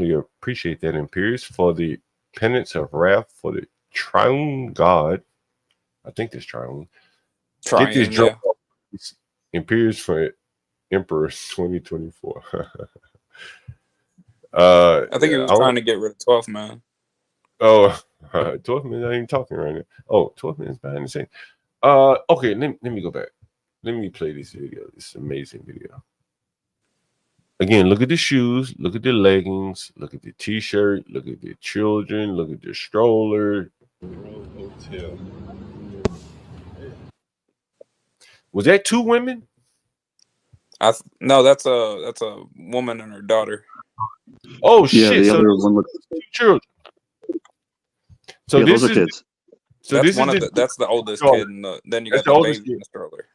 truly appreciate that, Imperious, for the penance of wrath for the triune God. I think that's triune. Get this Triune, drum yeah. up. It's Imperious for Emperor 2024. I think he I was don't- trying to get rid of 12th man. Oh, 12 minutes not even talking right now. Oh, 12 minutes behind the scene. Okay, let me go back. Let me play this video. This amazing video. Again, look at the shoes, look at the leggings, look at the t-shirt, look at the children, look at the stroller. Hotel. Was that two women? No, that's a woman and her daughter. Oh Yeah, shit! the So other one looks. two children. So Yeah, this those are is kids. so That's this one is of that's the oldest stroller. kid, and then you That's got the the oldest baby in kid. the stroller.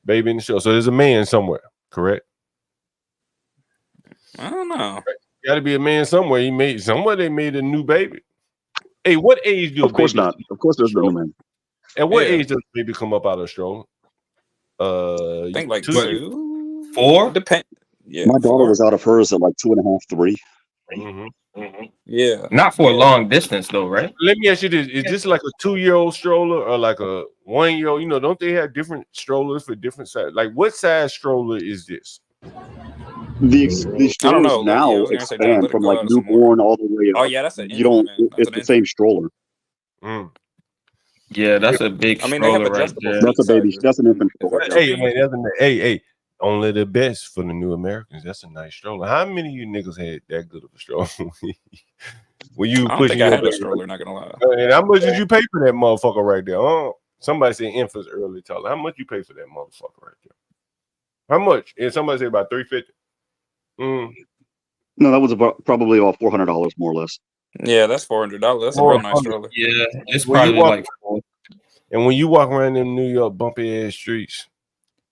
Baby in the show. So there's a man somewhere, correct? I don't know. Got to be a man somewhere. He made somewhere. They made a new baby. Hey, what age do a Of course baby? not. Of course, there's no man. At what Yeah. age does a baby come up out of a stroller? I think like 2, 4? Depend. Yeah, My daughter 4. was out of hers at like 2.5, 3. Yeah. Not for a long distance though, right? Let me ask you this: is this like a 2-year-old stroller or like a 1-year-old? You know, don't they have different strollers for different size? Like, what size stroller is this? The I don't strollers know. now I was gonna say, John, expand let it from go like out some more. newborn all the way up. Oh yeah, that's an You don't. infant, man. That's It's an the infant. same stroller. Mm. Yeah, that's a big I mean, they have stroller right adjustable there. That's a baby. sizes. That's an infant Is stroller. that Hey, true? man, hey, only the best for the new Americans. That's a nice stroller. How many of you niggas had that good of a stroller? When you I don't pushing think I your had a baby? stroller. Not gonna lie. And how much did you pay for that motherfucker right there? Oh, somebody said infants early taller. How much you pay for that motherfucker right there? How much? And somebody said about $350. No, that was probably about $400 more or less. Yeah, that's $400. That's a real nice stroller. Yeah, it's When you probably walk- like 4. And when you walk around them New York bumpy ass streets,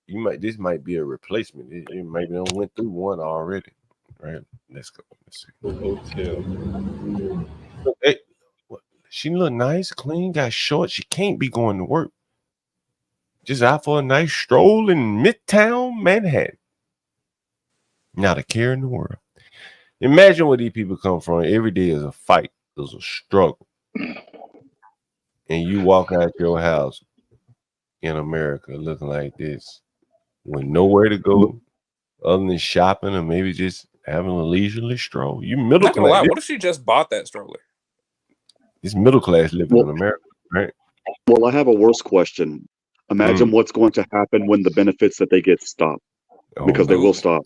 this might be a replacement. It maybe don't went through one already. Right? Let's go. Let's see. Hotel. Look, hey, she look nice, clean, got short. She can't be going to work. Just out for a nice stroll in Midtown Manhattan. Not a care in the world. Imagine where these people come from. Every day is a fight. There's a struggle. And you walk out your house in America looking like this with nowhere to go other than shopping or maybe just having a leisurely stroll. You middle Not gonna lie. class. What if she just bought that stroller? It's middle class living in America, right? Well, I have a worse question. Imagine what's going to happen when the benefits that they get stop, because they will stop.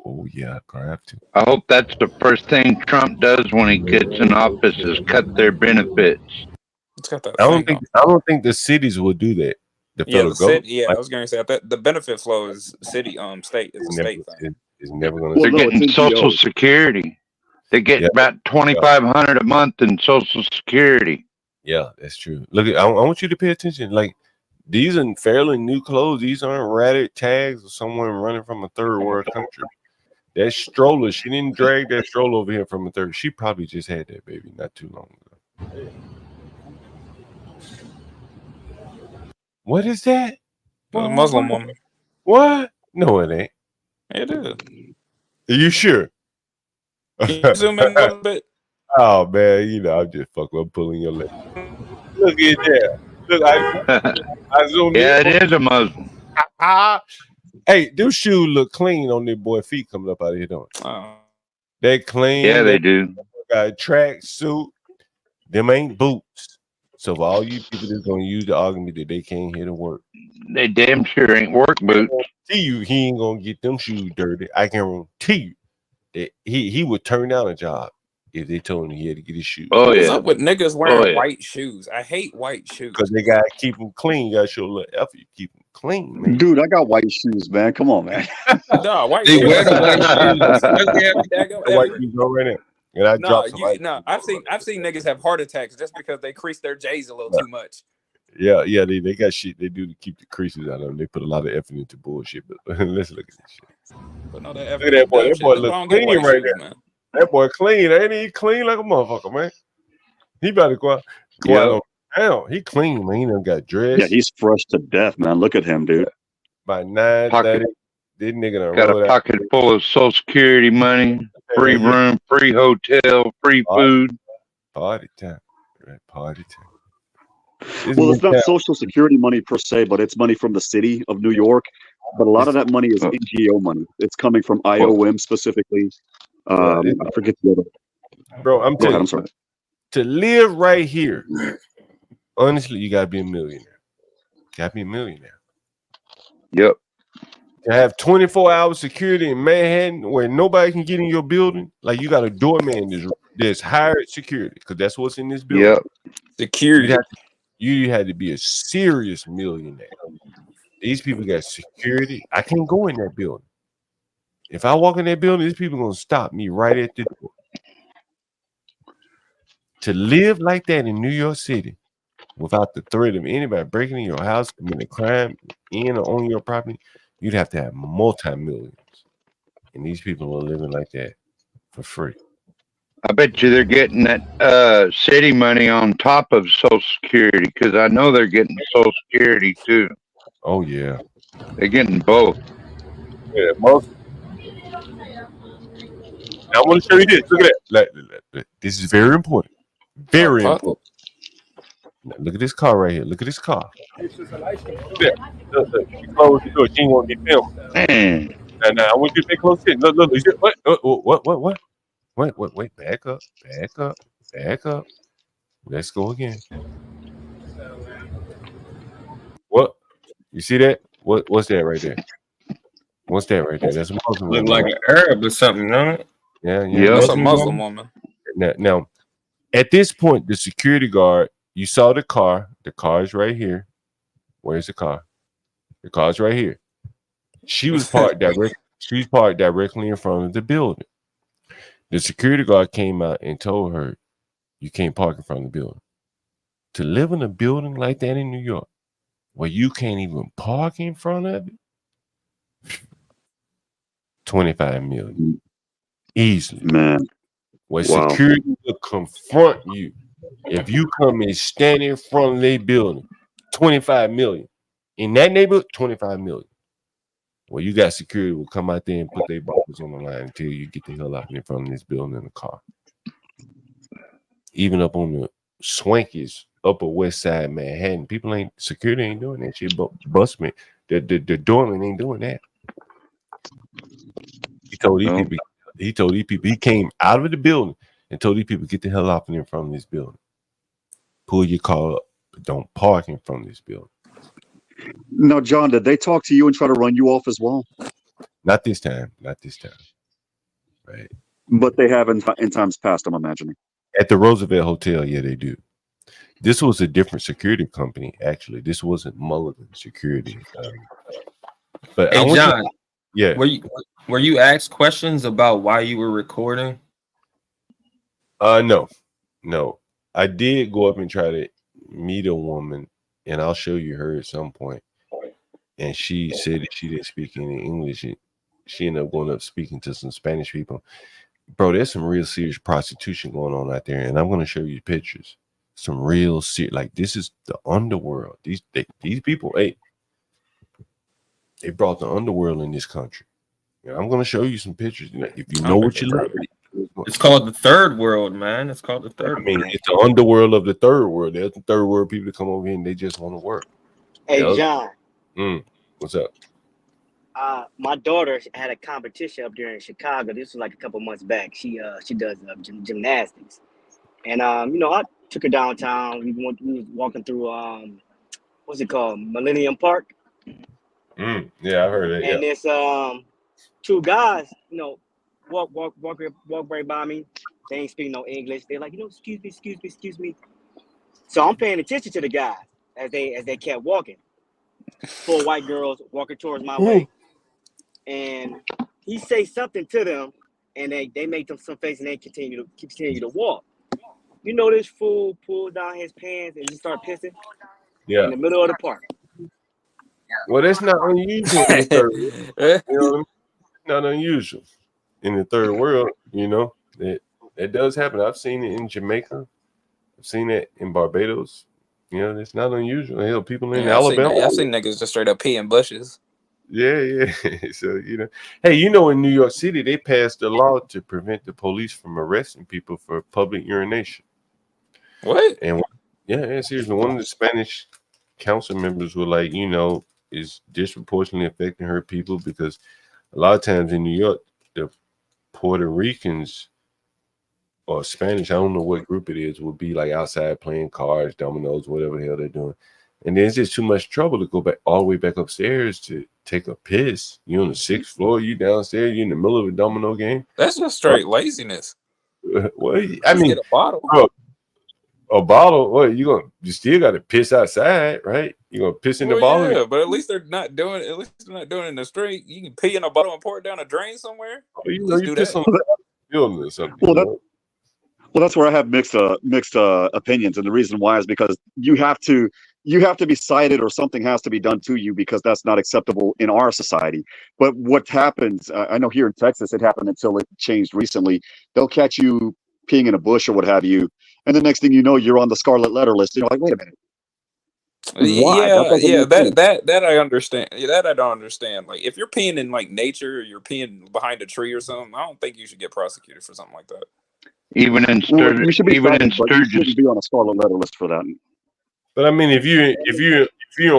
Oh yeah, I have to. I hope that's the first thing Trump does when he gets in office is cut their benefits. It's got that. I don't think the cities will do that. The federal government. Yeah, I was gonna say that the benefit flow is state. It's a state thing. It's never going to. They're no, getting it's Social NGOs. Security. They get about $2,500 a month in Social Security. Yeah, that's true. Look, I want you to pay attention. Like, these are fairly new clothes. These aren't ratted tags of someone running from a third world country. That stroller, she didn't drag that stroller over here from a third. She probably just had that baby not too long ago. What is that? A Muslim woman. What? No, it ain't. It is. Are you sure? Can you zoom in a little bit? Oh man, you know I'm just fucking. I'm pulling your leg. Look at that. Look, I zoomed Yeah, in. it is a Muslim. Hey, them shoes look clean on their boy feet coming up out of here, don't they? Oh. They clean. Yeah, they do. Got a track suit. Them ain't boots. So for all you people that's gonna use the argument that they can't hit to work, They damn sure ain't work boots. see you, he ain't gonna get them shoes dirty. I can guarantee you that he would turn down a job if they told him he had to get his shoes. Oh What's yeah. up with niggas wearing white shoes? I hate white shoes. Because they gotta keep them clean. You gotta show a little effort. You keep them clean, man. Dude, I got white shoes, man. Come on, man. No, white They shoes. wear the white shoes. The white shoes go right there. And I dropped some. I've seen niggas have heart attacks just because they crease their J's a little too much. Yeah, they got shit they do to keep the creases out of them. They put a lot of effort into bullshit. But let's look at this shit. But no, that Look at that boy. That boy look clean right there. man. That boy clean. Ain't he clean like a motherfucker, man? He about to go out on town. He clean, man. He done got dressed. Yeah, he's fresh to death, man. Look at him, dude. By 9:30. This nigga done Got rolled a out. pocket full of Social Security money. free room, free hotel, free food. Party time. Right, party time. Well, it's not Social Security money per se, but it's money from the city of New York. But a lot of that money is NGO money. It's coming from IOM specifically. I forget the other. Bro, I'm telling you, I'm sorry. to live right here, honestly, you gotta be a millionaire. Gotta be a millionaire. Yep. To have 24-hour security in Manhattan where nobody can get in your building, like you got a doorman that's hired security because that's what's in this building. Yep. Security. You had to be a serious millionaire. These people got security. I can't go in that building. If I walk in that building, these people gonna stop me right at the door. To live like that in New York City without the threat of anybody breaking in your house, committing a crime in or on your property, you'd have to have multi-millions. And these people are living like that for free. I bet you they're getting that city money on top of Social Security because I know they're getting Social Security too. Oh yeah, they're getting both. Yeah, most. Now, I want to show you this. Look at that. This is very important. Very important. Now, look at this car right here. Look at this car. Look. She closed the door. She ain't want to be filmed. Now, I want you to pay close attention. Look. What? Wait. Back up. Let's go again. What? You see that? What's that right there? What's that right there? That's a Muslim Look woman. like an Arab or something, don't it? Yeah. That's a Muslim woman. Now, at this point, the security guard, you saw the car. The car is right here. Where's the car? The car's right here. She was parked directly in front of the building. The security guard came out and told her, "You can't park in front of the building." To live in a building like that in New York, where you can't even park in front of it, 25 million easily, man. Where security will confront you if you come and stand in front of their building. 25 million in that neighborhood. 25 million. Well, you got security will come out there and put their bumpers on the line until you get the hell out in front of this building in a car. Even up on the swankiest Upper West Side Manhattan, security ain't doing that shit. But busman, the doorman ain't doing that. He told these people he came out of the building and told these people get the hell off in front of this building. Pull your car up, but don't park in front of this building. Now, John, did they talk to you and try to run you off as well? Not this time. Right. But they have in times past, I'm imagining. At the Roosevelt Hotel, yeah, they do. This was a different security company, actually. This wasn't Mulligan Security. But hey, John, yeah. Were you asked questions about why you were recording? No. I did go up and try to meet a woman, and I'll show you her at some point. And she said that she didn't speak any English. She ended up going up speaking to some Spanish people. Bro, there's some real serious prostitution going on out there, and I'm going to show you pictures. Some real serious, like this is the underworld. These people, hey, they brought the underworld in this country. And I'm going to show you some pictures. If you know what you look at. It's called the third world, man. It's called the third world. It's the underworld of the third world. There's the third world people that come over here and they just want to work. Hey, John. What's up? My daughter had a competition up there in Chicago. This was like a couple months back. She does gymnastics, and I took her downtown. We was walking through what's it called, Millennium Park. Yeah, I heard it. And there's two guys, walk right by me. They ain't speaking no English. They're like, excuse me. So I'm paying attention to the guys as they kept walking. 4 white girls walking towards my way, and he say something to them, and they make them some face, and they continue to walk. This fool pulled down his pants and just start pissing in the middle of the park. Well, that's not unusual in the third world. You know what I mean? Not unusual in the third world. It does happen. I've seen it in Jamaica. I've seen it in Barbados. It's not unusual. Hell, people in Alabama. I've seen niggas just straight up pee in bushes. Yeah. So hey, in New York City, they passed a law to prevent the police from arresting people for public urination. What? And seriously, one of the Spanish council members were like, is disproportionately affecting her people because a lot of times in New York, the Puerto Ricans or Spanish, I don't know what group it is, would be like outside playing cards, dominoes, whatever the hell they're doing. And then it's just too much trouble to go back all the way back upstairs to take a piss. You on the 6th floor, you downstairs, you in the middle of a domino game. That's just straight laziness. Well, I Just mean, get a bottle. bro, a bottle. What you still got to piss outside, right? You gonna piss in the bottle? Yeah, but at least they're not doing it. At least they're not doing it in the street. You can pee in a bottle and pour it down a drain somewhere. Oh, you do piss that. on the building or something. Well, that's where I have mixed opinions, and the reason why is because you have to be cited or something has to be done to you because that's not acceptable in our society. But what happens? I know here in Texas it happened until it changed recently. They'll catch you peeing in a bush or what have you, and the next thing you know, you're on the scarlet letter list. You're like, wait a minute. Why? That I understand. Yeah, that I don't understand. Like if you're peeing in like nature or you're peeing behind a tree or something, I don't think you should get prosecuted for something like that. Even in Sturgis, you shouldn't be on a scarlet letter list for that. But I mean, if you're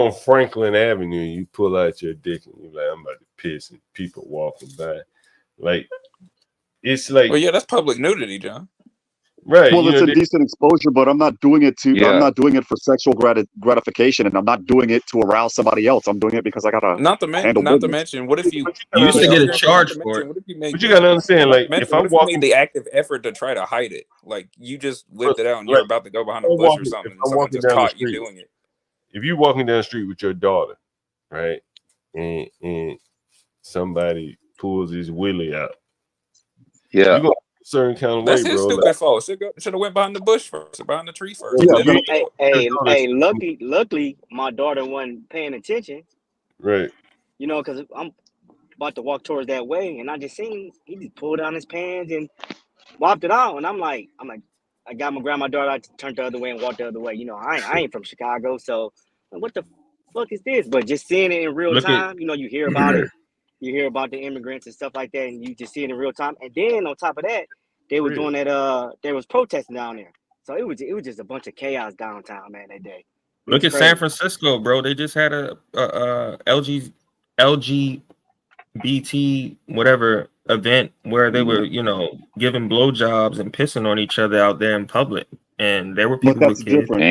on Franklin Avenue and you pull out your dick and you're like, I'm about to piss, and people walking by, like it's like, well, yeah, that's public nudity, John. Right. Well, it's a decent exposure, but I'm not doing it I'm not doing it for sexual gratification, and I'm not doing it to arouse somebody else. I'm doing it because I gotta. Not to mention, what if you used to get a charge for it? What if you made? But you gotta understand, like, if I'm walking, made the active effort to try to hide it, like you just whipped it out and you're about to go behind a bush or something, and someone just caught you doing it. If you're walking down the street with your daughter, right, and somebody pulls his willy out, yeah. Certain kind of That's way, his bro. stupid fault. Should have went behind the bush first, or behind the tree first. Hey, luckily, my daughter wasn't paying attention. Right. Because I'm about to walk towards that way, and I just seen he just pulled down his pants and wiped it out, and I'm like, I got my grandma daughter. I turned the other way and walked the other way. I ain't from Chicago, so what the fuck is this? But just seeing it in real time, you hear about it. You hear about the immigrants and stuff like that, and you just see it in real time. And then on top of that, they were doing that. There was protesting down there, so it was just a bunch of chaos downtown, man. That day. Look at San Francisco, bro. They just had a LGBT whatever event where they were, giving blowjobs and pissing on each other out there in public, and there were people. But that's different.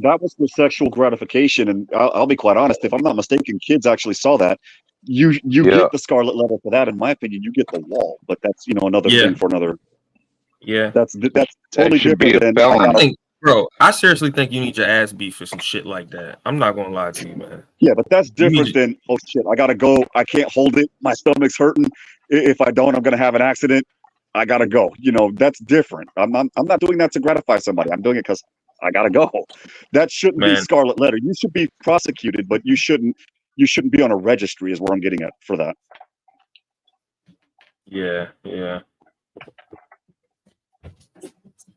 That was for sexual gratification, and I'll be quite honest. If I'm not mistaken, kids actually saw that. You get the scarlet letter for that. In my opinion, you get the wall, but that's another thing for another. Yeah, that's totally different. Bro, I seriously think you need your ass beat for some shit like that. I'm not gonna lie to you, man. Yeah, but that's different than shit, I gotta go. I can't hold it. My stomach's hurting. If I don't, I'm gonna have an accident. I gotta go. That's different. I'm not doing that to gratify somebody. I'm doing it because I gotta go. That shouldn't be scarlet letter. You should be prosecuted, but you shouldn't be on a registry. Is where I'm getting at for that. Yeah.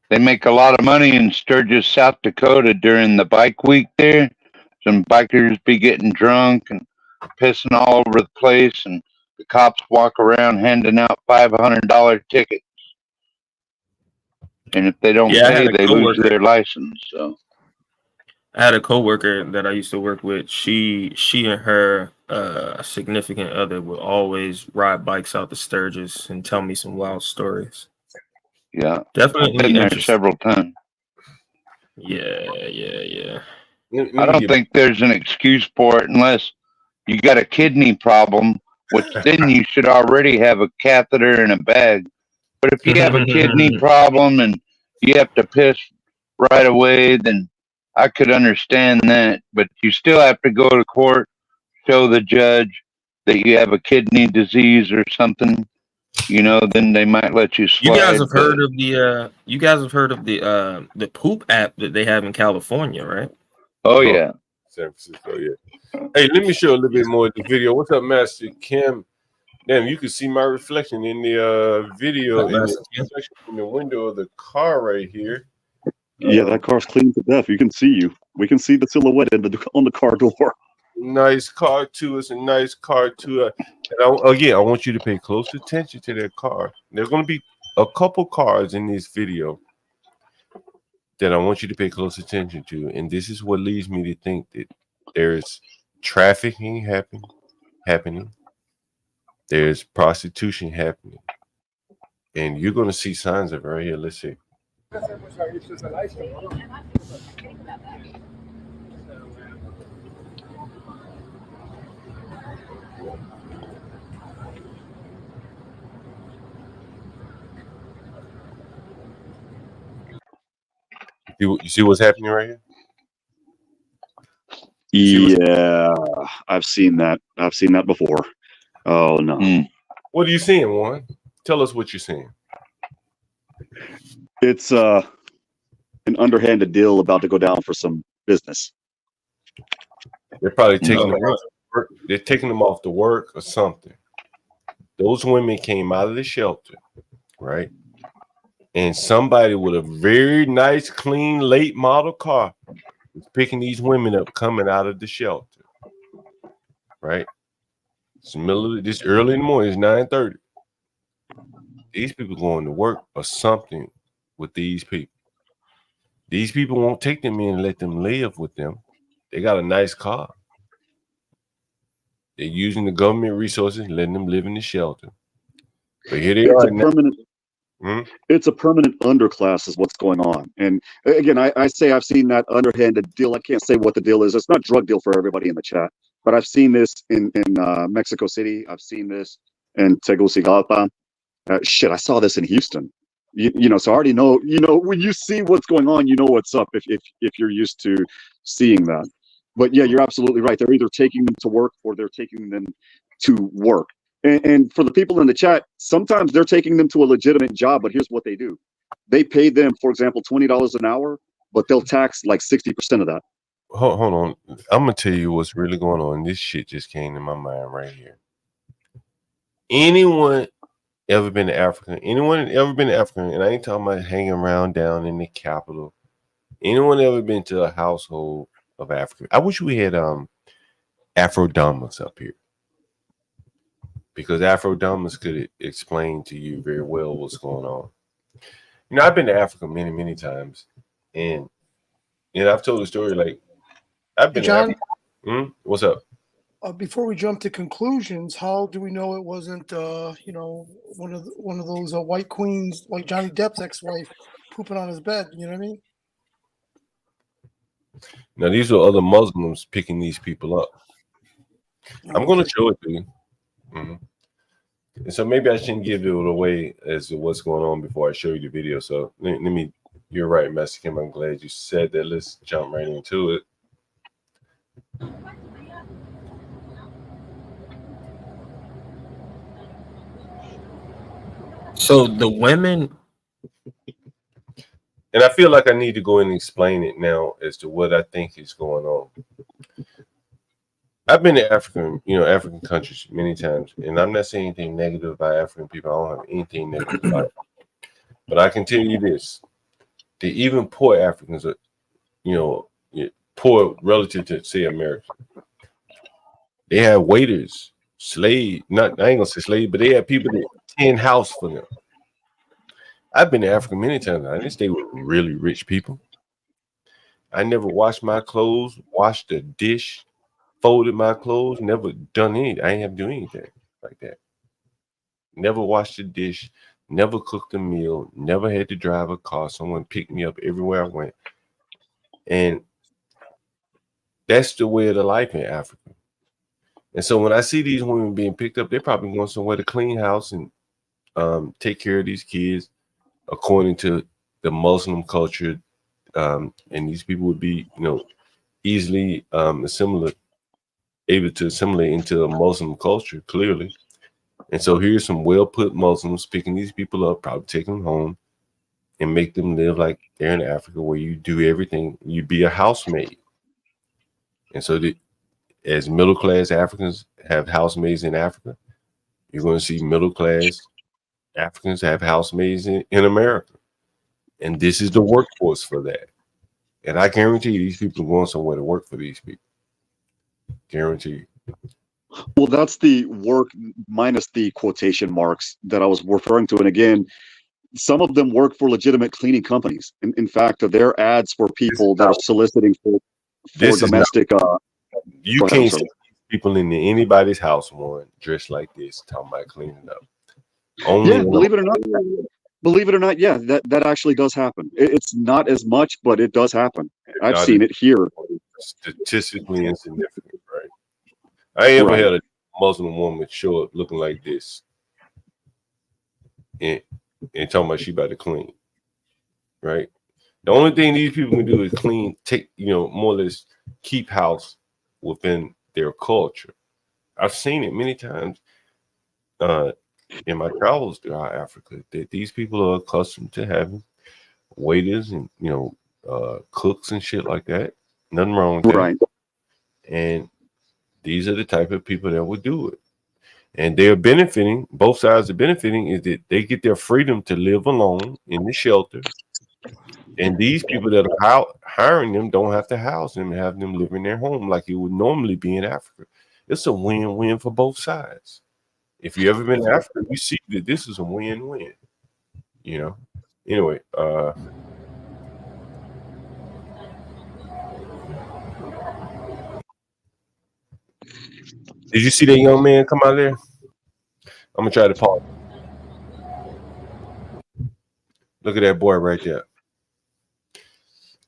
They make a lot of money in Sturgis, South Dakota during the bike week there. Some bikers be getting drunk and pissing all over the place, and the cops walk around handing out $500 tickets. And if they don't pay, they lose their license. So I had a coworker that I used to work with. She and her significant other would always ride bikes out to Sturgis and tell me some wild stories. Yeah, definitely. I've been there several times. Yeah. I don't think there's an excuse for it unless you got a kidney problem, which then you should already have a catheter and a bag. But if you have a kidney problem and you have to piss right away, then I could understand that. But you still have to go to court, show the judge that you have a kidney disease or something. Then they might let you slide. You guys have heard of the poop app that they have in California, right? Oh yeah, San Francisco. Yeah. Hey, let me show a little bit more of the video. What's up, Master Kim? Damn, you can see my reflection in the video in the window of the car right here. Yeah, that car's clean to death. You can see you. We can see the silhouette on the car door. nice car too. It's a nice car too. And again, I want you to pay close attention to that car. There's going to be a couple cars in this video that I want you to pay close attention to, and this is what leads me to think that there's trafficking happening. There's prostitution happening, and you're going to see signs of it right here. Let's see. You see what's happening right here? Yeah, I've seen that. I've seen that before. Oh no. What are you seeing, Warren? Tell us what you're seeing. It's an underhanded deal about to go down for some business. They're probably taking them off work. They're taking them off the work or something. Those women came out of the shelter, right? And somebody with a very nice, clean, late model car is picking these women up coming out of the shelter, right? It's the middle of this early in the morning. It's 9:30. These people going to work or something with these people. These people won't take them in and let them live with them. They got a nice car. They're using the government resources, letting them live in the shelter. But here they are. It's a permanent underclass is what's going on. And again, I say I've seen that underhanded deal. I can't say what the deal is. It's not a drug deal for everybody in the chat. But I've seen this in Mexico City. I've seen this in Tegucigalpa. Shit, I saw this in Houston. You know, so I already know. You know, when you see what's going on, you know what's up. If you're used to seeing that. But yeah, you're absolutely right. They're either taking them to work or they're taking them to work. And for the people in the chat, sometimes they're taking them to a legitimate job. But here's what they do: they pay them, for example, $20 an hour, but they'll tax like 60% of that. Hold on. I'm gonna tell you what's really going on. This shit just came to my mind right here. Anyone ever been to Africa? Anyone ever been to Africa? And I ain't talking about hanging around down in the capital. Anyone ever been to a household of Africa? I wish we had Afro-Damas up here, because Afro-Damas could explain to you very well what's going on. You know, I've been to Africa many, many times, and I've told the story like I've been. John, what's up? Before we jump to conclusions, how do we know it wasn't, one of those white queens like Johnny Depp's ex-wife pooping on his bed? You know what I mean? Now these are other Muslims picking these people up. I'm going to show it to you. And so maybe I shouldn't give it away as to what's going on before I show you the video. So let me. You're right, Master Kim. I'm glad you said that. Let's jump right into it. So the women, and I feel like I need to go and explain it now as to what I think is going on. I've been to African countries many times, and I'm not saying anything negative about African people. I don't have anything negative about it. But I can tell you this: that even poor Africans are, poor relative to, say, America. They have waiters, slave. I ain't gonna say slave, but they have people that tend house for them. I've been to Africa many times. I didn't stay with really rich people. I never washed my clothes, washed the dish, folded my clothes, never done anything. I ain't have to do anything like that. Never washed the dish, never cooked a meal, never had to drive a car. Someone picked me up everywhere I went. And that's the way of the life in Africa. And so when I see these women being picked up, they're probably going somewhere to clean house and take care of these kids according to the Muslim culture. And these people would be, easily able to assimilate into a Muslim culture, clearly. And so here's some well-put Muslims picking these people up, probably taking them home and make them live like they're in Africa, where you do everything. You be a housemaid. And so as middle-class Africans have housemaids in Africa, you're going to see middle-class Africans have housemaids in America. And this is the workforce for that. And I guarantee you these people are going somewhere to work for these people. Guaranteed. Well, that's the work minus the quotation marks that I was referring to. And again, some of them work for legitimate cleaning companies. In fact, their ads for people that are soliciting for domestic. You can't see people in anybody's house dressed like this talking about cleaning up. Only yeah, believe it or not, yeah, that actually does happen. It's not as much, but it does happen. I've seen it here. Statistically insignificant, right? I ain't ever had a Muslim woman show up looking like this and talking about she about to clean, right? The only thing these people can do is clean, more or less keep house within their culture. I've seen it many times in my travels throughout Africa that these people are accustomed to having waiters and cooks and shit like that. Nothing wrong with that. Right. And these are the type of people that would do it. And they're benefiting, both sides are benefiting, is that they get their freedom to live alone in the shelter. And these people that are hiring them don't have to house them and have them live in their home like it would normally be in Africa. It's a win-win for both sides. If you ever been to Africa, you see that this is a win-win. Anyway, did you see that young man come out there? I'm gonna try to pause. Look at that boy right there.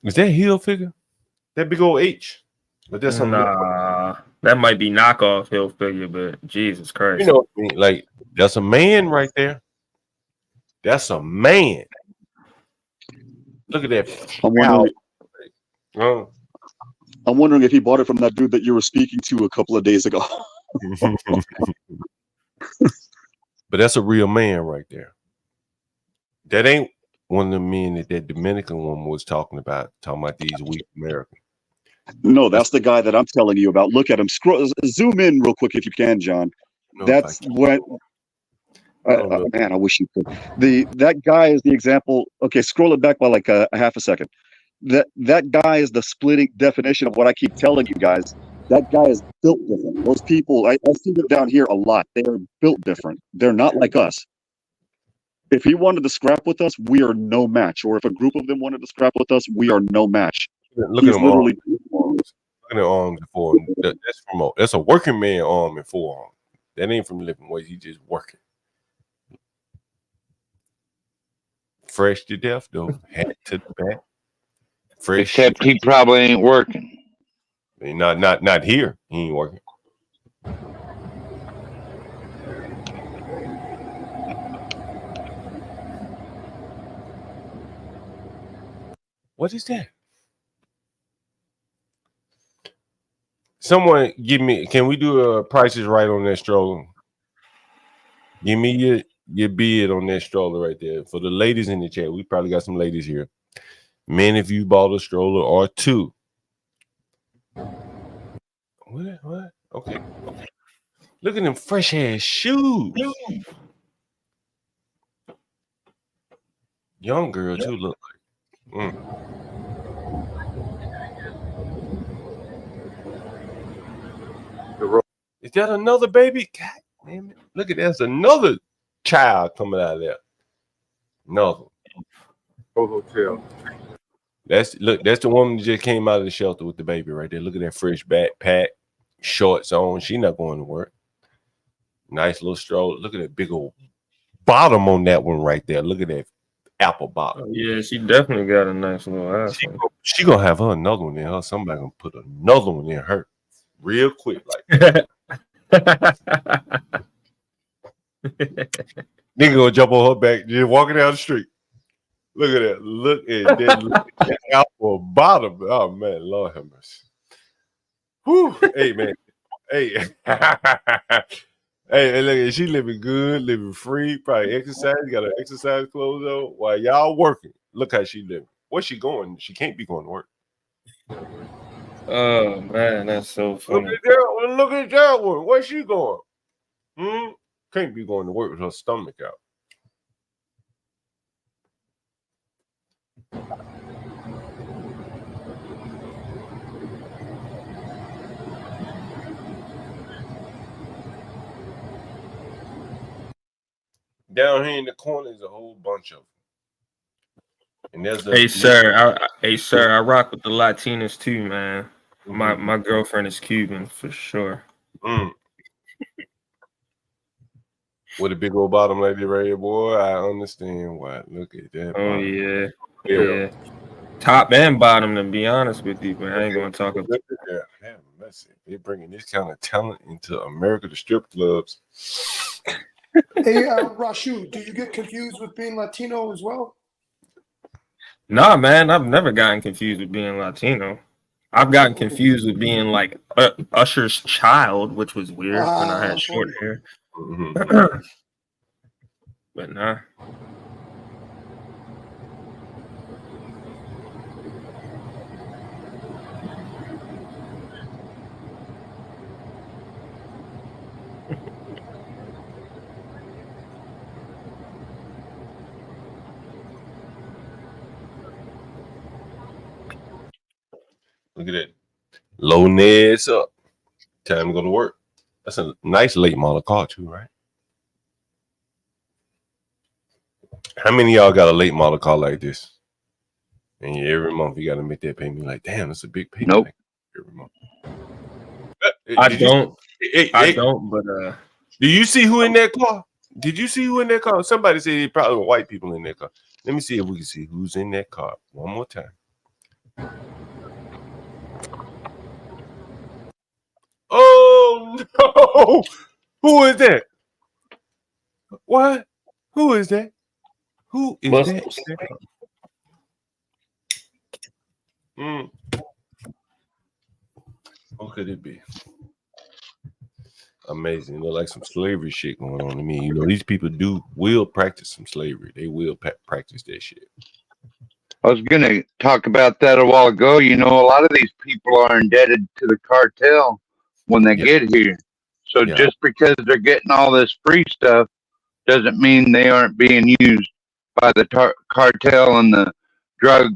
Is that Hill figure? That big old H? But that's something. Nah, that might be knockoff Hill figure, but Jesus Christ. You know what I mean? Like, that's a man right there. That's a man. Look at that. I'm wondering if he bought it from that dude that you were speaking to a couple of days ago. But that's a real man right there. That ain't one of the men that Dominican woman was talking about these weak Americans. No, that's the guy that I'm telling you about. Look at him. Zoom in real quick if you can, John. That's what. Man, I wish you could. That guy is the example. Okay, scroll it back by like a half a second. That guy is the splitting definition of what I keep telling you guys. That guy is built different. Those people, I see them down here a lot. They are built different. They're not like us. If he wanted to scrap with us, we are no match. Or if a group of them wanted to scrap with us, we are no match. Look at him. Look at the arms and forearm. That's a working man arm and forearm. That ain't from lifting weights. He just working. Fresh to death though. Hat to the back. Fresh. Except he probably ain't working. Not here. He ain't working. What is that? Someone can we do a prices right on that stroller? Give me your bid on that stroller right there. For the ladies in the chat, we probably got some ladies here. Men, if you bought a stroller or two. What? Okay. Look at them fresh ass shoes. Young girl too, look like. Is that another baby? God damn it. Look at that's another child coming out of there. Another. Hotel. That's the woman that just came out of the shelter with the baby right there. Look at that fresh backpack, shorts on. She not going to work. Nice little stroller. Look at that big old bottom on that one right there. Look at that apple bottom. Oh, yeah, she definitely got a nice little ass. She gonna have her another one in her. Somebody gonna put another one in her real quick like that. Nigga gonna jump on her back, just walking down the street. Look at that. Look at that apple bottom. Oh man, Lord have mercy. Whew. Hey man. Hey. Hey, look, she living good, living free, probably exercise, got her exercise clothes on while y'all working. Look how she living. Where's she going? She can't be going to work. Oh man, that's so funny. Look at that one. Where's she going? Can't be going to work with her stomach out. Down here in the corner is a whole bunch of them. And there's Hey sir, I rock with the Latinas too, man. My girlfriend is Cuban for sure. With a big old bottom like that right here, boy. I understand why. Look at that. Oh bottom. yeah. Top and bottom, to be honest with you, but I ain't gonna talk about that. They're bringing this kind of talent into America, the strip clubs. Hey, Rashu, do you get confused with being Latino as well? Nah, man, I've never gotten confused with being Latino. I've gotten confused with being like Usher's child, which was weird when I had short hair. But nah. Look at that. Loading this up. Time to go to work. That's a nice late model car too, right? How many of y'all got a late model car like this? And every month you got to make that payment. Like, damn, that's a big payment. Nope. Every month. I don't. But do you see who in that car? Did you see who in that car? Somebody said it probably were white people in that car. Let me see if we can see who's in that car one more time. Oh no! Who is that? What? Who is that? Who is that? Who could it be? Amazing. Look like some slavery shit going on to me. You know, these people will practice some slavery. They will practice that shit. I was going to talk about that a while ago. You know, a lot of these people are indebted to the cartel when they get here. So just because they're getting all this free stuff doesn't mean they aren't being used by the cartel and the drug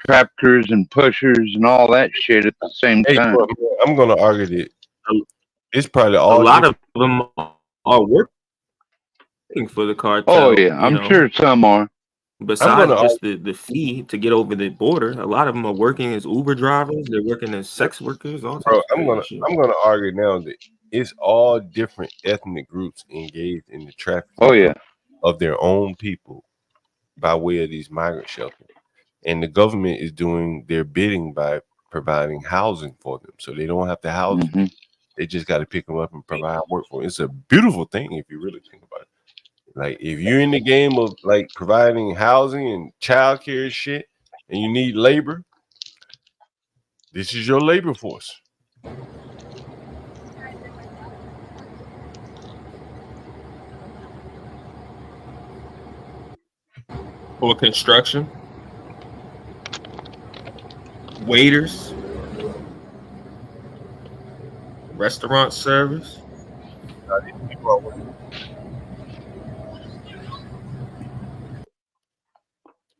traffickers and pushers and all that shit at the same time. Bro, I'm going to argue that it's probably all a lot of them are working for the cartel. Oh, yeah. I'm sure some are. Besides just the fee to get over the border, a lot of them are working as Uber drivers. They're working as sex workers. All types I'm gonna argue now that it's all different ethnic groups engaged in the trafficking of their own people by way of these migrant shelters, and the government is doing their bidding by providing housing for them, so they don't have to house them. They just got to pick them up and provide work for them. It's a beautiful thing if you really think about it. Like, if you're in the game of like providing housing and childcare and shit, and you need labor, this is your labor force. For construction, waiters, restaurant service.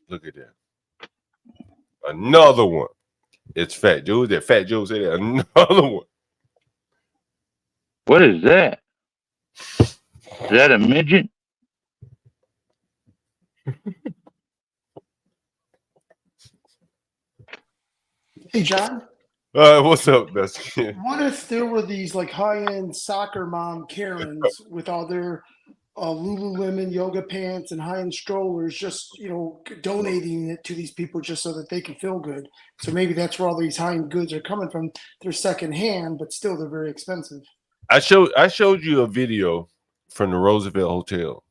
Look at that. Another one. It's Fat Joe. That Fat Joe said that. Another one. What is that? Is that a midget? Hey, John. What's up, Dusty? What if there were these like high-end soccer mom Karens with all their Lululemon yoga pants and high-end strollers, just donating it to these people just so that they can feel good? So maybe that's where all these high-end goods are coming from. They're secondhand, but still they're very expensive. I showed you a video from the Roosevelt Hotel.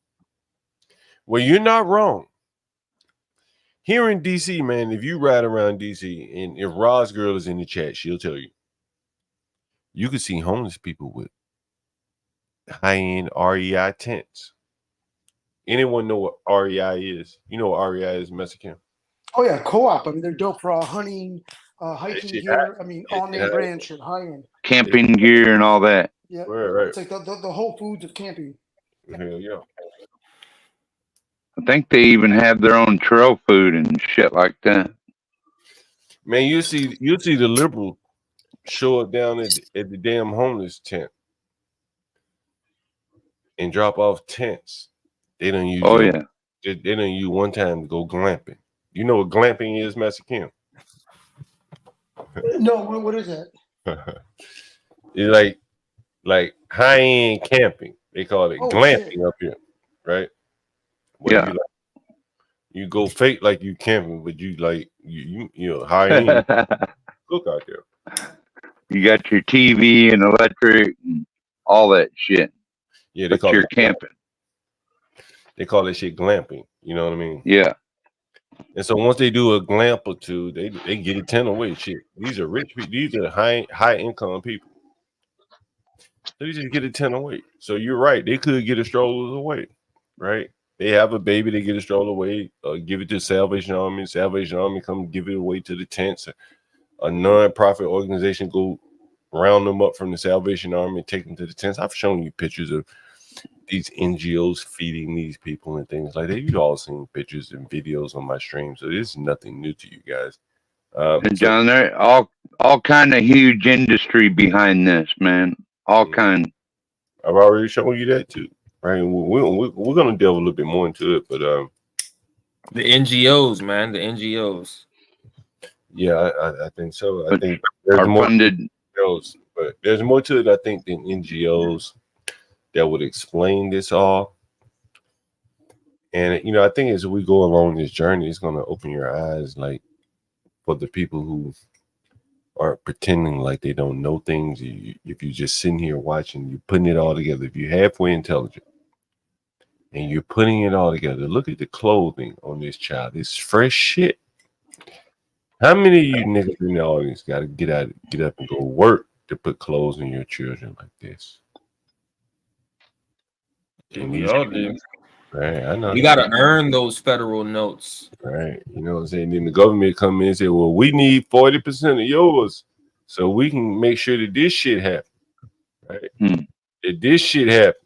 Well, you're not wrong. Here in DC, man, if you ride around DC, and if Roz Girl is in the chat, she'll tell you. You can see homeless people with high-end REI tents. Anyone know what REI is? You know what REI is, Mexican? Oh yeah, co-op. I mean, they're dope for hunting, hiking gear. I mean, all-name brand shit, high-end. Camping gear and all that. Yeah, right. It's like the Whole Foods of camping. Hell yeah. I think they even have their own trail food and shit like that. Man, you'll see the liberal show up down at the damn homeless tent and drop off tents They don't use Oh your, yeah. they don't use one time to go glamping. You know what glamping is, Master Kim? No, what is it? It's like high end camping. They call it Oh shit! glamping up here, right? Where Yeah. you go fake like you camping, but you like you know high end cook out there. You got your TV and electric and all that shit, Yeah, but you're camping. They call that shit glamping. You know what I mean? Yeah. And so once they do a glamp or two, they get a 10 away. Shit, these are rich people. These are high income people. They just get a 10 away. So you're right. They could get a stroller away, right? They have a baby, they get a stroller away, give it to Salvation Army. Salvation Army come give it away to the tents. A non-profit organization go round them up from the Salvation Army and take them to the tents. I've shown you pictures of these NGOs feeding these people and things like that. You've all seen pictures and videos on my stream, so this is nothing new to you guys. And John, there all kind of huge industry behind this, man. All kind. I've already shown you that too, right? We're gonna delve a little bit more into it, but the NGOs, man, the NGOs. Yeah, I think so. But I think there's are more funded. NGOs, but there's more to it, I think, than NGOs that would explain this all. And you know, I think as we go along this journey, it's gonna open your eyes, like for the people who are pretending like they don't know things. If you're just sitting here watching, you're putting it all together. If you're halfway intelligent and you're putting it all together, look at the clothing on this child. It's fresh shit. How many of you niggas in the audience got to get up and go work to put clothes on your children like this? We all do. Right, I know. You got to earn those federal notes. Right, you know what I'm saying? Then the government come in and say, well, we need 40% of yours so we can make sure that this shit happen. Right? That this shit happen.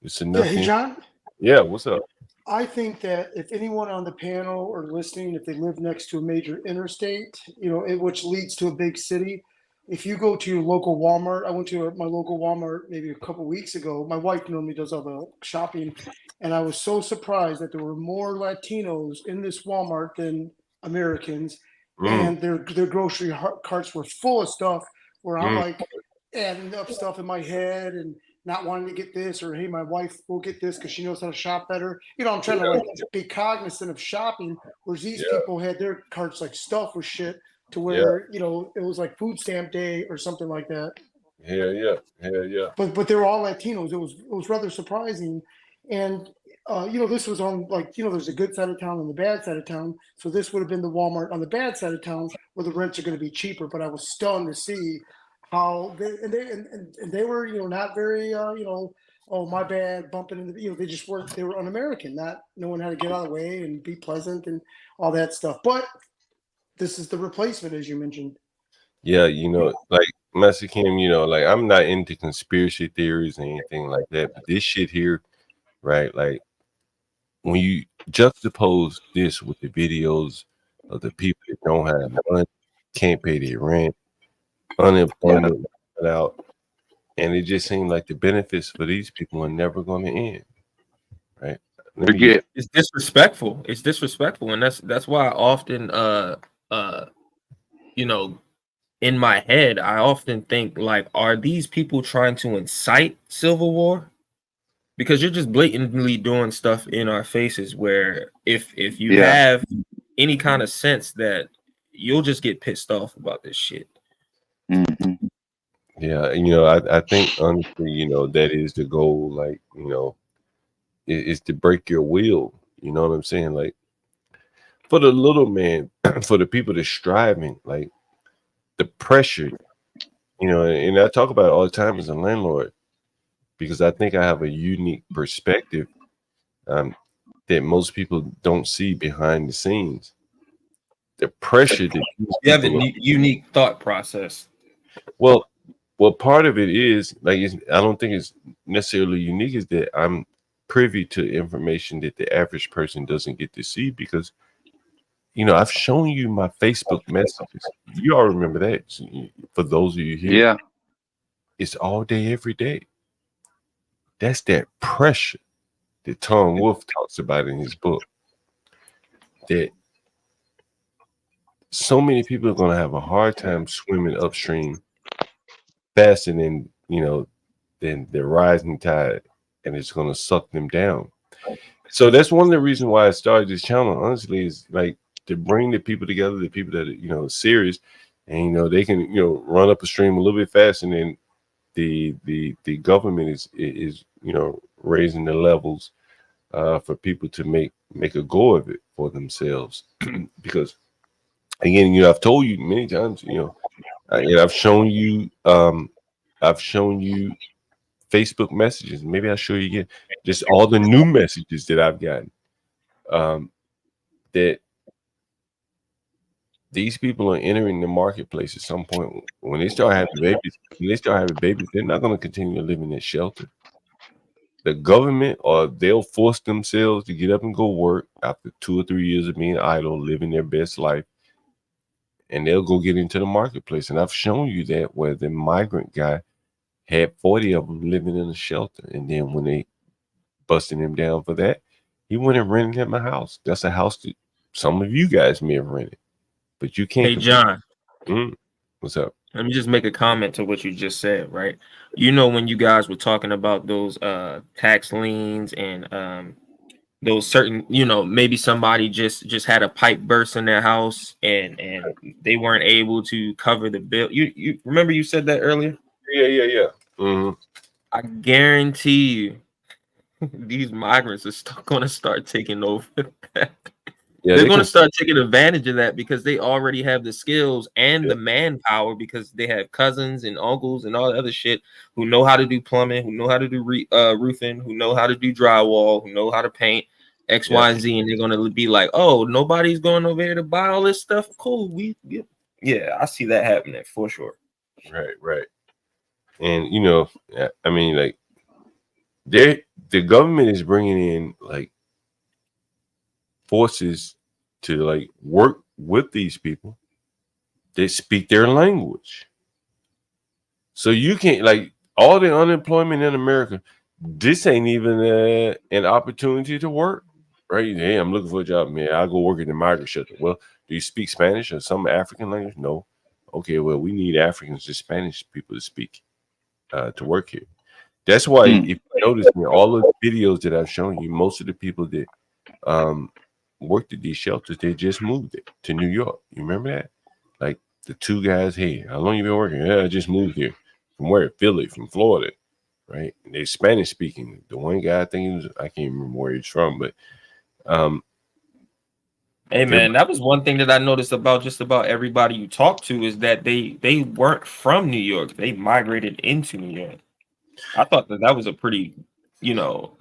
It's enough. Yeah, hey, John? Yeah, what's up? I think that if anyone on the panel or listening, if they live next to a major interstate, you know, which leads to a big city, if you go to your local Walmart, I went to my local Walmart maybe a couple weeks ago. My wife normally does all the shopping, and I was so surprised that there were more Latinos in this Walmart than Americans, and their grocery carts were full of stuff. Where I'm like adding up stuff in my head and not wanting to get this, or hey, my wife will get this because she knows how to shop better. You know, I'm trying to like be cognizant of shopping, whereas these people had their carts like stuffed with shit to where you know it was like food stamp day or something like that. Hell yeah. But they were all Latinos. It was rather surprising, and you know, this was on like, you know, there's a good side of town and the bad side of town. So this would have been the Walmart on the bad side of town where the rents are going to be cheaper. But I was stunned to see how they were, you know, not very, you know, oh my bad, bumping into, you know, they just weren't, they were un-American, not knowing how to get out of the way and be pleasant and all that stuff. But this is the replacement, as you mentioned. Yeah, you know, like Master Kim, you know, like I'm not into conspiracy theories or anything like that, but this shit here, right? Like when you juxtapose this with the videos of the people that don't have money, can't pay their rent, unemployment out, and it just seemed like the benefits for these people are never going to end, right? It's disrespectful. It's disrespectful, and that's why I often, you know, in my head, I often think like, are these people trying to incite civil war? Because you're just blatantly doing stuff in our faces. Where if you have any kind of sense that you'll just get pissed off about this shit. Mm-hmm. Yeah, you know, I think honestly, you know, that is the goal. Like, you know, is to break your will. You know what I'm saying? Like for the little man, for the people that's striving, like the pressure, you know, and I talk about it all the time as a landlord because I think I have a unique perspective that most people don't see behind the scenes. The pressure that you have a unique thought process. Well, part of it is like I don't think it's necessarily unique. Is that I'm privy to information that the average person doesn't get to see because, you know, I've shown you my Facebook messages. You all remember that. For those of you here, it's all day, every day. That's that pressure. that Tom Wolfe talks about in his book, that so many people are going to have a hard time swimming upstream faster than, than the rising tide, and it's going to suck them down. So that's one of the reasons why I started this channel, honestly, is like to bring the people together, the people that are, serious, and they can run up a stream a little bit faster than the government is raising the levels for people to make a go of it for themselves. Because again, I've told you many times, and I've shown you Facebook messages. Maybe I'll show you again just all the new messages that I've gotten. That these people are entering the marketplace at some point. When they start having babies, they're not going to continue to live in that shelter. The government, or they'll force themselves to get up and go work after 2 or 3 years of being idle, living their best life, and they'll go get into the marketplace. And I've shown you that where the migrant guy had 40 of them living in a shelter, and then when they busting him down for that, he went and rented him a house. That's a house that some of you guys may have rented, but you can't. Hey, John. What's up? Let me just make a comment to what you just said, right? When you guys were talking about those tax liens and those certain, maybe somebody just had a pipe burst in their house and they weren't able to cover the bill. You remember you said that earlier? Yeah. Mm-hmm. I guarantee you these migrants are going to start taking over that. Yeah, they're going to start taking advantage of that because they already have the skills and the manpower, because they have cousins and uncles and all the other shit who know how to do plumbing, who know how to do roofing, who know how to do drywall, who know how to paint X, Y, and Z. And they're going to be like, oh, nobody's going over here to buy all this stuff. Cool. I see that happening for sure. Right. And, I mean, like, the government is bringing in, like, forces to, like, work with these people that speak their language. So you can't, like, all the unemployment in America, this ain't even an opportunity to work, right? Hey, I'm looking for a job, man. I'll go work in the migrant shelter. Well, do you speak Spanish or some African language? No. Okay, well, we need Africans and Spanish people to speak, to work here. That's why, if you notice, all of the videos that I've shown you, most of the people that worked at these shelters, they just moved it to New York. You remember that? Like the two guys, hey, how long you been working? Yeah, I just moved here. From where? Philly, from Florida, right? And they're Spanish speaking. The one guy, I think I can't remember where he's from, but hey man, that was one thing that I noticed about just about everybody you talk to, is that they weren't from New York. They migrated into New York. I thought that was a pretty, well,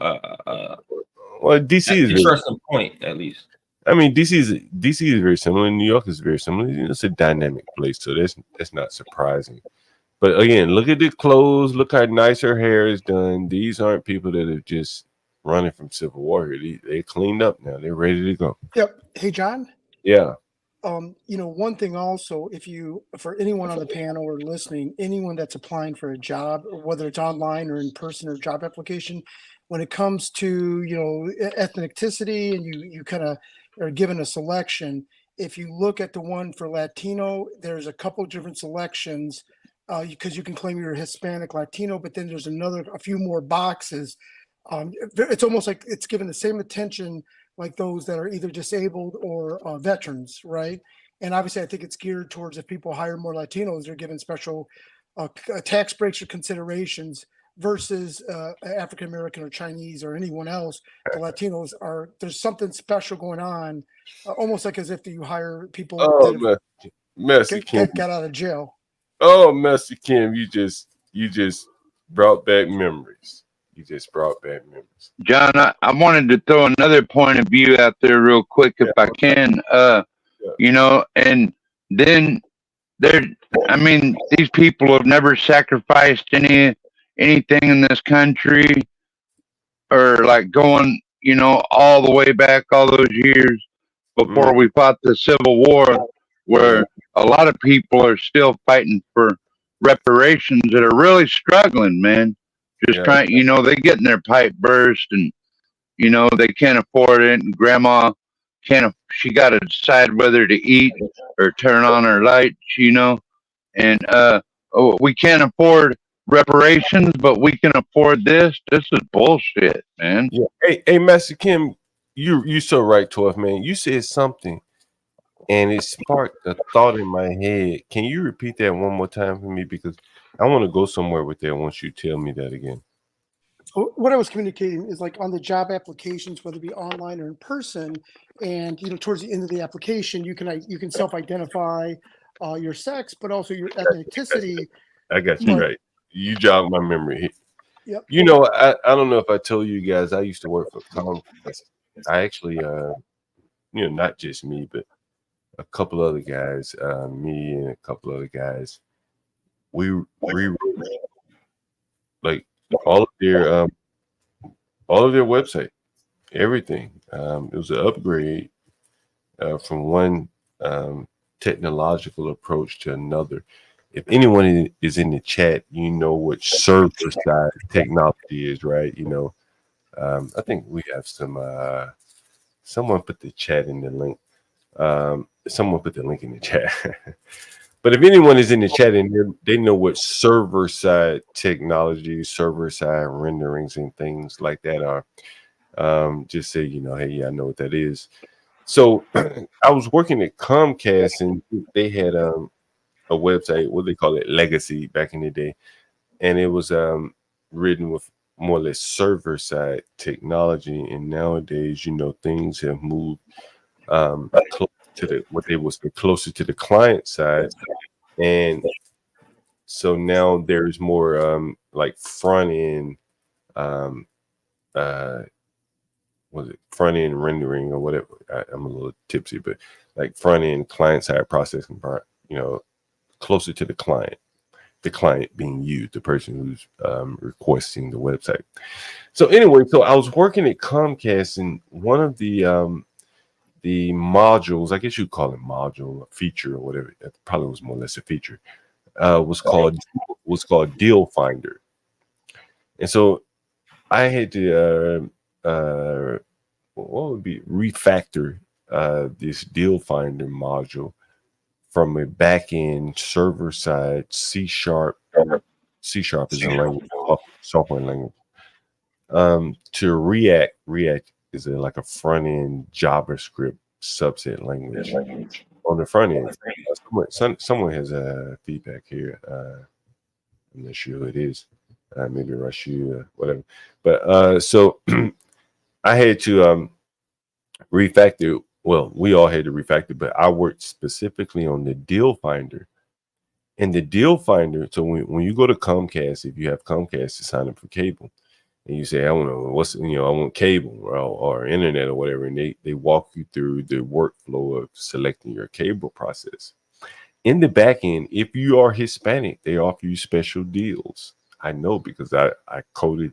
DC is interesting point, at least. I mean, DC is very similar. New York is very similar. It's a dynamic place, so that's not surprising. But again, look at the clothes. Look how nice her hair is done. These aren't people that are just running from Civil War here. They cleaned up now. They're ready to go. Yep. Hey, John. Yeah. One thing also, for anyone on the panel or listening, anyone that's applying for a job, whether it's online or in person or job application, when it comes to, ethnicity, and you kind of are given a selection, if you look at the one for Latino, there's a couple different selections, because you can claim you're Hispanic Latino, but then there's a few more boxes. It's almost like it's given the same attention like those that are either disabled or veterans, right? And obviously, I think it's geared towards, if people hire more Latinos, they're given special tax breaks or considerations, versus African American or Chinese or anyone else. The Latinos there's something special going on, almost like as if you hire people that got out of jail. Oh, Messy Kim, you just brought back memories. John, I wanted to throw another point of view out there real quick, if I can. And then these people have never sacrificed anything in this country, or like going, all the way back all those years before we fought the Civil War, where a lot of people are still fighting for reparations that are really struggling, man. Just trying, they're getting their pipe burst and You know, they can't afford it, and grandma can't. She got to decide whether to eat or turn on her lights. You know, and oh, we can't afford reparations, but we can afford this. This is bullshit, man. Yeah. Hey, Master Kim, you so right, 12 man. You said something, and it sparked a thought in my head. Can you repeat that one more time for me? Because I want to go somewhere with that once you tell me that again. What I was communicating is like on the job applications, whether it be online or in person, and towards the end of the application, you can self-identify your sex, but also your ethnicity. I got you right. You jogged my memory. Yep. You know, I don't know if I told you guys, I used to work for Comcast. I actually, not just me, but a couple other guys, me and a couple other guys, we rewrote like all of their website, everything. It was an upgrade from one technological approach to another. If anyone is in the chat, you know what server side technology is, right? I think we have some. Someone put the chat in the link. Someone put the link in the chat. But if anyone is in the chat and they know what server side technology, server side renderings, and things like that are, just say, hey, yeah, I know what that is. So I was working at Comcast, and they had a website, what they call it, Legacy, back in the day, and it was written with more or less server side technology. And nowadays, things have moved to closer to the client side, and so now there's more like front end front end rendering or whatever. I'm a little tipsy, but like front end client side processing part, closer to the client being you, the person who's requesting the website. So anyway, so I was working at Comcast, and one of the modules, I guess you'd call it module, a feature or whatever, it probably was more or less a feature, was called Deal Finder. And so I had to what would be refactor this Deal Finder module from a back-end server-side C#. C# is a language, software language. To React. React is like a front-end JavaScript subset language on the front end. Someone has feedback here. I'm not sure who it is. Maybe Rashu, whatever. But so I had to refactor. Well, we all had to refactor, but I worked specifically on the Deal Finder. And the Deal Finder, so when you go to Comcast, if you have Comcast to sign up for cable, and you say, I want I want cable or internet or whatever, and they walk you through the workflow of selecting your cable process. In the back end, if you are Hispanic, they offer you special deals. I know because I coded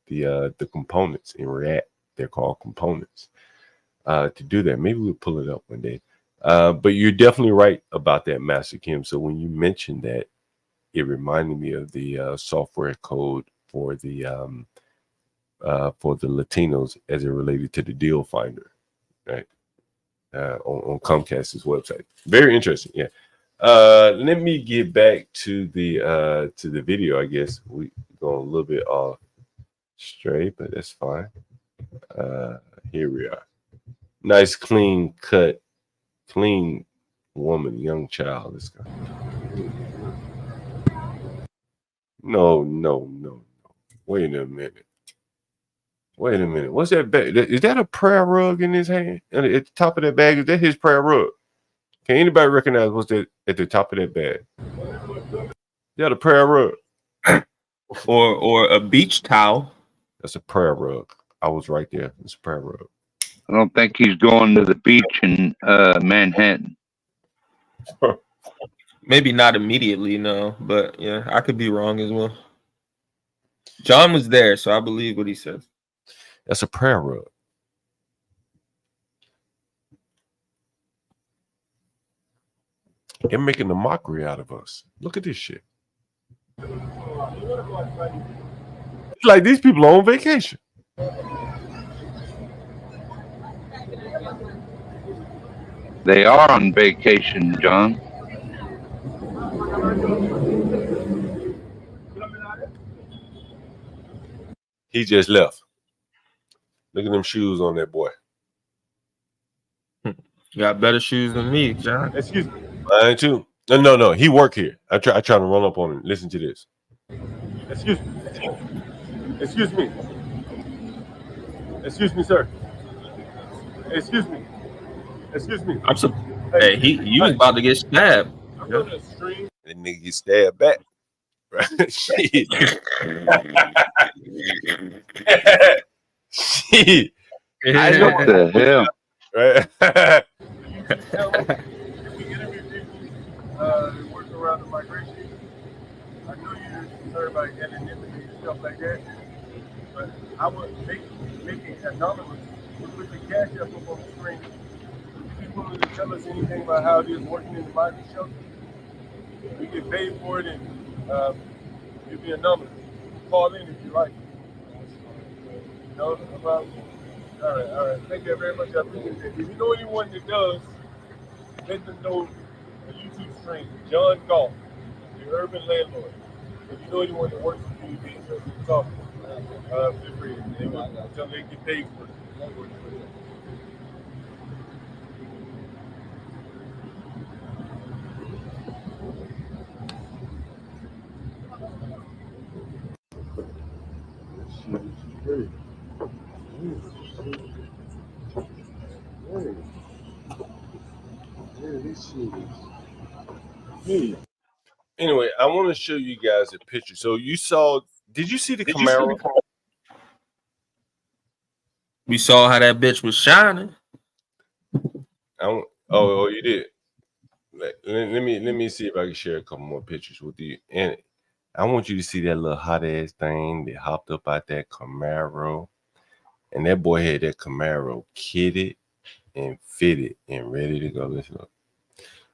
the components in React. They're called components. To do that, maybe we'll pull it up one day. But you're definitely right about that, Master Kim. So when you mentioned that, it reminded me of the software code for the Latinos as it related to the Deal Finder, right? On Comcast's website. Very interesting. Yeah. Let me get back to the video. I guess we going a little bit off straight, but that's fine. Here we are. Nice, clean cut, clean woman, young child. Let's go. No. Wait a minute. What's that bag? Is that a prayer rug in his hand? At the top of that bag, is that his prayer rug? Can anybody recognize what's that at the top of that bag? Is that a prayer rug? or a beach towel? That's a prayer rug. I was right there. It's a prayer rug. I don't think he's going to the beach in Manhattan. Maybe not immediately, no. But yeah, I could be wrong as well. John was there, so I believe what he said. That's a prayer rug. They're making a mockery out of us. Look at this shit. It's like these people are on vacation. They are on vacation, John. He just left. Look at them shoes on that boy. You got better shoes than me, John. Excuse me. Mine too. No. He work here. I try to run up on him. Listen to this. Excuse me. Excuse me. Excuse me, sir. Excuse me. Excuse me. I'm so. Hey, you was about to get stabbed. I'm gonna stream. And nigga get stabbed back. Right? Shit. Shit. I know What the hell? Right? Work around the migration. I know you're concerned about anonymity and stuff like that, but I would make it anonymous. We'll put the cash up on the screen. If you're willing to tell us anything about how it is working in the migrant shelter, we get paid for it, and you'll be anonymous. Call in if you like. No problem. All right. Thank you very much. I appreciate it. If you know anyone that does, let them know the YouTube stream, John Galt, the urban landlord. If you know anyone that works for you, be interested in talking. Feel free. Until they get paid for it. Anyway, I want to show you guys a picture. So did you see the Camaro? We saw how that bitch was shining. Oh, you did. Let me see if I can share a couple more pictures with you. And I want you to see that little hot ass thing that hopped up out that Camaro. And that boy had that Camaro kitted and fitted and ready to go. Listen up.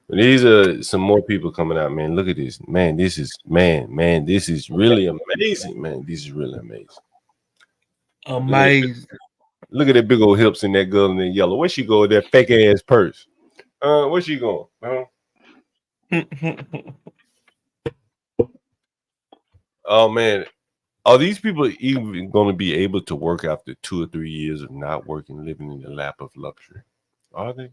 But these are some more people coming out, man. Look at this. Man, this is really amazing, man. This is really amazing. Amazing. Look at that big old hips in that girl in that yellow. Where she go with that fake ass purse? Where she going? Oh man, are these people even going to be able to work after 2 or 3 years of not working, living in the lap of luxury? Are they?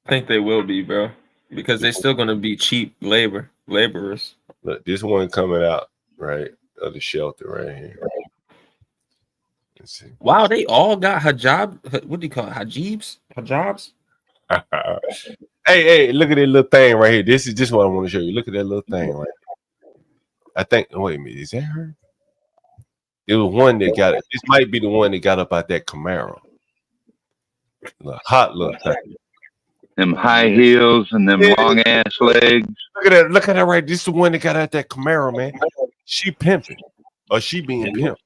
I think they will be, bro, because they're still going to be cheap laborers. Look, this one coming out right of the shelter right here. Let's see. Wow, they all got hijab. What do you call it? Hijabs? Hey, look at that little thing right here. This is just what I want to show you. Look at that little thing right here. I think, wait a minute, is that her? It was one that got it. This might be the one that got up out that Camaro. Hot little thing. Them high heels and them long ass legs. Look at that right. This is the one that got out that Camaro, man. She pimping. Or she being pimped.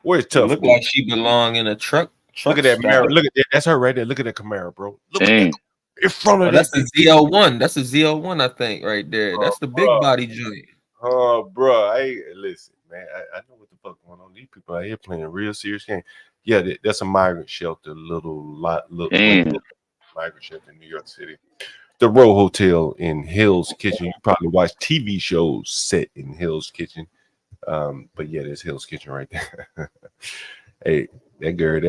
Where's Tough? Look like she belong in a truck. Look at that Camaro. Look at that. That's her right there. Look at that Camaro, bro. Look at that. In front of that's the ZL1. That's the ZL1, I think, right there. That's the big body joint. Oh, bro. Listen, man. I know what the fuck going on. These people out here playing a real serious game. Yeah, that's a migrant shelter. Little migrant shelter in New York City. The Row Hotel in Hill's Kitchen. You probably watch TV shows set in Hill's Kitchen. But yeah, there's Hill's Kitchen right there. Hey, that girl,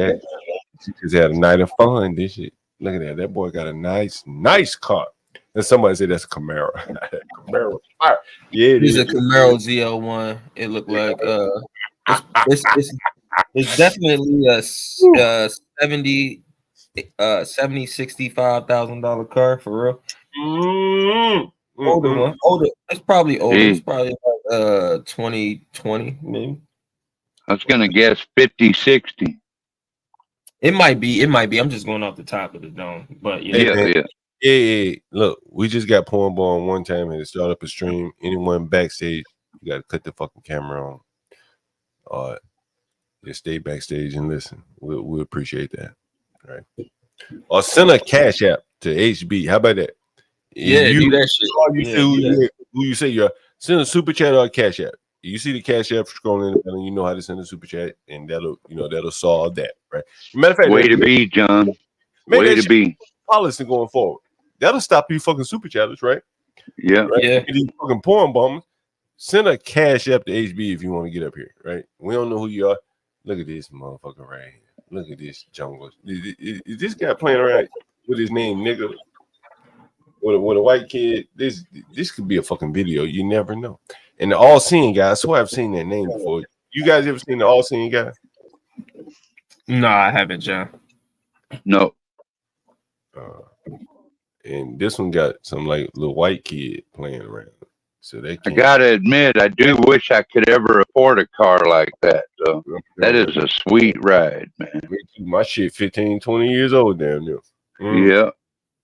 she just had a night of fun, did she? Look at that. That boy got a nice car. And somebody said that's a Camaro. Camaro fire. Yeah, it is. It's a Camaro ZL1. It looked like it's definitely a $65,000 car for real. Older one. Older. It's probably older. It's probably like 2020 maybe. I was gonna guess 50, 60. It might be. I'm just going off the top of the dome. But yeah. Look, we just got porn ball one time and it started up a stream. Anyone backstage, you gotta cut the fucking camera on. Or just stay backstage and listen. We'll appreciate that. Right. Or send a cash app to HB. How about that? Yeah, do that shit. Who you say you're send a super chat or a cash app. You see the cash app scrolling and you know how to send a super chat, and that'll solve that, right? Matter of fact, way to be, John. Way to be. policy going forward. That'll stop you fucking super chatters, right? Yeah. Right? Yeah. These fucking porn bombers. Send a cash app to HB if you want to get up here, right? We don't know who you are. Look at this motherfucker right here. Look at this jungle. Is this guy playing around with his name, nigga? With a white kid? This could be a fucking video. You never know. And the all-seeing guy, I swear I've seen that name before. You guys ever seen the all-seeing guy? No, I haven't, John. No. And this one got some like little white kid playing around. So they I can't. gotta admit, I do wish I could ever afford a car like that. So that is a sweet ride, man. My shit 15, 20 years old down there. Yeah.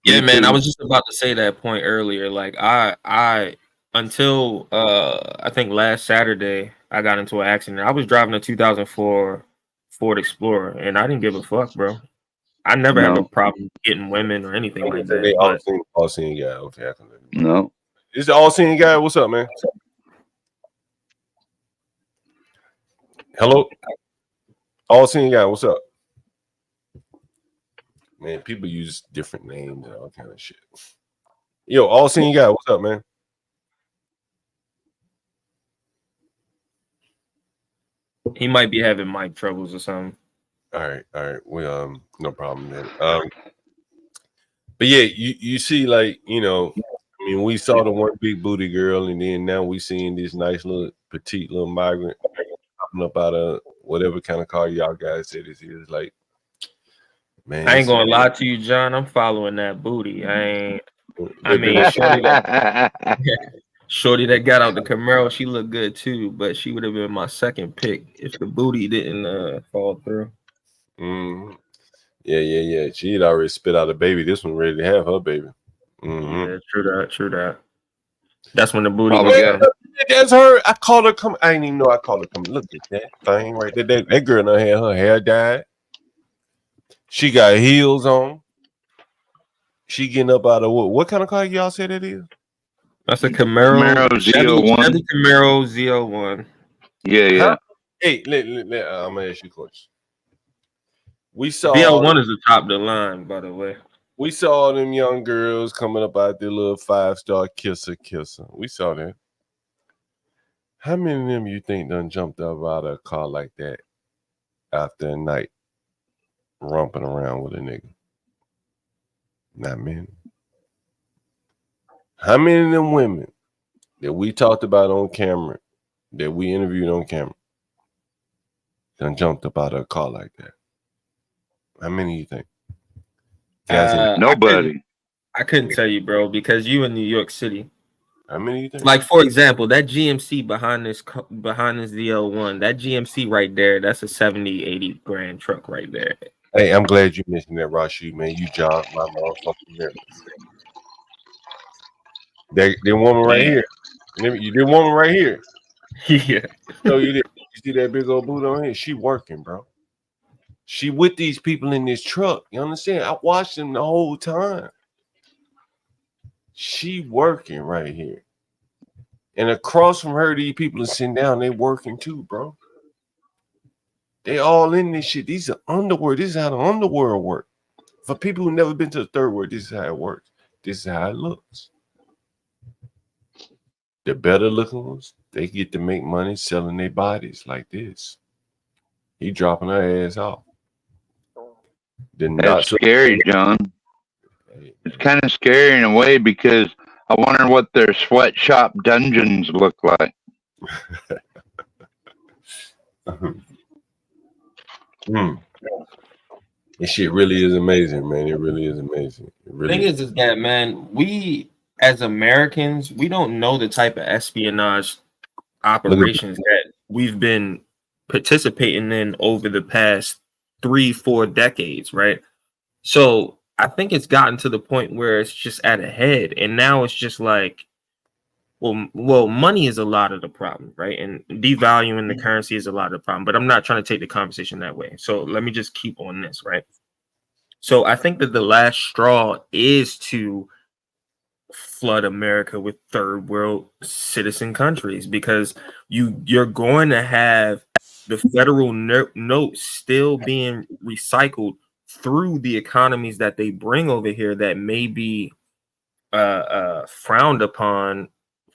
Yeah, Me man. I too. was just about to say that point earlier. Like I until I think last Saturday I got into an accident. I was driving a 2004 Ford Explorer and I didn't give a fuck, bro. I never have a problem getting women or anything like that. They But all-seeing guy. Okay, I can let you. No. Is the all-seeing guy? What's up, man? Hello? All-seeing guy, what's up? Man, people use different names and all kind of shit. Yo, all-seeing guy, what's up, man? he might be having mic troubles or something. All right. We no problem then. But yeah, you see, like, you know, I mean, we saw the one big booty girl, and then now we seeing this nice little petite little migrant popping up out of whatever kind of car y'all guys say this is. Like, man, I ain't gonna lie to you, John. I'm following that booty. I mean, shorty that got out the Camaro, she looked good too, but she would have been my second pick if the booty didn't fall through. Yeah. She'd already spit out a baby. This one ready to have her baby. Yeah, true that. That's when the booty that's her. I called her come. I didn't even know I called her come. Look at that thing right there. That girl done had her hair dyed. She got heels on. She getting up out of what kind of car y'all say that is? That's a Camaro Z01. Chevy Camaro Z01. Yeah. Hey, I'm gonna ask you a question. We saw Z01 is the top of the line, by the way. We saw them young girls coming up out their little 5-star kisser. We saw that. How many of them you think done jumped up out of a car like that after a night romping around with a nigga? Not many. How many of them women that we talked about on camera, that we interviewed on camera, done jumped up out of a car like that? How many you think? Nobody. I couldn't tell you, bro, because you in New York City. How many you think? Like, for example, that GMC behind this ZL1, that GMC right there, that's a 70, 80 grand truck right there. Hey, I'm glad you mentioned that, Rashid, man. You jogged my motherfucking memory. That woman right here. You did woman right here. Yeah. So you see that big old boot on here? She working, bro. She with these people in this truck. You understand? I watched them the whole time. She working right here. And across from her, these people are sitting down. They working too, bro. They all in this shit. These are underworld. This is how the underworld works. For people who never been to the third world, this is how it works. This is how it looks. The better looking ones, they get to make money selling their bodies like this. He dropping her ass off. That's scary, John. It's kind of scary in a way because I wonder what their sweatshop dungeons look like. This shit really is amazing, man. It really is amazing. The thing is that, man, we as Americans, we don't know the type of espionage operations that we've been participating in over the past 3-4 decades, right? So I think it's gotten to the point where it's just at a head, and now it's just like, well, money is a lot of the problem, right? And devaluing the currency is a lot of the problem. But I'm not trying to take the conversation that way. So let me just keep on this, right? So I think that the last straw is to flood America with third world citizen countries, because you're going to have the federal notes still being recycled through the economies that they bring over here that may be frowned upon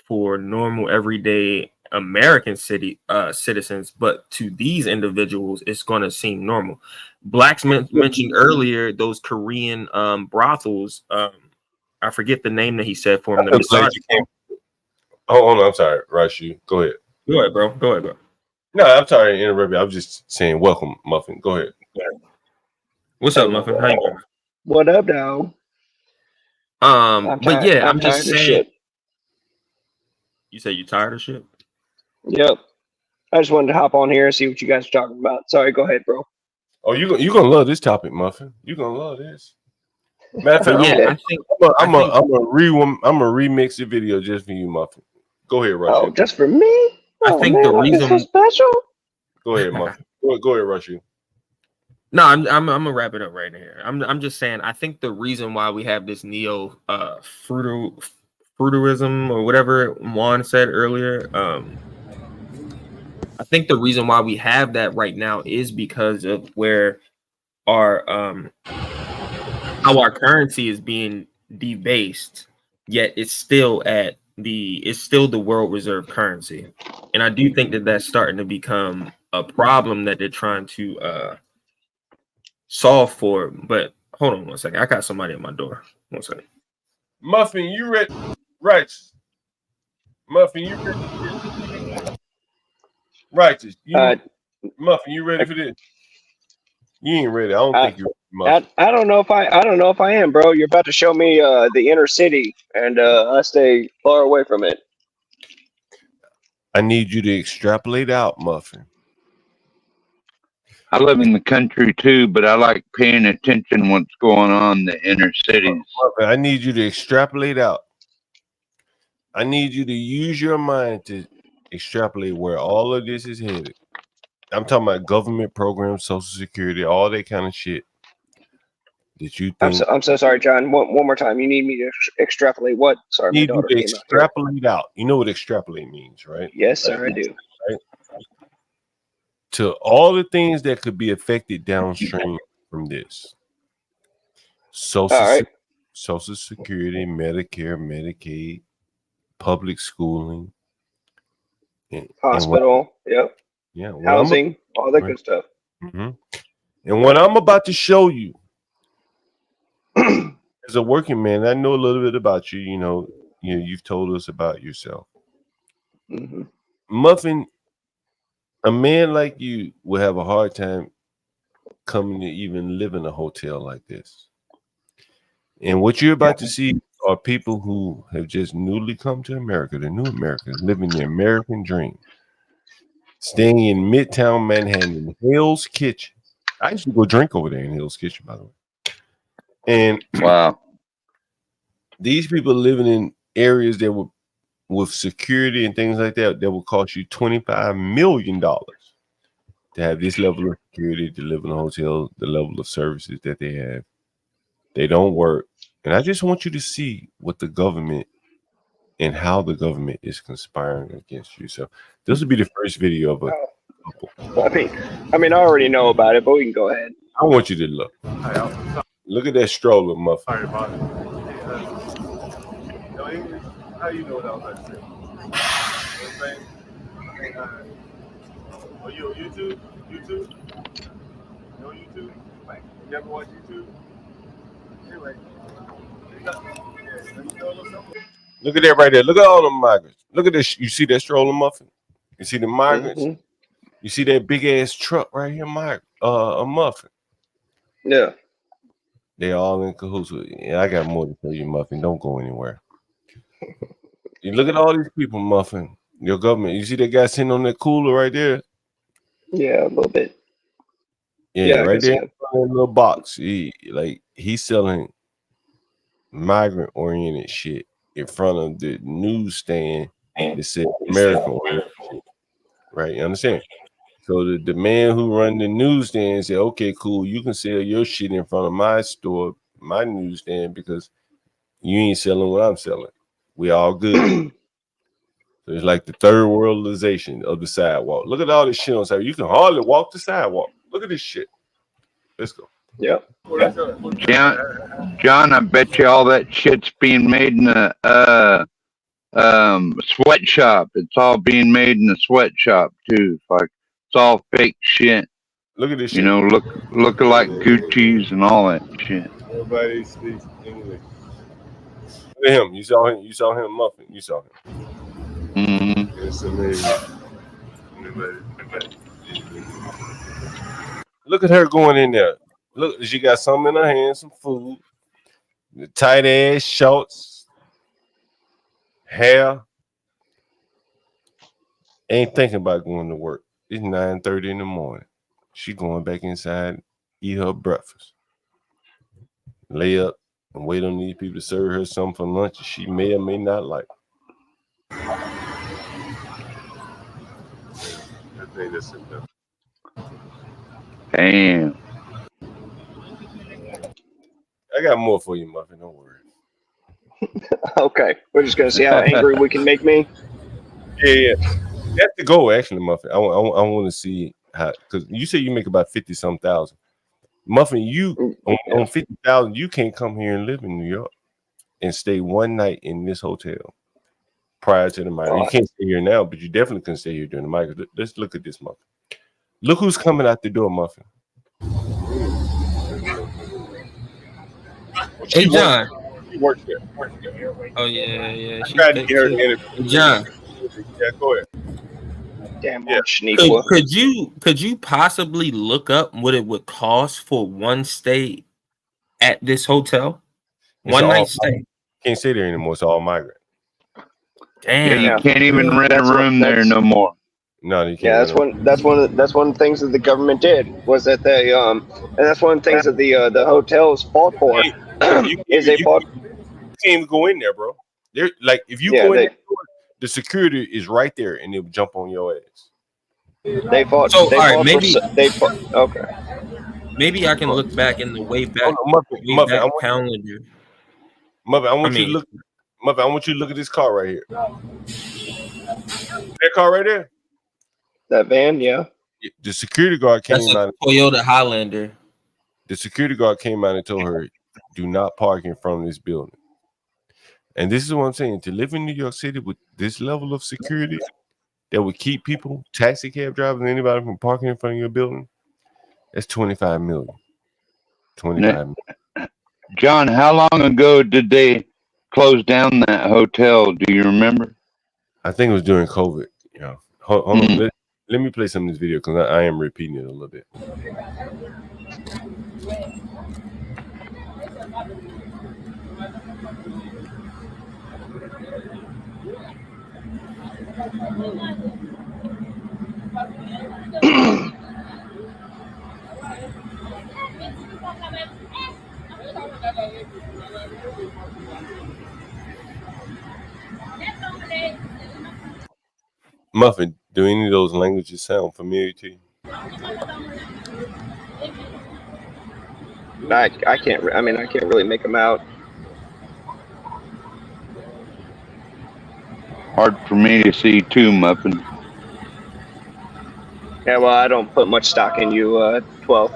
for normal everyday American citizens, but to these individuals, it's going to seem normal. Blacks mentioned earlier those Korean brothels. I forget the name that he said for him. The massage. Hold on, I'm sorry, Rashi. Go ahead. Go ahead, bro. Go ahead, bro. No, I'm sorry to interrupt you. I'm just saying, welcome, Muffin. Go ahead. What's up, Muffin? How you doing? What up, dog? But yeah, I'm just tired of saying. shit. You say you tired of shit? Yep. I just wanted to hop on here and see what you guys are talking about. Sorry, go ahead, bro. Oh, you gonna love this topic, Muffin. You gonna love this. Matter of fact, yeah, I'm gonna remix the video just for you, Muffin. Go ahead, Rush. Oh, just for me? Oh, I think man, the reason so special. Go ahead, Muffin. Go ahead, Rush. No, I'm gonna wrap it up right here. I'm just saying. I think the reason why we have this neo fruiterism or whatever Juan said earlier. I think the reason why we have that right now is because of where our how our currency is being debased, yet it's still the world reserve currency, and I do think that that's starting to become a problem that they're trying to solve for. But hold on one second, I got somebody at my door. 1 second. Muffin, you ready? Righteous. Muffin, you ready? Righteous. Muffin, you ready for this? You ain't ready. I don't think you're ready, I don't know if I am, bro. You're about to show me the inner city, and I stay far away from it. I need you to extrapolate out, Muffin. I live in the country too, but I like paying attention what's going on in the inner cities. Muffin, I need you to extrapolate out. I need you to use your mind to extrapolate where all of this is headed. I'm talking about government programs, Social Security, all that kind of shit. Did you think? I'm so sorry, John. One more time. You need me to extrapolate what? Sorry, my daughter came out. Extrapolate out. You know what extrapolate means, right? Yes, sir, I do. Right? To all the things that could be affected downstream from this. Social Security, Medicare, Medicaid, public schooling, hospital, yep. Yeah, housing, all that good stuff. Mm-hmm. And what I'm about to show you, as a working man, I know a little bit about you. You know, you've told us about yourself. Mm-hmm. Muffin, a man like you will have a hard time coming to even live in a hotel like this. And what you're about to see are people who have just newly come to America, the new Americans, living the American dream. Staying in Midtown Manhattan, Hell's Kitchen. I used to go drink over there in Hell's Kitchen, by the way. And wow, these people living in areas that were with security and things like that will cost you $25 million to have this level of security, to live in a hotel, the level of services that they have. They don't work. And I just want you to see what the government and how the government is conspiring against you. So this will be the first video of a couple. I mean, I already know about it, but we can go ahead. I want you to look. Look at that stroller, Muffin. Sorry about it. No English? How you know what I was about to say? You know what I'm saying? Are you on YouTube? YouTube? No YouTube? Like, you never watch YouTube? Anyway. Look at that right there. Look at all the migrants. Look at this. You see that stroller, Muffin? You see the migrants? Mm-hmm. You see that big ass truck right here, a Muffin? Yeah. They all in cahoots with you. Yeah, I got more to tell you, Muffin. Don't go anywhere. You look at all these people, Muffin. Your government. You see that guy sitting on that cooler right there? Yeah, a little bit. Yeah, right there in that little box. He's selling migrant-oriented shit in front of the newsstand that said American-oriented shit. Right? You understand? So the man who run the newsstand said, okay, cool, you can sell your shit in front of my store, my newsstand, because you ain't selling what I'm selling. We all good. So it's like the third worldization of the sidewalk. Look at all this shit on the sidewalk. You can hardly walk the sidewalk. Look at this shit. Let's go. Yep. John, I bet you all that shit's being made in a sweatshop. It's all being made in a sweatshop too. Like it's all fake shit. Look at this You shit. know, looking like Gucci's and all that shit. Everybody speaks English. Look at him. You saw him. You saw him muffin. You saw him. Mm-hmm. It's amazing. Look at her going in there. Look, she got something in her hand, some food, the tight ass shorts, hair. Ain't thinking about going to work. It's 9:30 in the morning. She going back inside, eat her breakfast, lay up and wait on these people to serve her something for lunch she may or may not like. I think that's enough. Damn. I got more for you, Muffin. Don't worry. Okay, we're just gonna see how angry we can make me. Yeah. That's the goal, actually, Muffin. I want to see how, because you say you make about 50-some thousand. Muffin, you on 50,000, you can't come here and live in New York and stay one night in this hotel prior to the migrant. You can't stay here now, but you definitely can stay here during the migrant. Let's look at this, Muffin. Look who's coming out the door, Muffin. Hey, John. She works there. Oh yeah. I tried to get her to interview. John. Yeah, go ahead. Damn, Could you possibly look up what it would cost for one stay at this hotel? One night stay. Can't stay there anymore. It's all migrant. Damn. Yeah, you can't even rent a room there no more. No, you can't. Yeah, that's one of the things that the government did was that they and that's one of the things that the hotels fought for. Is they fought. You can't even go in there, bro. They're like, if you go in there, the security is right there, and they'll jump on your ass. They fought. So, they all right, fought maybe they fought. Okay. Maybe I can look back in the way back, Muffin, calendar. Muffin, I want you to look. Muffin, I want you to look at this car right here. That car right there. That van, yeah. The security guard came out. Toyota Highlander. The security guard came out and told her, "Do not park in front of this building." And this is what I'm saying: to live in New York City with this level of security that would keep people, taxi cab drivers, and anybody from parking in front of your building, that's $25 million. $25 million. John, how long ago did they close down that hotel? Do you remember? I think it was during COVID. Yeah. Hold on. Let me play some of this video because I am repeating it a little bit. Muffin, do any of those languages sound familiar to you? I can't. I mean, I can't really make them out. Hard for me to see too, Muffin. Yeah, well, I don't put much stock in you, 12.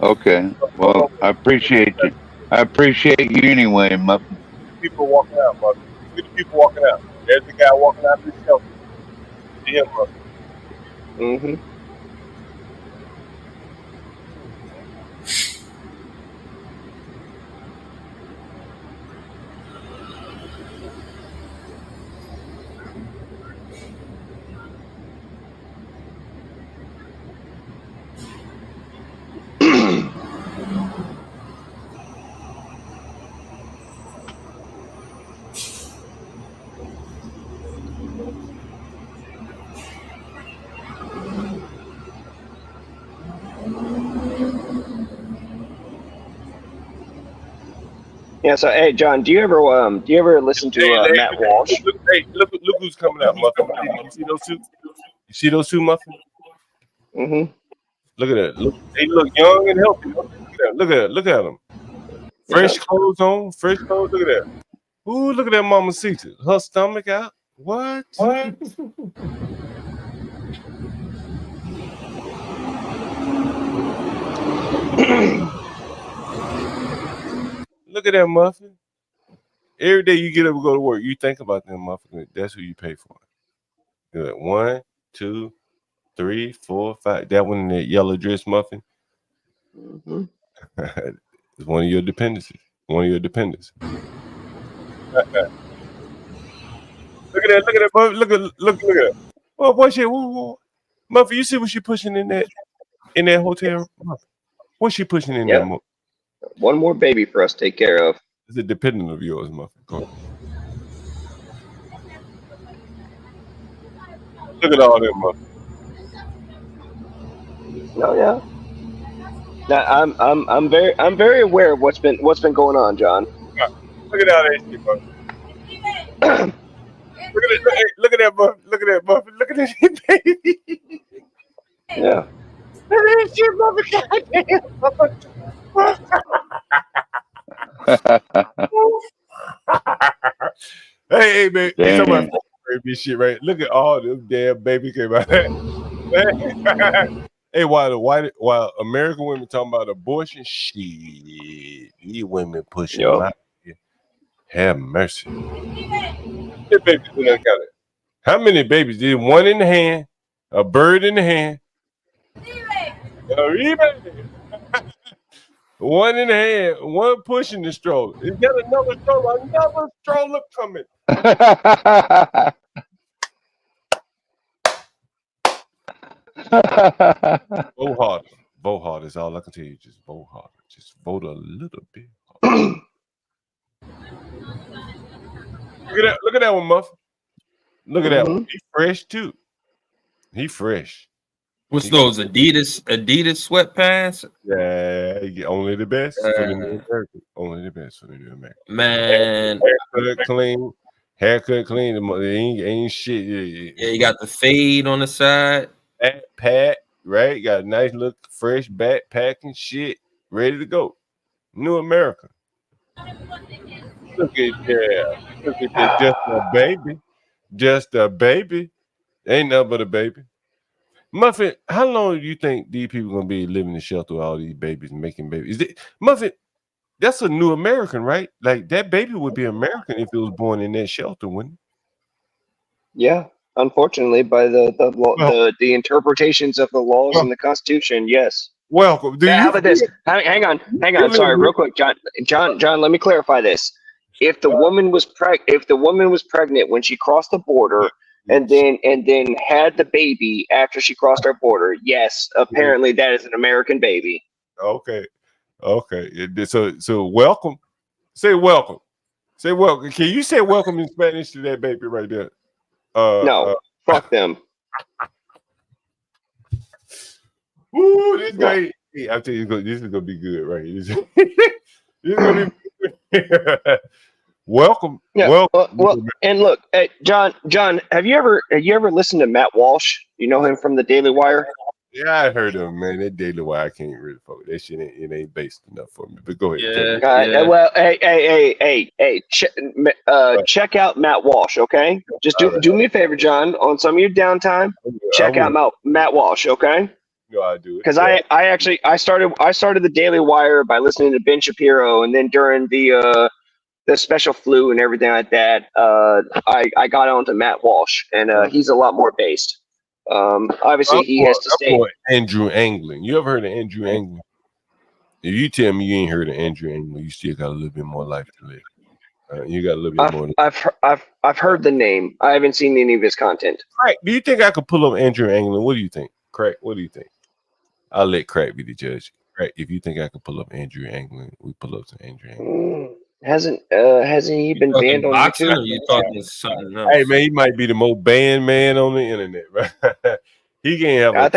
Okay. Well, I appreciate you. I appreciate you anyway, Muffin. People walking out, Muffin. Look at the people walking out. There's the guy walking out of the shelter. See him, Muffin. Mm-hmm. Yeah. So, hey, John, do you ever listen to Matt Walsh? Look who's coming out, Muffin. You see those two? You see those two, Muffin? Mm-hmm. Look at that. Look, they look young and healthy. Look at them. Fresh clothes on. Fresh clothes. Look at that. Ooh, look at that Mama Caesar. Her stomach out. What? Look at that muffin. Every day you get up and go to work, you think about that muffin. That's who you pay for. Good. 1, 2, 3, 4, 5. That one in that yellow dress muffin. Mm-hmm. It's one of your dependencies. One of your dependents. Look at that. Look at that. Look at that. Oh, boy, shit. Muffin, you see what she pushing in that hotel? Muffin. What's she pushing in Yep. that muffin? One more baby for us to take care of. It's a dependent of yours, Muffin. Go ahead. Look at all that muffin. Oh yeah. Now I'm very aware of what's been going on, John. Look at all that shit, Muffin. Look at that muffin. Look at that muffin. Look at that shit, baby. Yeah. Look at that shit, Muffin. Hey, man. You talking about baby shit, right? Look at all them damn baby came out. Hey, while American women talking about abortion, shit, these women pushing them out here. Have mercy. How many babies? Did one in the hand, a bird in the hand, one in the hand, one pushing the stroller. Is that another stroller coming? Vote harder is all I can tell you. Just vote harder. Just vote a little bit harder. Look at that one, Muffin. Look at that one. He fresh too. He fresh. What's those Adidas sweatpants? Yeah, only the best for the New American. Only the best for the New American. Man, haircut clean. Ain't shit. Yeah, you got the fade on the side. Pat, right? Got a nice look, fresh backpacking shit, ready to go. New America. Look at that. Just a baby. Just a baby. Ain't nothing but a baby. Muffin, how long do you think these people gonna be living in shelter with all these babies and making babies? Muffin, that's a new American, right? Like that baby would be American if it was born in that shelter, wouldn't it? Yeah, unfortunately, by the interpretations of the laws and the Constitution, yes. Welcome. How about this? Hang on. Sorry, real quick, John. Let me clarify this. If the woman was pregnant when she crossed the border, and then had the baby after she crossed our border, yes, apparently that is an American baby. Okay. So welcome. Say welcome. Say welcome. Can you say welcome in Spanish to that baby right there? No, fuck them. Ooh, this guy. Hey, I tell you, this is gonna be good, right? This is gonna be good. Welcome. Yeah. Well, and look, hey, John, have you ever listened to Matt Walsh? You know him from the Daily Wire? Yeah, I heard of him, man. That Daily Wire, I can't really focus. That shit ain't based enough for me. But go ahead. Yeah. Well, hey, check out Matt Walsh, okay? Just do me a favor, John. On some of your downtime, check out Matt Walsh, okay? No, I do it. Because I started the Daily Wire by listening to Ben Shapiro, and then during the special flu and everything like that, I got onto Matt Walsh, and he's a lot more based. Obviously, he has to stay. Andrew Anglin. You ever heard of Andrew Anglin? If you tell me you ain't heard of Andrew Anglin, you still got a little bit more life to live. You got a little bit more. I've heard the name. I haven't seen any of his content. Crack, do you think I could pull up Andrew Anglin? What do you think, Crack? What do you think? I'll let Crack be the judge. Crack, if you think I could pull up Andrew Anglin, we pull up to Andrew Anglin. Hasn't he been banned on YouTube? Or you talking something else? Hey man, he might be the most banned man on the internet, right? He can't have. I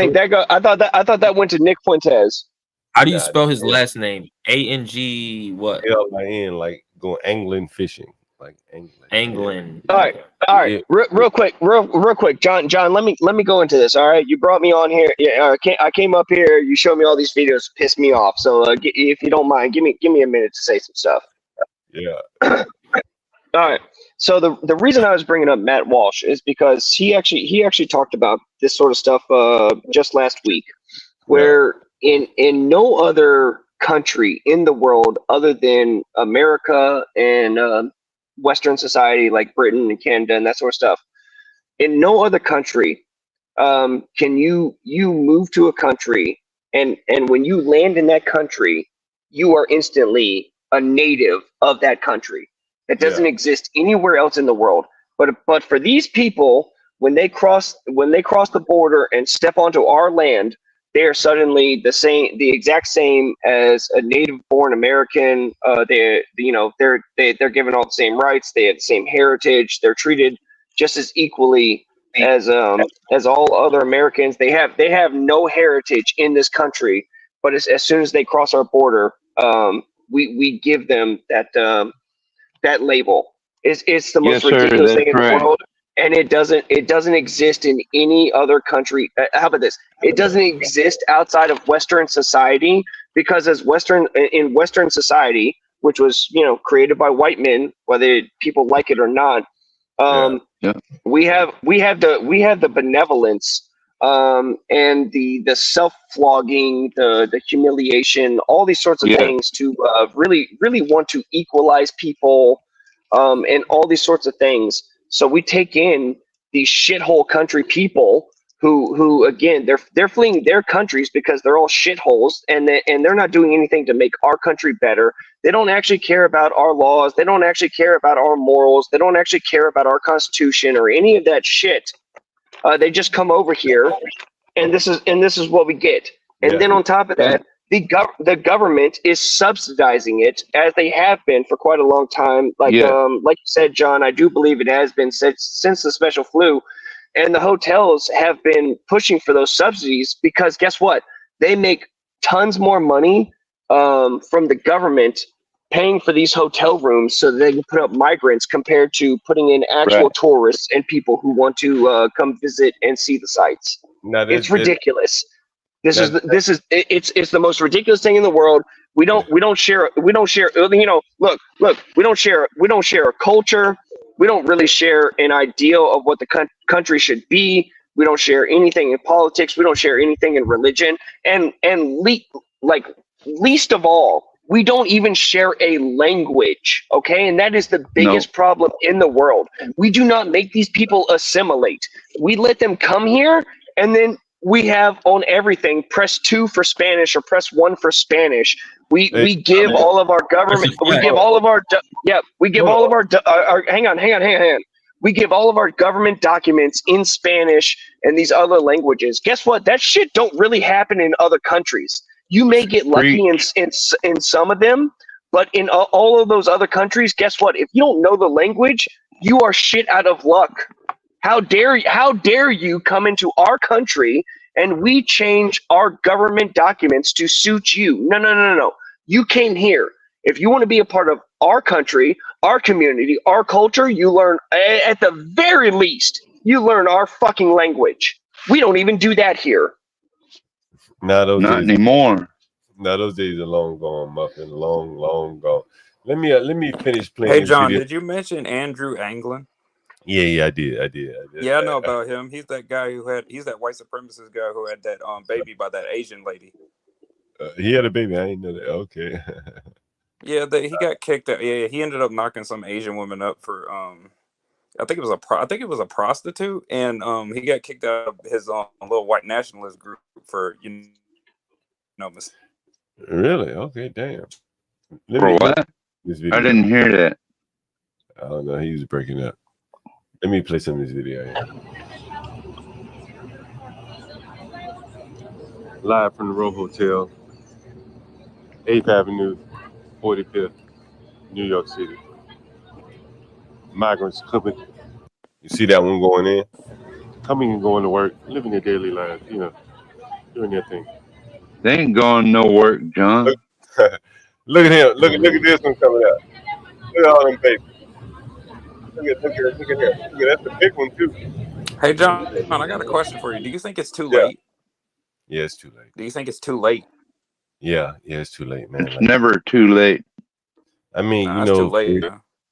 thought that went to Nick Fuentes. How do you spell his last name? A-N-G what? L-I-N, like going angling fishing, like angling. All right. Yeah. Real quick, John. Let me go into this. All right, you brought me on here. Yeah, I came up here. You showed me all these videos, pissed me off. So if you don't mind, give me a minute to say some stuff. Yeah. All right. So the reason I was bringing up Matt Walsh is because he actually talked about this sort of stuff just last week, where in no other country in the world other than America and Western society like Britain and Canada and that sort of stuff. In no other country can you move to a country and when you land in that country, you are instantly a native of that country. That doesn't exist anywhere else in the world. But for these people, when they cross the border and step onto our land, they are suddenly the exact same as a native-born American. They're given all the same rights. They have the same heritage. They're treated just as equally as all other Americans. They have no heritage in this country, but as soon as they cross our border, we give them that label. It's the most ridiculous thing in the world, and it doesn't exist in any other country. How about this? It doesn't exist outside of Western society, because in Western society, which was created by white men, whether people like it or not, we have the benevolence and the self-flogging, the humiliation, all these sorts of things to really want to equalize people, and all these sorts of things. So we take in these shithole country people who again they're fleeing their countries because they're all shitholes, and they're not doing anything to make our country better. They don't actually care about our laws. They don't actually care about our morals. They don't actually care about our Constitution or any of that shit. They just come over here, and this is what we get. And then on top of that, the government is subsidizing it, as they have been for quite a long time. Like you said, John, I do believe it has been since the special flu, and the hotels have been pushing for those subsidies because guess what? They make tons more money from the government paying for these hotel rooms so that they can put up migrants compared to putting in actual tourists and people who want to come visit and see the sights. It's ridiculous. It's the most ridiculous thing in the world. We don't share. Look, we don't share a culture. We don't really share an ideal of what the country should be. We don't share anything in politics. We don't share anything in religion. And least of all, we don't even share a language. Okay, and that is the biggest problem in the world. We do not make these people assimilate. We let them come here, and then we have on everything press 2 for Spanish or press 1 for Spanish. We give all of our government. We give all of our hang on. We give all of our government documents in Spanish and these other languages. Guess what? That shit don't really happen in other countries. You may get lucky in some of them, but in all of those other countries, guess what? If you don't know the language, you are shit out of luck. How dare you come into our country and we change our government documents to suit you? No. You came here. If you want to be a part of our country, our community, our culture, you learn, at the very least, you learn our fucking language. We don't even do that here. Not anymore. No, those days are long gone, Muffin. Long gone. Let me finish playing. Hey, this John, video. did you mention Andrew Anglin? Yeah, I did. Yeah, I know about him. He's that guy he's that white supremacist guy who had that baby by that Asian lady. He had a baby. I didn't know that. Okay. Yeah, he got kicked out. Yeah, he ended up knocking some Asian woman up for I think it was a prostitute, and he got kicked out of his little white nationalist group for Really? Okay, damn. For what? This video. I didn't hear that. I don't know. He was breaking up. Let me play some of this video here. Live from the Row Hotel, 8th Avenue, 45th, New York City. Migrants coming. You see that one going in? Coming and going to work, living their daily lives, doing their thing. They ain't going no work, John. Look at him. Look at this one coming out. Look at all them babies. Look at here. Look at that's the big one too. Hey, John, I got a question for you. Do you think it's too late? Yeah, it's too late. Do you think it's too late? Yeah, it's too late, man. It's never too late. I mean, it's too late.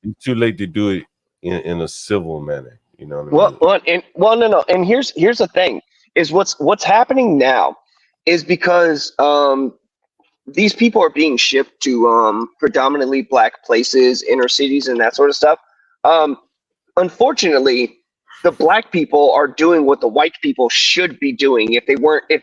It's too late to do it in a civil manner. You know what I mean? No. And here's the thing: is what's happening now is because these people are being shipped to predominantly black places, inner cities, and that sort of stuff. Unfortunately, the black people are doing what the white people should be doing if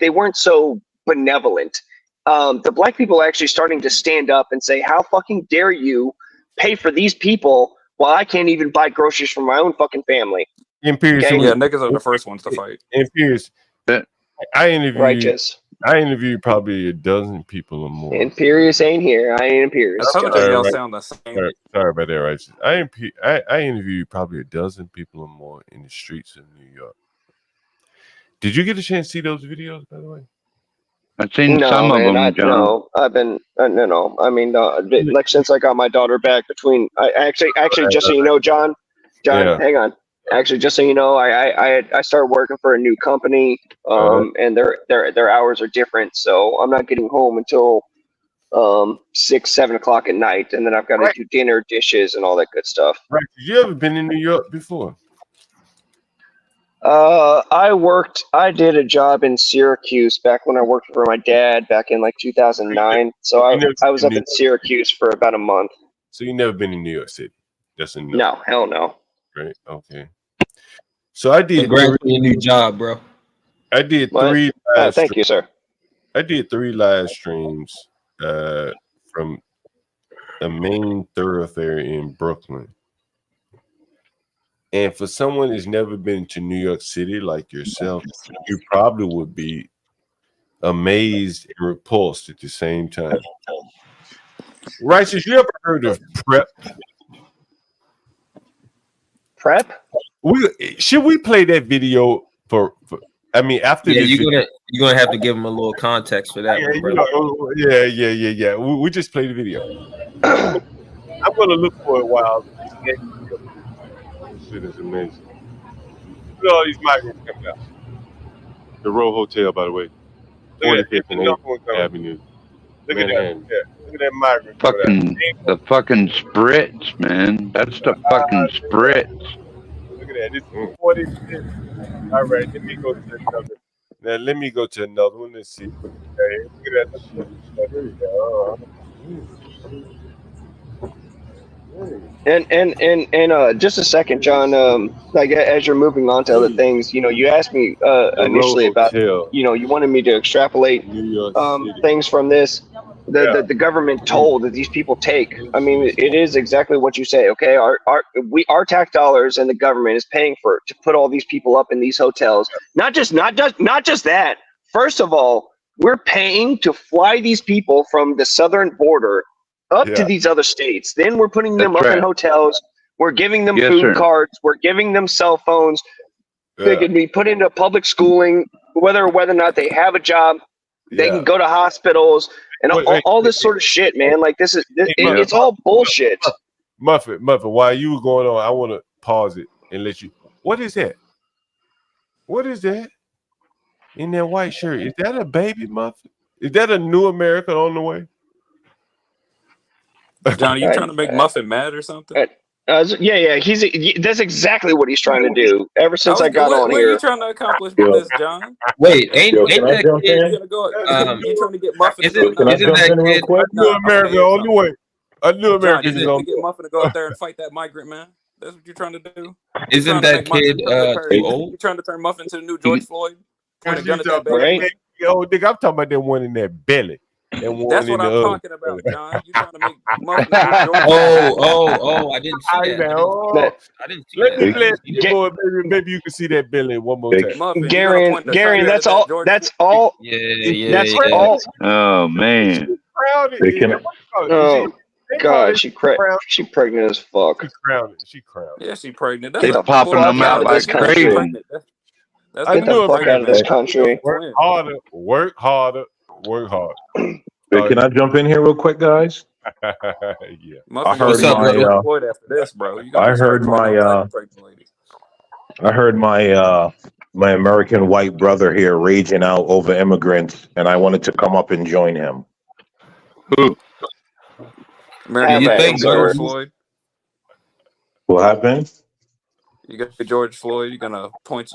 they weren't so benevolent. The black people are actually starting to stand up and say, "How fucking dare you pay for these people while I can't even buy groceries for my own fucking family?" Imperious, Okay? Yeah, niggas are the first ones to fight. Imperious. I interviewed Righteous. probably a dozen people or more. Imperious ain't here. I ain't I Imperious. told John. you y'all Right. sound the same. Sorry about that, Righteous. I interviewed probably a dozen people or more in the streets of New York. Did you get a chance to see those videos, by the way? I've seen No, some man, of them, John. no. I've been no. I mean, like since I got my daughter back, actually, just so you know, John, Yeah. hang on. Actually, just so you know, I started working for a new company, and their hours are different, so I'm not getting home until 6-7 o'clock at night, and then I've got to do dinner, dishes, and all that good stuff. Right. You ever been in New York before? I did a job in Syracuse back when I worked for my dad back in like 2009. So I was up in Syracuse for about a month. So you never been in New York City? That's a no. No, hell no. Right. Okay. So I did. Congrats on your new job, bro. I did What? 3 Thank you, sir. I did 3 live streams from a main thoroughfare in Brooklyn. And for someone who's never been to New York City like yourself, you probably would be amazed and repulsed at the same time. Righteous, you ever heard of prep? Prep? Should we play that video for I mean, after Yeah, this you're gonna have to give them a little context for that one, brother. Yeah. We just played the video. I'm gonna look for a while. This shit is amazing. Look at all these migrants coming out. The Row Hotel, by the way. 45th and 8th Avenue. Look at that. Yeah. Look at that migrant. The fucking spritz, man. That's the fucking spritz. Look at that. This is 45th. All right, let me go to another. Now let me go to another one. Let's see. Look at that. There you go. And just a second, John. Like as you're moving on to other things, you asked me initially about, you wanted me to extrapolate things from this. The government toll that these people take. I mean, it is exactly what you say. Okay, our tax dollars and the government is paying to put all these people up in these hotels. Not just that. First of all, we're paying to fly these people from the southern border up to these other states. Then we're putting them up in hotels. We're giving them food cards. We're giving them cell phones. They can be put into public schooling, whether or not they have a job. They can go to hospitals and all this sort of shit, man. Like it's all bullshit. Muffet, while you were going on, I want to pause it and let you. What is that? What is that in that white shirt? Is that a baby Muffet? Is that a new American on the way? John, are you trying to make Muffin mad or something? Yeah. That's exactly what he's trying to do. Ever since I got on what here. What are you trying to accomplish with this, John? Wait, ain't that kid? You trying to get Muffin? Isn't that kid? A new American on the way. A new American is on. Get Muffin to go out there and fight that migrant, man. That's what you're trying to do. Isn't that kid too old? You trying to turn Muffin to the new George Floyd? Point a gun at that baby. Right? Yo, nigga, I'm talking about that one in that belly. That's what I'm talking about, John. You trying to make Muffin? I didn't see that. I didn't see Let me play it, boy, baby. Maybe you can see that belly one more time. Muffin, Gary, that's all. That's all. Yeah. all. Oh man. Oh God, she pregnant as fuck. She crowned. Yeah, she pregnant. They popping them out like crazy. That's get the fuck out of this country. Work harder. Hey, can I jump in here real quick, guys? Yeah. I heard my American white brother here raging out over immigrants, and I wanted to come up and join him. Who? George Floyd? What happened? You got George Floyd. You're gonna point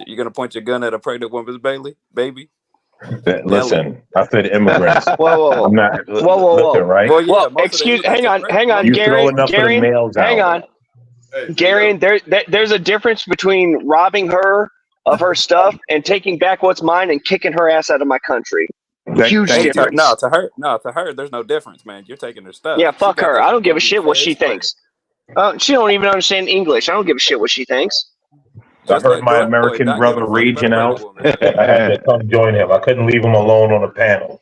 your gun at a pregnant woman's baby. Listen, I said immigrants. Whoa. I'm not. Whoa. Listen, right? Well, yeah, Well, most of the hang on, You throw Gary, enough of the males hang out. on, Gary. There's a difference between robbing her of her stuff and taking back what's mine and kicking her ass out of my country. Huge difference. To her, there's no difference, man. You're taking her stuff. Yeah, fuck her. I don't give a shit what she thinks. She don't even understand English. I don't give a shit what she thinks. I heard my American brother raging out. I had to come join him. I couldn't leave him alone on a panel.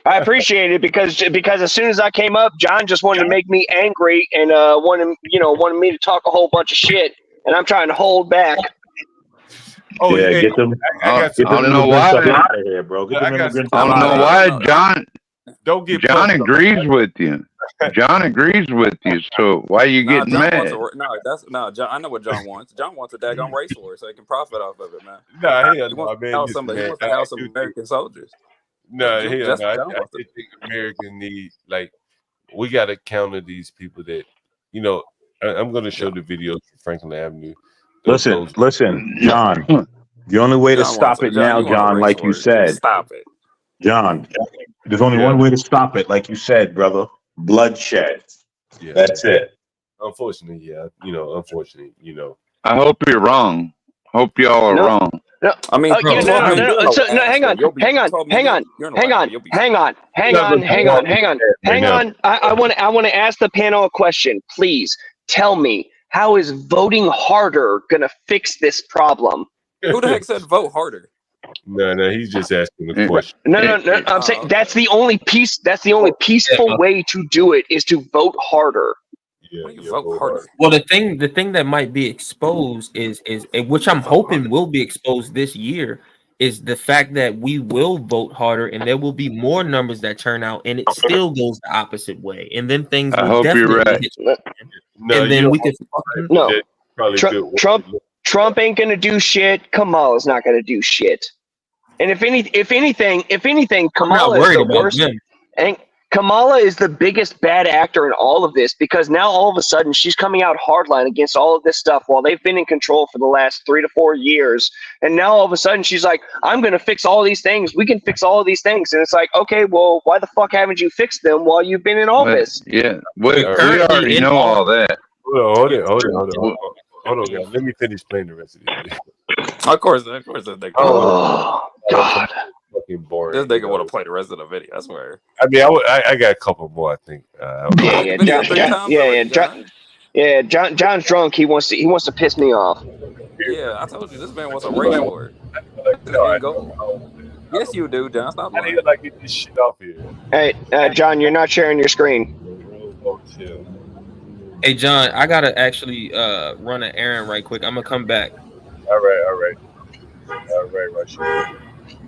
I appreciate it because as soon as I came up, John just wanted to make me angry and wanted me to talk a whole bunch of shit, and I'm trying to hold back. Oh yeah, get them. I don't know why. Out of here, bro. Get them immigrants. I don't know why, John. John agrees with you. John agrees with you. So why are you getting mad? John. I know what John wants. John wants a daggone race war so he can profit off of it, man. He wants to house some American soldiers. I think Americans need, like, we got to counter these people that, I'm going to show the videos from Franklin Avenue. Listen, John. The only way to stop it now, John, like you said. Stop it. John, there's only one way to stop it, like you said, brother. Bloodshed. Yeah. That's it. Unfortunately, I hope you're wrong. Hope y'all are wrong. No, I mean, hang on. I want to ask the panel a question. Please tell me, how is voting harder gonna fix this problem? Who the heck said vote harder? No, he's just asking the question. No. I'm saying that's the only peaceful way to do it is to vote harder. Vote harder. Well, the thing that might be exposed is which I'm hoping will be exposed this year, is the fact that we will vote harder and there will be more numbers that turn out, and it still goes the opposite way, and then things will hope definitely you're right. And then we can Trump ain't gonna do shit. Kamala's not gonna do shit. And if anything, Kamala is the worst. And Kamala is the biggest bad actor in all of this, because now all of a sudden she's coming out hardline against all of this stuff while they've been in control for the last 3 to 4 years. And now all of a sudden she's like, I'm going to fix all these things. We can fix all of these things. And it's like, okay, well, why the fuck haven't you fixed them while you've been in office? Yeah, we already know all that. Hold on, guys. Let me finish playing the rest of this. Of course. Oh, God. Fucking boring. This nigga want to play the rest of the video. I swear. I mean, I got a couple more. I think. John's drunk. He wants to piss me off. Yeah, I told you this man wants a race war. Yes, you do, John. Stop lying. I need to get this shit off here. Hey, John, you're not sharing your screen. Hey, John, I gotta actually run an errand right quick. I'm gonna come back. All right, Russia.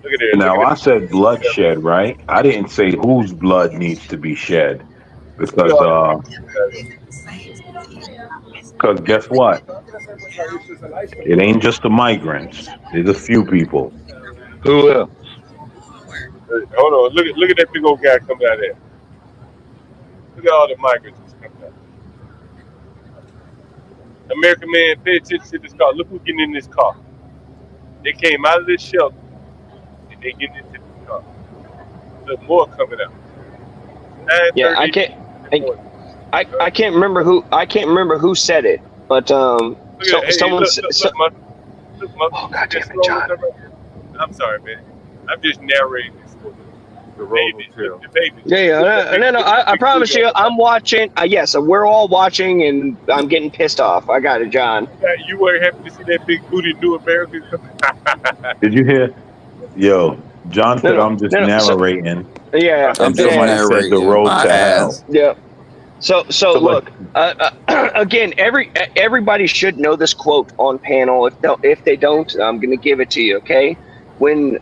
Look at it. Now, I said bloodshed, right? I didn't say whose blood needs to be shed, because guess what? It ain't just the migrants. There's a few people. Who else? Hold on. Look at that big old guy coming out there. Look at all the migrants coming out. American man, pay attention to this car. Look who's getting in this car. They came out of this shelter and they getting into this car. There's more coming out. Yeah, I can't remember who said it, but someone. Oh, God damn it, John. I'm sorry, man. I'm just narrating this story. The baby. No. I promise you, I'm watching. Yes, we're all watching, and I'm getting pissed off. I got it, John. You were happy to see that big booty new American. Did you hear? Yo, John said I'm just narrating. Yeah, I'm just narrating. The road to hell. Yeah. So look. Again, everybody should know this quote on panel. If they don't, I'm going to give it to you. Okay. When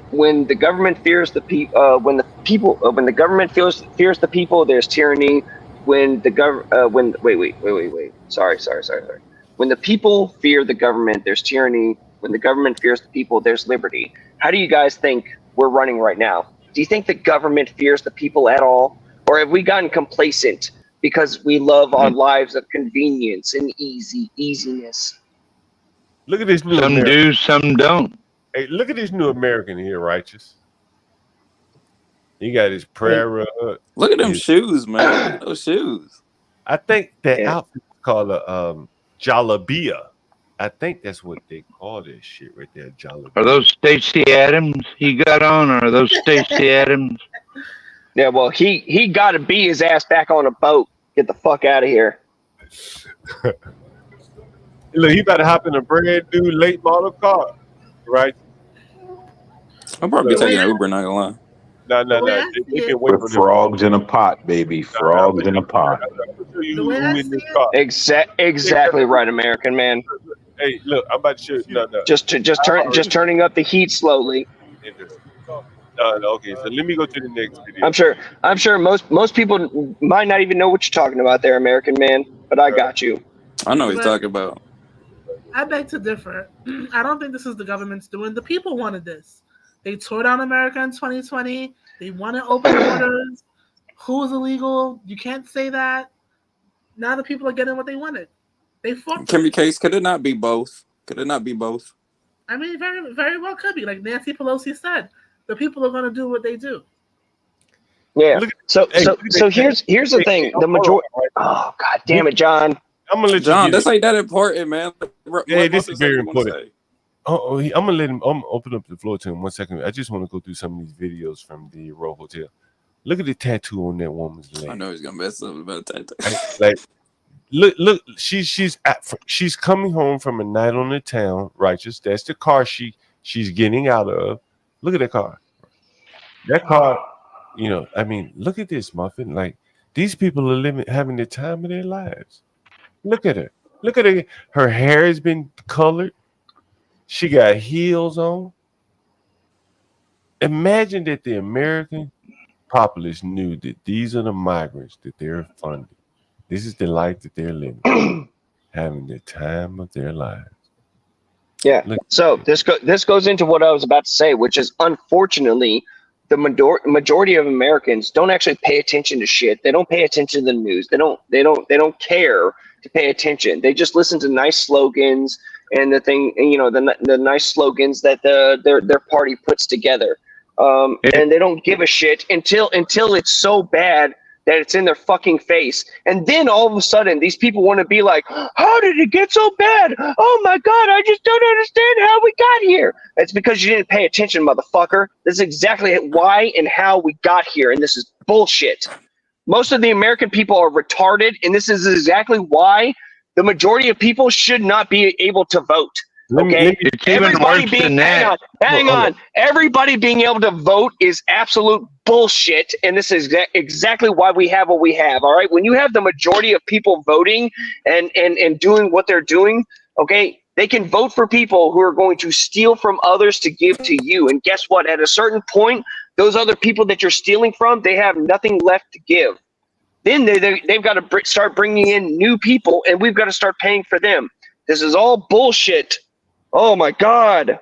the government fears the people, when the government fears the people, there's tyranny. When the Sorry. When the people fear the government, there's tyranny. When the government fears the people, there's liberty. How do you guys think we're running right now? Do you think the government fears the people at all, or have we gotten complacent because we love our lives of convenience and easiness? Look at this. Some do, some don't. Hey, look at this new American here, righteous. He got his prayer rug. Look at them shoes, man. Look at those shoes. I think that outfit is called a jalabia. I think that's what they call this shit right there, jalabia. Are those Stacey Adams he got on, or are those Stacey Adams? Yeah, well, he got to be his ass back on a boat. Get the fuck out of here. Look, he better hop in a brand new late model car, right? I'll probably be taking an Uber, not gonna lie. No. They can wait for frogs in a pot, baby. Frogs in a pot. Exactly right, American man. Hey, look, I'm about to show you. No. Just turning up the heat slowly. Okay, so let me go to the next video. I'm sure most people might not even know what you're talking about there, American man, but I got you. I know what he's talking about. I beg to differ. I don't think this is the government's doing. The people wanted this. They tore down America in 2020. They wanted open borders. Who's illegal? You can't say that. Now the people are getting what they wanted. They fought. Kimmy Case, could it not be both? Could it not be both? I mean, very, very well could be. Like Nancy Pelosi said, the people are going to do what they do. Yeah. So here's the thing. The majority. Oh, God damn it, John. I'm gonna let John, this ain't that important, man. Hey, this is very important. I'm gonna let him. I'm gonna open up the floor to him 1 second. I just want to go through some of these videos from the Royal Hotel. Look at the tattoo on that woman's leg. I know he's gonna mess up about that. Like, look. She's coming home from a night on the town. Righteous. That's the car she's getting out of. Look at that car. That car. I mean, look at this, Muffin. Like, these people are having the time of their lives. Look at her. Look at her. Her hair has been colored. She got heels on. Imagine that the American populace knew that these are the migrants that they're funding. This is the life that they're living, having the time of their lives. Yeah. So this goes into what I was about to say, which is unfortunately the majority of Americans don't actually pay attention to shit. They don't pay attention to the news. They don't care to pay attention. They just listen to nice slogans and the nice slogans that their party puts together. And they don't give a shit until it's so bad that it's in their fucking face. And then all of a sudden these people want to be like, how did it get so bad? Oh my God, I just don't understand how we got here. It's because you didn't pay attention, motherfucker. This is exactly why and how we got here. And this is bullshit. Most of the American people are retarded, and this is exactly why the majority of people should not be able to vote. Okay, hang on. Everybody being able to vote is absolute bullshit, and this is exactly why we have what we have. All right, when you have the majority of people voting and doing what they're doing, okay, they can vote for people who are going to steal from others to give to you. And guess what? At a certain point, those other people that you're stealing from, they have nothing left to give. Then they've got to start bringing in new people, and we've got to start paying for them. This is all bullshit. Oh, my God.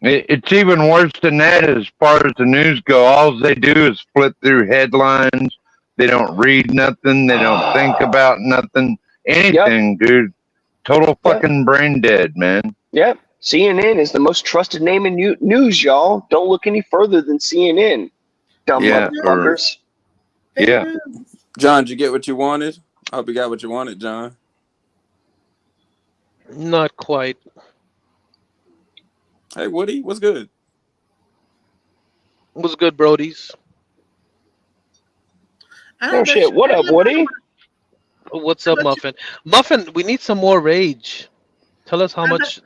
It's even worse than that as far as the news go. All they do is flip through headlines. They don't read nothing. They don't think about nothing. Anything, dude. Total fucking brain dead, man. Yep. CNN is the most trusted name in news, y'all. Don't look any further than CNN. Dumb motherfuckers. Yeah. John, did you get what you wanted? I hope you got what you wanted, John. Not quite. Hey, Woody, what's good? What's good, Brodies? Oh, shit. What up, Woody? What's up, Muffin? Muffin, we need some more rage. Tell us how much,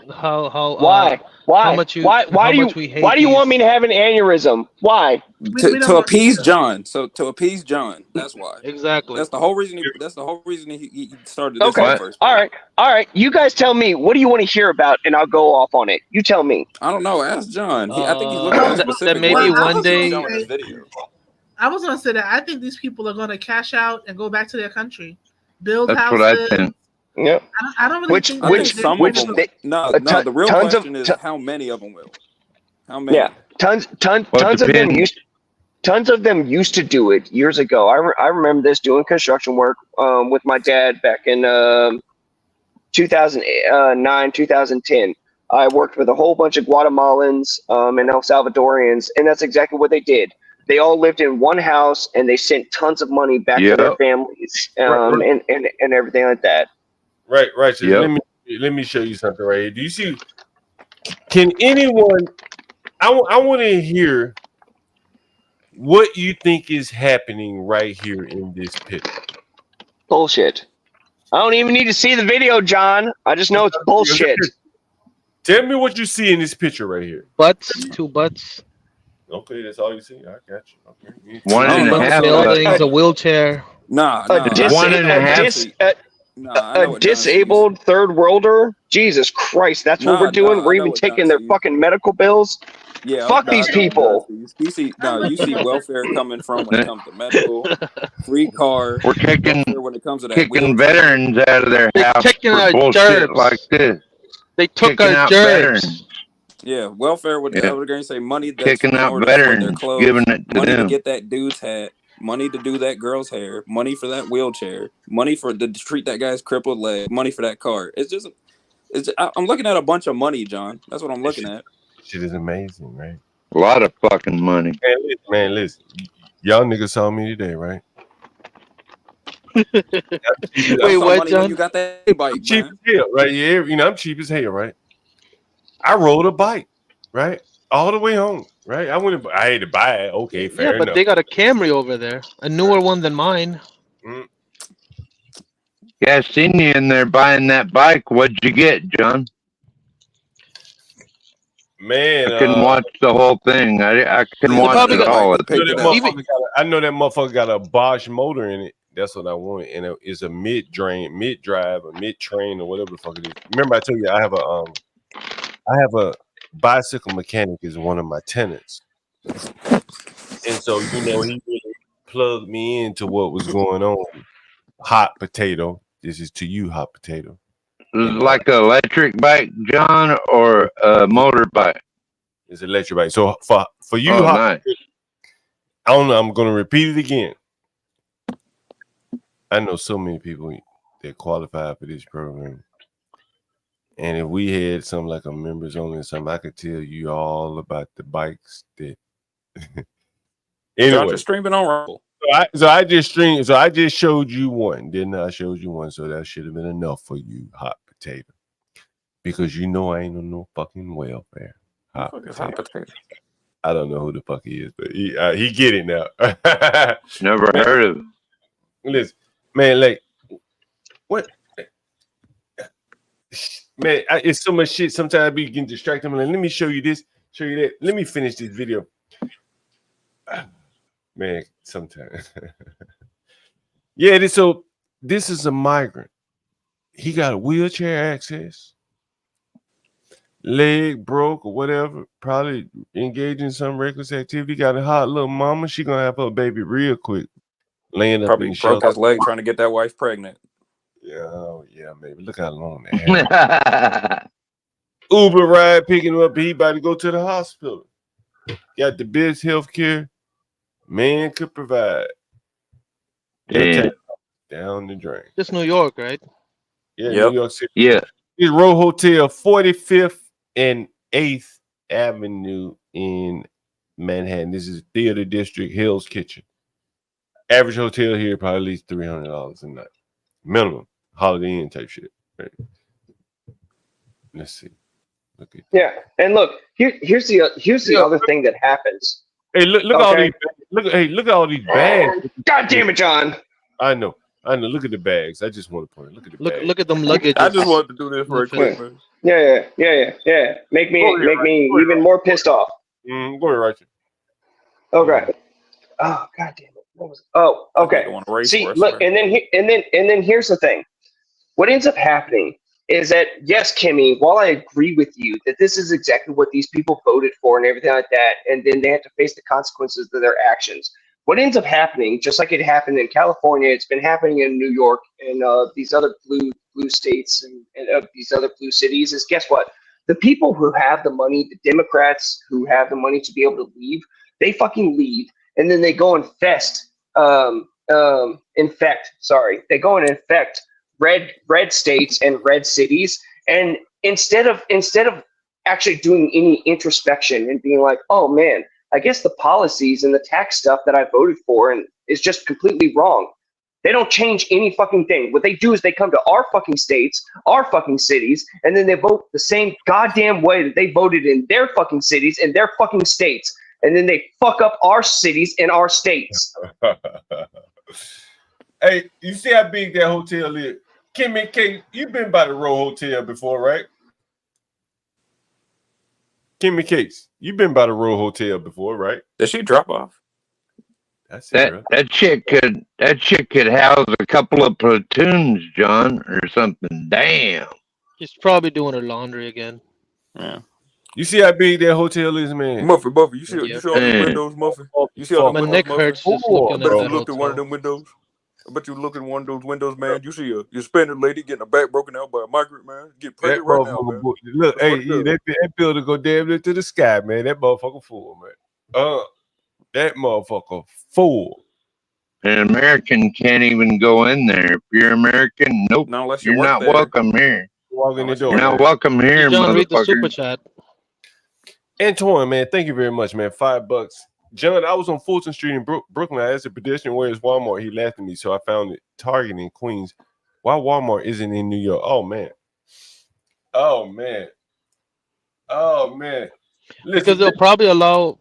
why much you, why how do you, much we hate why do you want me to have an aneurysm? Why? To appease John. So to appease John. That's why. Exactly. That's the whole reason. He started this Okay. first. All right. You guys tell me. What do you want to hear about, and I'll go off on it. You tell me. I don't know. Ask John. I think he's looking at specific. That maybe one day. I was going to say that I think these people are going to cash out and go back to their country, build That's houses. what I think. Yep. I don't really think some of them. The real question is how many of them will. How many? Yeah, tons of them used to do it years ago. I remember this doing construction work with my dad back in 2009, 2010. I worked with a whole bunch of Guatemalans and El Salvadorians, and that's exactly what they did. They all lived in one house, and they sent tons of money back to their families, and everything like that. Right. So let me show you something right here. Do you see? Can anyone? I want to hear what you think is happening right here in this picture. Bullshit. I don't even need to see the video, John. I just know it's bullshit. Tell me what you see in this picture right here. Butts, 2 butts. Okay, that's all you see. I got you. Okay. 1.5 buildings, a wheelchair. A disabled third worlder. Jesus Christ, that's what we're doing. We're even taking their fucking medical bills. Yeah, fuck these people. You see welfare coming from when it comes to medical, free car. We're kicking when it comes to that kicking veterans out of their house for bullshit like this. They took our veterans. Yeah, welfare. I was going to say money that's kicking out for veterans, their clothes, giving it to money them. to get that dude's hat, money to do that girl's hair, money for that wheelchair, money to treat that guy's crippled leg, money for that car. I'm looking at a bunch of money, John. That's what I'm looking at. Shit is amazing, right? A lot of fucking money. Man, listen. Y'all niggas saw me today, right? Wait, what, John? You got that bike, cheap as hell, right? Yeah, I'm cheap as hell, right? I rode a bike, right? All the way home, right? I had to buy it. Okay, fair enough. Yeah, but they got a Camry over there, a newer one than mine. Yeah, I seen you in there buying that bike. What'd you get, John? Man, I couldn't watch the whole thing. I couldn't watch it all. I know that motherfucker got a Bosch motor in it. That's what I wanted, and it's a mid-drive, or mid-train, or whatever the fuck it is. Remember, I told you I have a bicycle mechanic is one of my tenants, and so he really plugged me into what was going on. Hot potato. This is to you, hot potato. Like an electric bike, John, or a motorbike? It's an electric bike. So for you, nice. I don't know. I'm going to repeat it again. I know so many people that qualify for this program. And if we had something like a members only or something, I could tell you all about the bikes that. Anyway, just streaming on Rumble. So I just streamed. So I just showed you one, didn't I? I showed you one, so that should have been enough for you, hot potato, because I ain't on no fucking welfare. Hot potato. I don't know who the fuck he is, but he get it now. Never heard of him. Listen, man, like what? Man, it's so much shit. Sometimes I be getting distracted. I'm like, let me show you this, show you that. Let me finish this video. Man, sometimes. Yeah, so this is a migrant. He got a wheelchair access, leg broke or whatever, probably engaged in some reckless activity. Got a hot little mama. She gonna have her baby real quick. Laying up in the broke shelter. his leg trying to get that wife pregnant. Yeah, maybe. Look how long that had. Uber ride picking him up. He about to go to the hospital. Got the best health care man could provide. Down the drain. Just New York, right? Yeah, New York City. Yeah. This Row Hotel, 45th and 8th Avenue in Manhattan. This is Theater District, Hell's Kitchen. Average hotel here probably at least $300 a night. Minimum. Holiday Inn type shit. Right. Let's see. Look at that. Yeah, and look, here's the other thing that happens. Hey, look at all these. Look at all these bags. God damn it, John! I know. Look at the bags. I just want to point. Look at the bags. Look at them luggage. I just wanted to do this real quick. Yeah. Make me even more pissed off. Go ahead, Richard. Okay. Oh, god damn it. What was it? Oh, okay. See, look, and then here's the thing. What ends up happening is that, yes, Kimmy, while I agree with you that this is exactly what these people voted for and everything like that, and then they have to face the consequences of their actions. What ends up happening, just like it happened in California, it's been happening in New York and these other blue states and these other blue cities, is guess what? The people who have the money, the Democrats who have the money to be able to leave, they fucking leave, and then they go and they go and infect red states and red cities, and instead of actually doing any introspection and being like, oh man, I guess the policies and the tax stuff that I voted for and is just completely wrong. They don't change any fucking thing. What they do is they come to our fucking states, our fucking cities, and then they vote the same goddamn way that they voted in their fucking cities and their fucking states. And then they fuck up our cities and our states. Hey, you see how big that hotel is? Kimmy K, you've been by the Row Hotel before, right? Kimmy Case, you've been by the Row Hotel before, right? Did she drop off? That chick could house a couple of platoons, John, or something. Damn. She's probably doing her laundry again. Yeah. You see how big that hotel is, man? Muffy, you see all the windows, Muffy? You see all the My windows, neck Muffy? hurts just looking I bet at you that looked at one of hotel. them windows. I bet you look at one of those windows, man. You see a Spanish lady getting her back broken out by a migrant, man. Get pregnant right now, man. Look, hey, that building go damn near to the sky, man. That motherfucker full, man. That motherfucker full. An American can't even go in there. If you're American, nope. Not unless you're not there. welcome here. Walk in the door. You're not welcome here, John, read the super motherfucker. chat. Antoine, man, thank you very much, man. $5. John, I was on Fulton Street in Brooklyn. I asked a pedestrian where is Walmart. He laughed at me, so I found it Target in Queens. Why Walmart isn't in New York? Oh man. Listen, Because they'll probably allow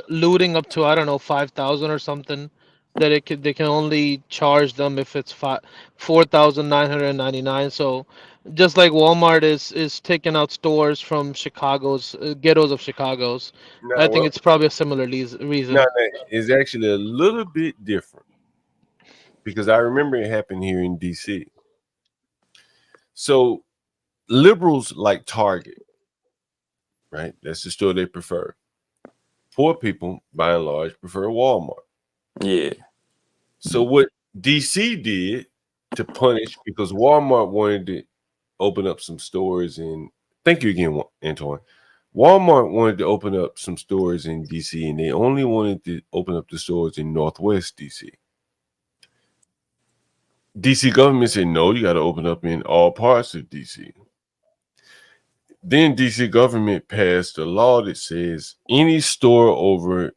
looting up to, I don't know, 5,000 or something. That they can only charge them if it's 4,999. So just like Walmart is taking out stores from Chicago's ghettos of Chicago's, I think it's probably a similar reason. No, it's actually a little bit different because I remember it happened here in DC. So liberals like Target, right? That's the store they prefer. Poor people, by and large, prefer Walmart. Yeah. So what DC did to punish, because Walmart wanted to open up some stores in, thank you again, Antoine. Walmart wanted to open up some stores in DC, and they only wanted to open up the stores in Northwest DC. DC government said, no, you got to open up in all parts of DC. Then DC government passed a law that says any store over,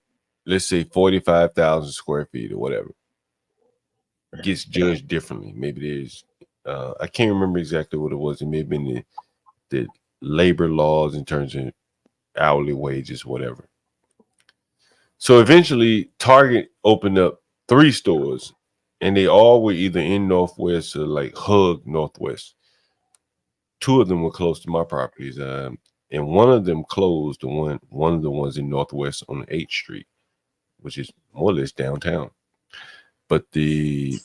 let's say, 45,000 square feet or whatever, gets judged differently. Maybe there's, I can't remember exactly what it was. It may have been the labor laws in terms of hourly wages, whatever. So eventually, Target opened up 3 stores, and they all were either in Northwest or like hug Northwest. 2 of them were close to my properties, and one of them closed. One of the ones in Northwest on 8th Street, which is more or less downtown. But the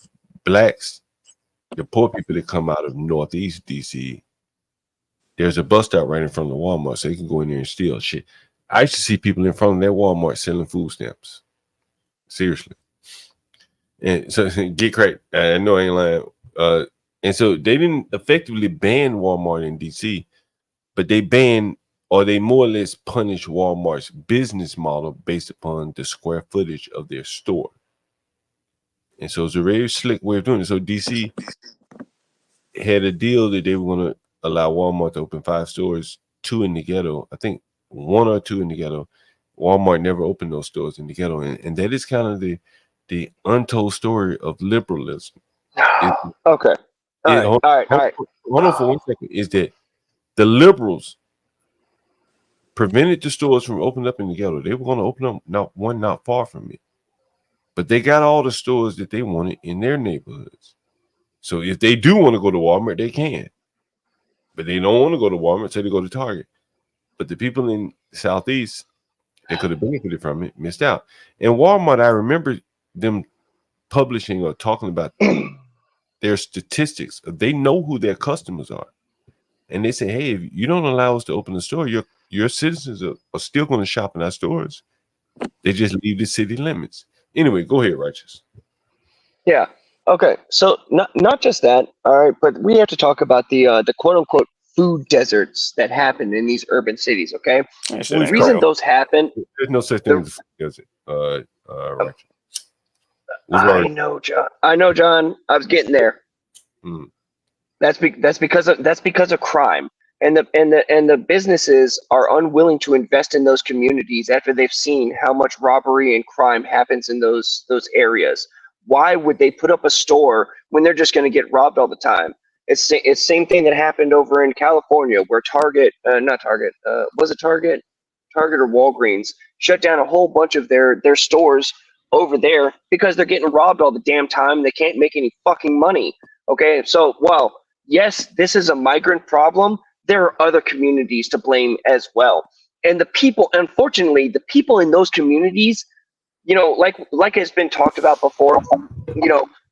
blacks, the poor people that come out of Northeast DC, there's a bus stop right in front of the Walmart, so you can go in there and steal shit. I used to see people in front of that Walmart selling food stamps. Seriously. And so get cracked. I know I ain't lying. And so they didn't effectively ban Walmart in DC, but they banned, or they more or less punished Walmart's business model based upon the square footage of their store. And so it's a very slick way of doing it. So DC had a deal that they were going to allow Walmart to open 5 stores, 2 in the ghetto. I think 1 or 2 in the ghetto. Walmart never opened those stores in the ghetto. And that is kind of the untold story of liberalism. Okay. All right. Hold on for 1 second. Is that the liberals prevented the stores from opening up in the ghetto. They were going to open up not far from me. But they got all the stores that they wanted in their neighborhoods. So if they do want to go to Walmart, they can. But they don't want to go to Walmart, so they go to Target. But the people in the Southeast that could have benefited from it missed out. And Walmart, I remember them publishing or talking about their statistics. They know who their customers are. And they say, hey, if you don't allow us to open the store, your citizens are still going to shop in our stores. They just leave the city limits. Anyway, go ahead, Righteous. Yeah. Okay. So not just that. All right, but we have to talk about the quote unquote food deserts that happen in these urban cities. Okay. The reason those happen. There's no such thing as a food desert. Righteous. I know, John. I was getting there. That's because of crime, and the businesses are unwilling to invest in those communities after they've seen how much robbery and crime happens in those areas. Why would they put up a store when they're just going to get robbed all the time? It's same thing that happened over in California, where was it Target or Walgreens shut down a whole bunch of their stores over there because they're getting robbed all the damn time and they can't make any fucking money. Okay, so while yes, this is a migrant problem, there are other communities to blame as well. And the people, unfortunately, the people in those communities, like has been talked about before,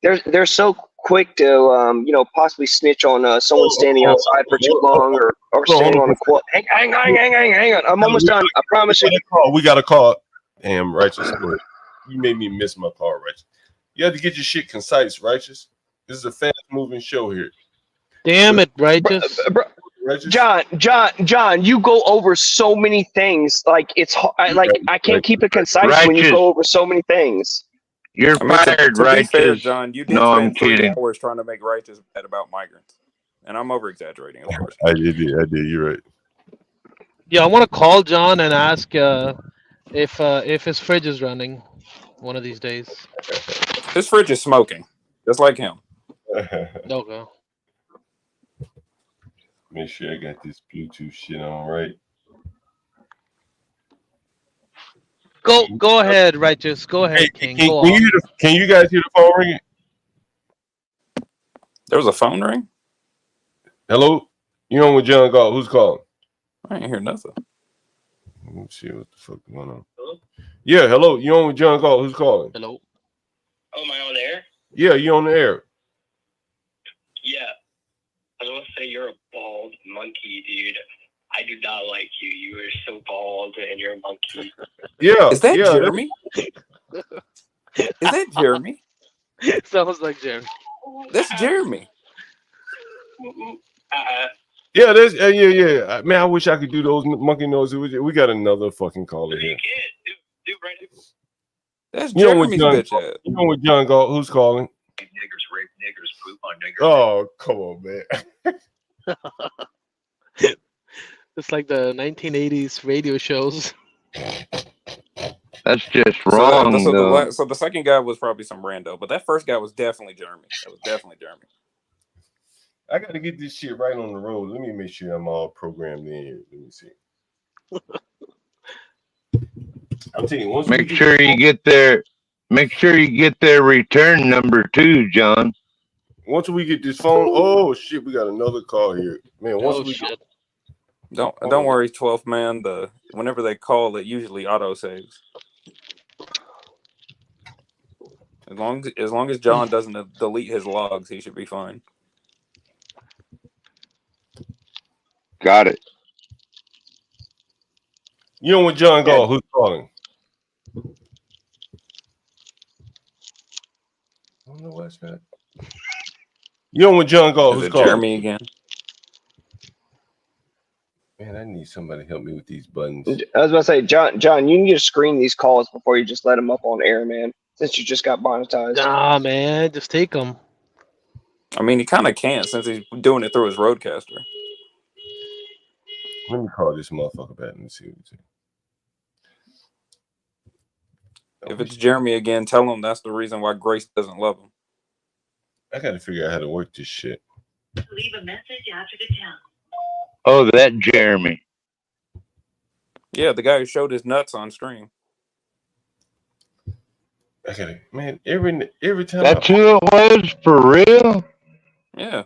they're so quick to possibly snitch on someone standing outside for too long or standing on a quad. Hang on. I'm almost done. I promise you. We got a call. Damn, Righteous. You made me miss my call, Righteous. You have to get your shit concise, Righteous. This is a fast-moving show here. Damn it, Righteous. John, you go over so many things. Like I can't keep it concise when you go over so many things. You're fired, to Righteous. be fair, John, you did No, spend I'm 3 kidding. hours trying to make Righteous bad about migrants. And I'm over-exaggerating, of course. I did. You're right. Yeah, I want to call John and ask if his fridge is running one of these days. His fridge is smoking, just like him. Okay. Make sure I got this Bluetooth shit on right. Go ahead, Righteous. Go ahead, Hey, King. Can you guys hear the phone ringing? There was a phone ring? Hello? You on with John Galt? Who's calling? I ain't hear nothing. Let me see what the fuck going on. Hello? Yeah, hello. You on with John Galt? Who's calling? Hello. Oh, am I on the air? Yeah, you on the air. Yeah. I was going to say you're a bald monkey, dude. I do not like you. You are so bald and you're a monkey. Yeah. Is that Jeremy? Is that Jeremy? Sounds like Jeremy. That's Jeremy. Yeah, that's yeah. Man, I wish I could do those monkey noses. We got another fucking caller here. Do right now. That's Jeremy's bitch ass. You know with John Galt? Who's calling? Niggers rape niggers, poop on niggers. Oh, come on, man. It's like the 1980s radio shows. That's just wrong. So the second guy was probably some rando, but that first guy was definitely Jeremy. That was definitely Jeremy. I got to get this shit right on the road. Let me make sure I'm all programmed in here. Let me see. I'm telling you, Make sure you get their return number too, John. Once we get this phone, oh shit, we got another call here, man. Don't worry, 12th man. Whenever they call, it usually auto saves. As long as John doesn't delete his logs, he should be fine. Got it. You know what, John Galt? Who's calling? I don't know what's that. You know what, John Galt? Who's calling? Jeremy again? Man, I need somebody to help me with these buttons. I was about to say, John, you need to screen these calls before you just let them up on air, man. Since you just got monetized. Nah, man, just take them. I mean, he kind of can't since he's doing it through his roadcaster. Let me call this motherfucker back and see what he's saying. If it's Jeremy again, tell him that's the reason why Grace doesn't love him. I got to figure out how to work this shit. Leave a message after the tone. Oh, that Jeremy. Yeah, the guy who showed his nuts on stream. I gotta, man, every time. That's who it was for real? Yeah.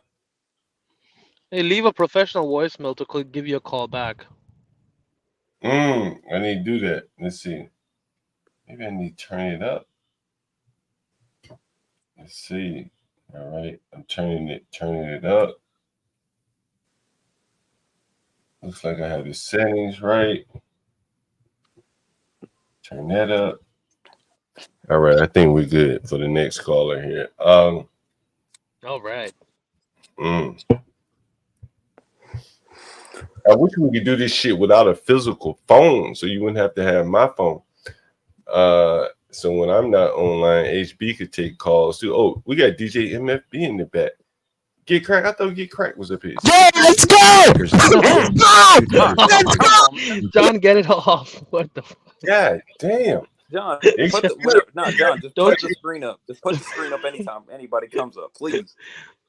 Hey, leave a professional voicemail to give you a call back. I need to do that. Let's see. Maybe I need to turn it up. Let's see. All right, I'm turning it up. Looks like I have the settings right. Turn that up. All right, I think we're good for the next caller here. All right. I wish we could do this shit without a physical phone, so you wouldn't have to have my phone. So when I'm not online, HB could take calls too. Oh, we got DJ MFB in the back. Get crack. I thought Get Crack was up here. Yeah, let's go. Let's go. John, get it off. What the fuck? God damn. John, It's put the good. whatever. No, John, just Don't put the screen up. Just put the screen up anytime anybody comes up, please.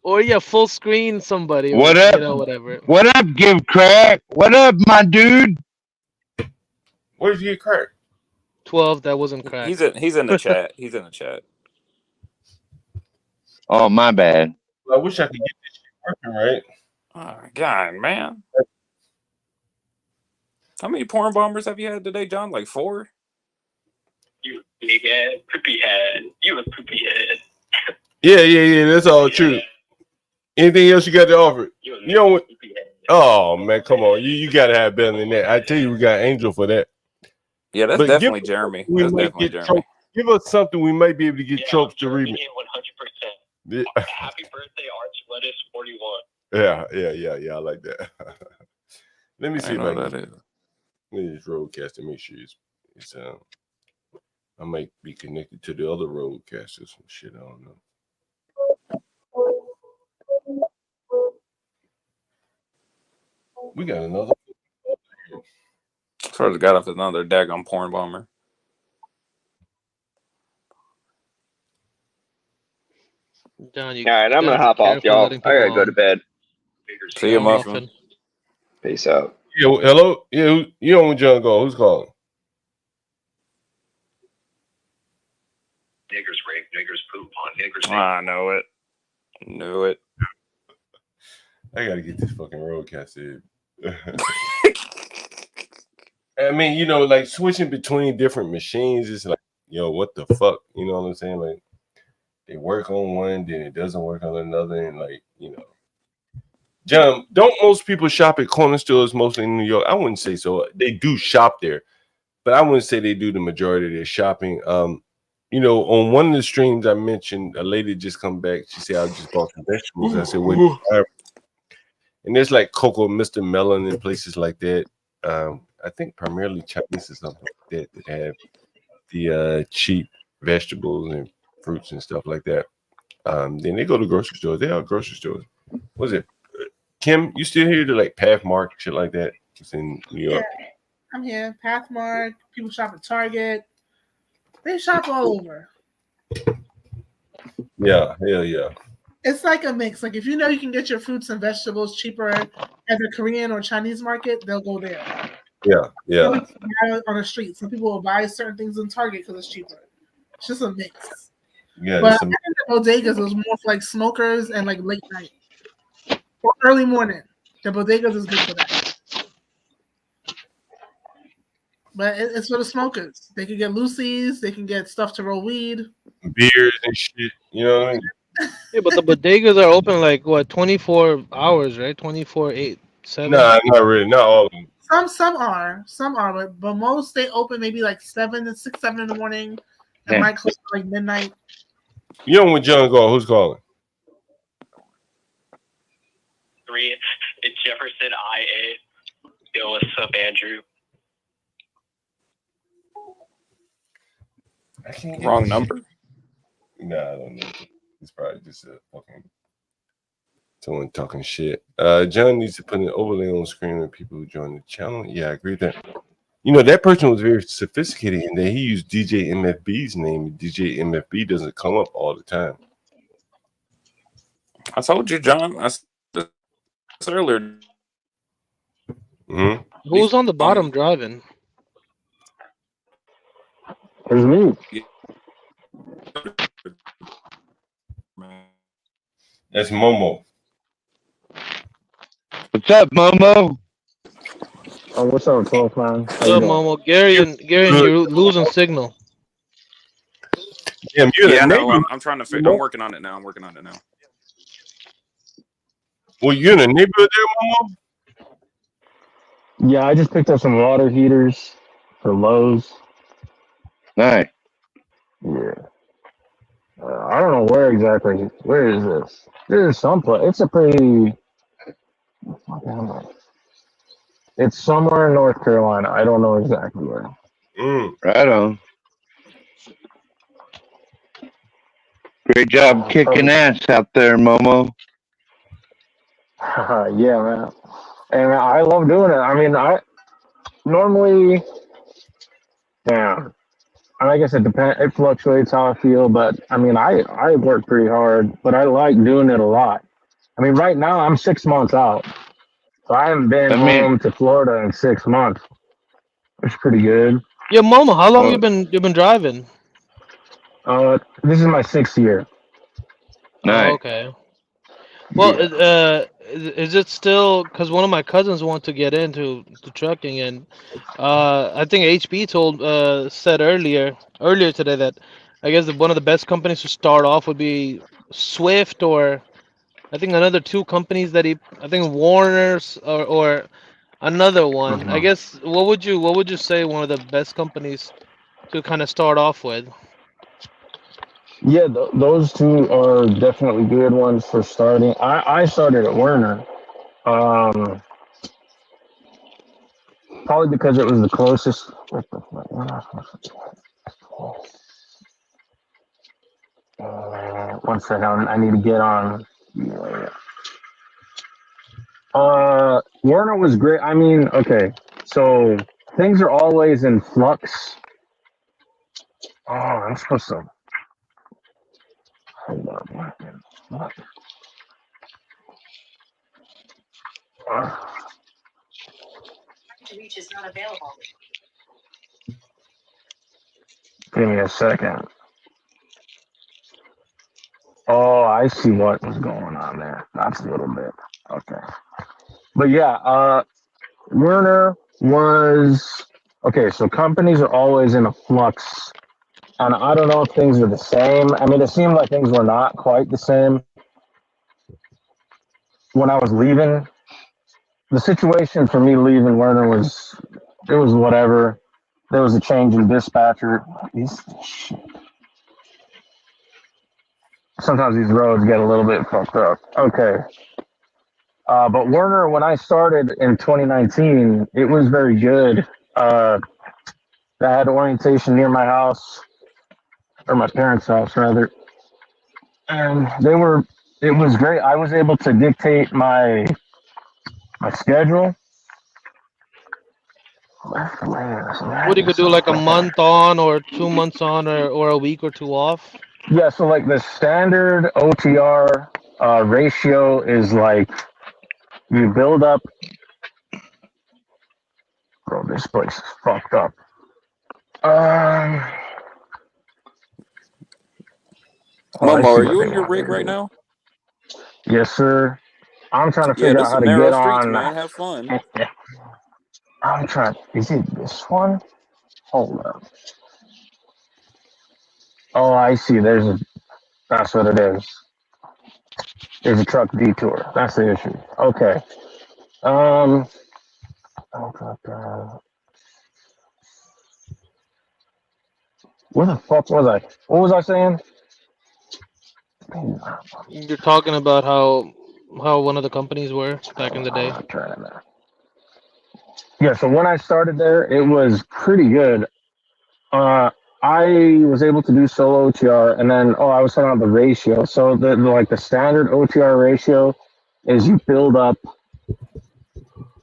Or yeah, full screen somebody. What or, up? You know, whatever. What up, Give Crack? What up, my dude? Where did you get crack? 12. That wasn't crack. He's in the chat. He's in the chat. Oh, my bad. I wish I could get this shit working right. Oh my God, man. How many porn bombers have you had today, John? Like 4? You big head, poopy head. You a poopy head. Yeah. That's all true. Anything else you got to offer? You know, oh man, come on. You got to have better than that. I tell you, we got Angel for that. Yeah, that's definitely Jeremy. That's definitely Jeremy. Give us something we might be able to get tropes to remix. 100%. Happy birthday, Arch Lettuce 41. Yeah. I like that. Let me see if I that can. is. Let me just roadcast to make sure it's I might be connected to the other roadcasters and shit. I don't know. We got another. Sort of got off another daggone porn bomber. John, All right, I'm gonna hop off, y'all. I gotta go to bed. See you, Muffin. Peace out. Yeah, hello. Yeah, you on John Go? Who's calling? Niggers rape, niggers poop on niggers. I know it. Knew it. I gotta get this fucking roadcaster. I mean, you know, like switching between different machines is like, yo, what the fuck? You know what I'm saying? Like, they work on one, then it doesn't work on another, and like, you know. John, don't most people shop at corner stores mostly in New York? I wouldn't say so. They do shop there, but I wouldn't say they do the majority of their shopping. You know, on one of the streams I mentioned, a lady just come back. She said, I just bought some vegetables. I said, what? And there's like Coco, Mr. Melon, and places like that. I think primarily Chinese or something like that have the cheap vegetables and fruits and stuff like that. Then they go to grocery stores. They are grocery stores. What is it? Kim, you still here to like Pathmark, shit like that? It's in New York. Yeah, I'm here. Pathmark. People shop at Target. They shop all over. Yeah, hell yeah. It's like a mix. Like if you know you can get your fruits and vegetables cheaper at the Korean or Chinese market, they'll go there. Yeah. On the street, some people will buy certain things in Target because it's cheaper. It's just a mix. Yeah, but I think the bodegas was more for like smokers and like late night or early morning. The bodegas is good for that. But it's for the smokers. They can get Lucy's. They can get stuff to roll weed. Beers and shit. You know what I mean? Yeah, but the bodegas are open like what 24 hours, right? 24/8/7. Nah, not really. Not all of them. Some are, but most they open maybe like 7 in the morning, and might close like midnight. You know when John Go? Who's calling? 3. It's Jefferson IA. Yo, what's up, Andrew? I can't Wrong number. Nah, I don't know. It's probably just a fucking someone talking shit. John needs to put an overlay on the screen of people who join the channel. Yeah, I agree with that. You know, that person was very sophisticated in that he used DJ MFB's name. DJ MFB doesn't come up all the time. I told you, John. I said earlier. Mm-hmm. Who's on the bottom driving? It's me. That's Momo. What's up, Momo? Oh, what's up, 12 man? What's up, Momo? Gary and you're losing signal. Damn, Yeah, no, I'm trying to. I'm working on it now. Well, you're in the neighborhood there, Momo? Yeah, I just picked up some water heaters for Lowe's. Nice. Yeah. I don't know where exactly. Where is this? This is someplace. It's a pretty. It's somewhere in North Carolina. I don't know exactly where. Right on. Great job kicking ass out there, Momo. Yeah, man. And I love doing it. I mean, I normally, yeah. I guess it depends. It fluctuates how I feel, but I mean, I work pretty hard, but I like doing it a lot. I mean, right now I'm 6 months out, so I haven't been I mean, home to Florida in 6 months. It's pretty good. Yeah, Mama, how long well, you been driving? This is my 6th year. Oh, nice. okay. Well, Yeah. is it still because one of my cousins want to get into to trucking, and I think HB said earlier today that I guess that one of the best companies to start off would be Swift, or I think another two companies that I think Warner's, or another one. I hmm guess what would you say one of the best companies to kind of start off with? Yeah, those two are definitely good ones for starting. I started at Werner, um, probably because it was the closest. What the fuck? What am I supposed to do? 1 second, I need to get on. Yeah. Werner was great. I mean, okay, so things are always in flux. Oh, I'm supposed to hold on. What? Give me a second. Oh, I see what was going on there. That's a little bit okay, but yeah, Werner was okay. So companies are always in a flux, and I don't know if things are the same. I mean, it seemed like things were not quite the same when I was leaving. The situation for me leaving Werner was it was whatever. There was a change in dispatcher. Sometimes these roads get a little bit fucked up. Okay. But Werner, when I started in 2019, it was very good. I had orientation near my house, or my parents' house, rather. And it was great. I was able to dictate my schedule. What do you could do, like a month on, or 2 months on, or a week or two off? Yeah, so like the standard OTR ratio is like you build up. Bro, this place is fucked up. Um, I Momo, see are what you they in your want me rig to right do. now? Yes, sir. I'm trying to Yeah, figure there's out how some to narrow get streets, on. man. Have fun. I'm trying. Is it this one? Hold up. Oh, I see. That's what it is. There's a truck detour. That's the issue. Okay. Um. Where the fuck was I? What was I saying? You're talking about how one of the companies were back in the I'm day. not trying to. Yeah. So when I started there, it was pretty good. Uh, I was able to do solo OTR, and then I was talking about the ratio. So the standard OTR ratio is you build up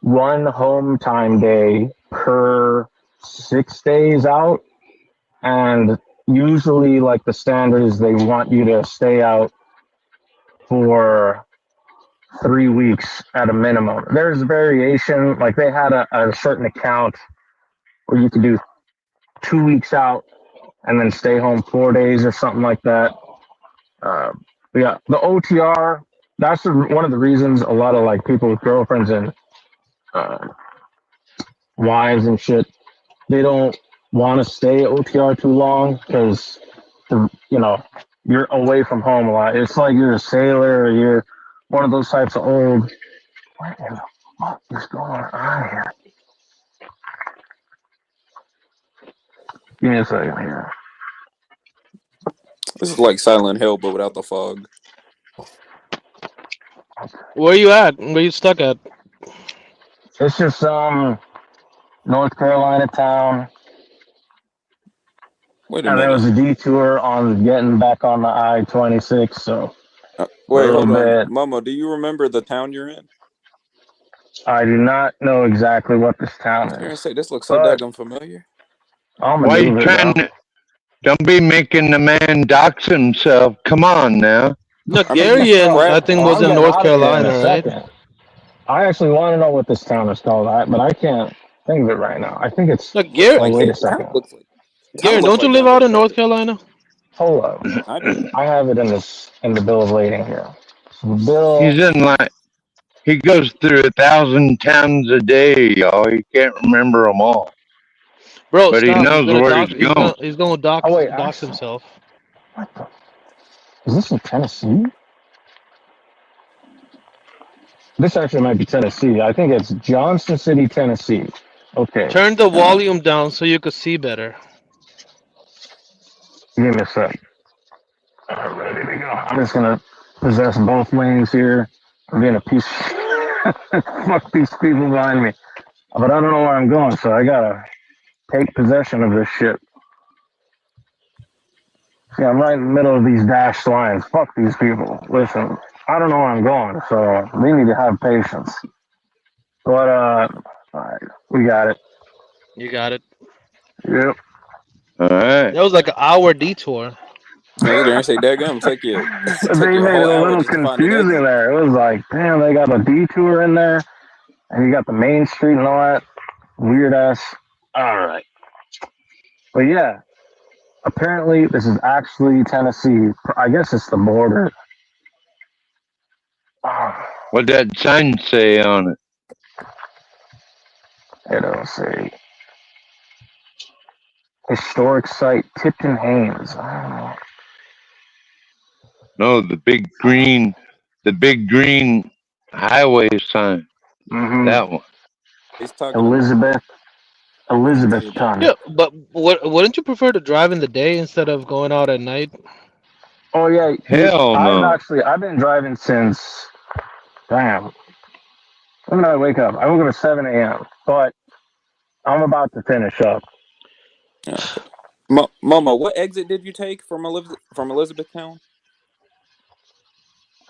one home time day per 6 days out, and usually like the standard is they want you to stay out for 3 weeks at a minimum. There's variation, like they had a certain account where you could do 2 weeks out and then stay home 4 days or something like that. Uh, yeah, the OTR. That's one of the reasons a lot of like people with girlfriends and uh, wives and shit, they don't want to stay OTR too long because you're away from home a lot. It's like you're a sailor or you're one of those types of old. What in the fuck is going on here? Give me a second here. This is like Silent Hill, but without the fog. Where you at? Where you stuck at? It's just North Carolina town. Wait a And there minute. was a detour on getting back on the I-26, so Wait, hold on, bit. Momo. Do you remember the town you're in? I do not know exactly what this town I was gonna is, say this looks so but daggone familiar. I'll Why you maneuver it trying though. to? Don't be making the man dox himself. Come on now. No, I mean, he's Garion, I trapped. think Well, was I'm in getting North out of here in a Carolina, right? second. I actually want to know what this town is called, but I can't think of it right now. I think it's. No, Looks Oh, like wait a it. Kind second. of looks like. Kind of Gary, looks don't you like live out in North Albuquerque. Carolina? Hold up. I do. I have it in the bill of lading here. He's Bill. in like he goes through 1,000 towns a day, y'all. He can't remember them all, Bro, but he stop. He's knows gonna where dox. he's going. He's gonna Oh wait, dox actually, himself. what the? Is this in Tennessee? This actually might be Tennessee. I think it's Johnson City, Tennessee. Okay, Turn the volume down so you could see better. give me a sec. All right, ready to go. I'm just gonna possess both lanes here. I'm being a piece. Fuck these people behind me. But I don't know where I'm going, so I gotta take possession of this shit. See, I'm right in the middle of these dashed lines. Fuck these people. Listen, I don't know where I'm going, so they need to have patience. But all right, we got it. You got it. Yep. All right. That was like an hour detour. I was gonna say, daggum, take They you a made whole it a hour little just to find an confusing exit. there. It was like, damn, they got a detour in there, and you got the main street and all that weird ass. All right, but yeah, apparently this is actually Tennessee. I guess it's the border. What that sign say on it? It'll say historic site Tipton Haynes. I don't know. No, the big green highway sign. Mm-hmm. That one. He's talking about. Elizabethton. Yeah, but wouldn't you prefer to drive in the day instead of going out at night? Oh yeah, Hell no. I've been driving since. Damn. When did I wake up? I woke up at 7 a.m. But I'm about to finish up. Okay. Momo, what exit did you take from Elizabethtown?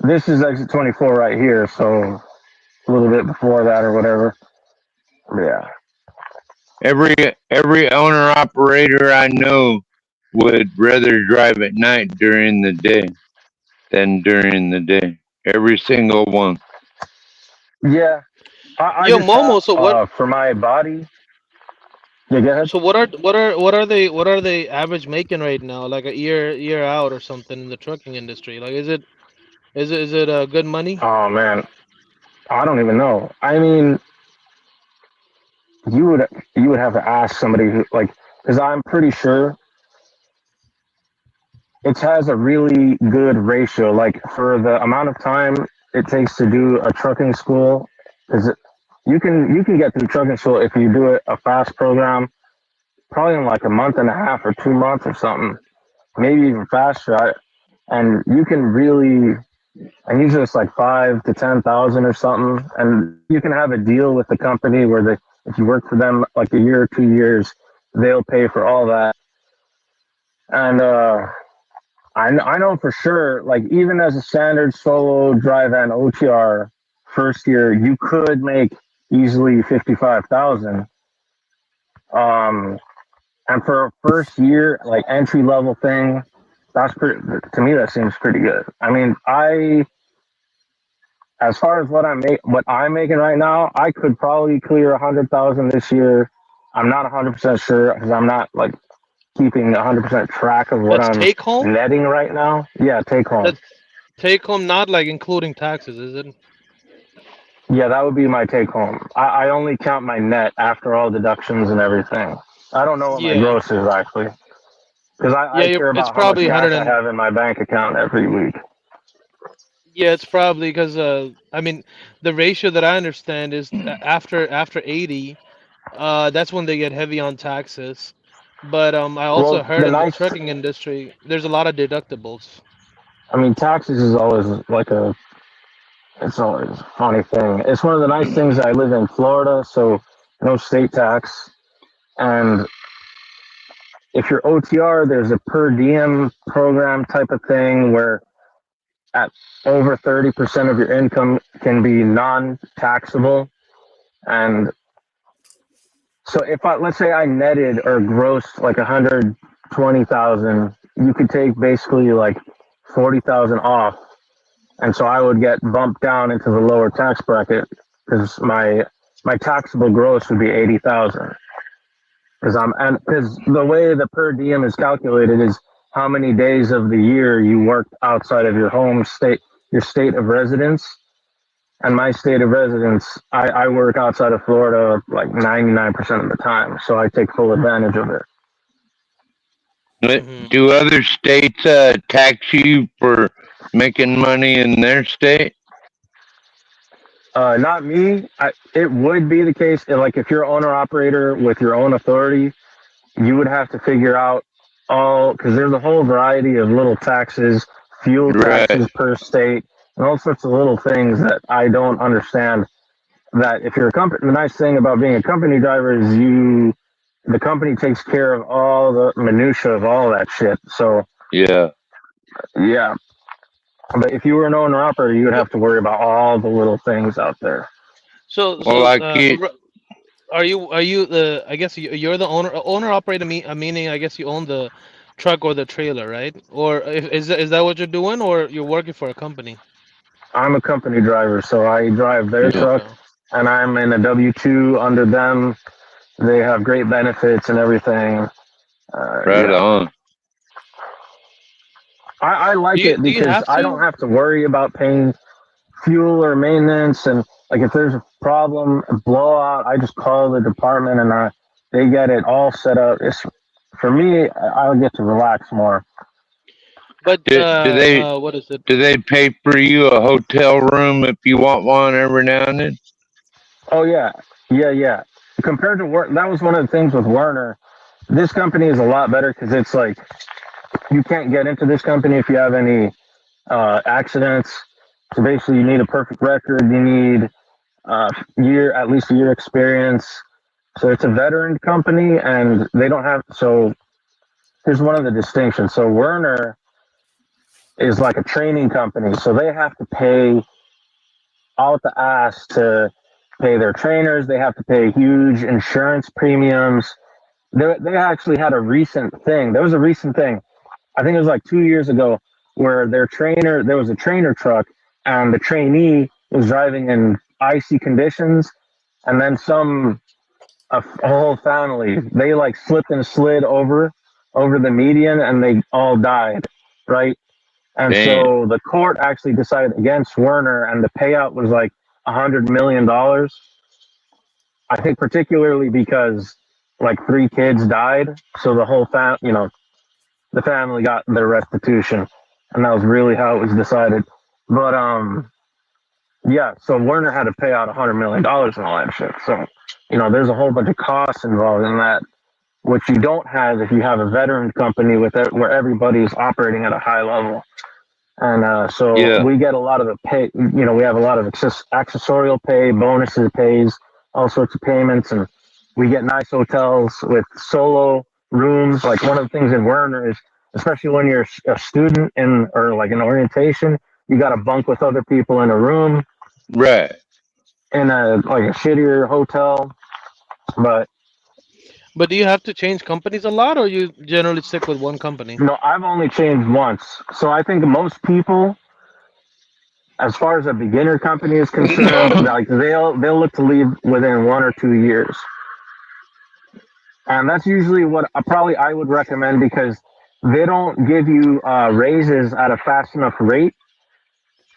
This is exit 24 right here, so a little bit before that or whatever. Yeah. Every owner operator I know would rather drive at night during the day than during the day. Every single one. Yeah. I Yo, just Momo. have So what? for my body. Yeah, go ahead. So what are they average making right now? Like a year out or something in the trucking industry? Like is it good money? Oh man, I don't even know. I mean, you would have to ask somebody who like, because I'm pretty sure it has a really good ratio. Like for the amount of time it takes to do a trucking school, because you can get through trucking school if you do it a fast program, probably in like a month and a half or 2 months or something, maybe even faster. And you can really, and usually it's like 5 to 10,000 or something, and you can have a deal with the company where if you work for them like a year or 2 years, they'll pay for all that. And I know for sure, like even as a standard solo drive and OTR first year, you could make easily 55,000. Um, and for a first year, like entry level thing, that's pretty. To me, that seems pretty good. I mean, as far as what I'm making right now, I could probably clear 100,000 this year. I'm not 100% sure because I'm not like keeping 100% track of what That's I'm take home. netting right now. Yeah, take home. That's take home, not like including taxes, is it? Yeah, that would be my take home. I only count my net after all deductions and everything. I don't know what my Yeah, gross is actually because I yeah. care It's about how much probably gas 100 I and have in my bank account every week. yeah, it's probably because I mean, the ratio that I understand is after 80, that's when they get heavy on taxes. But I also Well, heard in the trucking industry, there's a lot of deductibles. I mean, taxes is always like it's always a funny thing. It's one of the nice things. I live in Florida, so no state tax. And if you're OTR, there's a per diem program type of thing where at over 30% of your income can be non-taxable. And so let's say I netted or grossed like 120,000, you could take basically like 40,000 off. And so I would get bumped down into the lower tax bracket because my taxable gross would be 80,000. Because the way the per diem is calculated is how many days of the year you worked outside of your home state, your state of residence. And my state of residence, I work outside of Florida like 99% of the time, so I take full advantage of it. Do other states tax you for making money in their state? Not me. It would be the case like if you're owner operator with your own authority, you would have to figure out because there's a whole variety of little taxes, fuel taxes per state, and all sorts of little things that I don't understand. That if you're a company, the nice thing about being a company driver is the company takes care of all the minutia of all that shit. So yeah. But if you were an owner operator, you would have to worry about all the little things out there. So are you the? I guess you're the owner operator. Meaning, I guess you own the truck or the trailer, right? Or is that what you're doing, or you're working for a company? I'm a company driver, so I drive their truck, and I'm in a W-2 under them. They have great benefits and everything. Right on. I like it because I don't have to worry about paying fuel or maintenance, and like if there's a problem, a blowout, I just call the department and they get it all set up. For me, I'll get to relax more. But what is it? Do they pay for you a hotel room if you want one every now and then? Oh yeah. Compared to work, that was one of the things with Werner. This company is a lot better because it's like you can't get into this company if you have any accidents. So basically, you need a perfect record. You need at least a year experience. So it's a veteran company, and they don't have. So here's one of the distinctions. So Werner is like a training company, so they have to pay out the ass to pay their trainers. They have to pay huge insurance premiums. They actually had a recent thing. There was a recent thing. I think it was like 2 years ago where there was a trainer truck, and the trainee was driving in icy conditions, and then a whole family, they like slipped and slid over the median, and they all died, right? And so the court actually decided against Werner, and the payout was like $100 million. I think particularly because like 3 kids died, so the whole the family got their restitution, and that was really how it was decided. But so Werner had to pay out $100 million and all that shit. So there's a whole bunch of costs involved in that, which you don't have if you have a veteran company where everybody is operating at a high level. And we get a lot of the pay. We have a lot of accessorial pay, bonuses, pays, all sorts of payments, and we get nice hotels with solo rooms. Like one of the things in Werner is, especially when you're a student or like an orientation, you got to bunk with other people in a room, right? In a shittier hotel, But do you have to change companies a lot, or you generally stick with one company? No, I've only changed once. So I think most people, as far as a beginner company is concerned, like they'll look to leave within 1 or 2 years. And that's usually what I would recommend, because they don't give you raises at a fast enough rate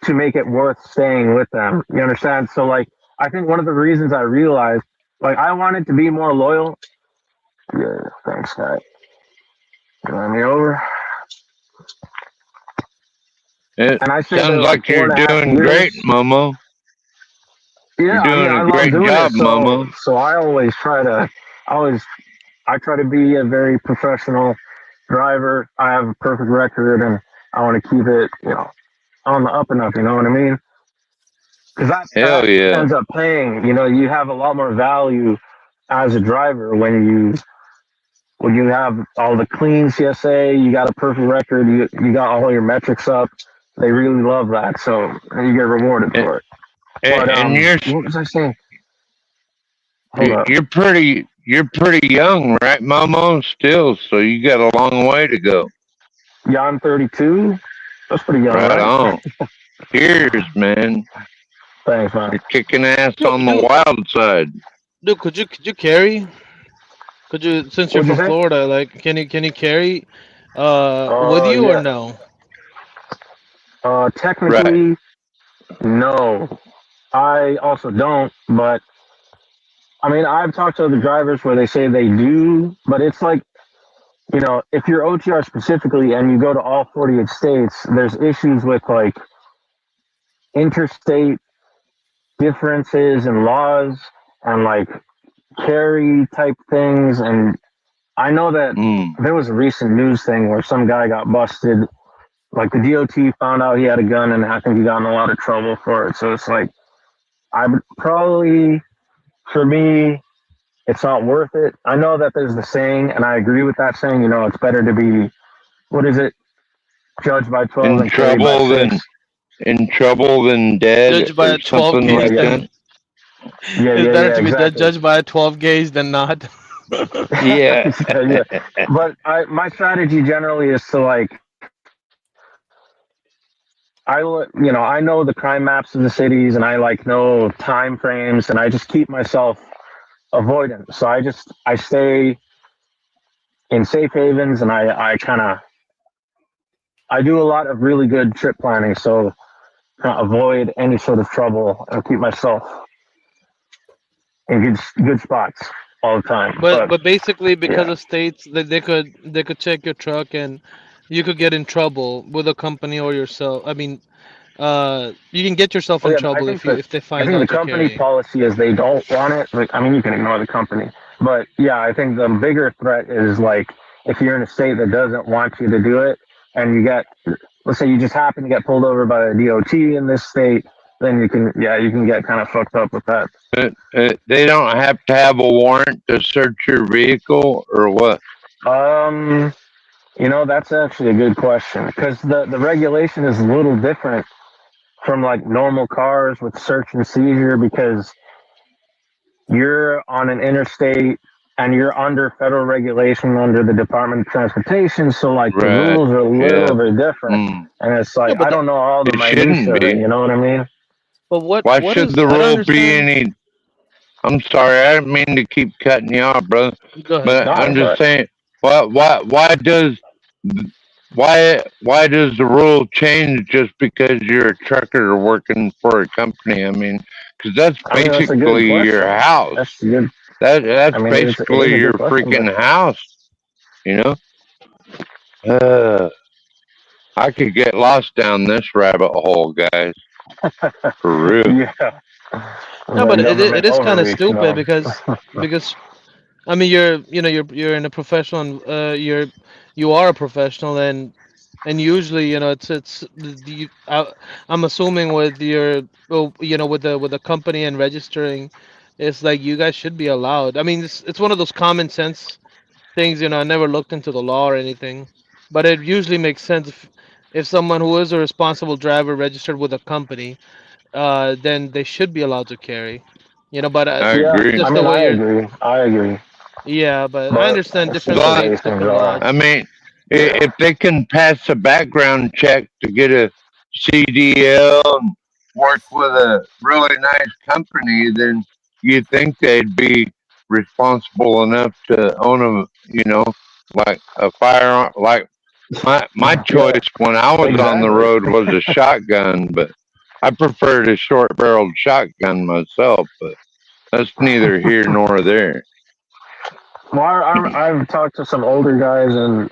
to make it worth staying with them. You understand? So I think one of the reasons I realized, I wanted to be more loyal. Yeah, thanks, guy. You want me over? It sounds like you're doing great, Momo. Yeah, you're doing I a great love doing job, it. Momo. So I always try to be a very professional driver. I have a perfect record, and I want to keep it, on the up and up. You know what I mean? Because that ends up paying. You have a lot more value as a driver when you have all the clean CSA. You got a perfect record. You got all your metrics up. They really love that, so you get rewarded for it. But And what was I saying? Hold up. you're pretty young, right, Momo? Still, so you got a long way to go. Yeah, I'm 32. That's pretty young, Right right? on. Cheers, man. Thanks, man. You're kicking ass on the wild side. Dude, could you carry? Could you, since you're What'd you from say? Florida, like, can you carry with you or Yeah. no? Technically, no. I also don't, but I mean, I've talked to other drivers where they say they do, but it's like, if you're OTR specifically and you go to all 48 states, there's issues with like interstate differences and laws and like carry type things. And I know that there was a recent news thing where some guy got busted. Like the DOT found out he had a gun, and I think he got in a lot of trouble for it. So it's like, I would probably, for me, it's not worth it. I know that there's the saying, and I agree with that saying. It's better to be, what is it, judged by 12 and carried by 6. In trouble than dead, Judged by or a 12 something gauge, like then that. it's better to be exactly. judged by a 12 gauge than not. Yeah. Yeah. But my strategy generally is to like, I know the crime maps of the cities, and I like know time frames, and I just keep myself avoidant. So I stay in safe havens, and I do a lot of really good trip planning, so avoid any sort of trouble and keep myself in good spots all the time. But basically, because yeah. of states, that they could check your truck and you could get in trouble with a company or yourself. I mean, you can get yourself Oh in yeah, trouble if they I find think the out you're company carrying. policy is they don't want it. Like, I mean, you can ignore the company, but yeah, I think the bigger threat is like if you're in a state that doesn't want you to do it, and let's say you just happen to get pulled over by the DOT in this state, then you can get kind of fucked up with that. They don't have to have a warrant to search your vehicle, or what? That's actually a good question, because the regulation is a little different from like normal cars with search and seizure, because you're on an interstate and you're under federal regulation under the Department of Transportation. So like the Right. rules are a little Yeah. bit different. And it's like, but I don't know all the It minutia shouldn't of it, be. you know what I mean? But Why what should is? the I don't rule be understand. any? I'm sorry, I didn't mean to keep cutting you off, brother. Go ahead. But No, I'm it's all just right. saying, why does the rule change just because you're a trucker working for a company? I mean, because that's I mean, that's a good basically your question. house. That's good. That's I mean, it is basically a your good question, but freaking house. I could get lost down this rabbit hole, guys. For real. yeah. No, but The it government is kind of overreach, stupid because I mean you're in a professional you are a professional, and usually it's I'm assuming with your with the company and registering, it's like you guys should be allowed. I mean it's one of those common sense things. I never looked into the law or anything, but it usually makes sense if someone who is a responsible driver registered with a company, then they should be allowed to carry. But I yeah, agree. I just the mean, way I you're. agree. I agree. Yeah, but I But understand it's different just the way states, things different are. I laws. mean, Yeah. if they can pass a background check to get a CDL and work with a really nice company, then you think they'd be responsible enough to own like a firearm. Like my Yeah, choice when I was on the exactly. road was a shotgun, but I preferred a short barreled shotgun myself. But that's neither here nor there. Well, I've talked to some older guys, and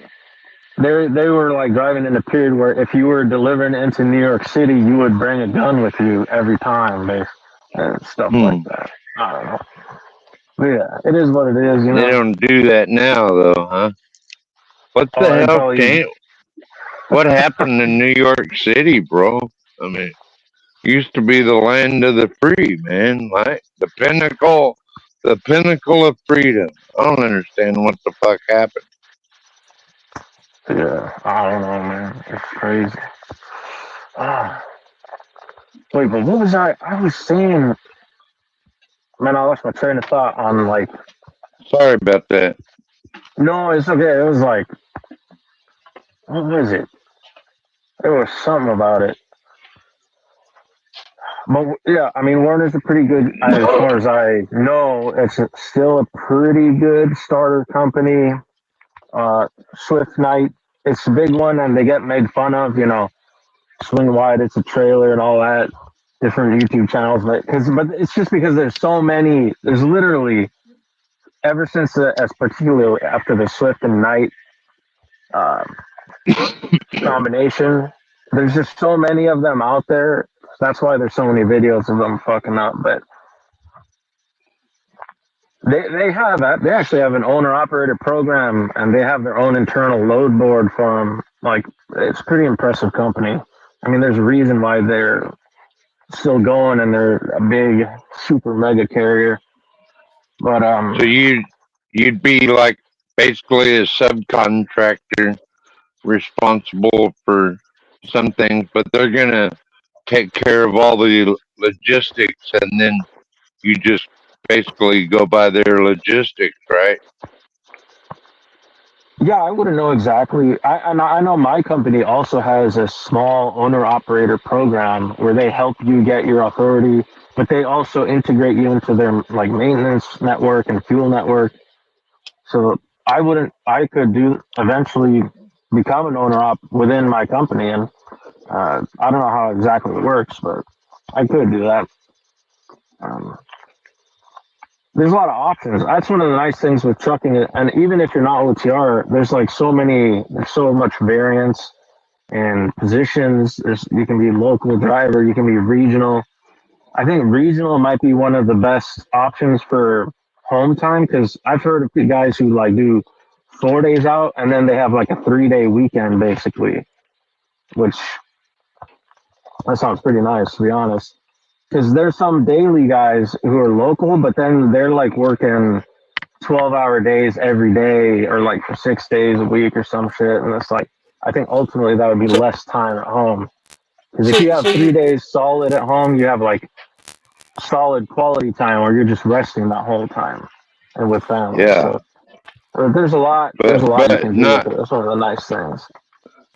they were like driving in a period where if you were delivering into New York City, you would bring a gun with you every time, and stuff like that. I don't know. But yeah, it is what it is, They don't do that now, though, huh? What Oh, the they hell probably. changed? What happened in New York City, bro? I mean, used to be the land of the free, man. Like the pinnacle of freedom. I don't understand what the fuck happened. Yeah, I don't know, man. It's crazy. Wait, but what was I was saying? Man, I lost my train of thought on like. Sorry about that. No, it's okay. It was like, what was it? There was something about it. But yeah, I mean, Warner's a pretty good, as far as I know, it's still a pretty good starter company. Swift Night, it's a big one, and they get made fun of. Swing Wide, it's a trailer and all that. Different YouTube channels, but it's just because there's so many. There's literally ever since as particularly after the Swift and Night combination, there's just so many of them out there. That's why there's so many videos of them fucking up. But they actually have an owner operator program, and they have their own internal load board for them. Like, it's a pretty impressive company. I mean, there's a reason why they're still going, and they're a big super mega carrier. But So you'd be like basically a subcontractor responsible for some things, but they're gonna take care of all the logistics, and then you just basically go by their logistics, right? yeah, I wouldn't know exactly. I know my company also has a small owner operator program where they help you get your authority, but they also integrate you into their like maintenance network and fuel network. So I could eventually become an owner op within my company, and I don't know how exactly it works, but I could do that. Um, there's a lot of options. That's one of the nice things with trucking. And even if you're not OTR, there's so much variance in positions. You can be local driver, you can be regional. I think regional might be one of the best options for home time, because I've heard of the guys who like do 4 days out and then they have like a 3 day weekend basically, which that sounds pretty nice, to be honest. Because there's some daily guys who are local, but then they're like working 12-hour days every day, or like for 6 days a week or some shit. And it's like, I think ultimately that would be So, less time at home. Because if so, you have so 3 days solid at home, you have like solid quality time where you're just resting that whole time and with family. Yeah, So there's a lot you but can do with it. That's one of the nice things.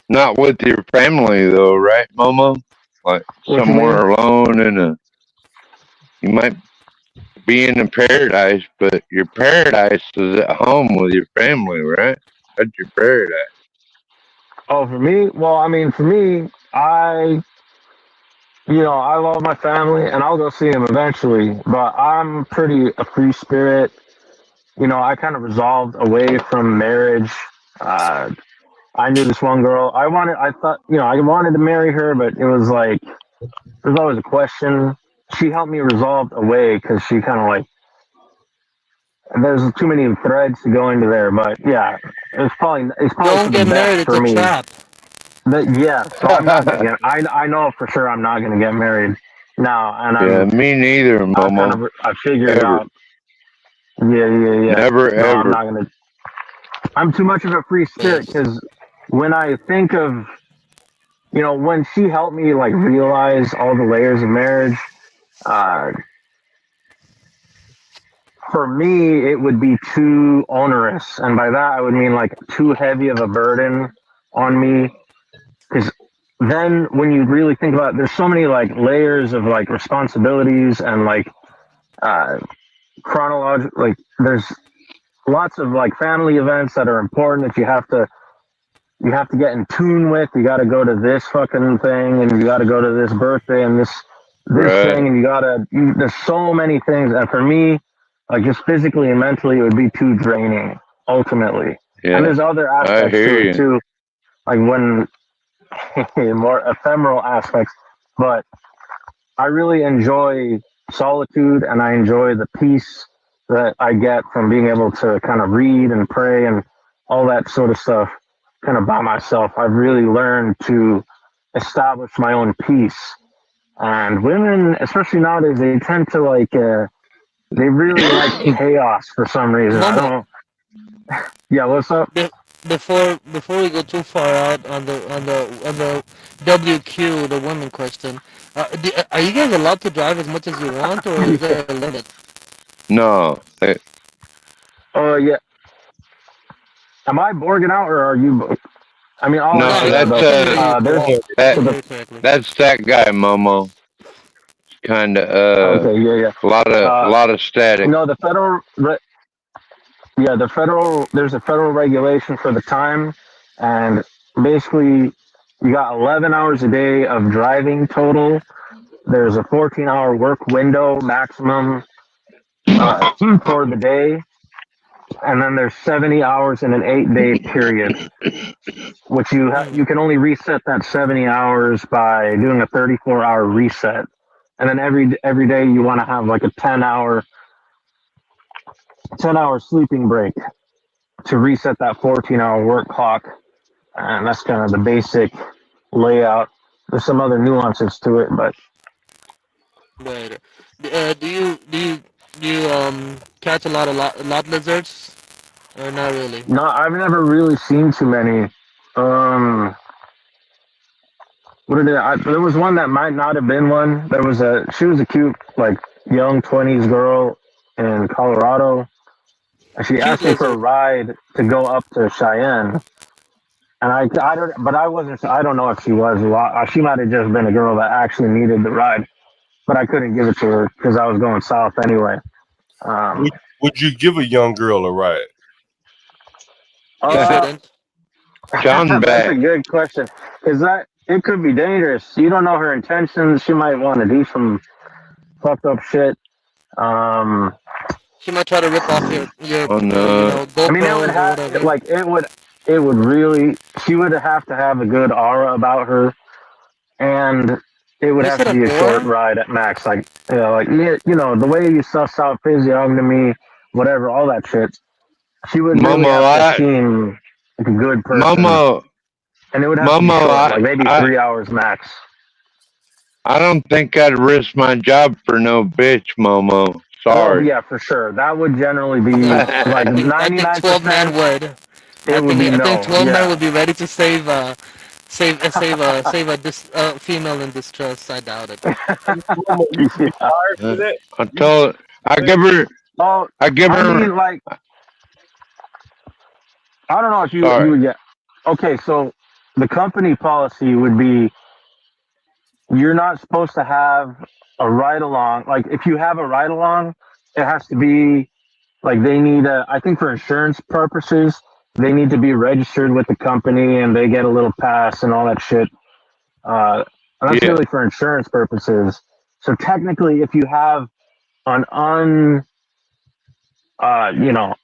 not with your family though, right, Momo? Like What you mean? somewhere alone you might be in a paradise, but your paradise is at home with your family, right? That's your paradise. Oh, for me? Well, I mean, for me, I love my family and I'll go see them eventually, but I'm pretty a free spirit. I kind of resolved away from marriage. Uh, I knew this one girl. I wanted to marry her, but it was like, there's always a question. She helped me resolve away because she kind of like, there's too many threads to go into there, but yeah, it's probably for don't the get best married. It's for a me. trap. So I'm not gonna get. I know for sure I'm not gonna get married now, and Yeah, me neither, Momo. I figured it Ever. out. Yeah. Never No, I'm ever. not gonna. I'm too much of a free spirit, because when I think of, when she helped me like realize all the layers of marriage, uh, for me, it would be too onerous. And by that, I would mean like too heavy of a burden on me. Because then when you really think about it, there's so many like layers of like responsibilities and like chronological, like there's lots of like family events that are important that you have to get in tune with. You got to go to this fucking thing, and you got to go to this birthday and this Right. thing, and there's so many things. And for me, like just physically and mentally, it would be too draining ultimately. And Yeah. there's other I aspects to hear it you. too, like when more ephemeral aspects. But I really enjoy solitude, and I enjoy the peace that I get from being able to kind of read and pray and all that sort of stuff kind of by myself. I've really learned to establish my own peace. And women, especially nowadays, they tend to they really like chaos for some reason. I Momo, don't. Yeah, what's up? before we go too far out on the WQ, the women question, are you guys allowed to drive as much as you want, or is there a limit? No. Yeah. Am I borging out, or are you? I mean, I'll No, answer that I that's though. can hear you. There's that so Can hear the you correctly. that's that guy, Momo. Kind of okay, yeah. a lot of static. No, there's a federal regulation for the time, and basically you got 11 hours a day of driving total. There's a 14-hour work window maximum for the day, and then there's 70 hours in an 8-day period, which you can only reset that 70 hours by doing a 34-hour reset, and then every day you want to have like a 10-hour sleeping break to reset that 14-hour work clock. And that's kind of the basic layout. There's some other nuances to it, but Right. Do you catch a lot lizards, or not really? no, I've never really seen too many. What did there was one that might not have been one. She was a cute, like, young 20s girl in Colorado, and she Cute asked me for a lizard. ride to go up to Cheyenne. And I don't, but I wasn't. I don't know if she was. She might have just been a girl that actually needed the ride, but I couldn't give it to her because I was going south anyway. Would you give a young girl a ride? You shouldn't. John That's a back. good question. Is that it could be dangerous. You don't know her intentions. She might want to do some fucked up shit. She might try to rip off your On the I mean, GoPros or whatever. it would really. She would have to have a good aura about her, and it would You have said to be a short Agora? ride at max. Like, the way you suss out physiognomy, whatever, all that shit. She would really Momo, have to seem like a good person, Momo, and it would have to be short, Momo, like maybe I 3 hours max. I don't think I'd risk my job for no bitch, Momo. Well, Sorry. yeah, for sure. That would generally be No, like I think 12 man 99%. would. It would be I think no. 12 men Yeah. would be ready to save female in distress. I doubt it. Momo, you could be fired for that. I give I her. mean, like, I don't know if you Sorry. would get. Okay, so the company policy would be you're not supposed to have a ride along. Like, if you have a ride along, it has to be like they need I think for insurance purposes, they need to be registered with the company and they get a little pass and all that shit. And that's Yeah. really for insurance purposes. So technically, if you have an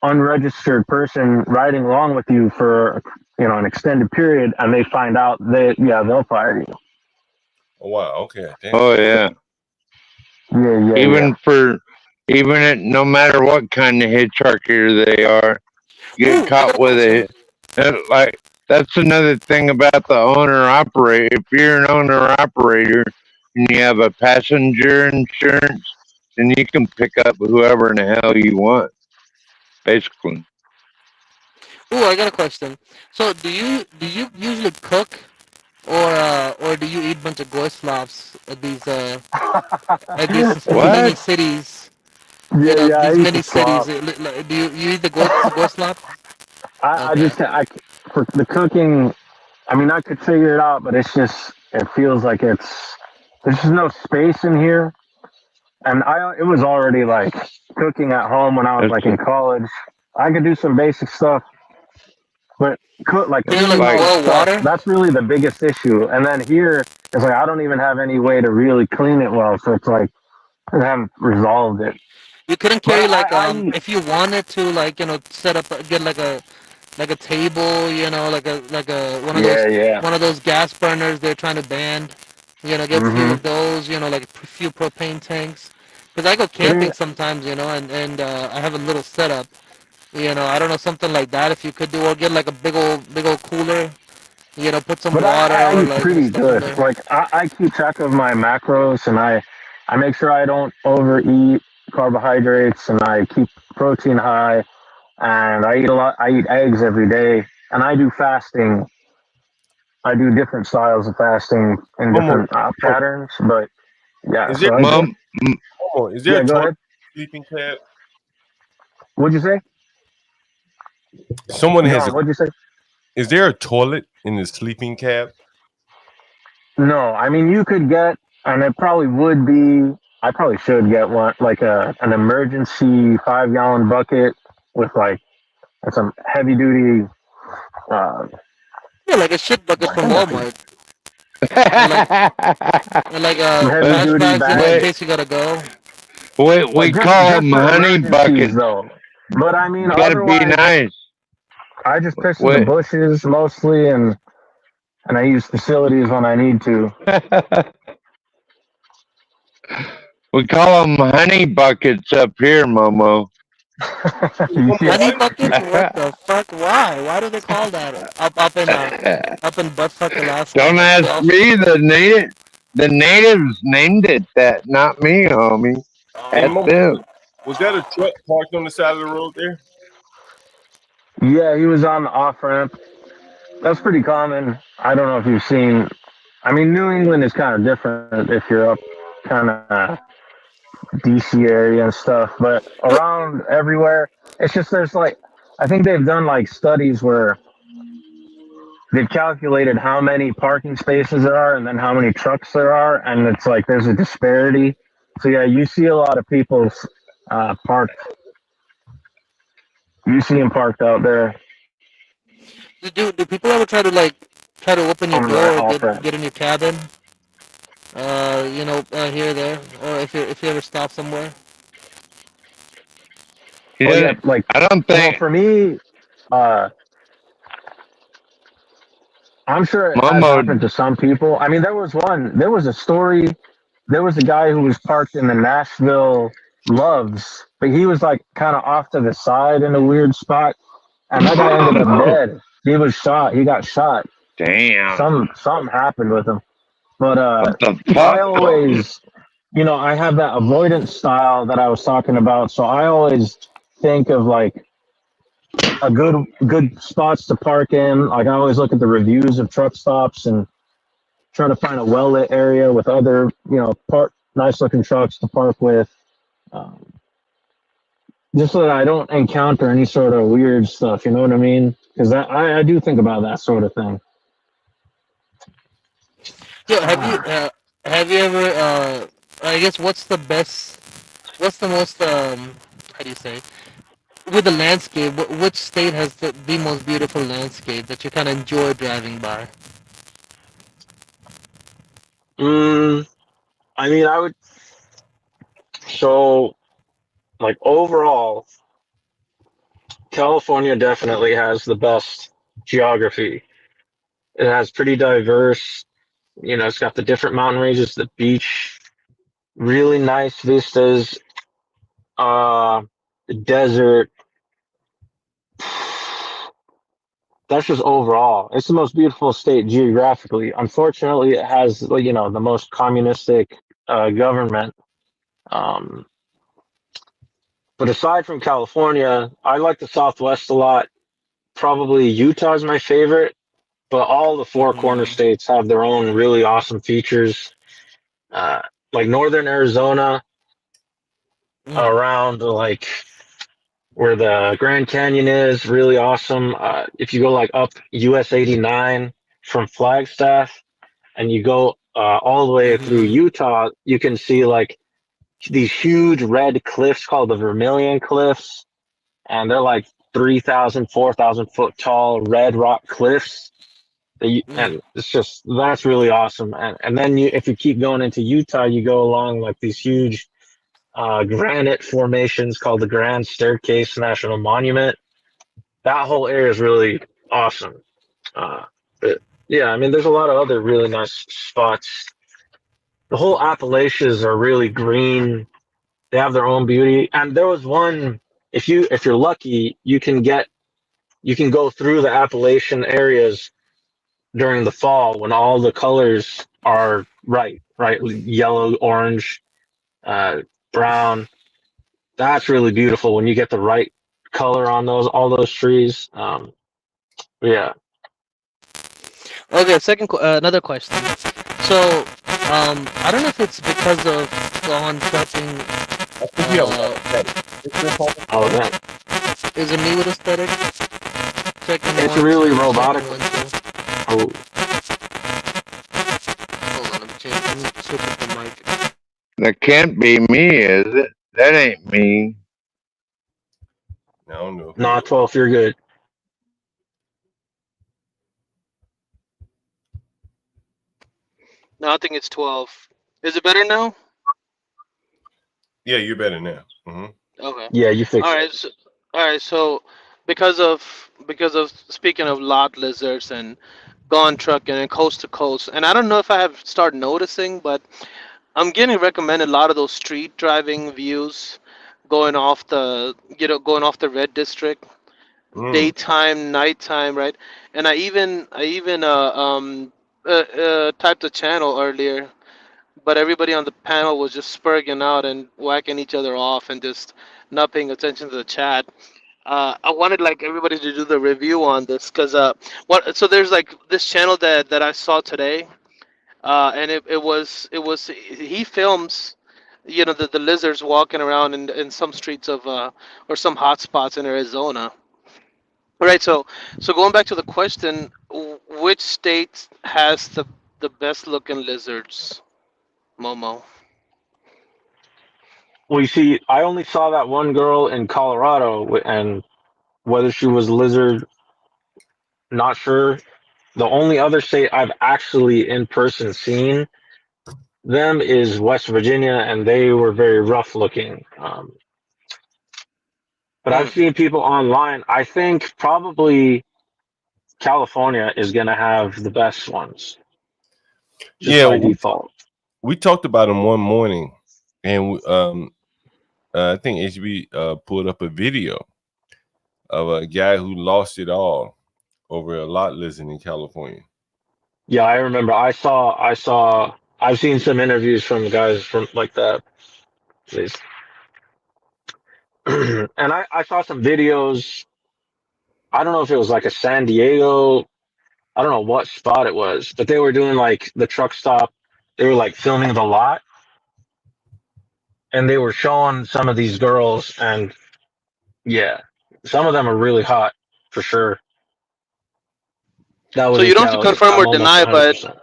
unregistered person riding along with you for an extended period, and they find out they'll fire you. Oh, wow. Okay. Damn. Oh yeah. Even at no matter what kind of hitchhiker they are, get caught with it. Like that's another thing about the owner operator. If you're an owner operator and you have a passenger insurance, then you can pick up whoever in the hell you want, basically. Ooh, I got a question. So, do you usually cook, or do you eat a bunch of goislops at these mini What? cities? I These eat the mini cities. slop. Do you eat the goislop? I for the cooking. I mean, I could figure it out, but it feels like there's just no space in here. And it was already like cooking at home when I was like in college. I could do some basic stuff, but Can you cleaning like all the boil stuff, water? that's really the biggest issue. And then here, it's like I don't even have any way to really clean it well. So it's like I haven't resolved it. You couldn't But carry like I eat. if you wanted to set up get like a table, like a one of those gas burners they're trying to ban. Get a few Mm-hmm. of those, like a few propane tanks. Because I go camping sometimes, and I have a little setup. I don't know, something like that if you could do, or get like a big old cooler. Put some But water I or eat like pretty stuff in good. there. Like I keep track of my macros, and I make sure I don't overeat carbohydrates, and I keep protein high, and I eat a lot. I eat eggs every day. and I do fasting. I do different styles of fasting in different patterns, but yeah. Is So there I think, is there yeah, a go toilet ahead. sleeping cab? What'd you say? Someone has John, a. what'd you say? Is there a toilet in the sleeping cab? No, I mean you could get, and it probably would be. I probably should get one, like an emergency 5-gallon bucket with like some heavy duty. Yeah, like a shit bucket from Walmart. and like Some heavy trash duty bags in bags. case you gotta go. We call Just them for honey emergencies buckets. though. But I mean, You gotta be otherwise, nice. I just piss in the bushes mostly, and I use facilities when I need to. We call them honey buckets up here, Momo. Honey buckets? What the fuck? Why? Why do they call that up in buttfuck Alaska? Don't That's ask so me. The natives named it that, not me, homie. Hey, Ask Momo, them. was that a truck parked on the side of the road there? Yeah, he was on the off ramp. That's pretty common. I don't know if you've seen. I mean, New England is kind of different if you're up kind of DC area and stuff, but around everywhere, it's just there's like, I think they've done like studies where they've calculated how many parking spaces there are and then how many trucks there are, and it's like there's a disparity. So yeah, you see a lot of people parked. You see them parked out there do people ever try to open your on the door or off ramp. get in your cabin? Here or there, or if you ever stop somewhere. Yeah, Well, yeah, like, I don't well, think for me, uh, I'm sure it has Momo. happened to some people. I mean, there was a story. There was a guy who was parked in the Nashville Loves, but he was like kind of off to the side in a weird spot, and that guy ended up dead. He was shot. He got shot. Damn. Something happened with him. But What the I fuck? always, I have that avoidance style that I was talking about. So I always think of like a good spots to park in. Like I always look at the reviews of truck stops and try to find a well lit area with other, nice looking trucks to park with, um, just so that I don't encounter any sort of weird stuff. You know what I mean? Because I do think about that sort of thing. Yeah, have you ever I guess what's the most how do you say, with the landscape, which state has the most beautiful landscape that you kind of enjoy driving by? I mean, I would. So, like overall, California definitely has the best geography. It has pretty diverse. It's got the different mountain ranges, the beach, really nice vistas, the desert. That's just overall. It's the most beautiful state geographically. Unfortunately, it has the most communistic government. Um, but aside from California, I like the Southwest a lot. Probably Utah is my favorite, but all the four corner states have their own really awesome features. Uh, like northern Arizona, around like where the Grand Canyon is, really awesome. If you go like up US 89 from Flagstaff and you go all the way through Utah, you can see like these huge red cliffs called the Vermilion Cliffs, and they're like 3,000, 4,000 foot tall red rock cliffs. And that's really awesome. And then if you keep going into Utah, you go along like these huge granite formations called the Grand Staircase National Monument. That whole area is really awesome. But yeah, I mean, there's a lot of other really nice spots. The whole Appalachians are really green. They have their own beauty. And there was one, if you're lucky, you can go through the Appalachian areas during the fall when all the colors are right, yellow, orange, brown. That's really beautiful when you get the right color on all those trees. Yeah. Okay, another question. So, I don't know if it's because of gone trucking. I think you have a lot of static. Oh, man. Is it me with aesthetic? Checking It's 1, really 2. robotic. Checking 1, 2. Oh. Hold on, let me switch up the mic. That can't be me, is it? That ain't me. I don't know. Nah, 12, you're good. No, I think it's 12. Is it better now? Yeah, you're better now. Okay. Yeah, you fixed it. All right. So, because of speaking of lot lizards and gone trucking and coast to coast, and I don't know if I have started noticing, but I'm getting recommended a lot of those street driving views, going off the red district, daytime, nighttime, right? And I even typed a channel earlier, but everybody on the panel was just spurging out and whacking each other off and just not paying attention to the chat. I wanted like everybody to do the review on this because what so there's like this channel that I saw today, and it was he films, the lizards walking around in some streets of or some hot spots in Arizona. All right, so going back to the question, which state has the best looking lizards, Momo? Well, you see, I only saw that one girl in Colorado, and whether she was lizard, not sure. The only other state I've actually in person seen them is West Virginia, and they were very rough looking. But I've seen people online. I think probably California is going to have the best ones, just Yeah, by default. we talked about them one morning, and I think HB pulled up a video of a guy who lost it all over a lot lizard in California. Yeah, I remember. I've seen some interviews from guys from like that. And I saw some videos. I don't know if it was like a San Diego. I don't know what spot it was, but they were doing like the truck stop. They were like filming the lot, and they were showing some of these girls, and yeah, some of them are really hot for sure. That was So in you don't have to Cali. confirm I'm or almost deny, but 100%.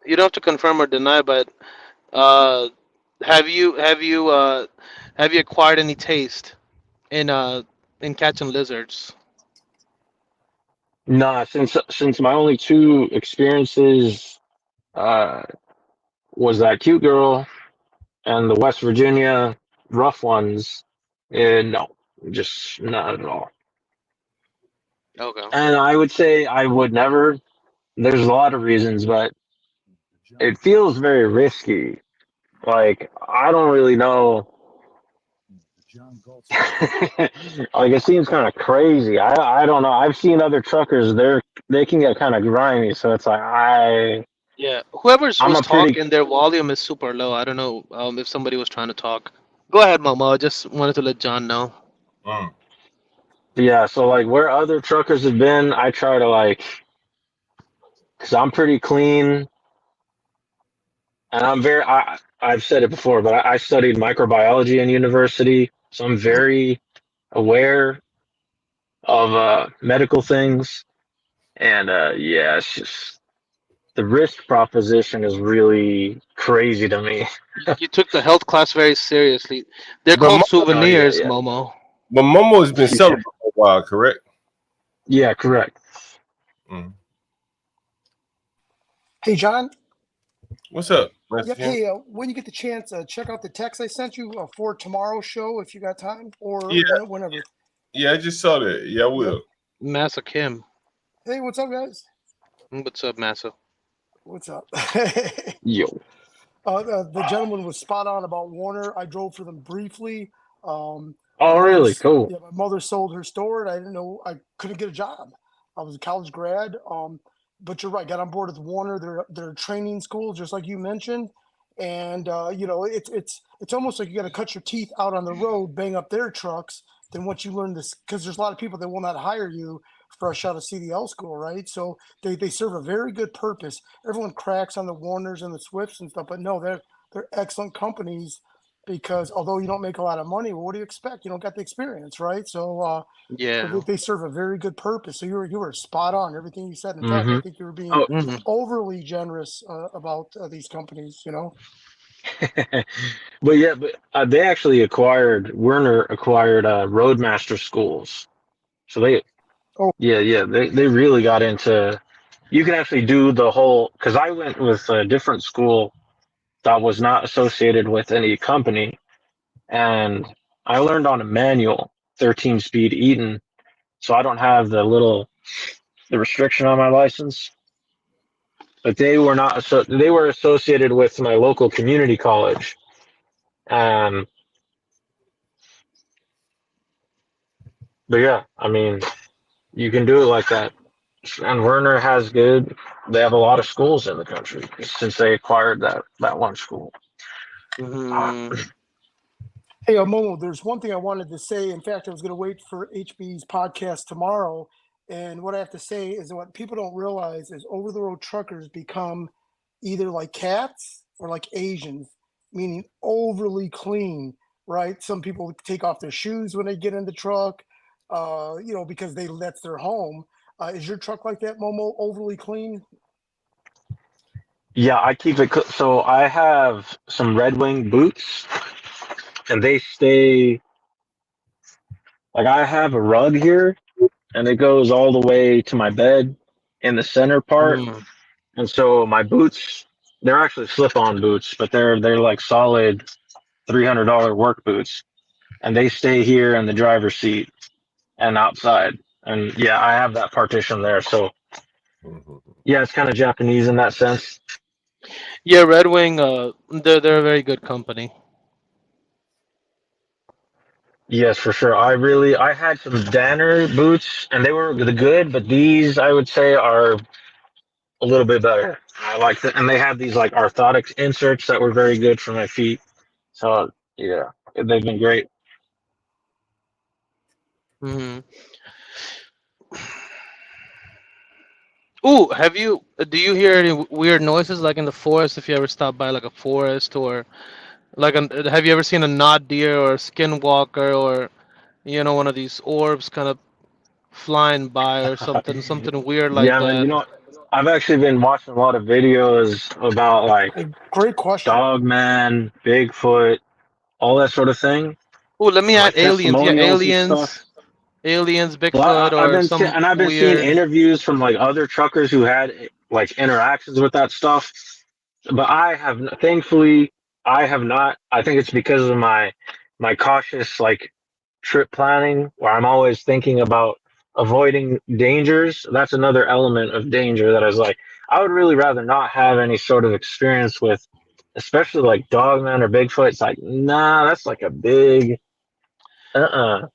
you don't have to confirm or deny, but uh, have you acquired any taste in catching lizards? Nah, since my only two experiences uh, was that cute girl and the West Virginia rough ones. No, just not at all. Okay. And I would say I would never. There's a lot of reasons, but it feels very risky. Like I don't really know. Like it seems kind of crazy. I don't know. I've seen other truckers. They can get kind of grimy. So it's like Yeah. Whoever I'm was a pretty talking, their volume is super low. I don't know if somebody was trying to talk. Go ahead, Momo. I just wanted to let John know. yeah. So like where other truckers have been, I try to like, cause I'm pretty clean and I've said it before, but I studied microbiology in university, so I'm very aware of medical things. And yeah, it's just the risk proposition is really crazy to me. You took the health class very seriously. They're But called Oh yeah, souvenirs, yeah. Momo. But Momo has been celibate for a while, correct? Yeah, correct. Hey, John. What's up, Yep. Mexican? Hey, when you get the chance, check out the text I sent you for tomorrow's show if you got time, or Yeah, whenever. yeah, I just saw that. Yeah, I will. Massa Kim. Hey, what's up, guys? What's up, Massa? What's up? Yo. The gentleman was spot on about Warner. I drove for them briefly. Oh, really? Cool. Yeah, my mother sold her store, and I didn't know I couldn't get a job. I was a college grad. But you're right. Got on board with Warner. They're a training school, just like you mentioned. And it's almost like you got to cut your teeth out on the road, bang up their trucks then once you learn this, because there's a lot of people that will not hire you fresh out of CDL school, right? So they serve a very good purpose. Everyone cracks on the Warners and the Swifts and stuff, but no, they're excellent companies because although you don't make a lot of money, well, what do you expect? You don't got the experience, right? So Yeah. they serve a very good purpose. So you were spot on everything you said. In fact, Mm-hmm. I think you were being Oh, overly generous about these companies. You know. but yeah, but they actually Werner acquired Roadmaster schools. So they really got into. You can actually do the whole because I went with a different school that was not associated with any company, and I learned on a manual 13-speed Eaton, so I don't have the restriction on my license. But they were not they were associated with my local community college. But yeah, I mean, you can do it like that. And Werner has they have a lot of schools in the country since they acquired that one school. Hey, Momo, there's one thing I wanted to say. In fact, I was going to wait for HB's podcast tomorrow. And what I have to say is what people don't realize is over-the-road truckers become either like cats or like Asians, meaning overly clean, right? Some people take off their shoes when they get in the truck, because that's their home. Is your truck like that, Momo, overly clean? Yeah, I keep it. So I have some Red Wing boots, and they stay. Like I have a rug here, and it goes all the way to my bed in the center part. And so my boots, they're actually slip-on boots, but they're like solid $300 work boots, and they stay here in the driver's seat and outside. And yeah, I have that partition there. So yeah, it's kind of Japanese in that sense. Yeah, Red Wing. They're a very good company. Yes, for sure. I had some Danner boots, and they were good, but these I would say are a little bit better. I like that, and they have these like orthotics inserts that were very good for my feet. So yeah, they've been great. Ooh, do you hear any weird noises like in the forest if you ever stop by like a forest or have you ever seen a knot deer or a skinwalker or one of these orbs kind of flying by or something weird like Yeah, man. that? I've actually been watching a lot of videos about like great question, Dogman, Bigfoot, all that sort of thing. Oh, let me add Like aliens. Yeah, testimonials and stuff. aliens, Well, Bigfoot, or some I've been seeing weird. interviews from like other truckers who had like interactions with that stuff, but thankfully I have not. I think it's because of my cautious like trip planning where I'm always thinking about avoiding dangers. That's another element of danger that I was like, I would really rather not have any sort of experience with, especially like Dogman or Bigfoot. It's like, nah, that's like a big, And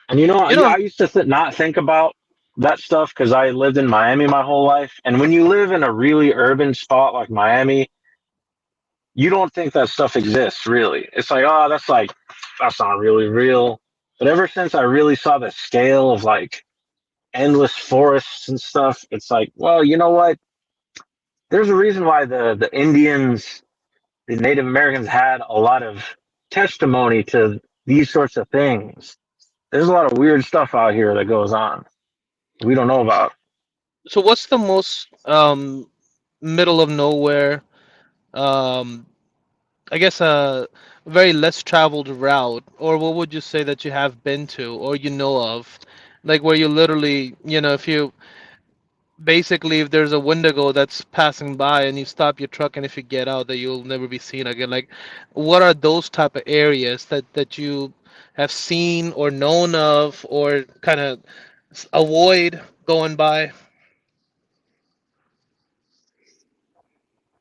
I used to not think about that stuff because I lived in Miami my whole life. And when you live in a really urban spot like Miami, you don't think that stuff exists, really. It's like, oh, that's not really real. But ever since I really saw the scale of like endless forests and stuff, it's like, well, you know what? There's a reason why the Indians, the Native Americans had a lot of testimony to these sorts of things. There's a lot of weird stuff out here that goes on we don't know about. So what's the most middle of nowhere, I guess a very less traveled route, or what would you say that you have been to or you know of, like where you literally, if there's a Wendigo that's passing by and you stop your truck and if you get out that you'll never be seen again, like what are those type of areas that you have seen or known of or kind of avoid going by?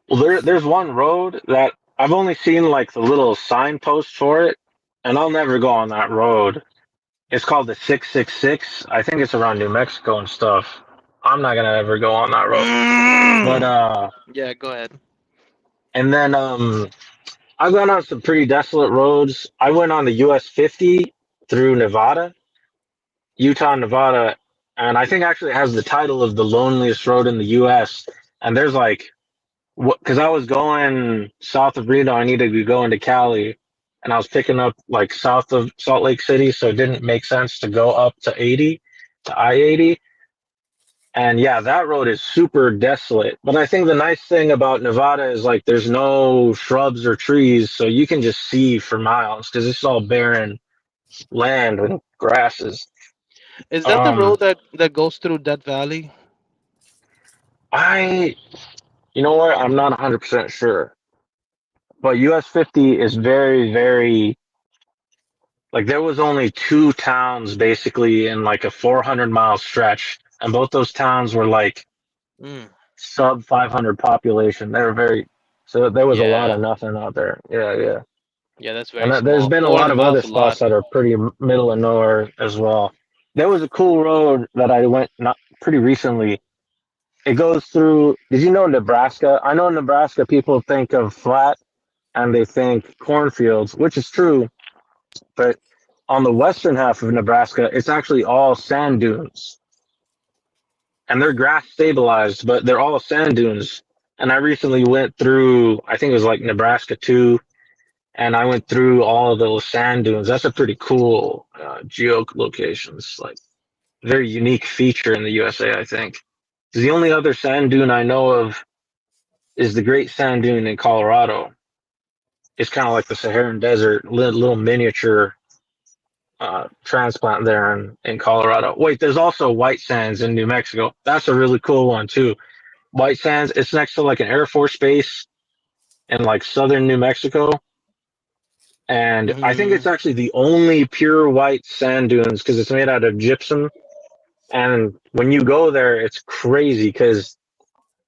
Well, there's one road that I've only seen like the little signpost for it, and I'll never go on that road. It's called the 666. I think it's around New Mexico and stuff. I'm not gonna ever go on that road. But yeah, go ahead. And then I've gone on some pretty desolate roads. I went on the US 50 through Nevada, Utah, Nevada, and I think actually it has the title of the loneliest road in the U.S. And there's like, because I was going south of Reno, I needed to go into Cali, and I was picking up like south of Salt Lake City, so it didn't make sense to go up to 80, to I-80. And yeah, that road is super desolate. But I think the nice thing about Nevada is like there's no shrubs or trees, so you can just see for miles because it's all barren land and grasses. Is that the road that goes through Death Valley? You know what? I'm not 100% sure. But US 50 is very, very, like there was only two towns basically in like a 400-mile stretch. And both those towns were like sub 500 population. They were so there was a lot of nothing out there. Yeah, yeah. Yeah, that's very And there's small. been a 400 lot of other miles, a lot. spots that are pretty middle of nowhere as well. There was a cool road that I went not pretty recently. It goes through, did you know Nebraska? I know in Nebraska people think of flat and they think cornfields, which is true. But on the western half of Nebraska, it's actually all sand dunes. And they're grass stabilized, but they're all sand dunes. And I recently went through, I think it was like Nebraska 2, and I went through all of those sand dunes. That's a pretty cool geolocation. It's like very unique feature in the USA, I think. The only other sand dune I know of is the Great Sand Dune in Colorado. It's kind of like the Saharan Desert, little miniature transplant there in Colorado. Wait, there's also White Sands in New Mexico. That's a really cool one too. White Sands, it's next to like an Air Force base in like southern New Mexico. And I think it's actually the only pure white sand dunes because it's made out of gypsum. And when you go there, it's crazy because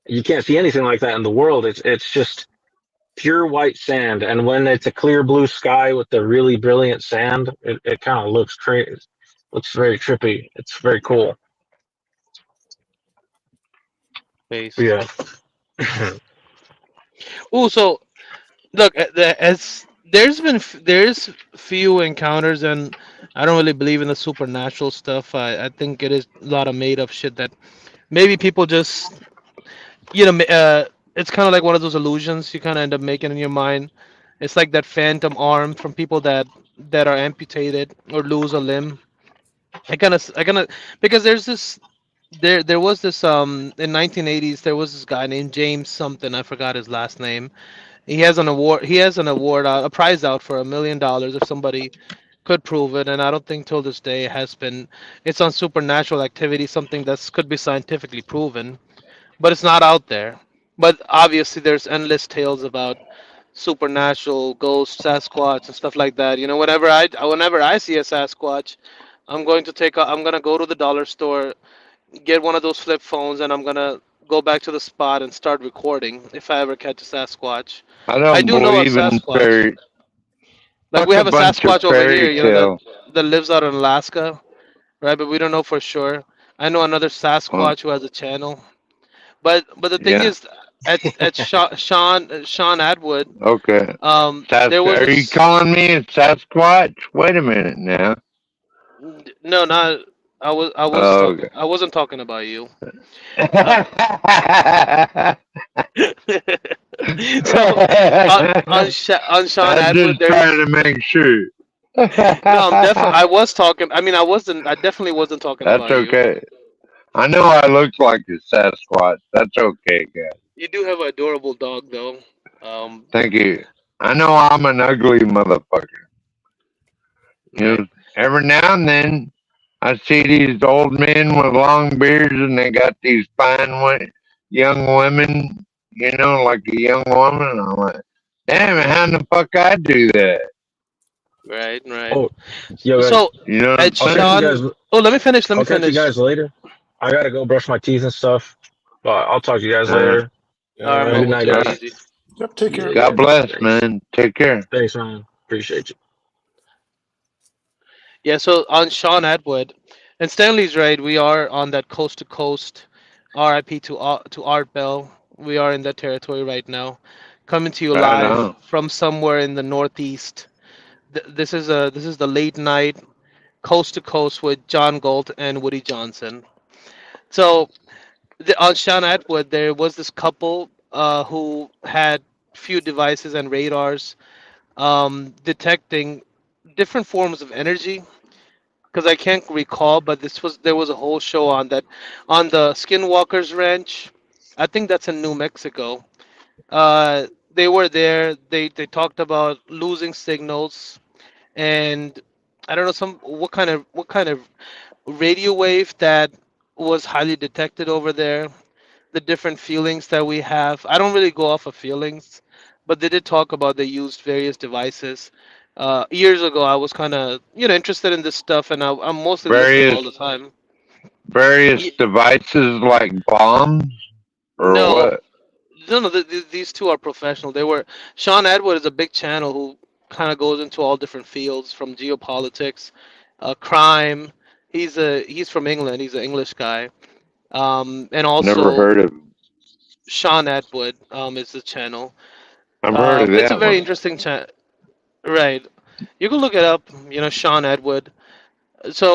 you can't see anything like that in the world. It's just pure white sand. And when it's a clear blue sky with the really brilliant sand, it kind of looks crazy. Looks very trippy. It's very cool. Base. Yeah. Oh, so look, there's few encounters, and I don't really believe in the supernatural stuff. I think it is a lot of made up shit that maybe people just it's kind of like one of those illusions you kind of end up making in your mind. It's like that phantom arm from people that are amputated or lose a limb. I kind of because there was this in 1980s there was this guy named James something, I forgot his last name. He has an award out, a prize out for $1 million if somebody could prove it, and I don't think till this day it has been. It's on supernatural activity, something that could be scientifically proven, but it's not out there. But obviously, there's endless tales about supernatural ghosts, Sasquatch, and stuff like that. Whenever I see a Sasquatch, I'm gonna go to the dollar store, get one of those flip phones, and I'm gonna go back to the spot and start recording if I ever catch a Sasquatch. I I don't do know a believe in Sasquatch. fairy. Like we That's a have a bunch of Sasquatch over here, fairy tale. that lives out in Alaska, right? But we don't know for sure. I know another Well, Sasquatch who has a channel. But the thing yeah. is, at Sean Atwood, Okay. there was Are you this. calling me a Sasquatch? Wait a minute now. No, not. Oh, okay. I wasn't talking about you. So on Sean I'm Atwood, just trying to there's. make sure. No, I'm definitely. I was talking. I mean, I wasn't. I definitely wasn't talking That's about you. okay. I know I look like a Sasquatch. That's okay, guys. You do have an adorable dog, though. Um, Thank you. I know I'm an ugly motherfucker. You right. know, every now and then I see these old men with long beards and they got these fine young women, like a young woman. And I'm like, damn it, how in the fuck I do that? Right. Oh, yo, guys, So You know what I'm at I'll catch you saying? guys. Sean. Oh, let me finish. Let me I'll catch you finish. guys later. I gotta go brush my teeth and stuff. But I'll talk to you guys Uh, later. All right, Have a good Mobile, night, take it uh, guys. easy. Yep. Take care. God bless, Thanks. man. Take care. Thanks, man. Appreciate you. Yeah. So on Sean Atwood, and Stanley's right. We are on that coast to coast. RIP to Art Bell. We are in that territory right now, coming to you Right live on. from somewhere in the Northeast. This is the late night. Coast to Coast with John Galt and Woody Johnson. So on Sean Atwood, there was this couple who had few devices and radars detecting different forms of energy. Because I can't recall, but there was a whole show on that on the Skinwalkers Ranch. I think that's in New Mexico. They were there. They talked about losing signals, and I don't know some what kind of radio wave that was highly detected over there. The different feelings that we have. I don't really go off of feelings, but they did talk about they used various devices. Years ago, I was kind of interested in this stuff, and I'm mostly listening Various all the time. various Ye- devices like bombs or No, what? no. These two are professional. They were Sean Edward is a big channel who kind of goes into all different fields from geopolitics, crime. He's from England. He's an English guy. And Never also heard of. Sean Atwood is the channel. I've heard of It's a that very one. interesting chat. Right. You can look it up. Sean Atwood. So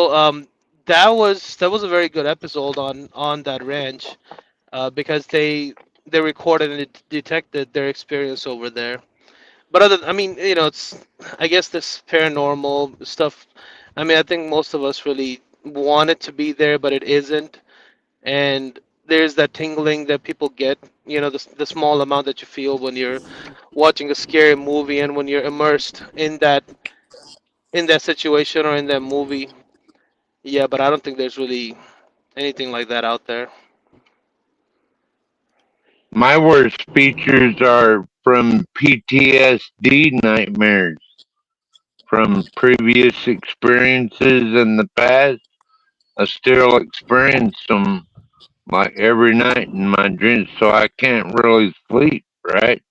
that was a very good episode on that ranch because they recorded and it detected their experience over there. But I mean, it's I guess this paranormal stuff. I mean, I think most of us really want it to be there, but it isn't. And there's that tingling that people get. The small amount that you feel when you're watching a scary movie and when you're immersed in that situation or in that movie. Yeah, but I don't think there's really anything like that out there. My worst features are from PTSD nightmares from previous experiences in the past. I still experience them like every night in my dreams, so I can't really sleep, right?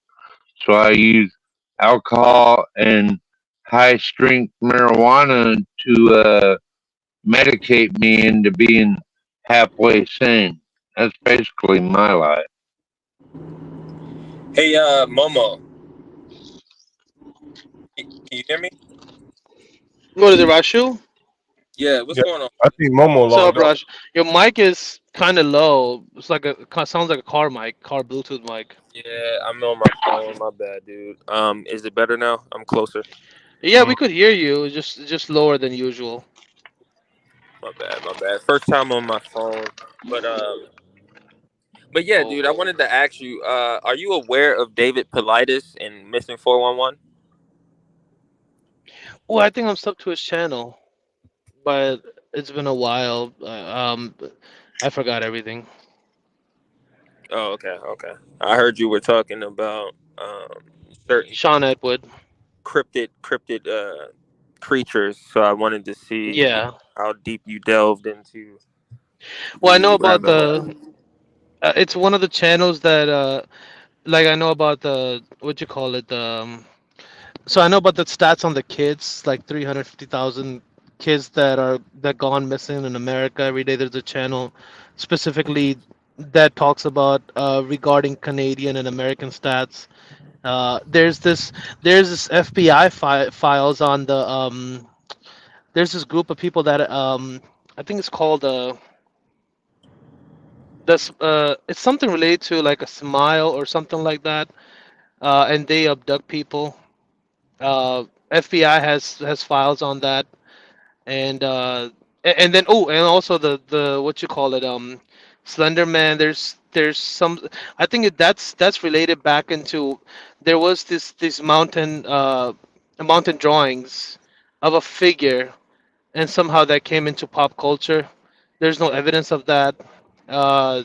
So I use alcohol and high strength marijuana to medicate me into being halfway sane. That's basically my life. Hey, Momo, can you hear me? What is it, Rashu? Yeah, what's Yeah, going on? I think Momo What's up, logged off. Rash? Your mic is kind of low. It's like sounds like a car mic, car Bluetooth mic. Yeah, I'm on my phone. My bad, dude. Is it better now? I'm closer. Yeah, we could hear you. It's just lower than usual. My bad, my bad. First time on my phone, but yeah, dude. I wanted to ask you. Are you aware of David Politis and Missing 411? Well, I think I'm stuck to his channel, but it's been a while. I forgot everything. Oh, okay, okay. I heard you were talking about certain Sean Edward. cryptid creatures, so I wanted to see Yeah. how deep you delved into Well, I know the about rabbit hole. the. It's one of the channels that like I know about the what you call it. So I know about the stats on the kids, like 350,000 kids that gone missing in America every day. There's a channel specifically that talks about regarding Canadian and American stats. Uh, there's this there's this FBI files on the there's this group of people that I think it's called it's something related to like a smile or something like that. And they abduct people. FBI has files on that, and and then and also the what you call it Slender Man. There's some I think that's related back into there was this mountain drawings of a figure, and somehow that came into pop culture. There's no evidence of that. Uh,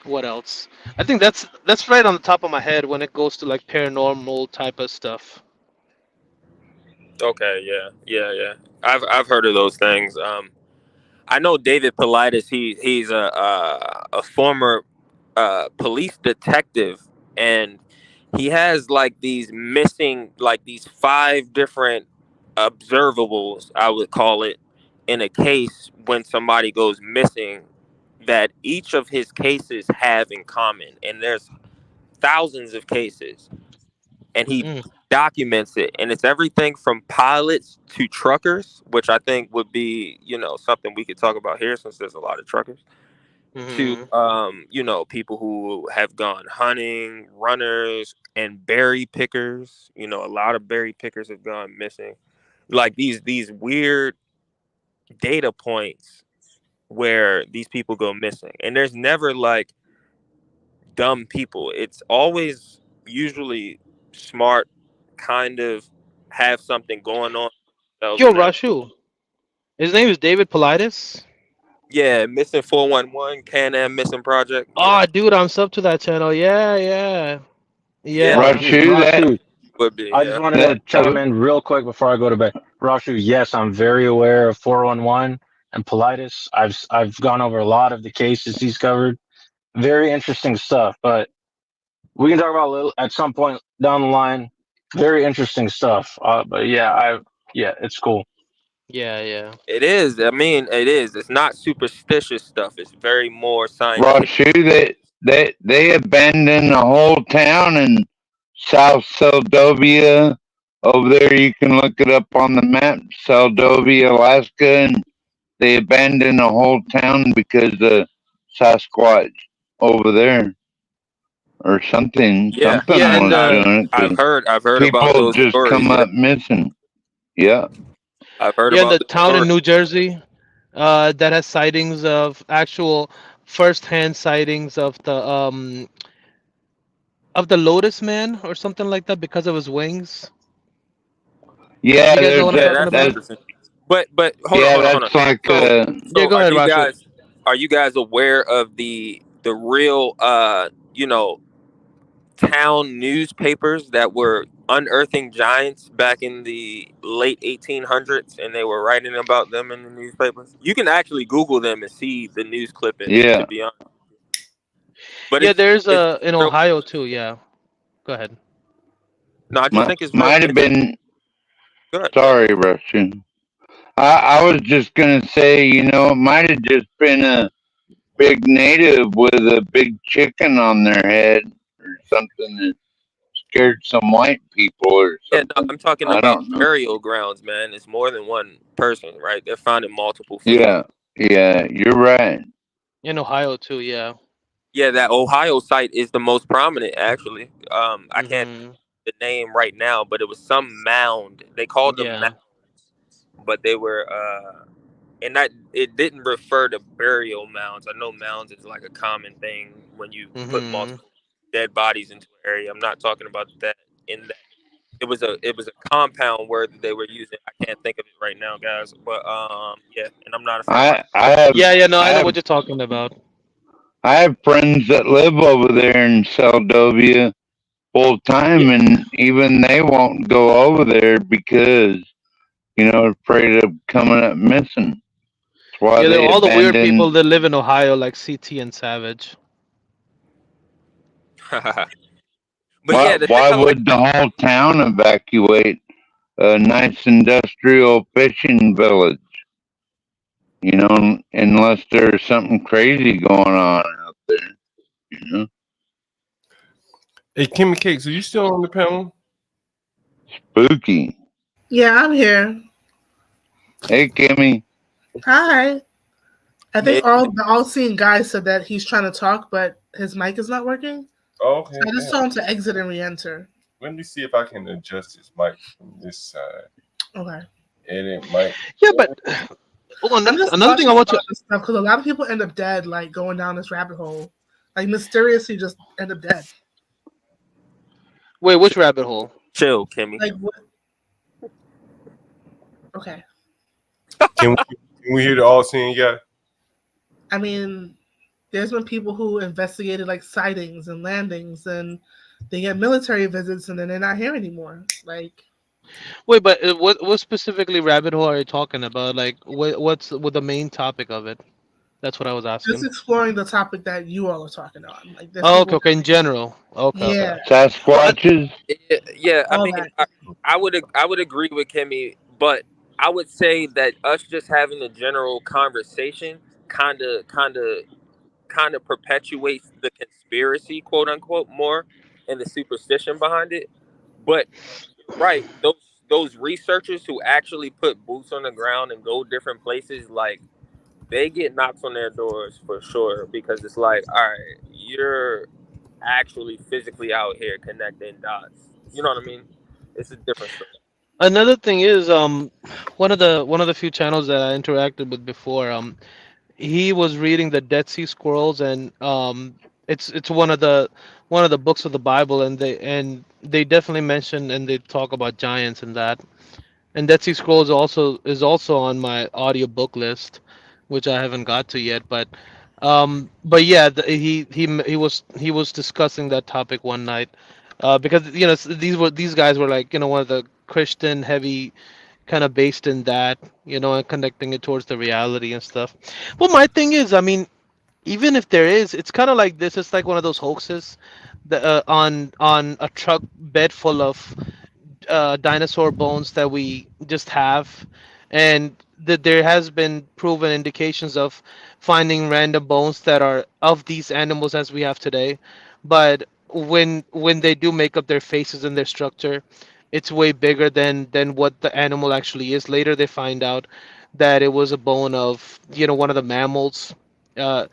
what else? I think that's right on the top of my head when it goes to like paranormal type of stuff. Okay, yeah, yeah, yeah. I've heard of those things. I know David Politis. He's a former police detective, and he has like these missing, like these 5 different observables, I would call it, in a case when somebody goes missing, that each of his cases have in common, and there's thousands of cases, and he Mm. documents it, and it's everything from pilots to truckers, which I think would be, something we could talk about here since there's a lot of truckers, to people who have gone hunting, runners, and berry pickers. A lot of berry pickers have gone missing. Like these weird data points where these people go missing, and there's never like dumb people. It's always usually smart, kind of have something going on themselves Yo, and everything. Rashu. His name is David Politis. Yeah, missing 411, Can-Am missing project. Yeah, Oh, dude, I'm sub to that channel. Yeah. yeah, Rashu, would be. I Yeah, just wanted to chime in real quick before I go to bed. Rashu, yes, I'm very aware of 411 and Politis. I've gone over a lot of the cases he's covered. Very interesting stuff, but we can talk about a little at some point down the line. Very interesting stuff. But yeah, it's cool. Yeah. it is. I mean, it is. It's not superstitious stuff. It's very more scientific. Rashu, they abandoned a whole town in South Seldovia. Over there, you can look it up on the map, Seldovia, Alaska, and they abandoned a whole town because of Sasquatch over there or something. Yeah, Something And was doing it. I've heard about People those just stories. come Yeah, up missing. Yeah. I've heard in about the the town in story. New Jersey, that has sightings of actual first-hand sightings of the Lotus Man or something like that because of his wings. Yeah, You guys know there's what I'm Yeah, talking that's about? interesting. But hold yeah, on. that's like So Yeah, go are ahead, you Rashu. guys aware of the real town newspapers that were unearthing giants back in the late 1800s, and they were writing about them in the newspapers? You can actually Google them and see the news clippings, to yeah. be honest. But Yeah, there's it's in real. Ohio too. Yeah, go ahead. No, I just think it's real Might have interesting. been. Good. Sorry, Russian. I was just gonna say, it might have just been a big native with a big chicken on their head or something that scared some white people or Yeah, no, something. I'm talking I about don't know. burial grounds, man. It's more than one person, right? They're finding multiple Yeah, females. you're right. In Ohio too. Yeah. Yeah, that Ohio site is the most prominent, actually. I can't hmm the name right now, but it was some mound. They called them Yeah. mounds, but they were and that it didn't refer to burial mounds. I know mounds is like a common thing when you put hmm multiple dead bodies into an area. I'm not talking about that in that. It was a compound word that they were using. I can't think of it right now, guys. But yeah, and I'm not a fan. Yeah. No, I I know have what you're talking about. I have friends that live over there in Seldovia full time, Yeah. and even they won't go over there because afraid of coming up missing. That's why Yeah, they're they all the weird people abandoned. that live in Ohio, like CT and Savage. But Why? yeah, the thing Why I like. would the whole town evacuate a nice industrial fishing village? Unless there's something crazy going on out there. Hey, Kimmy Cakes, are you still on the panel? Spooky. Yeah, I'm here. Hey, Kimmy. Hi. I think It, the all-seeing guy said that he's trying to talk, but his mic is not working. Oh, okay. So I just told him to exit and re-enter. Let me see if I can adjust his mic from this side. Okay. And it might. Yeah, but I'm just another thing I cautious want to. about this stuff because a lot of people end up dead, like going down this rabbit hole, like mysteriously just end up dead. Wait, which rabbit hole? chill, Kimmy. Like what? Okay. Can we hear the all-seeing guy? I mean, there's been people who investigated like sightings and landings, and they get military visits, and then they're not here anymore. Like, Wait, but what specifically rabbit hole are you talking about? Like, what's the main topic of it? That's what I was asking. just exploring the topic that you all are talking on. Like, there's Oh, people. okay. In general. Okay. Yeah. Sasquatches. Yeah, I All mean, that. I would agree with Kimmy, but I would say that us just having a general conversation kind of perpetuates the conspiracy, quote unquote, more and the superstition behind it. But right, those researchers who actually put boots on the ground and go different places, like they get knocks on their doors for sure, because it's like, all right, you're actually physically out here connecting dots. You know what I mean? It's a different story. Another thing is one of the few channels that I interacted with before, he was reading the Dead Sea Scrolls, and it's one of the books of the Bible, and they definitely mention and they talk about giants and that. And Dead Sea Scrolls is also on my audiobook list, which I haven't got to yet. But yeah, he was discussing that topic one night, because these guys were like, one of the Christian heavy kind of based in that, and connecting it towards the reality and stuff. Well, my thing is, I mean, even if there is, it's kind of like this. It's like one of those hoaxes that, on a truck bed full of dinosaur bones that we just have, and that there has been proven indications of finding random bones that are of these animals as we have today. But when they do make up their faces and their structure, it's way bigger than what the animal actually is. Later they find out that it was a bone of, one of the mammals. uh,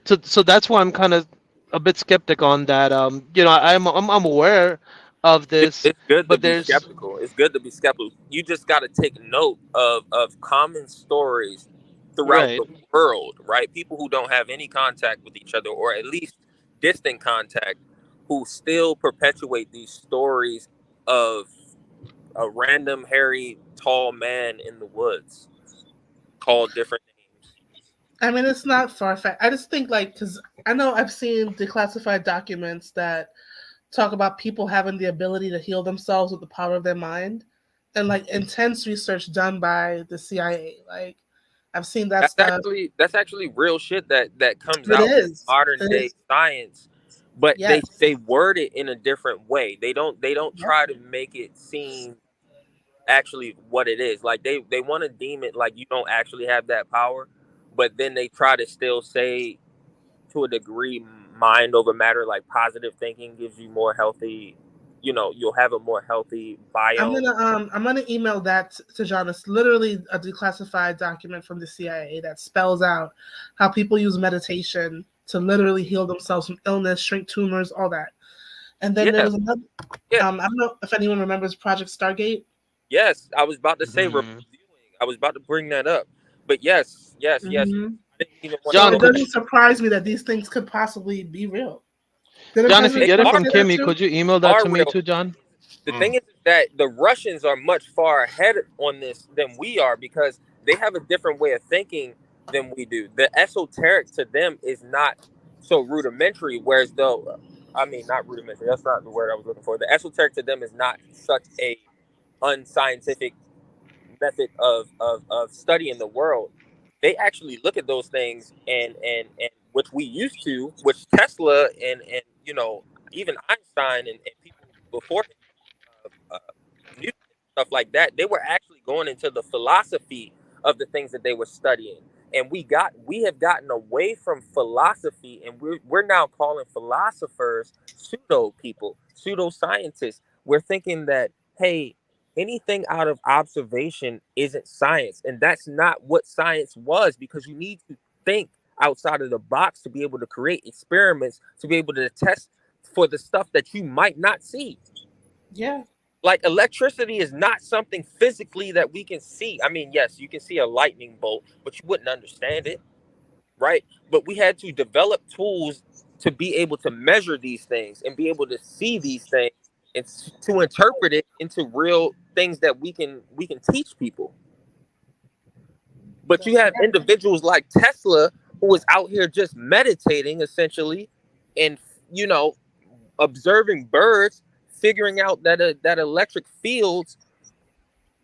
so that's why I'm kind of a bit skeptic on that. I'm aware of this, It's good to but be there's skeptical. It's good to be skeptical. You just got to take note of common stories throughout right. the world, right? People who don't have any contact with each other, or at least distant contact, who still perpetuate these stories of a random, hairy, tall man in the woods called different names. I mean, it's not far fetched. I just think, like, because I know I've seen declassified documents that talk about people having the ability to heal themselves with the power of their mind, and like intense research done by the CIA. Like, I've seen that stuff. That's actually real shit that comes It out in is. modern It day is. science, but Yes. they word it in a different way. They don't Yeah. try to make it seem actually what it is. Like they want to deem it like you don't actually have that power, but then they try to still say, to a degree, mind over matter, like positive thinking gives you more healthy, you'll have a more healthy biome. I'm gonna email that to John. It's literally a declassified document from the CIA that spells out how people use meditation to literally heal themselves from illness, shrink tumors, all that. And then there Yeah, was another. yeah. I don't know if anyone remembers Project Stargate. Yes, I was about to say Mhm. reviewing. I was about to bring that up. But yes, yes, yes. Hmm. I didn't even want to So John, it go could there. doesn't surprise me that these things could possibly be real. Didn't John, if you President They get it Trump are from say that Kimmy, too? could you email that are to me real. too, John? The thing is that the Russians are much far ahead on this than we are, because they have a different way of thinking than we do. The esoteric to them is not so rudimentary, whereas though, I mean, not rudimentary. That's not the word I was looking for. The esoteric to them is not such a unscientific method of studying the world. They actually look at those things, and which we used to, which Tesla and even Einstein and people before him, Newton, stuff like that, they were actually going into the philosophy of the things that they were studying. And we have gotten away from philosophy, and we're now calling philosophers pseudo people, pseudo scientists. We're thinking that, hey, anything out of observation isn't science, and that's not what science was, because you need to think outside of the box to be able to create experiments, to be able to test for the stuff that you might not see. Yeah. Like electricity is not something physically that we can see. I mean, yes, you can see a lightning bolt, but you wouldn't understand it, right? But we had to develop tools to be able to measure these things and be able to see these things, and to interpret it into real things that we can teach people. But you That's have right. individuals like Tesla, who is out here just meditating essentially, and you know observing birds, figuring out that electric fields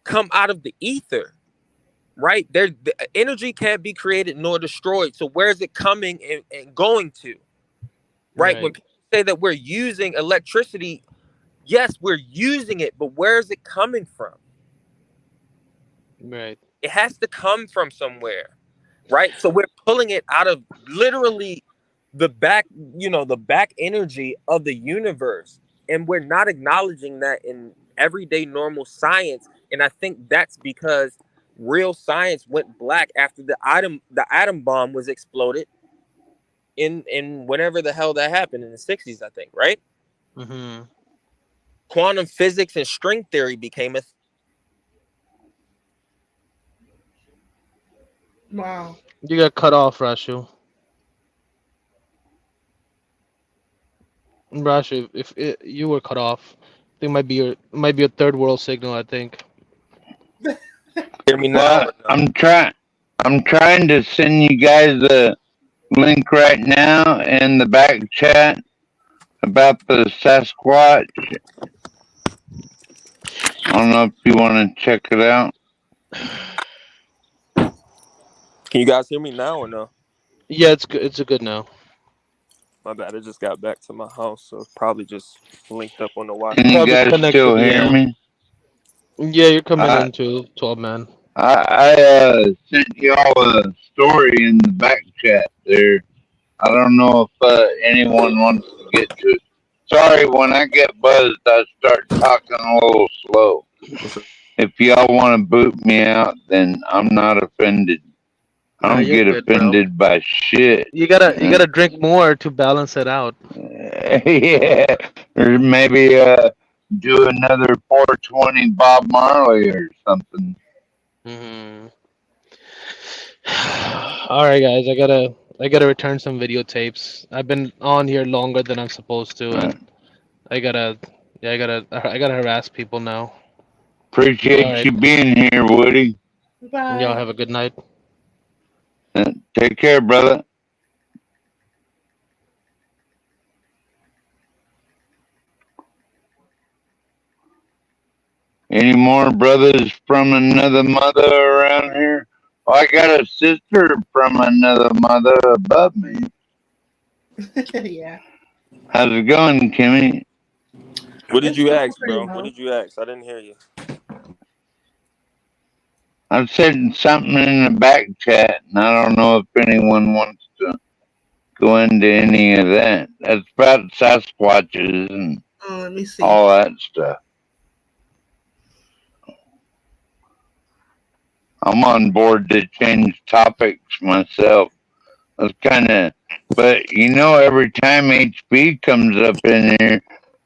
come out of the ether, right? The energy can't be created nor destroyed. So where is it coming and going to, right? When Right. people say that we're using electricity, yes, we're using it, but where is it coming from? Right. It has to come from somewhere, right? So we're pulling it out of literally the back, the back energy of the universe. And we're not acknowledging that everyday normal science. And I think that's because real science went black after the atom bomb was exploded in whenever the hell that happened in the 60s, I think, right? Mm-hmm. Quantum physics and string theory became a Wow. You got cut off, Rashu. Rashu, you were cut off. I think might be a third world signal. I think. hear me now Well, or no? I'm trying to send you guys the link right now in the back chat about the Sasquatch. I don't know if you want to check it out. Can you guys hear me now or no? Yeah, it's good. It's a good now. My bad, I just got back to my house, so it's probably just linked up on the Can you Wi-Fi. Probably guys connected. still hear Yeah. me? Yeah, you're coming I into 12 man. I sent y'all a story in the back chat there. I don't know if anyone wants to get to it. Sorry, when I get buzzed, I start talking a little slow. If y'all want to boot me out, then I'm not offended. I Nah, don't you're get good, bro. offended by shit. You gotta drink more to balance it out. Yeah, or maybe do another 420 Bob Marley or something. Mm-hmm. All right, guys. I gotta return some videotapes. I've been on here longer than I'm supposed to, and I gotta I gotta harass people now. Appreciate All right. you being here, Woody. Bye. Y'all have a good night. Take care, brother. Any more brothers from another mother around here? Oh, I got a sister from another mother above me. Yeah. How's it going, Kimmy? What did It's you going ask, pretty bro? What well. did you ask? I didn't hear you. I said something in the back chat, and I don't know if anyone wants to go into any of that. That's about Sasquatches and Oh, let me see. all that stuff. I'm on board to change topics myself. That's kind of, but every time HB comes up in here,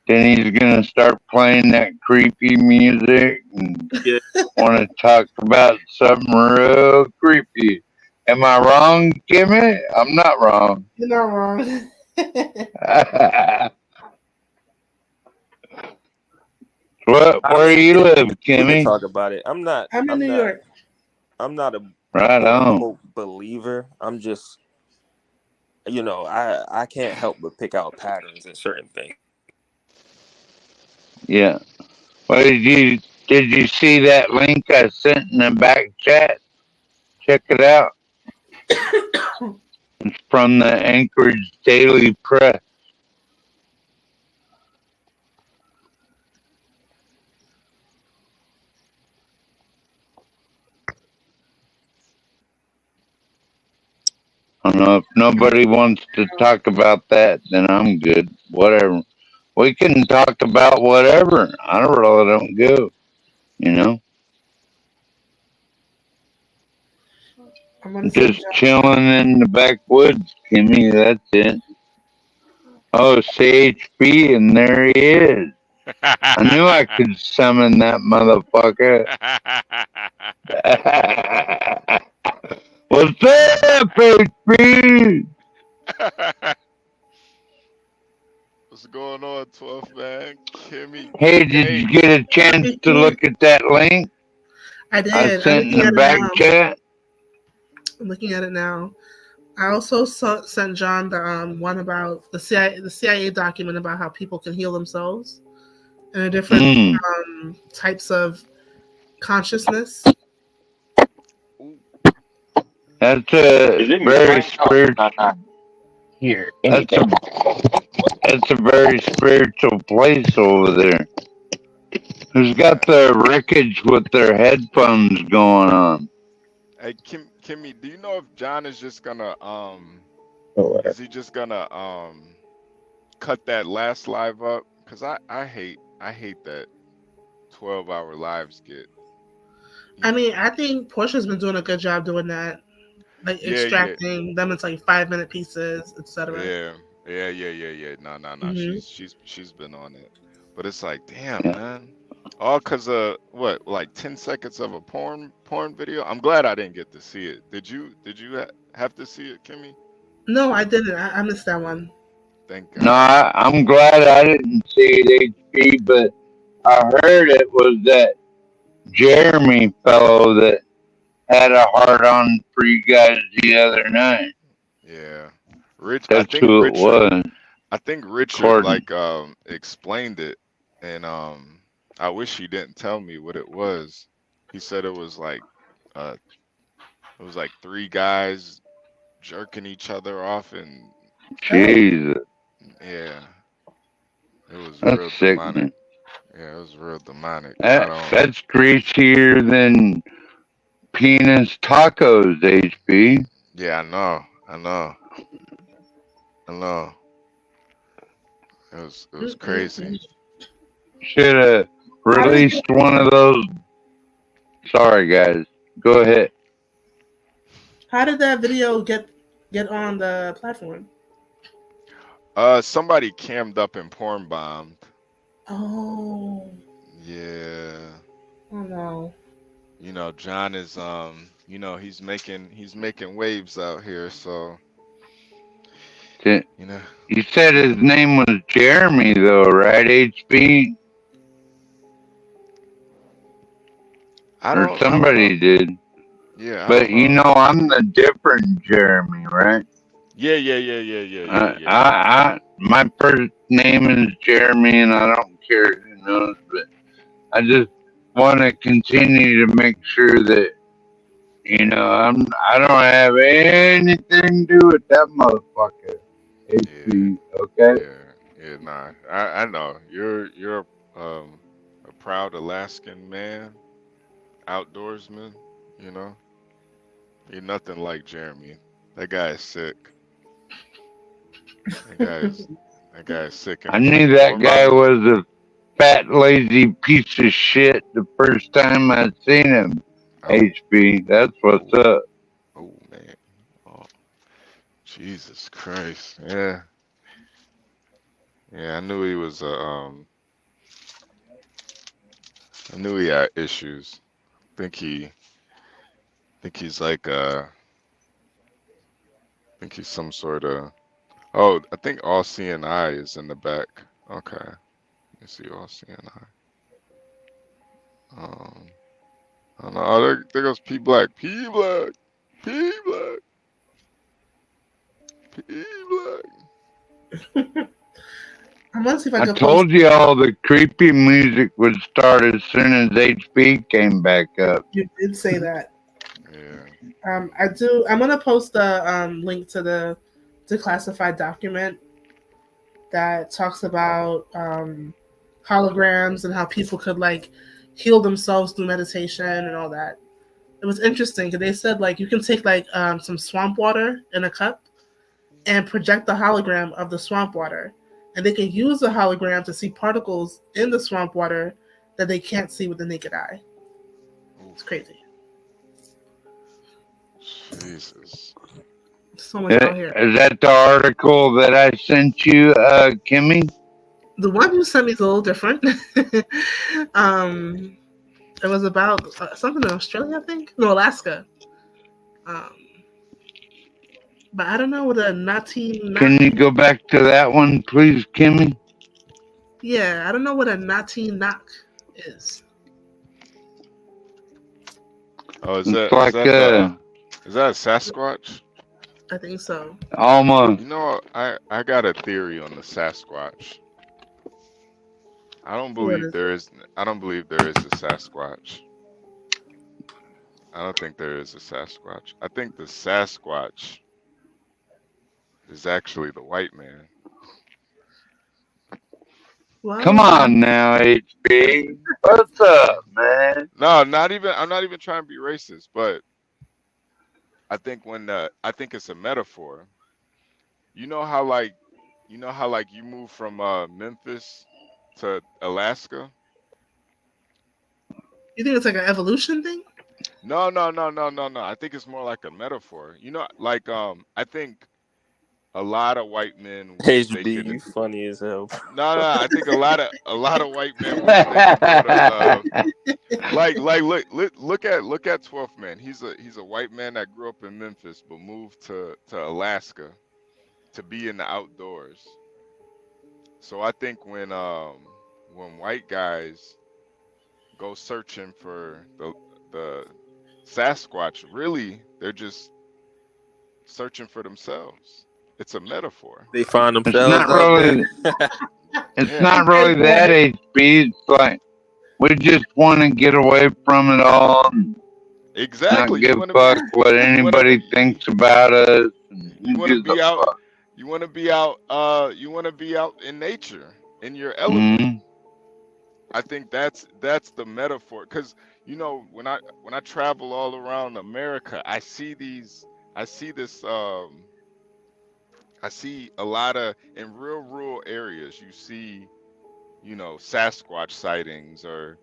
then he's gonna start playing that creepy music and Yeah. want to talk about something real creepy. Am I wrong, Kimmy? I'm not wrong. You're not wrong. I Where mean, you yeah, live, we could Kimmy? talk about it. I'm not. I'm in I'm New not. York. I'm not a Right quote on. unquote believer. I'm just, I can't help but pick out patterns in certain things. Yeah. Well, did you see that link I sent in the back chat? Check it out. It's from the Anchorage Daily Press. I don't know if nobody wants to talk about that, then I'm good. Whatever. We can talk about whatever. I really don't go. I'm on St. Just John. chilling in the backwoods, Kimmy. That's it. Oh, CHP, and there he is. I knew I could summon that motherfucker. What's up, HP? What's going on, 12th man? Kimmy. Hey, did you get a chance to look at that link I did. I sent in the back chat? I'm looking at it now. I also sent John the one about the CIA document about how people can heal themselves and the different types of consciousness. That's a very spiritual. Here, That's a very spiritual place over there. Who's got the wreckage with their headphones going on? Hey, Kimmy, do you know if John is just gonna is he just gonna cut that last live up? Cause I hate that. 12-hour lives get. I mean, I think Portia's been doing a good job doing that, like Yeah, yeah, extracting them into like 5-minute pieces, etc. yeah. No. Hmm. She's been on it, but it's like, damn, man. All because of what, like 10 seconds of a porn video. I'm glad I didn't get to see it. Did you have to see it, Kimmy? No, I didn't. I missed that one. Thank No, God. I'm glad I didn't see it, HB, but I heard it was that Jeremy fellow that had a heart on for you guys the other night. Yeah, Rich. That's who it was. I think Richard Courtney. like explained it, and I wish he didn't tell me what it was. He said uh it was like three guys jerking each other off, and Jesus. yeah, it was That's real demonic. sickening. Yeah, it was real demonic. That's greasier than penis tacos, HB. Yeah, I know. It was crazy. Should have released one of those. Sorry, guys. Go ahead. How did that video get on the platform? Somebody cammed up and porn bombed. Oh. Yeah. Oh no. You know, John is he's making waves out here, so you know. You said his name was Jeremy, though, right, HB? Or somebody did. Yeah, I but don't know. you know, I'm the different Jeremy, right? Yeah. My first name is Jeremy, and I don't care who knows, but I just want to continue to make sure that I don't have anything to do with that motherfucker. HB, okay? Yeah, nah. I know. You're a proud Alaskan man, outdoorsman, you know. You're nothing like Jeremy. That guy is sick. That guy is sick. I knew that guy was a fat, lazy piece of shit the first time I seen him. HB, that's what's up. Oh man. Oh, Jesus Christ. Yeah. Yeah, I knew he was I knew he had issues. Think he's like I think he's some sort of I think All Seeing Eye is in the back. Okay. Let me see All Seeing Eye. I don't know. Oh, there goes P Black. P Black. P Black. P Black. I'm gonna see if I I can told you all the creepy music would start as soon as HB came back up. You did say that. Yeah. I'm gonna post the link to the declassified document that talks about holograms and how people could like heal themselves through meditation and all that. It was interesting because they said like you can take like some swamp water in a cup and project the hologram of the swamp water, and they can use the hologram to see particles in the swamp water that they can't see with the naked eye. It's crazy. Jesus. So much out here. Is that the article that I sent you, Kimmy? The one you sent me is a little different. It was about something in Australia, I think. No, Alaska. But I don't know what a nati. Can you go back to that one, please, Kimmy? Yeah, I don't know what a nati knock is. Oh, is It's that like is that a Sasquatch? I think so. Almost. You know, I got a theory on the Sasquatch. I don't believe there is a Sasquatch. I don't think there is a Sasquatch. I think the Sasquatch is actually the white man. Well, come on now, HB. What's up, man? No, I'm not even trying to be racist, but I think I think it's a metaphor. You know how you move from Memphis to Alaska, You think it's like an evolution thing? No. I think it's more like a metaphor. You know, like I think a lot of white men wish they HB, could. you funny as hell. No. I think a lot of white men wish they could go to look at 12th Man. He's a white man that grew up in Memphis but moved to Alaska to be in the outdoors. So I think when white guys go searching for the Sasquatch, really they're just searching for themselves. It's a metaphor. They find It's themselves not out really. there. It's Yeah. not really that HB. It's like we just want to get away from it all. And Exactly. not give a fuck what anybody thinks about us. You want to be out. You want to be out. You want to be out in nature, in your element. Mm-hmm. I think that's the metaphor. Because when I travel all around America, I see this. I see a lot of in real rural areas. You see, Sasquatch sightings or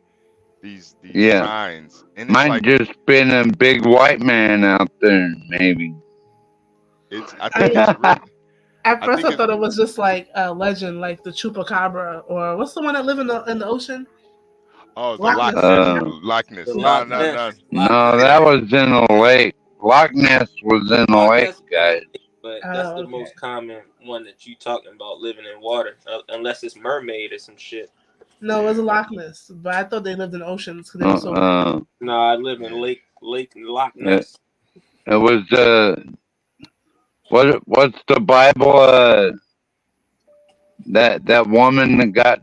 these signs, and it's might like just been a big white man out there, maybe. I think it's really. At first, I thought it was just like a legend, like the chupacabra, or what's the one that live in the ocean? Oh, the Loch Loch Ness. The No. Loch Ness. No, that was in a lake. Loch Ness was in a lake, guys. But that's the most common one that you talking about, living in water, unless it's mermaid or some shit. No, it was a Loch Ness, but I thought they lived in oceans because they were so. No, I live in Lake Loch Ness. It was what's the Bible? That woman that got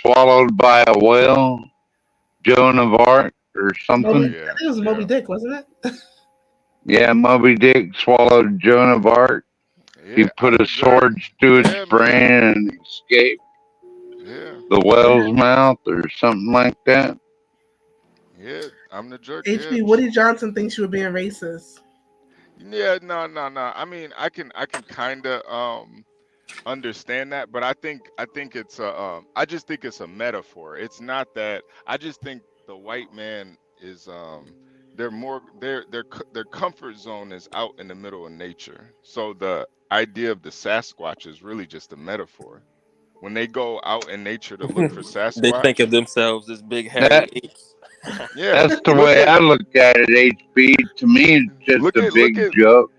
swallowed by a whale, Joan of Arc or something. I think it was Moby Dick, wasn't it? Yeah, Moby Dick swallowed Joan of Arc. He put a sword to its brain and escaped the whale's mouth or something like that. Yeah, I'm the jerk. HB, Woody Johnson thinks you were being racist. Yeah, no. I mean, I can kind of understand that, but I think it's I just think it's a metaphor. It's not that. I just think the white man is their comfort zone is out in the middle of nature. So the idea of the Sasquatch is really just a metaphor. When they go out in nature to look for Sasquatch, They think of themselves as big hairy apes. Yeah, that's the way I look at it. HB, to me, it's just a big joke.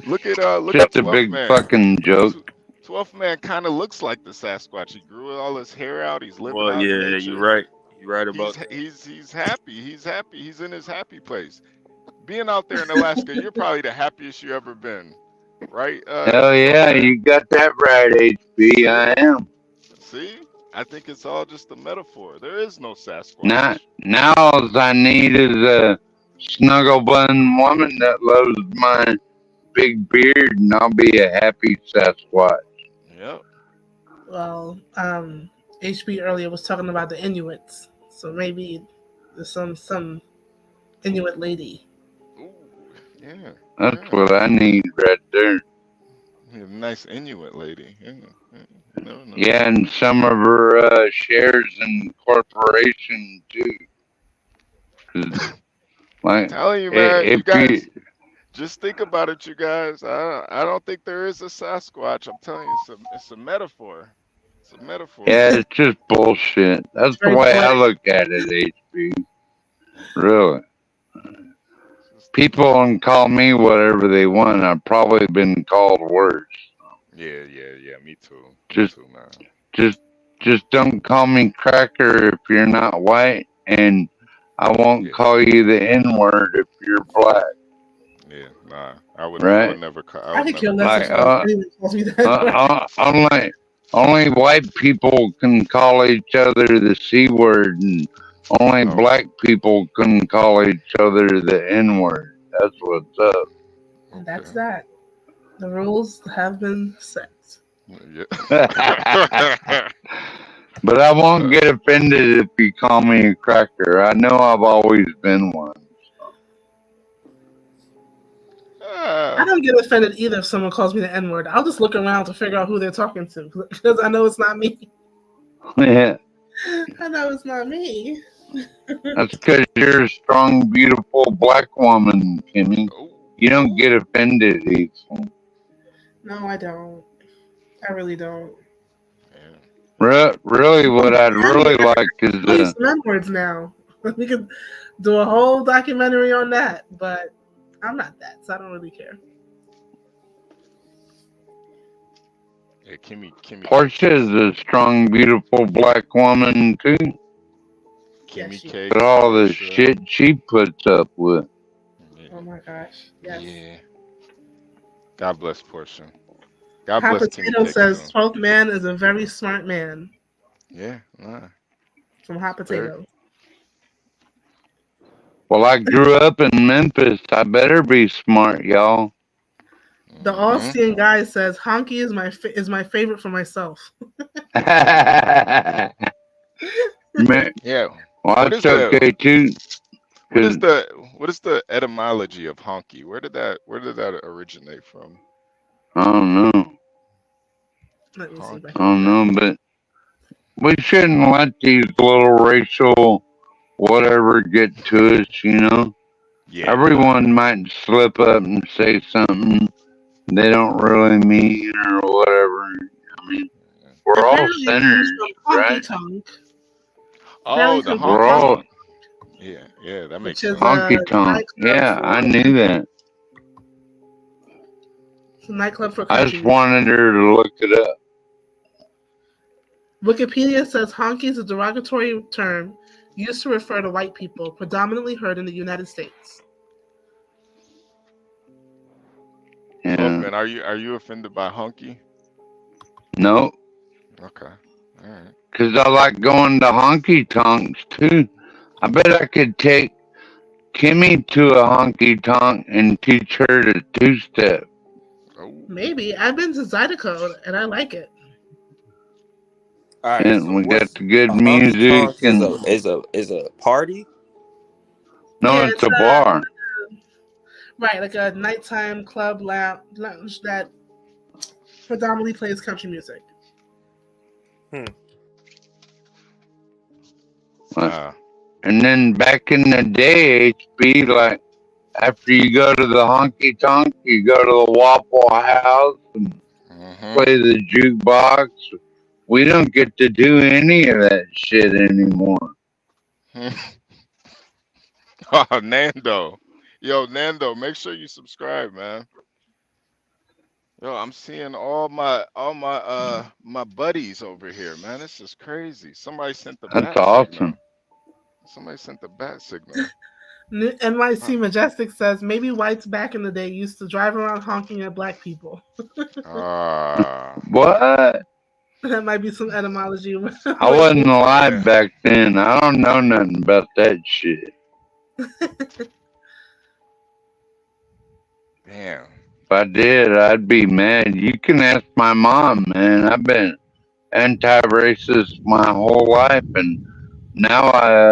Look at just a big fucking joke. 12th Man kind of looks like the Sasquatch. He grew all his hair out. He's living out in yeah, nature. you're right. You're right about that. He's happy. He's happy. He's in his happy place. Being out there in Alaska, you're probably the happiest you ever been, right? Hell yeah, you got that right, HB. I am. See, I think it's all just a metaphor. There is no Sasquatch. Now all I need is a snuggle bun woman that loves my big beard, and I'll be a happy Sasquatch. Yep. Well, HB earlier was talking about the Inuits, so maybe there's some Inuit lady. Ooh, yeah. That's what I need right there. Yeah, nice Inuit lady. No. Yeah, and some of her shares in corporation too. I'm telling you, man, you guys. Just think about it, you guys. I don't think there is a Sasquatch. I'm telling you, it's a metaphor. It's a metaphor. Yeah, it's just bullshit. That's the way I look at it, HB. Really. People can call me whatever they want. I've probably been called worse. Yeah. Me too. Just, me too, man. Just don't call me cracker if you're not white, and I won't call you the N-word if you're black. Yeah, nah, I would never call. I think you're less only white people can call each other the C word, and only black people can call each other the N word. That's what's up. And that's that. The rules have been set. Yeah. But I won't get offended if you call me a cracker. I know I've always been one. I don't get offended either if someone calls me the N-word. I'll just look around to figure out who they're talking to because I know it's not me. Yeah. I know it's not me. That's because you're a strong, beautiful black woman, Kimmy. You don't get offended easily. No, I don't. I really don't. Really, what I'd really like is some N-words now. We could do a whole documentary on that, but I'm not that, so I don't really care. Yeah, Kimmy. Portia is a strong, beautiful black woman too. Kimmy Yes, K. But all the Portia. shit she puts up with. Oh my gosh. Yes. Yeah. God bless Portia. God Hot bless Kimmy Potato K. says too. 12th Man is a very smart man. Yeah. Nah. From Hot Potato. Well, I grew up in Memphis. I better be smart, y'all. The all-seeing guy says Honky is my favorite for myself. Man, Yeah. well, What that's is the okay too. what is the etymology of honky? Where did that originate from? I don't know. Let me see if I I can don't know, but we shouldn't let these little racial whatever get to us, you know? Yeah. Everyone might slip up and say something they don't really mean or whatever. I mean, we're all Apparently it comes sinners, from right? honky tonk. Oh, the We're honky all tonk. Yeah, that makes Which is sense. honky tonk. Yeah, I knew that. It's a nightclub for I country. just wanted her to look it up. Wikipedia says honky is a derogatory term used to refer to white people, predominantly heard in the United States. Yeah. Man, are you offended by honky? No. Okay. All right. Because I like going to honky tonks too. I bet I could take Kimmy to a honky tonk and teach her to two-step. Maybe. I've been to Zydeco and I like it. All right, And so we got what's the good a honky music tonk and is a party? no, Yeah, it's a bar. Right, like a nighttime club lounge that predominantly plays country music. And then back in the day, HB, like after you go to the honky tonk, you go to the Waffle House and play the jukebox. We don't get to do any of that shit anymore. Oh, Nando. Yo, Nando, make sure you subscribe, man. Yo, I'm seeing all my my buddies over here, man. This is crazy. Somebody sent the That's bat awesome. signal. Somebody sent the bat signal. NYC Majestic says maybe whites back in the day used to drive around honking at black people. What? That might be some etymology. I wasn't alive back then. I don't know nothing about that shit. Damn. If I did, I'd be mad. You can ask my mom, man. I've been anti-racist my whole life, and now I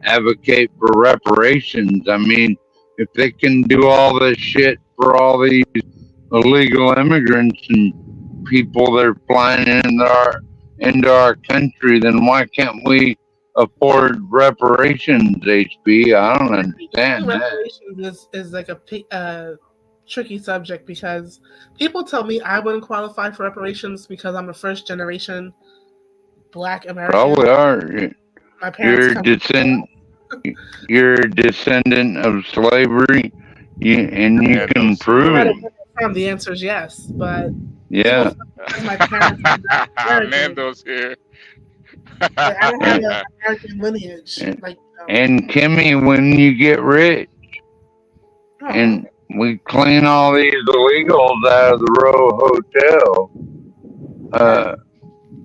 advocate for reparations. I mean, if they can do all this shit for all these illegal immigrants and people that are flying into our country, then why can't we afford reparations, HB? I don't understand that. Reparations is like a tricky subject because people tell me I wouldn't qualify for reparations because I'm a first generation Black American. Probably are. My parents you're a descendant of slavery, and you can prove it. From the answer is yes, but yeah, my parents Nando's here. I don't have an American lineage. And Kimmy, when you get rich, and we clean all these illegals out of the Row Hotel,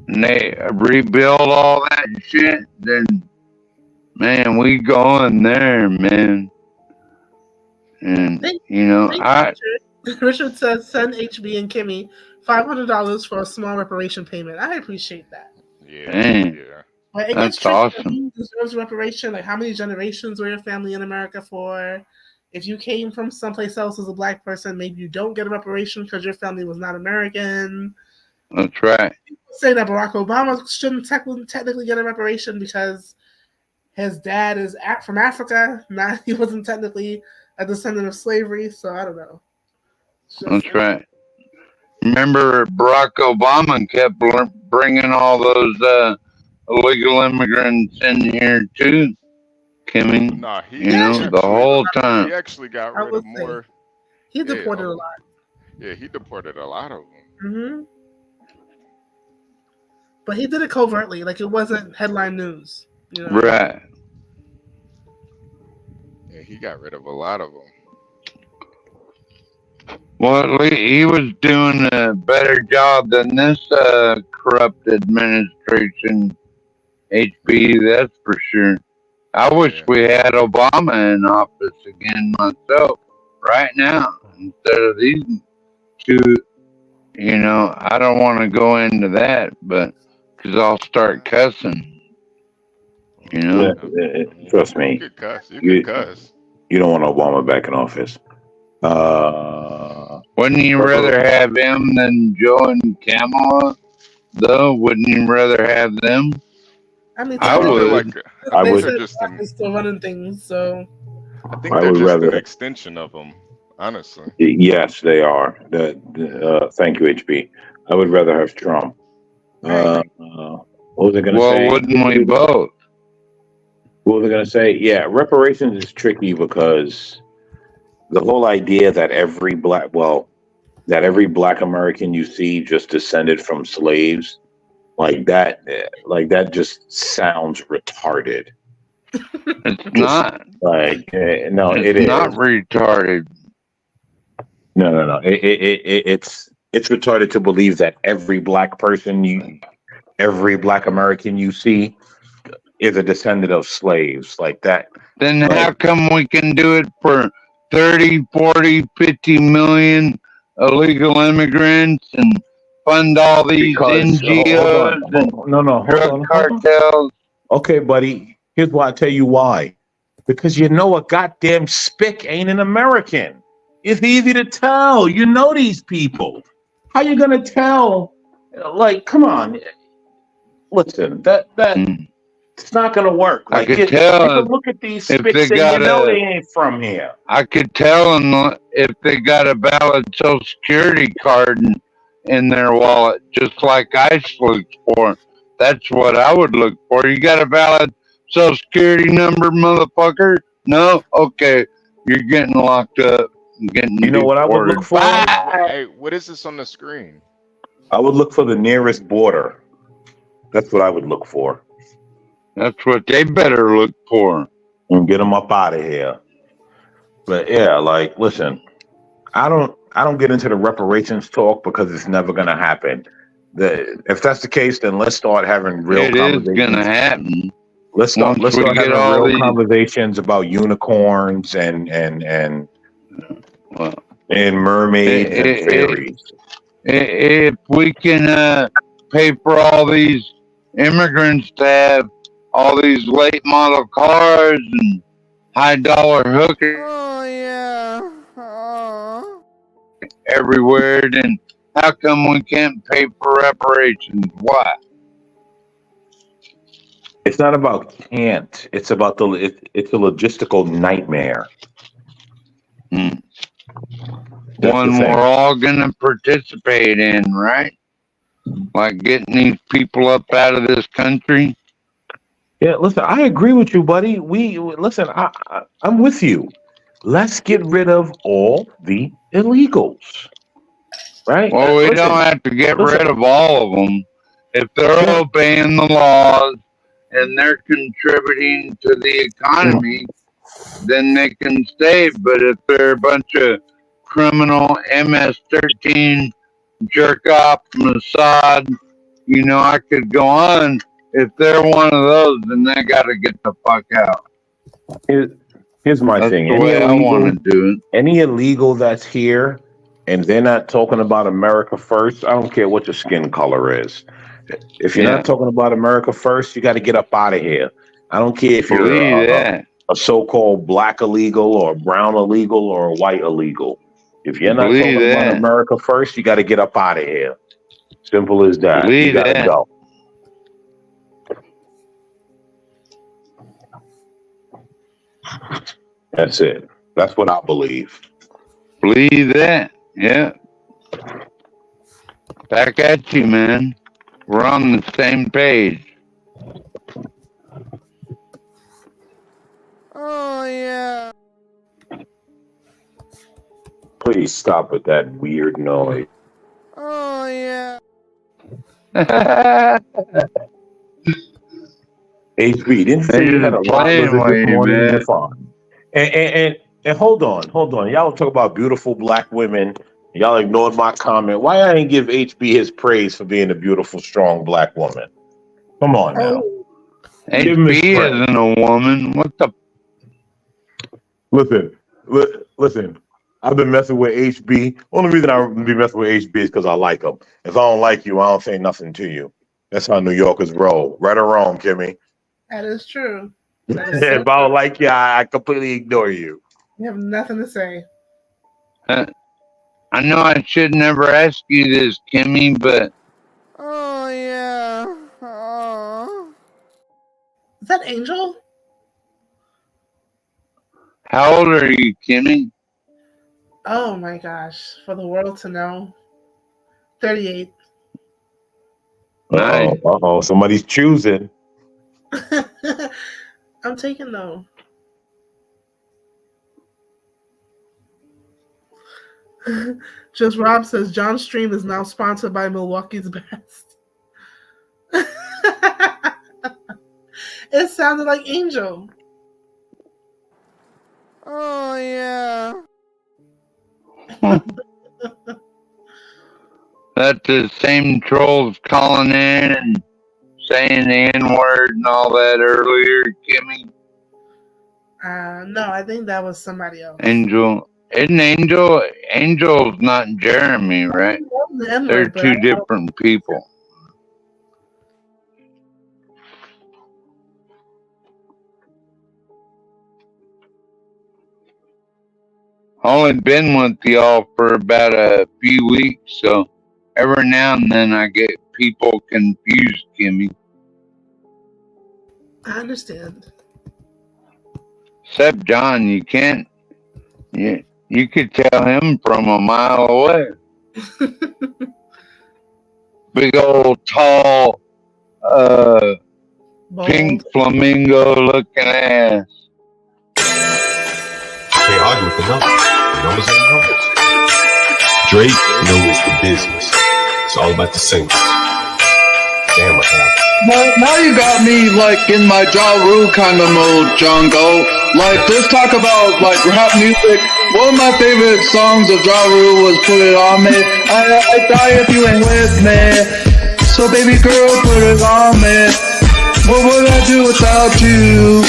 and they rebuild all that shit, then man, we go in there, man. And Richard says send HB and Kimmy $500 for a small reparation payment. I appreciate that. Yeah. But it That's gets tricky. awesome. Who deserves reparation? Like, how many generations were your family in America for? If you came from someplace else as a Black person, maybe you don't get a reparation because your family was not American. That's right. People say that Barack Obama shouldn't technically get a reparation because his dad is from Africa. Not he wasn't technically a descendant of slavery, so I don't know. That's right. Remember, Barack Obama kept bringing all those illegal immigrants in here too, Kimmy. Nah, the whole time. He actually got rid of more. He deported a lot. Yeah, he deported a lot of them. Mm-hmm. But he did it covertly, like it wasn't headline news. You know? Right. Yeah, he got rid of a lot of them. Well, he was doing a better job than this corrupt administration, HB, that's for sure. I wish we had Obama in office again myself right now instead of these two. I don't want to go into that, but because I'll start cussing. Trust me. You could cuss. You could cuss. You don't want Obama back in office. Wouldn't you rather have him than Joe and Kamala, though? Wouldn't you rather have them? I mean, I would. They're still running things, so. I think they're just an extension of them, honestly. Yes, they are. Thank you, HB. I would rather have Trump. What was I going to say? Well, wouldn't we both? What was I going to say? Yeah, reparations is tricky because the whole idea that every black American you see just descended from slaves, like that just sounds retarded. It's not. No, it's not retarded. No. It's retarded to believe that every black American you see is a descendant of slaves like that. Then how come we can do it for 30, 40, 50 million illegal immigrants and fund all these NGOs and drug cartels? Okay, buddy. Here's why I tell you why. Because a goddamn spick ain't an American. It's easy to tell. You know these people. How you gonna tell? Come on. Listen, it's not gonna work. I could tell. Look at these spicks and they ain't from here. I could tell them if they got a valid Social Security card in their wallet, just like ICE looks for. That's what I would look for. You got a valid Social Security number, motherfucker? No? Okay. You're getting locked up. You know what I would look for? Hey, what is this on the screen? I would look for the nearest border. That's what I would look for. That's what they better look for. And get them up out of here. But yeah, listen, I don't get into the reparations talk because it's never gonna happen. If that's the case, then let's start having real conversations. It is gonna happen. Let's start having real conversations about unicorns and mermaids and fairies. If we can pay for all these immigrants to have all these late model cars and high dollar hookers everywhere, then how come we can't pay for reparations? Why? It's not about can't. It's about it's a logistical nightmare. One we're all gonna participate in, right? Like getting these people up out of this country. Yeah, listen, I agree with you, buddy. Listen, I'm with you. Let's get rid of all the illegals, right? Well, we don't have to get rid of all of them. If they're obeying the laws and they're contributing to the economy, then they can stay. But if they're a bunch of criminal MS-13 jerk off Mossad, I could go on. If they're one of those, then they got to get the fuck out. Here's my thing. The way I want to do it. Any illegal that's here and they're not talking about America first, I don't care what your skin color is. If you're not talking about America first, you got to get up out of here. I don't care if you're a so-called black illegal or brown illegal or a white illegal. If you're not talking about America first, you got to get up out of here. Simple as that. You got to go. That's it. That's what I believe. Believe that. Yeah. Back at you, man. We're on the same page. Oh yeah. Please stop with that weird noise. Oh yeah. HB, didn't you say you had a lot playing lizard this with you, morning in man. your farm? And hold on. Y'all talk about beautiful black women. Y'all ignored my comment. Why I ain't give HB his praise for being a beautiful, strong black woman? Come on now. Give him his HB praise. isn't a woman. What the? Listen. I've been messing with HB. Only reason I be messing with HB is because I like him. If I don't like you, I don't say nothing to you. That's how New Yorkers roll. Right or wrong, Kimmy? That is true. That is If so I don't true. like you, I completely ignore you. You have nothing to say. I know I should never ask you this, Kimmy, but Oh yeah. Oh. Is that Angel? how old are you, Kimmy? Oh my gosh. For the world to know. 38. Nice. Uh-oh. Somebody's choosing. I'm taking though. Just Rob says John's stream is now sponsored by Milwaukee's Best. It sounded like Angel. Oh yeah. That's the same trolls calling in and saying the N-word and all that earlier, Kimmy. No, I think that was somebody else. Angel. Isn't Angel? Angel's not Jeremy, right? They're two different people. Only been with y'all for about a few weeks, so every now and then I get people confused, Kimmy. I understand. Except John, you can't. You could tell him from a mile away. Big old tall, pink flamingo looking ass. Can't argue with the numbers. The numbers are the numbers. Drake knows the business. It's all about the singles. Damn, I have. Well, now you got me like in my Ja Rule kind of mode, Jungle. Like, just talk about like rap music. One of my favorite songs of Ja Rule was "Put It On Me." I die if you ain't with me. So baby girl, put it on me. What would I do without you?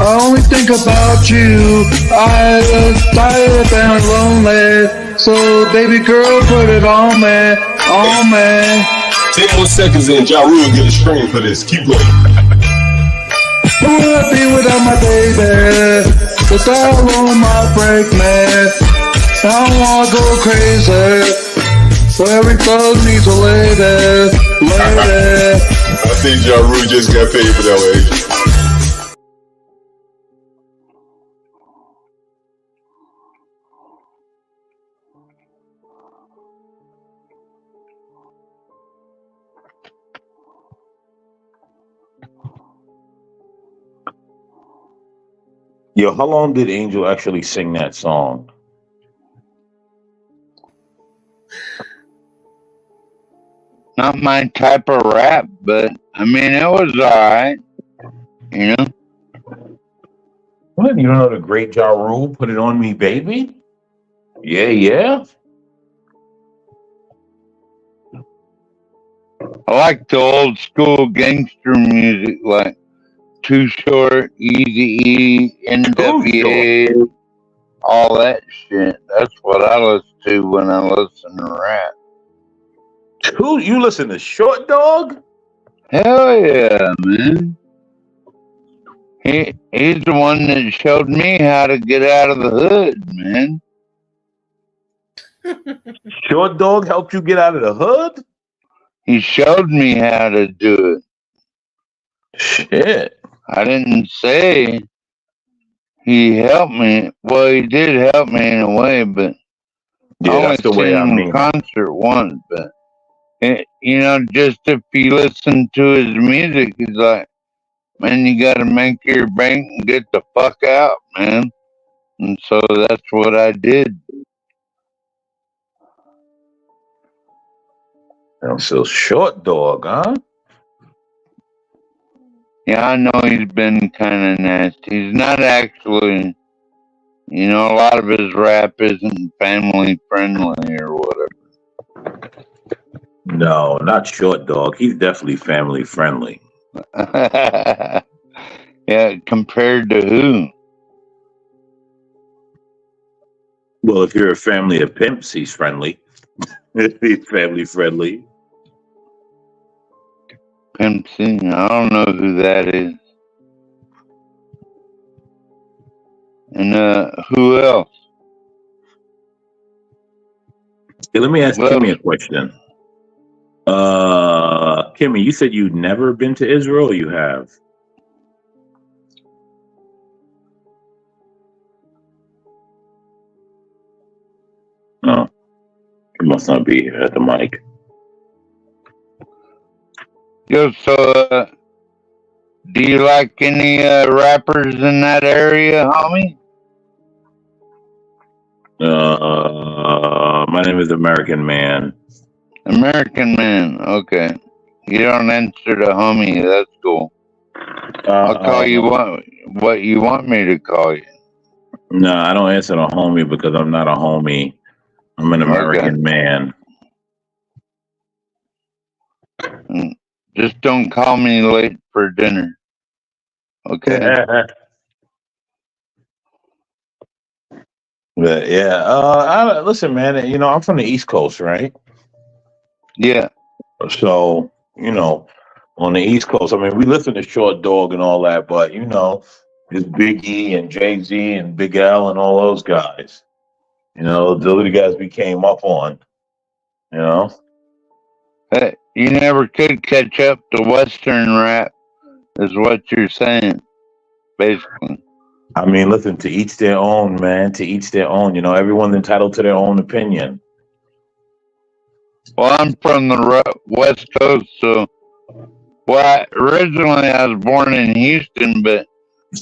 I only think about you. I was tired and lonely. So baby girl, put it on me, on me. 10 more seconds and Ja Rule get a screen for this. Keep going. Who would I be without my baby? Without on my break, man. I don't wanna go crazy. So every thug needs a lady, lady. I think Ja Rule just got paid for that one. Yo, how long did Angel actually sing that song? Not my type of rap, but I mean, it was alright. You know? What? You don't know the great Ja Rule? Put It On Me, Baby? Yeah, yeah. I like the old school gangster music, like Too Short, Eazy-E, NWA, all that shit. That's what I listen to when I listen to rap. Who you listen to? Short Dog? Hell yeah, man. He's the one that showed me how to get out of the hood, man. Short Dog helped you get out of the hood? He showed me how to do it. Shit. I didn't say he helped me. Well, he did help me in a way, but Yeah, I only that's the way seen I him in mean. concert once. But just if you listen to his music, he's like, man, you got to make your bank and get the fuck out, man. And so that's what I did. So Short Dog, huh? Yeah, I know he's been kind of nasty. He's not actually, a lot of his rap isn't family friendly or whatever. No, not Short Dog. He's definitely family friendly. Yeah, compared to who? Well, if you're a family of pimps, he's friendly. He's family friendly. Pimp C? I don't know who that is. And who else? Hey, let me ask Well, Kimmy a question. Kimmy, you said you'd never been to Israel, or you have? No, you must not be here at the mic. Yo, so do you like any rappers in that area, homie? My name is American Man. American Man. Okay. You don't answer the homie. That's cool. I'll call you what you want me to call you. No, I don't answer the homie because I'm not a homie. I'm an American man. Just don't call me late for dinner. Okay. But yeah, listen, man. I'm from the East Coast, right? Yeah. So on the East Coast, I mean, we listen to Short Dog and all that, but it's Big E and Jay-Z and Big L and all those guys. Those are the guys we came up on. Hey, you never could catch up to Western rap, is what you're saying, basically. I mean, listen, to each their own, man. To each their own. Everyone's entitled to their own opinion. Well, I'm from the West Coast, so originally I was born in Houston, but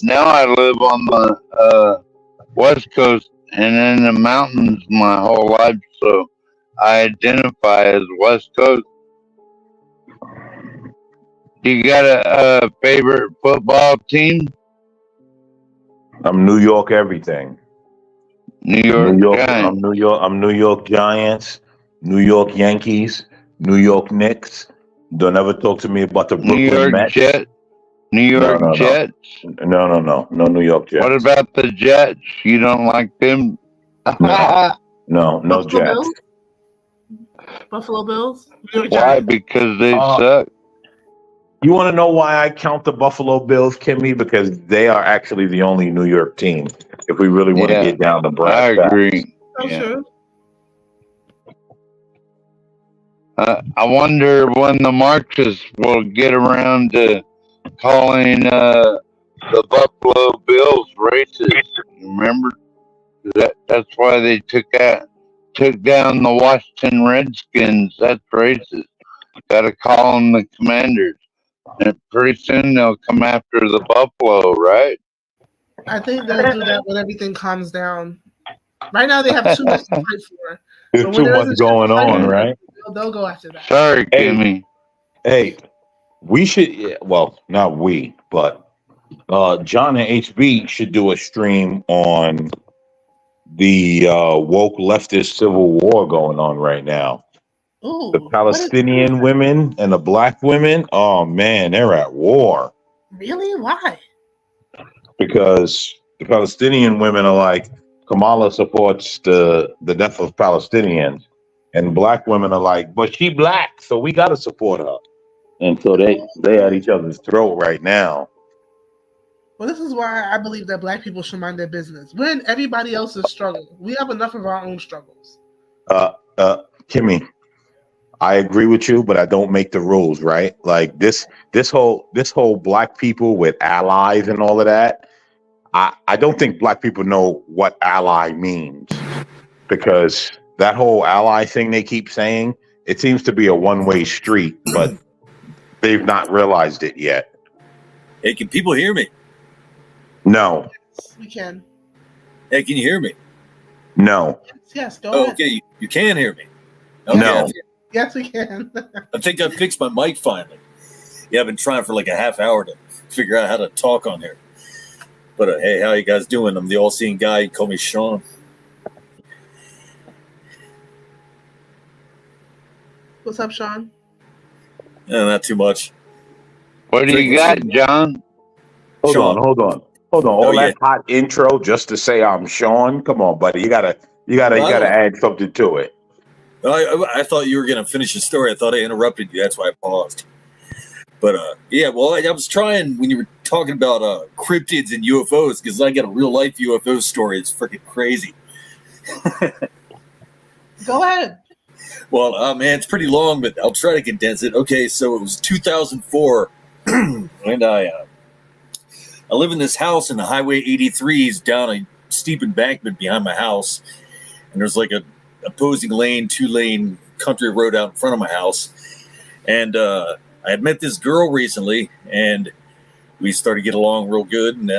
now I live on the West Coast and in the mountains my whole life, so I identify as West Coast. You got a favorite football team? I'm New York everything. New York Giants. I'm New York Giants, New York Yankees, New York Knicks. Don't ever talk to me about the Brooklyn Mets. New York Jets. No New York Jets. What about the Jets? You don't like them? No Buffalo Jets. Bills? Buffalo Bills? Why? Because they suck. You want to know why I count the Buffalo Bills, Kimmy? Because they are actually the only New York team. If we really want to get down to brass I agree. tacks. That's true. I wonder when the Marxists will get around to calling the Buffalo Bills racist. Remember? That's why they took down the Washington Redskins. That's racist. Got to call them the Commanders. And pretty soon they'll come after the Buffalo, right? I think they'll do that when everything calms down. Right now they have too much to fight for. There's too much going on, right? They'll go after that. Sorry, Kimmy. Hey, we should. Well, not we, but John and HB should do a stream on the woke leftist civil war going on right now. Ooh, the Palestinian women and the black women, oh man, they're at war. Really? Why? Because the Palestinian women are like, Kamala supports the death of Palestinians, and black women are like, but she black, so we gotta support her. And so they at each other's throat right now. Well, this is why I believe that black people should mind their business. We're in everybody else's struggle. We have enough of our own struggles. Kimmy, I agree with you, but I don't make the rules, right? Like this whole black people with allies and all of that. I don't think black people know what ally means, because that whole ally thing they keep saying, it seems to be a one-way street, but they've not realized it yet. Hey, can people hear me? No. We can. Hey, can you hear me? No. Yes, go Oh, ahead. okay, you can hear me. Okay, No. Yes, we can. I think I fixed my mic finally. Yeah, I've been trying for like a half hour to figure out how to talk on here. But hey, how you guys doing? I'm the all-seeing guy. You call me Sean. What's up, Sean? Not too much. What do you got, John? Hold on. All that hot intro just to say I'm Sean. Come on, buddy. You gotta add something to it. I thought you were gonna finish the story. I thought I interrupted you. That's why I paused. But yeah, well, I was trying when you were talking about cryptids and UFOs, because I got a real life UFO story. It's freaking crazy. Go ahead. Well, man, it's pretty long, but I'll try to condense it. Okay, so it was 2004, and I live in this house, and the Highway 83 is down a steep embankment behind my house, and there's like a opposing lane, 2-lane country road out in front of my house, and I had met this girl recently, and we started to get along real good, and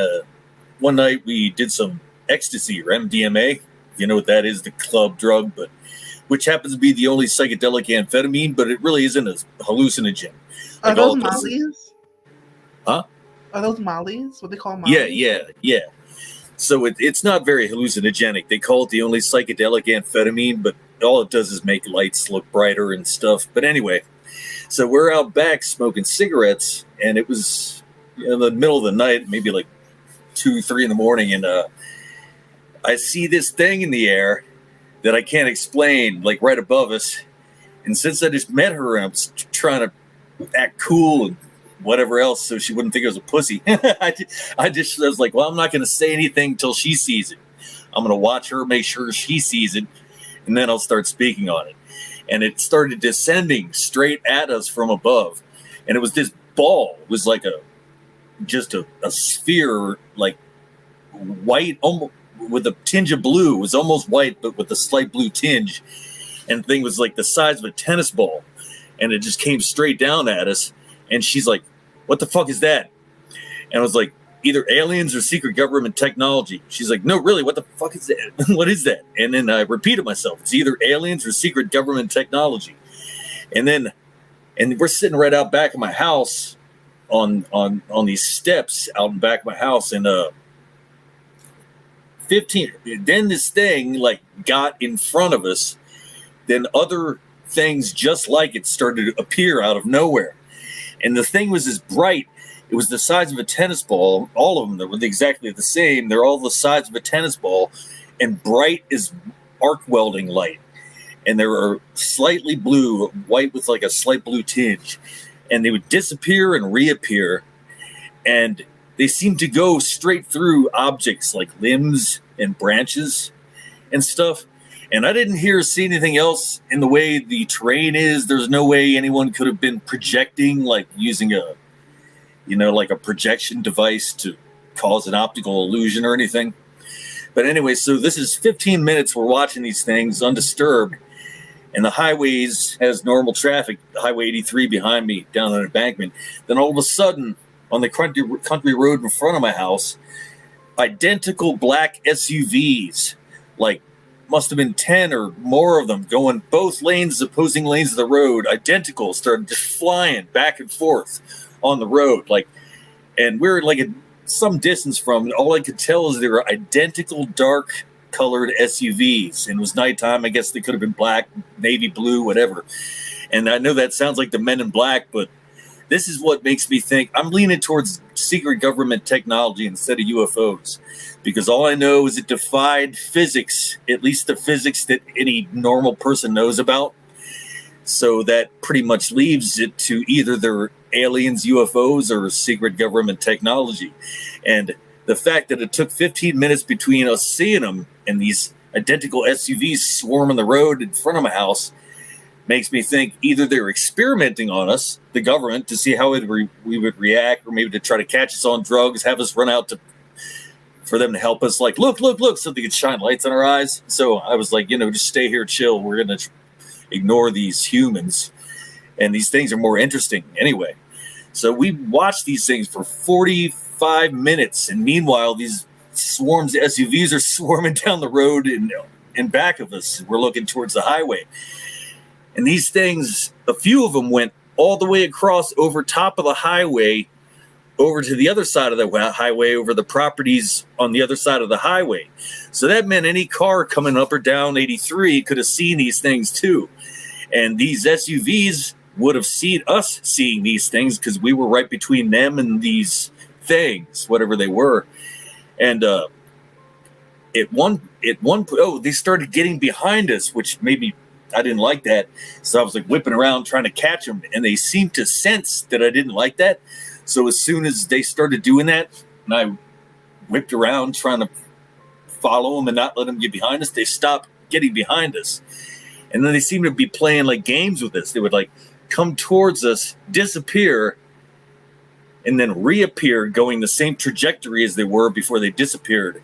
one night we did some ecstasy, or MDMA, if you know what that is, the club drug, but which happens to be the only psychedelic amphetamine, but it really isn't a hallucinogen. Are those mollies? Huh? Are those mollies? What they call mollies? Yeah. So it's not very hallucinogenic. They call it the only psychedelic amphetamine, but all it does is make lights look brighter and stuff. But anyway, so we're out back smoking cigarettes, and it was in the middle of the night, maybe like 2-3 in the morning, and I see this thing in the air that I can't explain, like right above us. And since I just met her, and I was trying to act cool and whatever else so she wouldn't think I was a pussy, I was like, well, I'm not going to say anything till she sees it. I'm going to watch her, make sure she sees it, and then I'll start speaking on it. And it started descending straight at us from above. And it was this ball. It was like just a sphere, like white, almost with a tinge of blue. It was almost white, but with a slight blue tinge. And the thing was like the size of a tennis ball. And it just came straight down at us. And she's like, what the fuck is that? And I was like, either aliens or secret government technology. She's like, no, really, what the fuck is that? What is that? And then I repeated myself. It's either aliens or secret government technology. And we're sitting right out back of my house on these steps out in back of my house. And then this thing like got in front of us. Then other things just like it started to appear out of nowhere. And the thing was as bright. It was the size of a tennis ball. All of them, they were exactly the same. They're all the size of a tennis ball and bright as arc welding light. And they were slightly blue, white with like a slight blue tinge. And they would disappear and reappear. And they seemed to go straight through objects like limbs and branches and stuff. And I didn't see anything else in the way the terrain is. There's no way anyone could have been projecting, like using like a projection device to cause an optical illusion or anything. But anyway, so this is 15 minutes. We're watching these things undisturbed. And the highways has normal traffic, Highway 83 behind me down an embankment. Then all of a sudden, on the country road in front of my house, identical black SUVs, like must have been 10 or more of them going both lanes, opposing lanes of the road, identical, started just flying back and forth on the road. And we're like some distance from it. All I could tell is they were identical dark colored SUVs. And it was nighttime. I guess they could have been black, navy blue, whatever. And I know that sounds like the Men in Black, but this is what makes me think I'm leaning towards secret government technology instead of UFOs, because all I know is it defied physics, at least the physics that any normal person knows about. So that pretty much leaves it to either they're aliens, UFOs, or secret government technology. And the fact that it took 15 minutes between us seeing them and these identical SUVs swarming the road in front of my house makes me think either they're experimenting on us, the government, to see how we would react, or maybe to try to catch us on drugs, have us run out to for them to help us. Like, look, so they could shine lights on our eyes. So I was like, just stay here, chill. We're gonna ignore these humans, and these things are more interesting anyway. So we watched these things for 45 minutes, and meanwhile, these swarms of SUVs are swarming down the road in back of us. We're looking towards the highway. And these things, a few of them went all the way across over top of the highway, over to the other side of the highway, over the properties on the other side of the highway. So that meant any car coming up or down 83 could have seen these things too. And these SUVs would have seen us seeing these things because we were right between them and these things, whatever they were. And they started getting behind us, which made me, I didn't like that. So I was like whipping around trying to catch them, and they seemed to sense that I didn't like that. So as soon as they started doing that, and I whipped around trying to follow them and not let them get behind us, they stopped getting behind us. And then they seemed to be playing like games with us. They would like come towards us, disappear, and then reappear going the same trajectory as they were before they disappeared.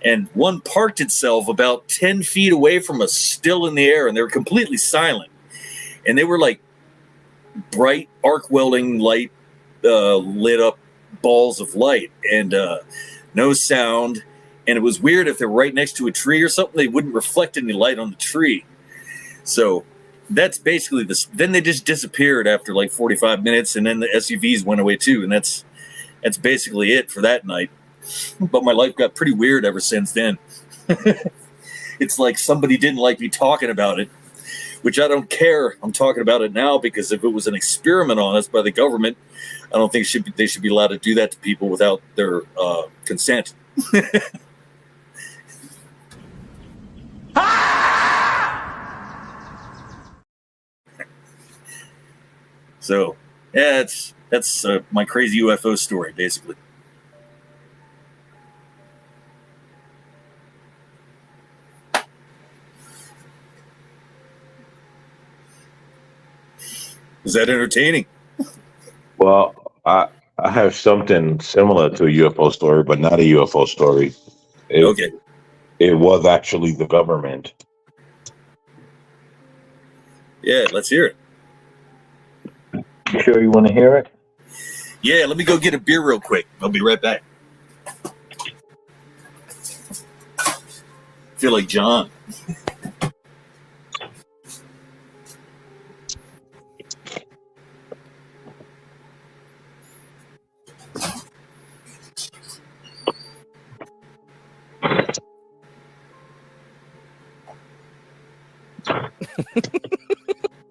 And one parked itself about 10 feet away from us, still in the air, and they were completely silent. And they were like bright arc welding light, lit up balls of light, and no sound. And it was weird, if they're right next to a tree or something, they wouldn't reflect any light on the tree. So that's basically this. Then they just disappeared after like 45 minutes, and then the SUVs went away too. And that's basically it for that night. But my life got pretty weird ever since then. It's like somebody didn't like me talking about it, which I don't care. I'm talking about it now because if it was an experiment on us by the government, I don't think they should be allowed to do that to people without their consent. So, yeah, that's my crazy UFO story, basically. Was that entertaining? Well, I have something similar to a UFO story, but not a UFO story. Okay. It was actually the government. Yeah, let's hear it. You sure you want to hear it? Yeah, let me go get a beer real quick. I'll be right back. Feel like John.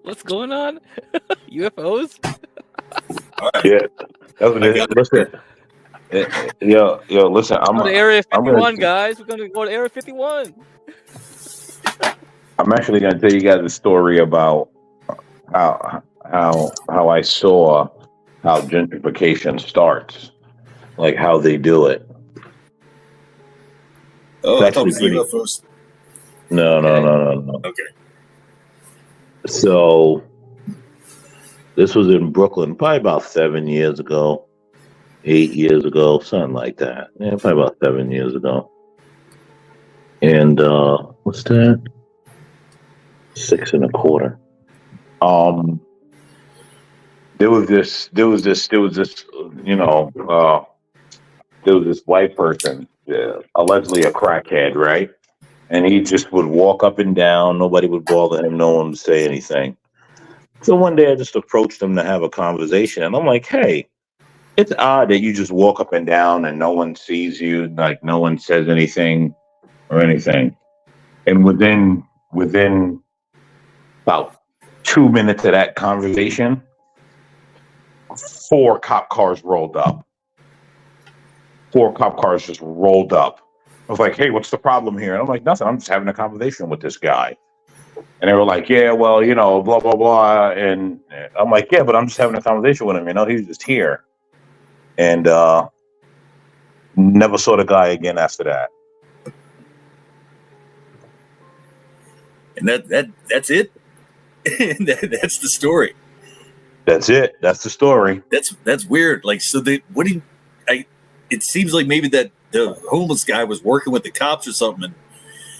What's going on? UFOs? Yeah, that's what it is. Listen, yo, listen. Go to Area 51, guys. We're gonna go to Area 51. I'm actually gonna tell you guys a story about how I saw how gentrification starts, like how they do it. Oh, I thought it was UFOs. No. Okay. So this was in Brooklyn, probably about 7 years ago, 8 years ago, something like that. Yeah, probably about 7 years ago. And what's that? 6 1/4. There was this, there was this white person, allegedly a crackhead, right? And he just would walk up and down. Nobody would bother him. No one would say anything. So one day I just approached him to have a conversation. And I'm like, hey, it's odd that you just walk up and down and no one sees you. Like no one says anything or anything. And within about 2 minutes of that conversation, 4 cop cars rolled up. 4 cop cars just rolled up. I was like, hey, what's the problem here? And I'm like, nothing. I'm just having a conversation with this guy. And they were like, yeah, well, blah, blah, blah. And I'm like, yeah, but I'm just having a conversation with him. He was just here. And never saw the guy again after that. And that's it? That's the story. That's it. That's the story. That's weird. Like, so it seems like maybe that the homeless guy was working with the cops or something.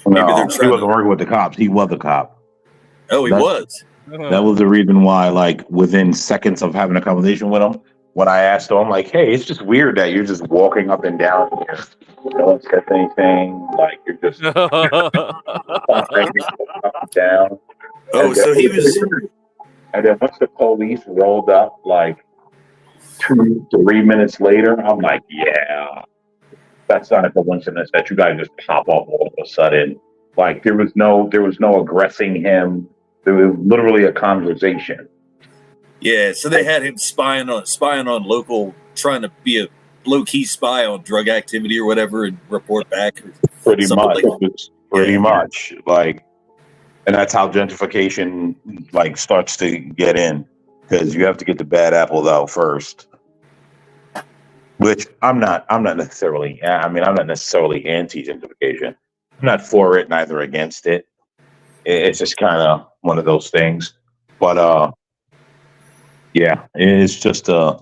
And maybe No, they're he trying wasn't to. working with the cops. He was a cop. Oh, he was. That was the reason why, like, within seconds of having a conversation with him, when I asked him, I'm like, hey, it's just weird that you're just walking up and down here. No one says anything. Like, you're just walking up and down. Oh, so he was. And then once the police rolled up, like 2-3 minutes later, I'm like, yeah, that's not a coincidence that you guys just pop up all of a sudden. Like there was no aggressing him. There was literally a conversation. Yeah, so they had him spying on local, trying to be a low key spy on drug activity or whatever, and report back. Pretty much, Like, much. Like, and that's how gentrification like starts to get in, because you have to get the bad apples out first. Which I'm not necessarily. I mean, I'm not necessarily anti-gentrification. I'm not for it, neither against it. It's just kind of one of those things. But yeah, it's just a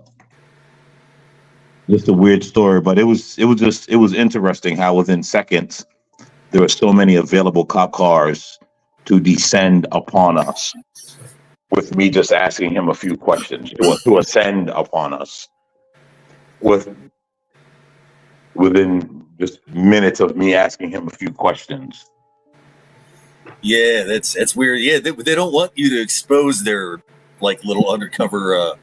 weird story. But it was interesting how within seconds there were so many available cop cars to descend upon us, with me just asking him a few questions to ascend upon us. Within just minutes of me asking him a few questions. yeah, that's weird. Yeah, they don't want you to expose their like little undercover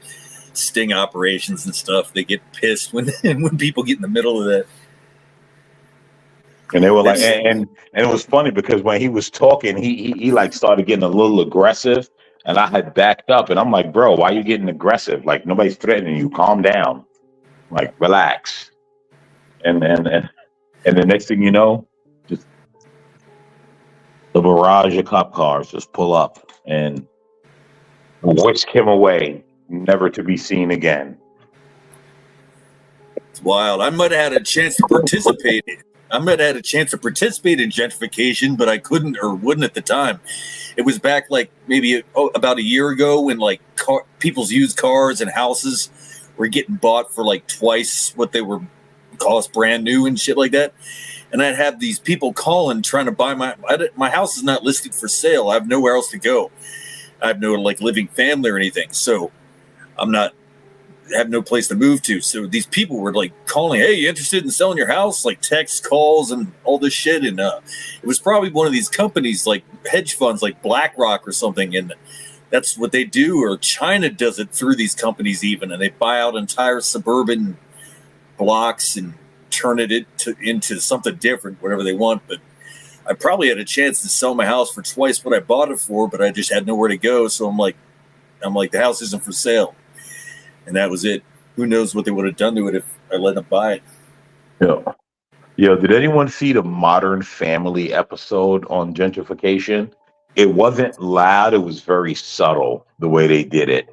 sting operations and stuff. They get pissed when people get in the middle of that. And they were like, and it was funny because when he was talking, he like started getting a little aggressive, and I had backed up, and I'm like, bro, why are you getting aggressive? Like nobody's threatening you. Calm down. Like relax. And the next thing you know, just the barrage of cop cars just pull up and whisk him away, never to be seen again. It's wild. I might have had a chance to participate. I might have had a chance to participate in gentrification, but I couldn't or wouldn't at the time. It was back like maybe about a year ago when like people's used cars and houses were getting bought for like twice what they were cost brand new and shit like that. And I'd have these people calling trying to buy my house is not listed for sale. I have nowhere else to go. I have no like living family or anything. So I have no place to move to. So these people were like calling, hey, you interested in selling your house? Like text calls and all this shit. And it was probably one of these companies like hedge funds like BlackRock or something. And that's what they do. Or China does it through these companies even. And they buy out entire suburban blocks and turn it into something different, whatever they want. But I probably had a chance to sell my house for twice what I bought it for, but I just had nowhere to go. So I'm like, the house isn't for sale. And that was it. Who knows what they would have done to it if I let them buy it. Yeah. Did anyone see the Modern Family episode on gentrification? It wasn't loud. It was very subtle the way they did it.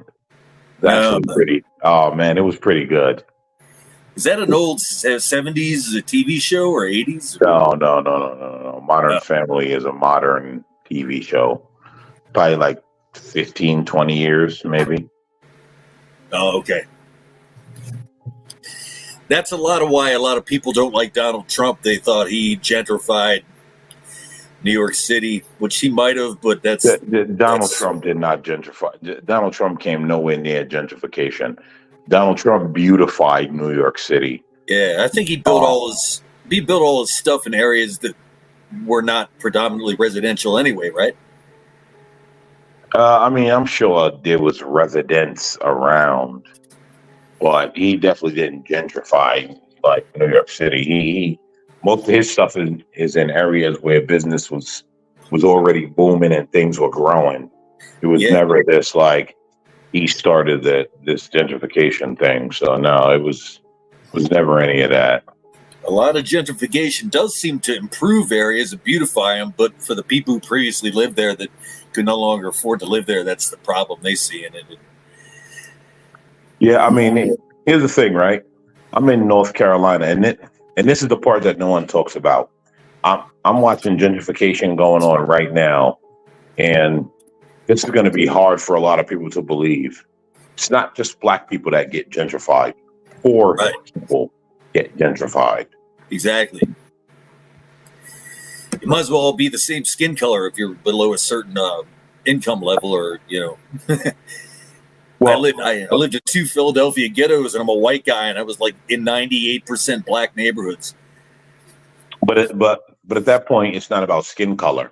It's actually pretty. Oh man, it was pretty good. Is that an old 70s TV show or 80s? No. Modern Family is a modern TV show. Probably like 15, 20 years, maybe. Oh, okay. That's a lot of why a lot of people don't like Donald Trump. They thought he gentrified New York City, which he might have, but Donald Trump did not gentrify. Donald Trump came nowhere near gentrification. Donald Trump beautified New York City. Yeah, I think he built all his stuff in areas that were not predominantly residential anyway, right? I mean, I'm sure there was residents around, but he definitely didn't gentrify like New York City. He most of his stuff is in areas where business was already booming and things were growing. It was never this like he started this gentrification thing. So no, it was never any of that. A lot of gentrification does seem to improve areas and beautify them, but for the people who previously lived there that could no longer afford to live there, that's the problem they see in it. Yeah, I mean, here's the thing, right? I'm in North Carolina, and this is the part that no one talks about. I'm watching gentrification going on right now, and this is going to be hard for a lot of people to believe. It's not just black people that get gentrified. Poor people get gentrified. Exactly. You might as well all be the same skin color if you're below a certain income level, or Well, I lived in 2 Philadelphia ghettos, and I'm a white guy, and I was like in 98% black neighborhoods. But at that point, it's not about skin color.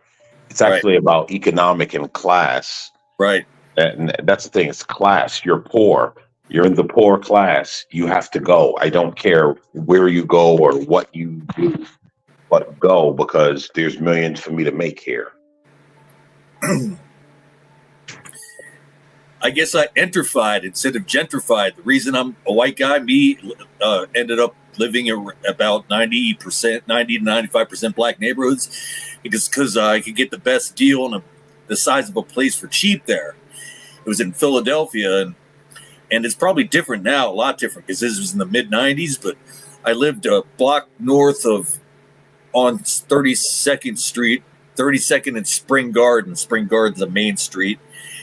It's actually about economic and class. Right. And that's the thing. It's class. You're poor. You're in the poor class. You have to go. I don't care where you go or what you do, but go, because there's millions for me to make here. I guess I entrified instead of gentrified. The reason I'm a white guy, ended up living in about 90 to 95% black neighborhoods, because I could get the best deal on the size of a place for cheap there. It was in Philadelphia, and it's probably different now, a lot different, because this was in the mid-90s, but I lived a block north on 32nd Street, 32nd and Spring Garden. Spring Garden's a main street,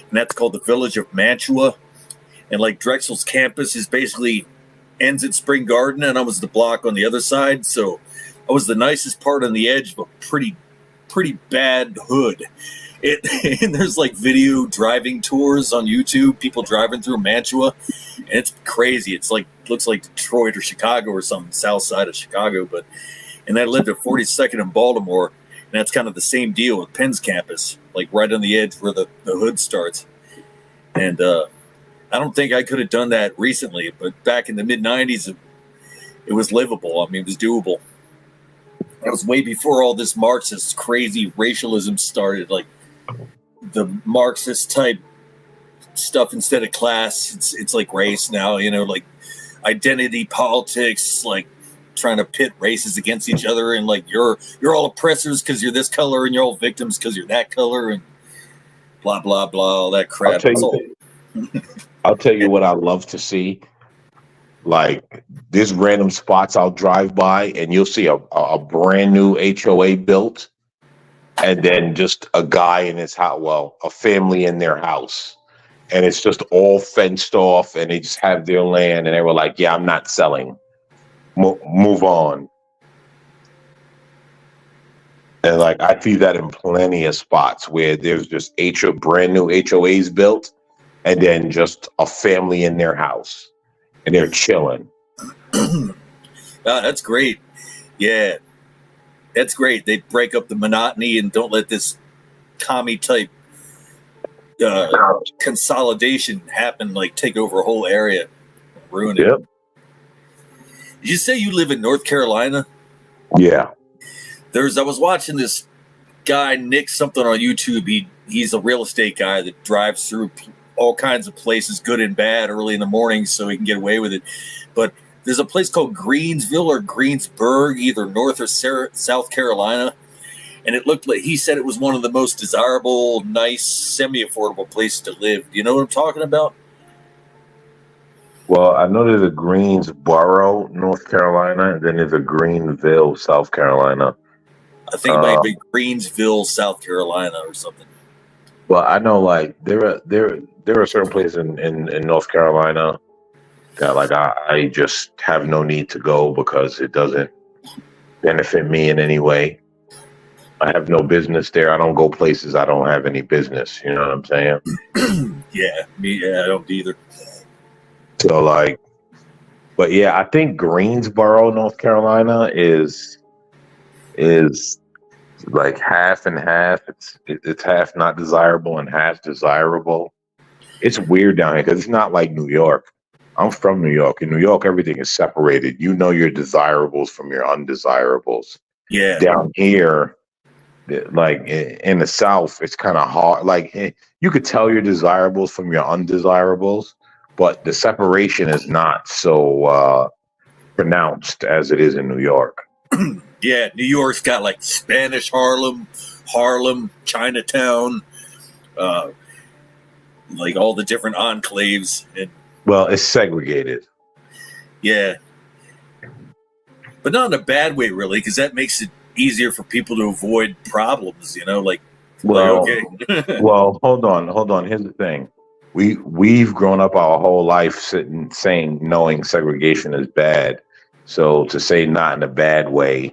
and that's called the Village of Mantua. And like Drexel's campus is basically ends at Spring Garden, and I was the block on the other side. So I was the nicest part on the edge of a pretty bad hood. And there's like video driving tours on YouTube, people driving through Mantua, and it's crazy. It's like, looks like Detroit or Chicago or something, south side of Chicago. And I lived at 42nd in Baltimore, and that's kind of the same deal with Penn's campus, like right on the edge where the hood starts. And I don't think I could have done that recently, but back in the mid-90s, it was livable. I mean, it was doable. That was way before all this Marxist crazy racialism started, like the Marxist type stuff instead of class. It's like race now, like identity politics, like trying to pit races against each other, and like you're all oppressors because you're this color, and you're all victims because you're that color, and blah blah blah, all that crap. I'll tell you what I love to see. Like, there's random spots I'll drive by, and you'll see a brand new HOA built, and then just a guy in his house, well, a family in their house, and it's just all fenced off, and they just have their land, and they were like, yeah, I'm not selling. Move on. And like, I see that in plenty of spots where there's just brand new HOAs built, and then just a family in their house, and they're chilling. That's great. Yeah, that's great. They break up the monotony and don't let this commie type consolidation happen, like take over a whole area, ruin it. Yep. Did you say you live in North Carolina? Yeah. I was watching this guy, Nick something on YouTube. He's a real estate guy that drives through all kinds of places, good and bad, early in the morning so he can get away with it. But there's a place called Greensville or Greensburg, either North or South Carolina. And it looked like, he said it was one of the most desirable, nice, semi-affordable places to live. Do you know what I'm talking about? Well, I know there's a Greensboro, North Carolina, and then there's a Greenville, South Carolina. I think it might be Greensville, South Carolina, or something. Well, I know, like, there are certain places in North Carolina that, like, I just have no need to go because it doesn't benefit me in any way. I have no business there. I don't go places I don't have any business. You know what I'm saying? Yeah, I don't either. So, like, but yeah, I think Greensboro, North Carolina is like half and half. It's half not desirable and half desirable. It's weird down here because it's not like New York. I'm from New York. In New York, everything is separated. You know your desirables from your undesirables. Yeah. Down here, like in the South, it's kind of hard. Like, you could tell your desirables from your undesirables, but the separation is not so pronounced as it is in New York. Yeah, New York's got like Spanish Harlem, Chinatown, like all the different enclaves. And well, it's segregated. Yeah. But not in a bad way, really, because that makes it easier for people to avoid problems, like, well, okay. Well, hold on. Here's the thing. We've grown up our whole life knowing segregation is bad. So to say not in a bad way,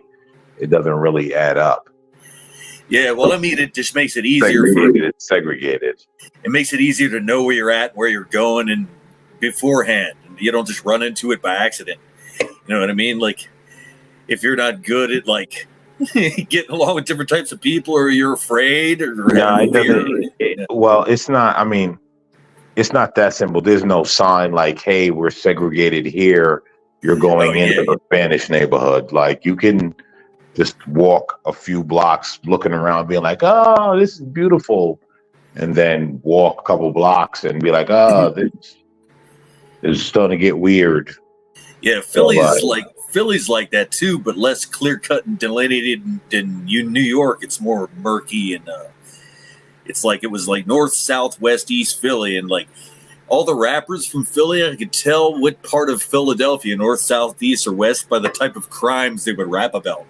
it doesn't really add up. Yeah, well, I mean, it just makes it easier Segregated. It makes it easier to know where you're at, where you're going, and beforehand. You don't just run into it by accident. You know what I mean? Like, if you're not good at like getting along with different types of people, or you're afraid, or No, it fear, doesn't. Well, it's not. I mean, it's not that simple. There's no sign like, "Hey, we're segregated here. You're going into the Spanish neighborhood." Like, you can just walk a few blocks, looking around, being like, "Oh, this is beautiful," and then walk a couple blocks and be like, "Oh, this is starting to get weird." Yeah, Philly's like that too, but less clear cut and delineated than New York. It's more murky, and it's like it was like north, south, west, east Philly, and like all the rappers from Philly, I could tell what part of Philadelphia, north, south, east, or west, by the type of crimes they would rap about.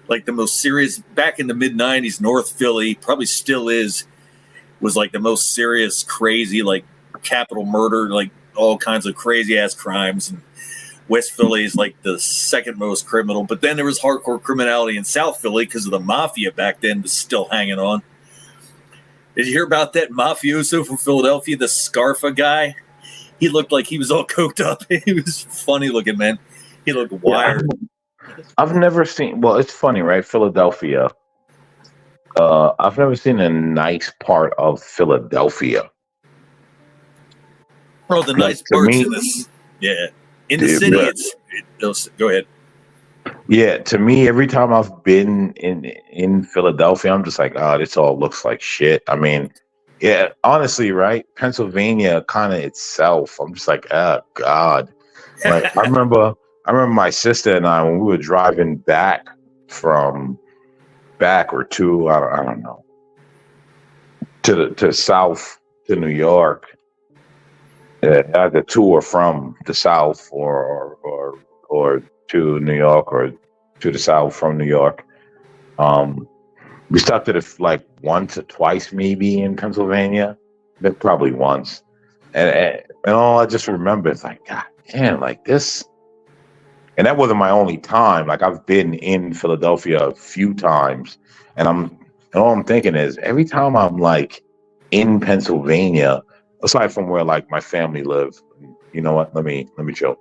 Like the most serious back in the mid '90s, North Philly probably still was like the most serious, crazy, like capital murder, like all kinds of crazy ass crimes, and West Philly is like the second most criminal. But then there was hardcore criminality in South Philly because of the mafia back then was still hanging on. Did you hear about that mafioso from Philadelphia, the Scarfa guy? He looked like he was all coked up. He was funny looking, man. He looked wired. I've never seen. Well, it's funny, right? Philadelphia. I've never seen a nice part of Philadelphia. Oh, the nice parts in this. Yeah. In the city, go ahead. Yeah, to me, every time I've been in Philadelphia, I'm just like, oh, this all looks like shit. I mean, yeah, honestly, right? Pennsylvania kind of itself, I'm just like, oh God. Like I remember my sister and I, when we were driving back or to, I don't know, to south to New York, either to or from the south or to New York or to the south from New York. We stopped at it like once or twice maybe in Pennsylvania, but probably once. And all I just remember is like, God damn, like this. And that wasn't my only time. Like I've been in Philadelphia a few times, and all I'm thinking is every time I'm like in Pennsylvania, aside from where like my family live, you know what? Let me chill.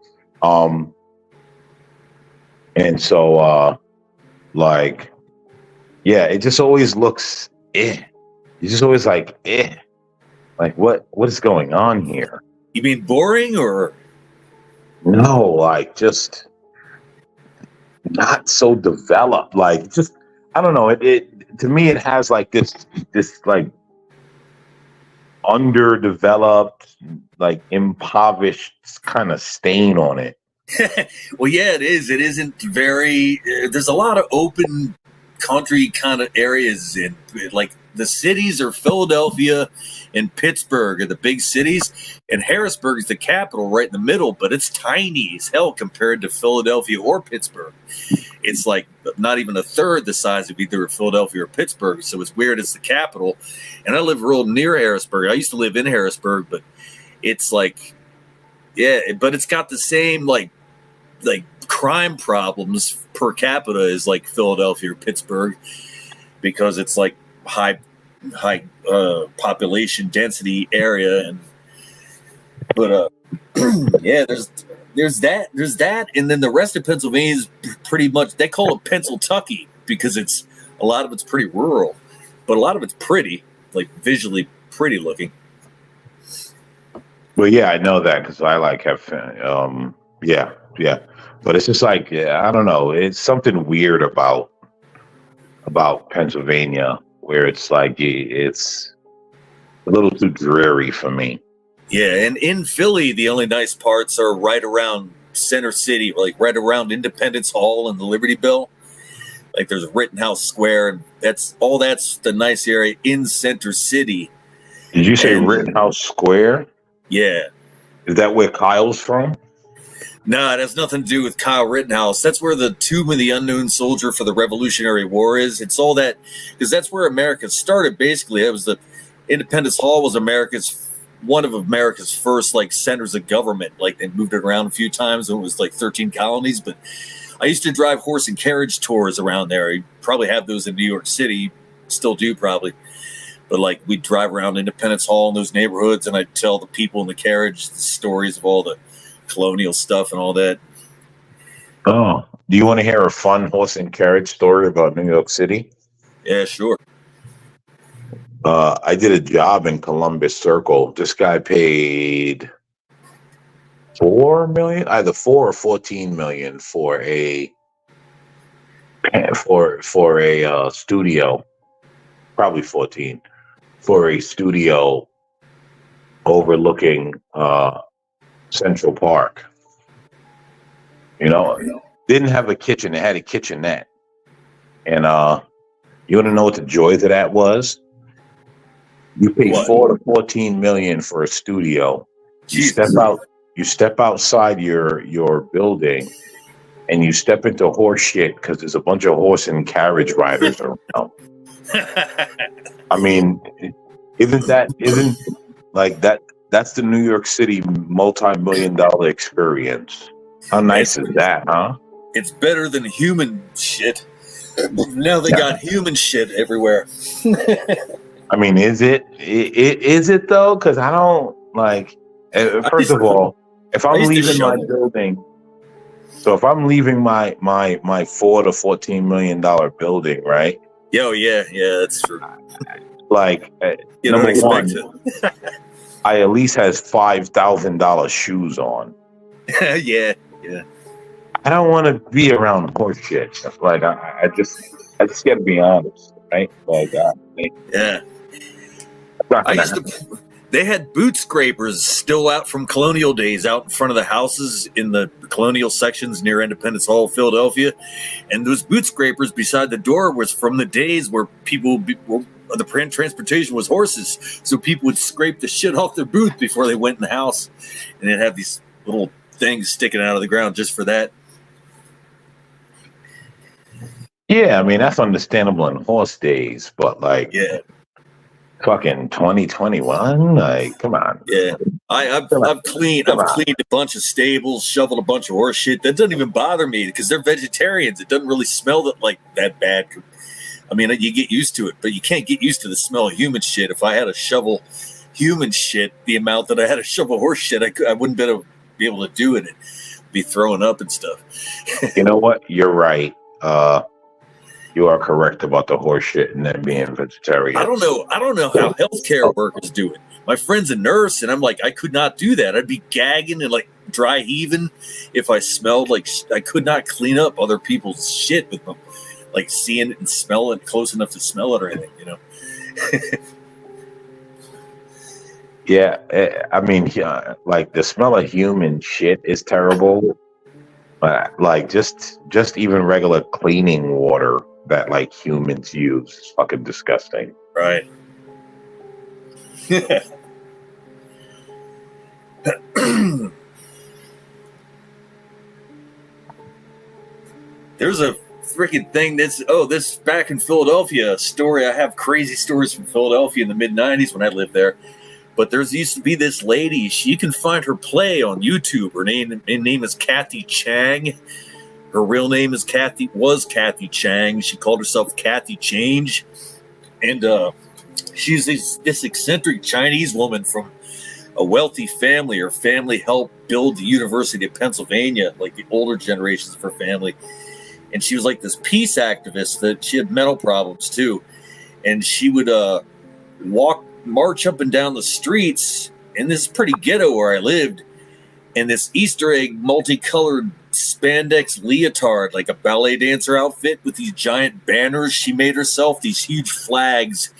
And so like, yeah, it just always looks It's just always like Like what is going on here? You mean boring or no, like just not so developed. Like just I don't know. It to me it has like this like underdeveloped, like impoverished kind of stain on it. Well, yeah, it is. It isn't very. There's a lot of open country kind of areas in like the cities are Philadelphia and Pittsburgh are the big cities, and Harrisburg is the capital right in the middle, but it's tiny as hell compared to Philadelphia or Pittsburgh. It's like not even a third the size of either Philadelphia or Pittsburgh, so it's weird it's the capital. And I live real near Harrisburg. I used to live in Harrisburg, but it's like, yeah, but it's got the same like crime problems per capita as like Philadelphia or Pittsburgh, because it's like high population density area, but yeah, there's that, and then the rest of Pennsylvania is pretty much, they call it Pennsyltucky because it's a lot of it's pretty rural, but a lot of it's pretty, like visually pretty looking. Well, yeah, I know that because I like have yeah. But it's just like, I don't know. It's something weird about Pennsylvania where it's like it's a little too dreary for me. Yeah, and in Philly, the only nice parts are right around Center City, like right around Independence Hall and the Liberty Bell. Like there's Rittenhouse Square, and that's the nice area in Center City. Did you say Rittenhouse Square? Yeah. Is that where Kyle's from? No, it has nothing to do with Kyle Rittenhouse. That's where the Tomb of the Unknown Soldier for the Revolutionary War is. It's all that, because that's where America started, basically. It was the Independence Hall was America's one of America's first like centers of government. Like they moved it around a few times. It was like 13 colonies, but I used to drive horse and carriage tours around there. You probably have those in New York City, still do probably. But like we'd drive around Independence Hall in those neighborhoods, and I'd tell the people in the carriage the stories of all the colonial stuff and all that. Oh, do you want to hear a fun horse and carriage story about New York City? Yeah, sure. I did a job in Columbus Circle. This guy paid $4 million, either 4 or 14 million for a studio, probably 14, for a studio overlooking Central Park. You know, didn't have a kitchen; it had a kitchenette, and you want to know what the joy of that was? You pay 4 to 14 million for a studio. You step outside your building, and you step into horse shit because there's a bunch of horse and carriage riders around. I mean, isn't like that? That's the New York City multi-million-dollar experience. How nice is that, huh? It's better than human shit. Now they got human shit everywhere. I mean, is it though? Because I don't like. First of all, if I'm leaving my building, so if I'm leaving my $4 to $14 million building, right? Yo, yeah, that's true. Like, you don't expect it. I at least has $5,000 shoes on. yeah. I don't want to be around horse shit. Like, I just got to be honest, right? Like, yeah. They had boot scrapers still out from colonial days out in front of the houses in the colonial sections near Independence Hall, Philadelphia. And those boot scrapers beside the door was from the days where the transportation was horses. So people would scrape the shit off their boots before they went in the house. And they'd have these little things sticking out of the ground just for that. Yeah, I mean, that's understandable in horse days, but like, fucking 2021, like, come on. Yeah, I've cleaned a bunch of stables, shoveled a bunch of horse shit. That doesn't even bother me because they're vegetarians. It doesn't really smell that bad. I mean, you get used to it, but you can't get used to the smell of human shit. If I had to shovel human shit the amount that I had to shovel horse shit, I wouldn't be able to do it. It'd be throwing up and stuff. You know what? You're right. You are correct about the horse shit and them being vegetarian. I don't know how healthcare workers do it. My friend's a nurse, and I'm like, I could not do that. I'd be gagging and like dry heaving if I smelled like I could not clean up other people's shit with them, like seeing it and smelling it close enough to smell it or anything, you know. Yeah, I mean, like the smell of human shit is terrible. But like just even regular cleaning water that like humans use is fucking disgusting. Right. There's a freaking thing this back in Philadelphia story. I have crazy stories from Philadelphia in the mid-90s when I lived there. But used to be this lady. You can find her play on YouTube. Her name is Kathy Chang. Her real name was Kathy Chang. She called herself Kathy Change. And she's this eccentric Chinese woman from a wealthy family. Her family helped build the University of Pennsylvania, like the older generations of her family. And she was like this peace activist that she had mental problems too. And she would march up and down the streets, and this is pretty ghetto where I lived, and this Easter egg multicolored spandex leotard, like a ballet dancer outfit with these giant banners she made herself, these huge flags,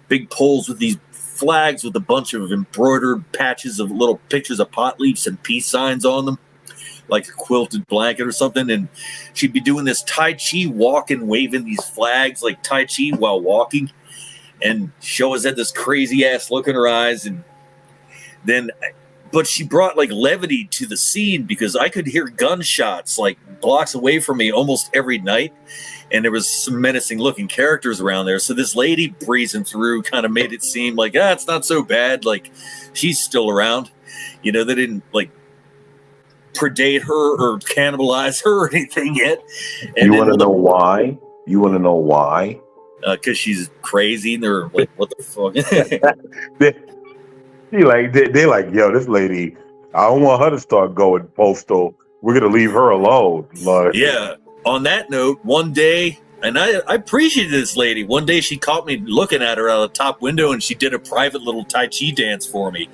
big poles with these flags with a bunch of embroidered patches of little pictures of pot leaves and peace signs on them, like a quilted blanket or something. And she'd be doing this Tai Chi walking, waving these flags like Tai Chi while walking. And she always had this crazy ass look in her eyes. And then but she brought like levity to the scene because I could hear gunshots like blocks away from me almost every night. And there was some menacing looking characters around there. So this lady breezing through kind of made it seem like, it's not so bad. Like she's still around. You know, they didn't like predate her or cannibalize her or anything yet. And you want to know why? You want to know why? Because she's crazy and they're like, what the fuck? They're like, yo, this lady, I don't want her to start going postal. We're going to leave her alone. Like, yeah. On that note, one day, and I appreciated this lady. One day she caught me looking at her out of the top window and she did a private little Tai Chi dance for me.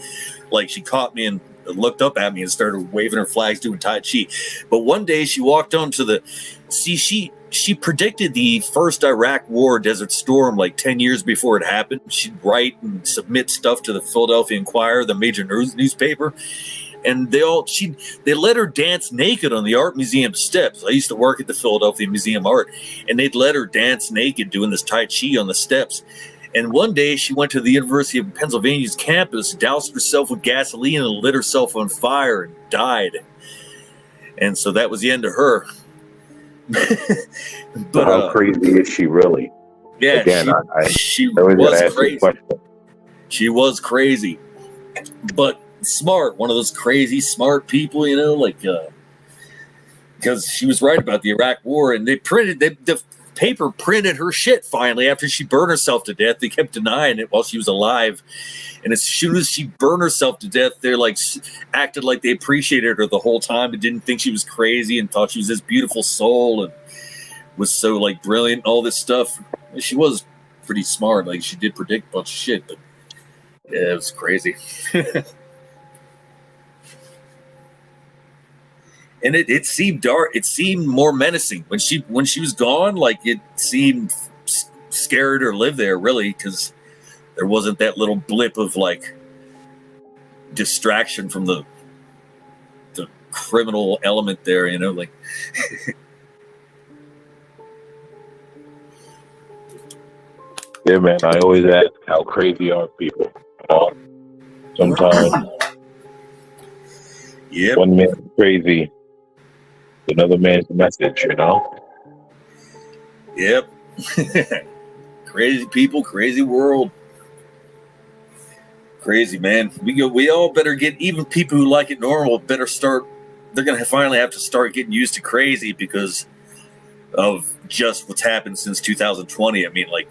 Like she caught me and looked up at me and started waving her flags doing Tai Chi. But one day she walked onto the... See, she predicted the first Iraq War Desert Storm like 10 years before it happened. She'd write and submit stuff to the Philadelphia Inquirer, the major newspaper. And they let her dance naked on the art museum steps. I used to work at the Philadelphia Museum of Art, and they'd let her dance naked doing this Tai Chi on the steps. And one day she went to the University of Pennsylvania's campus, doused herself with gasoline, and lit herself on fire and died. And so that was the end of her. But how crazy is she really? Yeah, again, she was crazy. She was crazy, but smart. One of those crazy smart people, you know, like because she was right about the Iraq War, and the paper printed her shit finally after she burned herself to death. They kept denying it while she was alive, and as soon as she burned herself to death, they're like acted like they appreciated her the whole time and didn't think she was crazy and thought she was this beautiful soul and was so like brilliant, all this stuff. She was pretty smart. Like she did predict a bunch of shit, but yeah, it was crazy. And it seemed dark. It seemed more menacing when she was gone. Like it seemed scary to live there, really, because there wasn't that little blip of like distraction from the criminal element there. You know, like. Yeah, man. I always ask, how crazy are people? Sometimes, one man's crazy. Another man's message, you know? Yep. Crazy people, crazy world. Crazy, man. We all better get, even people who like it normal better start, they're going to finally have to start getting used to crazy because of just what's happened since 2020. I mean, like,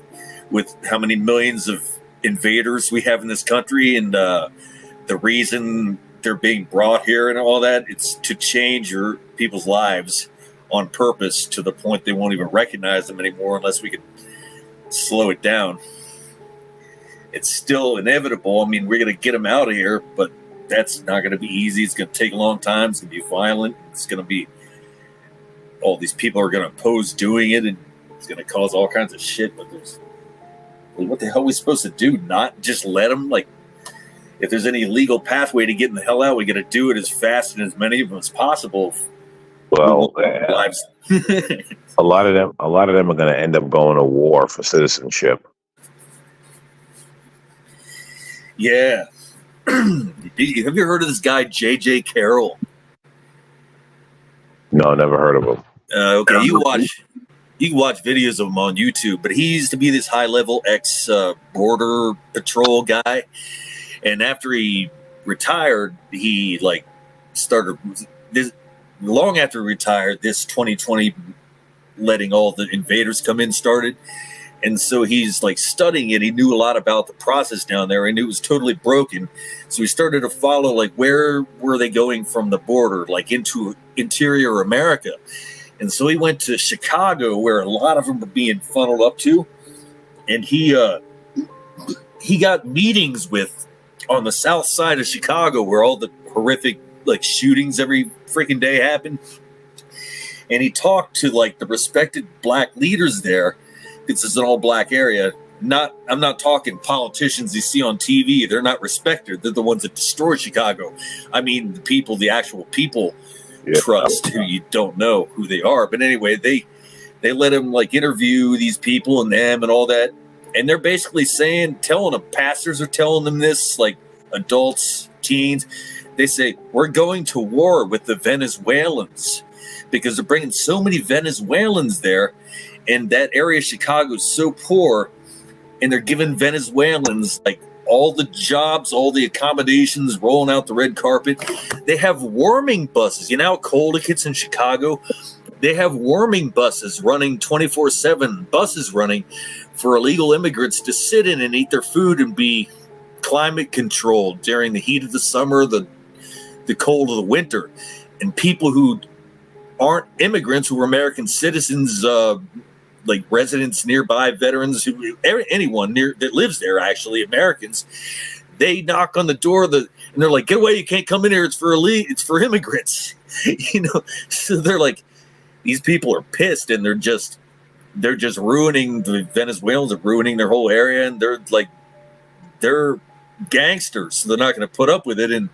with how many millions of invaders we have in this country and the reason they're being brought here and all that, it's to change your people's lives on purpose to the point they won't even recognize them anymore unless we can slow it down. It's still inevitable. I mean, we're going to get them out of here, but that's not going to be easy. It's going to take a long time. It's going to be violent. It's going to be all these people are going to oppose doing it, and it's going to cause all kinds of shit. But what the hell are we supposed to do? Not just let them? Like, if there's any legal pathway to getting the hell out, we got to do it as fast and as many of them as possible. Well, a lot of them are going to end up going to war for citizenship. Yeah. Have you heard of this guy, J.J. Carroll? No, never heard of him. Okay, you can watch videos of him on YouTube, but he used to be this high-level ex-border patrol guy. And after he retired, he like started this long after he retired, this 2020 letting all the invaders come in started. And so he's like studying it. He knew a lot about the process down there and it was totally broken. So he started to follow like where were they going from the border, like into interior America. And so he went to Chicago where a lot of them were being funneled up to. And he got meetings with on the south side of Chicago where all the horrific like shootings every freaking day happen. And he talked to like the respected black leaders there. This is an all black area. I'm not talking politicians you see on TV. They're not respected. They're the ones that destroy Chicago. I mean, the people, the actual people trust who you don't know who they are. But anyway, they let him like interview these people and them and all that. And they're basically telling them, pastors are telling them this, like adults, teens, They say, we're going to war with the Venezuelans because they're bringing so many Venezuelans there. And that area of Chicago is so poor. And they're giving Venezuelans like all the jobs, all the accommodations, rolling out the red carpet. They have warming buses. You know how cold it gets in Chicago? They have warming buses running 24/7, buses running for illegal immigrants to sit in and eat their food and be climate controlled during the heat of the summer, the cold of the winter. And people who aren't immigrants, who are American citizens, like residents nearby, veterans, anyone near that lives there, actually Americans, they knock on the door and they're like, "Get away! You can't come in here. It's for elite. It's for immigrants." So they're like, these people are pissed, and they're just ruining the Venezuelans, are ruining their whole area, and they're gangsters, so they're not going to put up with it. And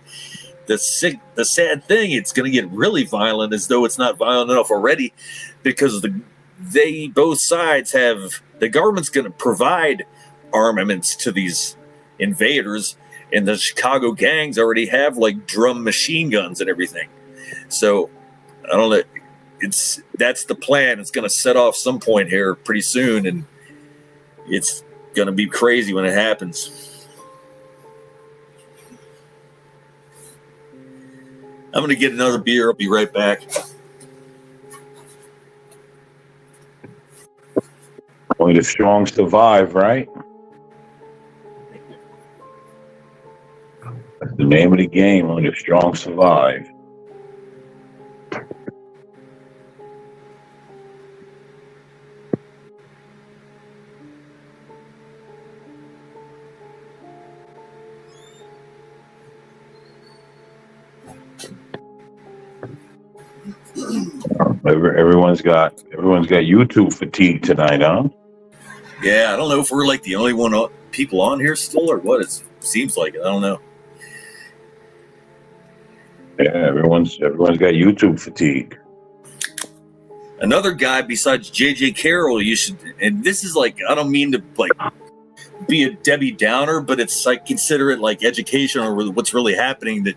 the sad thing, it's going to get really violent, as though it's not violent enough already, because both sides have, the government's going to provide armaments to these invaders, and the Chicago gangs already have like drum machine guns and everything. So I don't know. That's the plan. It's going to set off some point here pretty soon, and it's going to be crazy when it happens. I'm going to get another beer. I'll be right back. Only the strong survive, right? That's the name of the game. Only the strong survive. Everyone's got YouTube fatigue tonight, huh? Yeah, I don't know if we're like the only people on here still, or what. It seems like it. I don't know. Yeah, everyone's got YouTube fatigue. Another guy besides J.J. Carroll, you should, and this is like, I don't mean to like be a Debbie Downer, but it's like, consider it like education or what's really happening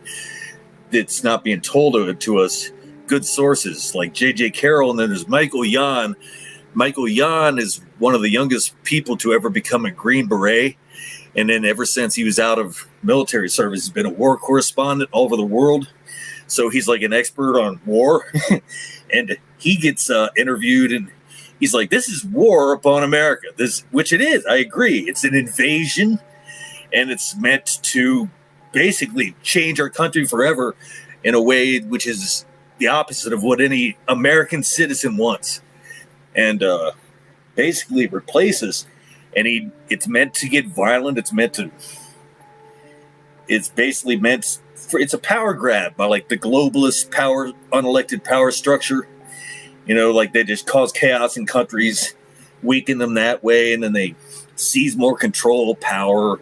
that's not being told to us. Good sources like J.J. Carroll, and then there's Michael Yon. Michael Yon is one of the youngest people to ever become a Green Beret. And then ever since he was out of military service, he's been a war correspondent all over the world. So he's like an expert on war. And he gets interviewed, and he's like, this is war upon America. Which it is. I agree. It's an invasion, and it's meant to basically change our country forever in a way which is the opposite of what any American citizen wants. And basically replaces, and it's meant to get violent. It's basically meant it's a power grab by like the globalist power, unelected power structure. Like they just cause chaos in countries, weaken them that way, and then they seize more control, power,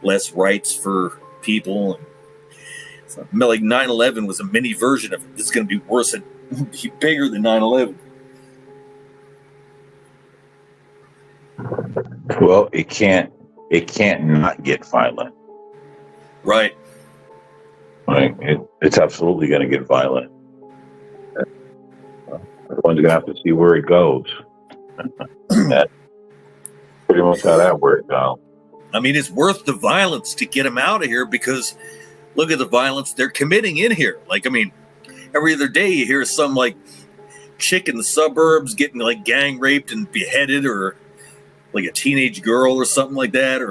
less rights for people. So, like 9/11 was a mini version of it. It's going to be worse and bigger than 9/11. Well, it can't not get violent. Right. Right. It's absolutely going to get violent. Everyone's going to have to see where it goes. That's pretty much how that worked out. I mean, it's worth the violence to get them out of here, because look at the violence they're committing in here. Like, I mean, every other day you hear some like chick in the suburbs getting like gang raped and beheaded, or like a teenage girl or something like that,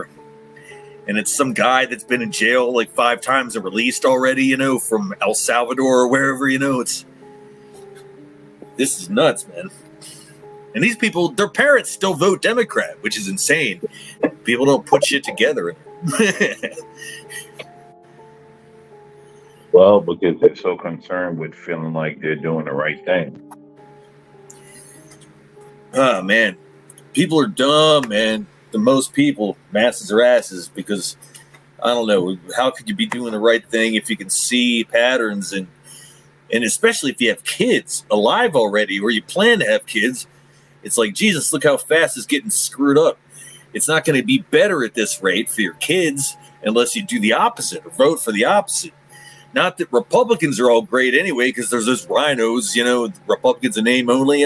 and it's some guy that's been in jail like 5 times and released already, from El Salvador or wherever. This is nuts, man. And these people, their parents still vote Democrat, which is insane. People don't put shit together. Well, because they're so concerned with feeling like they're doing the right thing. Oh, man. People are dumb, man. The most people, masses are asses, because, I don't know, how could you be doing the right thing if you can see patterns, and especially if you have kids alive already, or you plan to have kids? It's like, Jesus, look how fast it's getting screwed up. It's not going to be better at this rate for your kids unless you do the opposite or vote for the opposite. Not that Republicans are all great anyway, because there's those rhinos, Republicans in name only.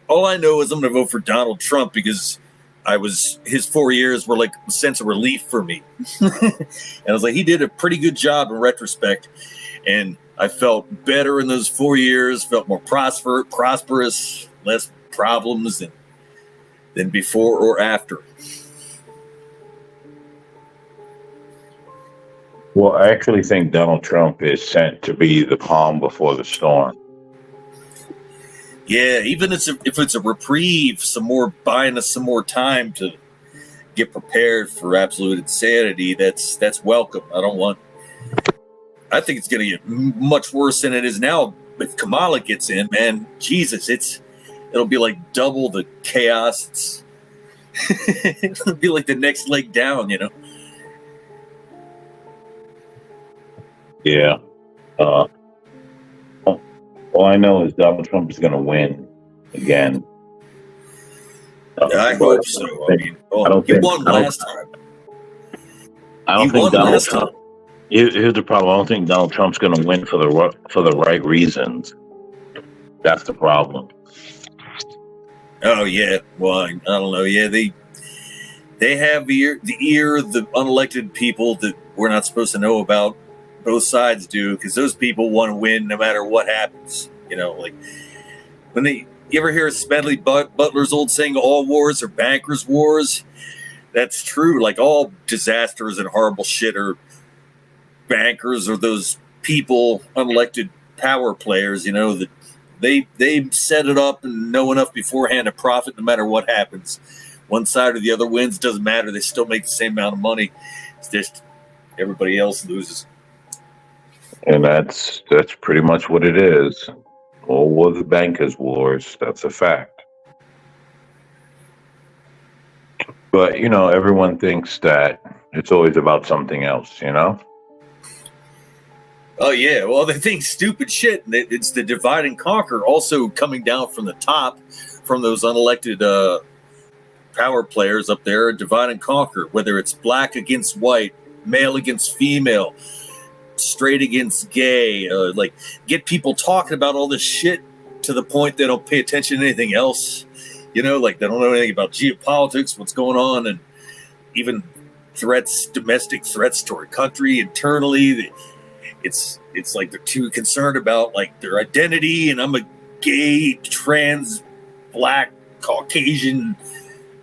All I know is I'm going to vote for Donald Trump because his 4 years were like a sense of relief for me. And I was like, he did a pretty good job in retrospect. And I felt better in those 4 years, felt more prosperous, less problems than before or after. Well, I actually think Donald Trump is sent to be the calm before the storm. Yeah, even if it's a reprieve, buying us some more time to get prepared for absolute insanity, that's welcome. I think it's going to get much worse than it is now. If Kamala gets in, man, Jesus, it'll be like double the chaos. It'll be like the next leg down, Yeah. All I know is Donald Trump is going to win again. I hope so. He won last time. I don't think Donald Trump. Here's the problem. I don't think Donald Trump's going to win for the right reasons. That's the problem. Oh yeah. Well, I don't know. Yeah, they have the ear of the unelected people that we're not supposed to know about. Both sides do, because those people want to win no matter what happens. Like when you ever hear Smedley Butler's old saying, "All wars are bankers' wars." That's true. Like all disasters and horrible shit are bankers or those people, unelected power players. That they set it up and know enough beforehand to profit no matter what happens. One side or the other wins, doesn't matter. They still make the same amount of money. It's just everybody else loses. And that's pretty much what it is. All war the bankers' wars. That's a fact. But, everyone thinks that it's always about something else, Oh, yeah. Well, they think stupid shit. It's the divide and conquer also coming down from the top from those unelected power players up there. Divide and conquer, whether it's black against white, male against female, straight against gay, get people talking about all this shit to the point they don't pay attention to anything else. They don't know anything about geopolitics, what's going on, and even domestic threats to our country internally. It's like they're too concerned about their identity, and I'm a gay, trans, black, Caucasian,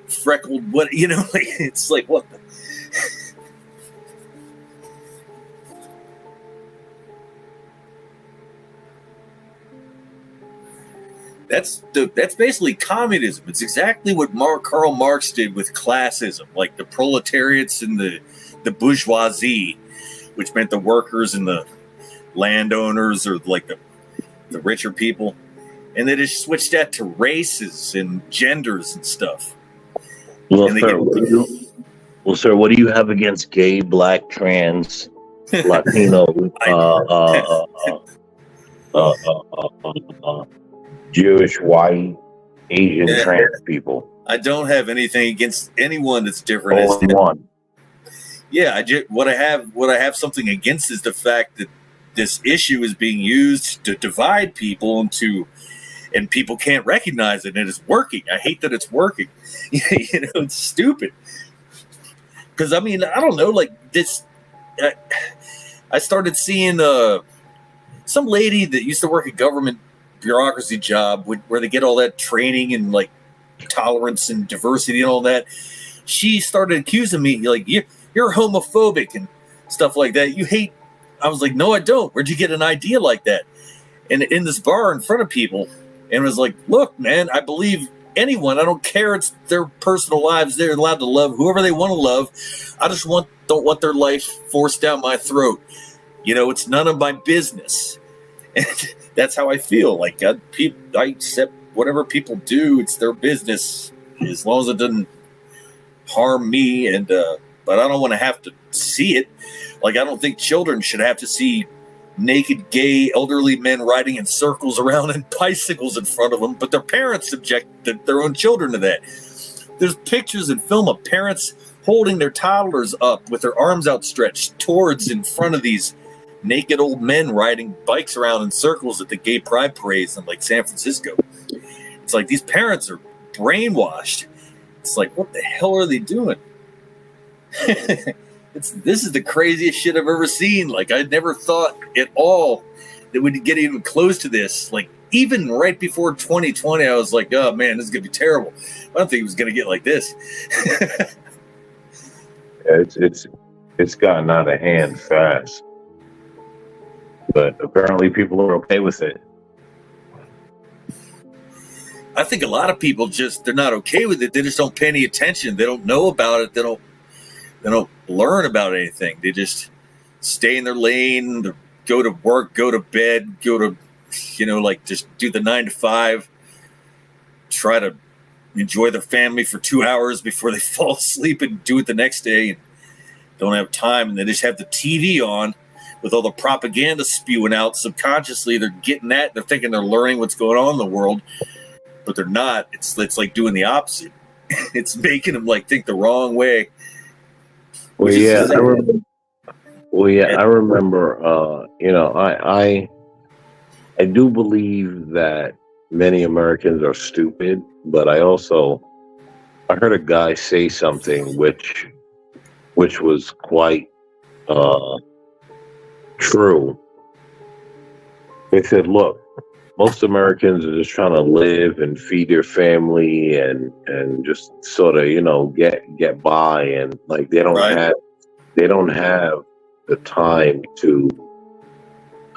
freckled, it's like, what the... That's basically communism. It's exactly what Karl Marx did with classism, like the proletariats and the bourgeoisie, which meant the workers and the landowners, or like the richer people, and they just switched that to races and genders and stuff. Well, sir, what do you have against gay, black, trans, Latino, Jewish, white, Asian, trans people? I don't have anything against anyone that's different. All in one. Yeah, what I have something against is the fact that this issue is being used to divide people and people can't recognize it, and it's working. I hate that it's working. It's stupid. Because I don't know, like this. I started seeing some lady that used to work a government bureaucracy job where they get all that training and like tolerance and diversity and all that. She started accusing me like, you're homophobic and stuff like that. You hate. I was like, no, I don't. Where'd you get an idea like that? And in this bar in front of people, and was like, look, man, I believe anyone. I don't care. It's their personal lives. They're allowed to love whoever they want to love. I just don't want their life forced down my throat. It's none of my business. And that's how I feel. Like I accept whatever people do. It's their business as long as it doesn't harm me. And but I don't want to have to see it. Like I don't think children should have to see naked, gay, elderly men riding in circles around in bicycles in front of them. But their parents subject their own children to that. There's pictures and film of parents holding their toddlers up with their arms outstretched towards in front of these naked old men riding bikes around in circles at the gay pride parades in like San Francisco. It's like these parents are brainwashed. It's like, what the hell are they doing? This is the craziest shit I've ever seen. Like, I never thought at all that we'd get even close to this. Like, even right before 2020, I was like, oh man, this is gonna be terrible. I don't think it was gonna get like this. It's gotten out of hand fast, but apparently people are okay with it. I think a lot of people they're not okay with it. They just don't pay any attention. They don't know about it. They don't learn about anything. They just stay in their lane, go to work, go to bed, go to, like just do the 9 to 5, try to enjoy their family for 2 hours before they fall asleep and do it the next day, and don't have time. And they just have the TV on with all the propaganda spewing out. Subconsciously, they're getting that. They're thinking they're learning what's going on in the world, but they're not. It's like doing the opposite. It's making them like think the wrong way. Well, yeah, I remember. I do believe that many Americans are stupid, but I heard a guy say something which was quite true. They said, "Look, most Americans are just trying to live and feed their family and just sort of get by, and like they don't have the time to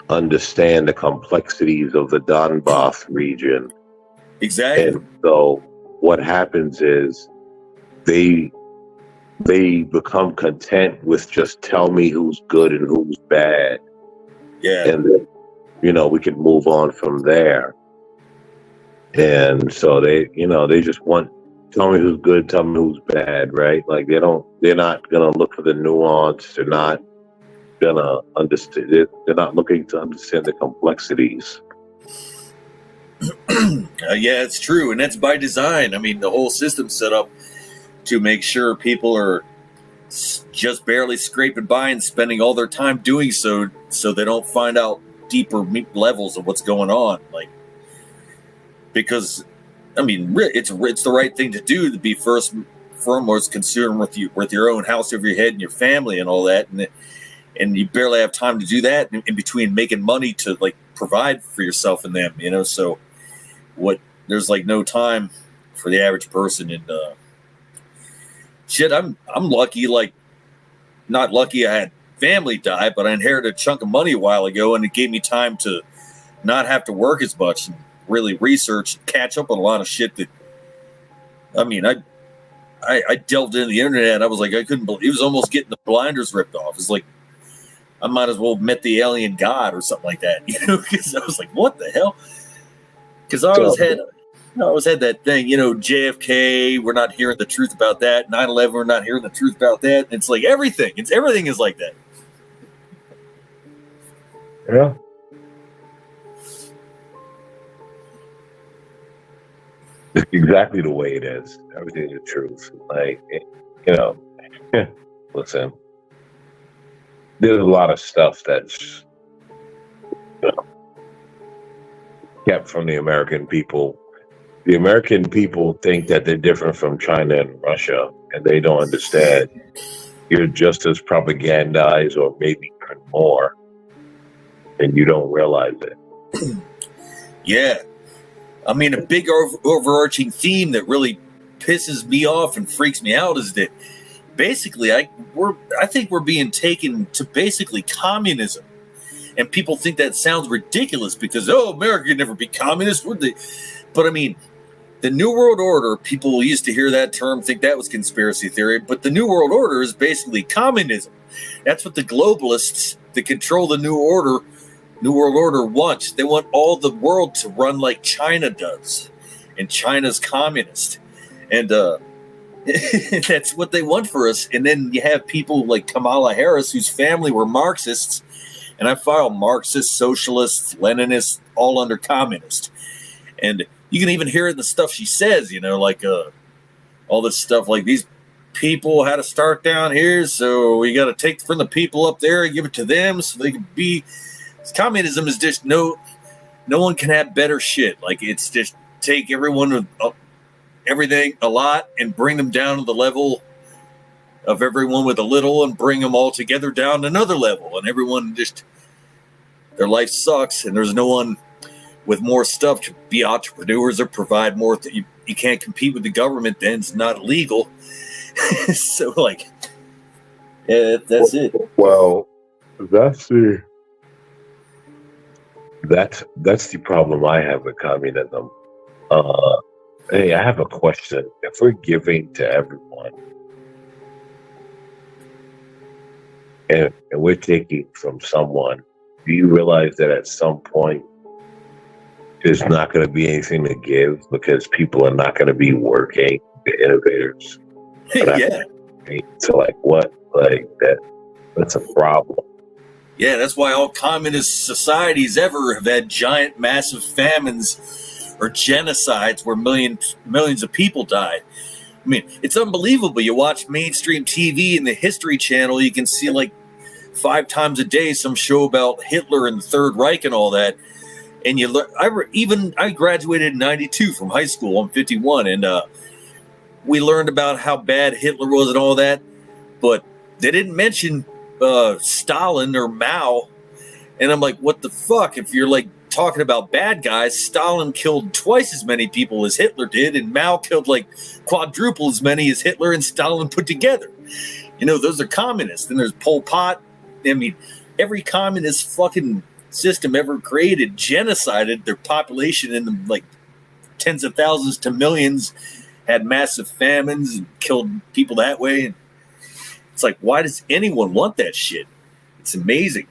understand the complexities of the Donbass region." Exactly. And so what happens is they become content with just tell me who's good and who's bad. Yeah. And then, we can move on from there. And so they just want, tell me who's good, tell me who's bad, right? Like they're not gonna look for the nuance. They're not gonna understand. They're not looking to understand the complexities. Yeah, it's true, and that's by design. I mean, the whole system's set up to make sure people are just barely scraping by and spending all their time doing so they don't find out deeper levels of what's going on. Like, because I mean, it's the right thing to do, to be first foremost concerned with your own house over your head and your family and all that, and you barely have time to do that in between making money to like provide for yourself and them, so there's like no time for the average person. And I'm lucky, like not lucky I had family die, but I inherited a chunk of money a while ago, and it gave me time to not have to work as much and really research and catch up on a lot of shit that, I mean, I delved into the internet and I was like, I couldn't believe it was almost getting the blinders ripped off. It's like I might as well have met the alien god or something like that, because I was like, what the hell? Because I always had that thing, JFK, we're not hearing the truth about that. 9/11, we're not hearing the truth about that. And it's like everything is like that. Yeah. It's exactly the way it is. Everything is the truth. Like, listen, there's a lot of stuff that's kept from the American people. The American people think that they're different from China and Russia, and they don't understand. You're just as propagandized, or maybe even more, and you don't realize it. Yeah. I mean, a big overarching theme that really pisses me off and freaks me out is that basically I think we're being taken to basically communism. And people think that sounds ridiculous because, America can never be communist, would they? But I mean, the New World Order, people used to hear that term, think that was conspiracy theory, but the New World Order is basically communism. That's what the globalists that control the New World Order wants. They want all the world to run like China does, and China's communist. And that's what they want for us. And then you have people like Kamala Harris, whose family were Marxists, and I file Marxists, socialists, Leninists, all under communist. And you can even hear it in the stuff she says, like all this stuff, like these people had to start down here, so we got to take from the people up there and give it to them so they can be. Communism is just no one can have better shit. Like, it's just take everyone everything a lot and bring them down to the level of everyone with a little and bring them all together down to another level, and everyone just their life sucks and there's no one with more stuff to be entrepreneurs or provide more. You can't compete with the government, then it's not legal. So, like, yeah, that's it. Well, that's the problem I have with communism. Hey, I have a question. If we're giving to everyone and we're taking from someone, do you realize that at some point there's not going to be anything to give because people are not going to be working, the innovators? Yeah. So, like, what? Like, that's a problem. Yeah, that's why all communist societies ever have had giant, massive famines or genocides where millions of people died. I mean, it's unbelievable. You watch mainstream TV and the History Channel, you can see like 5 times a day some show about Hitler and the Third Reich and all that. And you learn. I graduated in '92 from high school. I'm 51, and we learned about how bad Hitler was and all that, but they didn't mention Stalin or Mao. And I'm like, what the fuck? If you're like talking about bad guys, Stalin killed twice as many people as Hitler did, and Mao killed like quadruple as many as Hitler and Stalin put together. You know, those are communists. And there's Pol Pot. I mean, every communist fucking system ever created genocided their population in the like tens of thousands to millions, had massive famines and killed people that way. And it's like, why does anyone want that shit? It's amazing.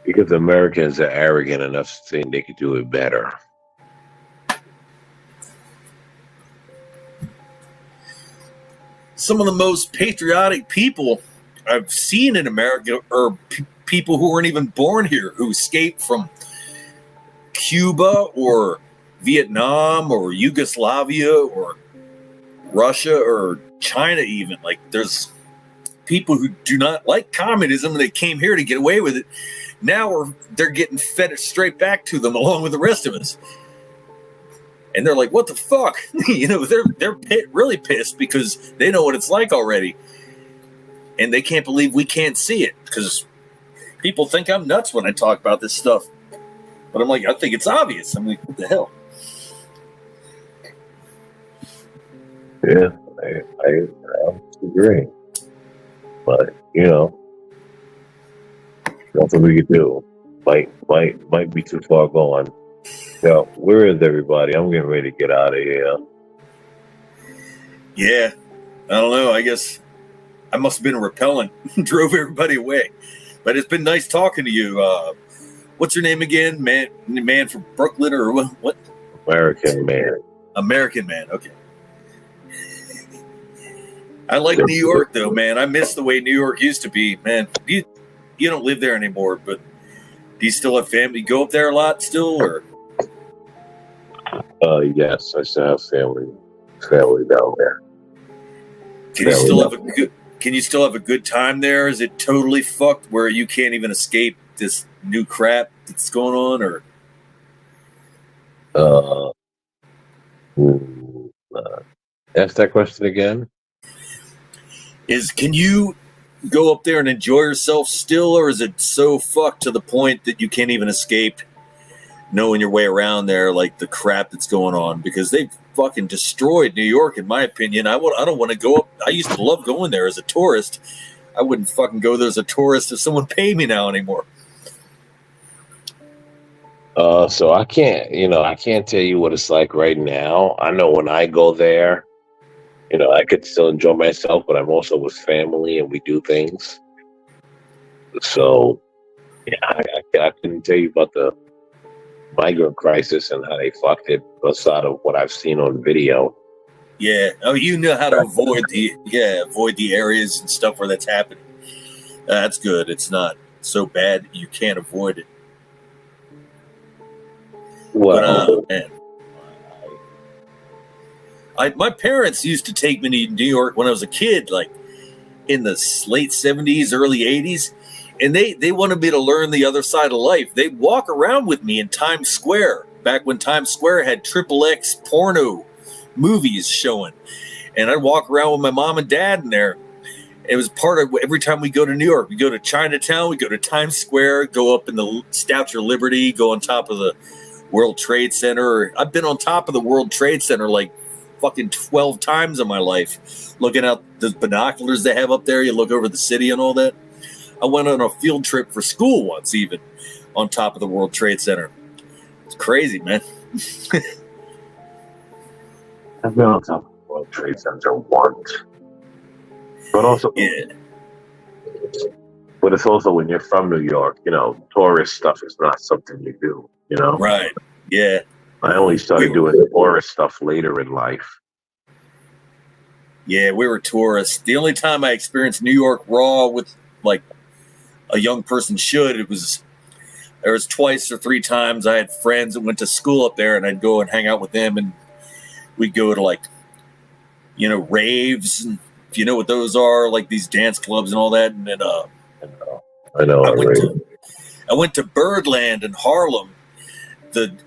Because Americans are arrogant enough to think they could do it better. Some of the most patriotic people I've seen in America are people who weren't even born here, who escaped from Cuba or Vietnam or Yugoslavia or Russia or China even. Like, there's people who do not like communism and they came here to get away with it. Now they're getting fed it straight back to them along with the rest of us. And they're like, what the fuck? You know, they're really pissed because they know what it's like already. And they can't believe we can't see it because people think I'm nuts when I talk about this stuff. But I'm like, I think it's obvious. I'm like, what the hell? Yeah, I agree. But, you know, nothing we could do. Might be too far gone. Now, where is everybody? I'm getting ready to get out of here. Yeah, I don't know. I guess I must have been a repellent. Drove everybody away. But it's been nice talking to you. What's your name again? Man from Brooklyn or what? American Man. American Man, okay. I like New York, though, man. I miss the way New York used to be, man. You don't live there anymore, but do you still have family? Go up there a lot still, or? Yes, I still have family down there. Can you still have a good time there? Is it totally fucked where you can't even escape this new crap that's going on, or? Ask that question again. Can you go up there and enjoy yourself still, or is it so fucked to the point that you can't even escape knowing your way around there, like the crap that's going on? Because they've fucking destroyed New York, in my opinion. I don't want to go up. I used to love going there as a tourist. I wouldn't fucking go there as a tourist if someone paid me now anymore. So I can't tell you what it's like right now. I know when I go there, I could still enjoy myself, but I'm also with family and we do things. So, yeah, I couldn't tell you about the migrant crisis and how they fucked it aside of what I've seen on video. Yeah. Oh, you know how to avoid the areas and stuff where that's happening. That's good. It's not so bad that you can't avoid it. Well, man, My parents used to take me to New York when I was a kid, like in the late 70s, early 80s. And they wanted me to learn the other side of life. They'd walk around with me in Times Square, back when Times Square had XXX porno movies showing. And I'd walk around with my mom and dad in there. It was part of every time we go to New York. We go to Chinatown, we go to Times Square, go up in the Statue of Liberty, go on top of the World Trade Center. I've been on top of the World Trade Center like fucking 12 times in my life, looking out the binoculars they have up there. You look over the city and all that. I went on a field trip for school once, even on top of the World Trade Center. It's crazy, man. I've been on top of the World Trade Center once. But also, but it's also when you're from New York, tourist stuff is not something you do, Right. Yeah. I only started doing tourist stuff later in life. Yeah, we were tourists. The only time I experienced New York raw with like a young person should, there was twice or 3 times I had friends that went to school up there, and I'd go and hang out with them, and we'd go to like, raves, and if you know what those are, like these dance clubs and all that. And then I know. I went to Birdland in Harlem.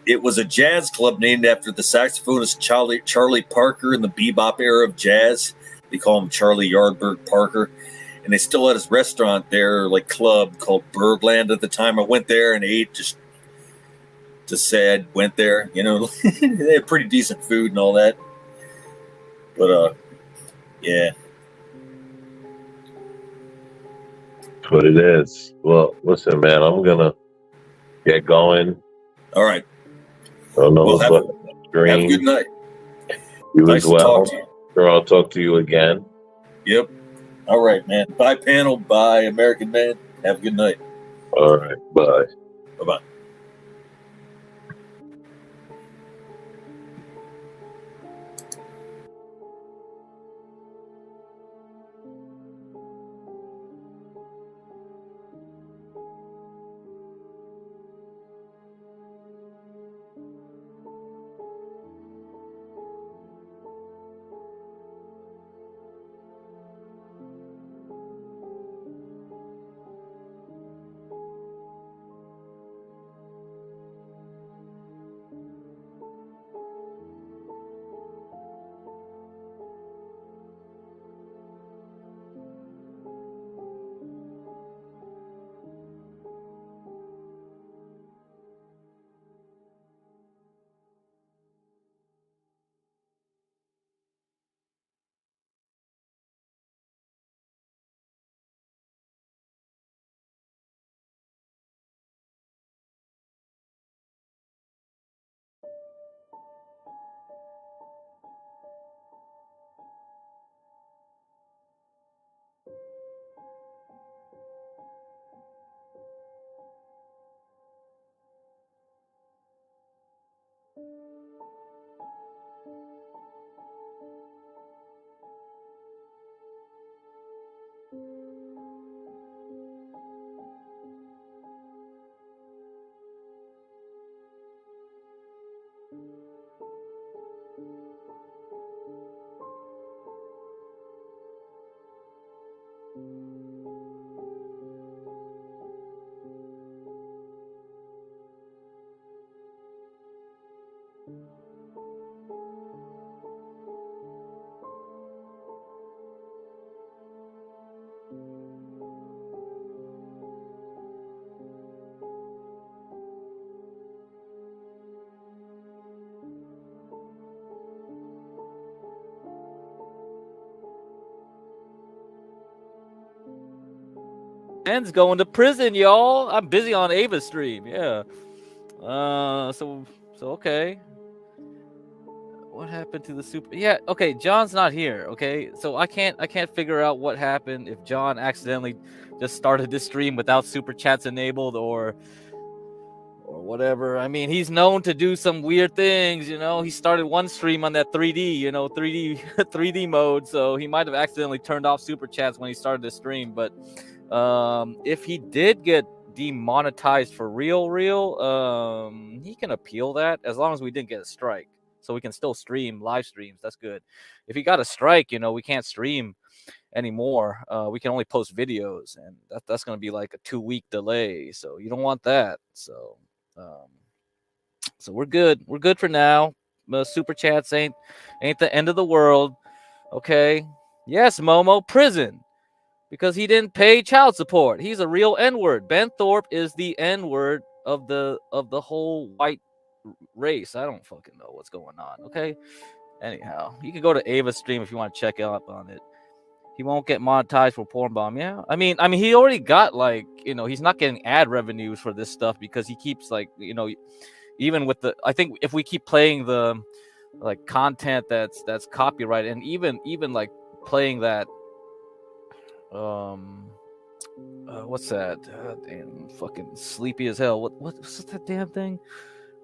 It was a jazz club named after the saxophonist Charlie Parker in the bebop era of jazz. They call him Charlie Yardbird Parker. And they still had his restaurant there, like club, called Birdland at the time. I went there and ate, just sad, went there. They had pretty decent food and all that. But, yeah. That's what it is. Well, listen, man, I'm going to get going. All right. I don't know Well, have a good night. You Nice as to well. talk to you. Sure, I'll talk to you again. Yep. All right, man. Bye, panel. Bye, American Man. Have a good night. All right. Bye. Bye-bye. Man's going to prison, y'all. I'm busy on Ava's stream. Yeah. So okay. What happened to the super? Yeah. Okay. John's not here. Okay. So I can't figure out what happened if John accidentally just started this stream without super chats enabled or whatever. I mean, he's known to do some weird things. He started one stream on that 3D, 3D mode. So he might have accidentally turned off super chats when he started the stream. But if he did get demonetized for real, he can appeal that as long as we didn't get a strike. so we can still stream live streams. That's good. If you got a strike, we can't stream anymore. We can only post videos, and that's going to be like a 2-week delay. So you don't want that. So we're good. We're good for now. Super chats ain't the end of the world. Okay. Yes, Momo, prison. Because he didn't pay child support. He's a real N-word. Ben Thorpe is the N-word of the whole white race. I don't fucking know what's going on. Okay. Anyhow, you can go to Ava's stream if you want to check up on it. He won't get monetized for porn bomb. Yeah. I mean, he already got he's not getting ad revenues for this stuff because he keeps even with I think if we keep playing the content that's copyrighted, and even playing that what's that? Damn, fucking sleepy as hell. What's that damn thing?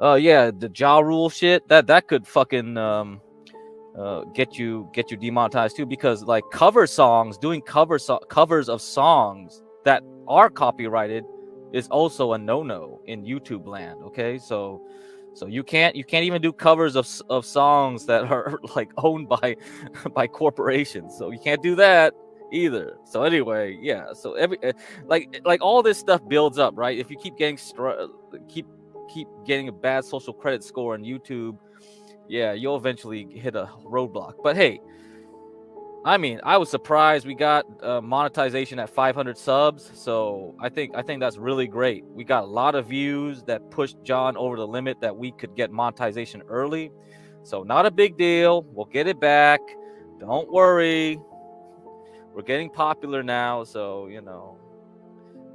Yeah, the Ja Rule shit. That could fucking get you demonetized too, because doing covers of songs that are copyrighted is also a no-no in YouTube land. Okay, so you can't even do covers of songs that are owned by corporations. So you can't do that either. So anyway, yeah. So every all this stuff builds up, right? If you keep getting keep getting a bad social credit score on YouTube, yeah, you'll eventually hit a roadblock. But hey, I mean, I was surprised we got monetization at 500 subs. So I think that's really great. We got a lot of views that pushed John over the limit that we could get monetization early. So not a big deal. We'll get it back. Don't worry. We're getting popular now, so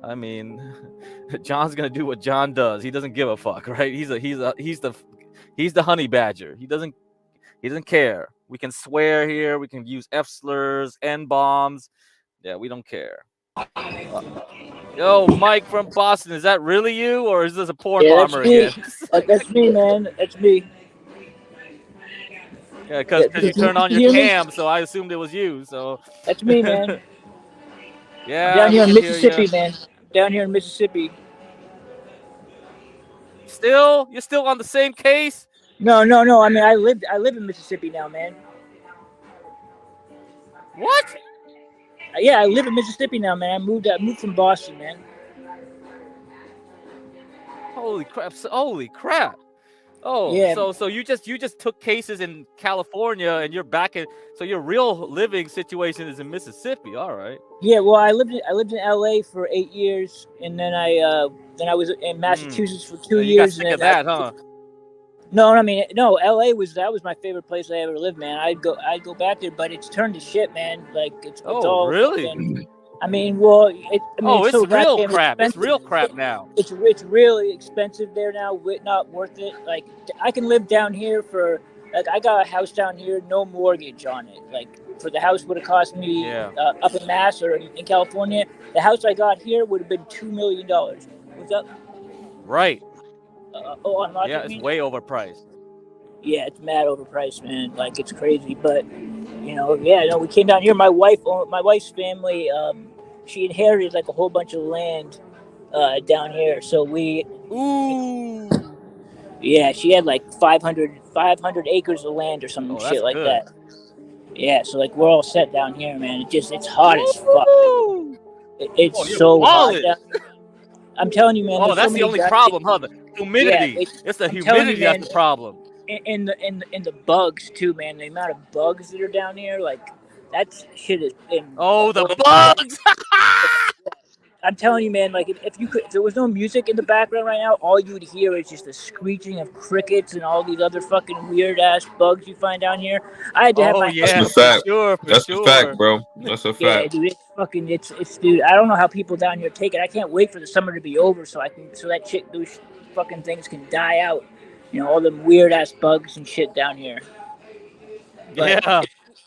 I mean, John's gonna do what John does. He doesn't give a fuck, right? He's the honey badger. He doesn't care. We can swear here. We can use F slurs, N bombs. Yeah, we don't care. Yo, Mike from Boston, is that really you, or is this a porn bomber again? That's me, man. That's me. Yeah, because you turned on your cam, so I assumed it was you. So that's me, man. Yeah, I'm down here in we can hear Mississippi, ya. man. Down here in Mississippi. You're still on the same case? No. I mean, I live in Mississippi now, man. What? Yeah, I live in Mississippi now, man. I moved from Boston, man. Holy crap! Oh, yeah. So you just took cases in California, and you're back in. So your real living situation is in Mississippi. All right. Yeah, well, I lived in LA for 8 years, and then I was in Massachusetts for 2 You years. got sick of that, huh? No, I mean, no. LA was my favorite place I ever lived, man. I'd go back there, but it's turned to shit, man. Like it's all really? Fucking, I mean, well, it's so real crap. Expensive. It's real crap now. It's really expensive there now. Not worth it. Like I can live down here for I got a house down here, no mortgage on it. Like for the house would have cost me up in Mass or in California, the house I got here would have been $2 million. What's up? Right. On market, yeah, it's way overpriced. Yeah, it's mad overpriced, man. Like it's crazy, but we came down here. My wife's family, she inherited like a whole bunch of land down here, so we. Ooh. Yeah, she had like 500 acres of land or some shit like good. that. Yeah, so like we're all set down here, man. It's hot as fuck. It's so hot down here. I'm telling you, man. Oh, that's the only problem, huh? The humidity. Yeah, it's the humidity that's the problem. And the bugs too, man. The amount of bugs that are down here, like that shit is. The bugs! I'm telling you, man. Like if there was no music in the background right now, all you would hear is just the screeching of crickets and all these other fucking weird ass bugs you find down here. I had to have my. That's a fact. That's a fact, bro. That's a fact. Yeah, dude. It's fucking. It's dude. I don't know how people down here take it. I can't wait for the summer to be over so those fucking things can die out. All them weird ass bugs and shit down here. But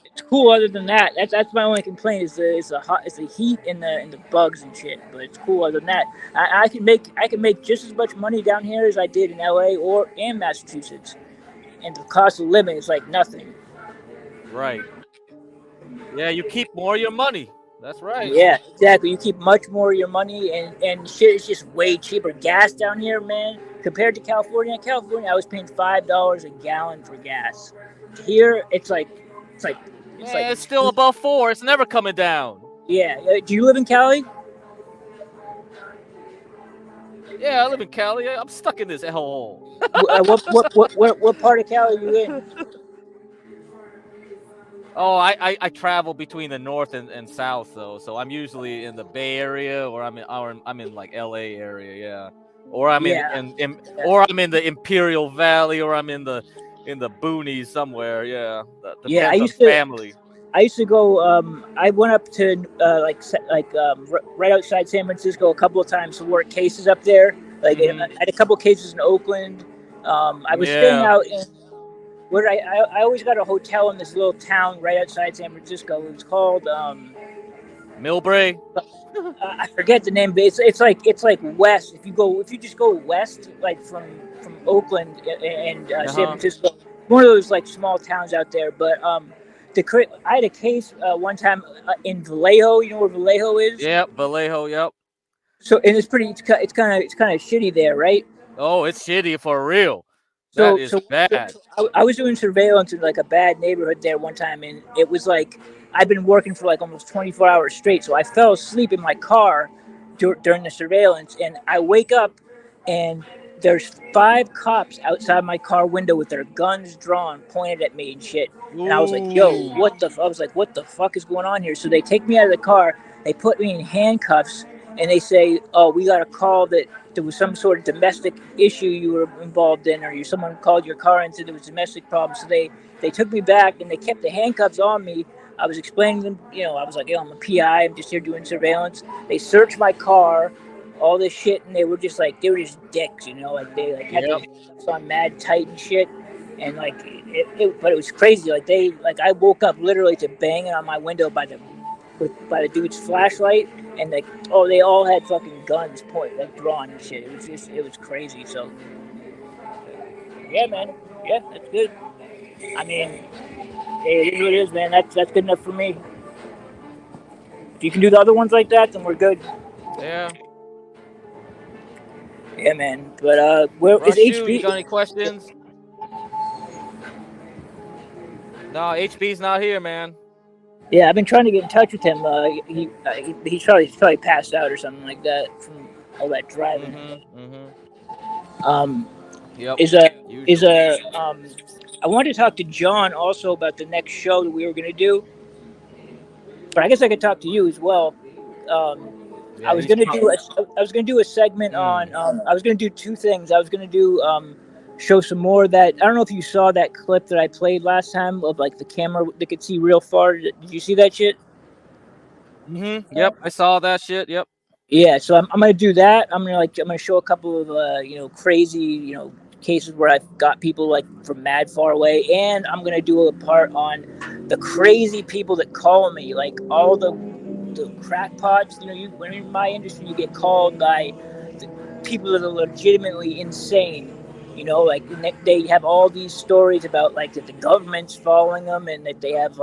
it's cool. Other than that, that's my only complaint is the heat and the bugs and shit. But it's cool. Other than that, I can make just as much money down here as I did in LA or in Massachusetts, and the cost of living is like nothing. Right. Yeah, you keep more of your money. That's right. Yeah, exactly. You keep much more of your money, and shit is just way cheaper. Gas down here, man. compared to California, I was paying $5 a gallon for gas. Here, it's like. Man, it's still above 4. It's never coming down. Yeah. Do you live in Cali? Yeah, I live in Cali. I'm stuck in this hellhole. What part of Cali are you in? Oh, I travel between the north and south though, so I'm usually in the Bay Area, or I'm in like LA area, yeah, or I'm or I'm in the Imperial Valley, or I'm in the boonies somewhere, yeah. That Yeah, depends on family. I used to go. I went up to right outside San Francisco a couple of times to work cases up there. Like I had a couple of cases in Oakland. I was staying out in where I always got a hotel in this little town right outside San Francisco. It was called Millbrae. I forget the name, but it's like west. If you just go west, like from Oakland and San Francisco, one of those like small towns out there. But I had a case one time in Vallejo. You know where Vallejo is? Yep, Vallejo. Yep. So and it's kind of shitty there, right? Oh, it's shitty for real. That is bad. I was doing surveillance in like a bad neighborhood there one time, and it was like I've been working for like almost 24 hours straight. So I fell asleep in my car during the surveillance, and I wake up, and there's 5 cops outside my car window with their guns drawn, pointed at me and shit. And I was like, "Yo, what the fuck is going on here?" So they take me out of the car, they put me in handcuffs, and they say, "Oh, we got a call that there was some sort of domestic issue you were involved in, or someone called your car and said there was domestic problems." So they took me back, and they kept the handcuffs on me. I was explaining to them, I was like, I'm a PI, I'm just here doing surveillance. They searched my car, all this shit, and they were just dicks, like they had the handcuffs on mad tight and shit. And but it was crazy. I woke up literally to banging on my window by the dude's flashlight, and they all had fucking guns drawn and shit. It was crazy. So yeah, man, yeah, that's good. I mean, hey, it is what it is, man. That's good enough for me. If you can do the other ones like that, then we're good. Yeah. Yeah, man. But where is HB? You got any questions? No, HB's not here, man. Yeah, I've been trying to get in touch with him. He's probably passed out or something like that from all that driving. Yep. I wanted to talk to John also about the next show that we were going to do, but I guess I could talk to you as well. I was going to do a segment on. I was going to do 2 things. I was going to do show some more of that. I don't know if you saw that clip that I played last time of like the camera that could see real far. Did you see that shit? Yep, I saw that shit. Yep. Yeah, so I'm gonna do that. I'm gonna show a couple of crazy cases where I've got people from mad far away, and I'm gonna do a part on the crazy people that call me, like all the crackpots. When in my industry, you get called by the people that are legitimately insane. They have all these stories about that the government's following them, and that they have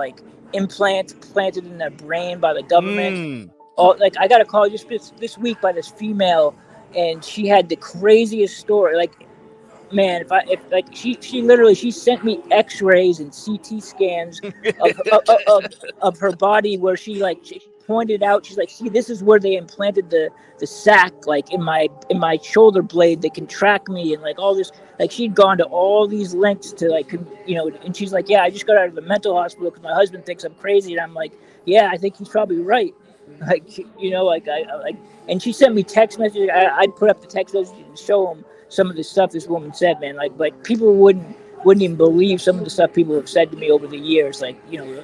implants planted in their brain by the government. I got a call just this week by this female, and she had the craziest story. Man, she sent me X-rays and CT scans of her body where she pointed out, she's like, see, this is where they implanted the sac in my shoulder blade that can track me, and all this. She'd gone to all these lengths to and she's like, yeah, I just got out of the mental hospital because my husband thinks I'm crazy, and I'm like, yeah, I think he's probably right. And she sent me text messages. I'd put up the text messages and show them some of the stuff this woman said, man. People wouldn't even believe some of the stuff people have said to me over the years.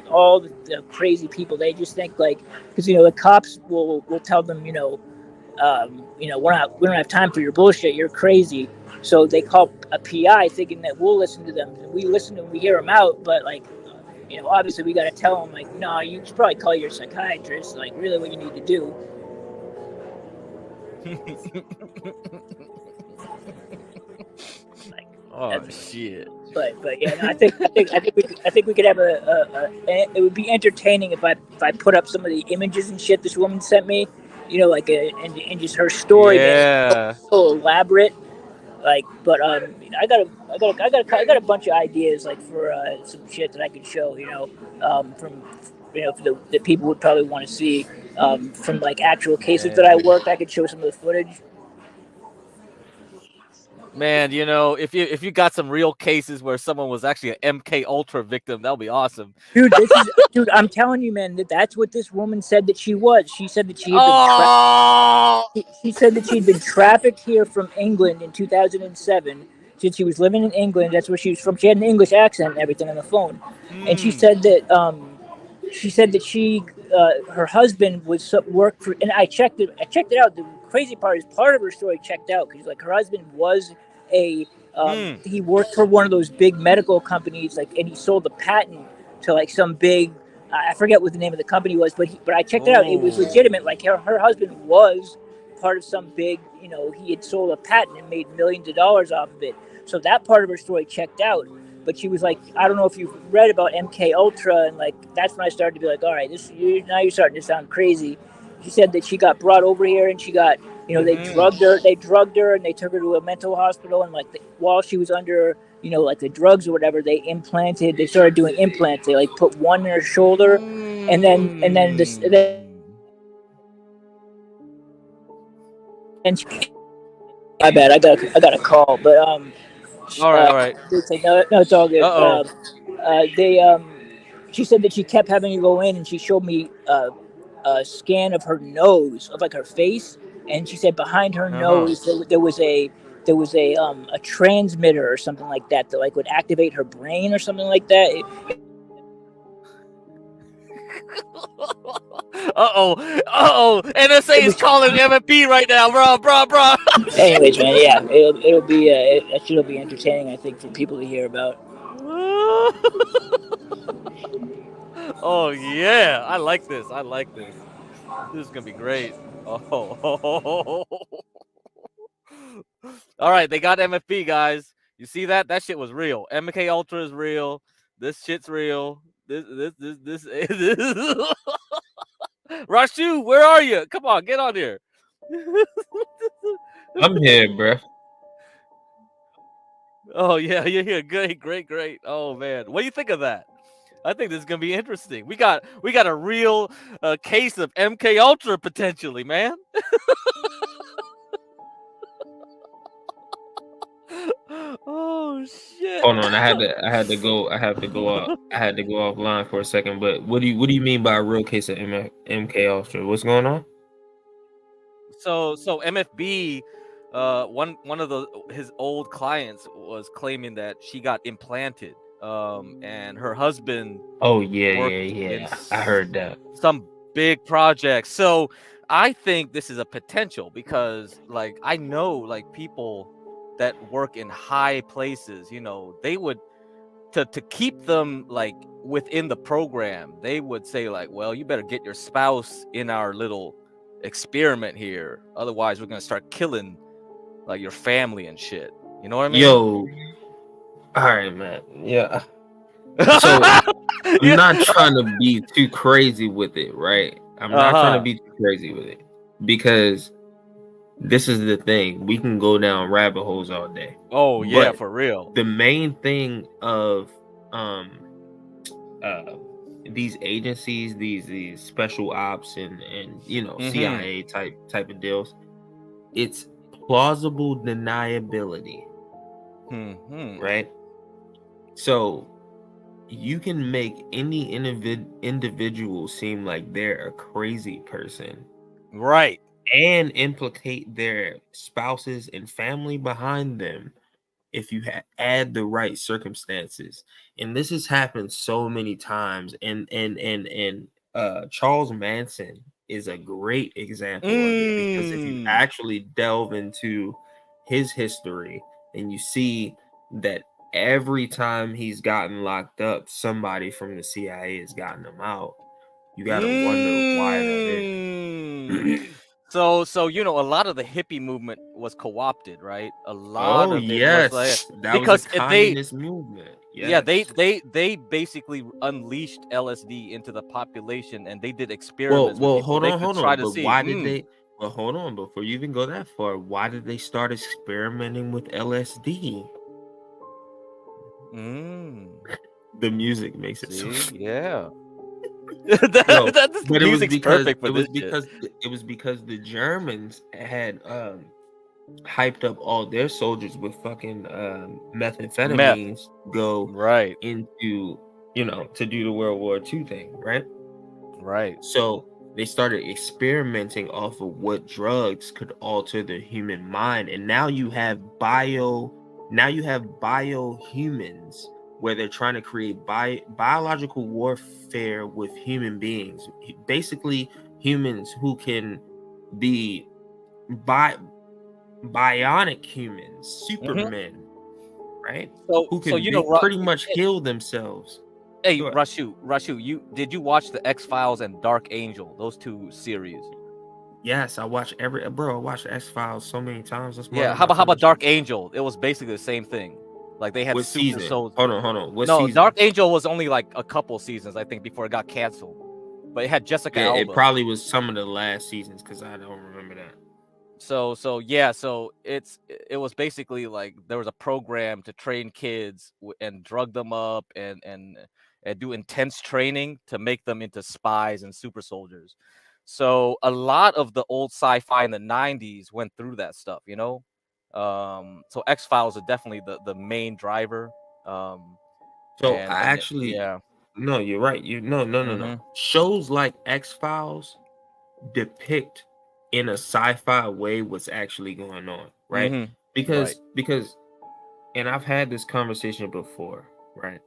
All the crazy people, they just think because the cops will tell them, we don't have time for your bullshit. You're crazy. So they call a PI thinking that we'll listen to them. We listen to them, we hear them out, but obviously we got to tell them no, you should probably call your psychiatrist. Really, what you need to do. Shit. But yeah, no, I think we could have it would be entertaining if I put up some of the images and shit this woman sent me, and just her story, man, so elaborate. Like, but I got a bunch of ideas like for some shit that I could show. From that people would probably want to see from like actual cases that I Man. worked. I could show some of the footage. Man, if you got some real cases where someone was actually an MK Ultra victim, that'll be awesome. Dude, I'm telling you, man, that's what this woman said that she was. She said that she had she said that she'd been trafficked here from England in 2007. Since she was living in England, that's where she was from. She had an English accent and everything on the phone, and she said that her husband was worked for, and I checked it out. The crazy part is part of her story checked out because like her husband was he worked for one of those big medical companies, like, and he sold the patent to like some big, I forget what the name of the company was, but I checked it out. It was legitimate. Like her husband was part of some big, he had sold a patent and made millions of dollars off of it. So that part of her story checked out. But she was like, I don't know if you've read about MK Ultra, and like that's when I started to be like, all right, now you're starting to sound crazy. She said that she got brought over here and she got, they drugged her and they took her to a mental hospital, and like while she was under, like the drugs or whatever, they started doing implants. They like put one in her shoulder, and then this. And my bad, I got a call, but all right. No, it's all good. Uh-oh. She said that she kept having to go in, and she showed me a scan of her nose, of like her face, and she said behind her nose there was a transmitter or something like that like would activate her brain or something like that. NSA is calling MFP right now, bro. Anyways, man, yeah, it'll be that shit'll be entertaining, I think, for people to hear about. Oh yeah, I like this. This is gonna be great. Oh. All right, they got MFP, guys. You see that? That shit was real. MK Ultra is real. This shit's real. This. Rashu, where are you? Come on, get on here. I'm here, bruh. Oh yeah, you're here. Great. Oh man, what do you think of that? I think this is gonna be interesting. We got a real case of MK Ultra potentially, man. Oh shit! Hold on, I had to go offline for a second. But what do you mean by a real case of MK Ultra? What's going on? So MFB, one of his old clients was claiming that she got implanted, and her husband. Oh yeah. I heard that. Some big project. So I think this is a potential because, like, I know like people that work in high places. They would to keep them like within the program. They would say like, well, you better get your spouse in our little experiment here, otherwise we're gonna start killing like your family and shit. You know what I mean? Yo, all right, man. Yeah. So I'm not trying to be too crazy with it, right? I'm not trying to be too crazy with it because this is the thing. We can go down rabbit holes all day. Oh yeah, for real. The main thing of these agencies, these special ops and CIA type of deals, it's plausible deniability. Right? So you can make any individual seem like they're a crazy person, right? And implicate their spouses and family behind them if you add the right circumstances. And this has happened so many times. And Charles Manson is a great example of it, because if you actually delve into his history and you see that every time he's gotten locked up, somebody from the CIA has gotten him out. You gotta wonder why that is. So a lot of the hippie movement was co-opted, right? A lot of it was like, that because was a communist movement. Yes. Yeah, they basically unleashed LSD into the population, and they did experiments. Well, with people. hold on. To But see, why did they? Well, hold on. Before you even go that far, why did they start experimenting with LSD? The music makes it so. Yeah. No, That but music's perfect for it this was shit. because the Germans had hyped up all their soldiers with fucking methamphetamines go right into, you know, to do the World War II thing, right? Right. So they started experimenting off of what drugs could alter the human mind, and now you have biohumans where they're trying to create biological warfare with human beings, basically humans who can be bionic humans, supermen, right? Who So can you know, pretty much heal themselves. Hey, Go ahead. Rashu, did you watch the X-Files and Dark Angel? Those two series. Yes, I watch I watched X-Files so many times. That's one Yeah, of how my about favorite Dark Angel? It was basically the same thing. Like they had What super season? soldiers. Hold on. What No, season? Dark Angel was only like a couple seasons, I think, before it got canceled. But it had Jessica Yeah, Alba. it probably was some of the last seasons because I don't remember that. So it was basically like there was a program to train kids and drug them up and do intense training to make them into spies and super soldiers. So a lot of the old sci-fi in the 90s went through that stuff, you know. So X-Files are definitely the main driver. So I actually, yeah. no, you're right. No. Shows like X-Files depict in a sci-fi way what's actually going on, right? Because and I've had this conversation before, right?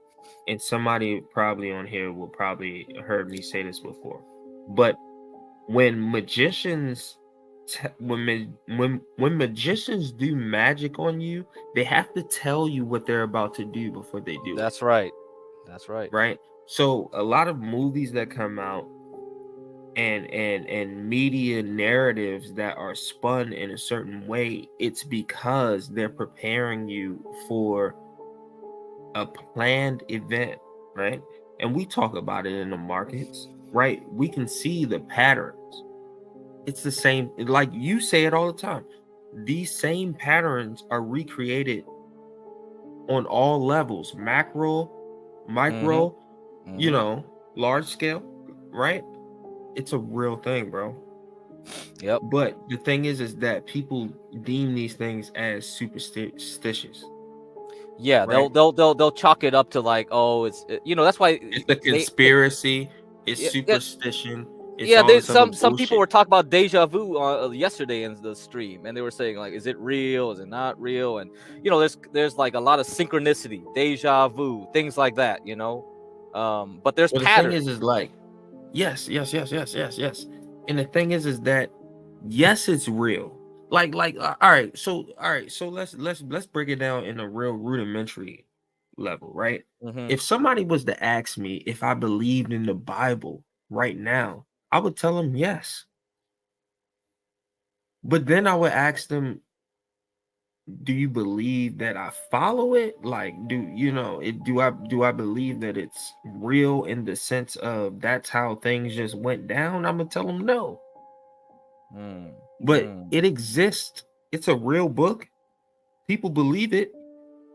And somebody probably on here will probably heard me say this before. But when magicians when magicians do magic on you, they have to tell you what they're about to do before they do it. That's right. Right? So a lot of movies that come out and media narratives that are spun in a certain way, it's because they're preparing you for a planned event, right? And we talk about it in the markets, right? We can see the patterns. It's the same, like you say it all the time. These same patterns are recreated on all levels, macro, micro, you know, large scale, right? It's a real thing, bro. Yep. But the thing is that people deem these things as superstitious. Yeah, right? they'll chalk it up to like, oh, it's you know, that's why It's a conspiracy. It's superstition. It's all there's this other some people bullshit. were talking about deja vu yesterday in the stream, and they were saying like, is it real? Is it not real? And you know, there's like a lot of synchronicity, deja vu, things like that. You know, but there's Well, patterns. the thing is like, yes. And the thing is that yes, it's real. Like, all right. So let's break it down in a real rudimentary level, right? If somebody was to ask me if I believed in the Bible right now, I would tell them yes. But then I would ask them, do you believe that I follow it? Like, do I believe that it's real in the sense of that's how things just went down? I'm gonna tell them no. But it exists. It's a real book. People believe it.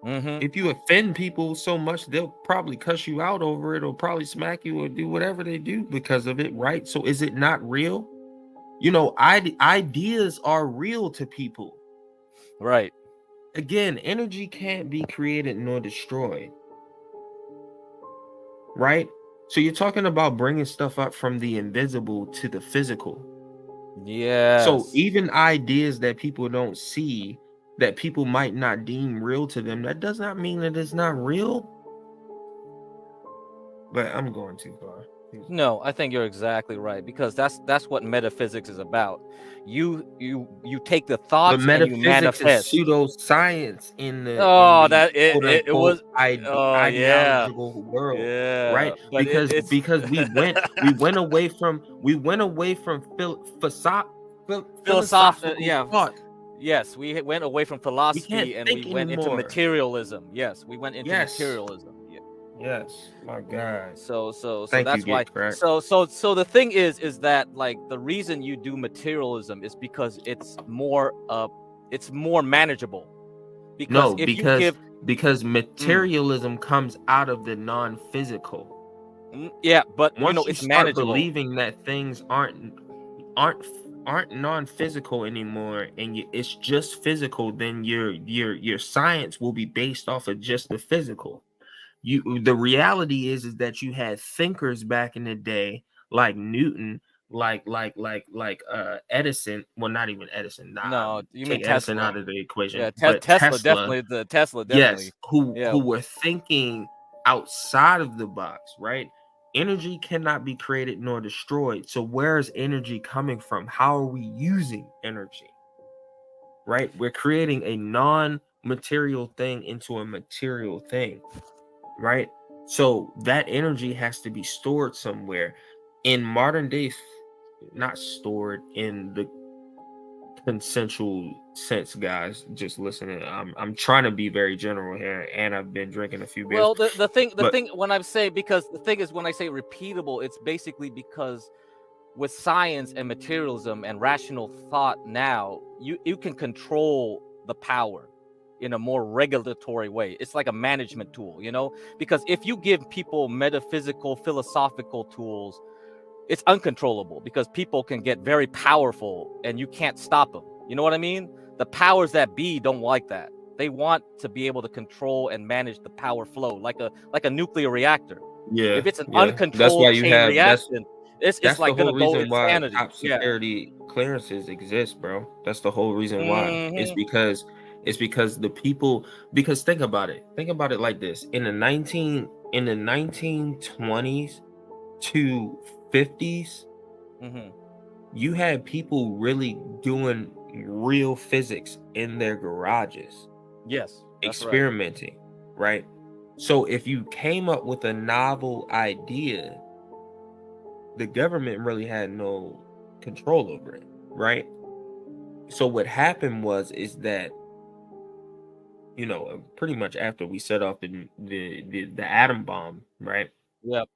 If you offend people so much, they'll probably cuss you out over it, or probably smack you, or do whatever they do because of it, right? So is it not real? You know, ideas are real to people. Right. Again, energy can't be created nor destroyed. Right? So you're talking about bringing stuff up from the invisible to the physical. Yeah. So even ideas that people don't see, that people might not deem real to them, that does not mean that it's not real. But I'm going too far. No, I think you're exactly right, because that's what metaphysics is about. You take the thoughts But and you metaphysics manifest. is pseudoscience in the It was ideological world, right? But because we went away from philosophical thought. Yes, we went away from philosophy and we went into anymore. materialism. Yes, we went into materialism. Yes, my God. So Thank you, that's why. Get Crack. So the thing is that like the reason you do materialism is because it's more manageable. Because No, if you give because materialism comes out of the non-physical. yeah, but Once you it's start manageable. believing that things aren't non-physical anymore, and it's just physical, then your science will be based off of just the physical. The reality is that you had thinkers back in the day like Newton, like Edison. Well, not even Edison. No, you mean Take Edison Tesla. out of the equation. Yeah, But Tesla Tesla, definitely. Tesla yes, definitely. who Yeah. were thinking outside of the box, right? Energy cannot be created nor destroyed. So where is energy coming from? How are we using energy? Right? We're creating a non-material thing into a material thing, right? So that energy has to be stored somewhere. In modern days, not stored in the consensual sense, guys. Just listening. I'm trying to be very general here, and I've been drinking a few beers. Well, the But thing when I say, because the thing is when I say repeatable, it's basically because with science and materialism and rational thought now, you can control the power in a more regulatory way. It's like a management tool, because if you give people metaphysical, philosophical tools, it's uncontrollable because people can get very powerful and you can't stop them. You know what I mean? The powers that be don't like that. They want to be able to control and manage the power flow like a nuclear reactor. yeah, If it's an that's why uncontrolled you chain have reaction, it's that's the like whole gonna go reason why insanity. top Yeah. security clearances exist, bro. That's the whole reason why. It's Mhm. because the people, because think about it like this. In the 1920s to 50s, Mhm. you had people really doing real physics in their garages, Yes, that's right. experimenting, right? So if you came up with a novel idea, the government really had no control over it, right? So what happened is that, pretty much after we set off the atom bomb, right? Yep.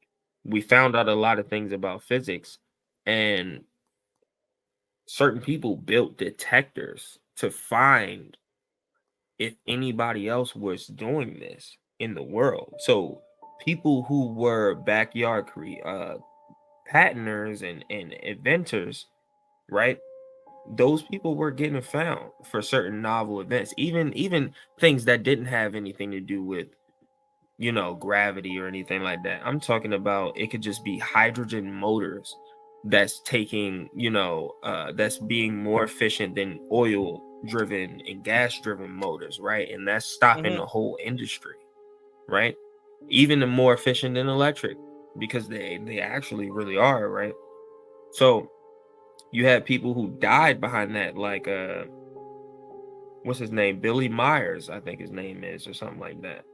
We found out a lot of things about physics, and certain people built detectors to find if anybody else was doing this in the world. So people who were backyard patenters and inventors, right? Those people were getting found for certain novel events, even things that didn't have anything to do with gravity or anything like that. I'm talking about it could just be hydrogen motors that's taking, that's being more efficient than oil driven and gas driven motors, right? And that's stopping the whole industry, right? Even more efficient than electric, because they actually really are, right? So you had people who died behind that, like what's his name? Billy Myers, I think his name is, or something like that.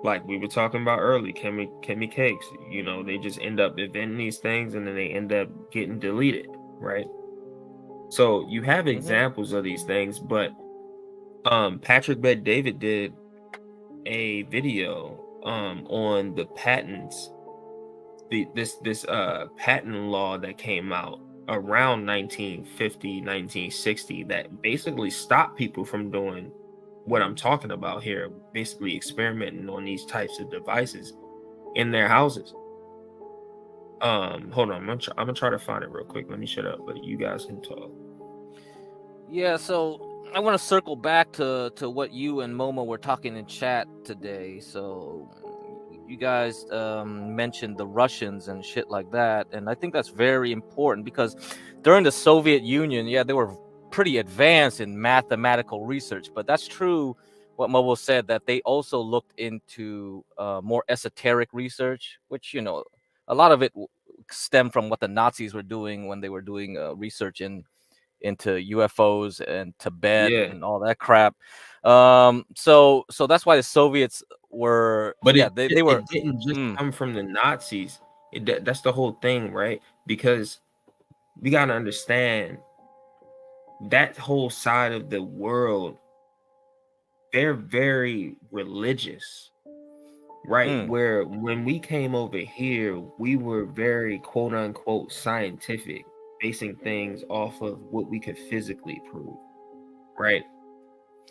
Like we were talking about early, Kimmy Cakes, they just end up inventing these things and then they end up getting deleted, right? So you have examples of these things, but Patrick Bet David did a video on the patents, this patent law that came out around 1950, 1960 that basically stopped people from doing what I'm talking about here, basically experimenting on these types of devices in their houses. Hold on, I'm gonna try to find it real quick. Let me shut up, but you guys can talk. Yeah, so I want to circle back to what you and Momo were talking in chat today. So you guys mentioned the Russians and shit like that, and I think that's very important because during the Soviet Union, yeah, they were pretty advanced in mathematical research, but that's true what Momo said, that they also looked into more esoteric research, which a lot of it stemmed from what the Nazis were doing when they were doing research into UFOs and Tibet Yeah. and all that crap. So that's why the Soviets were, But they were. it didn't just come from the Nazis. That's the whole thing, right? Because we gotta understand that whole side of the world they're very religious, right? Where when we came over here, we were very quote unquote scientific, basing things off of what we could physically prove, right?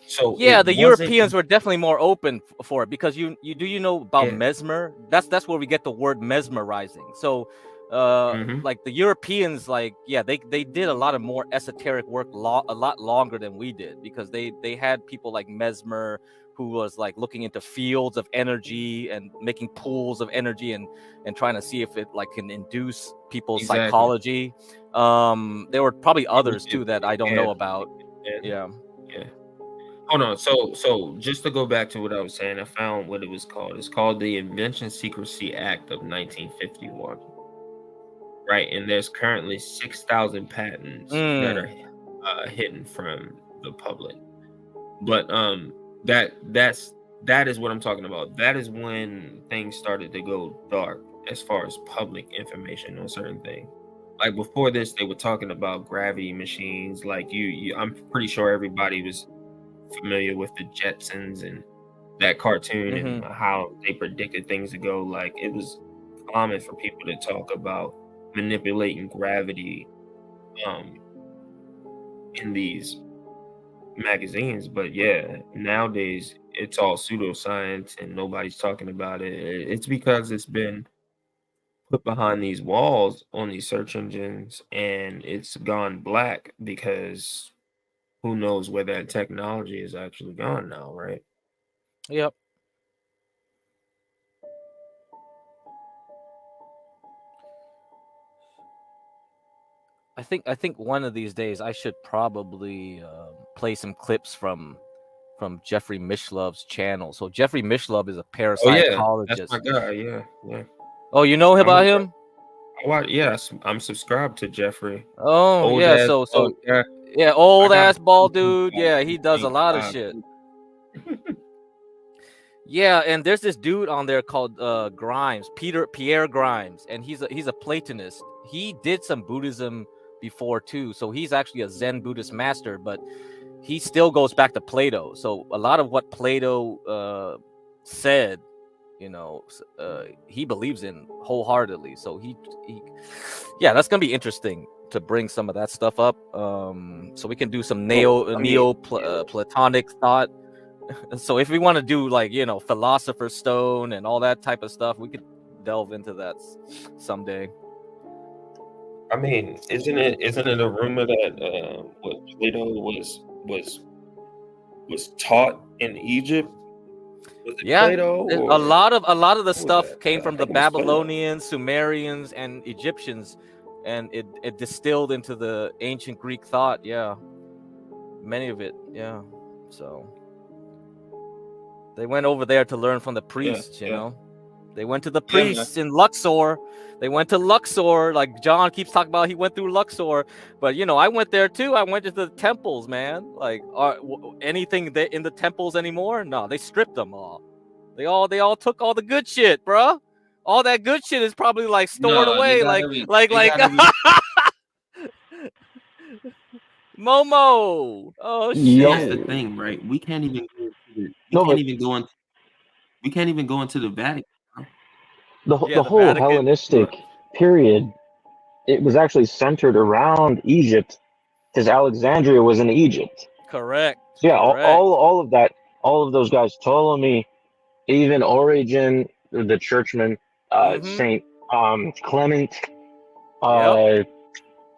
So yeah, it the wasn't. Europeans were definitely more open for it because you know about Yeah. mesmer? That's where we get the word mesmerizing. So like the Europeans, like they did a lot of more esoteric work a lot longer than we did because they had people like Mesmer who was like looking into fields of energy and making pools of energy and trying to see if it like can induce people's Exactly. psychology. There were probably others too that I don't know about. Yeah. Hold on. So just to go back to what I was saying, I found what it was called. It's called the Invention Secrecy Act of 1951. Right, and there's currently 6,000 patents that are hidden from the public. But that is what I'm talking about. That is when things started to go dark as far as public information on certain things. Like before this, they were talking about gravity machines. Like I'm pretty sure everybody was familiar with the Jetsons and that cartoon and how they predicted things to go. Like it was common for people to talk about manipulating gravity in these magazines, but yeah, nowadays it's all pseudoscience and nobody's talking about it. It's because it's been put behind these walls on these search engines and it's gone black because who knows where that technology is actually gone now, right? Yep. I think one of these days I should probably play some clips from Jeffrey Mishlov's channel. So Jeffrey Mishlove is a Oh yeah, parapsychologist. that's my guy. Yeah. Oh, you know about him? Yes, I'm subscribed to Jeffrey. Oh Old yeah, ass, so yeah. yeah, old ass bald dude. Yeah, he does a lot of shit. Yeah, and there's this dude on there called Grimes, Pierre Grimes, and he's a Platonist. He did some Buddhism before too, so he's actually a Zen Buddhist master, but he still goes back to Plato. So a lot of what Plato said, you know, he believes in wholeheartedly. So he yeah, that's gonna be interesting to bring some of that stuff up. So we can do some Platonic thought. So if we want to do like, you know, Philosopher's Stone and all that type of stuff, we could delve into that someday. I mean, isn't it a rumor that what Plato was taught in Egypt? Was it Yeah, Plato or a lot of the stuff that? came I from the think it was Plato. Babylonians, Sumerians, and Egyptians, and it distilled into the ancient Greek thought. Yeah, many of it. Yeah, so they went over there to learn from the priests. You know, they went to the priests in Luxor. They went to Luxor, like John keeps talking about. He went through Luxor, but you know, I went there too. I went to the temples, man. Like, anything in the temples anymore? No, they stripped them all. They all took all the good shit, bro. All that good shit is probably like stored away, like Momo. Oh shit. That's the thing, right? We can't even go into the Vatican. The whole Vatican. Hellenistic period, it was actually centered around Egypt, because Alexandria was in Egypt. Correct. So yeah, correct. all of that, all of those guys, Ptolemy, even Origen, the churchman, Saint Clement,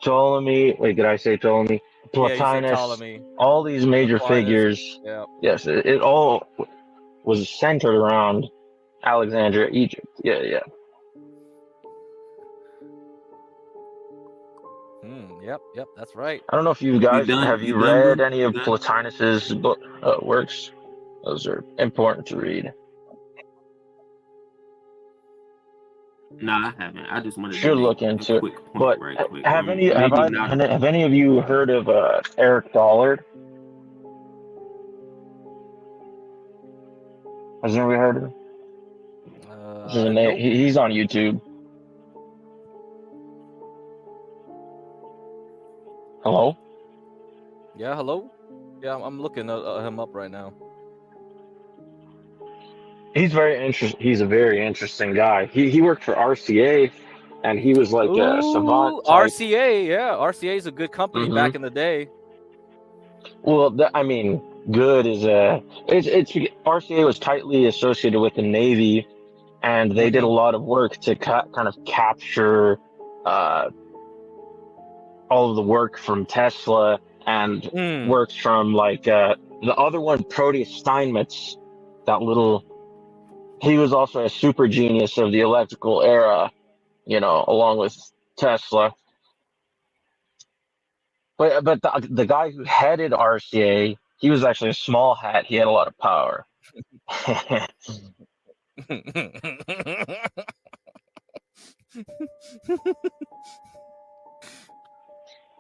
Ptolemy. Wait, did I say Ptolemy? Plotinus. Ptolemy. All these major figures. Yeah. Yes, it all was centered around Alexandria, Egypt. Yeah. Yep, that's right. I don't know if you guys have you read any of Plotinus's works. Those are important to read. No, I haven't. I just wanted Should to look make into a it. quick point, But right quick. have any not have any of you heard of Eric Dollard? Has anybody heard of him? This is a name. Nope. He's on YouTube. Hello? Yeah, hello. Yeah, I'm looking him up right now. He's very interesting. He's a very interesting guy. He worked for RCA, and he was like a savant Ooh, type. RCA, yeah, RCA is a good company back in the day. Well, I mean, good is a. It's RCA was tightly associated with the Navy, and they did a lot of work to kind of capture all of the work from Tesla and works from like the other one, Proteus Steinmetz, that little. He was also a super genius of the electrical era, you know, along with Tesla. But the guy who headed RCA, he was actually a small hat. He had a lot of power.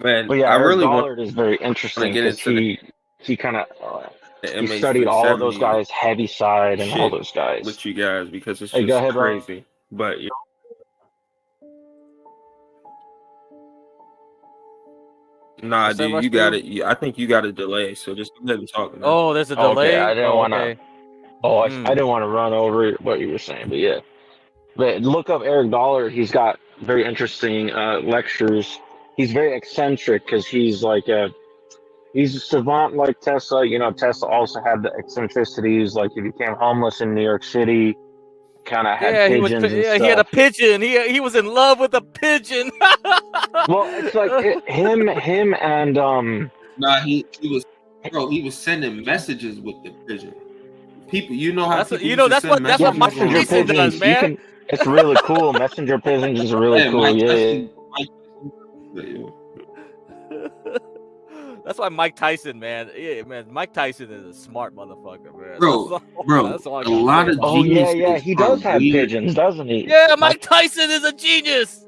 Man, But yeah, I Eric really want Dollard is very to interesting get because into the he kind of he studied all of those MH370 guys, heavy side, and all shit those guys. with you guys because it's Hey, go just ahead, Ron. crazy. But nah, What's that, dude, you Rush got Two? it. I think you got a delay, so just let me talk, man. Oh, there's a Oh, okay, delay. I didn't Oh, want to. okay. Oh, I didn't want to run over what you were saying, but yeah. But look up Eric Dollard. He's got very interesting lectures. He's very eccentric because he's like he's a savant like Tesla. You know, Tesla also had the eccentricities. Like he became homeless in New York City, kind of had Yeah, pigeons and he had a stuff. pigeon. He was in love with a pigeon. Well, it's like him and Nah, he was sending messages with the pigeon. People, you know how That's people you used know to send that's what messages Mike messenger on Tyson does, pigeons. You man. can. It's really cool. Messenger pigeons are really yeah, cool. Mike Yeah. Tyson. That's why Mike Tyson, man. Yeah, man. Mike Tyson is a smart motherfucker, man. Bro, That's all I a gotta lot say of about Oh him. yeah, geniuses he are does have weird. pigeons, doesn't he? Yeah, Mike Tyson is a genius.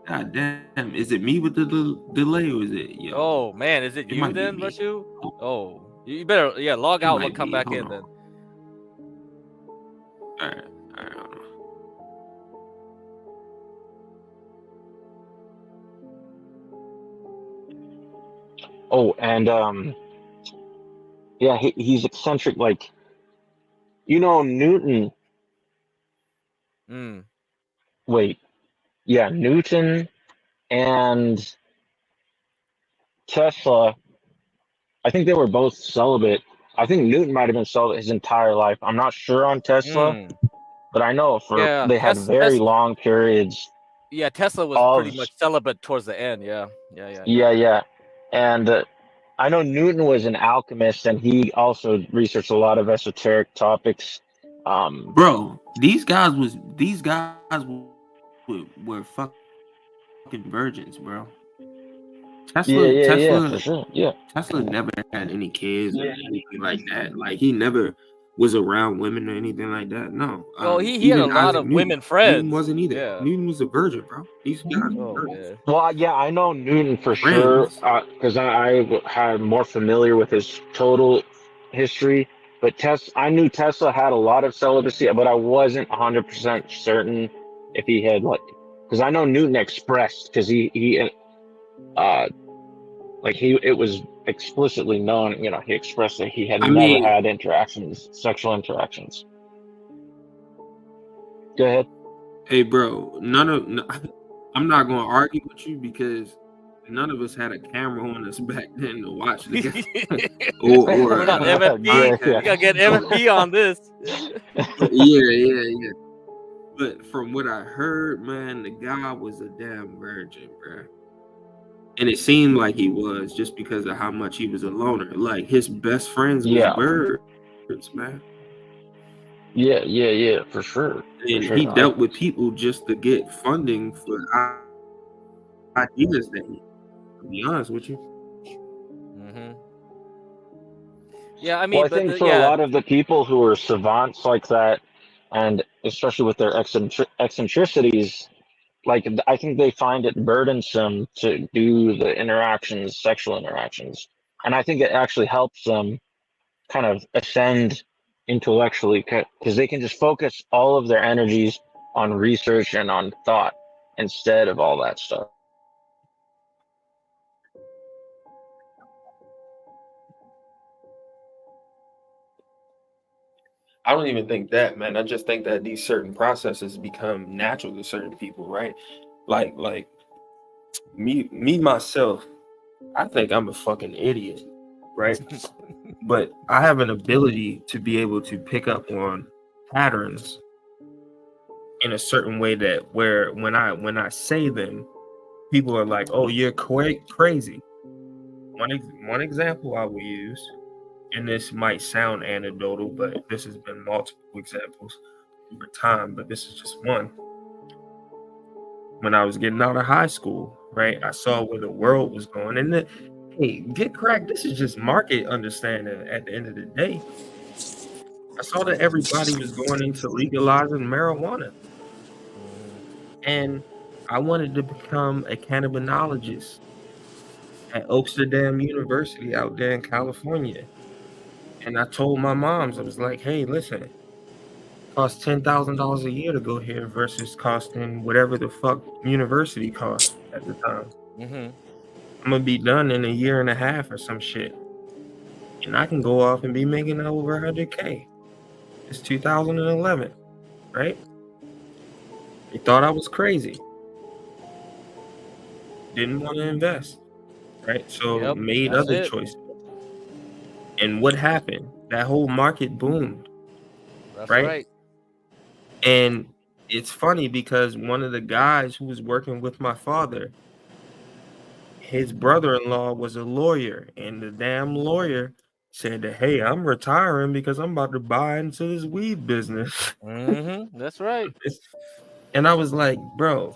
God damn, is it me with the delay or is it yo? Oh man, is it you might be then, me. Rushu? Oh, you better log It out, might come be. back Hold in on. then. All right, hold on. Oh, and yeah, he's eccentric. Like, you know, Newton. Wait, yeah, Newton and Tesla. I think they were both celibate. I think Newton might have been celibate his entire life. I'm not sure on Tesla, but I know Yeah, they had very long periods. Yeah, Tesla was pretty much celibate towards the end. Yeah. Yeah. And I know Newton was an alchemist, and he also researched a lot of esoteric topics. Bro, these guys were fucking virgins, bro. Yeah, for sure. Yeah. Tesla never had any kids or anything like that. Like he never was around women or anything like that. No. Well, he had a lot of women friends. Newton wasn't either. Yeah. Newton was a virgin, bro. These guys were virgins. Well, yeah, I know Newton for sure because I had more familiar with his total history. But I knew Tesla had a lot of celibacy, but I wasn't 100% certain if he had because I know Newton expressed because it was explicitly known. You know, he expressed that he had never had sexual interactions. Go ahead. Hey, bro, I'm not going to argue with you because none of us had a camera on us back then to watch together. or MFB. You gotta get MFB on this. Yeah. But from what I heard, man, the guy was a damn virgin, bro. And it seemed like he was just because of how much he was a loner. Like his best friends was birds, man. Yeah, for sure. And he dealt with people just to get funding for ideas that to be honest with you. Yeah, I mean, I think for a lot of the people who are savants like that, and especially with their eccentricities, like I think they find it burdensome to do the sexual interactions, and I think it actually helps them kind of ascend intellectually because they can just focus all of their energies on research and on thought instead of all that stuff. I don't even think that, man. I just think that these certain processes become natural to certain people, right? Like me myself, I think I'm a fucking idiot, right? But I have an ability to be able to pick up on patterns in a certain way that where when I say them, people are like, "Oh, you're crazy." One example I will use, and this might sound anecdotal, but this has been multiple examples over time, but this is just one. When I was getting out of high school, right, I saw where the world was going, and hey, get cracked. This is just market understanding. At the end of the day, I saw that everybody was going into legalizing marijuana, and I wanted to become a cannabinologist at Oaksterdam University out there in California. And I told my moms, I was like, "Hey, listen, it costs $10,000 a year to go here versus costing whatever the fuck university cost at the time. Mm-hmm. I'm gonna be done in a year and a half or some shit, and I can go off and be making over 100K. It's 2011, right? They thought I was crazy. Didn't want to invest, right? So Yep, made that's other it. choices. And what happened? That whole market boomed, That's right? right. And it's funny because one of the guys who was working with my father, his brother-in-law was a lawyer, and the damn lawyer said that, "Hey, I'm retiring because I'm about to buy into this weed business." Mm-hmm. That's right. And I was like, bro,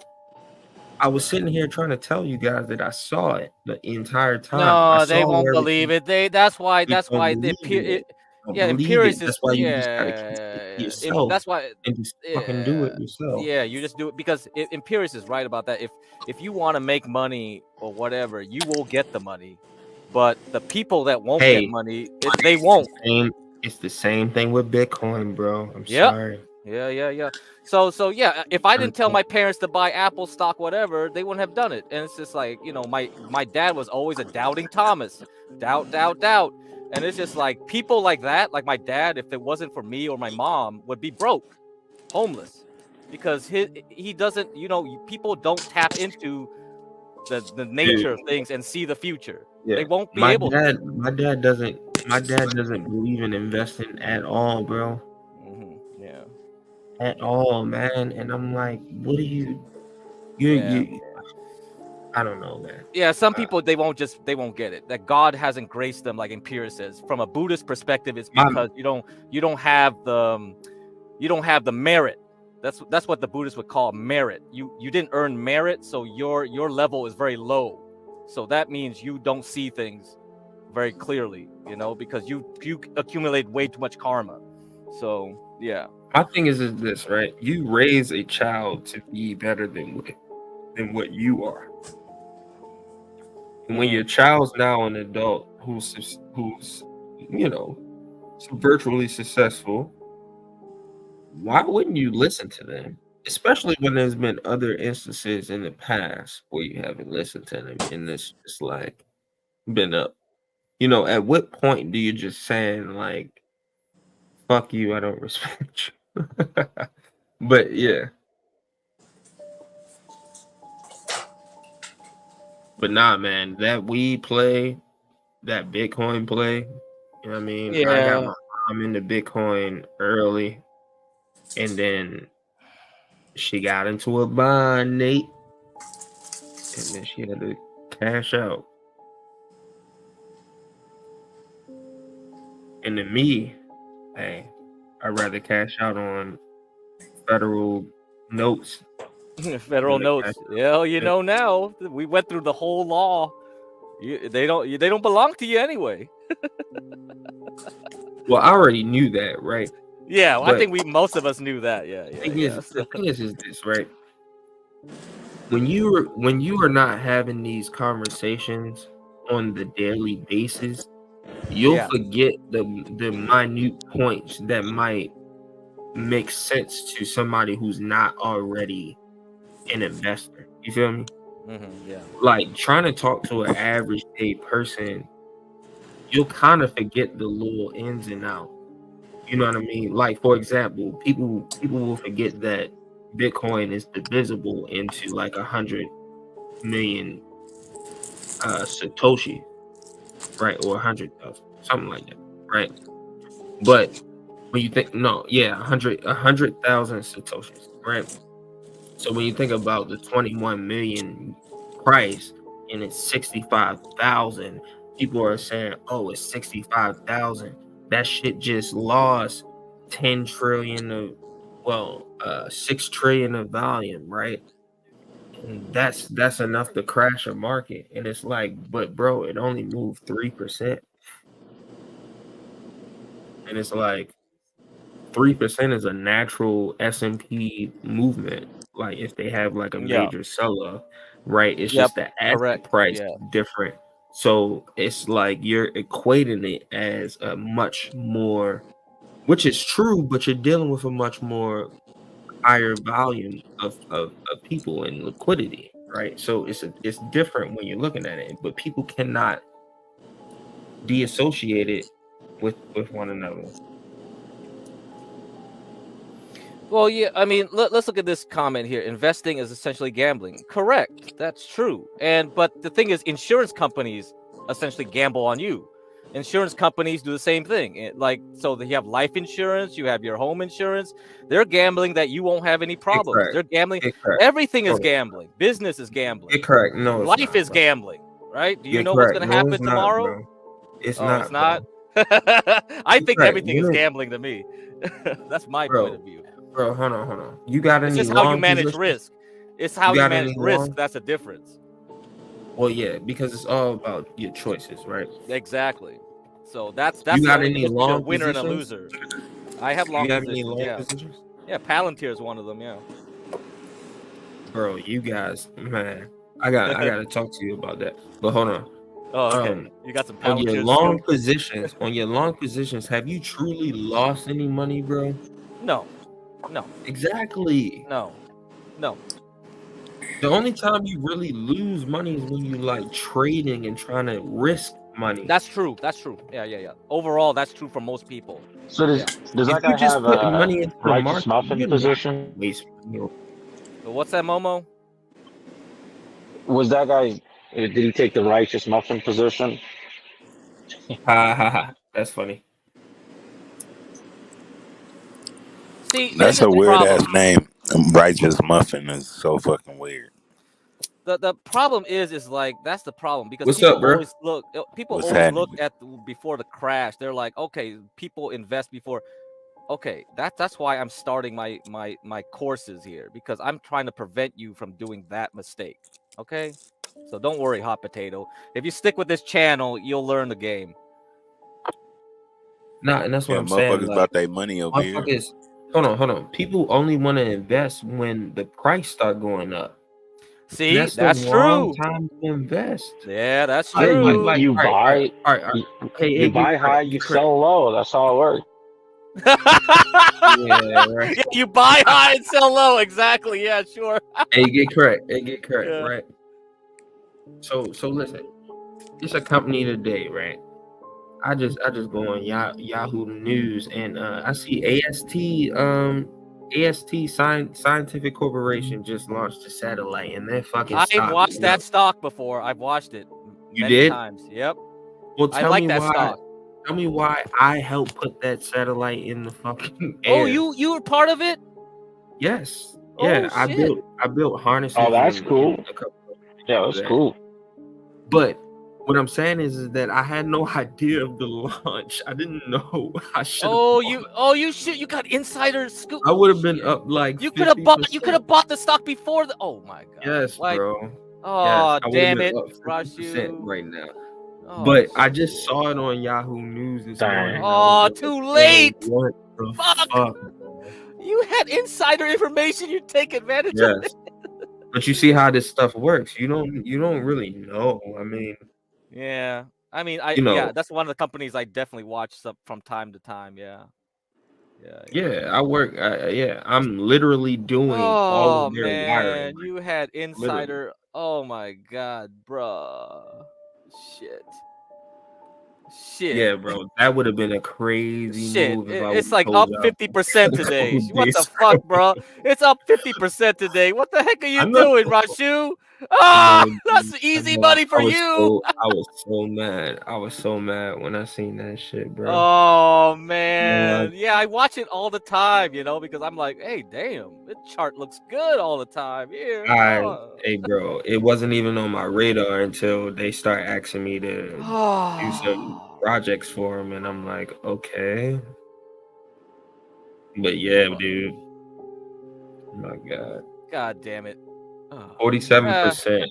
I was sitting here trying to tell you guys that I saw it the entire time. I No, they saw won't where believe everything. it. That's why. You That's don't why believe it. Don't yeah, believe it. That's empiricists. why you just gotta keep it to Yeah, yourself that's why. and just fucking do it Yeah, yourself. yeah. You just do it because empiricists is right about that. If you want to make money or whatever, you will get the money. But the people that won't get Hey, money, they won't. it's the same thing with Bitcoin, bro. I'm Yep. sorry. Yeah. So yeah, if I didn't tell my parents to buy Apple stock, whatever, they wouldn't have done it. And it's just like, my dad was always a doubting Thomas. Doubt. And it's just like people like that, like my dad, if it wasn't for me or my mom, would be broke, homeless. Because he doesn't, people don't tap into the nature of things and see the future. Yeah. They won't be My able to. dad doesn't believe in investing at all, bro. Yeah. At all, man. And I'm like, what are you Yeah. I don't know, man. Yeah, some people they won't get it. That God hasn't graced them, like Empiricist says. From a Buddhist perspective, it's because you don't have the merit. That's what the Buddhists would call merit. You didn't earn merit, so your level is very low. So that means you don't see things very clearly, because you accumulate way too much karma. So yeah. My thing is this, right? You raise a child to be better than what you are. And when your child's now an adult who's virtually successful, why wouldn't you listen to them? Especially when there's been other instances in the past where you haven't listened to them and it's just like been up. At what point do you just saying like, fuck you, I don't respect you? But yeah. But nah, man, that weed play, that Bitcoin play, you know what I mean? I got Yeah. my mom into Bitcoin early, and then she got into a bind, Nate, and then she had to cash out. And to me, hey, I'd rather cash out on federal notes. Federal notes. Yeah, now we went through the whole law. They don't belong to you anyway. Well, I already knew that, right? Yeah, I think most of us knew that. Yeah. The thing is this, right? When you are not having these conversations on the daily basis, you'll forget the minute points that might make sense to somebody who's not already an investor. You feel me? Yeah. Like trying to talk to an average day person, you'll kind of forget the little ins and outs. You know what I mean? Like, for example, people will forget that Bitcoin is divisible into like 100 million Satoshi, right? Or 100,000, something like that, right? But when you think, no, yeah, 100,000 Satoshis, right? So when you think about the 21 million price and it's 65,000, people are saying, oh, it's 65,000. That shit just lost 10 trillion of, 6 trillion of volume, right? And that's enough to crash a market. And it's like, but bro, it only moved 3%. And it's like 3% is a natural S&P movement. Like if they have like a Yeah. major sell-off, right? It's Yep. just the asset Correct. price Yeah. different. So it's like you're equating it as a much more, which is true, but you're dealing with a much more higher volume of people and liquidity, right? So it's different when you're looking at it, but people cannot deassociate it with one another. Well, yeah, I mean, let's look at this comment here. Investing is essentially gambling. Correct. That's true. But the thing is, insurance companies essentially gamble on you. Insurance companies do the same thing. So you have life insurance, you have your home insurance. They're gambling that you won't have any problems. They're gambling. Everything is gambling. Business is gambling. Get correct. No, it's life not, is bro. gambling, right? Do you Get know what's correct. going to No, happen it's not, tomorrow? bro. It's Oh, not, it's not. bro. I think Correct. everything is gambling to me. That's my point of view. Bro, hold on. You got It's any just how you long manage positions? risk. It's how You you got manage any risk. long? That's a difference. Well, yeah, because it's all about your choices, right? Exactly. So that's You the got only any difference between a long winner and a positions? loser. I have You long have any positions. long Yeah. positions? Yeah. Palantir is one of them. Yeah. Bro, you guys, man, I gotta talk to you about that. But hold on. Oh, okay. You got some On your Palantir long scoop? positions, have you truly lost any money, bro? No. Exactly. No. The only time you really lose money is when you like trading and trying to risk money. That's true. Yeah. Overall, that's true for most people. So does If that you guy just have put a money into the righteous market, muffin you're not position? gonna waste money. What's that, Momo? Was that guy? Did he take the righteous muffin position? That's funny. See, That's this is a the weird problem. ass name. Righteous Muffin is so fucking weird. The problem is like that's the problem because What's people up, bro? What's always happening? look at before the crash. They're like, okay, people invest before. Okay, that's why I'm starting my courses here because I'm trying to prevent you from doing that mistake. Okay, so don't worry, hot potato. If you stick with this channel, you'll learn the game. Nah, and that's what Yeah, I'm saying. motherfuckers Like, about their money over here. motherfuckers, hold on. People only want to invest when the price start going up. See, and that's the that's wrong true. time to invest. Yeah, that's Yeah, true. you all buy, right. Hey, you get buy high, correct, you get correct. sell low. That's how it works. Yeah, right. Yeah, you buy high and sell low. Exactly. Yeah, sure. Hey, get correct. Yeah. Right. So listen, it's a company today, right? I just go on Yahoo News and I see AST Scientific Corporation just launched a satellite and their fucking I've stock watched went that up. stock before. I've watched it You many did? times. Yep. Well, I tell like me that why. stock. Tell me why I helped put that satellite in the fucking Oh, air. you were part of it? Yes. Oh, Yeah, I shit. built harnesses. Oh, that's and cool. a couple of Yeah, for that's that. cool. But what I'm saying is that I had no idea of the launch. I didn't know. I should have. You got insider scoop. I would have been up like You could have 50%. bought the stock before the. Oh my god. Yes, Like, bro. oh, Yes, I would have damn been it, up 50% Rashu. right now. Oh, But I just saw it on Yahoo News this morning. Dang. I was like, too "Oh, late. what the Fuck. fuck, bro?" You had insider information. You take advantage of it. Yes. But you see how this stuff works. You don't really know. I mean, Yeah. I mean, you know, that's one of the companies I definitely watch from time to time. Yeah. yeah, I work. I'm literally doing all Oh of their wiring. man, you had Literally. insider. Oh my god, bruh. Shit. Yeah, bro, that would have been a crazy Shit, move if I it's would like have up told y'all 50% a today. couple What the days. fuck, bro? It's up 50% today. What the heck are you I know. doing, Rashu? I Ah, know, that's dude. I easy know. money for you. I was so mad. I was so mad when I seen that shit, bro. Oh Man, man, yeah, I watch it all the time, you know, because I'm like, hey, damn, this chart looks good all the time here. hey, bro, it wasn't even on my radar until they start asking me to do some projects for them, and I'm like, okay. But yeah, dude. Oh my God. God damn it. 47%.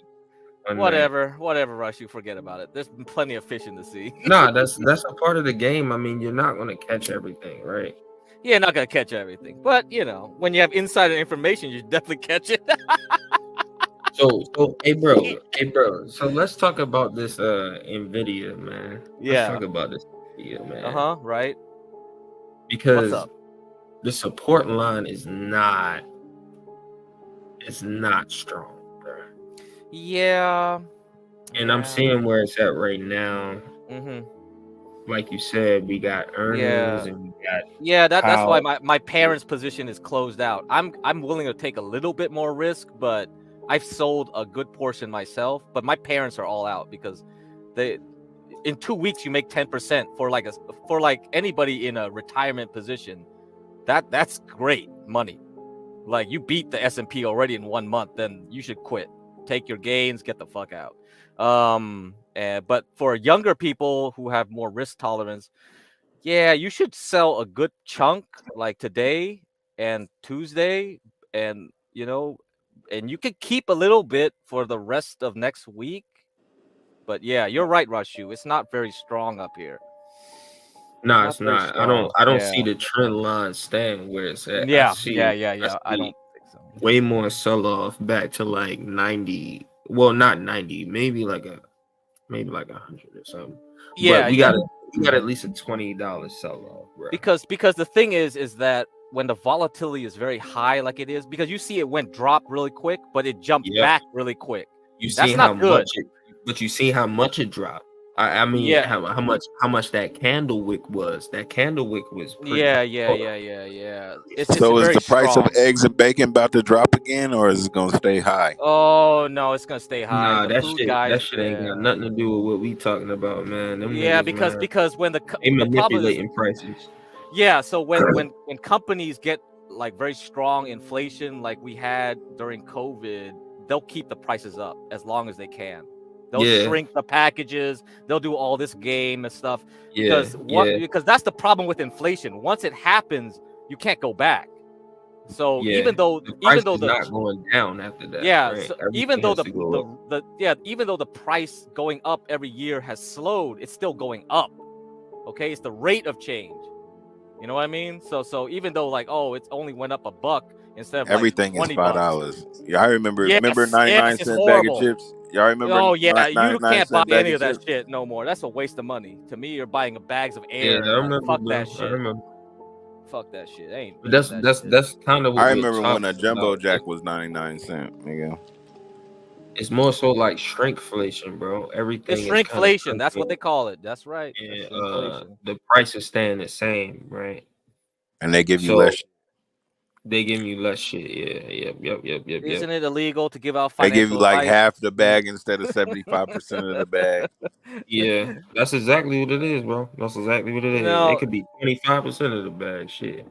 Whatever, Rush, you forget about it. There's been plenty of fishing to see. Nah, that's a part of the game. I mean, you're not gonna catch everything, right? Yeah, not gonna catch everything, but you know, when you have insider information, you definitely catch it. So, hey, bro. So let's talk about this Nvidia, man. Let's Yeah. talk about this Nvidia, man. Right. Because What's up? the support line is not strong, bro. Yeah. And I'm seeing where it's at right now. Mm-hmm. Like you said, we got earnings and we got that's why my parents' position is closed out. I'm willing to take a little bit more risk, but I've sold a good portion myself. But my parents are all out because in 2 weeks you make 10% for like anybody in a retirement position. That's great money. Like you beat the S&P already in 1 month, then you should quit. Take your gains, get the fuck out. But for younger people who have more risk tolerance, yeah, you should sell a good chunk like today and Tuesday, and you know, and you could keep a little bit for the rest of next week. But yeah, you're right, Rashu. It's not very strong up here. No, it's not. I don't see Yeah. the trend line staying where it's at. Yeah. I don't think so. Way more sell off back to like 90. Well, not 90, maybe like 100 or something. Yeah, but we got at least a $20 sell off, bro. Because the thing is that when the volatility is very high, like it is, because you see it drop really quick, but it jumped back really quick. That's not good. But you see how much it dropped. I mean, how much that candle wick was. That candle wick was pretty. Yeah. So is the price of eggs and bacon about to drop again, or is it gonna stay high? Oh no, it's gonna stay high. Nah, the that food shit guys, ain't got nothing to do with what we talking about, man. Them niggas, because when they the problem is manipulating prices. Yeah, so when companies get like very strong inflation like we had during COVID, they'll keep the prices up as long as they can. They'll shrink the packages. They'll do all this game and stuff because that's the problem with inflation. Once it happens, you can't go back. So even though the not going down after that, right? So even though the price going up every year has slowed, it's still going up. Okay, it's the rate of change. You know what I mean? So even though it's only went up $1 instead of everything like is $20. Yeah, I remember 99-cent bag of chips. Y'all remember? Oh yeah, you can't buy any of that chips? shit no more. That's a waste of money. To me, you're buying bags of air. Yeah, I remember. Fuck that I shit. remember. Fuck that shit. Ain't. That's kind of what I remember when a jumbo jack was 99-cent, nigga. It's more so like shrinkflation, bro. Everything is shrinkflation. That's what they call it. That's right. And the price is staying the same, right? And they give you less. They give you less shit. Yeah. Yep. Isn't it illegal to give out They financial give you like advice? half the bag instead of 75% of the bag. Yeah, that's exactly what it is, bro. That's exactly what it is. It could be 25% of the bag. Shit.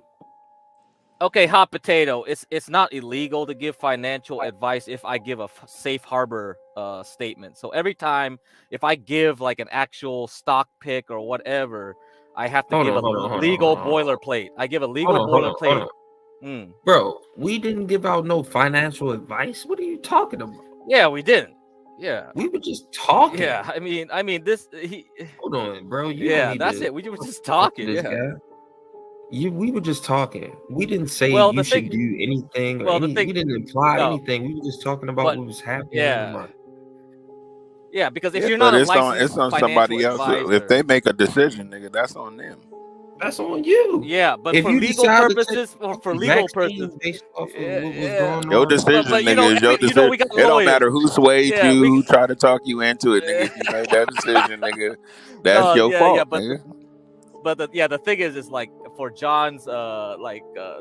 Okay, hot potato. It's not illegal to give financial advice if I give a safe harbor statement. So every time if I give like an actual stock pick or whatever, I have to give a legal boilerplate. I give a legal boilerplate. Bro, we didn't give out no financial advice. What are you talking about? Yeah, we didn't. Yeah, we were just talking. Yeah, I mean this. Hold on, bro. That's it. We were just talking. Yeah. We were just talking. We didn't say you should do anything. We didn't imply anything. We were just talking about what was happening. Yeah, because if you're not a licensed it's on somebody else. advisor, If they make a decision, nigga, that's on them. That's on you. Yeah, but If for you legal decide to take purposes, or for legal vaccine purposes, based off of yeah, what was yeah. going Your on, decision, But you know, nigga, is your decision. we got It don't lawyers. matter who swayed Yeah, you, we. who tried to talk you into it, nigga. If you made that decision, nigga, that's No, your yeah, fault, but nigga. the thing is like for John's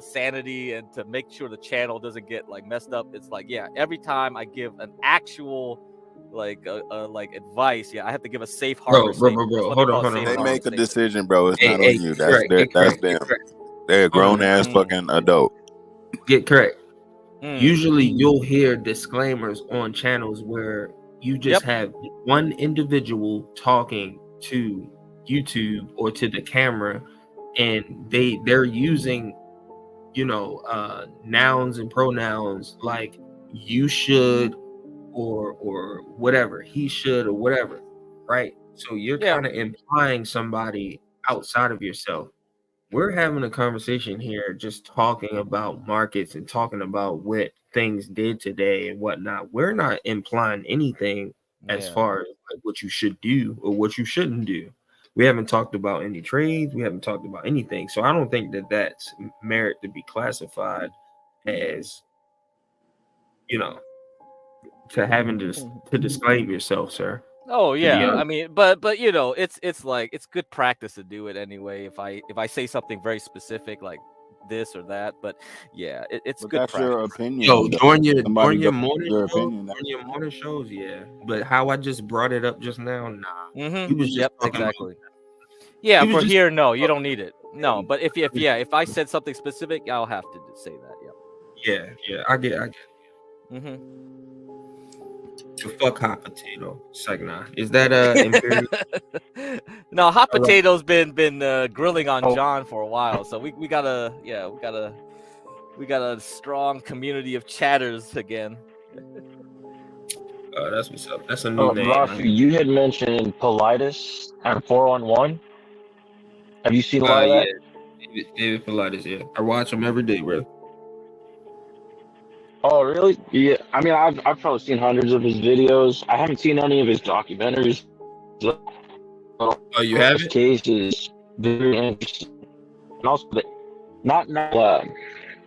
sanity and to make sure the channel doesn't get like messed up. It's like, yeah, every time I give an actual like advice, yeah, I have to give a safe harbor statement. That's what they call a safe They harbor make a statement. decision, bro. It's not on hey, you. That's correct, that's correct, them. correct. They're a Hold on, grown ass fucking adult. get correct. Mm. Usually you'll hear disclaimers on channels where you just have one individual talking to YouTube or to the camera, and they're using, nouns and pronouns like you should or whatever, he should or whatever, right? So you're Yeah. kind of implying somebody outside of yourself. We're having a conversation here, just talking about markets and talking about what things did today and whatnot. We're not implying anything as Yeah. far as like what you should do or what you shouldn't do. We haven't talked about any trades. We haven't talked about anything. So I don't think that that's merit to be classified as, to having to disclaim yourself, sir. Oh to be yeah, honest. I mean, but it's like it's good practice to do it anyway. If I say something very specific like this or that, but yeah, it's But good that's practice. your opinion. Yo, though. during your Somebody morning your shows, opinion. yeah. But how I just brought it up just now, nah. You was just Yep, talking about- exactly. Yeah, you was for just here, no, talking you about- don't need it. No, but if I said something specific, I'll have to say that. Yep. Yeah, I get. Mm-hmm. So fuck hot potato. Sagna. Is that imperial? No, hot All right. potato's been grilling on John for a while, so we got a strong community of chatters again. That's what's up. That's a new name. Rafi, you had mentioned Politis and 411. Have you seen a lot of Yeah, that? David Pilates. Yeah, I watch him every day, bro. Oh, really? Yeah. I mean, I've probably seen hundreds of his videos. I haven't seen any of his documentaries. Oh, you haven't? Case is very interesting, and also not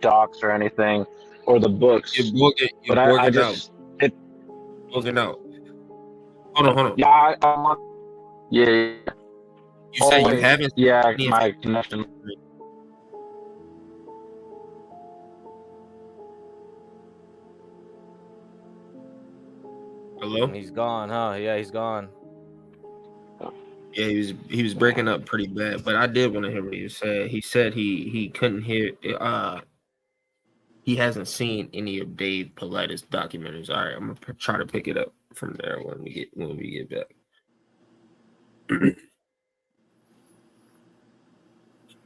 docs or anything or the books. You're bugging out. Bugging out. Hold on. Yeah, yeah. You say you haven't? Yeah, my connection. Hello? He's gone, huh? Yeah, he's gone. Yeah, he was breaking up pretty bad, but I did want to hear what he said. He said he couldn't hear. He hasn't seen any of Dave Pilates documentaries. All right, I'm gonna try to pick it up from there when we get back.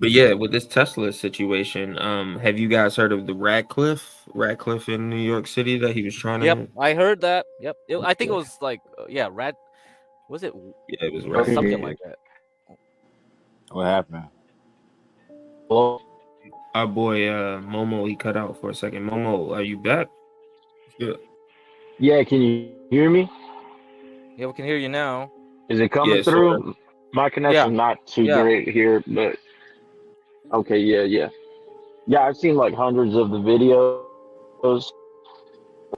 But yeah, with this Tesla situation, have you guys heard of the Radcliffe in New York City that he was trying to? Yep, I heard that. Yep, I think it was like was it? Yeah, it was something like that. What happened? Hello? Our boy Momo, he cut out for a second. Momo, are you back? Yeah. Yeah, can you hear me? Yeah, we can hear you now. Is it coming through? My connection's not too great here, but okay, yeah. I've seen like hundreds of the videos.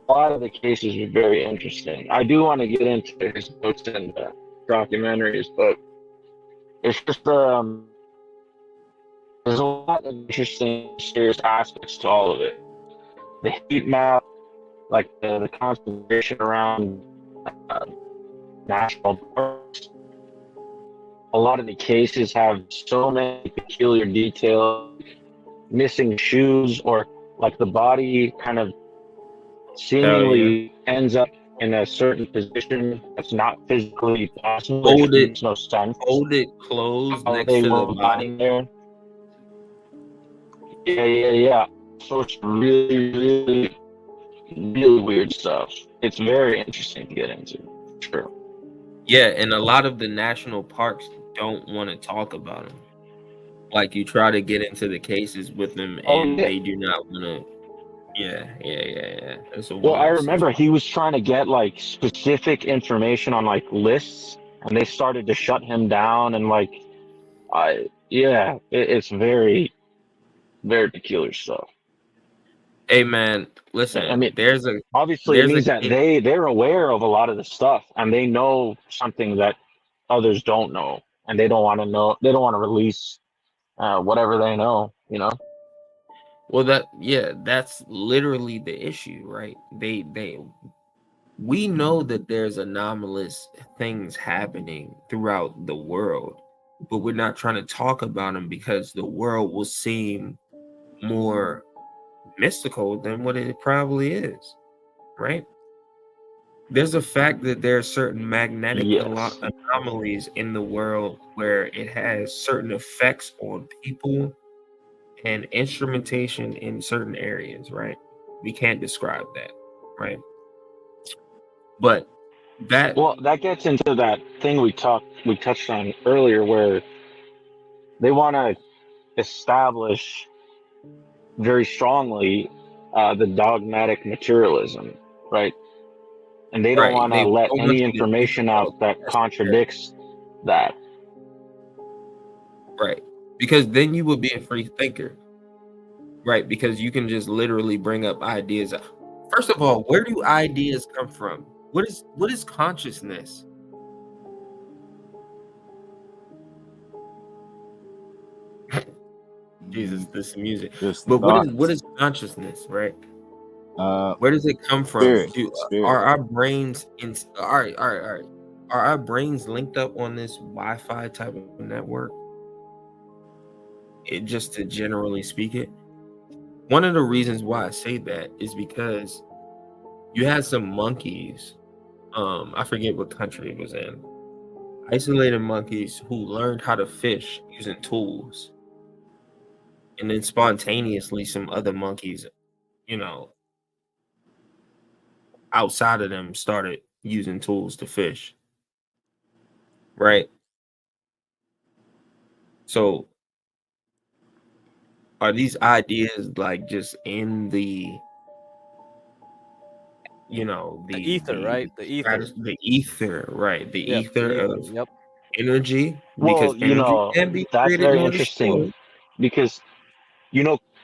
A lot of the cases are very interesting. I do want to get into his books and documentaries, but it's just there's a lot of interesting, serious aspects to all of it. The heat map, like the conservation around national parks. A lot of the cases have so many peculiar details, missing shoes, or like the body kind of seemingly ends up in a certain position that's not physically possible. Hold it. Makes no sense. Hold it closed How next they to the were body. there. Yeah. So it's really weird stuff. It's very interesting to get into. Sure. Yeah, and a lot of the national parks don't want to talk about them. Like you try to get into the cases with them, and they do not want to. Yeah. That's a Well, I wild remember he was trying to get like specific information on like lists, and they started to shut him down. And like, Yeah, it's very, very peculiar stuff. Hey man, I listen. mean, There's a obviously, it there's a means that they're aware of a lot of the stuff, and they know something that others don't know, and they don't want to know. They don't want to release whatever they know. well that's literally the issue, right? We know that there's anomalous things happening throughout the world, but we're not trying to talk about them because the world will seem more mystical than what it probably is, right? There's a fact that there are certain magnetic Yes. anomalies in the world where it has certain effects on people and instrumentation in certain areas, right? We can't describe that, right? But that Well, that gets into that thing we touched on earlier, where they want to establish very strongly the dogmatic materialism, right? And they don't want to they let don't want any you to think information about out that that's contradicts that. right. Because then you would be a free thinker. Right, because you can just literally bring up ideas. First of all, where do ideas come from? What is consciousness? Jesus, this music. Just But what thoughts. is consciousness, right? Uh, Where does it come from? spirit. Are our brains in all right. Are our brains linked up on this Wi-Fi type of network? It just to generally speak it. One of the reasons why I say that is because you had some monkeys. I forget what country it was in. Isolated monkeys who learned how to fish using tools. And then spontaneously some other monkeys, outside of them started using tools to fish. Right? So are these ideas like just in the the ether, right? The ether. The ether, right? The Yep, ether of Yep. energy, because Well, energy can be that's created very nor interesting destroyed. because,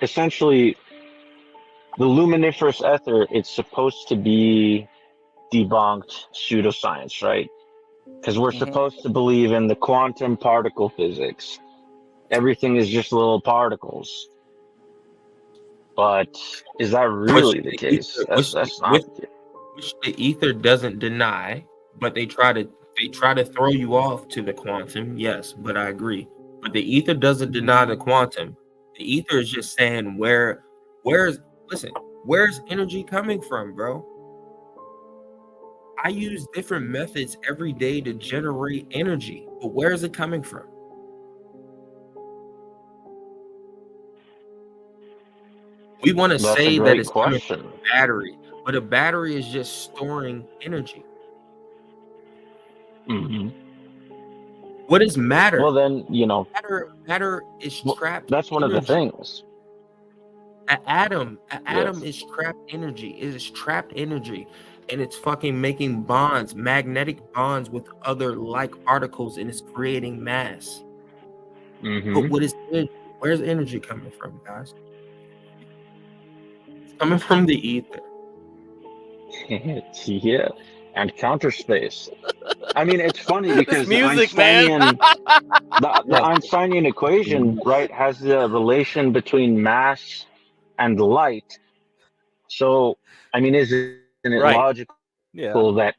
essentially, the luminiferous ether, it's supposed to be debunked pseudoscience, right? Because we're supposed to believe in the quantum particle physics. Everything is just little particles. But is that really the case? That's not the case. Which the ether doesn't deny, but they try to throw you off to the quantum. Yes, but I agree. But the ether doesn't deny the quantum. The ether is just saying where's energy coming from, bro? I use different methods every day to generate energy, but where is it coming from? We want to That's a say that great it's coming question. from a battery, but a battery is just storing energy. Mm-hmm. What is matter? Well, then, matter is trapped. That's one energy. of the things. An atom Yes. is trapped energy. It is trapped energy, and it's fucking making bonds, magnetic bonds with other like particles, and it's creating mass. Mm-hmm. But what is energy? Where's energy coming from, guys? It's coming from the ether. Yeah, and counter space. I mean, it's funny because the music, man. the Einsteinian equation, right, has the relation between mass and light. So, I mean, isn't it Right. logical that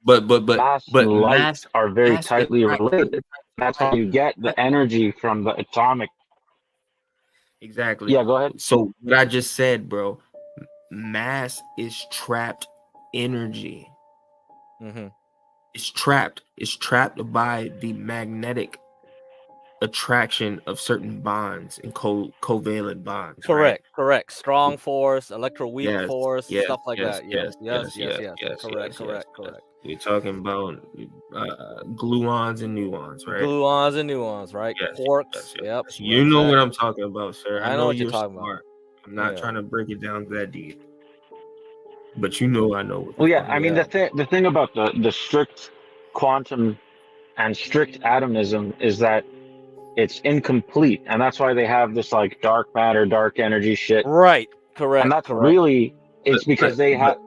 but mass and light mass are very mass tightly attracts related? That's how you get the energy from the atomic. Exactly. Yeah, go ahead. So what I just said, bro, mass is trapped energy. Mm-hmm. It's trapped. It's trapped by the magnetic attraction of certain bonds and covalent bonds. Correct. Right? Correct. Strong force, electroweak force, Yes, stuff like yes, that. yes, Yes. yes. Correct. We're talking about gluons and nuons, right? Gluons and nuons, right? Quarks. Yep. You know what I'm talking about, sir. I know what you're talking smart. about. I'm not trying to break it down that deep, but you know I know what. Well, yeah. I mean, the thing about the strict quantum and strict atomism is that it's incomplete, and that's why they have this like dark matter, dark energy shit. Right. Correct. And that's correct. really, it's because they have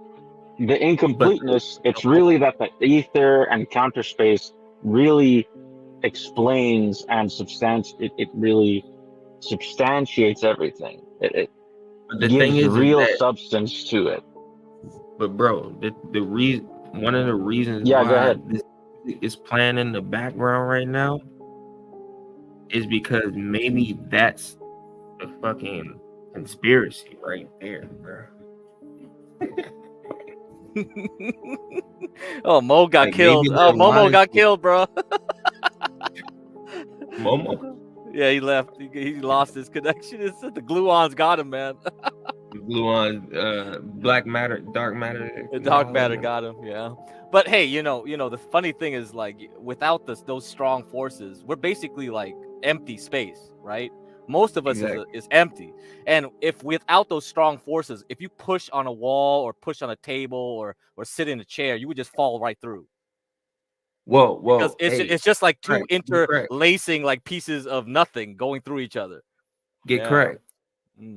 the incompleteness. It's really that the ether and counter space really explains and it really substantiates everything. It the gives thing is real that, substance to it. but bro, the reason, one of the reasons Yeah, go why ahead. this is playing in the background right now is because maybe that's the fucking conspiracy right there, bro. Oh, Mo got Like, killed. maybe Oh, they're Momo got wanting to- killed, bro. Momo? Yeah, he left. He lost his connection. It's the gluons got him, man. Gluon, black matter, dark matter. The dark matter got him. Yeah. But hey, the funny thing is, like, without those strong forces, we're basically like empty space, right? Most of us is empty. And if without those strong forces, if you push on a wall or push on a table or sit in a chair, you would just fall right through. Whoa, Because hey, it's just like two correct, you're correct. interlacing like pieces of nothing going through each other. Get correct.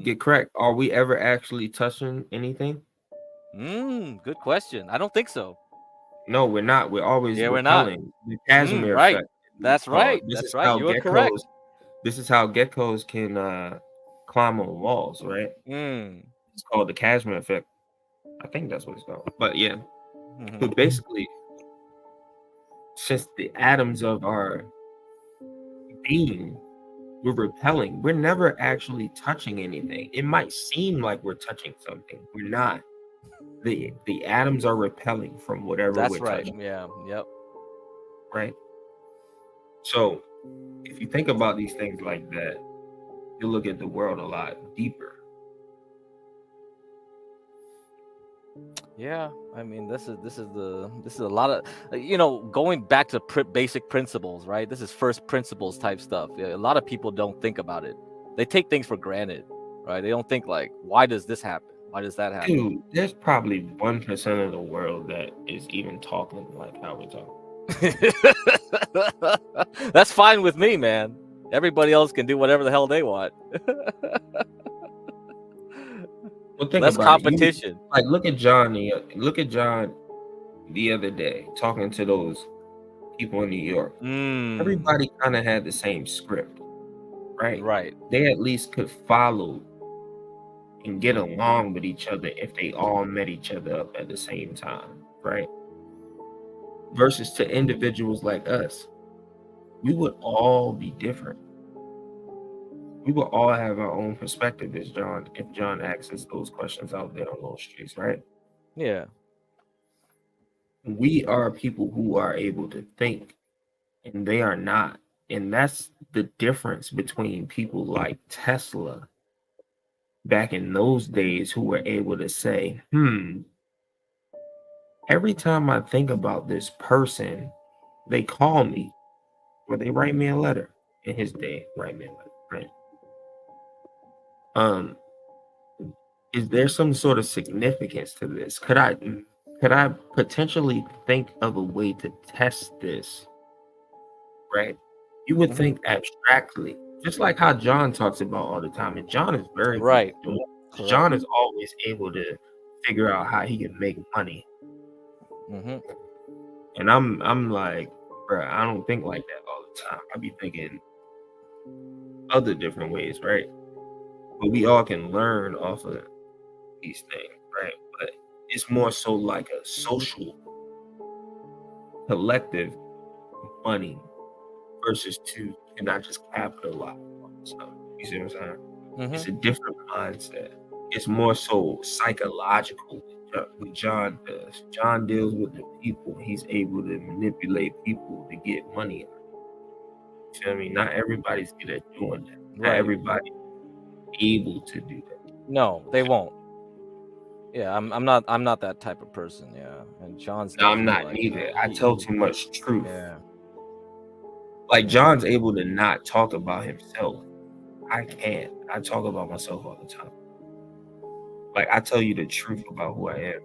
Get correct. Are we ever actually touching anything? Good question. I don't think so. No, we're not. We're always we're not. repelling. The Casimir Right. effect. That's right. This That's is right. how You are geckos, correct. This is how geckos can climb on walls, right? It's called the Casimir effect. I think that's what it's called. But yeah. But basically, since the atoms of our being, we're repelling. We're never actually touching anything. It might seem like we're touching something. We're not. The atoms are repelling from whatever That's we're right. touching. Yeah. Yep. Right. So if you think about these things like that, you look at the world a lot deeper. Yeah, I mean, this is a lot of going back to basic principles, right? This is first principles type stuff. Yeah, a lot of people don't think about it. They take things for granted, right? They don't think like, why does this happen? Why does that happen? Dude, there's probably 1% of the world that is even talking like how we talk. That's fine with me, man. Everybody else can do whatever the hell they want. Well, think less about competition. Like, look at John the other day talking to those people in New York. Everybody kind of had the same script, right? Right. They at least could follow and get along with each other if they all met each other up at the same time, right? Versus to individuals like us, we would all be different. We will all have our own perspective if John asks us those questions out there on those streets, right? Yeah. We are people who are able to think, and they are not. And that's the difference between people like Tesla back in those days who were able to say, every time I think about this person, they call me or they write me a letter. In his day, write me a letter, right? Is there some sort of significance to this? Could I potentially think of a way to test this? Right? You would think abstractly, just like how John talks about all the time. And John is very right. good at doing it. John is always able to figure out how he can make money. And I'm like, bro, I don't think like that all the time. I be thinking other different ways, right? But we all can learn off of these things, right? But it's more so like a social collective money versus to not just capitalize on stuff. You see what I'm saying? It's a different mindset. It's more so psychological what John does. John deals with the people. He's able to manipulate people to get money. You feel me? Not everybody's good at doing that. Not everybody able to do that. No, they won't. Yeah, I'm not that type of person. Yeah, and John's. No, I'm not either. I tell too much truth. Yeah. Like John's able to not talk about himself. I can't. I talk about myself all the time. Like I tell you the truth about who I am.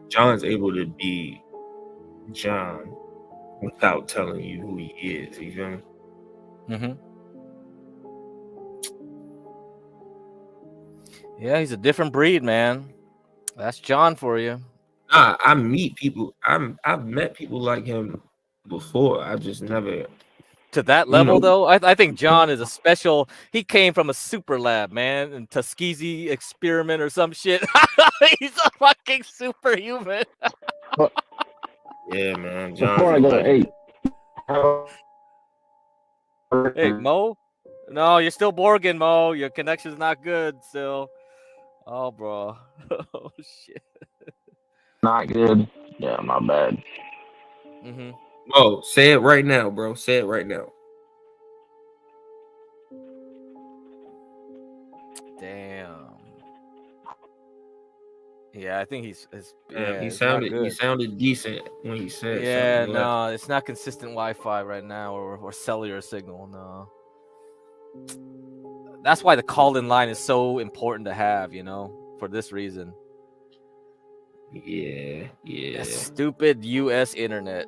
John's able to be John without telling you who he is. You feel me? Mm-hmm. Yeah, he's a different breed, man. That's John for you. I meet people. I've met people like him before. I just never to that level, though. I think John is a special. He came from a super lab, man, and Tuskegee experiment or some shit. He's a fucking superhuman. Yeah, man. Before I go to 8. Hey, Mo. No, you're still Borgin, Mo. Your connection's not good still. Oh, bro. Oh shit. Not good. Yeah, my bad. Mm-hmm. Oh, say it right now, bro. Say it right now. Damn. Yeah, I think he's Yeah, he it's not sounded good. decent when he said Yeah, something. Like, no, it's not consistent Wi-Fi right now or cellular signal. No. That's why the call-in line is so important to have, for this reason. Yeah. That stupid U.S. internet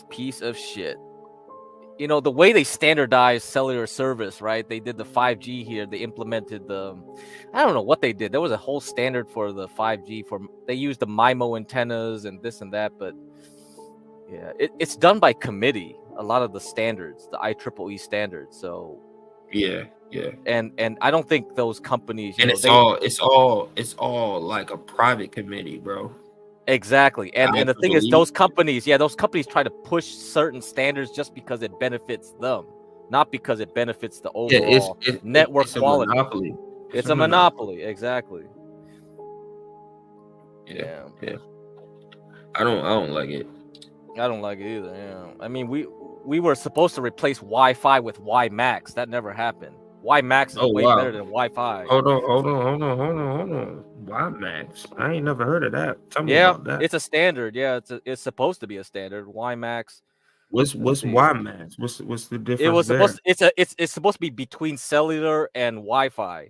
piece of shit. The way they standardized cellular service, right? They did the 5G here. They implemented I don't know what they did. There was a whole standard for the 5G. They used the MIMO antennas and this and that, but yeah, it's done by committee. A lot of the standards, the IEEE standards. So yeah. And I don't think those companies, and it's all like a private committee, bro. Exactly. And the thing is, those companies try to push certain standards just because it benefits them, not because it benefits the overall network quality. A monopoly. It's a monopoly. Exactly. Yeah. I don't like it. I don't like it either. Yeah. I mean, we were supposed to replace Wi-Fi with WiMAX. That never happened. WiMAX is way better than Wi-Fi. Hold on. WiMAX. I ain't never heard of that. Tell me about that. It's a standard. Yeah, it's supposed to be a standard. WiMAX. What's WiMAX? What's the difference? It was supposed there? it's supposed to be between cellular and Wi-Fi.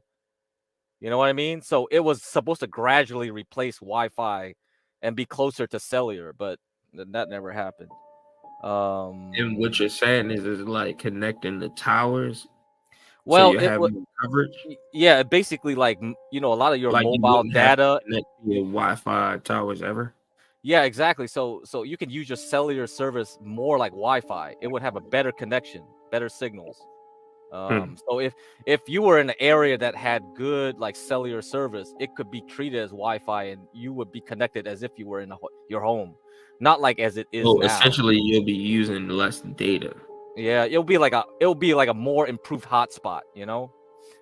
You know what I mean? So it was supposed to gradually replace Wi-Fi and be closer to cellular, but that never happened. And what you're saying is like connecting the towers. Well, so you have more coverage. Yeah, basically, like a lot of your like mobile data. Connect to your Wi-Fi towers ever. Yeah, exactly. So you can use your cellular service more like Wi-Fi. It would have a better connection, better signals. So if you were in an area that had good like cellular service, it could be treated as Wi-Fi, and you would be connected as if you were in your home, not like as it is now. Essentially, you'll be using less data. Yeah, it'll be like a more improved hotspot,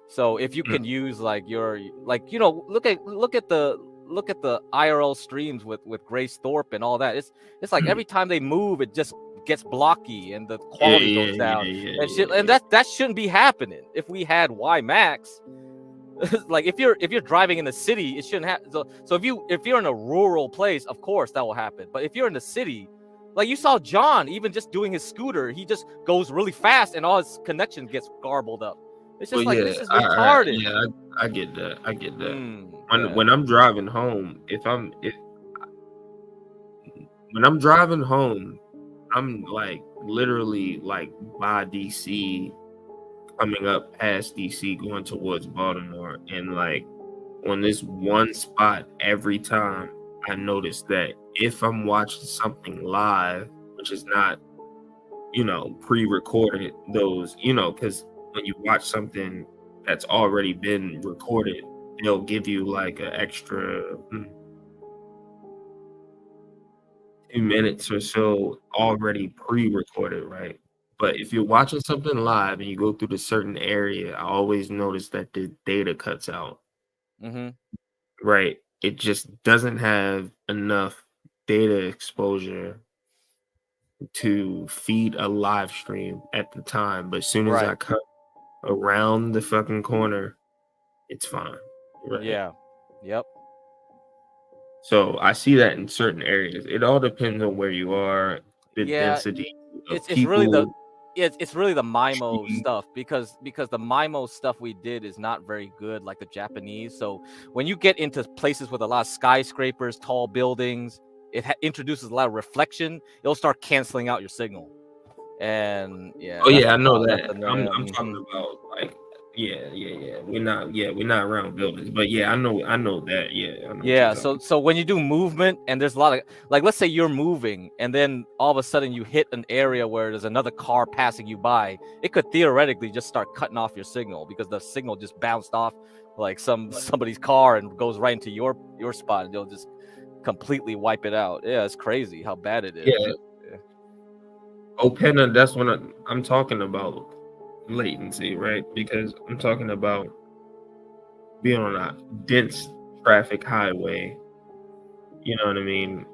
So if you can use like your look at the IRL streams with Grace Thorpe and all that. It's like every time they move, it just gets blocky and the quality goes down and shit. And that shouldn't be happening. If we had WiMAX, like if you're driving in the city, it shouldn't happen. So if you're in a rural place, of course that will happen. But if you're in the city, like you saw John, even just doing his scooter, he just goes really fast and all his connection gets garbled up. It's just this is retarded. I get that. When I'm driving home, when I'm driving home, I'm like literally like by DC, coming up past DC, going towards Baltimore, and like on this one spot every time, I notice that if I'm watching something live, which is not, pre-recorded, those, because when you watch something that's already been recorded, they'll give you like an extra 2 minutes or so already pre-recorded, right? But if you're watching something live and you go through the certain area, I always notice that the data cuts out. Mm-hmm. Right. It just doesn't have enough data exposure to feed a live stream at the time. But as soon as I cut around the fucking corner, it's fine. Right? Yeah. Yep. So I see that in certain areas. It all depends on where you are, the density of people. It's really the MIMO stuff because the MIMO stuff we did is not very good like the Japanese. So when you get into places with a lot of skyscrapers, tall buildings, it introduces a lot of reflection. It'll start canceling out your signal, And yeah. Oh yeah, I know that's that. the I'm name. talking about like yeah. We're not around buildings, but yeah, I know that. Yeah, I know what you're Yeah, talking so when you do movement and there's a lot of like, let's say you're moving and then all of a sudden you hit an area where there's another car passing you by, it could theoretically just start cutting off your signal because the signal just bounced off like somebody's car and goes right into your spot and they'll just completely wipe it out. Yeah, it's crazy how bad it is. Yeah. Opena, that's when I'm talking about latency, right? Because I'm talking about being on a dense traffic highway. You know what I mean?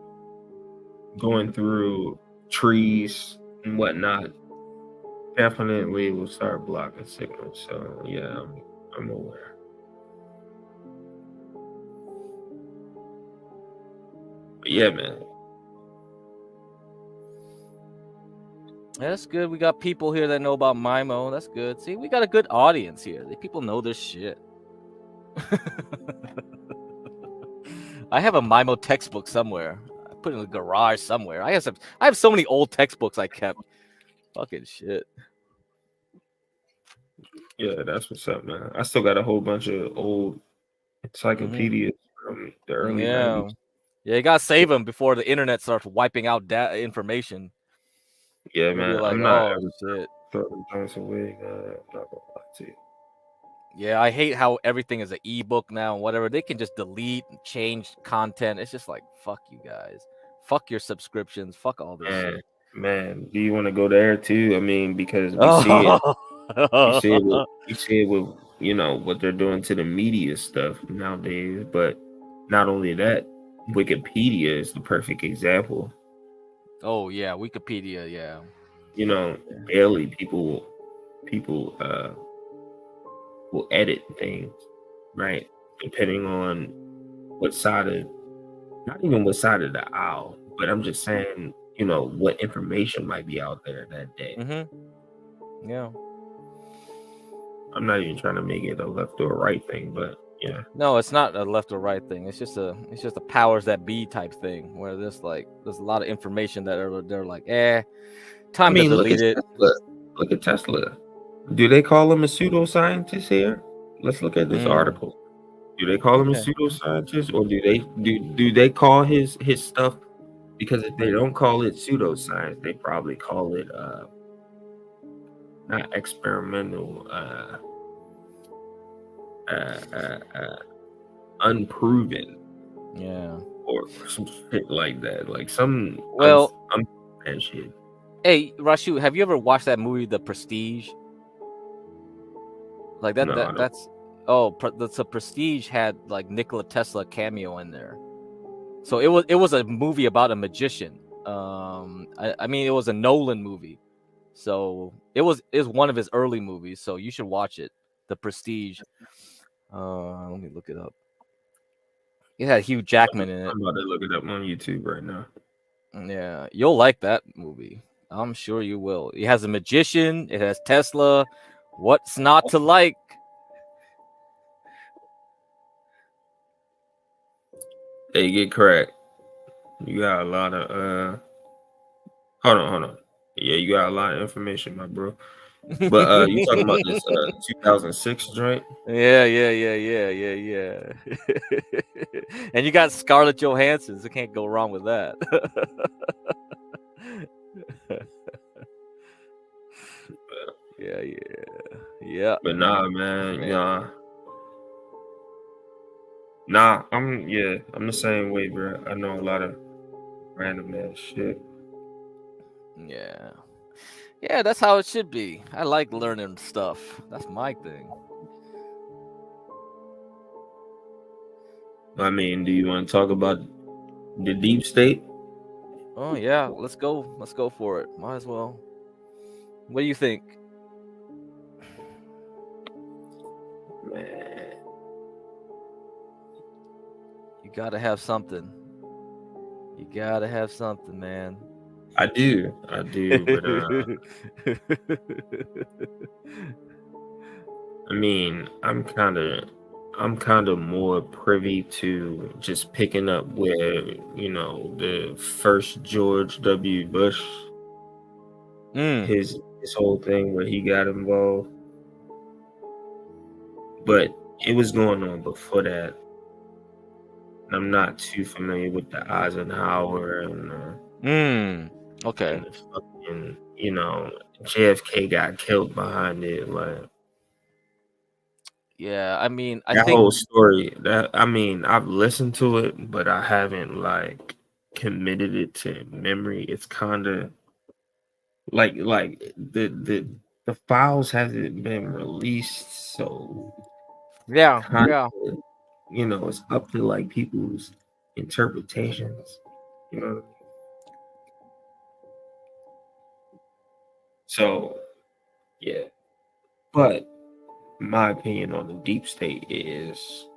Going through trees and whatnot definitely will start blocking signals. So yeah, I'm aware. But yeah, man. That's good. We got people here that know about MIMO. That's good. See, we got a good audience here. The people know this shit. I have a MIMO textbook somewhere. I put it in the garage somewhere. I have so many old textbooks I kept. Fucking shit. Yeah, that's what's up, man. I still got a whole bunch of old encyclopedias from the early 90s. Yeah, you gotta save them before the internet starts wiping out information. Yeah, You'll man. be like, I'm not oh ever shit. throwing joints away. I'm not gonna lie to you. Yeah, I hate how everything is an ebook now and whatever. They can just delete and change content. It's just like, fuck you guys. Fuck your subscriptions. Fuck all this shit. Man, do you want to go there too? I mean, because we see it. We see it with what they're doing to the media stuff nowadays. But not only that, Wikipedia is the perfect example. Oh yeah, Wikipedia. Yeah. Daily people will edit things, right? Depending on not even what side of the aisle, but I'm just saying, what information might be out there that day. Mm-hmm. Yeah. I'm not even trying to make it a left or a right thing, but yeah. No, it's not a left or right thing. It's just a powers that be type thing where there's a lot of information that they're like, time to delete it. Look at Tesla. Do they call him a pseudoscientist here? Let's look at this article. Do they call him a pseudoscientist, or do they call his stuff? Because if they don't call it pseudoscience, they probably call it not experimental, unproven. Yeah. Or some shit like that. Like some shit. Hey, Rashu, have you ever watched that movie The Prestige? Like that, No, that's the Prestige had like Nikola Tesla cameo in there. So it was a movie about a magician. I mean it was a Nolan movie. So it was one of his early movies, so you should watch it. The Prestige. Let me look it up. It had Hugh Jackman in it. I'm about to look it up on YouTube right now. Yeah, you'll like that movie. I'm sure you will. It has a magician. It has Tesla. What's not to like? Hey, get correct. You got a lot of hold on. Yeah, you got a lot of information, my bro. But you talking about this 2006 joint? Yeah. And you got Scarlett Johansson. So can't go wrong with that. Yeah. But nah, man. Nah, I'm the same way, bro. I know a lot of random ass shit. Yeah, that's how it should be. I like learning stuff. That's my thing. I mean, do you want to talk about the deep state? Oh yeah, let's go. Let's go for it. Might as well. What do you think? Man. You gotta have something. You gotta have something, man. I do, but I mean, I'm kind of more privy to just picking up where the first George W. Bush his whole thing where he got involved. But it was going on before that. I'm not too familiar with the Eisenhower and okay. And the fucking, JFK got killed behind it. Like, yeah, I mean, I that think whole story. I've listened to it, but I haven't like committed it to memory. It's kind of like the files hasn't been released, so yeah. it's up to like people's interpretations. You know. So, yeah, but my opinion on the deep state is,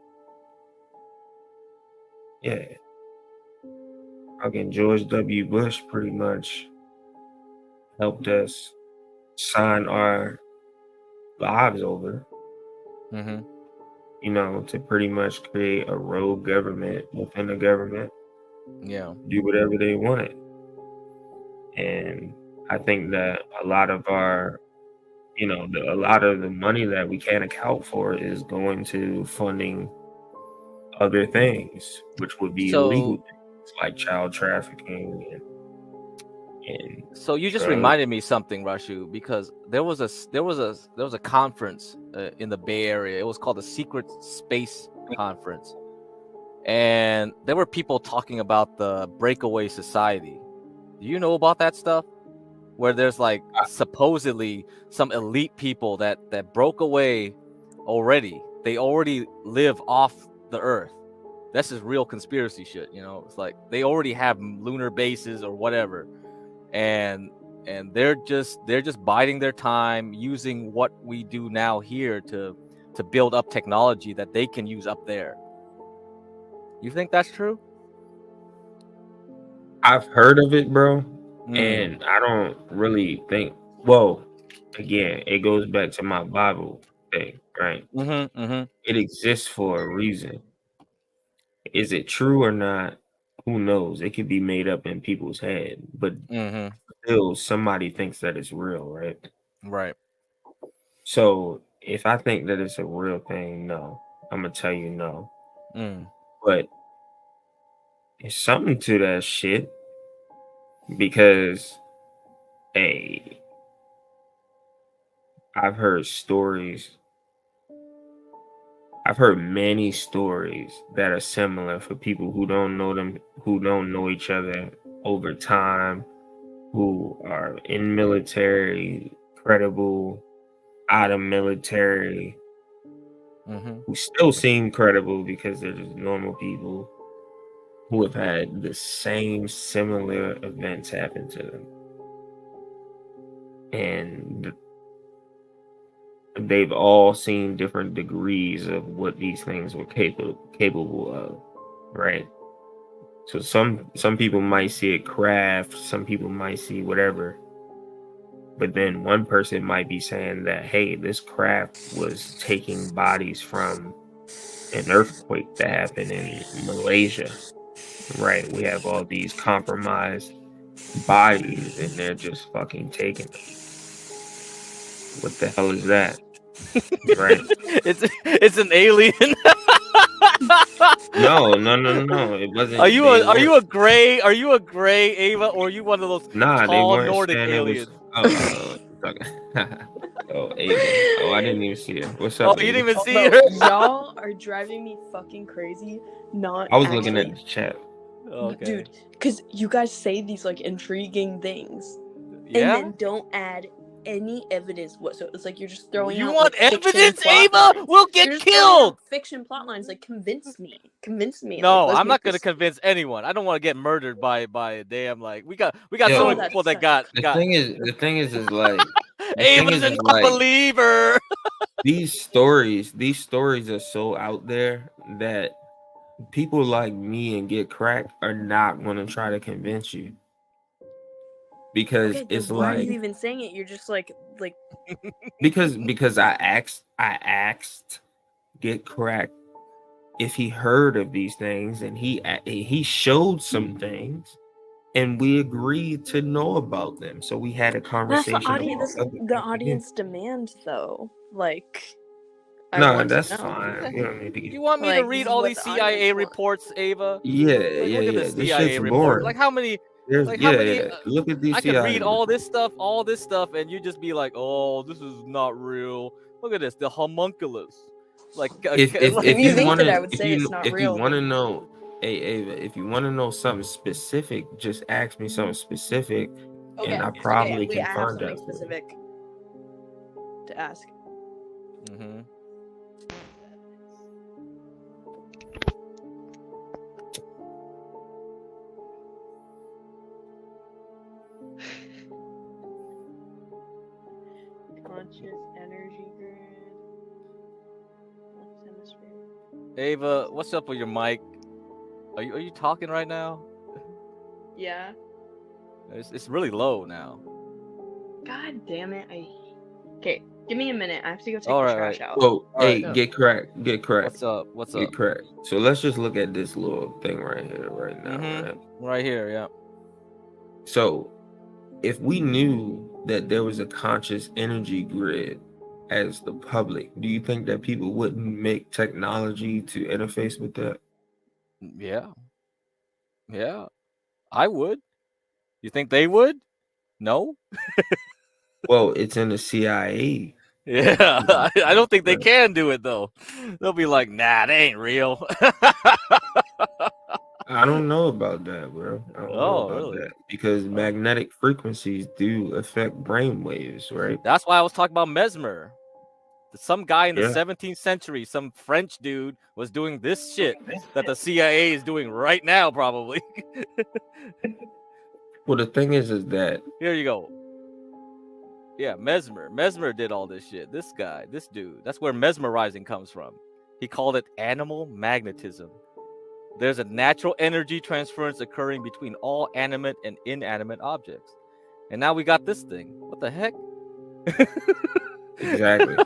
yeah, fucking George W. Bush pretty much helped us sign our lives over, to pretty much create a rogue government within the government. Yeah. Do whatever they want. And I think that a lot of our, a lot of the money that we can't account for is going to funding other things, which would be illegal things like child trafficking and so you just drugs. reminded me something, Rashu, because there was a conference in the Bay Area. It was called the Secret Space Conference, and there were people talking about the breakaway society. Do you know about that stuff? Where there's like supposedly some elite people that broke away already. They already live off the Earth. This is real conspiracy shit. It's like they already have lunar bases or whatever, and they're just biding their time, using what we do now here to build up technology that they can use up there. You think that's true? I've heard of it, bro, and I don't really think. Well, again, it goes back to my Bible thing, right? It exists for a reason. Is it true or not? Who knows? It could be made up in people's head, but still, somebody thinks that it's real, right? Right. So if I think that it's a real thing, no, I'm gonna tell you no. But it's something to that shit because, hey, I've heard stories. I've heard many stories that are similar for people who don't know them, who don't know each other over time, who are in military, credible, out of military, who still seem credible because they're just normal people who have had the same similar events happen to them. And they've all seen different degrees of what these things were capable of, right? So some people might see it craft, some people might see whatever, but then one person might be saying that, hey, this craft was taking bodies from an earthquake that happened in Malaysia, right? We have all these compromised bodies and they're just fucking taking them. What the hell is that? Right? It's an alien. No. It wasn't. Are you a gray Ava, or are you one of those Nah, they tall weren't Nordic saying aliens? Oh, Ava. Oh, I didn't even see her. What's up? Oh, you didn't even see Bro, her? y'all are driving me fucking crazy. I was looking at the chat. Okay. Dude, because you guys say these like intriguing things, Yeah? and then don't add any evidence whatsoever. It's like you're just throwing You out want like, evidence, fiction Ava? plot lines. We'll get You're just throwing killed. out fiction plot lines. Like convince me. No, Like, I'm not gonna convince anyone. I don't want to get murdered by a damn like we got Yo, so many people that got. The thing is like Ava's a non-believer. these stories are so out there that people like me and Get Cracked are not going to try to convince you because okay, it's why are like you even saying it? You're just like because I asked Get Cracked if he heard of these things and he showed some things and we agreed to know about them. So we had a That's conversation about the other people. audience demand, though. Like, I No, want that's to know. fine. You don't need to You get. want me to Like, this read is all what these the CIA audience wants. reports, Ava? Yeah, Like, yeah, look at yeah. the This shit's CIA report. boring. Like, how many? There's Like, how many? yeah. Look at these I could CIA read all this stuff, and you just be like, "Oh, this is not real." Look at this, the homunculus. Like, If you you think want that I to would say it's not if you real, want to then know, hey Ava, if you want to know something specific, just ask me something specific, and I probably wait, can I have find something out. specific to ask. Mm-hmm. Conscious energy grid. Hemisphere. Ava, what's up with your mic? Are you talking right now? Yeah. It's really low now. God damn it! Okay, give me a minute. I have to go take All the right, trash right. out. So, All hey, right. get correct. What's up? What's Get up? correct. So let's just look at this little thing right here, right now, right? Right here, yeah. So, if we knew that there was a conscious energy grid as the public, do you think that people wouldn't make technology to interface with that? Yeah. Yeah. I would. You think they would? No. Well, it's in the CIA. Yeah, I don't think they can do it though. They'll be like, "Nah, they ain't real." I don't know about that, bro. I don't know about really? that because magnetic frequencies do affect brain waves, right? That's why I was talking about Mesmer. Some guy in the Yeah. 17th century, some French dude, was doing this shit that the CIA is doing right now, probably. Well, the thing is that Here you go. Yeah, Mesmer. Mesmer did all this shit. This guy, this dude. That's where mesmerizing comes from. He called it animal magnetism. There's a natural energy transference occurring between all animate and inanimate objects. And now we got this thing. What the heck? exactly.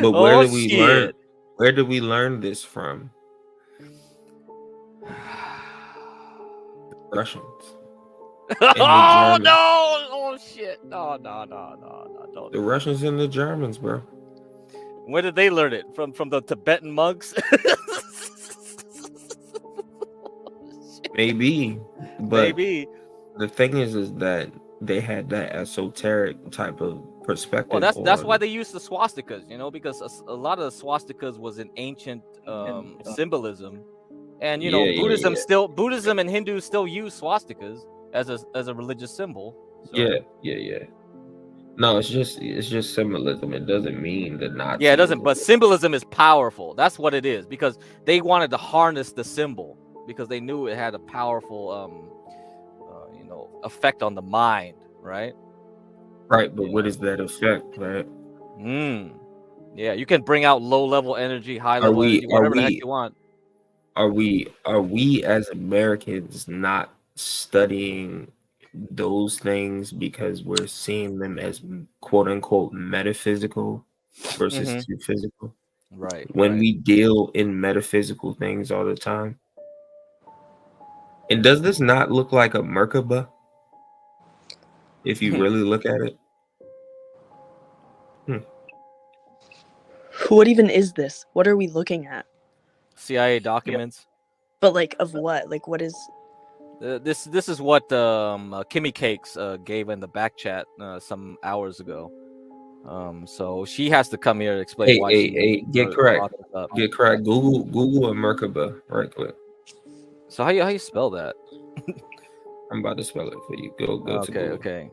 But where Oh, did we learn? shit. Where did we learn this from? The Russians. Oh no! Oh shit! No! Don't. The Russians and the Germans, bro. Where did they learn it? From the Tibetan monks? Maybe, but Maybe. the thing is that they had that esoteric type of perspective. Well, that's why they used the swastikas, because a lot of the swastikas was an ancient symbolism, and Buddhism and Hindus still use swastikas as a religious symbol. So. Yeah. No, it's just symbolism. It doesn't mean the Nazi. Yeah, it doesn't. But symbolism is powerful. That's what it is, because they wanted to harness the symbol because they knew it had a powerful, effect on the mind, right? Right, but what is that effect, right? Yeah, you can bring out low-level energy, high-level energy, whatever the heck you want. Are we as Americans not studying those things because we're seeing them as quote unquote metaphysical versus too physical? Right. When we deal in metaphysical things all the time. And does this not look like a Merkaba? If you really look at it. What even is this? What are we looking at? CIA documents. But like of what? Like what is? This is what Kimmy Cakes gave in the back chat some hours ago. So she has to come here to explain why. Get correct. Get correct. Google and Merkaba right quick. So how you spell that? I'm about to spell it for you. Go to Google. Okay.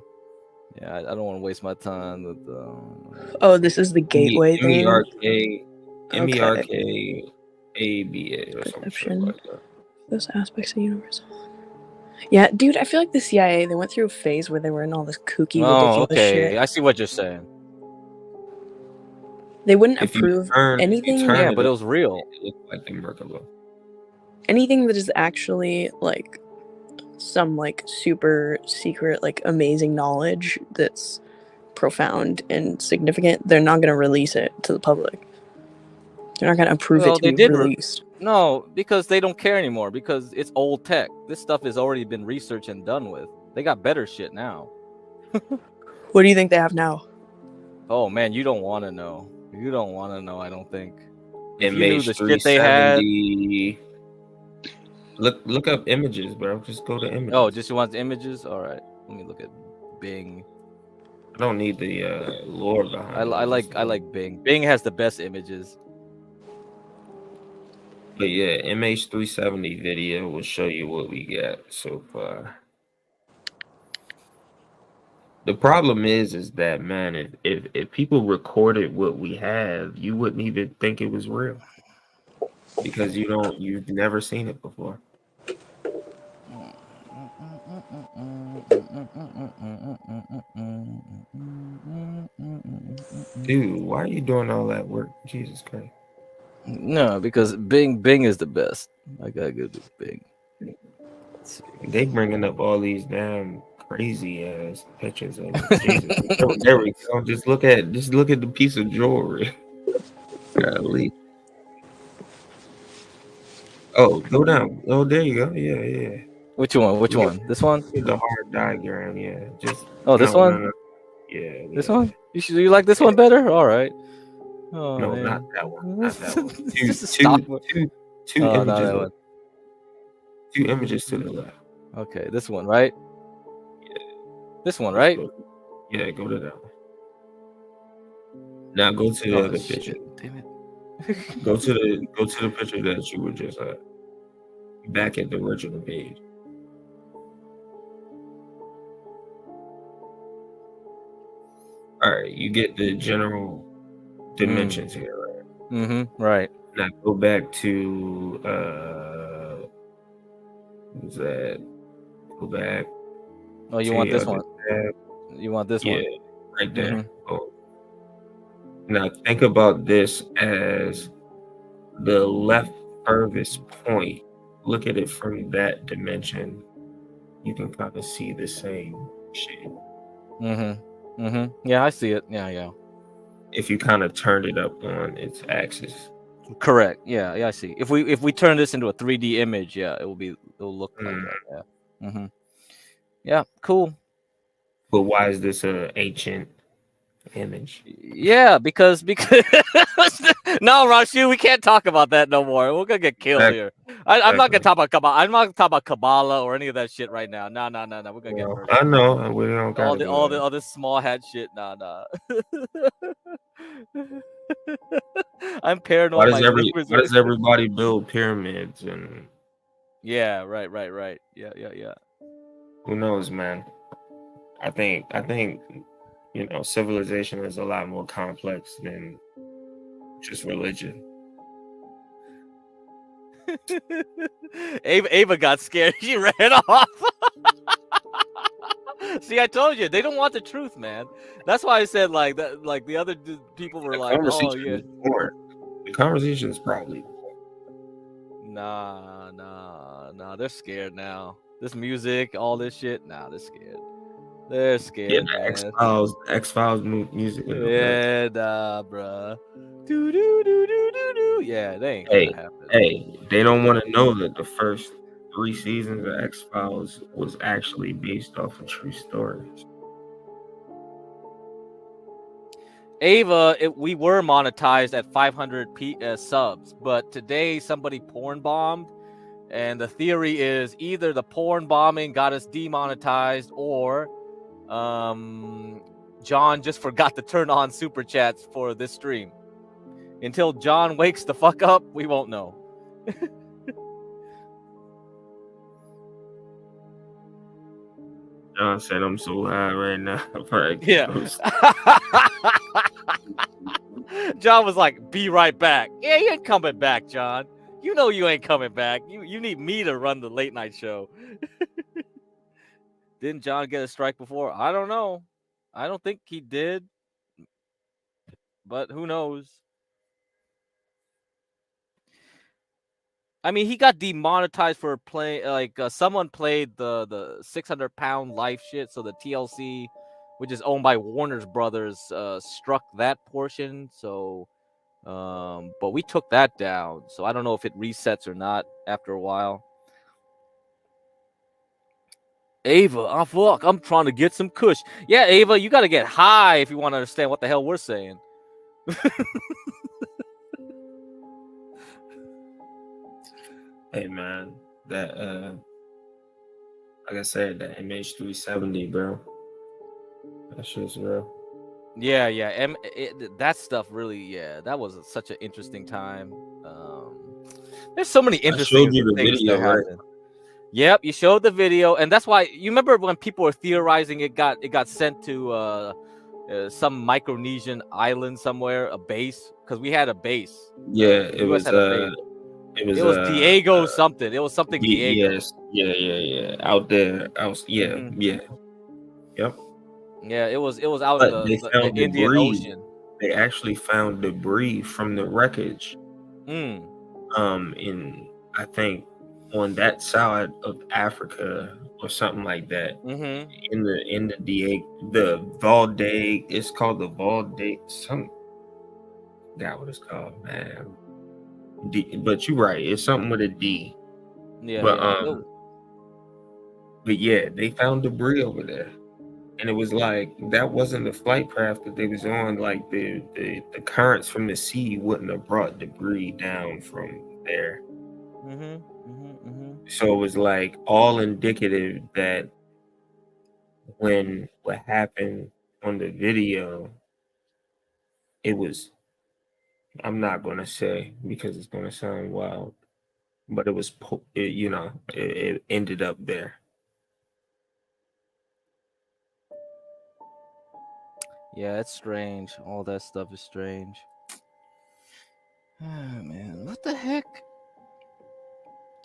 Yeah, I don't want to waste my time with. Oh, this is the gateway thing. MERKABA or something like that. Those aspects of the universe. Yeah, dude, I feel like the CIA, they went through a phase where they were in all this kooky, ridiculous shit. I see what you're saying. They wouldn't approve anything. Yeah, but it was real. It looked like the Merkaba. Anything that is actually like some like super secret, like amazing knowledge that's profound and significant, they're not going to release it to the public. They're not going to approve it to be released. No, because they don't care anymore. Because it's old tech. This stuff has already been researched and done with. They got better shit now. What do you think they have now? Oh man, you don't want to know. You don't want to know. I don't think. If you knew the shit they had. Look up images, bro. Just go to images. Oh, just you want the images? All right. Let me look at Bing. I don't need the lore behind it. I like Bing. Bing has the best images. But yeah, MH370 video will show you what we got so far. The problem is that, man, if people recorded what we have, you wouldn't even think it was real because you've never seen it before. Dude, why are you doing all that work? Jesus Christ. No, because Bing is the best. I gotta go to Bing. They bringing up all these damn crazy ass pictures of it. Jesus. There we go. Just look at the piece of jewelry. Golly. Oh, go down. Oh, there you go. Yeah. Which one? This one? The hard diagram. Yeah. Just. This one. No. Yeah. This one. You like this one better? All right. Oh, no, man. not that one. Not that one. Two Oh, images. Two images to the left. Okay, this one, right? Yeah. This one, right? Go to that one. Now go to the other picture. Damn it. Go to the picture that you were just back at the original page. All right, you get the general dimensions here, right? Mm-hmm. Right. Now go back to what's that? Go back. Oh, you want this one? You want this one? Yeah, right there. Mm-hmm. Oh. Now think about this as the left furthest point. Look at it from that dimension. You can kind of see the same shit. Mm-hmm. Mm-hmm. Yeah, I see it. Yeah. If you kind of turned it up on its axis. Correct. Yeah, I see. If we turn this into a 3D image, yeah, it'll look like that. Yeah. Mm-hmm. Yeah, cool. But why is this an ancient image? Yeah, because no, Rashu, we can't talk about that no more. We're gonna get killed here. I'm not gonna talk about Kabbalah. I'm not gonna talk about Kabbalah or any of that shit right now. No. We're gonna get hurt. I know. We don't all this small hat shit. Nah. I'm paranoid. Why does everybody build pyramids and? Yeah. Right. Yeah. Who knows, man? I think civilization is a lot more complex than just religion. Ava got scared. She ran off. See, I told you they don't want the truth, man. That's why I said like that. Like the other people were like, "Oh yeah." The conversation is probably. Nah. They're scared now. This music, all this shit. Nah, they're scared. They're scared. Yeah, the X-Files music. Yeah, nah, bruh. Do. Yeah, they ain't gonna happen. Hey, they don't want to know that the first 3 seasons of X-Files was actually based off of true stories. Ava, we were monetized at 500 subs, but today somebody porn bombed, and the theory is either the porn bombing got us demonetized or John just forgot to turn on super chats for this stream. Until John wakes the fuck up, we won't know. John said, "I'm so high right now." Yeah. John was like, "Be right back." Yeah, you ain't coming back, John. You know you ain't coming back. You need me to run the late night show. Didn't John get a strike before? I don't know. I don't think he did. But who knows? I mean, he got demonetized for playing someone played the 600-pound life shit. So the TLC, which is owned by Warner's Brothers, struck that portion. So But we took that down, so I don't know if it resets or not after a while. Ava, oh fuck, I'm trying to get some kush. Yeah, Ava, you got to get high if you want to understand what the hell we're saying. Hey man, that like I said, that MH370, bro. That shit's real. Yeah, that stuff really, that was such an interesting time. There's so many interesting things that happened. Right? Yep, you showed the video, and that's why you remember when people were theorizing it got sent to some Micronesian island somewhere, a base, because we had a base. Yeah, it was Diego something. It was something Diego. Yes, yeah. Out there, yeah. Yep. Yeah, it was out in the Indian Ocean. They actually found debris from the wreckage. In I think on that side of Africa or something like that. In the Valde, it's called the Valde. That what it's called, man. But you're right, it's something with a D. Yeah. But yeah, they found debris over there. And it was like that wasn't the flight craft that they was on. Like the currents from the sea wouldn't have brought debris down from there. So it was like all indicative that when what happened on the video, it was, I'm not gonna say because it's gonna sound wild, but it was it ended up there. Yeah, it's strange. All that stuff is strange. Oh, man, what the heck?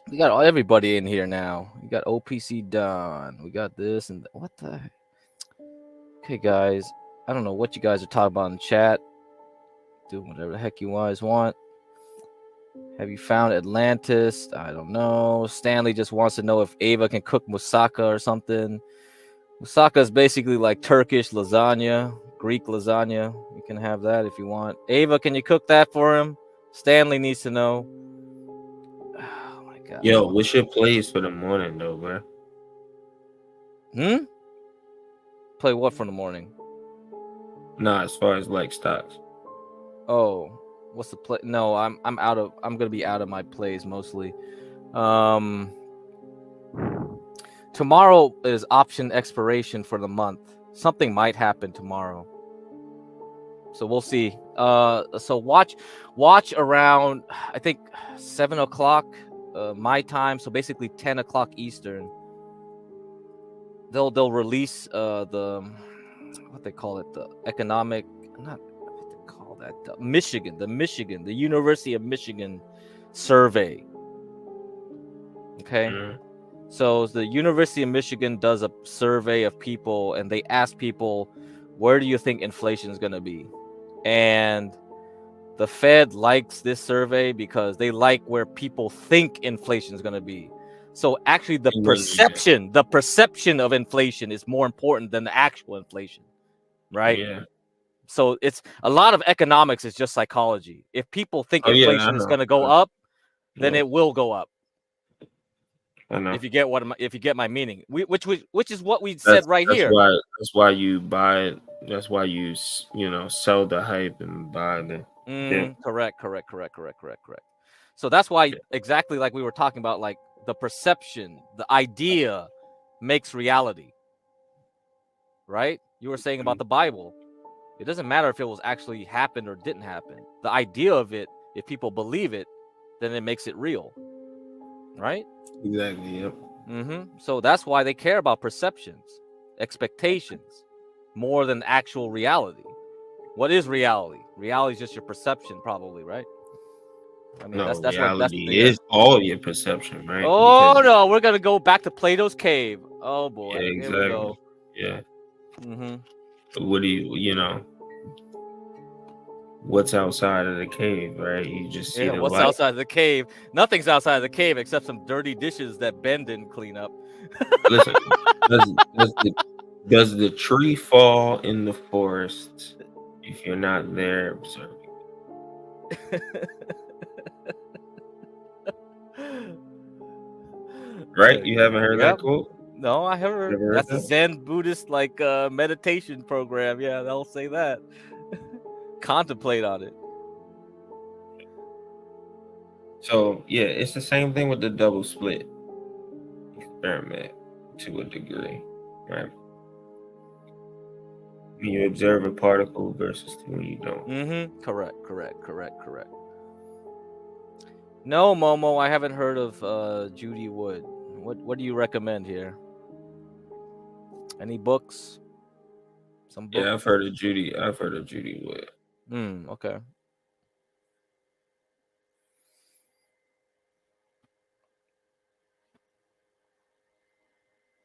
We got everybody in here now. We got OPC Don. We got this and what the heck? Okay, guys. I don't know what you guys are talking about in chat. Do whatever the heck you guys want. Have you found Atlantis? I don't know. Stanley just wants to know if Ava can cook moussaka or something. Moussaka is basically like Turkish lasagna, Greek lasagna. You can have that if you want. Ava, can you cook that for him? Stanley needs to know. Oh my god. Yo, what's your plays for the morning though, bro? Play what for the morning? Nah, as far as like stocks. Oh, what's the play? No, I'm gonna be out of my plays mostly. Tomorrow is option expiration for the month. Something might happen tomorrow, so we'll see. So watch around, I think 7 o'clock my time. So basically 10 o'clock Eastern. They'll release the what they call it, the economic, not what they call that, the University of Michigan survey. Okay. So the University of Michigan does a survey of people, and they ask people, where do you think inflation is going to be? And the Fed likes this survey because they like where people think inflation is going to be. So actually the perception of inflation is more important than the actual inflation, right? Yeah. So it's a lot of economics is just psychology. If people think inflation is going to go up, then it will go up. I know. If you get my meaning, which is what we said right here. That's why you buy it. That's why you sell the hype and buy the. Correct. So that's why exactly like we were talking about, like the perception, the idea makes reality. Right? You were saying about the Bible. It doesn't matter if it was actually happened or didn't happen. The idea of it, if people believe it, then it makes it real. Right? Exactly. Yep. So that's why they care about perceptions, expectations, more than actual reality. What is reality? Reality is just your perception, probably, right? I mean, that's reality is all your perception, right? Oh no, we're gonna go back to Plato's cave. Oh boy, yeah, exactly. Here we go. Yeah. What do you? What's outside of the cave, right? You just see the what's light. Outside of the cave? Nothing's outside of the cave except some dirty dishes that Ben didn't clean up. Listen, does the tree fall in the forest if you're not there observing? Right? You haven't heard that quote? No, I haven't. Never heard That's a that? Zen Buddhist like meditation program. Yeah, they'll say that. Contemplate on it. So yeah, it's the same thing with the double split experiment to a degree, right? When you observe a particle versus when you don't. Mm-hmm. Correct. No, Momo, I haven't heard of Judy Wood. What do you recommend here? Any books? Some books? Yeah, I've heard of Judy Wood. Okay.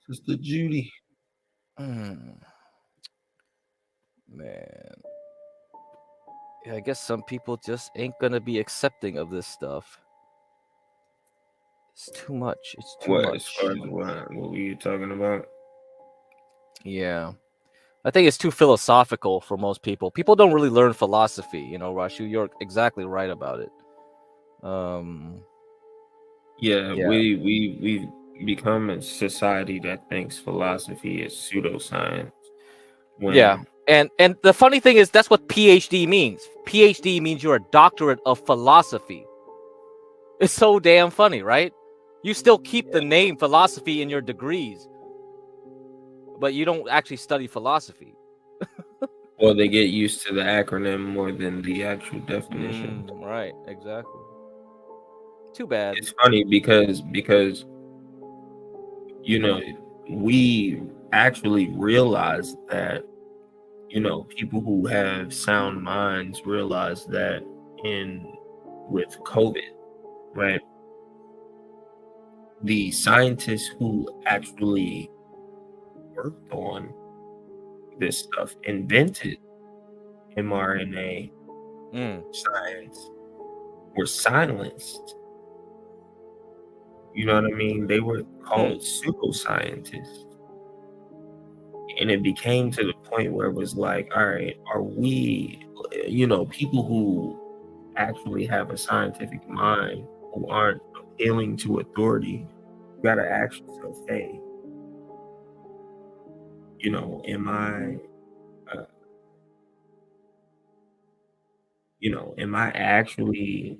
Sister Judy. Man. Yeah, I guess some people just ain't gonna be accepting of this stuff. It's too much. It's too What, much. as far as what were you talking about? Yeah. I think it's too philosophical for most people. People don't really learn philosophy, Rashu. You're exactly right about it. Yeah, we've become a society that thinks philosophy is pseudoscience. Yeah. And the funny thing is that's what PhD means. PhD means you're a doctorate of philosophy. It's so damn funny, right? You still keep the name philosophy in your degrees, but you don't actually study philosophy. Well, they get used to the acronym more than the actual definition. Right, exactly. Too bad. It's funny because we actually realize that people who have sound minds realize that with COVID, right? The scientists who actually worked on this stuff, invented mRNA science, were silenced. You know what I mean? They were called pseudoscientists. And it became to the point where it was like, all right, are we, people who actually have a scientific mind, who aren't appealing to authority, you got to ask yourself, hey, am I actually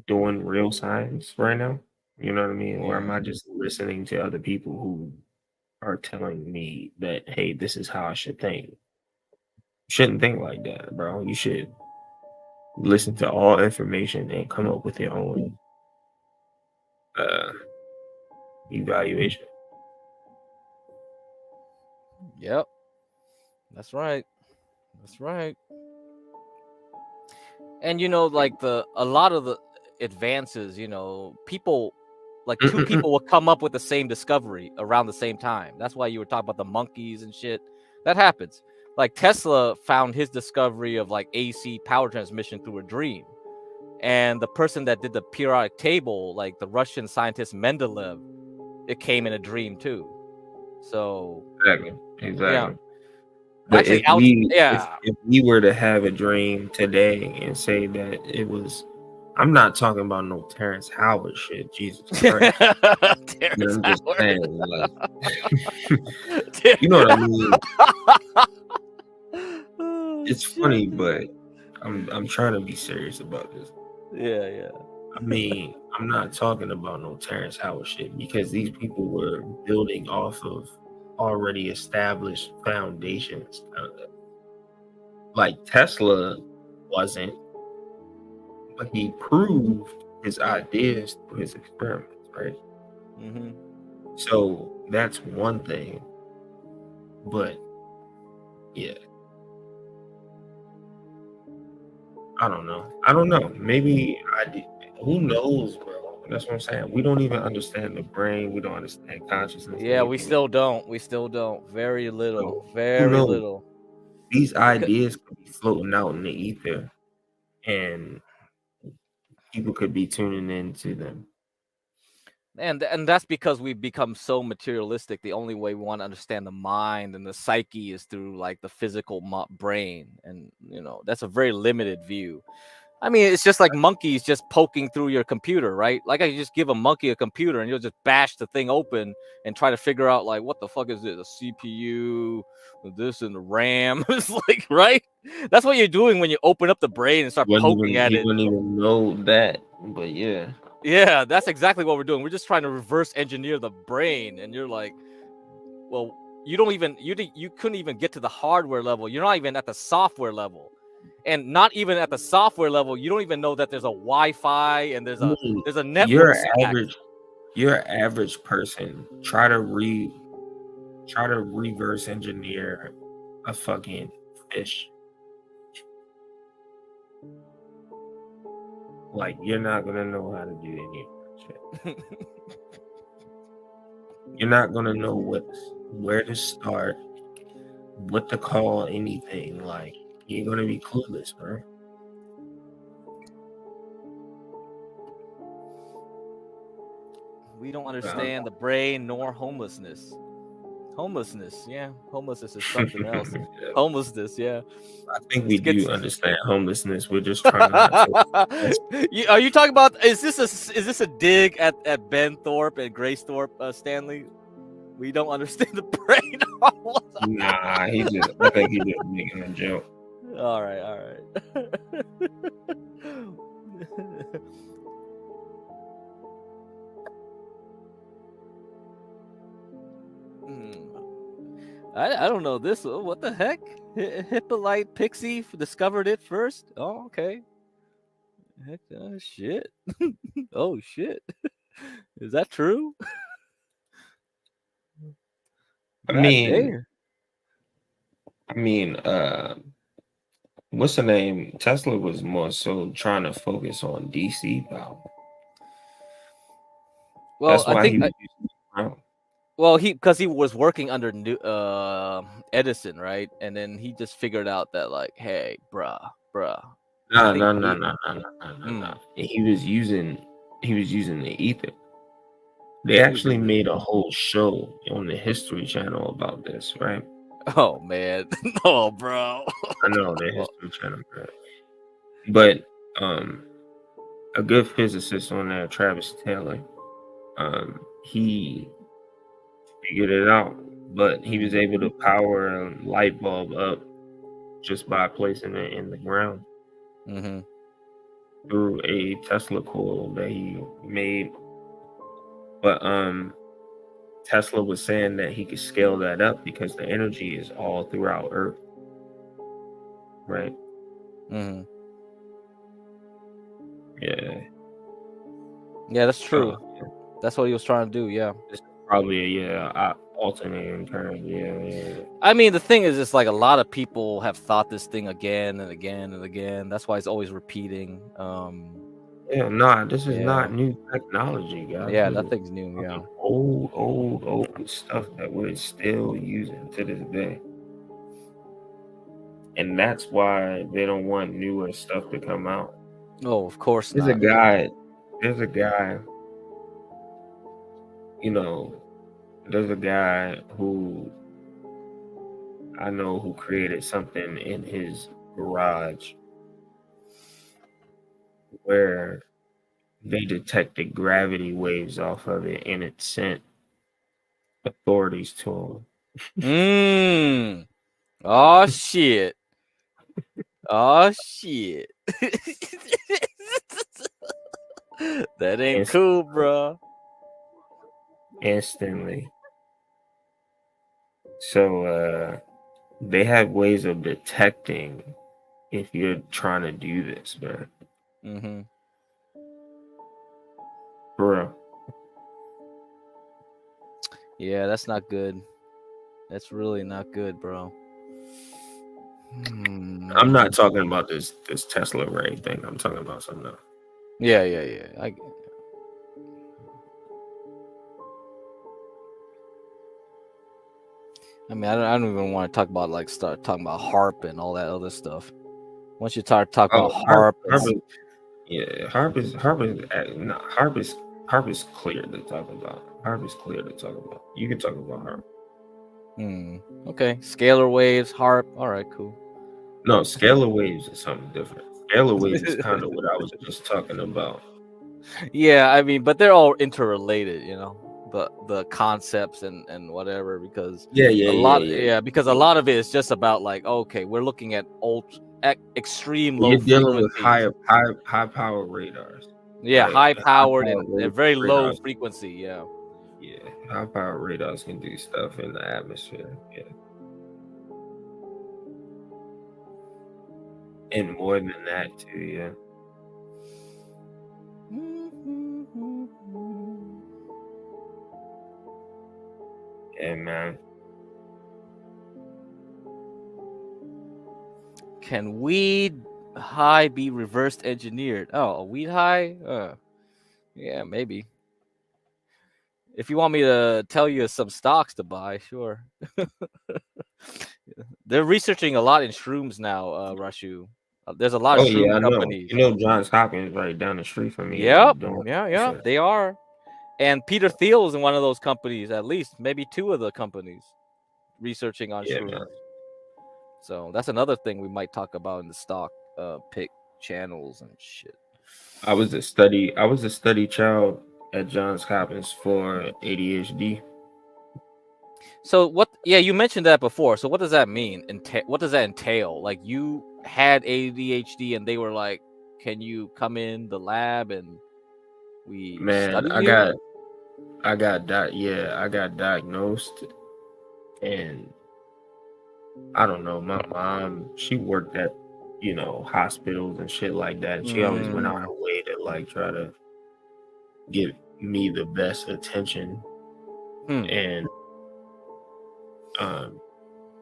doing real science right now? You know what I mean? Or am I just listening to other people who are telling me that, hey, this is how I should think? You shouldn't think like that, bro. You should listen to all information and come up with your own evaluation. Yep. That's right. And like a lot of the advances, people like two people will come up with the same discovery around the same time. That's why you were talking about the monkeys and shit. That happens. Like Tesla found his discovery of like AC power transmission through a dream. And the person that did the periodic table, like the Russian scientist Mendeleev, it came in a dream too. So Exactly. Yeah. But Actually, if we were to have a dream today and say that it was, I'm not talking about no Terrence Howard shit, Jesus Christ. Terrence I'm just Howard. saying, like, you know what I mean? It's funny, but I'm trying to be serious about this. Yeah. I mean, I'm not talking about no Terrence Howard shit because these people were building off of already established foundations. Like Tesla wasn't, but he proved his ideas through his experiments, right? So that's one thing. But yeah, I don't know. Maybe I did. Who knows, bro? That's what I'm saying. We don't even understand the brain. We don't understand consciousness. Yeah, we still don't. Very little. So, Very little. These ideas could be floating out in the ether, and people could be tuning into them. And that's because we've become so materialistic. The only way we want to understand the mind and the psyche is through like the physical brain, and that's a very limited view. I mean, it's just like monkeys just poking through your computer, right? Like I just give a monkey a computer and you'll just bash the thing open and try to figure out like what the fuck is it? A CPU, this and the RAM. It's like, right? That's what you're doing when you open up the brain and start poking at it. He wouldn't even know that, but yeah. Yeah, that's exactly what we're doing. We're just trying to reverse engineer the brain, and you're like, well, you couldn't even get to the hardware level. You're not even at the software level. And not even at the software level, you don't even know that there's a Wi-Fi and there's a network stack. Your average person try to reverse engineer a fucking fish. Like, you're not gonna know how to do any of that shit. You're not gonna know where to start, what to call anything. Like, you're gonna be clueless, bro. We don't understand the brain nor homelessness. Homelessness, yeah. Homelessness is something else. Homelessness, yeah. I think we do understand homelessness. We're just trying not to. Are you talking about? Is this a dig at Ben Thorpe and Grace Thorpe, Stanley? We don't understand the brain. Nah, I think he's just making a joke. All right. I don't know this. What the heck? Hippolyte Pixie discovered it first. Oh, okay. Heck, shit. Oh shit. Is that true? I mean, what's the name? Tesla was more so trying to focus on DC power. Well, that's why he was using the Well, because he was working under Edison, right? And then he just figured out that, like, hey, bruh. No. He was using the ether. They actually made a whole show on the History Channel about this, right? Oh man, no, bro. I know the History Channel, bro. But a good physicist on there, Travis Taylor, he figured it out, but he was able to power a light bulb up just by placing it in the ground through a Tesla coil that he made. But Tesla was saying that he could scale that up because the energy is all throughout Earth, right? Yeah, that's true. That's what he was trying to do. Yeah, it's probably alternating current. Yeah. I mean, the thing is, it's like a lot of people have thought this thing again and again and again. That's why it's always repeating. This is not new technology, guys. Yeah, nothing's new. Yeah, old stuff that we're still using to this day, and that's why they don't want newer stuff to come out. Oh, of course. There's a guy. There's a guy who I know who created something in his garage where they detected gravity waves off of it, and it sent authorities to him. Oh shit. Oh shit. That ain't cool, bro. Instantly. So they have ways of detecting if you're trying to do this, man. Bro. Yeah, that's not good. That's really not good, bro. I'm not talking about this Tesla Ray thing. I'm talking about something else. Yeah. I mean, I don't even want to talk about start talking about HARP and all that other stuff. Once you start talking about HARP, HARP is Harp is clear to talk about. Harp is clear to talk about. You can talk about harp. Okay. Scalar waves, harp. All right, cool. No, scalar waves is something different. Scalar waves is kind of what I was just talking about. Yeah, I mean, but they're all interrelated, you know, the concepts and whatever, because because a lot of it is just about like, okay, we're looking at extreme low You're dealing with frequencies. high power radars. Yeah, right? high powered and very low radars. frequency. Yeah. Yeah, high power radars can do stuff in the atmosphere. Yeah. And more than that too, yeah. Yeah, man. Can weed high be reversed engineered? Oh, a weed high? Yeah, maybe. If you want me to tell you some stocks to buy, sure. They're researching a lot in shrooms now, Rashu. There's a lot of shroom I know. companies. You know, Johns Hopkins right down the street from me. Yep. Yeah, they are. And Peter Thiel is in one of those companies, at least maybe two of the companies researching on shrooms. Man. So that's another thing we might talk about in the stock pick channels and shit. I was a study child at Johns Hopkins for ADHD. So what? Yeah, you mentioned that before. So what does that mean? What does that entail? Like you had ADHD, and they were like, "Can you come in the lab and we study you?" I got diagnosed, and I don't know. My mom, she worked at hospitals and shit like that. And she always went out her way to like try to give me the best attention, and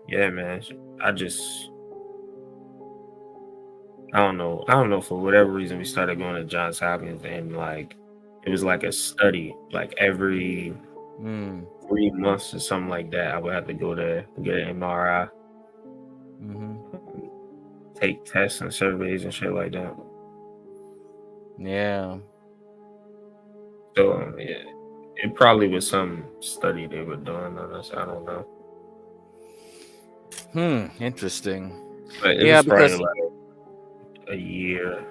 yeah, man. I don't know. For whatever reason, we started going to Johns Hopkins, and like it was like a study. Like every 3 months or something like that, I would have to go there to get an MRI, take tests and surveys and shit like that. Yeah. So yeah, it probably was some study they were doing on us. I don't know. Interesting. But it was probably like a year.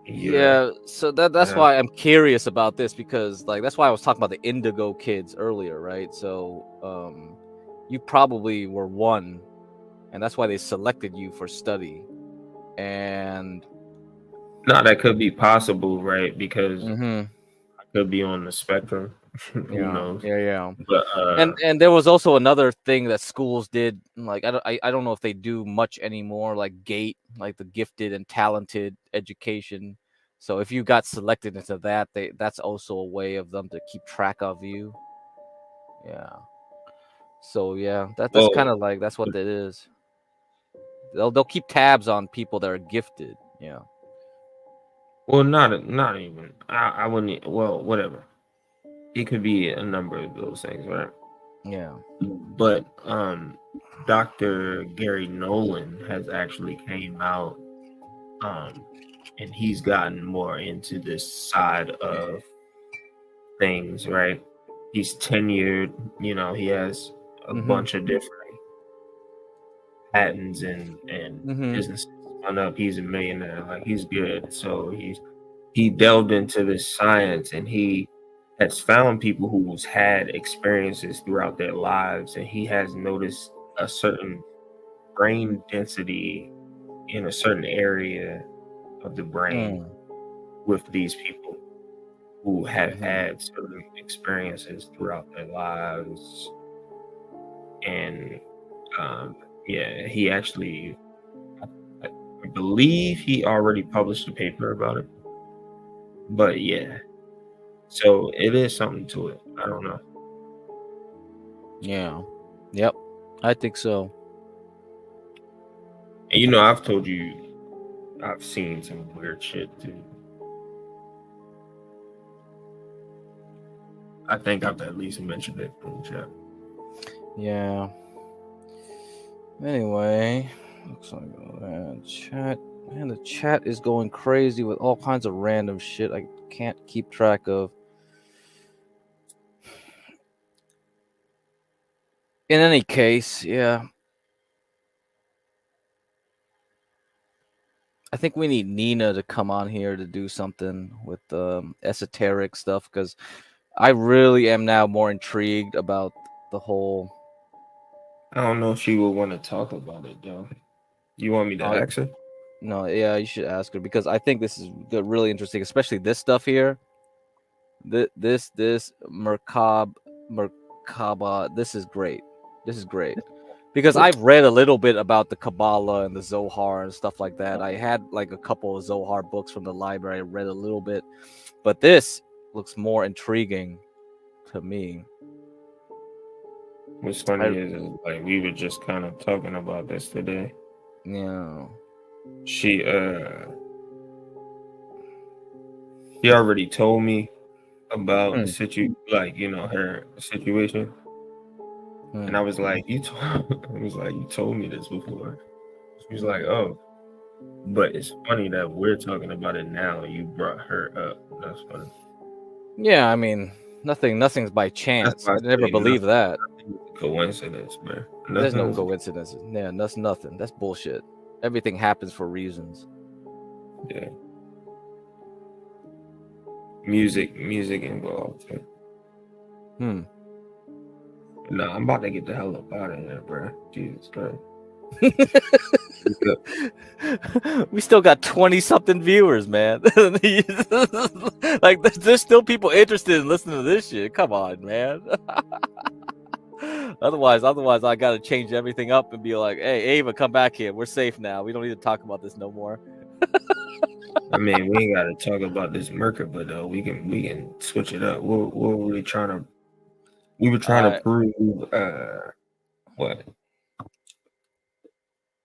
Yeah, so that's why I'm curious about this, because like that's why I was talking about the indigo kids earlier, right? So you probably were one, and that's why they selected you for study. And no, that could be possible, right? Because I could be on the spectrum. Who knows? Yeah. But and there was also another thing that schools did. Like I don't know if they do much anymore. Like GATE, like the gifted and talented education. So if you got selected into that, that's also a way of them to keep track of you. Yeah. So yeah, that's kind of like that's what it is. They'll keep tabs on people that are gifted. Yeah. Well, not even. I wouldn't. Well, whatever. It could be a number of those things, right? Yeah. But Dr. Gary Nolan has actually came out, and he's gotten more into this side of things, right? He's tenured. He has a bunch of different patents and businesses spun up. He's a millionaire. Like he's good. So he delved into this science, and he has found people who's had experiences throughout their lives, and he has noticed a certain brain density in a certain area of the brain with these people who have had certain experiences throughout their lives. And he actually, I believe he already published a paper about it. But yeah, so it is something to it. I don't know. Yeah. Yep. I think so. And I've told you I've seen some weird shit too. I think I've at least mentioned it in the chat. Yeah. Anyway, looks like chat. Man, the chat is going crazy with all kinds of random shit I can't keep track of. In any case, yeah. I think we need Nina to come on here to do something with esoteric stuff because I really am now more intrigued about the whole. I don't know if she would want to talk about it, though. You want me to ask her? No, yeah, you should ask her because I think this is really interesting, especially this stuff here. This Merkaba, this is great. This is great. Because I've read a little bit about the Kabbalah and the Zohar and stuff like that. I had like a couple of Zohar books from the library. I read a little bit, but this looks more intriguing to me. What's funny is like we were just kind of talking about this today. Yeah. She already told me about the her situation. And I was like, you told me this before. She was like, oh, but it's funny that we're talking about it now. You brought her up. That's funny. Yeah, I mean, nothing's by chance. I never believe that. Coincidence, man. There's no coincidences. Yeah, that's nothing. That's bullshit. Everything happens for reasons. Yeah. Music involved. Hmm. No, I'm about to get the hell up out of here, bro. Jesus Christ. We still got 20-something viewers, man. Like, there's still people interested in listening to this shit. Come on, man. Otherwise, I gotta change everything up and be like, "Hey, Ava, come back here. We're safe now. We don't need to talk about this no more." I mean, we ain't got to talk about this Merkaba though. We can switch it up. We're really trying to. We were trying to prove what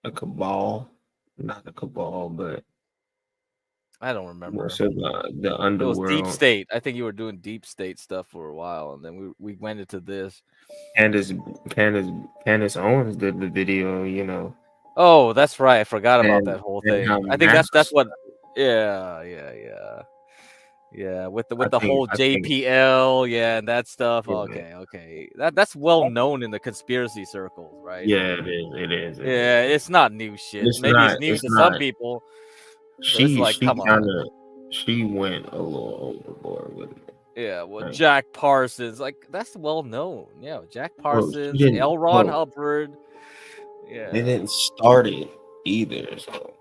a cabal, not a cabal, but I don't remember. So the underworld. It was deep state. I think you were doing deep state stuff for a while, and then we went into this. Candace Owens did the video, you know. Oh, that's right. I forgot about that whole thing. I think that's what. Yeah. With the whole JPL, and that stuff. Yeah. Okay. That's well known in the conspiracy circles, right? Yeah, it is. It's not new shit. Maybe it's new to some people. She went a little overboard with it. Yeah, well, right. Jack Parsons, like that's well known. Yeah, Jack Parsons, L. Ron Hubbard. Yeah, they didn't start it either. So.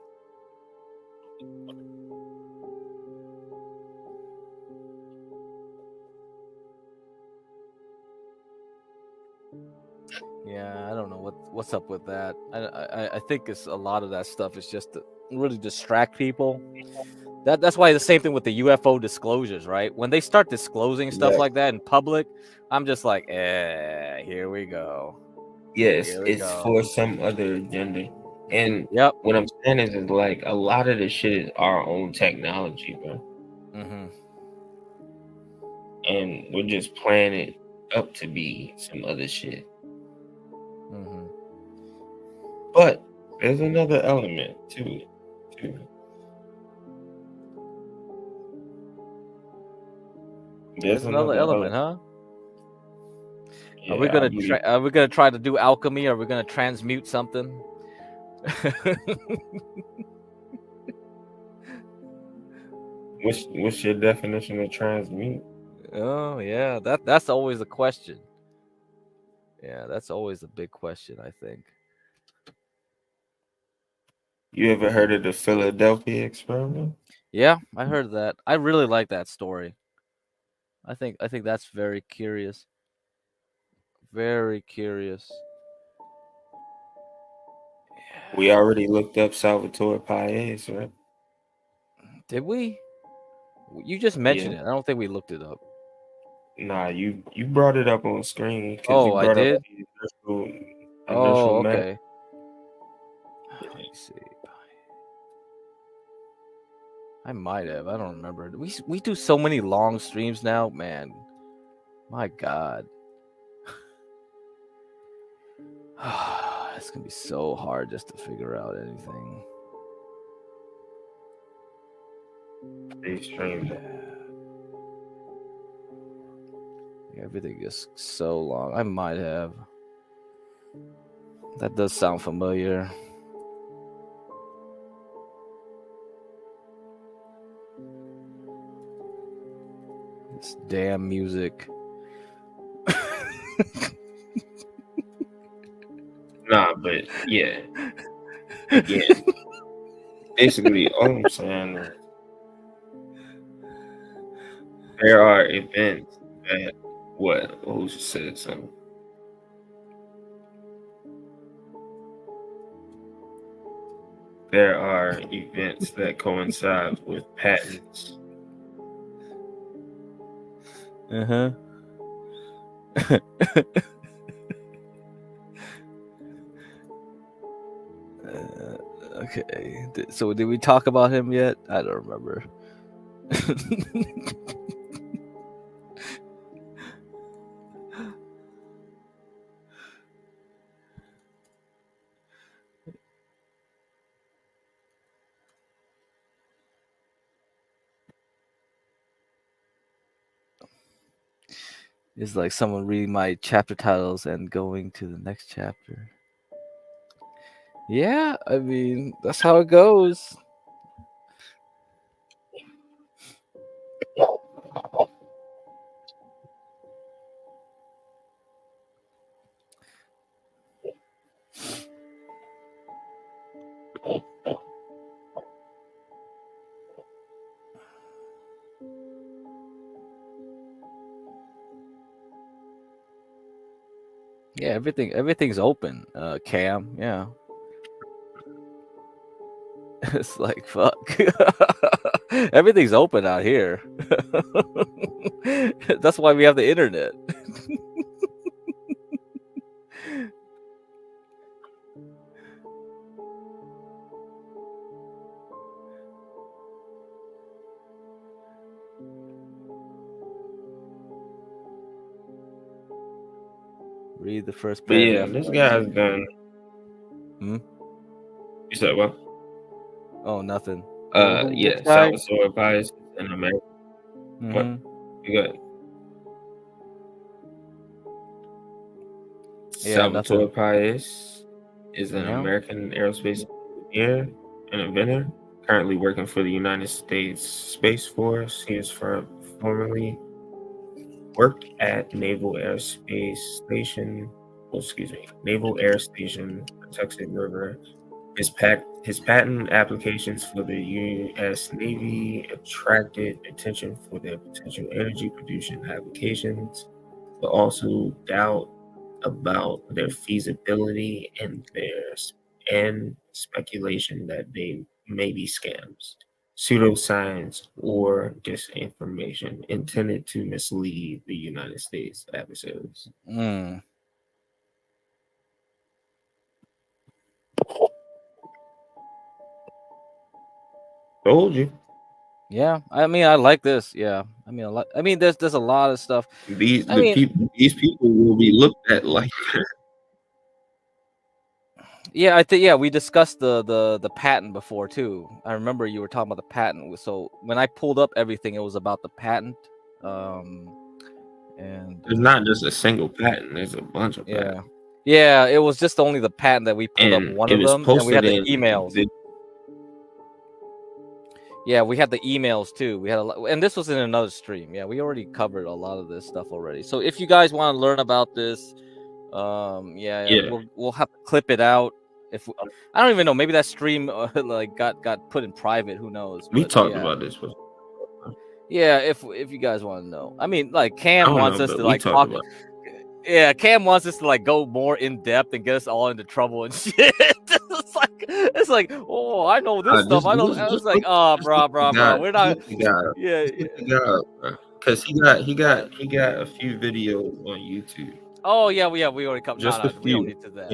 Yeah, I don't know what's up with that. I think it's a lot of that stuff is just to really distract people. That's why the same thing with the UFO disclosures, right? When they start disclosing stuff like that in public, I'm just like, here we go. Yes, it's for some other agenda. And what I'm saying is like a lot of this shit is our own technology, bro. Mm-hmm. And we're just playing it up to be some other shit. Mm-hmm. But there's another element to it, too. There's another element, huh? Yeah, are we gonna try to do alchemy? Are we gonna transmute something? What's your definition of transmute? Oh yeah, that's always a question. Yeah, that's always a big question, I think. You ever heard of the Philadelphia experiment? Yeah, I heard that. I really like that story. I think that's very curious. Very curious. We already looked up Salvatore Paez, right? Did we? You just mentioned it. I don't think we looked it up. Nah, you brought it up on screen. Oh, you brought I did? Up the initial okay. Let me see. I might have. I don't remember. We do so many long streams now, man. My God. It's gonna be so hard just to figure out anything. These streams. Everything is so long. I might have. That does sound familiar. This damn music. Nah, but yeah. Again, basically, all I'm saying is there are events that who said something. There are events that coincide with patents. Okay. So did we talk about him yet? I don't remember. It's like someone reading my chapter titles and going to the next chapter. Yeah, I mean, that's how it goes. Yeah, everything's open. Cam, yeah. It's like fuck. Everything's open out here. That's why we have the internet. Read the first But yeah, paragraph. this guy's done. Hmm? You said what? Oh, nothing. Yeah, Which guy? Salvatore Pius in America. What? You got? Yeah, Salvatore nothing. Pius is an Yeah. American aerospace engineer and inventor, currently working for the United States Space Force. He is formerly worked at Naval Air Station, Tuxedo River. His patent applications for the U.S. Navy attracted attention for their potential energy production applications, but also doubt about their feasibility and speculation that they may be scams, pseudoscience, or disinformation intended to mislead the United States adversaries. Told you. Yeah, I mean, I like this. Yeah, I mean, there's a lot of stuff. These people will be looked at like. Yeah, I think we discussed the patent before too. I remember you were talking about the patent. So when I pulled up everything, it was about the patent. And There's not just a single patent. There's a bunch of patents. Yeah, it was just only the patent that we pulled up And one it of was them, and we had the posted in emails. Yeah, we had the emails too. We had a lot, and this was in another stream. Yeah, we already covered a lot of this stuff already. So if you guys want to learn about this, we'll have to clip it out. I don't even know, maybe that stream like got put in private. Who knows? We But, talked yeah. about this before. Yeah, if you guys want to know, I mean, like Cam I don't wants know, us but to we like talked talk. about Yeah, Cam wants us to like go more in depth and get us all into trouble and shit. it's like, oh, I know this stuff. I don't. I was like, oh, bro, we're not. Yeah. Because he got a few videos on YouTube. Oh yeah, we already covered. Just No, a few. we don't need to that.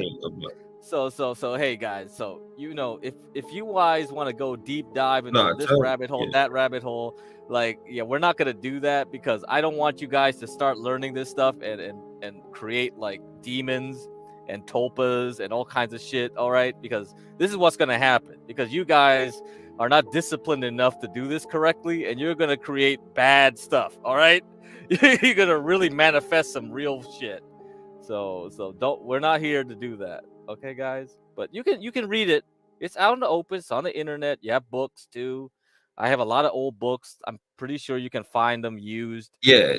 So hey guys, so if you guys want to go deep dive into this rabbit hole, that rabbit hole, like we're not gonna do that because I don't want you guys to start learning this stuff and create like demons and tulpas and all kinds of shit. All right, because this is what's gonna happen because you guys are not disciplined enough to do this correctly, and you're gonna create bad stuff. All right, you're gonna really manifest some real shit. So don't. We're not here to do that. Okay, guys, but you can read it. It's out in the open. It's on the internet. You have books too. I have a lot of old books. I'm pretty sure you can find them used. Yeah.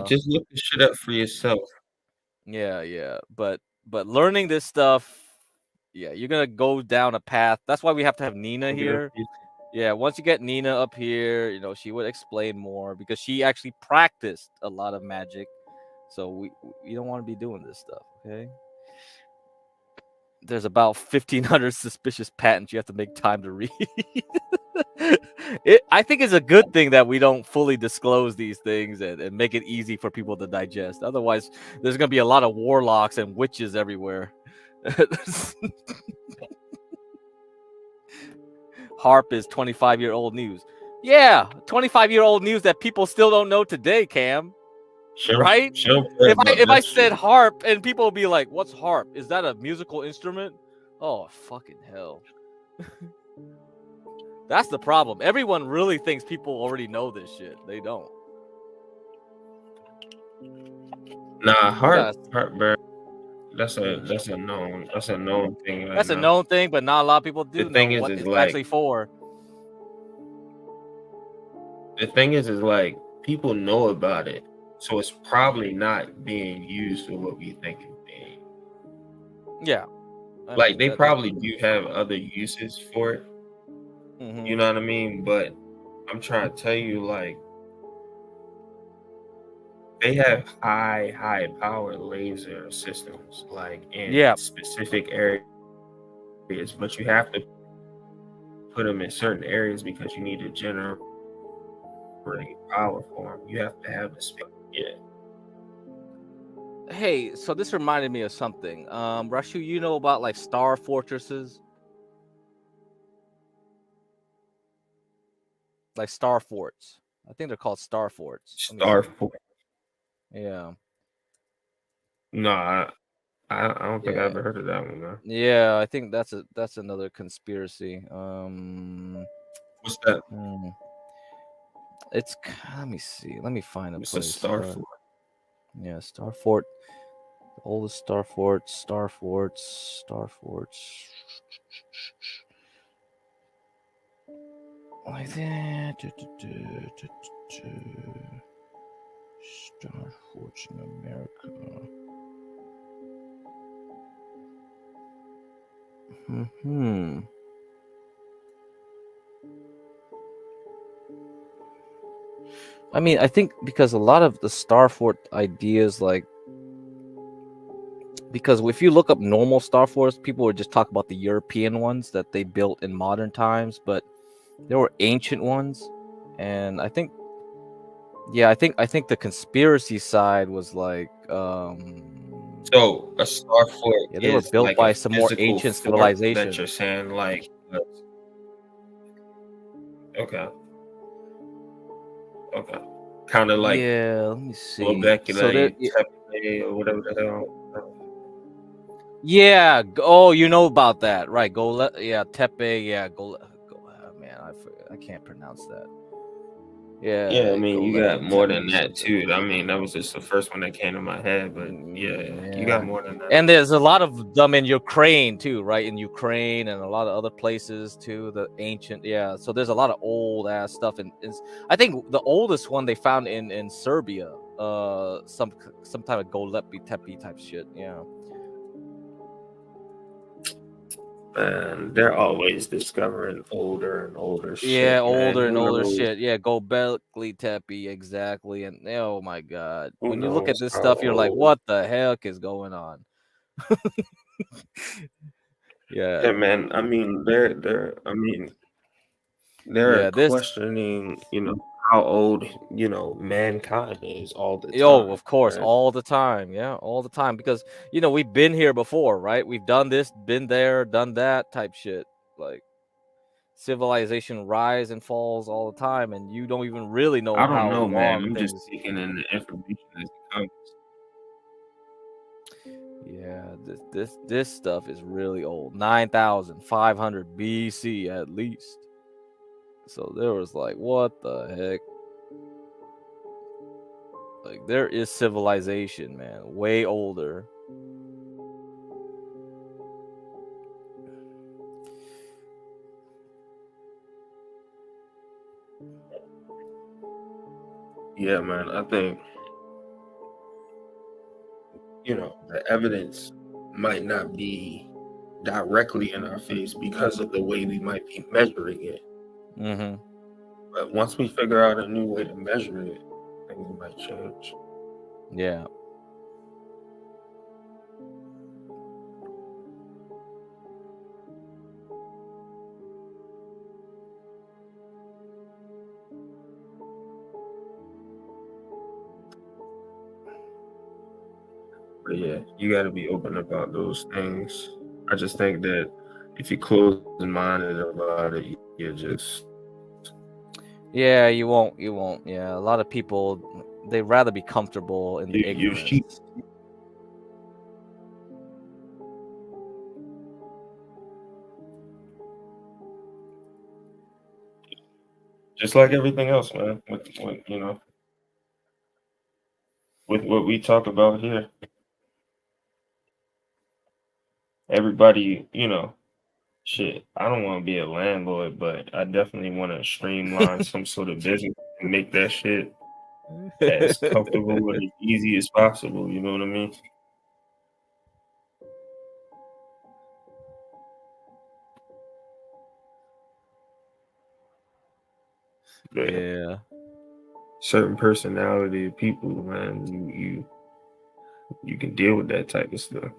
Just look the shit up for yourself. Yeah. But learning this stuff, yeah, you're gonna go down a path. That's why we have to have Nina here. Yeah, once you get Nina up here, she would explain more because she actually practiced a lot of magic. So we don't want to be doing this stuff, okay? There's about 1,500 suspicious patents you have to make time to read. I think it's a good thing that we don't fully disclose these things and make it easy for people to digest. Otherwise, there's going to be a lot of warlocks and witches everywhere. Harp is 25-year-old news. Yeah, 25-year-old news that people still don't know today, Cam. Right? If I said harp and people will be like, "What's harp? Is that a musical instrument?" Oh, fucking hell. That's the problem. Everyone really thinks people already know this shit. They don't. Nah, harp, bro. That's a known thing. Right That's now. A known thing, but not a lot of people do know what it's actually for. The thing is like people know about it, so it's probably not being used for what we think it's being. Yeah, like they probably do have other uses for it. Mm-hmm. You know what I mean? But I'm trying to tell you, like, they have high power laser systems, like in specific areas, but you have to put them in certain areas because you need to generate power for them. You have to have the space. Yeah. Hey, so this reminded me of something. Rashu, you know about like star fortresses? Like star forts. I think they're called star forts. Star fort. Yeah. No, I don't think I ever heard of that one, man. Yeah, I think that's another conspiracy. What's that? It's let me see. Let me find a place. It's a star fort. Yeah, star fort. The oldest star forts. Like that. Star forts in America. I mean, I think because a lot of the star fort ideas, like, because if you look up normal star forts, people would just talk about the European ones that they built in modern times, but there were ancient ones, and I think the conspiracy side was like, so a star fort they were built like by some more ancient civilization. That you're saying, like, okay, kind of like, let me see. Or whatever the hell. Yeah. Oh, you know about that, right? Tepe. Yeah. Man, I can't pronounce that. Yeah, I mean, you got more than that too. I mean, that was just the first one that came to my head, but yeah, you got more than that. And there's a lot of them in Ukraine too, right? In Ukraine and a lot of other places too. The ancient, so there's a lot of old ass stuff, and I think the oldest one they found in Serbia, some type of Golepi Tepe type shit, And they're always discovering older and older shit. Yeah, older and older shit. Yeah, Gobekli Tepe, exactly. And oh my god, when you look at this stuff, you're like, what the heck is going on? Yeah, man. I mean, they're questioning, how old, mankind is all the time. Oh, of course, right? all the time. Yeah, all the time. Because, we've been here before, right? We've done this, been there, done that type shit. Like, civilization rise and falls all the time, and you don't even really know how long man. I'm things. just taking in the information as it comes. Yeah, this stuff is really old. 9,500 BC at least. So there was like, what the heck? Like, there is civilization, man, way older. Yeah, man. I think, the evidence might not be directly in our face because of the way we might be measuring it. Mm-hmm. But once we figure out a new way to measure it, things might change. Yeah. But yeah, you got to be open about those things. I just think that if you close minded about it, you just. Yeah, you won't. Yeah, a lot of people, they'd rather be comfortable in the ignorance. Just like everything else, man. With with what we talk about here, everybody, shit. I don't want to be a landlord, but I definitely want to streamline some sort of business and make that shit as comfortable and as easy as possible. You know what I mean? Yeah. Certain personality of people, man, you can deal with that type of stuff.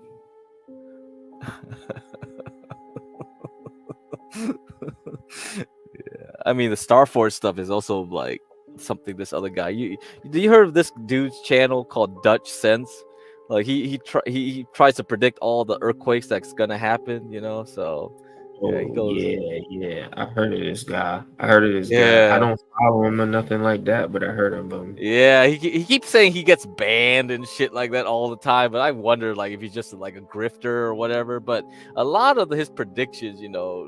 Yeah, I mean the Star Force stuff is also like something this other guy. You heard of this dude's channel called Dutch Sense? Like he tries to predict all the earthquakes that's gonna happen. So yeah, he goes. Yeah. I heard of this guy. I Yeah. don't follow him or nothing like that, but I heard of him. Yeah, he keeps saying he gets banned and shit like that all the time, but I wonder like if he's just like a grifter or whatever. But a lot of his predictions,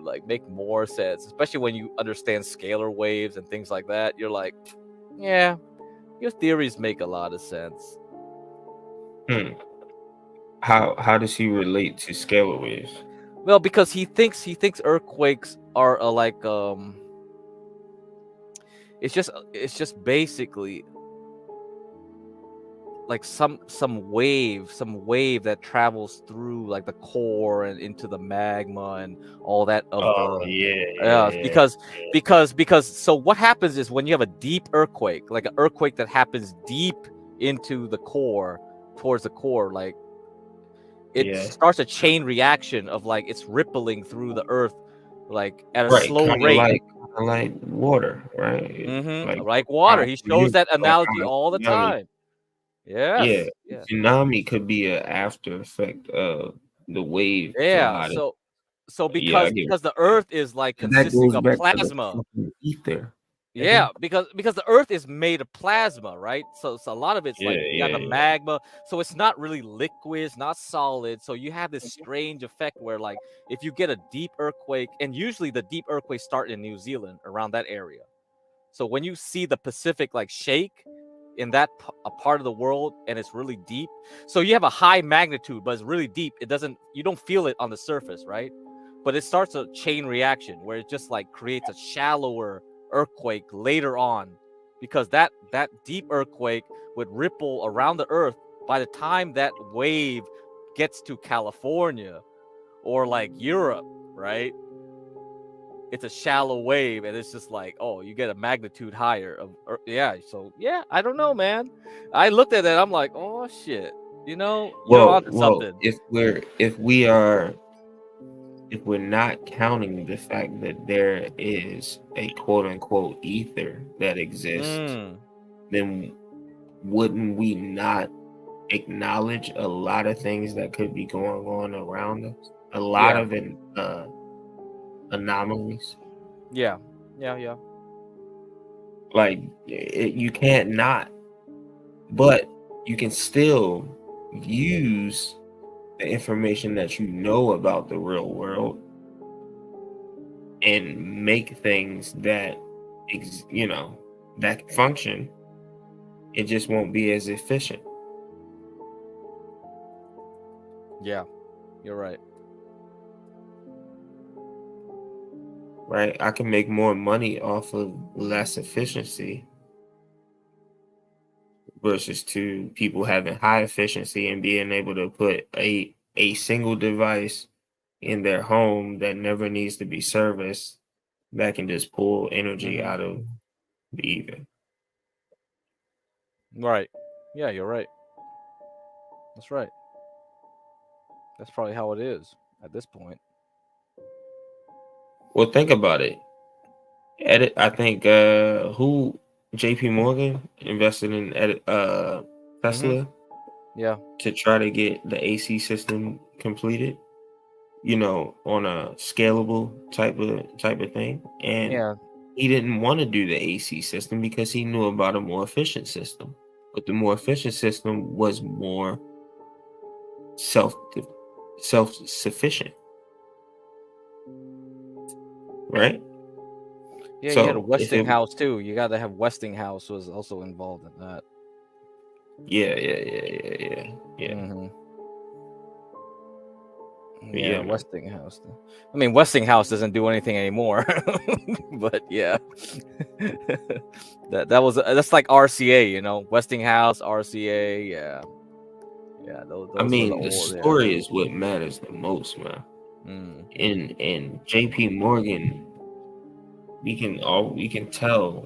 like make more sense, especially when you understand scalar waves and things like that. You're like, yeah, your theories make a lot of sense. How does he relate to scalar waves? Well, because he thinks earthquakes are it's just basically like some wave that travels through like the core and into the magma and all that of because so what happens is when you have a deep earthquake, like an earthquake that happens deep into the core, towards the core, like it starts a chain reaction of like it's rippling through the earth like at a slow rate, like water, right? Like water. He shows that analogy all the time. Yeah, Yes. tsunami could be an after effect of the wave. Yeah, so because the earth is like and that consisting goes of back plasma. to the ether. Yeah, because the earth is made of plasma, right? So a lot of it's like you got the magma, so it's not really liquid, it's not solid. So you have this strange effect where like if you get a deep earthquake, and usually the deep earthquakes start in New Zealand around that area. So when you see the Pacific like shake in that a part of the world and it's really deep, so you have a high magnitude but it's really deep, you don't feel it on the surface, right? But it starts a chain reaction where it just like creates a shallower earthquake later on, because that deep earthquake would ripple around the earth. By the time that wave gets to California or like Europe, right, it's a shallow wave and it's just like, oh, you get a magnitude higher of so I don't know, man. I looked at that, I'm like, oh shit, you're onto something. If we're not counting the fact that there is a quote unquote ether that exists, then wouldn't we not acknowledge a lot of things that could be going on around us? A lot of anomalies. Yeah. Like you can't not, but you can still use the information that you know about the real world and make things that that function. It just won't be as efficient. Yeah, you're right. Right, I can make more money off of less efficiency, versus to people having high efficiency and being able to put a single device in their home that never needs to be serviced that can just pull energy out of the ether. Right. Yeah, you're right. That's right. That's probably how it is at this point. Well, think about it. I think who JP Morgan invested in Tesla Yeah. to try to get the AC system completed, you know, on a scalable type of thing. And Yeah. he didn't want to do the AC system because he knew about a more efficient system. But the more efficient system was more self-sufficient. Right? Yeah, you had a Westinghouse too. You got to have Westinghouse was also involved in that. Yeah. Yeah, Westinghouse. I mean, Westinghouse doesn't do anything anymore, but yeah, that's like RCA, you know, Westinghouse, RCA, yeah. Those I mean, were the old, story is what matters the most, man. In JP Morgan, we can tell,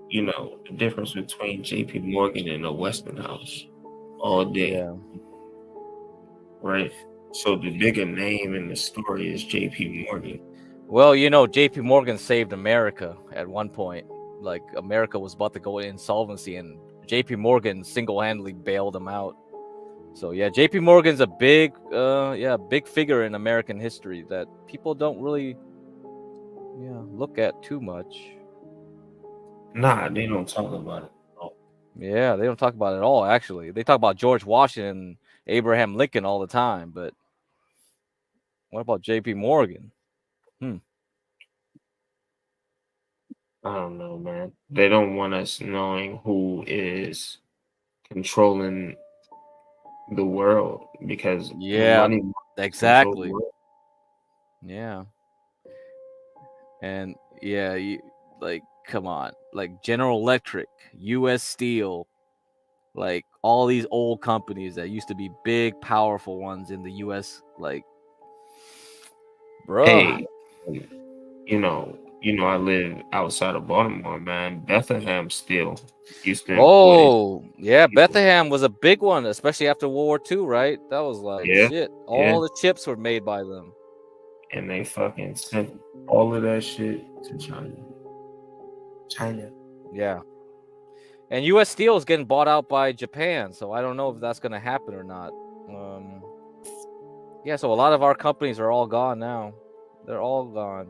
you know, the difference between JP Morgan and a Westinghouse all day. Yeah. Right. So the bigger name in the story is JP Morgan. Well, you know, JP Morgan saved America at one point. Like America was about to go into insolvency, and JP Morgan single-handedly bailed them out. So yeah, JP Morgan's a big figure in American history that people don't really look at too much. Nah, they don't talk about it. Yeah, they don't talk about it at all, actually. They talk about George Washington, Abraham Lincoln all the time, but what about JP Morgan? I don't know, man. They don't want us knowing who is controlling the world because money exactly. the world. Yeah. And yeah, like come on, like General Electric, US Steel, like all these old companies that used to be big, powerful ones in the US, like, bro. Hey, you know, I live outside of Baltimore, man. Bethlehem Steel used to Oh, yeah, Bethlehem was a big one, especially after World War II, right? That was like shit. All the chips were made by them. And they fucking sent all of that shit to China. Yeah. And US Steel is getting bought out by Japan, so I don't know if that's going to happen or not. Yeah, so a lot of our companies are all gone now. They're all gone.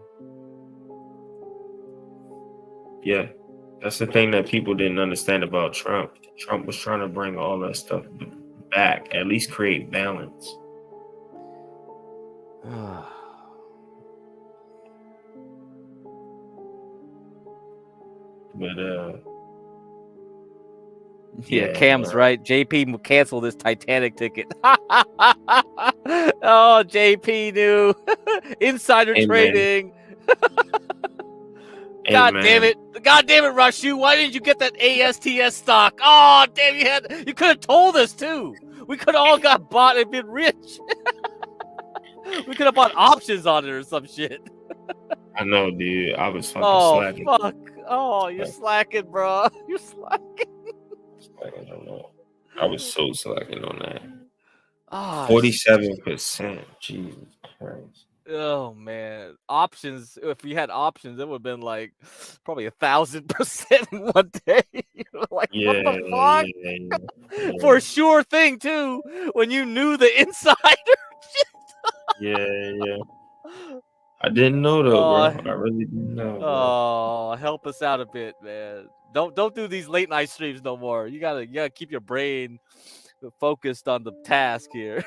Yeah, that's the thing that people didn't understand about Trump. Trump was trying to bring all that stuff back, at least create balance. But yeah, Cam's right. JP canceled his Titanic ticket. Oh, JP knew. Insider trading. God damn it. God damn it, Rushu. Why didn't you get that ASTS stock? Oh, damn, you could have told us too. We could have all got bought and been rich. We could have bought options on it or some shit. I know, dude. I was fucking slacking. Oh, fuck. Oh, you're slacking, bro. You're slacking. I was so slacking on that. 47%. Jesus Christ. Oh man, options. If we had options, it would have been like probably 1,000% in one day. Like, what the fuck? Yeah. For a sure thing too. When you knew the insider shit. Yeah. I didn't know though, bro. I really didn't know. Oh, help us out a bit, man. Don't do these late night streams no more. You gotta keep your brain focused on the task here.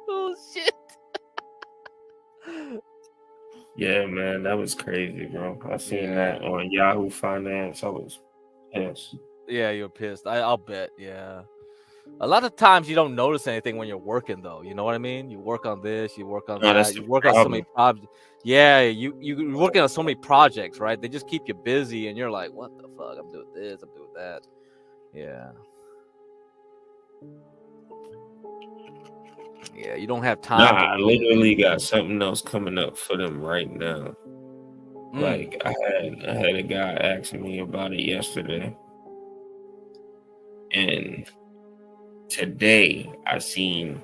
Oh shit. Yeah, man, that was crazy, bro. I seen that on Yahoo Finance. I was pissed. Yeah, you're pissed. I'll bet. Yeah. A lot of times you don't notice anything when you're working, though. You know what I mean? You work on this, you work on No, that's that, the you work on so many problem. projects. Yeah, you're working on so many projects, right? They just keep you busy, and you're like, what the fuck? I'm doing this, I'm doing that. Yeah. Yeah, you don't have Nah, time to I really. literally got something else coming up for them right now. Like I had a guy asking me about it yesterday, and today I seen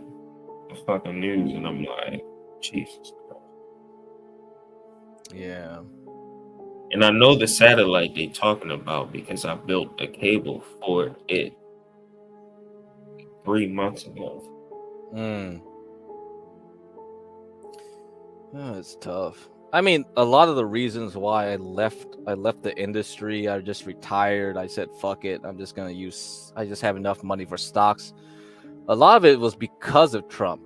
the fucking news, and I'm like, Jesus Christ. Yeah. And I know the satellite they talking about because I built a cable for it 3 months ago. Oh, it's tough. I mean, a lot of the reasons why I left the industry, I just retired. I said, fuck it. I just have enough money for stocks. A lot of it was because of Trump,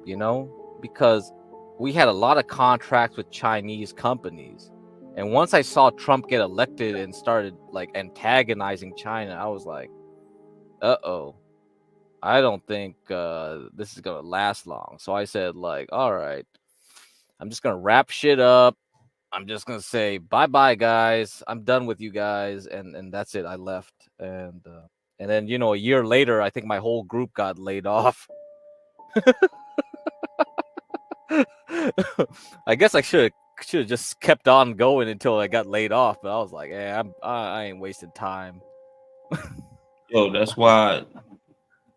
because we had a lot of contracts with Chinese companies. And once I saw Trump get elected and started like antagonizing China, I was like, uh-oh, I don't think this is going to last long. So I said, like, all right, I'm just going to wrap shit up. I'm just gonna say bye, guys. I'm done with you guys, and that's it. I left, and then a year later, I think my whole group got laid off. I guess I should have just kept on going until I got laid off, but I was like, hey, I ain't wasting time. Yo, that's why,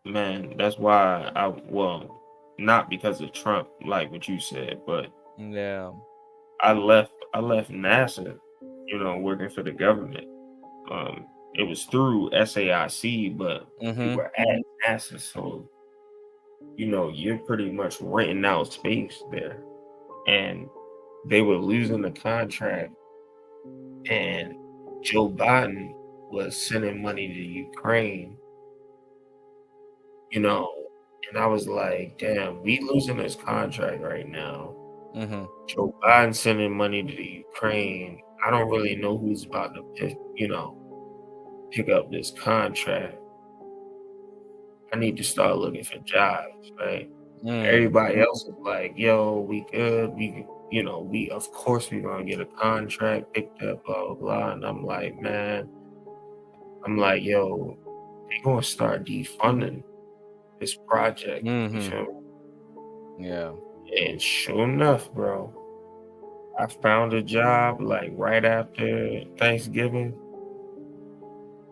man. That's why not because of Trump, like what you said, but yeah, I left NASA, working for the government. It was through SAIC, but we were at NASA, so you're pretty much renting out space there. And they were losing the contract, and Joe Biden was sending money to Ukraine, and I was like, damn, we losing this contract right now. Joe Biden sending money to Ukraine. I don't really know who's about to pick up this contract. I need to start looking for jobs, right? Everybody else is like, yo, we good. We of course we're gonna get a contract picked up, blah, blah, blah. And I'm like, man, yo, they gonna start defunding this project. You feel me? Yeah. And sure enough, bro, I found a job like right after Thanksgiving,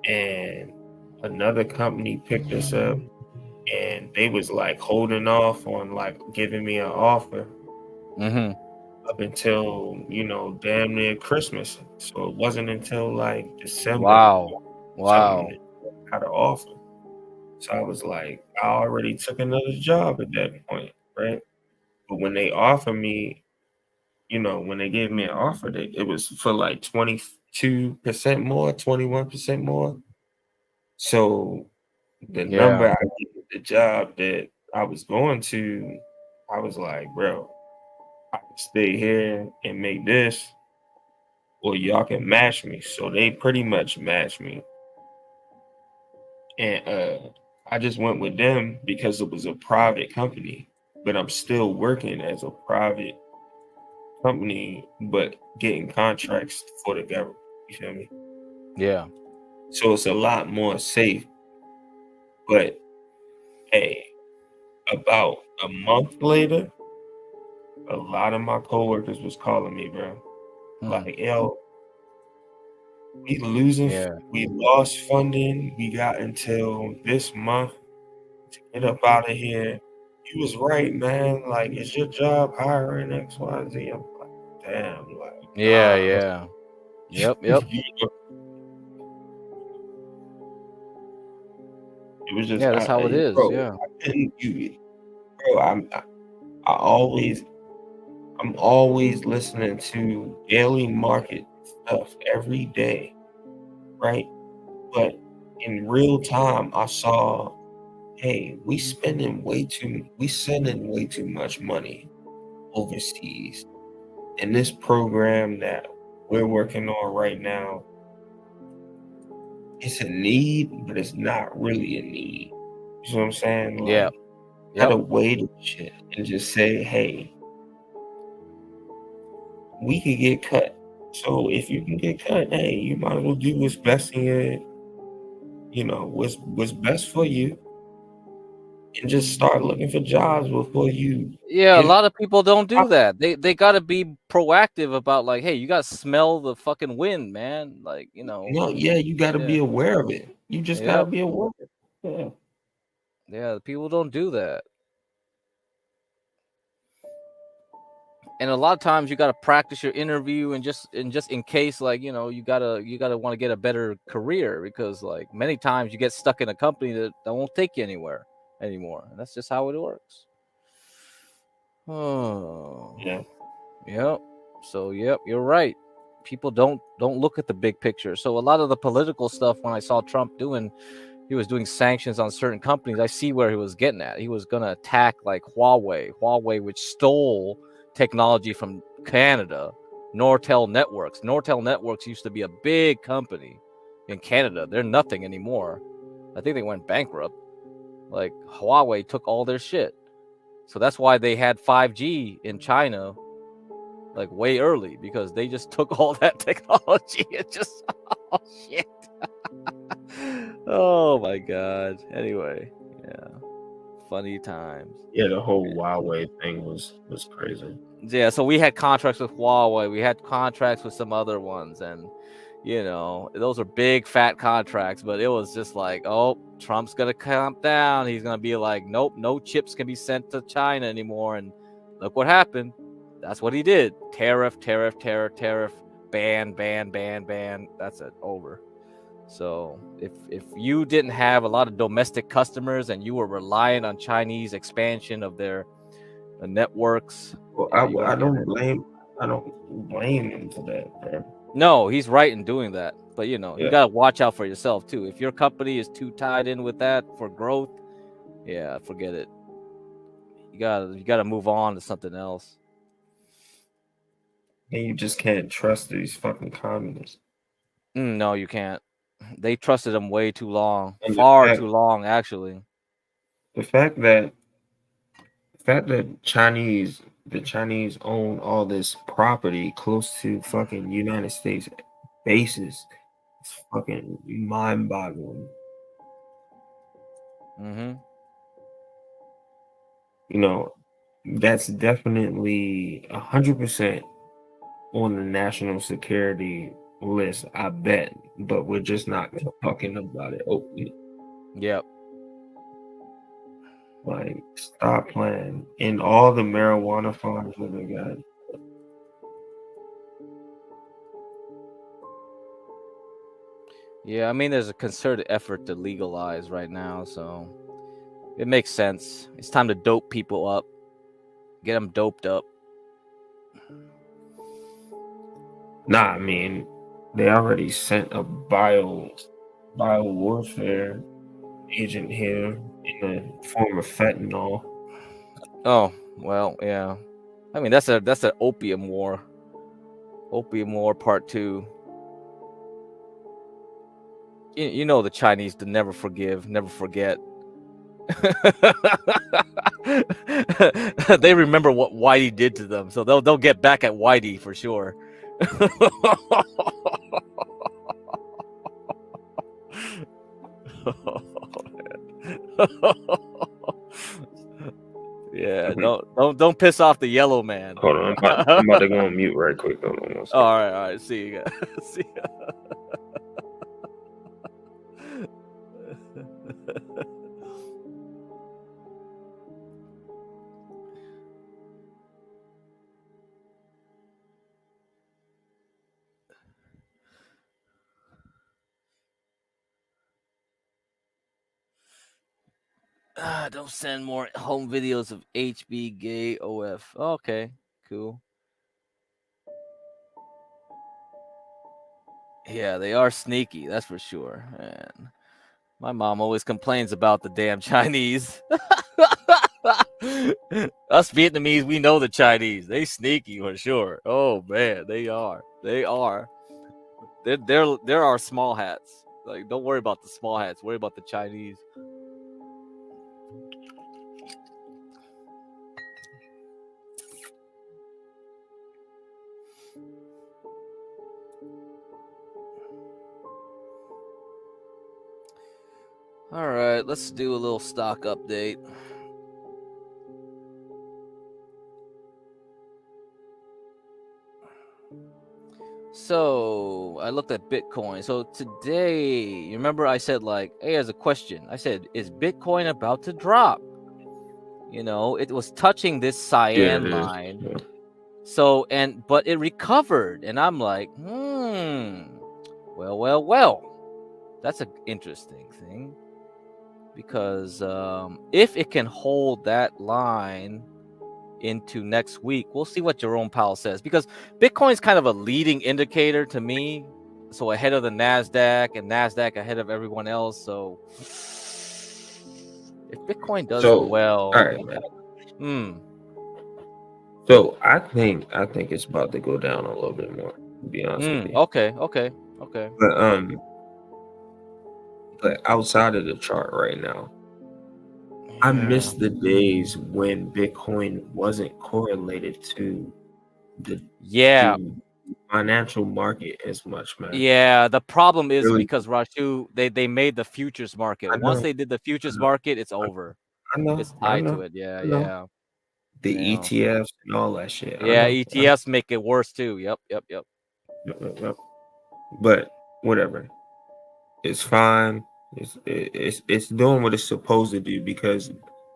and another company picked us up, and they was like holding off on like giving me an offer up until damn near Christmas. So it wasn't until like December. Wow. Had an offer. So I was like, I already took another job at that point, right? But when they offered me, when they gave me an offer, it was for like 22% more, 21% more. So the number I gave the job that I was going to, I was like, bro, I can stay here and make this, or y'all can match me. So they pretty much matched me. And I just went with them because it was a private company, but I'm still working as a private company, but getting contracts for the government. You feel me? Yeah. So it's a lot more safe. But hey, about a month later, a lot of my coworkers was calling me, bro. Like, yo, we lost funding. We got until this month to get up out of here. You was right, man. Like, is your job hiring XYZ? I'm like, damn, like, Yeah. Yep. It was just, Yeah, that's how it is. bro, Yeah. I couldn't bro. I'm always listening to daily market stuff every day, right? But in real time, I saw, hey, we sending way too much money overseas. And this program that we're working on right now, it's a need, but it's not really a need. You know what I'm saying? Like, Yeah. gotta weigh the shit and just say, hey, we could get cut. So if you can get cut, hey, you might as well do what's best in your, what's best for you, and just start looking for jobs before you. Yeah, a lot of people don't do that. They got to be proactive about like, hey, you got to smell the fucking wind, man. Like, No, yeah, you got to be aware of it. You just got to be aware of it. Yeah. Yeah, people don't do that. And a lot of times you got to practice your interview and just in case, like, you gotta want to get a better career, because like many times you get stuck in a company that won't take you anywhere anymore, and that's just how it works. Oh yeah. Yep. So yep, you're right. People don't look at the big picture. So a lot of the political stuff, when I saw Trump he was doing sanctions on certain companies, I see where he was getting at. He was gonna attack like Huawei, which stole technology from Canada. Nortel Networks used to be a big company in Canada. They're nothing anymore. I think they went bankrupt. Like, Huawei took all their shit. So that's why they had 5G in China like way early, because they just took all that technology and just oh shit. Oh my god. Anyway, yeah. Funny times. Yeah, the whole Huawei thing was crazy. Yeah, so we had contracts with Huawei, we had contracts with some other ones, and those are big fat contracts, but it was just like, oh, Trump's gonna clamp down. He's gonna be like, nope, no chips can be sent to China anymore. And look what happened. That's what he did. Tariff, ban. That's it, over. So if you didn't have a lot of domestic customers and you were relying on Chinese expansion of their networks, well, I don't blame him for that, bro. No, he's right in doing that. But you gotta watch out for yourself too. If your company is too tied in with that for growth, yeah, forget it. You gotta move on to something else. And you just can't trust these fucking communists. No, you can't. They trusted them way too long, far too long, actually. The fact that the Chinese own all this property close to fucking United States bases, it's fucking mind-boggling. That's definitely 100% on the national security list, I bet, but we're just not talking about it openly. Yep. Like, stop playing. And all the marijuana farms that they got. Yeah, I mean, there's a concerted effort to legalize right now, so it makes sense. It's time to dope people up, get them doped up. Nah, I mean, they already sent a bio warfare agent here in the form of fentanyl. Oh, well, yeah. I mean, that's an opium war. Opium War Part 2. You know the Chinese to never forgive, never forget. They remember what Whitey did to them, so they'll get back at Whitey for sure. Yeah, don't piss off the yellow man. Hold on, I'm about to go on mute right quick. Hold on. All right. See you guys. See ya. Don't send more home videos of HB gay OF. Okay, cool. Yeah, they are sneaky, that's for sure. And my mom always complains about the damn Chinese. Us Vietnamese, we know the Chinese. They sneaky for sure. Oh man, they are. They are. They're our small hats. Like, don't worry about the small hats. Worry about the Chinese. All right, let's do a little stock update. So I looked at Bitcoin. So today, you remember I said like, hey, as a question, I said, is Bitcoin about to drop? You know, it was touching this cyan line. Yeah. So but it recovered, and I'm like, well. That's an interesting thing, because if it can hold that line into next week, we'll see what Jerome Powell says, because Bitcoin's kind of a leading indicator to me. So ahead of the NASDAQ, and NASDAQ ahead of everyone else. So if Bitcoin does well, all right, man. So I think it's about to go down a little bit more, to be honest with you. Okay. But outside of the chart right now, I miss the days when Bitcoin wasn't correlated to the financial market as much, man. Yeah, the problem is because Rashu, they made the futures market. Once they did the futures market, it's over. I know. It's tied to it. Yeah. The ETFs and all that shit. Yeah, ETFs make it worse too. Yep. But whatever. It's fine. It's doing what it's supposed to do, because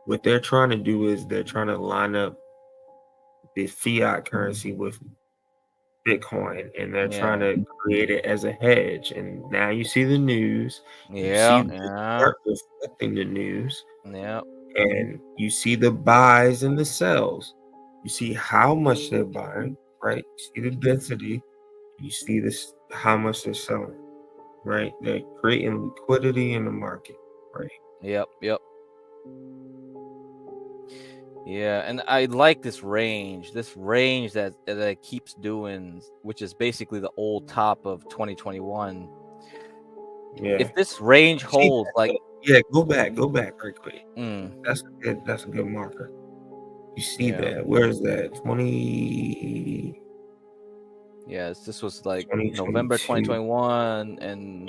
what they're trying to do is they're trying to line up the fiat currency with Bitcoin, and they're trying to create it as a hedge. And now you see the news. You see the chart reflecting the news. Yeah. And you see the buys and the sells. You see how much they're buying, right? You see the density. You see this, how much they're selling, right? They're creating liquidity in the market, right? Yep. Yeah, and I like this range that it keeps doing, which is basically the old top of 2021. Yeah. If this range holds, go back right quick. That's a good marker. You see that? Where is that? 20. Yes, this was like November 2021 and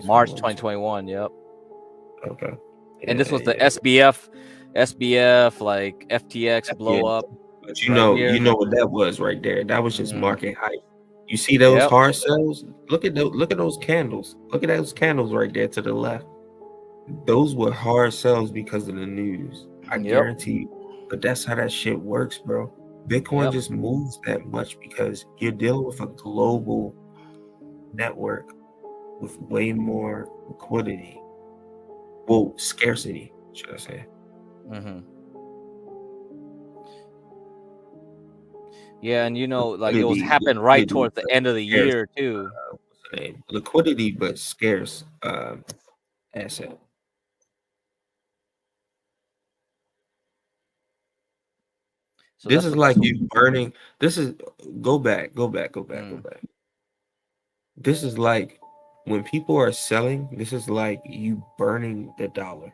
March 2021. Yep. Okay. And this was the SBF like FTX blow up. But you know what that was right there. That was just market hype. You see those hard sells? Look at those candles. Look at those candles right there to the left. Those were hard sells because of the news. I guarantee you. But that's how that shit works, bro. Bitcoin just moves that much because you're dealing with a global network with way more liquidity. Well, scarcity, should I say. Yeah, and like it was happened right towards the end of the year too. What's the name? Liquidity, but scarce asset. So this is like you burning. This is go back. This is like when people are selling. This is like you burning the dollar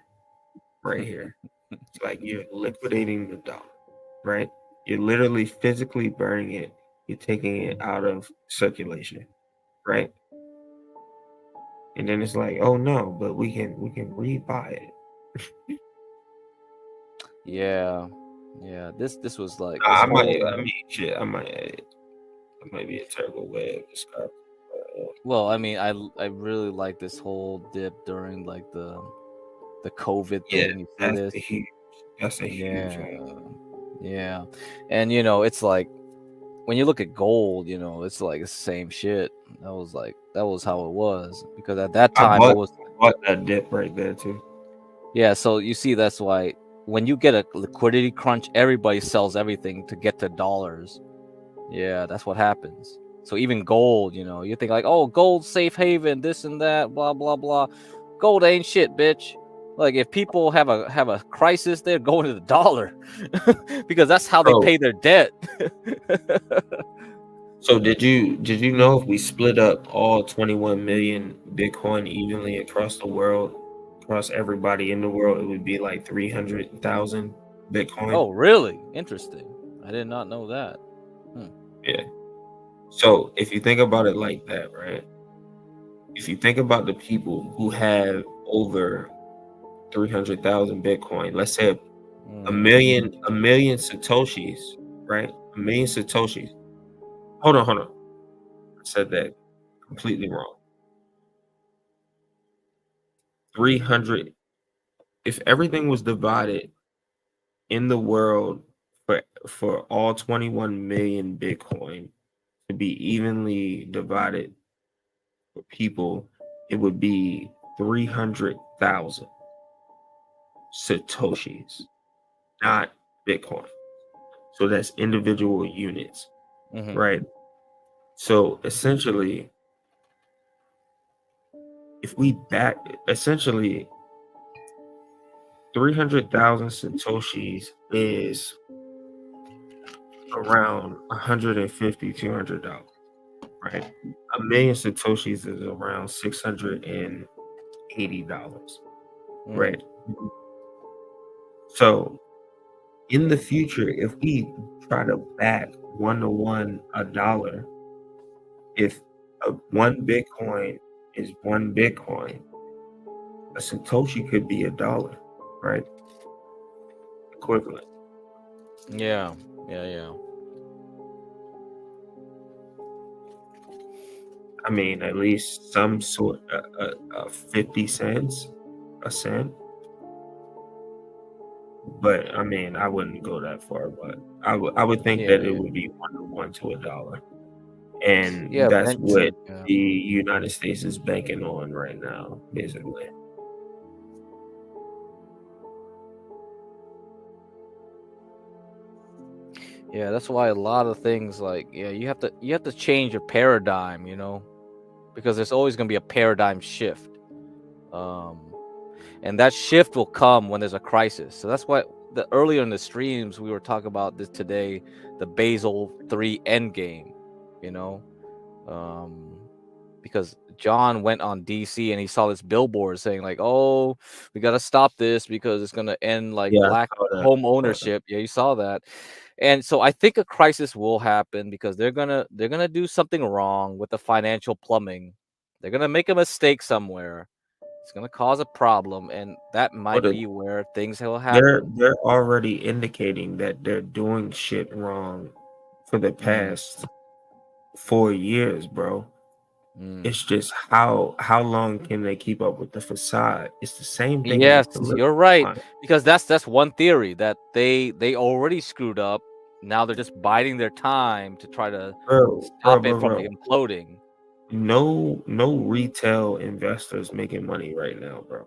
right here. It's like you're liquidating the dollar, right? You're literally physically burning it. You're taking it out of circulation, right? And then it's like, oh no, but we can rebuy it. Yeah. This was like. I might be a terrible way of describing. Well, I mean, I really like this whole dip during like the COVID thing. You see That's a huge one. Yeah, and it's like when you look at gold, it's like the same shit. That was how it was, because at that time I bought that dip right there too. Yeah, so you see, that's why when you get a liquidity crunch, everybody sells everything to get to dollars. Yeah, that's what happens. So even gold, you think like, oh, gold safe haven, this and that, blah blah blah. Gold ain't shit, bitch. Like if people have a crisis, they're going to the dollar because that's how they pay their debt. So did you know if we split up all 21 million Bitcoin evenly across the world, across everybody in the world, it would be like 300,000 Bitcoin? Oh, really? Interesting. I did not know that. Yeah. So if you think about it like that, right? If you think about the people who have over 300,000 Bitcoin. Let's say a million Satoshis, right? A million Satoshis. Hold on. I said that completely wrong. 300. If everything was divided in the world for all 21 million Bitcoin to be evenly divided for people, it would be 300,000 Satoshis, not Bitcoin. So that's individual units, right? So essentially, if we back, essentially 300,000 Satoshis is around $150, $200, right? A million Satoshis is around $680, right? So in the future, if we try to back 1-to-1 a dollar, if one Bitcoin is one Bitcoin, a Satoshi could be $1, right? Equivalent. Yeah. I mean, at least some sort of 50 cents, a cent. But I mean, I wouldn't go that far, but I would think that it would be 1-to-1 to $1. And that's what the United States is banking on right now, basically. Yeah, that's why a lot of things you have to change your paradigm, because there's always going to be a paradigm shift. And that shift will come when there's a crisis. So that's why earlier in the streams we were talking about this today, the Basel III endgame, because John went on DC and he saw this billboard saying like, "Oh, we got to stop this because it's going to end black home ownership." Yeah, you saw that. And so I think a crisis will happen because they're going to do something wrong with the financial plumbing. They're going to make a mistake somewhere. It's going to cause a problem, and that might be where things will happen. They're already indicating that they're doing shit wrong for the past 4 years, bro. It's just how long can they keep up with the facade? It's the same thing. Yes, you're right. Because that's one theory, that they already screwed up. Now they're just biding their time to try to stop it from imploding. No retail investors making money right now, bro.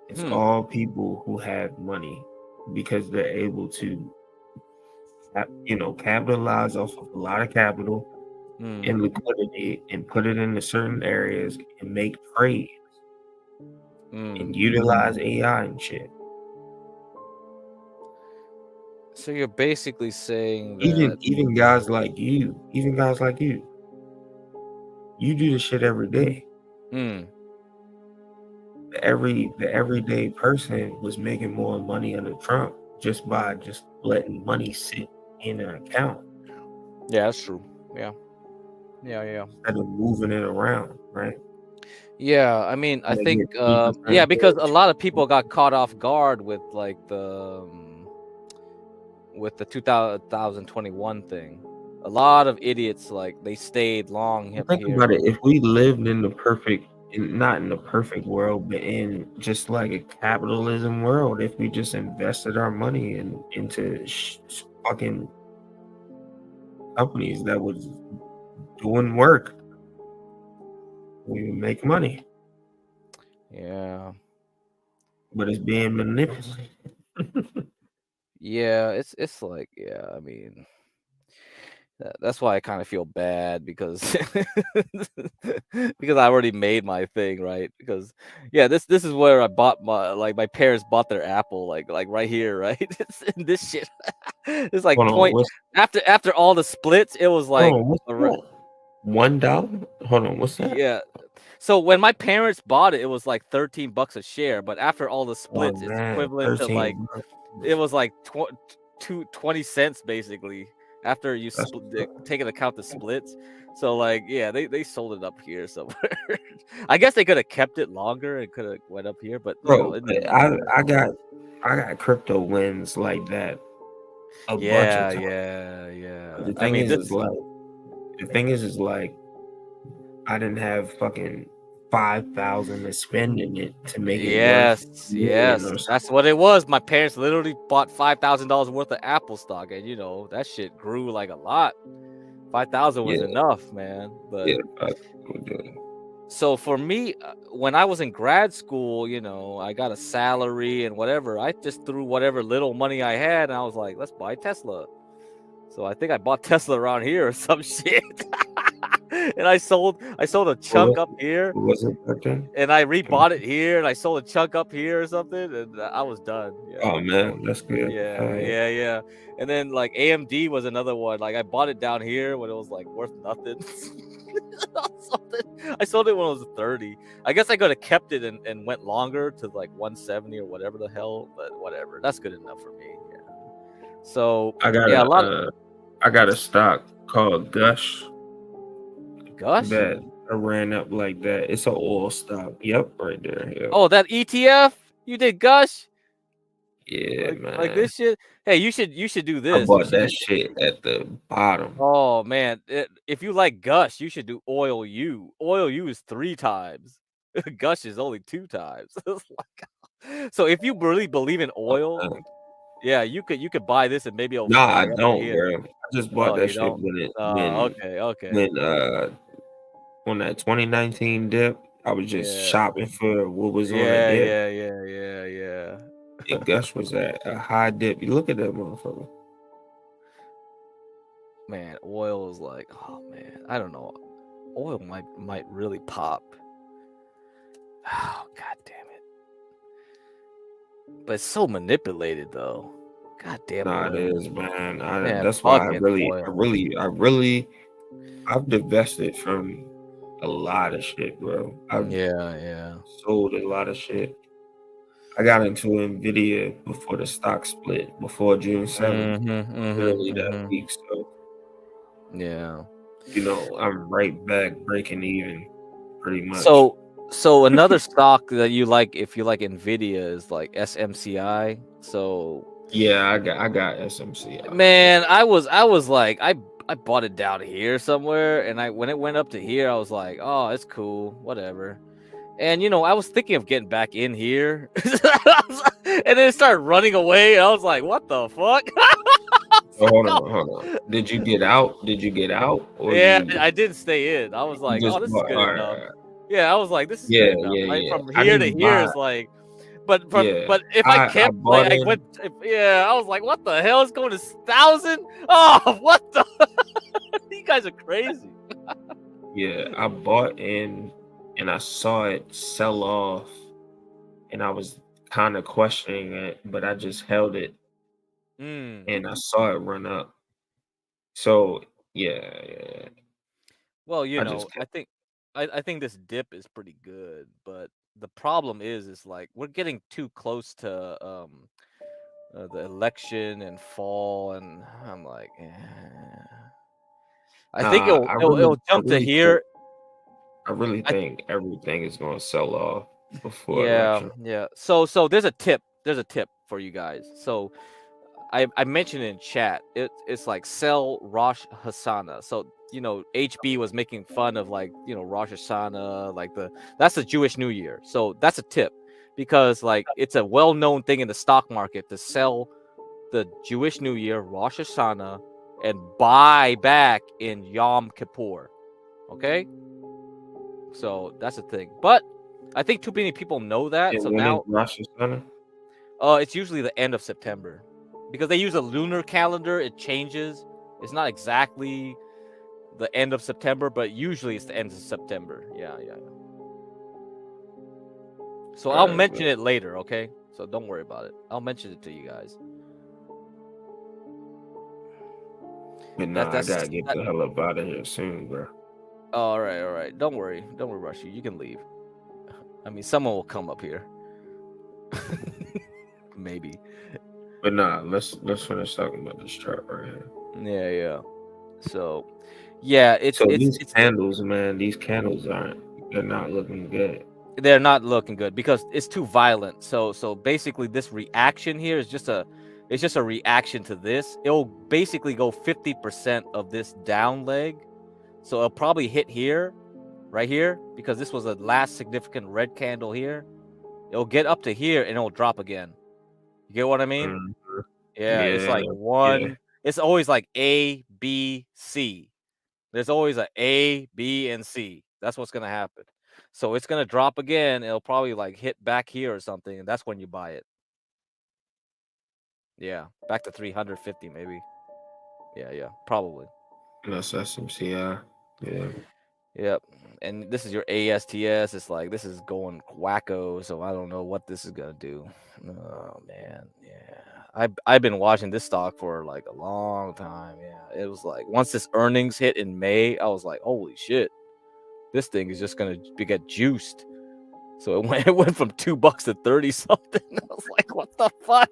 It's all people who have money because they're able to, capitalize off of a lot of capital and liquidity and put it into certain areas and make trades and utilize AI and shit. So you're basically saying that even guys like you, you do this shit every day. The everyday person was making more money under Trump just by letting money sit in an account. Yeah, that's true. Yeah. Instead of moving it around, right? Yeah, I mean, I think because a lot of people got caught off guard with the 2021 thing. A lot of idiots they stayed long here. Think about it. If we lived in not in the perfect world, but in just like a capitalism world, if we just invested our money into fucking companies that was doing work, we would make money. Yeah. But it's being manipulated. Yeah, it's I mean, that's why I kind of feel bad because because I already made my thing, right? Because this is where I bought my parents bought their Apple, like right here, right? It's in this shit. It's like after all the splits, it was like $1. Hold on, what's that? Yeah. So when my parents bought it, it was like $13 a share, but after all the splits, it's equivalent to it was like 20 cents basically. after you take into account the splits. So like, yeah, they sold it up here somewhere. I guess they could have kept it longer and could have went up here, but you know, it didn't matter. I got crypto wins like that a bunch of times. Yeah. The thing is like I didn't have fucking 5,000 to spend in it to make it worth. Yes, that's what it was. My parents literally bought $5,000 worth of Apple stock, and you know that shit grew like a lot. 5,000 was enough, man. But so for me, when I was in grad school, you know, I got a salary and whatever. I just threw whatever little money I had, and I was like, let's buy Tesla. So I think I bought Tesla around here or some shit. And I sold a chunk up here. Was it back then? And I rebought it here, and I sold a chunk up here or something, and I was done. Yeah. Oh man, that's good. Yeah. And then like AMD was another one. Like I bought it down here when it was like worth nothing. I sold it when it was 30. I guess I could have kept it and went longer to like 170 or whatever the hell, but whatever. That's good enough for me. Yeah. So I got a stock called Gush. Gush? That I ran up like that. It's an oil stock. Yep, right there. Yep. Oh, that ETF? You did Gush? Yeah, man. Like this shit. Hey, you should do this. I bought that shit at the bottom. Oh man, if you like Gush, you should do Oil U. Oil U is 3 times. Gush is only 2 times. So if you really believe in oil, yeah, you could buy this and maybe it'll. Nah, I don't, bro. I just bought that shit when that 2019 dip. I was just shopping for what was on the dip. Yeah. And Gush was at a high dip. You look at that motherfucker. Man, oil is like, oh man, I don't know. Oil might really pop. Oh, god damn it. But it's so manipulated though. God damn it. Nah, it is, man. That's why I've divested from a lot of shit, bro. I've sold a lot of shit. I got into Nvidia before the stock split, before June 7th, early that week. So, yeah, you know, I'm right back breaking even, pretty much. So another stock that you like, if you like Nvidia, is like SMCI. So yeah, I got SMCI. Man, I was like, I bought it down here somewhere, and when it went up to here, I was like, oh, it's cool, whatever. And you know, I was thinking of getting back in here, and then it started running away. And I was like, "What the fuck?" Hold on. Did you get out? Or yeah, I didn't stay in. I was like, "Oh, this is good enough." Yeah, I was like, "This is good enough." Right? From here to here is like, but if I kept, I went. I was like, "What the hell is going to 1,000?" Oh, what the? You guys are crazy. Yeah, I bought in. And I saw it sell off, and I was kind of questioning it, but I just held it, and I saw it run up. So yeah. Well, you know, I think this dip is pretty good, but the problem is like we're getting too close to the election and fall, and I'm like, I think it'll jump to here. I really think everything is going to sell off before election. Yeah. So there's a tip. There's a tip for you guys. So I mentioned in chat. It's like sell Rosh Hashanah. So you know, HB was making fun of like, you know, Rosh Hashanah, like that's the Jewish New Year. So that's a tip because like it's a well-known thing in the stock market to sell the Jewish New Year, Rosh Hashanah, and buy back in Yom Kippur. Okay. So that's the thing, but I think too many people know that. And so when now, is Rosh Hashanah? It's usually the end of September because they use a lunar calendar. It changes. It's not exactly the end of September, but usually it's the end of September. Yeah. So I'll mention it later, okay? So don't worry about it. I'll mention it to you guys. But nah, I gotta get the hell up out of here soon, bro. All right. Don't worry, Rushy. You can leave. I mean, someone will come up here. Maybe. But nah, let's finish talking about this chart right here. Yeah. So, yeah, it's So these candles, man, they're not looking good. They're not looking good because it's too violent. So basically, this reaction here is just a reaction to this. It'll basically go 50% of this down leg, so it'll probably hit here, right here, because this was the last significant red candle here. It'll get up to here and it'll drop again. You get what I mean? Mhm. Yeah, it's like Yeah. one. It's always like A, B, C. There's always a A, B, and C. That's what's gonna happen. So it's gonna drop again. It'll probably like hit back here or something, and that's when you buy it. Yeah, back to 350 maybe. Yeah, probably. That's SMCI. Yeah. Yep. And this is your ASTS. It's like this is going wacko, so I don't know what this is gonna do. Oh man, yeah. I've been watching this stock for like a long time. Yeah, it was like once this earnings hit in May, I was like, holy shit, this thing is just gonna get juiced. So it went from $2 to 30 something. I was like, what the fuck?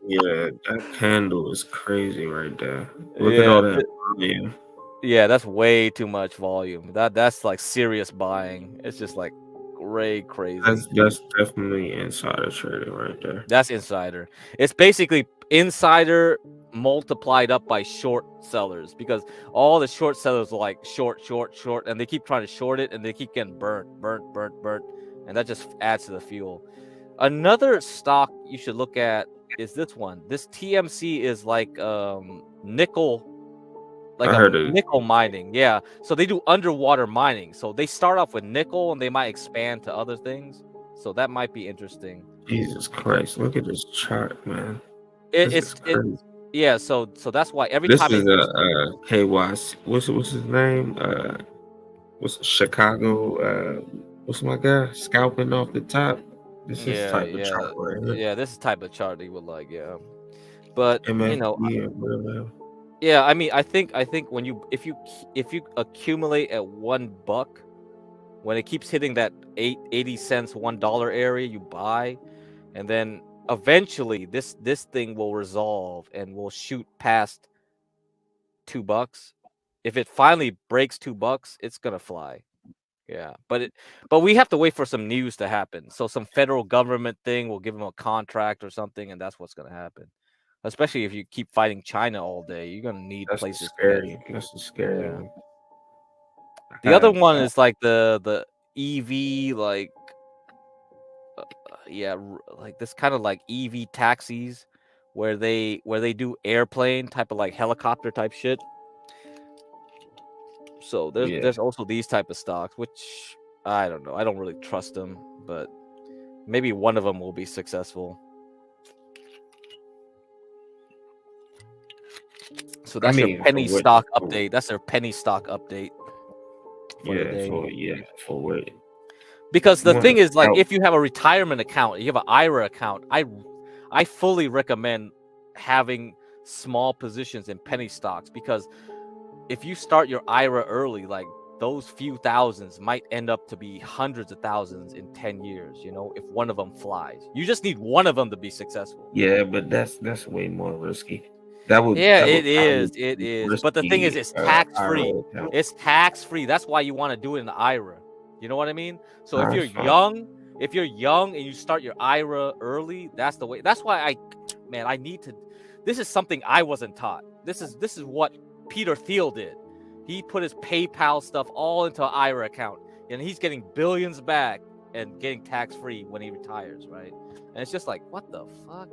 Yeah, that candle is crazy right there. Look at all that volume. Yeah, that's way too much volume. That's like serious buying. It's just like crazy. That's definitely insider trading right there. That's insider. It's basically insider multiplied up by short sellers because all the short sellers are like short, and they keep trying to short it and they keep getting burnt, and that just adds to the fuel. Another stock you should look at is this one. This TMC is like nickel. Like nickel mining, yeah. So they do underwater mining. So they start off with nickel and they might expand to other things. So that might be interesting. Jesus Christ! Look at this chart, man. It's yeah. So that's why every this time is a KYC. What's his name? What's Chicago? What's my guy scalping off the top? This is type of chart right here. Yeah, this is type of chart he would like. Yeah, but MFD, you know. Yeah, I mean, I think when if you accumulate at $1, when it keeps hitting that 80 cents $1 area, you buy, and then eventually this thing will resolve and will shoot past $2. If it finally breaks $2, it's gonna fly. Yeah, but we have to wait for some news to happen. So some federal government thing will give them a contract or something, and that's what's gonna happen. Especially if you keep fighting China all day, you're gonna need places to get. That's scary. Yeah. The other one is like the EV, like like this kind of like EV taxis, where they do airplane type of like helicopter type shit. So there's also these type of stocks, which I don't know. I don't really trust them, but maybe one of them will be successful. So that's your penny stock update. That's their penny stock update for the day. For what? Because the thing is, like, if you have a retirement account, you have an IRA account, I fully recommend having small positions in penny stocks, because if you start your IRA early, like those few thousands might end up to be hundreds of thousands in 10 years, you know, if one of them flies. You just need one of them to be successful. Yeah, but that's way more risky. It is. But the thing is, it's tax free. It's tax free. That's why you want to do it in the IRA. You know what I mean? So if you're young and you start your IRA early, that's the way. That's why I need to. This is something I wasn't taught. This is what Peter Thiel did. He put his PayPal stuff all into an IRA account, and he's getting billions back and getting tax free when he retires, right? And it's just like, what the fuck?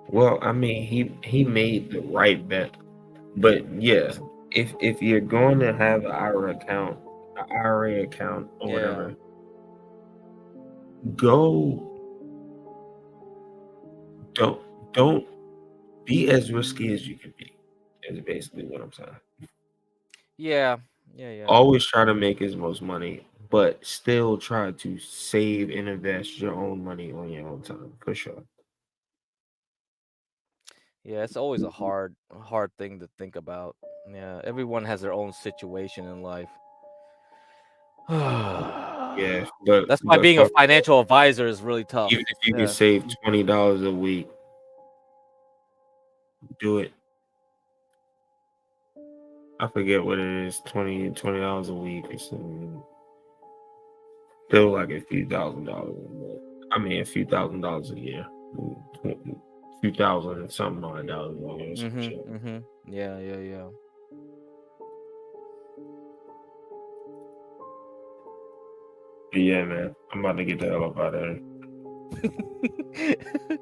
Well, I mean, he made the right bet, but yeah, if you're going to have an IRA account or whatever, don't be as risky as you can be. Is basically what I'm saying. Yeah. Always try to make as most money, but still try to save and invest your own money on your own time, for sure. Yeah, it's always a hard thing to think about. Yeah, everyone has their own situation in life. Yeah, but that's why being a financial advisor is really tough. Even if you can save $20 a week, do it. I forget what it is, $20 a week or something. Still like a few $1,000s. I mean, a few $1,000s a year. A few thousand and something odd dollars a year. Some shit. Yeah. But yeah, man, I'm about to get the hell up out of there.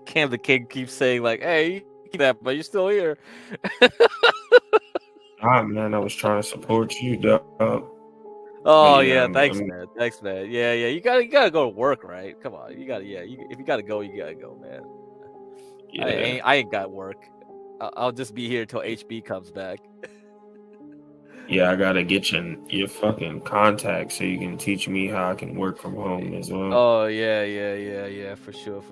Cam the King keeps saying like, "Hey, you keep that, but you're still here." Man, I was trying to support you, dog. Oh yeah, yeah, thanks, man. Thanks, man. Yeah. You gotta go to work, right? Come on, you gotta. Yeah, if you gotta go, you gotta go, man. Yeah. I ain't got work. I'll just be here till HB comes back. Yeah, I gotta get your fucking contact so you can teach me how I can work from home as well. Oh yeah, for sure.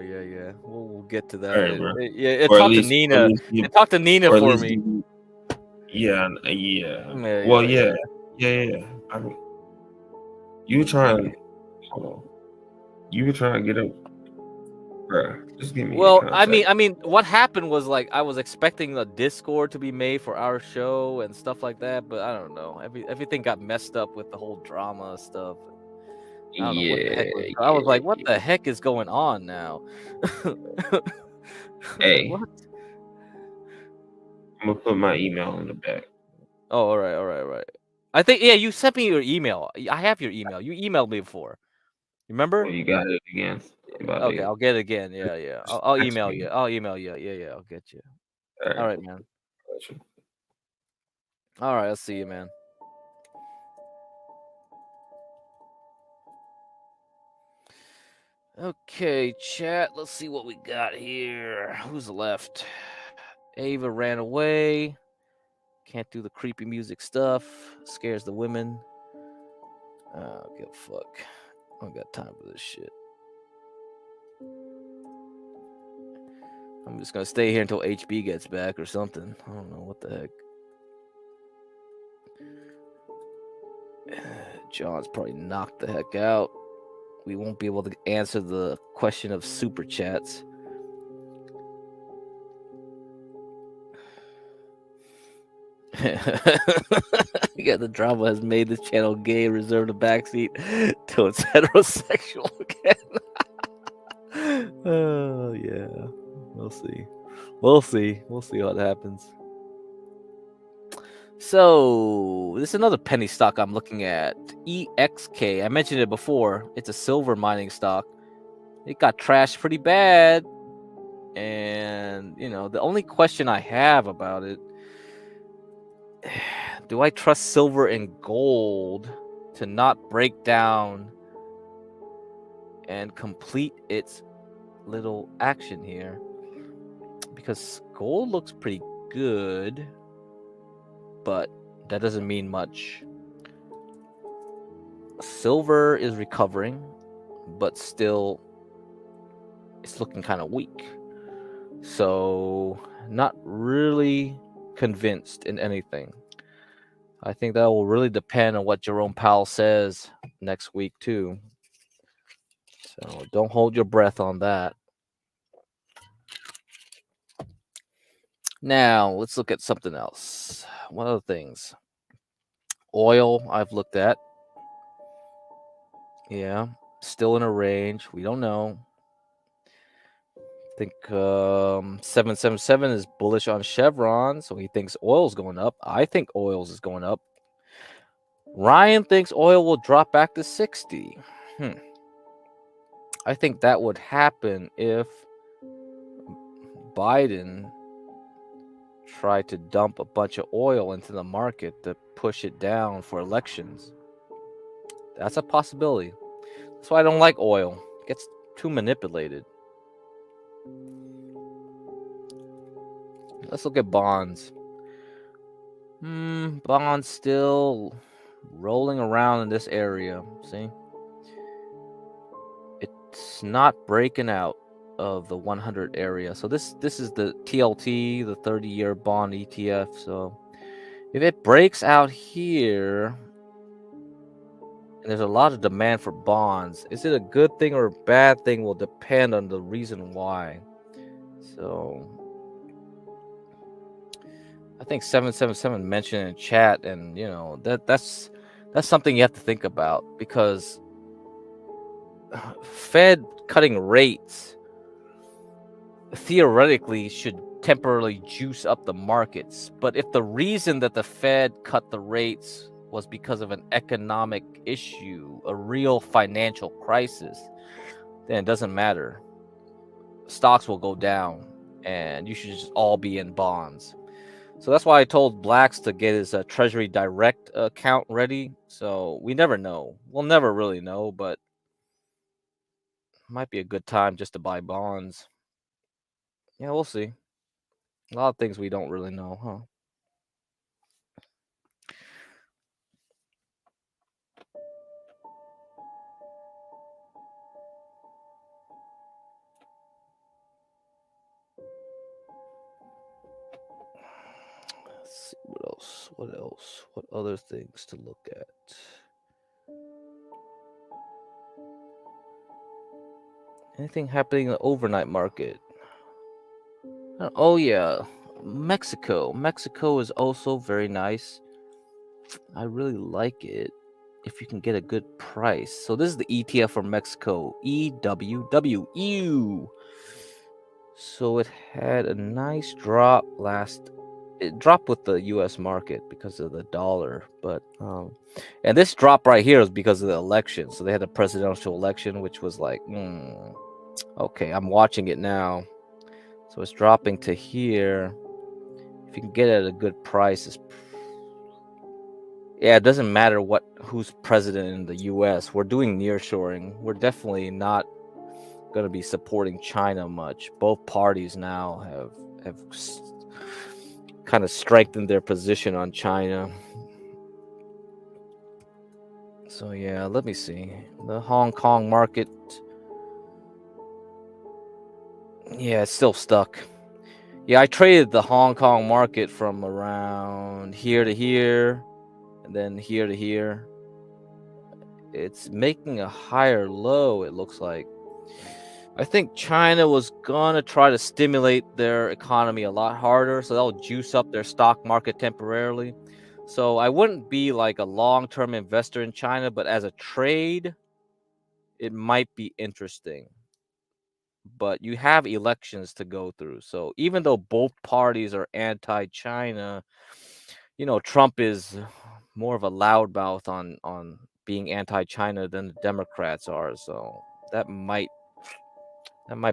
Yeah. We'll get to that. All right, bro. Talk to Nina. Talk to Nina for me. Yeah. Yeah. Well, yeah. You were trying. Hold on. You were trying to get up, bro. Just give me your Well, contact. I mean, what happened was like I was expecting a Discord to be made for our show and stuff like that, but I don't know. Everything got messed up with the whole drama stuff. I don't know what the heck I was like, what the heck is going on now? Hey, what? I'm gonna put my email in the back. Oh, all right. I think you sent me your email. I have your email. You emailed me before. Remember? Oh, you got it again. Okay, I'll get it again. Yeah. I'll email you. I'll email you. Yeah. I'll get you. All right, man. All right, I'll see you, man. Okay, chat. Let's see what we got here. Who's left? Ava ran away. Can't do the creepy music stuff. Scares the women. Give a fuck. I don't got time for this shit. I'm just gonna stay here until HB gets back or something. I don't know what the heck. John's probably knocked the heck out. We won't be able to answer the question of super chats. Yeah, the drama has made this channel gay, reserved a backseat till it's heterosexual again. Oh yeah, we'll see. We'll see what happens. So this is another penny stock I'm looking at. EXK. I mentioned it before. It's a silver mining stock. It got trashed pretty bad, and the only question I have about it. Do I trust silver and gold to not break down and complete its little action here? Because gold looks pretty good, but that doesn't mean much. Silver is recovering, but still it's looking kind of weak. So not really convinced in anything. I think that will really depend on what Jerome Powell says next week too. So don't hold your breath on that. Now let's look at something else. What other things? Oil I've looked at. Yeah, still in a range. We don't know. I think 777 is bullish on Chevron, so he thinks oil's going up. I think oil's is going up. Ryan thinks oil will drop back to 60. I think that would happen if Biden tried to dump a bunch of oil into the market to push it down for elections. That's a possibility. That's why I don't like oil. It gets too manipulated. Let's look at bonds. Bonds still rolling around in this area. See? It's not breaking out of the 100 area. So this is the TLT, the 30-year bond ETF. So if it breaks out here, and there's a lot of demand for bonds, is it a good thing or a bad thing will depend on the reason why. So I think 777 mentioned in chat, and that's something you have to think about, because Fed cutting rates theoretically should temporarily juice up the markets. But if the reason that the Fed cut the rates was because of an economic issue, a real financial crisis, then it doesn't matter. Stocks will go down, and you should just all be in bonds. So that's why I told Blacks to get his Treasury Direct account ready. So we never know. We'll never really know, but might be a good time just to buy bonds. Yeah, we'll see. A lot of things we don't really know, huh? Let's see what else. What else? What other things to look at? Anything happening in the overnight market? Oh yeah, Mexico. Mexico is also very nice. I really like it if you can get a good price. So this is the ETF for Mexico, EWW. So it had a nice drop it dropped with the US market because of the dollar, but and this drop right here is because of the election. So they had a presidential election, which was like, okay, I'm watching it now. So it's dropping to here. If you can get it at a good price, it doesn't matter who's president in the US. We're doing nearshoring. We're definitely not going to be supporting China much. Both parties now have kind of strengthened their position on China. So yeah, let me see. The Hong Kong market. Yeah, it's still stuck. Yeah, I traded the Hong Kong market from around here to here, and then here to here. It's making a higher low, it looks like. I think China was gonna try to stimulate their economy a lot harder, so that'll juice up their stock market temporarily. So I wouldn't be like a long-term investor in China, but as a trade, it might be interesting. But you have elections to go through. So even though both parties are anti-China, Trump is more of a loudmouth on being anti-China than the Democrats are. So that might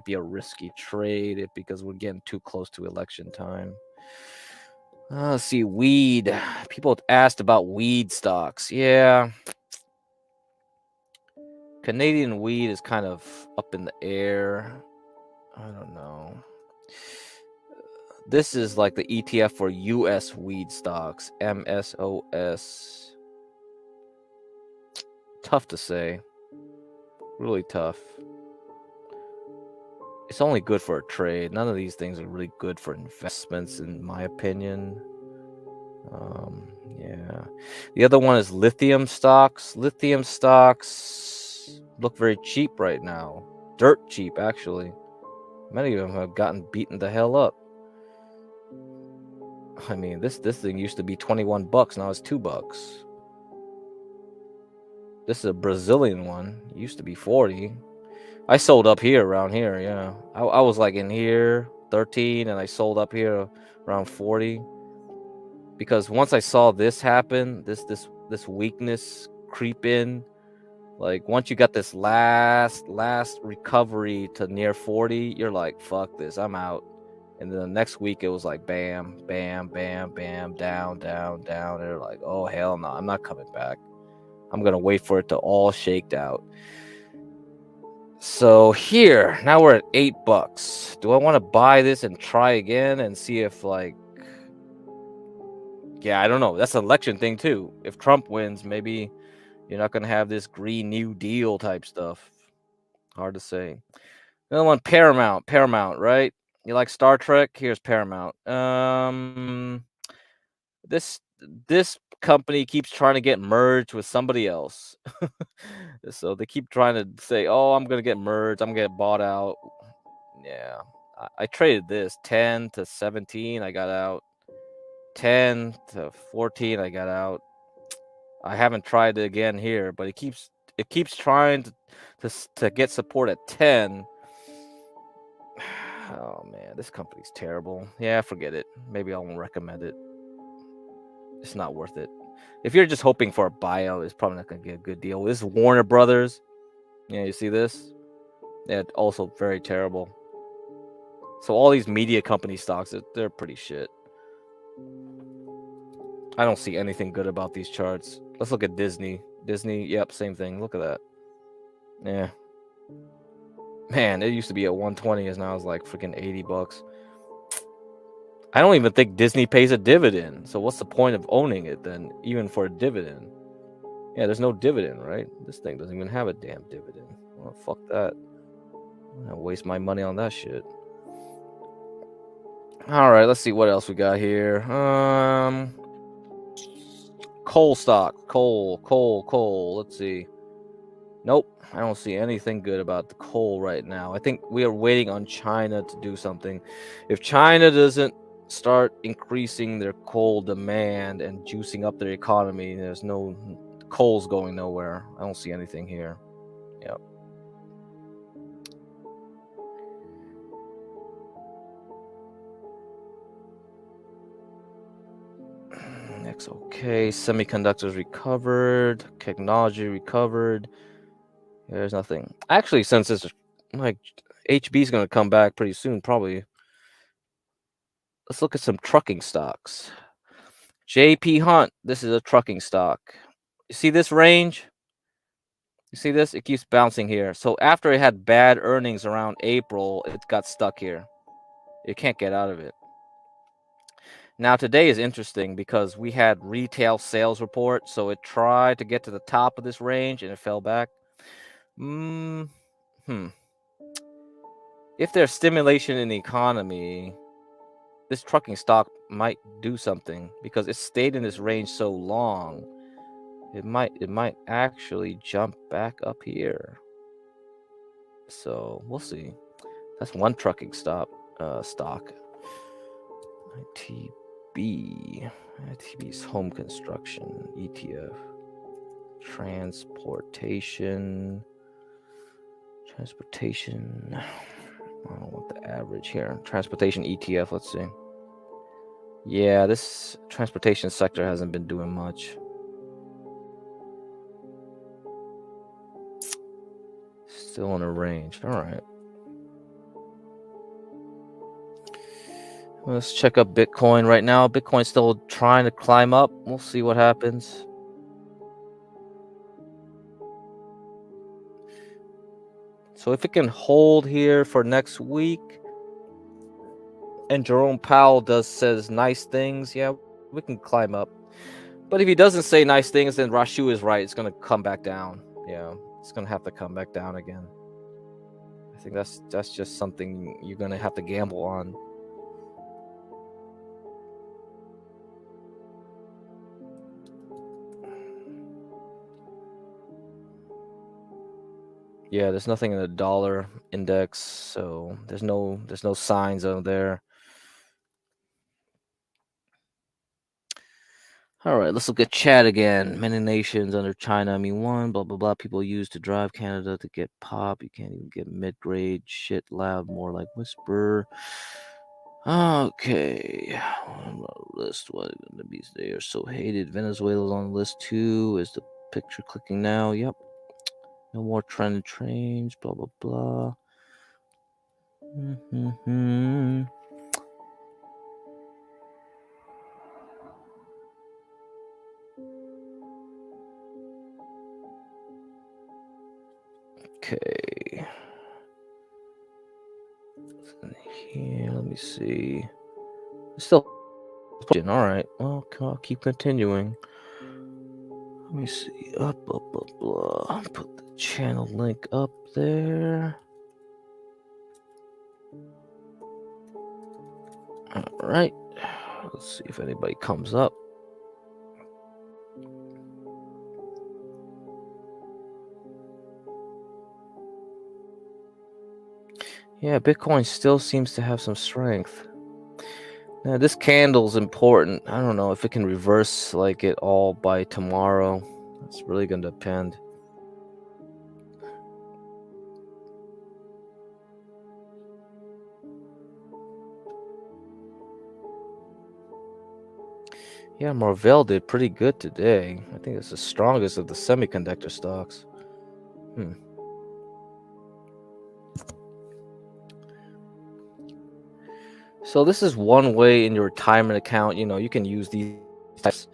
be a risky trade because we're getting too close to election time. Let's see, weed. People asked about weed stocks. Yeah. Canadian weed is kind of up in the air. I don't know. This is like the ETF for US weed stocks, MSOS. Tough to say. Really tough. It's only good for a trade. None of these things are really good for investments, in my opinion. Yeah. The other one is lithium stocks. Lithium stocks look very cheap right now. Dirt cheap, actually. Many of them have gotten beaten the hell up. I mean, this thing used to be $21. Now it's $2. This is a Brazilian one. It used to be 40. I sold up here around here. Yeah, I was like in here 13, and I sold up here around 40. Because once I saw this happen, this weakness creep in, like once you got this last recovery to near 40, you're like, fuck this, I'm out. And then the next week it was like bam, bam, bam, bam, down, down, down. They're like, oh hell no, I'm not coming back. I'm gonna wait for it to all shake out. So here, now we're at $8. Do I want to buy this and try again and see if yeah, I don't know. That's an election thing too. If Trump wins, maybe you're not gonna have this Green New Deal type stuff. Hard to say. Another one, Paramount, right? You like Star Trek? Here's Paramount. This company keeps trying to get merged with somebody else. So they keep trying to say, oh, I'm gonna get merged, I'm gonna get bought out. Yeah, I traded this 10 to 17. I got out 10 to 14, I got out. I haven't tried it again here, but it keeps trying to get support at 10. Oh man, this company's terrible. Yeah, forget it. Maybe I won't recommend it. It's not worth it. If you're just hoping for a buyout, it's probably not gonna get a good deal. This is Warner Brothers. Yeah, you see this? Yeah, also very terrible. So all these media company stocks, they're pretty shit. I don't see anything good about these charts. Let's look at Disney. Disney, yep, same thing. Look at that. Yeah. Man, it used to be at 120, and now it's like freaking $80. I don't even think Disney pays a dividend. So what's the point of owning it then, even for a dividend? Yeah, there's no dividend, right? This thing doesn't even have a damn dividend. Oh, fuck that. I'm gonna waste my money on that shit. All right, let's see what else we got here. Coal stock. Coal. Let's see. Nope, I don't see anything good about the coal right now. I think we are waiting on China to do something. If China doesn't start increasing their coal demand and juicing up their economy, there's no coal's going nowhere. I don't see anything here. Yep. Next, okay. Semiconductors recovered. Technology recovered. There's nothing. Actually, since it's like HB is going to come back pretty soon, probably. Let's look at some trucking stocks. JP Hunt. This is a trucking stock. You see this range? You see this? It keeps bouncing here. So after it had bad earnings around April, it got stuck here. It can't get out of it. Now today is interesting because we had retail sales report, so it tried to get to the top of this range and it fell back. If there's stimulation in the economy, this trucking stock might do something because it stayed in this range so long. It might actually jump back up here. So we'll see. That's one trucking stock. ITB's home construction ETF. Transportation. I don't want the average here. Transportation ETF, let's see. Yeah, this transportation sector hasn't been doing much. Still in a range. All right. Let's check up Bitcoin right now. Bitcoin's still trying to climb up. We'll see what happens. So if it can hold here for next week, and Jerome Powell says nice things, yeah, we can climb up. But if he doesn't say nice things, then Rashu is right. It's going to come back down. Yeah, it's going to have to come back down again. I think that's just something you're going to have to gamble on. Yeah, there's nothing in the dollar index, so there's no signs of there. All right, let's look at chat again. Many nations under China, one, blah, blah, blah. People used to drive Canada to get pop. You can't even get mid-grade shit loud, more like whisper. Okay. On the list, what they are so hated. Venezuela's on the list too. Is the picture clicking now? Yep. No more trend change, blah, blah, blah. Okay. Here, let me see. Still, all right. Well, I'll keep continuing. Let me see. Up. Put the channel link up there. All right. Let's see if anybody comes up. Yeah, Bitcoin still seems to have some strength. Now, this candle's important. I don't know if it can reverse like it all by tomorrow. It's really going to depend. Yeah, Marvell did pretty good today. I think it's the strongest of the semiconductor stocks. So this is one way in your retirement account. You can use these types.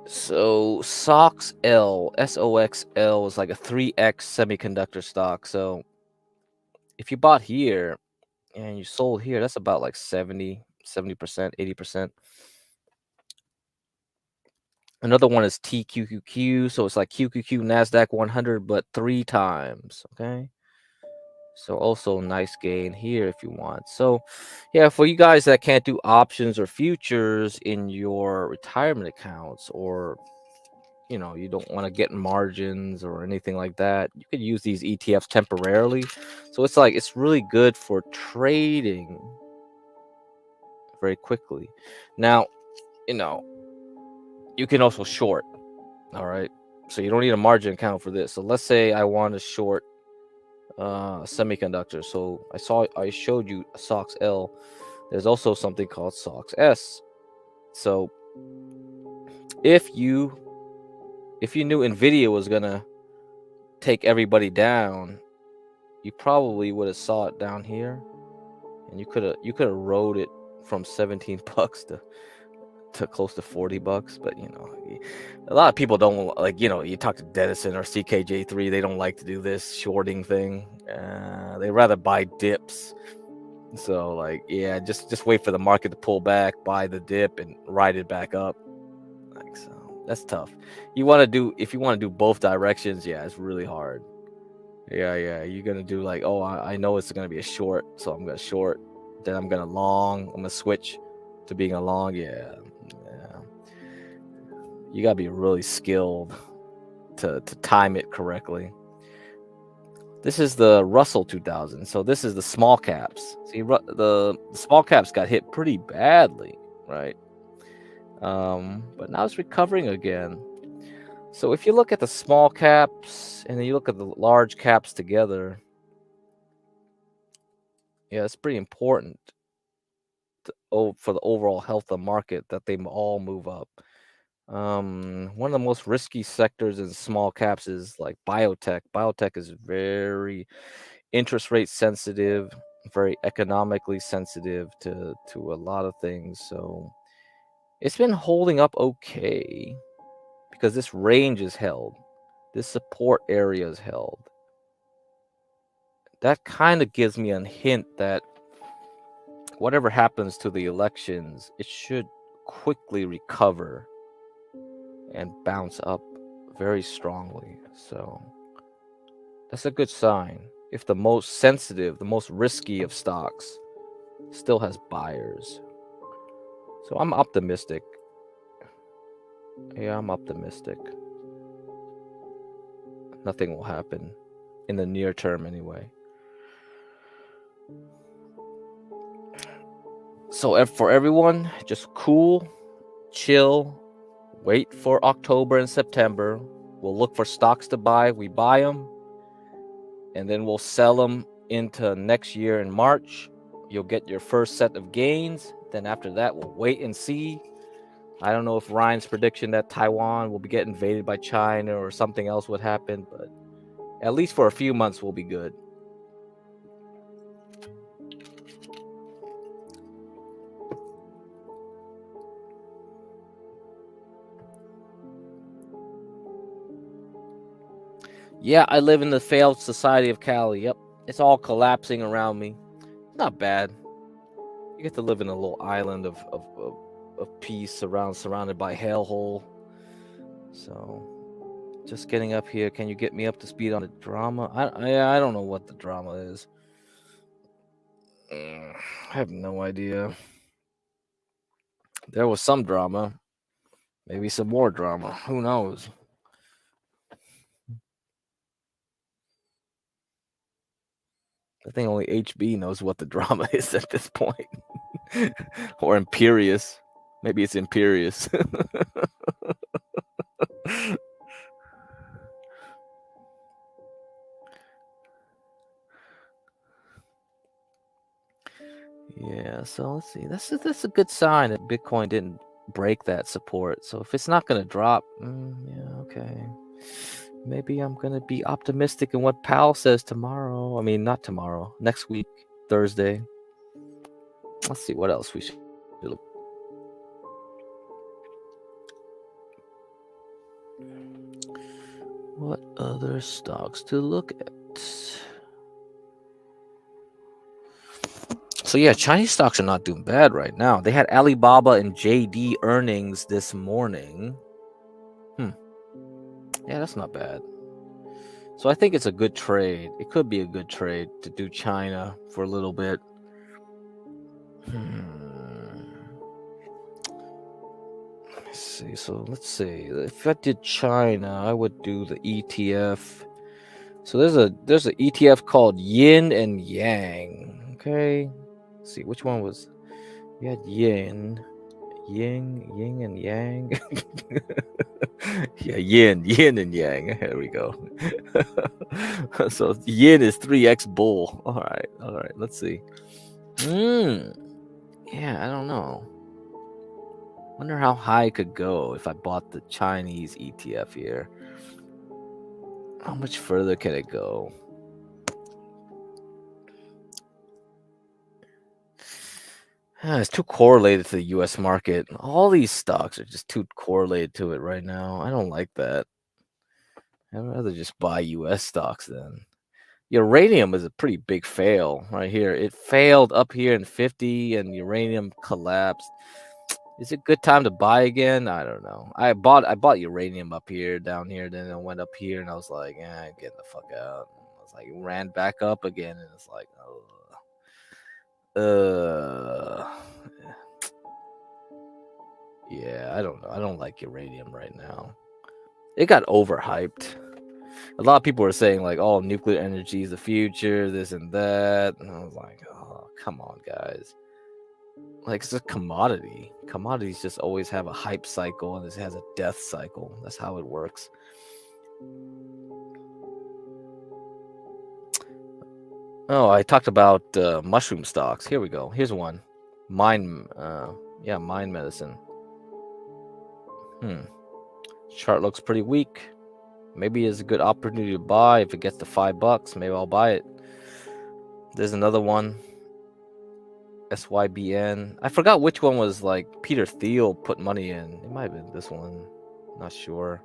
So SOXL, SOXL is like a 3x semiconductor stock. So if you bought here and you sold here, that's about like 70%, 80%. Another one is TQQQ. So it's like QQQ NASDAQ 100, but 3 times. Okay. So also nice gain here if you want. So yeah, for you guys that can't do options or futures in your retirement accounts, or you don't want to get margins or anything like that, you could use these ETFs temporarily. So it's really good for trading very quickly. Now, you can also short. All right. So you don't need a margin account for this. So let's say I want to short semiconductor. So I showed you SOX L. There's also something called SOX S. So if you knew Nvidia was gonna take everybody down, you probably would have saw it down here, and you could have rode it from $17 to close to $40. But a lot of people don't like. You talk to Denison or CKJ3, they don't like to do this shorting thing. They rather buy dips. So just wait for the market to pull back, buy the dip, and ride it back up. So that's tough. If you want to do both directions, it's really hard. Yeah, you're gonna do like, oh, I know it's gonna be a short, so I'm gonna short. Then I'm gonna long. I'm gonna switch to being a long. Yeah. You gotta be really skilled to time it correctly. This is the Russell 2000. So this is the small caps. See, the small caps got hit pretty badly, right? But now it's recovering again. So if you look at the small caps and then you look at the large caps together, it's pretty important for the overall health of the market that they all move up. One of the most risky sectors in small caps is like biotech. Biotech is very interest rate sensitive, very economically sensitive to a lot of things. So it's been holding up okay because this range is held, this support area is held. That kind of gives me a hint that whatever happens to the elections, it should quickly recover and bounce up very strongly. So that's a good sign. If the most sensitive, the most risky of stocks still has buyers. So I'm optimistic. Yeah, I'm optimistic. Nothing will happen in the near term anyway. So for everyone, just cool, chill, wait for October and September. We'll look for stocks to buy. We buy them, and then we'll sell them into next year in March. You'll get your first set of gains. Then after that, we'll wait and see. I don't know if Ryan's prediction that Taiwan will be get invaded by China or something else would happen, but at least for a few months, we'll be good. Yeah, I live in the failed society of Cali. Yep, it's all collapsing around me. Not bad. You get to live in a little island of peace, surrounded by hellhole. So, just getting up here. Can you get me up to speed on the drama? I don't know what the drama is. I have no idea. There was some drama. Maybe some more drama. Who knows? I think only HB knows what the drama is at this point. Or Imperious. Maybe it's Imperious. Yeah, so let's see. That's a good sign that Bitcoin didn't break that support. So if it's not going to drop, yeah, okay. Maybe I'm going to be optimistic in what Powell says tomorrow. I mean, not tomorrow. Next week, Thursday. Let's see what else we should look. What other stocks to look at? So yeah, Chinese stocks are not doing bad right now. They had Alibaba and JD earnings this morning. Yeah, that's not bad. So I think it's a good trade. It could be a good trade to do China for a little bit. Let me see. So let's see. If I did China, I would do the ETF. So there's an ETF called Yin and Yang. Okay. Let's see which one was. We had Yin and Yang. Yeah, Yin and Yang. There we go. So Yin is 3x bull. All right. Let's see. Yeah, I don't know. Wonder how high it could go if I bought the Chinese ETF here. How much further can it go? It's too correlated to the U.S. market. All these stocks are just too correlated to it right now. I don't like that. I'd rather just buy U.S. stocks then. Uranium is a pretty big fail right here. It failed up here in 50 and uranium collapsed. Is it a good time to buy again? I don't know. I bought uranium up here, down here, then I went up here and I was like, get the fuck out. I was like, ran back up again and it's like, yeah, I don't know. I don't like uranium right now. It got overhyped. A lot of people were saying like, "Oh, nuclear energy is the future, this and that," and I was like, "Oh, come on, guys! Like, it's a commodity. Commodities just always have a hype cycle, and this has a death cycle. That's how it works." Oh, I talked about mushroom stocks. Here we go. Here's one. Mind medicine. Chart looks pretty weak. Maybe it's a good opportunity to buy. If it gets to $5, maybe I'll buy it. There's another one. SYBN. I forgot which one was like Peter Thiel put money in. It might have been this one. Not sure.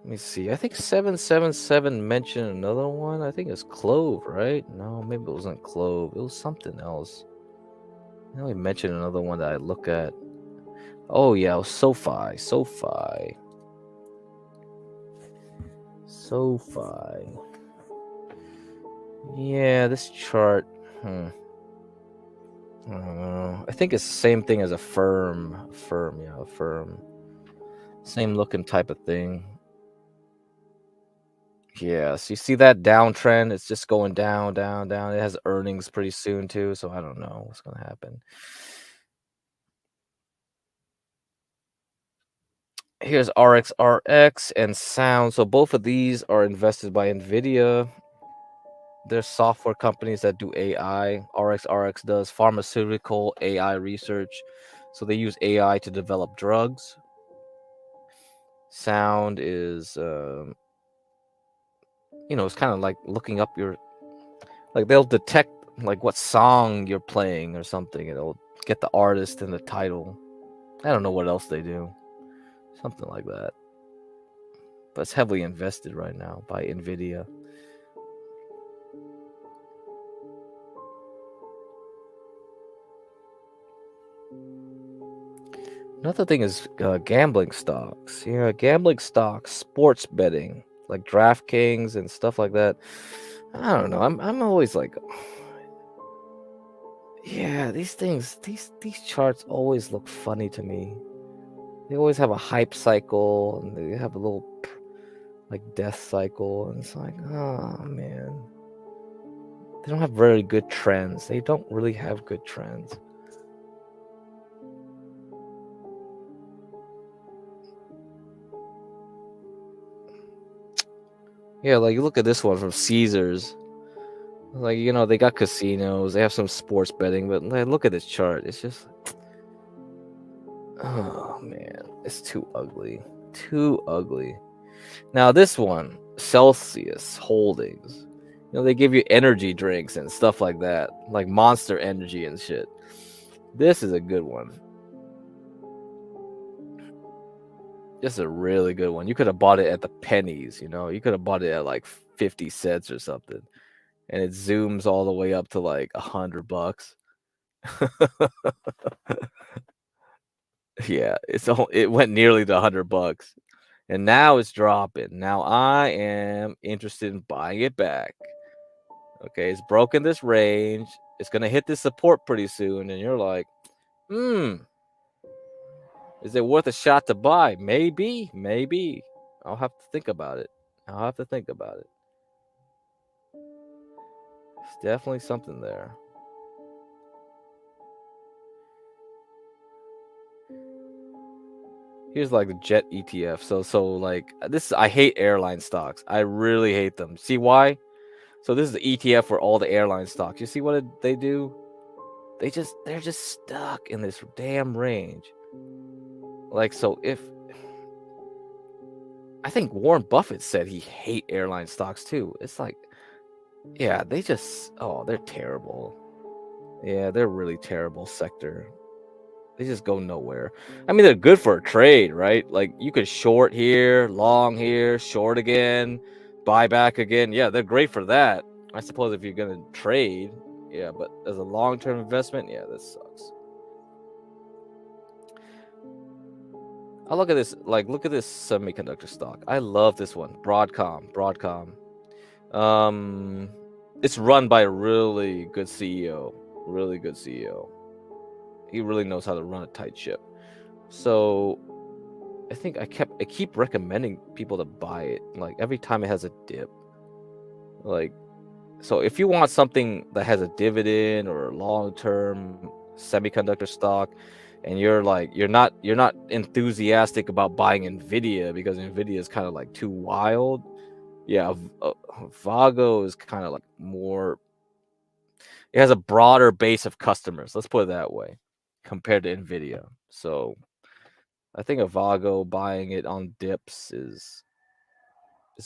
Let me see. I think 777 mentioned another one. I think it's Clove, right? No, maybe it wasn't Clove. It was something else. I know he mentioned another one that I look at. Oh yeah, it was SoFi. Yeah, this chart. I don't know. I think it's the same thing as a firm. A firm. Same looking type of thing. Yeah, so you see that downtrend? It's just going down. It has earnings pretty soon too, so I don't know what's gonna happen. Here's RXRX and Sound. So both of these are invested by NVIDIA. There's software companies that do AI. RXRX does pharmaceutical AI research. So they use AI to develop drugs. Sound is, it's kind of like looking up like they'll detect like what song you're playing or something. It'll get the artist and the title. I don't know what else they do. Something like that. But it's heavily invested right now by NVIDIA. Another thing is gambling stocks. Yeah, gambling stocks, sports betting, like DraftKings and stuff like that. I don't know. I'm always like, yeah, these things, these charts always look funny to me. They always have a hype cycle, and they have a little like death cycle, and it's like, oh man, they don't have very good trends. They don't really have good trends. Yeah, like you look at this one from Caesars. Like, you know, they got casinos, they have some sports betting, but like, look at this chart. It's just, oh man, it's too ugly. Too ugly. Now this one, Celsius Holdings. You know, they give you energy drinks and stuff like that, like Monster Energy and shit. This is a good one. This is a really good one. You could have bought it at the pennies, you know. You could have bought it at like 50 cents or something. And it zooms all the way up to like $100. Yeah, it went nearly to $100, and now it's dropping. Now I am interested in buying it back. Okay, it's broken this range. It's gonna hit this support pretty soon, and you're like, is it worth a shot to buy? Maybe, maybe. I'll have to think about it. I'll have to think about it. It's definitely something there. Here's like the jet ETF. So like this, I hate airline stocks. I really hate them. See why? So this is the ETF for all the airline stocks. You see what they do? They're just stuck in this damn range. Like, so if I think Warren Buffett said he hate airline stocks too. It's like, yeah, they're terrible. Yeah, they're really terrible sector. They just go nowhere. I mean, they're good for a trade, right? Like you could short here, long here, short again, buy back again. Yeah, they're great for that. I suppose if you're gonna trade, yeah, but as a long-term investment, yeah, this sucks. I look at this, like, look at this semiconductor stock. I love this one, Broadcom. It's run by a really good CEO. He really knows how to run a tight ship. So I think I keep recommending people to buy it. Like every time it has a dip. Like, so if you want something that has a dividend or a long-term semiconductor stock, and you're not enthusiastic about buying Nvidia because Nvidia is kind of like too wild. Yeah, Vago is kind of like more. It has a broader base of customers. Let's put it that way, compared to Nvidia. So I think Avago buying it on dips is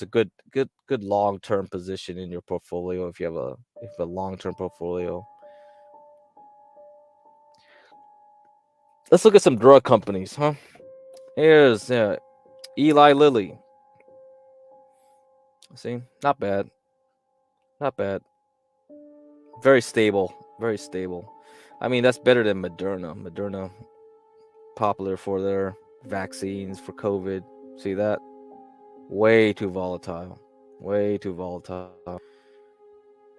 a good long-term position in your portfolio if you have a long-term portfolio. Let's look at some drug companies, huh? Here's Eli Lilly. See, not bad. Very stable. I mean, that's better than Moderna, popular for their vaccines for COVID. See that? Way too volatile.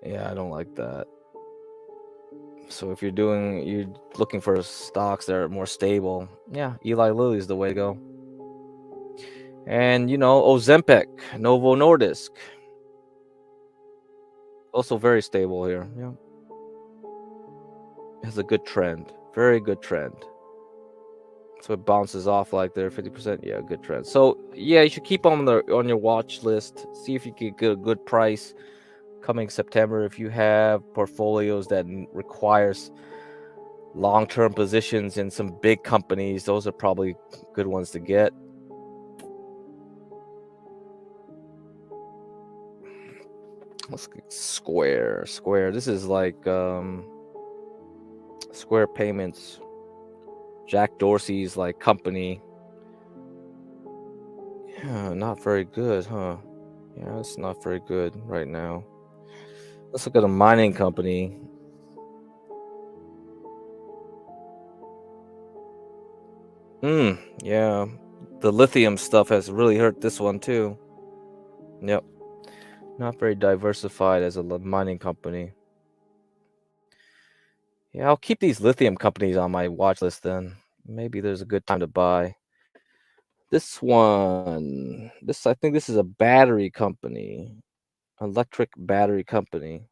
Yeah, I don't like that. So if you're looking for stocks that are more stable, yeah, Eli Lilly is the way to go. And Ozempic, Novo Nordisk, also very stable here. Yeah, has a good trend, very good trend. So it bounces off like there, 50%. Yeah, good trend. So yeah, you should keep on your watch list. See if you can get a good price coming September. If you have portfolios that requires long-term positions in some big companies, those are probably good ones to get. Let's get Square. This is like Square Payments, Jack Dorsey's like company. Yeah, not very good, huh? Yeah, it's not very good right now. Let's look at a mining company. Yeah, the lithium stuff has really hurt this one too. Yep, not very diversified as a mining company. Yeah, I'll keep these lithium companies on my watch list then. Maybe there's a good time to buy. This one, I think this is a battery company, electric battery company.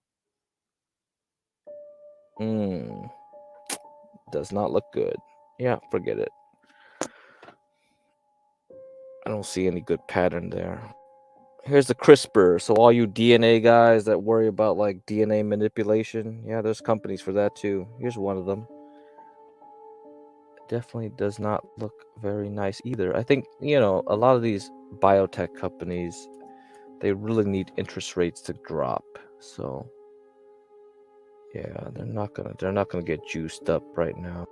Does not look good. Yeah, forget it. I don't see any good pattern there. Here's the CRISPR. So all you DNA guys that worry about like DNA manipulation, yeah, there's companies for that too. Here's one of them. Definitely does not look very nice either. I think, a lot of these biotech companies, they really need interest rates to drop. So yeah, they're not gonna get juiced up right now.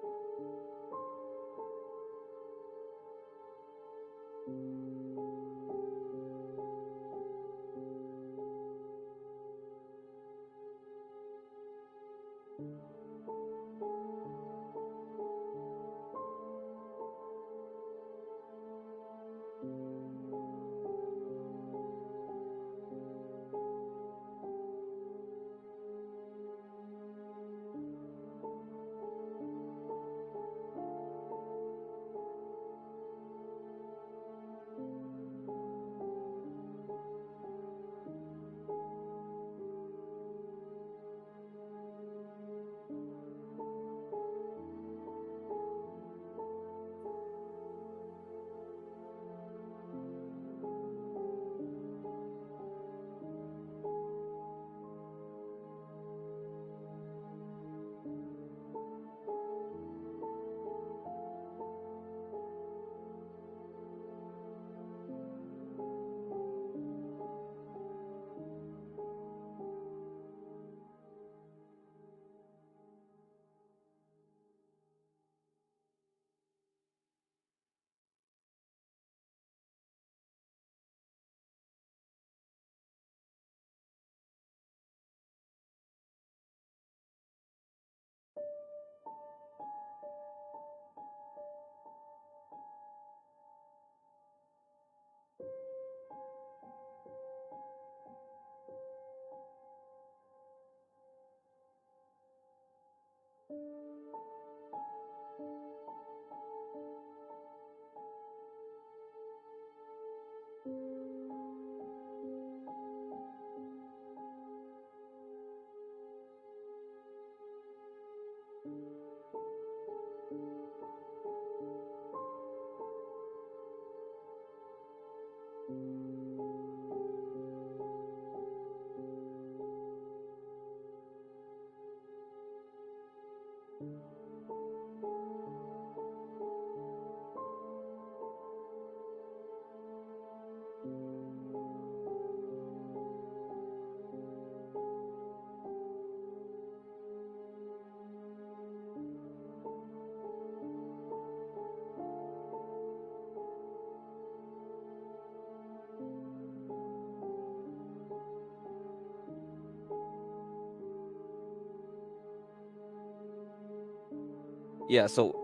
Yeah, so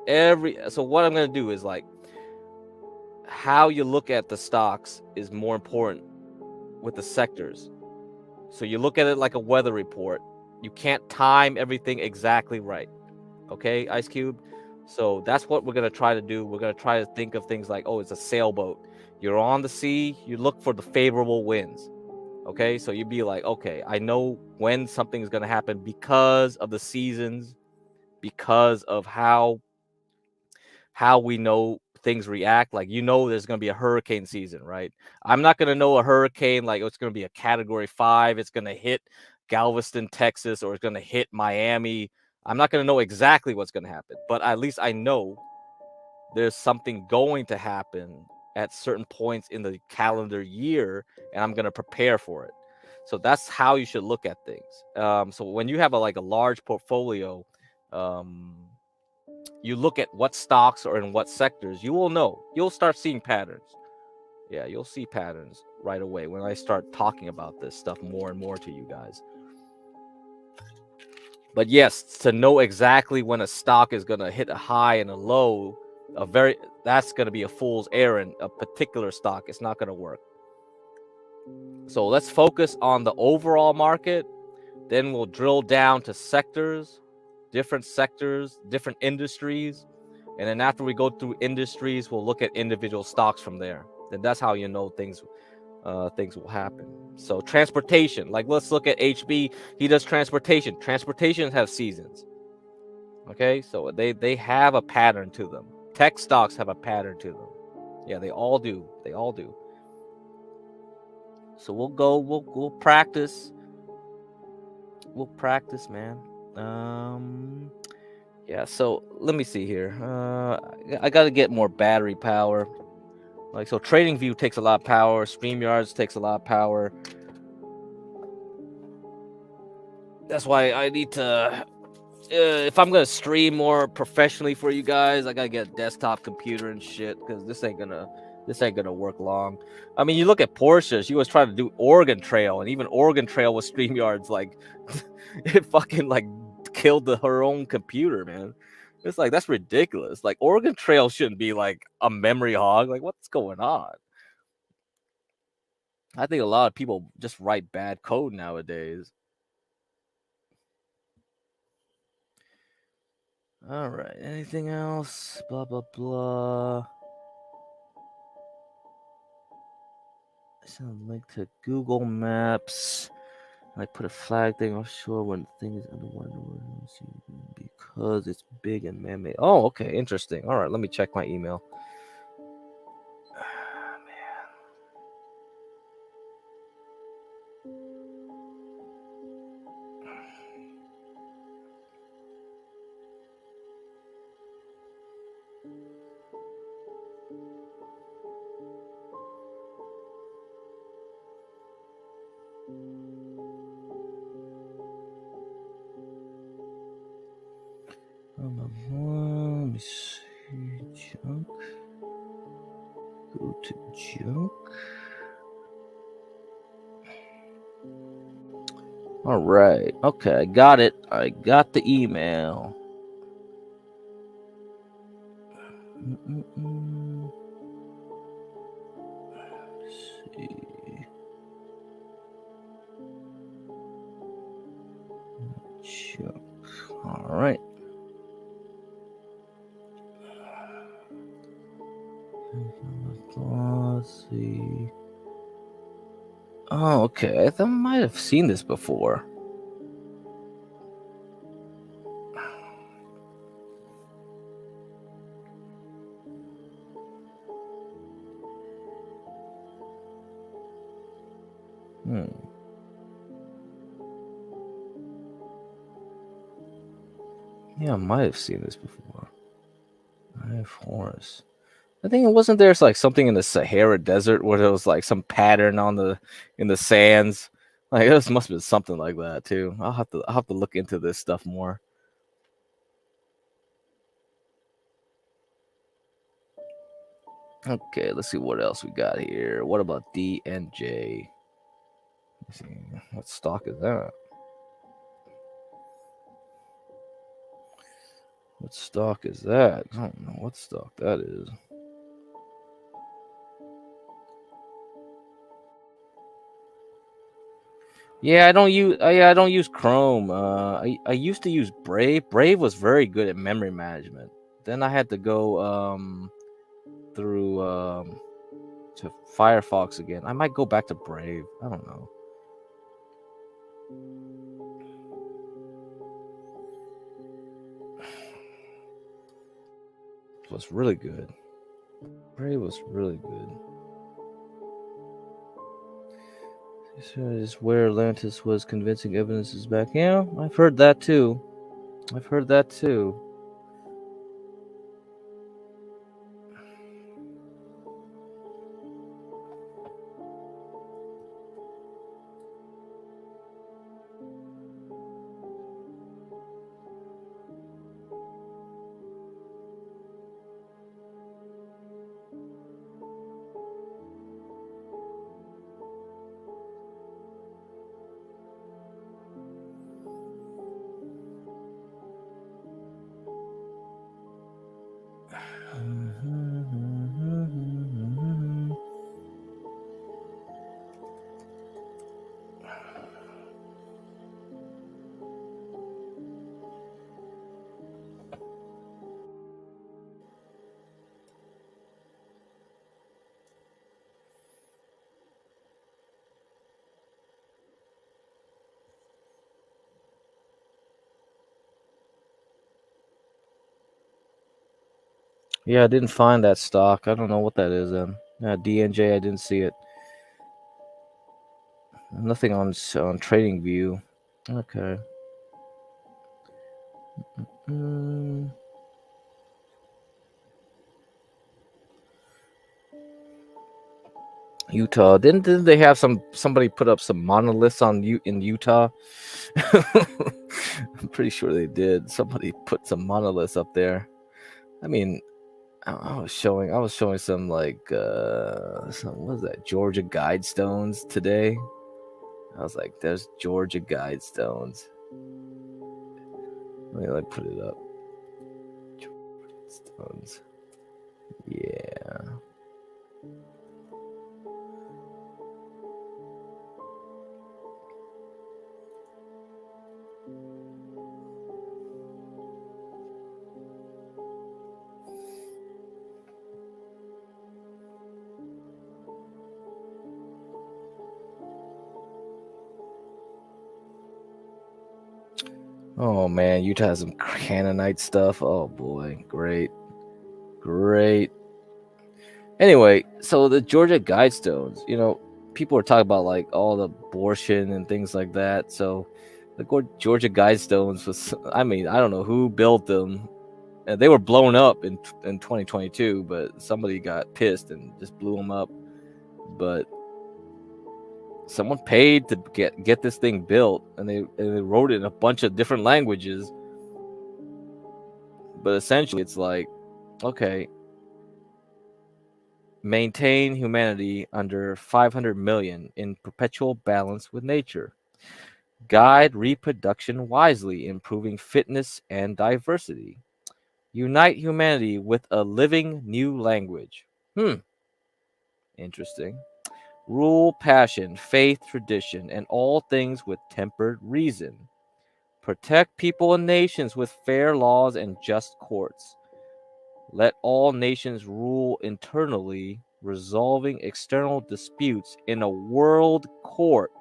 what I'm gonna do is like how you look at the stocks is more important with the sectors. So you look at it like a weather report. You can't time everything exactly right. Okay, Ice Cube? So that's what we're gonna try to do. We're gonna try to think of things like, oh, it's a sailboat. You're on the sea, you look for the favorable winds. Okay, so you'd be like, okay, I know when something is gonna happen because of the seasons, because of how we know things react. Like, there's going to be a hurricane season, right? I'm not going to know a hurricane like it's going to be a category 5, it's going to hit Galveston, Texas, or it's going to hit Miami. I'm not going to know exactly what's going to happen, but at least I know there's something going to happen at certain points in the calendar year, and I'm going to prepare for it. So that's how you should look at things. So when you have a large portfolio, you look at what stocks are in what sectors, you will know. You'll start seeing patterns. Yeah, you'll see patterns right away when I start talking about this stuff more and more to you guys. But yes, to know exactly when a stock is going to hit a high and a low, that's going to be a fool's errand. A particular stock, it's not going to work. So let's focus on the overall market. Then we'll drill down to sectors, different industries. And then after we go through industries, we'll look at individual stocks from there. Then that's how you know things will happen. So transportation, like let's look at HB. He does transportation. Transportation have seasons. Okay, so they have a pattern to them. Tech stocks have a pattern to them. Yeah, they all do. They all do. So we'll practice. We'll practice, man. Yeah, so let me see here. I gotta get more battery power. Like, so TradingView takes a lot of power. StreamYards takes a lot of power. That's why I need to, if I'm gonna stream more professionally for you guys, I gotta get a desktop computer and shit, because this ain't gonna work long. I mean, you look at Porsche. She was trying to do Oregon Trail, and even Oregon Trail with StreamYards, like, it fucking like killed her own computer, man. It's like, that's ridiculous. Like, Oregon Trail shouldn't be like a memory hog. Like, what's going on? I think a lot of people just write bad code nowadays. All right. Anything else? Blah, blah, blah. Send a link to Google Maps. I put a flag thing offshore when the thing is underwater because it's big and man-made. Oh, okay. Interesting. All right. Let me check my email. Let me see. Junk. Go to junk. All right. Okay, I got it. I got the email. Let's see. Junk. All right. Let's see. Oh, okay. I might have seen this before. Yeah, I might have seen this before. I have Horus. I think it wasn't there's like something in the Sahara Desert where there was like some pattern in the sands. Like, this must have been something like that too. I'll have to look into this stuff more. Okay, let's see what else we got here. What about DNJ? Let's see, what stock is that? What stock is that? I don't know what stock that is. Yeah, I don't use Chrome. I used to use Brave. Brave was very good at memory management. Then I had to go through to Firefox again. I might go back to Brave. I don't know. It was really good. Brave was really good. This is where Atlantis was convincing evidence is back. Yeah, I've heard that too. Yeah, I didn't find that stock. I don't know what that is then. DNJ, I didn't see it. Nothing on TradingView. Okay. Utah. Didn't they have somebody put up some monoliths in Utah? I'm pretty sure they did. Somebody put some monoliths up there. I mean, I was showing some like what was that, Georgia Guidestones today. I was like, there's Georgia Guidestones. Let me like put it up. Guidestones. Yeah. Oh man, Utah has some Canaanite stuff. Oh boy, great. Anyway, so the Georgia Guidestones, people are talking about like all the abortion and things like that. So the Georgia Guidestones was, I mean, I don't know who built them. And they were blown up in 2022, but somebody got pissed and just blew them up. But someone paid to get this thing built, and they wrote it in a bunch of different languages. But essentially, it's like, okay, maintain humanity under 500 million in perpetual balance with nature. Guide reproduction wisely, improving fitness and diversity. Unite humanity with a living new language. Interesting. Rule passion, faith, tradition, and all things with tempered reason. Protect people and nations with fair laws and just courts. Let all nations rule internally, resolving external disputes in a world court.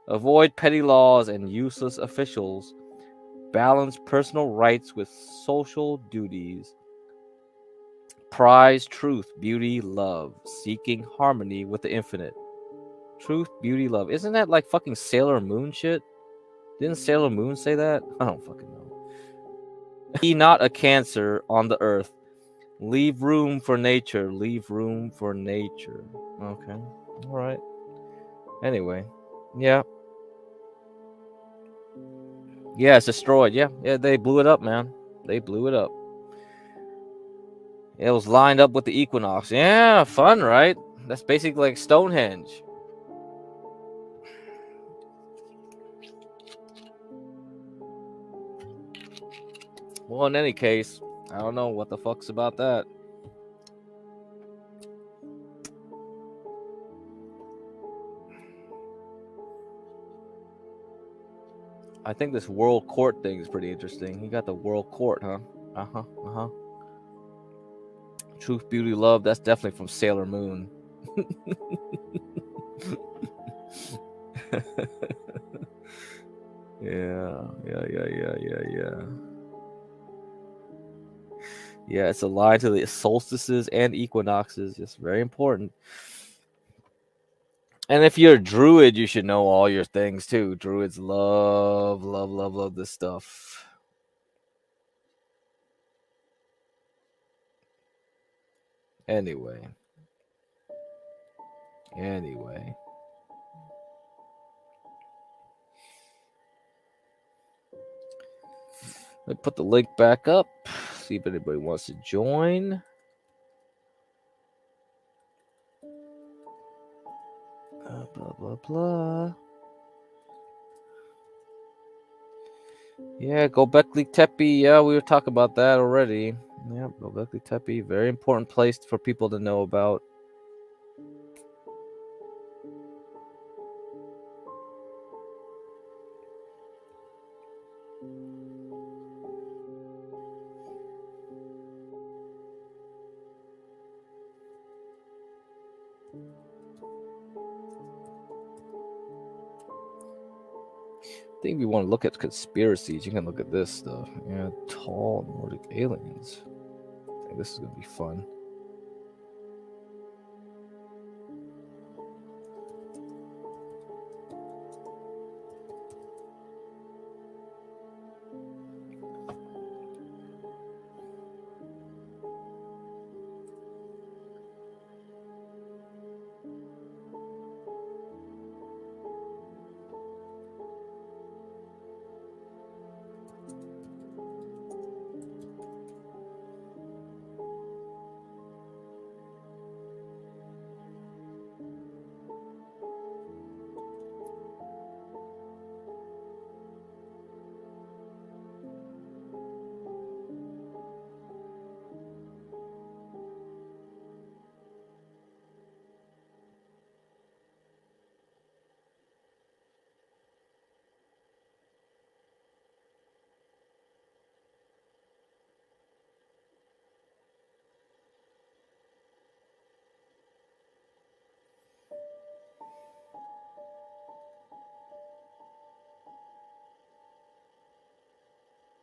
Avoid petty laws and useless officials. Balance personal rights with social duties. Prize truth, beauty, love, seeking harmony with the infinite. Truth, beauty, love. Isn't that like fucking Sailor Moon shit? Didn't Sailor Moon say that? I don't fucking know. Be not a cancer on the earth. Leave room for nature. Leave room for nature. Okay. All right. Anyway. Yeah. Yeah, it's destroyed. Yeah. Yeah, they blew it up, man. They blew it up. It was lined up with the equinox. Yeah, fun, right? That's basically like Stonehenge. Well, in any case, I don't know what the fuck's about that. I think this world court thing is pretty interesting. You got the world court, huh? Truth, beauty, love. That's definitely from Sailor Moon. Yeah. Yeah, it's aligned to the solstices and equinoxes. It's very important. And if you're a druid, you should know all your things too. Druids love this stuff. Anyway. Let me put the link back up. See if anybody wants to join. Blah, blah, blah. Yeah, Gobekli Tepe. Yeah, we were talking about that already. Yeah, Gobekli Tepe. Very important place for people to know about. think if you want to look at conspiracies, you can look at this stuff. Yeah, tall Nordic aliens. I think this is gonna be fun.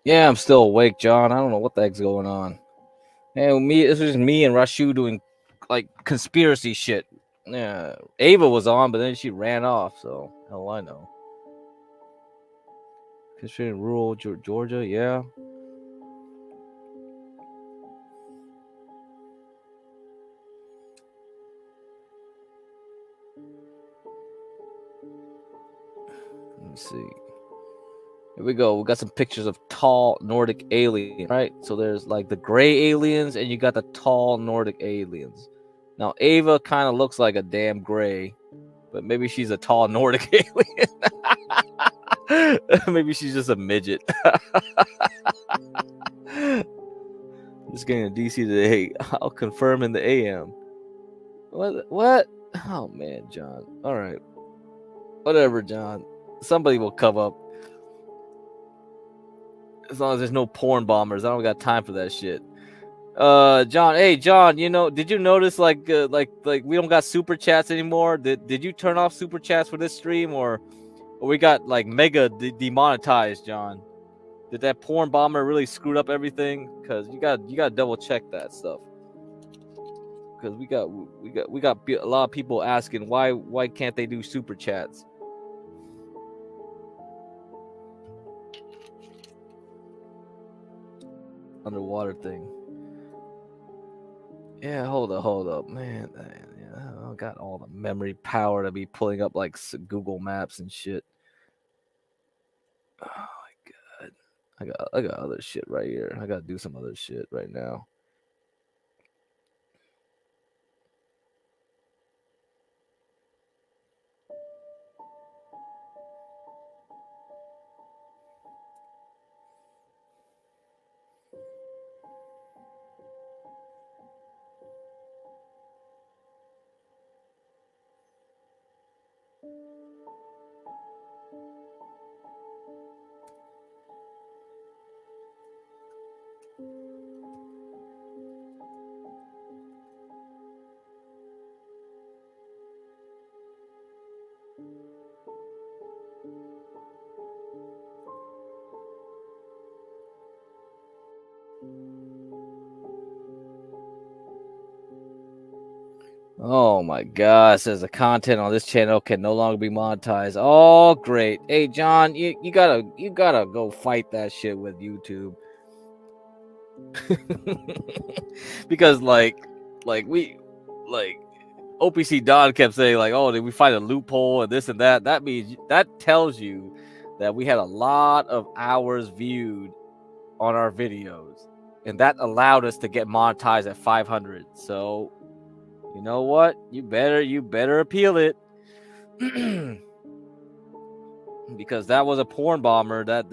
Yeah, I'm still awake, John. I don't know what the heck's going on. Hey, this was me and Rashu doing like conspiracy shit. Yeah, Ava was on, but then she ran off. So hell I know. Considering rural Georgia, yeah. Let me see. Here we go. We got some pictures of tall Nordic aliens, right? So there's like the gray aliens, and you got the tall Nordic aliens. Now Ava kind of looks like a damn gray, but maybe she's a tall Nordic alien. Maybe she's just a midget. Just getting to DC today. I'll confirm in the AM. What? Oh man, John. All right. Whatever, John. Somebody will come up. As long as there's no porn bombers, I don't got time for that shit. John. Hey, John. Did you notice like we don't got super chats anymore? Did you turn off super chats for this stream, or we got like mega demonetized, John? Did that porn bomber really screwed up everything? Because you got double check that stuff. Because we got a lot of people asking why can't they do super chats? Underwater thing. Yeah, hold up, man. Yeah, I got all the memory power to be pulling up like Google Maps and shit. Oh my god, I got other shit right here. I gotta do some other shit right now. Oh my god, it says the content on this channel can no longer be monetized. Oh great. Hey John, you gotta go fight that shit with YouTube. Because like OPC Don kept saying like, oh, did we find a loophole and this and that? That means that tells you that we had a lot of hours viewed on our videos, and that allowed us to get monetized at 500. So you know what? You better appeal it. Because that was a porn bomber. That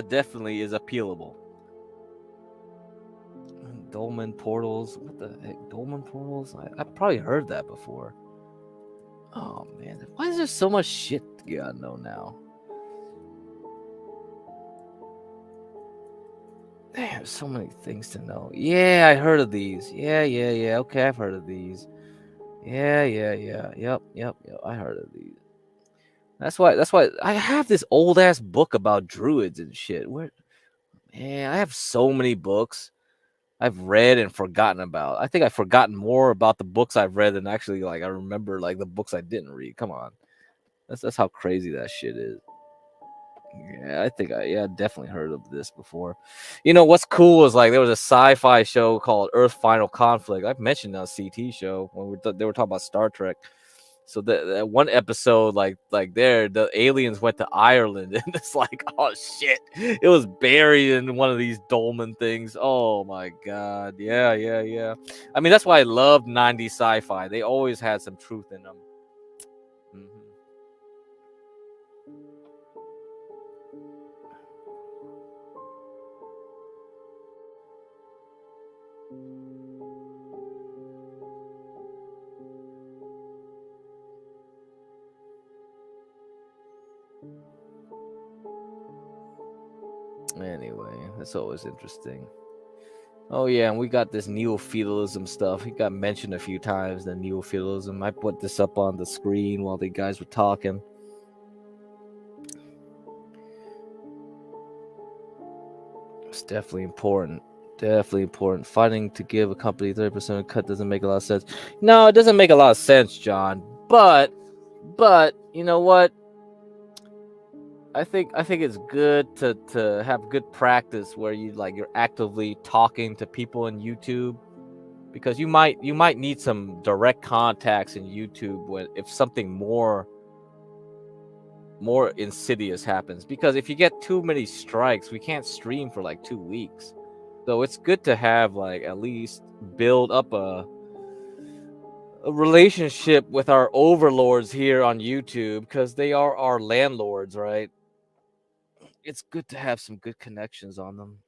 definitely is appealable. Dolmen portals. What the heck? Dolmen portals? I probably heard that before. Oh man, why is there so much shit you gotta know now? Damn, so many things to know. Yeah, I heard of these. Yeah. Okay, I've heard of these. Yeah. Yep. I heard of these. That's why I have this old ass book about druids and shit. Where, man, I have so many books I've read and forgotten about. I think I've forgotten more about the books I've read than actually like I remember like the books I didn't read. Come on. That's how crazy that shit is. Yeah, I think I definitely heard of this before. You know what's cool is like there was a sci-fi show called Earth Final Conflict. I've mentioned on a CT show when they were talking about Star Trek. So that one episode, like there, the aliens went to Ireland, and it's like, oh shit, it was buried in one of these dolmen things. Oh my god, yeah. I mean, that's why I love 90s sci-fi. They always had some truth in them. Anyway, that's always interesting. Oh yeah, and we got this neo-feudalism stuff. He got mentioned a few times, the neo-feudalism. I put this up on the screen while the guys were talking. It's definitely important. Definitely important. Fighting to give a company 30% cut doesn't make a lot of sense. No, it doesn't make a lot of sense, John. But you know what? I think it's good to have good practice where you're actively talking to people in YouTube, because you might need some direct contacts in YouTube if something more insidious happens. Because if you get too many strikes, we can't stream for like 2 weeks. So it's good to have like at least build up a relationship with our overlords here on YouTube, because they are our landlords, right? It's good to have some good connections on them.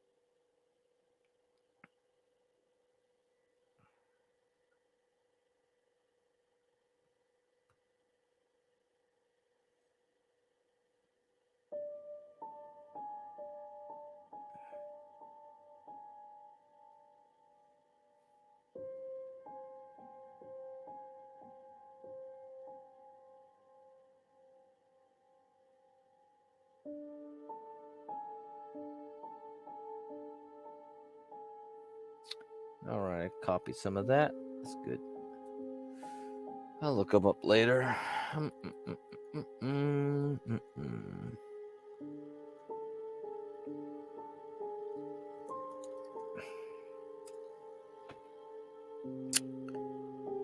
All right, copy some of that. That's good. I'll look them up later.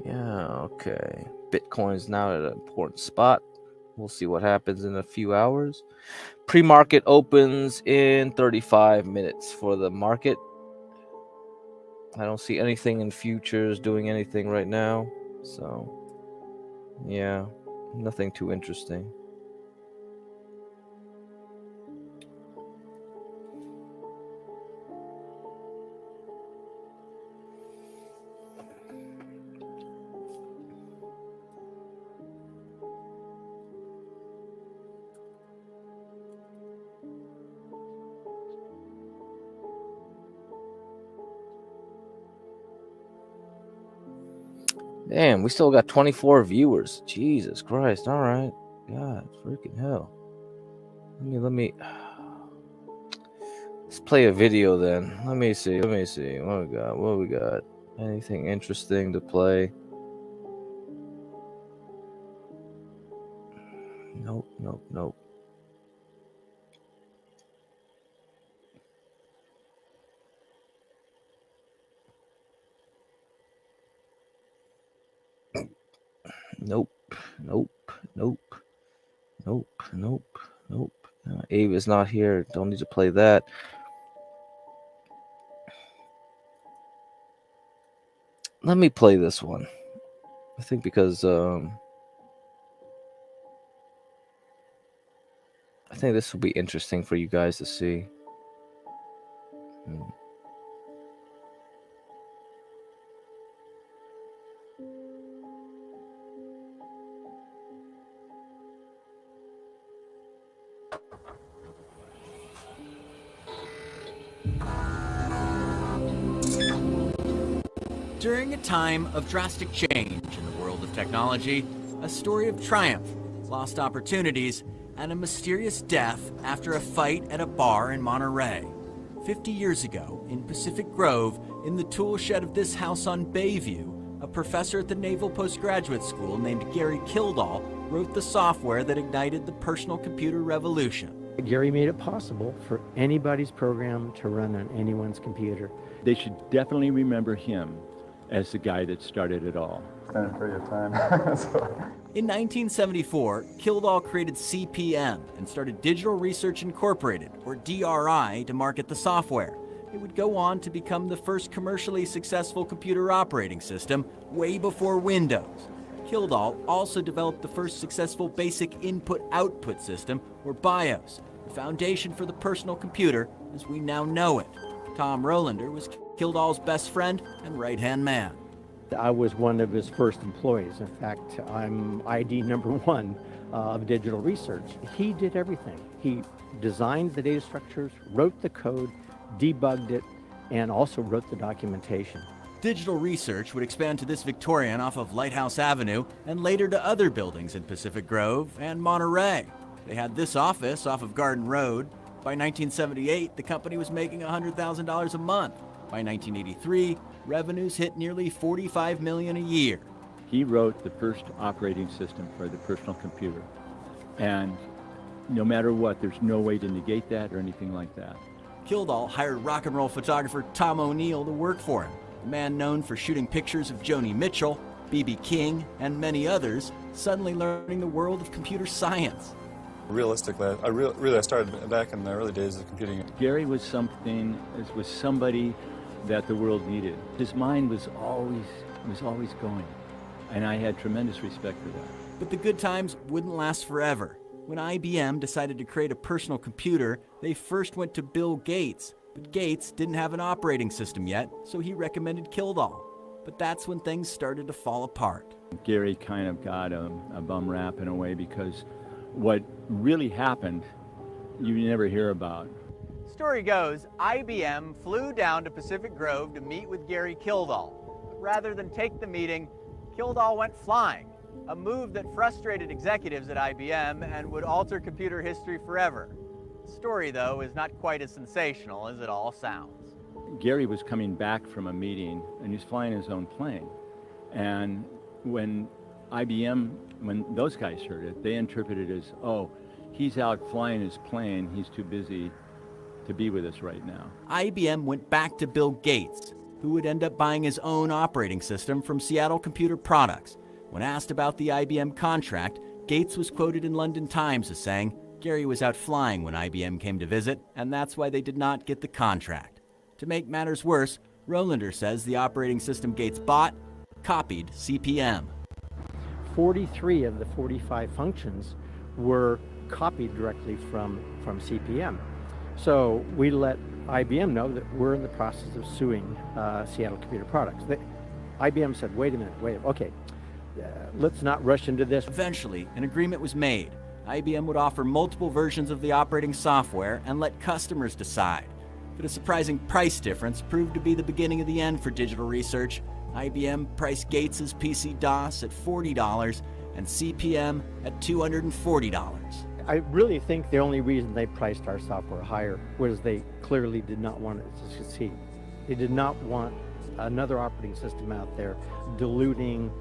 Yeah, okay. Bitcoin's now at an important spot. We'll see what happens in a few hours. Pre-market opens in 35 minutes for the market. I don't see anything in futures doing anything right now. So, yeah, nothing too interesting. Damn, we still got 24 viewers. Jesus Christ. All right. God, freaking hell. Let me let's play a video then. Let me see. What we got? Anything interesting to play? Nope. Nope. Ava's not here. Don't need to play that. Let me play this one. I think because I think this will be interesting for you guys to see. During a time of drastic change in the world of technology, a story of triumph lost opportunities, and a mysterious death after a fight at a bar in Monterey. 50 years ago, in Pacific Grove, in the tool shed of this house on Bayview, a professor at the Naval Postgraduate School named Gary Kildall wrote the software that ignited the personal computer revolution. Gary made it possible for anybody's program to run on anyone's computer. They should definitely remember him as the guy that started it all. Stand for your time. In 1974, Kildall created CPM and started Digital Research Incorporated, or DRI, to market the software. It would go on to become the first commercially successful computer operating system way before Windows. Kildall also developed the first successful basic input-output system, or BIOS, the foundation for the personal computer as we now know it. Tom Rolander was Kildall's best friend and right-hand man. I was one of his first employees. In fact, I'm ID number 1 of Digital Research. He did everything. He designed the data structures, wrote the code, debugged it, and also wrote the documentation. Digital Research would expand to this Victorian off of Lighthouse Avenue and later to other buildings in Pacific Grove and Monterey. They had this office off of Garden Road. By 1978, the company was making $100,000 a month. By 1983, revenues hit nearly $45 million a year. He wrote the first operating system for the personal computer. And no matter what, there's no way to negate that or anything like that. Kildall hired rock and roll photographer Tom O'Neill to work for him, a man known for shooting pictures of Joni Mitchell, B.B. King, and many others, suddenly learning the world of computer science. Realistically, I started back in the early days of computing. Gary was somebody that the world needed. His mind was always going, and I had tremendous respect for that. But the good times wouldn't last forever. When IBM decided to create a personal computer, they first went to Bill Gates, but Gates didn't have an operating system yet, so he recommended Kildall. But that's when things started to fall apart. Gary kind of got a bum rap in a way, because what really happened, you never hear about. Story goes, IBM flew down to Pacific Grove to meet with Gary Kildall. But rather than take the meeting, Kildall went flying, a move that frustrated executives at IBM and would alter computer history forever. The story, though, is not quite as sensational as it all sounds. Gary was coming back from a meeting, and he's flying his own plane. And when those guys heard it, they interpreted it as, oh, he's out flying his plane, he's too busy to be with us right now. IBM went back to Bill Gates, who would end up buying his own operating system from Seattle Computer Products. When asked about the IBM contract, Gates was quoted in London Times as saying, Gary was out flying when IBM came to visit, and that's why they did not get the contract. To make matters worse, Rolander says the operating system Gates bought copied CPM. 43 of the 45 functions were copied directly from CPM. So we let IBM know that we're in the process of suing Seattle Computer Products. IBM said, wait a minute, okay, let's not rush into this. Eventually, an agreement was made. IBM would offer multiple versions of the operating software and let customers decide. But a surprising price difference proved to be the beginning of the end for Digital Research. IBM priced Gates's PC-DOS at $40 and CPM at $240. I really think the only reason they priced our software higher was they clearly did not want it to succeed. They did not want another operating system out there diluting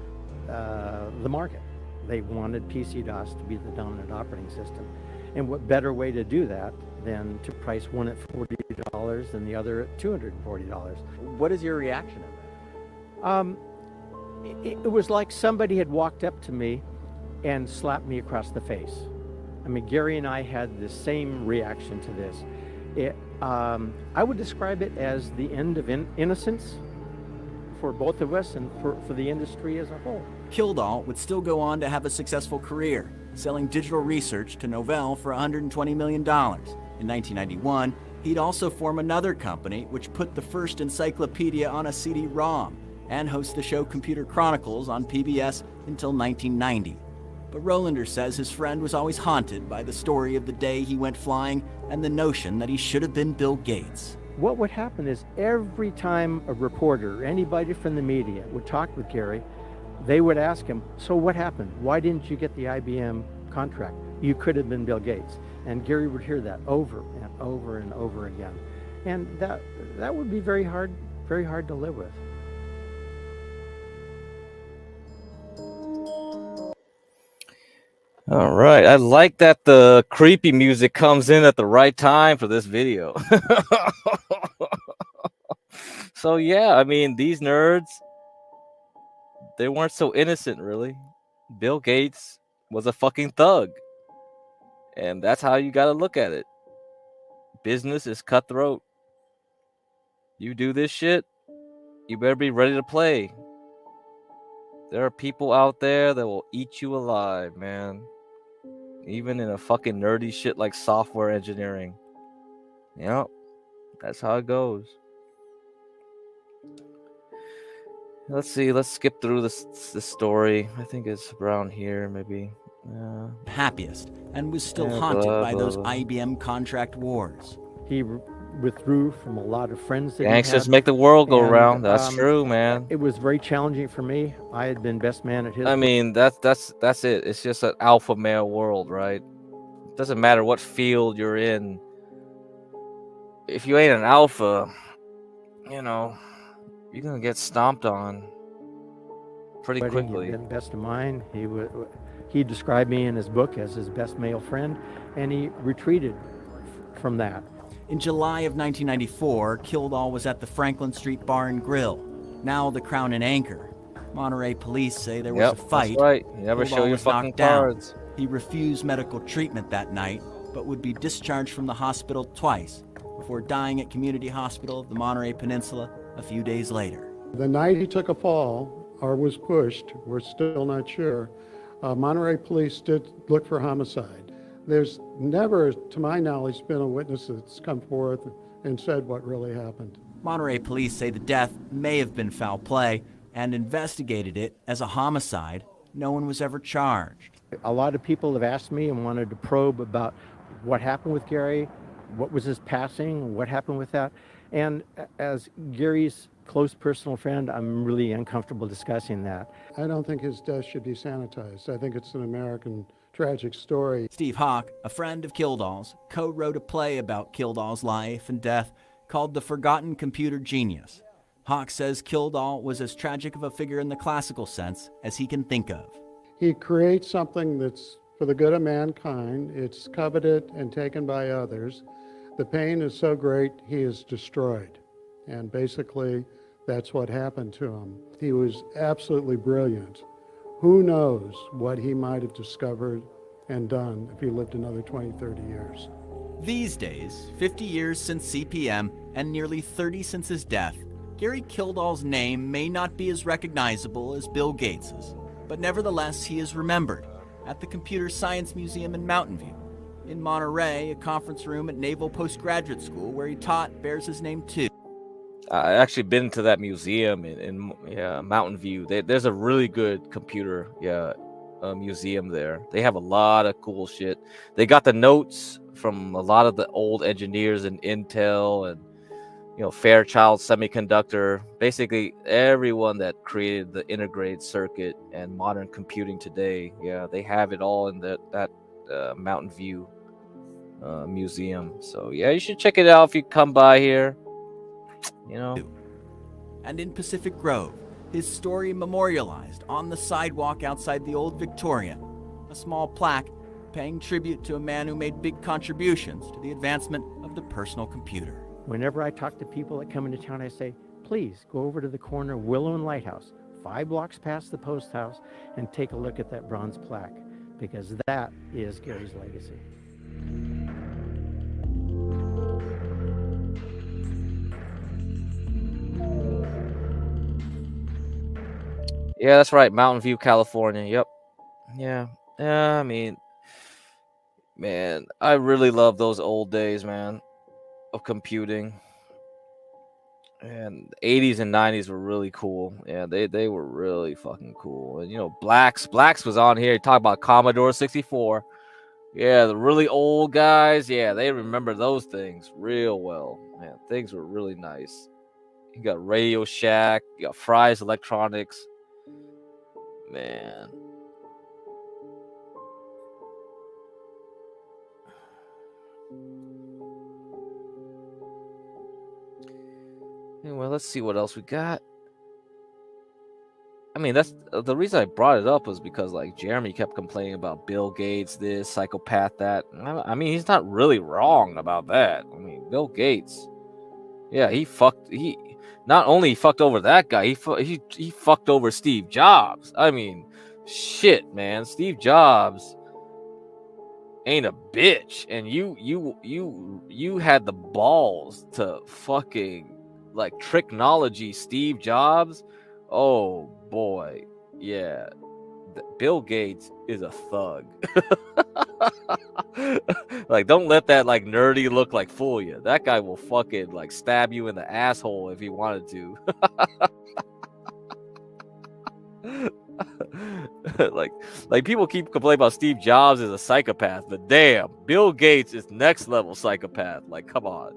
the market. They wanted PC-DOS to be the dominant operating system. And what better way to do that than to price one at $40 and the other at $240? What is your reaction of that? It was like somebody had walked up to me and slapped me across the face. I mean, Gary and I had the same reaction to this. I would describe it as the end of innocence for both of us and for the industry as a whole. Kildall would still go on to have a successful career, selling Digital Research to Novell for $120 million. In 1991, he'd also form another company which put the first encyclopedia on a CD-ROM and host the show Computer Chronicles on PBS until 1990. But Rolander says his friend was always haunted by the story of the day he went flying and the notion that he should have been Bill Gates. What would happen is every time a reporter, anybody from the media, would talk with Gary, they would ask him, so what happened? Why didn't you get the IBM contract. You could have been Bill Gates. And Gary would hear that over and over and over again. And that would be very hard to live with. All right. I like that the creepy music comes in at the right time for this video. So yeah, I mean, these nerds, they weren't so innocent, really. Bill Gates was a fucking thug. And that's how you got to look at it. Business is cutthroat. You do this shit, you better be ready to play. There are people out there that will eat you alive, man. Even in a fucking nerdy shit like software engineering. Yep, that's how it goes. Let's see. Let's skip through this story. I think it's around here, maybe. Happiest, and was still haunted by those IBM contract wars. He withdrew from a lot of friends that Gangsters he had, make the world go and, round. That's true, man. It was very challenging for me. I had been best man at his. I mean, that's it. It's just an alpha male world, right? It doesn't matter what field you're in. If you ain't an alpha, you know, you're gonna get stomped on pretty quickly. He'd been best of mine. He described me in his book as his best male friend, and he retreated from that. In July of 1994, Kildall was at the Franklin Street Bar and Grill, now the Crown and Anchor. Monterey police say there was a fight. That's right. You never Kildall show your was fucking knocked down. cards. He refused medical treatment that night, but would be discharged from the hospital twice before dying at Community Hospital of the Monterey Peninsula a few days later. The night he took a fall or was pushed, we're still not sure, Monterey police did look for homicide. There's never, to my knowledge, been a witness that's come forth and said what really happened. Monterey police say the death may have been foul play and investigated it as a homicide. No one was ever charged. A lot of people have asked me and wanted to probe about what happened with Gary, what was his passing, what happened with that. And as Gary's close personal friend, I'm really uncomfortable discussing that. I don't think his death should be sanitized. I think it's an American tragic story. Steve Hawk, a friend of Kildall's, co-wrote a play about Kildall's life and death called The Forgotten Computer Genius. Hawk says Kildall was as tragic of a figure in the classical sense as he can think of. He creates something that's for the good of mankind. It's coveted and taken by others. The pain is so great, he is destroyed. And basically, that's what happened to him. He was absolutely brilliant. Who knows what he might have discovered and done if he lived another 20, 30 years. These days, 50 years since CPM and nearly 30 since his death, Gary Kildall's name may not be as recognizable as Bill Gates's, but nevertheless he is remembered at the Computer Science Museum in Mountain View. In Monterey, a conference room at Naval Postgraduate School where he taught bears his name too. I actually been to that museum in Mountain View. There's a really good computer museum there. They have a lot of cool shit. They got the notes from a lot of the old engineers in Intel and Fairchild Semiconductor. Basically, everyone that created the integrated circuit and modern computing today. Yeah, they have it all in that Mountain View museum. So yeah, you should check it out if you come by here. And in Pacific Grove, his story memorialized on the sidewalk outside the old Victorian, a small plaque paying tribute to a man who made big contributions to the advancement of the personal computer. Whenever I talk to people that come into town, I say, please go over to the corner of Willow and Lighthouse, 5 blocks past the post house, and take a look at that bronze plaque, because that is Gary's legacy. Yeah, that's right. Mountain View, California. Yep. Yeah. I mean, man, I really love those old days, man, of computing. And the 80s and 90s were really cool. Yeah, they were really fucking cool. And Blacks was on here. He talked about Commodore 64. Yeah, the really old guys. Yeah, they remember those things real well. Man, things were really nice. You got Radio Shack. You got Fry's Electronics. Man. Anyway, let's see what else we got. I mean, that's the reason I brought it up was because like Jeremy kept complaining about Bill Gates, this psychopath, that. I mean, he's not really wrong about that. I mean, Bill Gates, yeah, he not only fucked over that guy, he fucked over Steve Jobs. I mean, shit, man, Steve Jobs ain't a bitch, and you had the balls to fucking like technology Steve Jobs. Oh boy, yeah, Bill Gates is a thug. Like, don't let that like nerdy look like fool you. That guy will fucking like stab you in the asshole if he wanted to. like people keep complaining about Steve Jobs as a psychopath, but damn, Bill Gates is next level psychopath. Like, come on.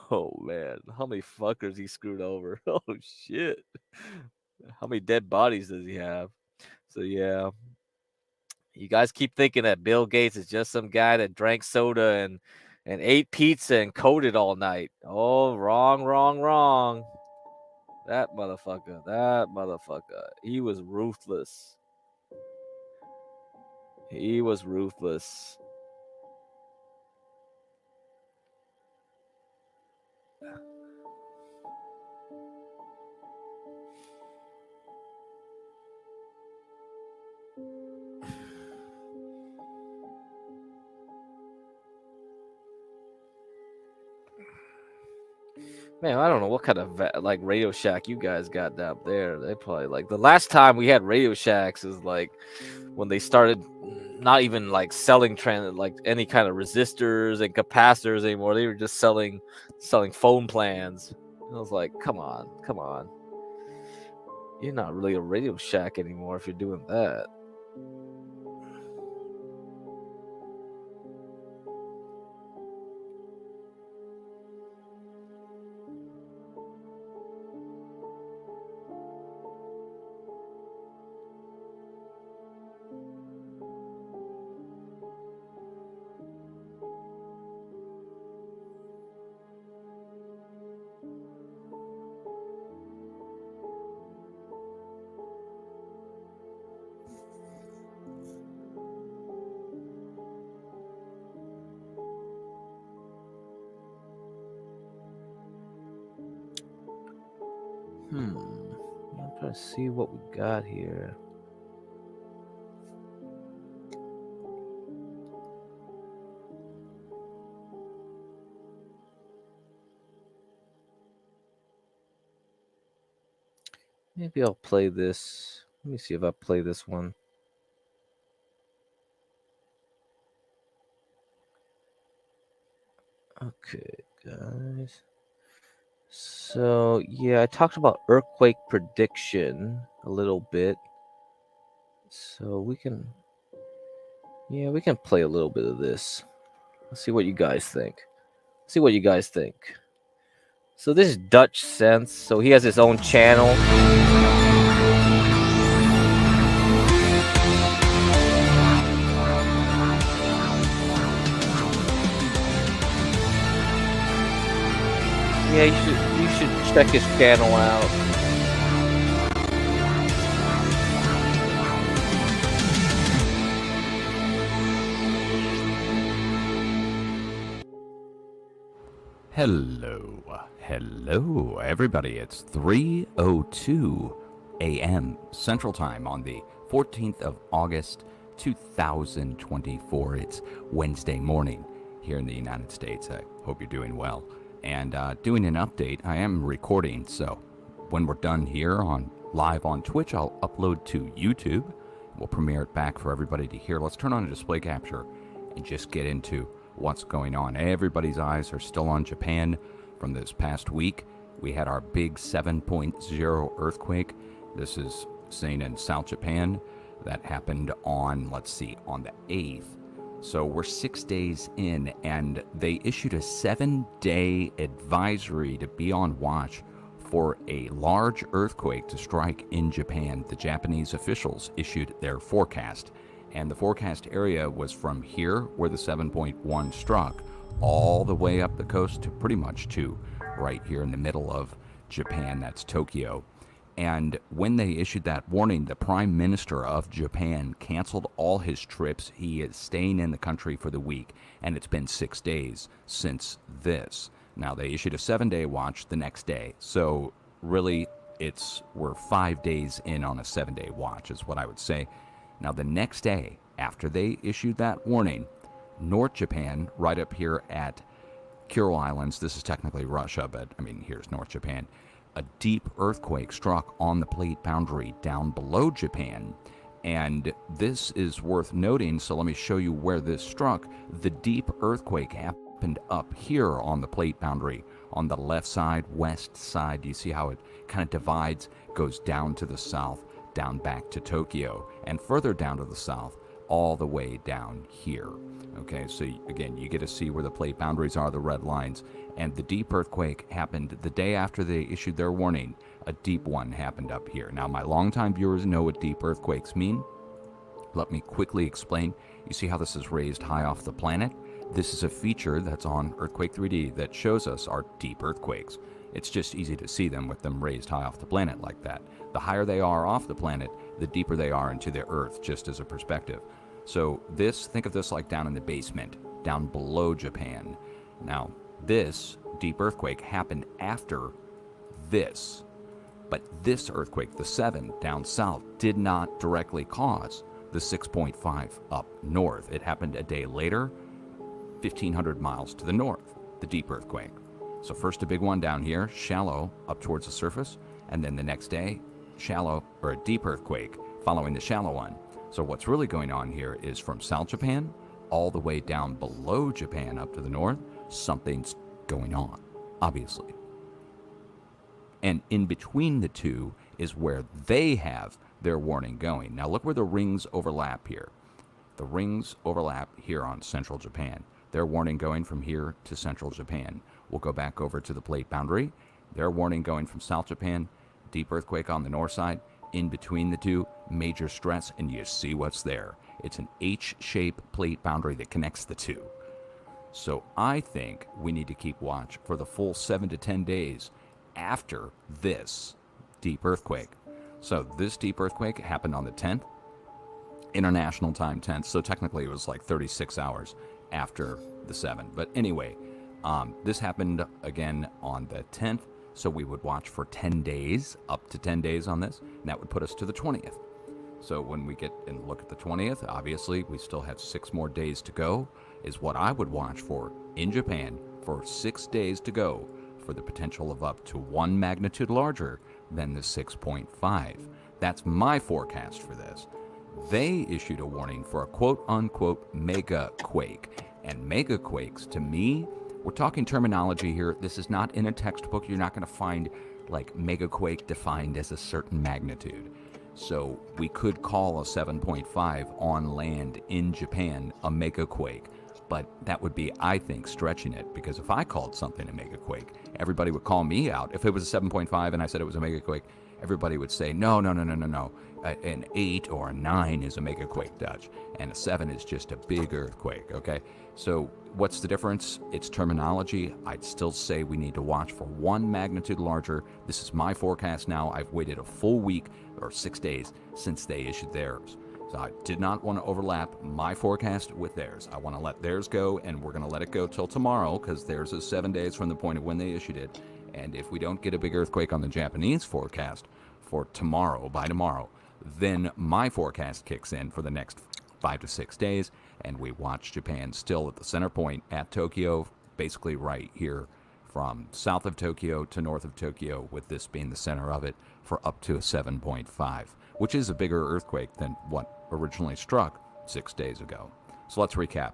Oh man, how many fuckers he screwed over? Oh shit, how many dead bodies does he have? So yeah, you guys keep thinking that Bill Gates is just some guy that drank soda and ate pizza and coded all night. Oh, wrong. That motherfucker. He was ruthless. Man, I don't know what kind of like Radio Shack you guys got down there. They probably like the last time we had Radio Shacks is like when they started not even like selling like any kind of resistors and capacitors anymore. They were just selling phone plans. And I was like, come on. You're not really a Radio Shack anymore if you're doing that. I'm trying to see what we got here. Maybe I'll play this. Let me see if I play this one. Okay, guys. So, yeah, I talked about earthquake prediction a little bit. So we can play a little bit of this. Let's see what you guys think. So this is Dutch Sense. So he has his own channel. Yeah, you should check his channel out. Hello, everybody. It's 3:02 a.m. Central Time on the 14th of August, 2024. It's Wednesday morning here in the United States. I hope you're doing well. And doing an update, I am recording, so when we're done here live on Twitch, I'll upload to YouTube. We'll premiere it back for everybody to hear. Let's turn on a display capture and just get into what's going on. Everybody's eyes are still on Japan from this past week. We had our big 7.0 earthquake. This is seen in South Japan. That happened on the 8th. So we're 6 days in, and they issued a 7-day advisory to be on watch For a large earthquake to strike in Japan, the Japanese officials issued their forecast. And the forecast area was from here, where the 7.1 struck, all the way up the coast to pretty much to right here in the middle of Japan, that's Tokyo. And when they issued that warning, the Prime Minister of Japan canceled all his trips. He is staying in the country for the week, and it's been 6 days since this. Now, they issued a 7-day watch the next day. So really, we're 5 days in on a 7-day watch is what I would say. Now, the next day, after they issued that warning, North Japan, right up here at Kuril Islands, this is technically Russia, but I mean, here's North Japan, a deep earthquake struck on the plate boundary down below Japan. And this is worth noting, so let me show you where this struck. The deep earthquake happened up here on the plate boundary, on the left side, west side. You see how it kind of divides, goes down to the south, down back to Tokyo, and further down to the south, all the way down here. Okay, so again, you get to see where the plate boundaries are, the red lines. And the deep earthquake happened the day after they issued their warning. A deep one happened up here. Now, my longtime viewers know what deep earthquakes mean. Let me quickly explain. You see how this is raised high off the planet? This is a feature that's on Earthquake 3D that shows us our deep earthquakes. It's just easy to see them with them raised high off the planet like that. The higher they are off the planet, the deeper they are into the earth, just as a perspective. So think of this like down in the basement, down below Japan. Now, this deep earthquake happened after this. But this earthquake, the 7 down south, did not directly cause the 6.5 up north. It happened a day later, 1,500 miles to the north, the deep earthquake. So first a big one down here, shallow, up towards the surface, and then the next day, shallow, or a deep earthquake, following the shallow one. So what's really going on here is from South Japan, all the way down below Japan up to the north, something's going on, obviously. And in between the two is where they have their warning going. Now look where the rings overlap here. The rings overlap here on central Japan. Their warning going from here to central Japan. We'll go back over to the plate boundary. Their warning going from South Japan, deep earthquake on the north side. In between the two, major stress, and you see what's there. It's an H-shaped plate boundary that connects the two. So I think we need to keep watch for the full 7 to 10 days after this deep earthquake. So this deep earthquake happened on the 10th, international time 10th, so technically it was like 36 hours after the 7. But anyway, this happened again on the 10th, so we would watch for 10 days, up to 10 days on this, and that would put us to the 20th. So when we get and look at the 20th, obviously we still have 6 more days to go, is what I would watch for in Japan for 6 days to go for the potential of up to 1 magnitude larger than the 6.5. That's my forecast for this. They issued a warning for a quote-unquote mega quake. And mega quakes, to me, we're talking terminology here. This is not in a textbook. You're not going to find like mega quake defined as a certain magnitude. So we could call a 7.5 on land in Japan a mega quake. But that would be, I think, stretching it, because if I called something a megaquake, everybody would call me out. If it was a 7.5 and I said it was a megaquake, everybody would say, no. An 8 or a 9 is a megaquake, Dutch, and a 7 is just a big earthquake, okay? So what's the difference? It's terminology. I'd still say we need to watch for 1 magnitude larger. This is my forecast now. I've waited a full week or 6 days since they issued theirs. So I did not want to overlap my forecast with theirs. I want to let theirs go, and we're going to let it go till tomorrow, because theirs is 7 days from the point of when they issued it. And if we don't get a big earthquake on the Japanese forecast for tomorrow, by tomorrow, then my forecast kicks in for the next 5 to 6 days, and we watch Japan still at the center point at Tokyo, basically right here from south of Tokyo to north of Tokyo, with this being the center of it, for up to a 7.5, which is a bigger earthquake than what originally struck 6 days ago. So let's recap.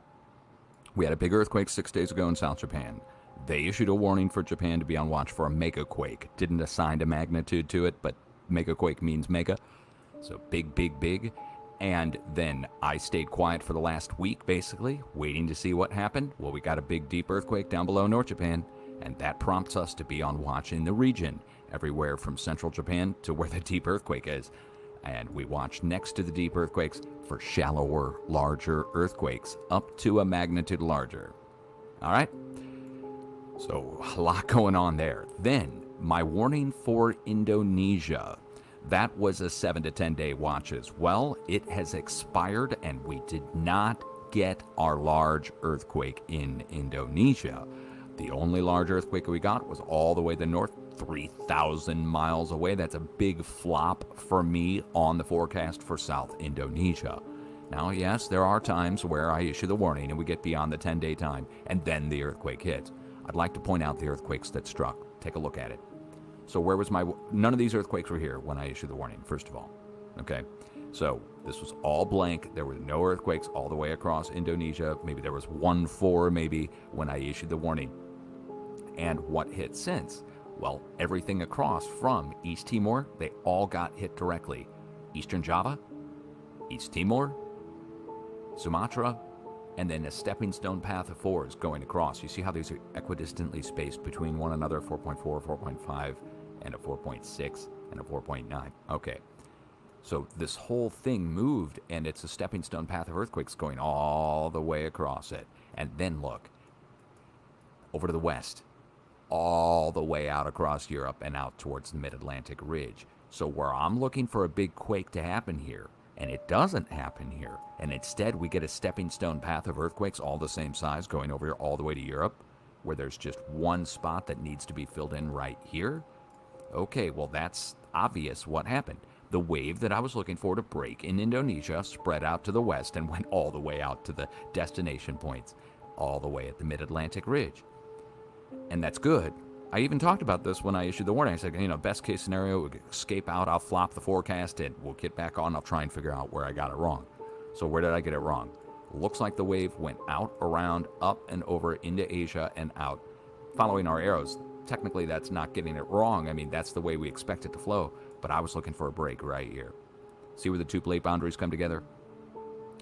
We had a big earthquake 6 days ago in South Japan. They issued a warning for Japan to be on watch for a megaquake. Didn't assign a magnitude to it, but megaquake means mega. So big, big, big. And then I stayed quiet for the last week, basically, waiting to see what happened. Well, we got a big, deep earthquake down below North Japan, and that prompts us to be on watch in the region. everywhere from central Japan to where the deep earthquake is. And we watch next to the deep earthquakes for shallower, larger earthquakes, up to a magnitude larger. All right? So a lot going on there. Then my warning for Indonesia. That was a 7 to 10 day watches. Well, it has expired and we did not get our large earthquake in Indonesia. The only large earthquake we got was all the way to the north, 3,000 miles away. That's a big flop for me on the forecast for South Indonesia. Now, yes, there are times where I issue the warning and we get beyond the 10-day time, and then the earthquake hits. I'd like to point out the earthquakes that struck. Take a look at it. So where was none of these earthquakes were here when I issued the warning, first of all. Okay, so this was all blank. There were no earthquakes all the way across Indonesia. Maybe there was 1-4 maybe when I issued the warning. And what hit since? Well, everything across from East Timor, they all got hit directly. Eastern Java, East Timor, Sumatra, and then a stepping stone path of 4s going across. You see how these are equidistantly spaced between one another, 4.4, 4.5, and a 4.6, and a 4.9. Okay, so this whole thing moved, and it's a stepping stone path of earthquakes going all the way across it. And then look, over to the west, all the way out across Europe and out towards the mid-Atlantic ridge. So where I'm looking for a big quake to happen here, and it doesn't happen here, and instead we get a stepping stone path of earthquakes all the same size going over here all the way to Europe, where there's just one spot that needs to be filled in right here. Okay, well that's obvious what happened. The wave that I was looking for to break in Indonesia spread out to the west and went all the way out to the destination points, all the way at the mid-Atlantic ridge. And that's good. I even talked about this when I issued the warning. I said, best case scenario, we'll escape out, I'll flop the forecast, and we'll get back on. I'll try and figure out where I got it wrong. So where did I get it wrong? Looks like the wave went out, around, up, and over into Asia and out, following our arrows. Technically, that's not getting it wrong. I mean, that's the way we expect it to flow. But I was looking for a break right here. See where the two plate boundaries come together?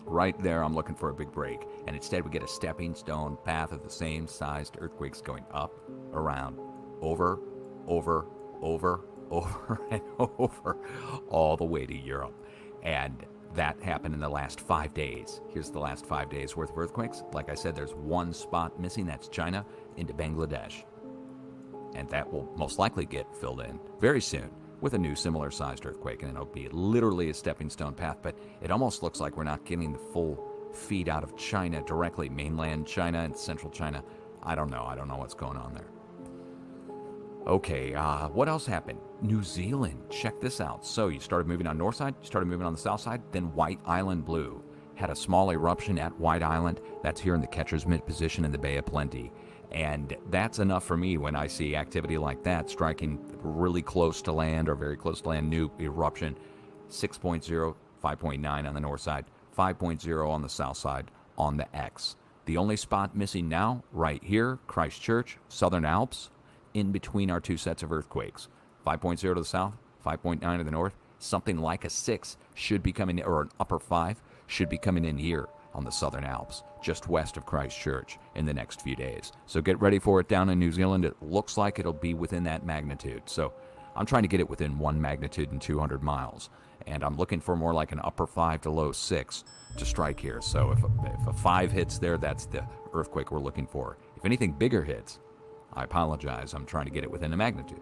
Right there, I'm looking for a big break. And instead, we get a stepping stone path of the same sized earthquakes going up, around, over, and over, all the way to Europe. And that happened in the last 5 days. Here's the last 5 days worth of earthquakes. Like I said, there's one spot missing. That's China into Bangladesh. And that will most likely get filled in very soon with a new similar sized earthquake. And it'll be literally a stepping stone path, but it almost looks like we're not getting the full feed out of China directly, mainland China and central China. I don't know what's going on there. Okay, what else happened? New Zealand, check this out. So you started moving on north side, you started moving on the south side, then White Island blew. Had a small eruption at White Island. That's here in the Catcher's Mitt position in the Bay of Plenty. And that's enough for me when I see activity like that striking really close to land or very close to land. New eruption, 6.0, 5.9 on the north side, 5.0 on the south side on the X. The only spot missing now, right here, Christchurch, Southern Alps, in between our two sets of earthquakes. 5.0 to the south, 5.9 to the north. Something like a 6 should be coming, or an upper 5 should be coming in here on the Southern Alps, just west of Christchurch in the next few days. So get ready for it down in New Zealand. It looks like it'll be within that magnitude. So I'm trying to get it within 1 magnitude and 200 miles. And I'm looking for more like an upper 5 to low 6 to strike here. So if a 5 hits there, that's the earthquake we're looking for. If anything bigger hits, I apologize. I'm trying to get it within a magnitude.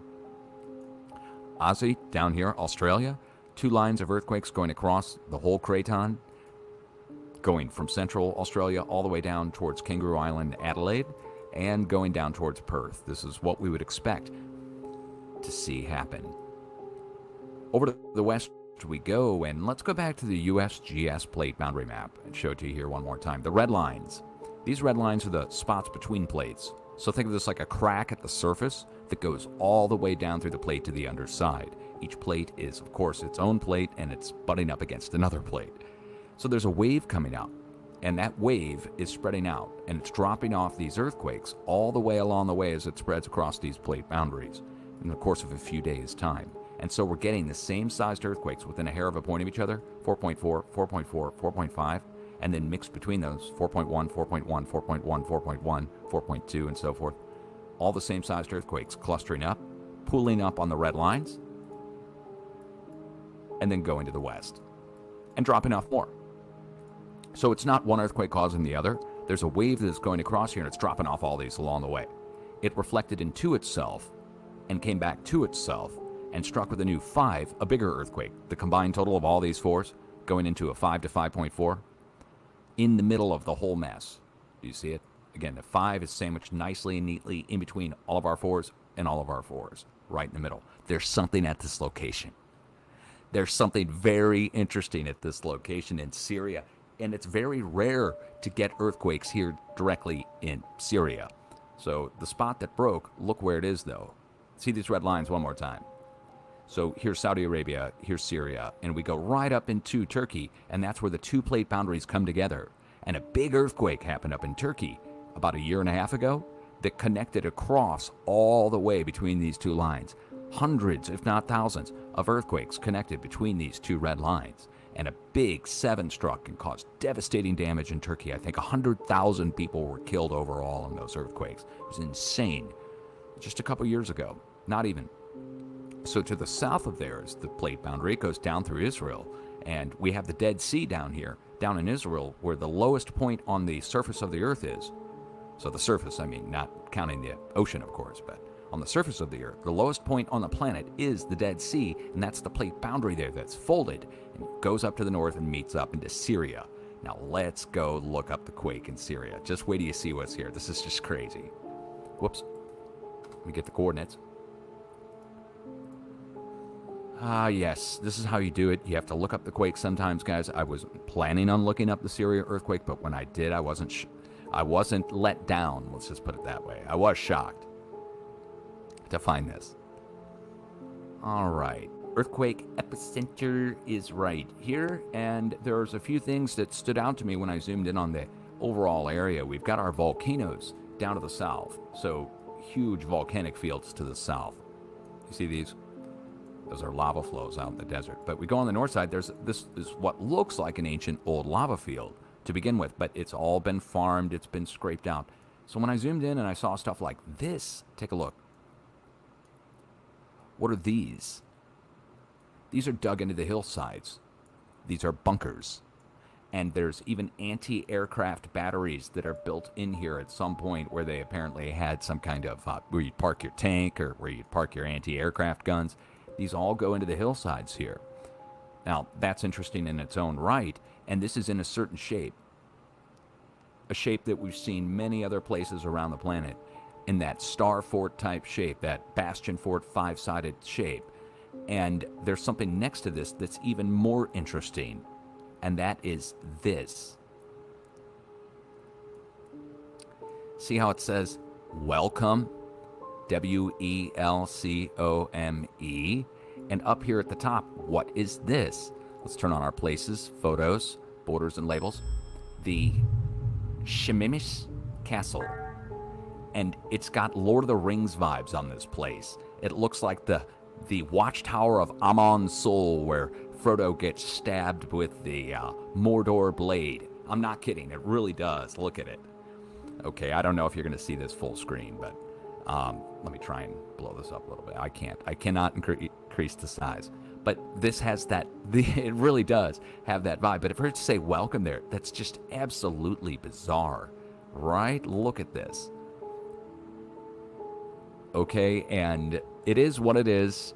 Aussie, down here, Australia, 2 lines of earthquakes going across the whole craton, going from central Australia all the way down towards Kangaroo Island, Adelaide, and going down towards Perth. This is what we would expect to see happen. Over to the west we go, and let's go back to the USGS plate boundary map and show it to you here one more time. The red lines. These red lines are the spots between plates. So think of this like a crack at the surface that goes all the way down through the plate to the underside. Each plate is, of course, its own plate, and it's butting up against another plate. So there's a wave coming out, and that wave is spreading out, and it's dropping off these earthquakes all the way along the way as it spreads across these plate boundaries in the course of a few days' time. And so we're getting the same sized earthquakes within a hair of a point of each other, 4.4, 4.4, 4.5, and then mixed between those, 4.1, 4.1, 4.1, 4.1, 4.2, and so forth. All the same sized earthquakes clustering up pooling up on the red lines, and then going to the west and dropping off more. So it's not one earthquake causing the other. There's a wave that's going across here, and it's dropping off all these along the way. It reflected into itself and came back to itself and struck with a new 5, a bigger earthquake. The combined total of all these 4s going into a 5 to 5.4 in the middle of the whole mess. Do you see it? Again, the 5 is sandwiched nicely and neatly in between all of our 4s and all of our 4s, right in the middle. There's something at this location. There's something very interesting at this location in Syria, and it's very rare to get earthquakes here directly in Syria. So the spot that broke, look where it is though. See these red lines one more time. So here's Saudi Arabia, here's Syria, and we go right up into Turkey, and that's where the 2 plate boundaries come together. And a big earthquake happened up in Turkey about a year and a half ago that connected across all the way between these 2 lines. Hundreds, if not thousands, of earthquakes connected between these 2 red lines. And a big 7 struck and caused devastating damage in Turkey. I think 100,000 people were killed overall in those earthquakes. It was insane. Just a couple years ago. Not even. So to the south of there is the plate boundary. It goes down through Israel. And we have the Dead Sea down here, down in Israel, where the lowest point on the surface of the earth is. So the surface, I mean, not counting the ocean, of course, but on the surface of the earth, the lowest point on the planet is the Dead Sea, and that's the plate boundary there that's folded and goes up to the north and meets up into Syria. Now let's go look up the quake in Syria. Just wait till you see what's here. This is just crazy. Whoops. Let me get the coordinates. Yes, this is how you do it. You have to look up the quake sometimes, guys. I was planning on looking up the Syria earthquake, but when I did, I wasn't let down. Let's just put it that way. I was shocked to find this. All right. Earthquake epicenter is right here, and there's a few things that stood out to me when I zoomed in on the overall area. We've got our volcanoes down to the south, so huge volcanic fields to the south. You see these? Those are lava flows out in the desert. But we go on the north side, this is what looks like an ancient old lava field to begin with, but it's all been farmed, it's been scraped out. So when I zoomed in and I saw stuff like this, take a look. What are these? These are dug into the hillsides. These are bunkers. And there's even anti-aircraft batteries that are built in here at some point where they apparently had some kind of, where you'd park your tank or where you'd park your anti-aircraft guns. These all go into the hillsides here. Now, that's interesting in its own right, and this is in a certain shape. A shape that we've seen many other places around the planet, in that star fort type shape, that bastion fort 5-sided shape. And there's something next to this that's even more interesting, and that is this. See how it says welcome? W-E-L-C-O-M-E. And up here at the top, what is this? Let's turn on our places, photos, borders, and labels. The Shemimis Castle. And it's got Lord of the Rings vibes on this place. It looks like the watchtower of Amon's soul, where Frodo gets stabbed with the Mordor blade. I'm not kidding. It really does. Look at it. Okay, I don't know if you're going to see this full screen, but let me try and blow this up a little bit. I cannot increase the size. But this has that, it really does have that vibe. But if I were to say welcome there, that's just absolutely bizarre, right? Look at this. Okay, and it is what it is.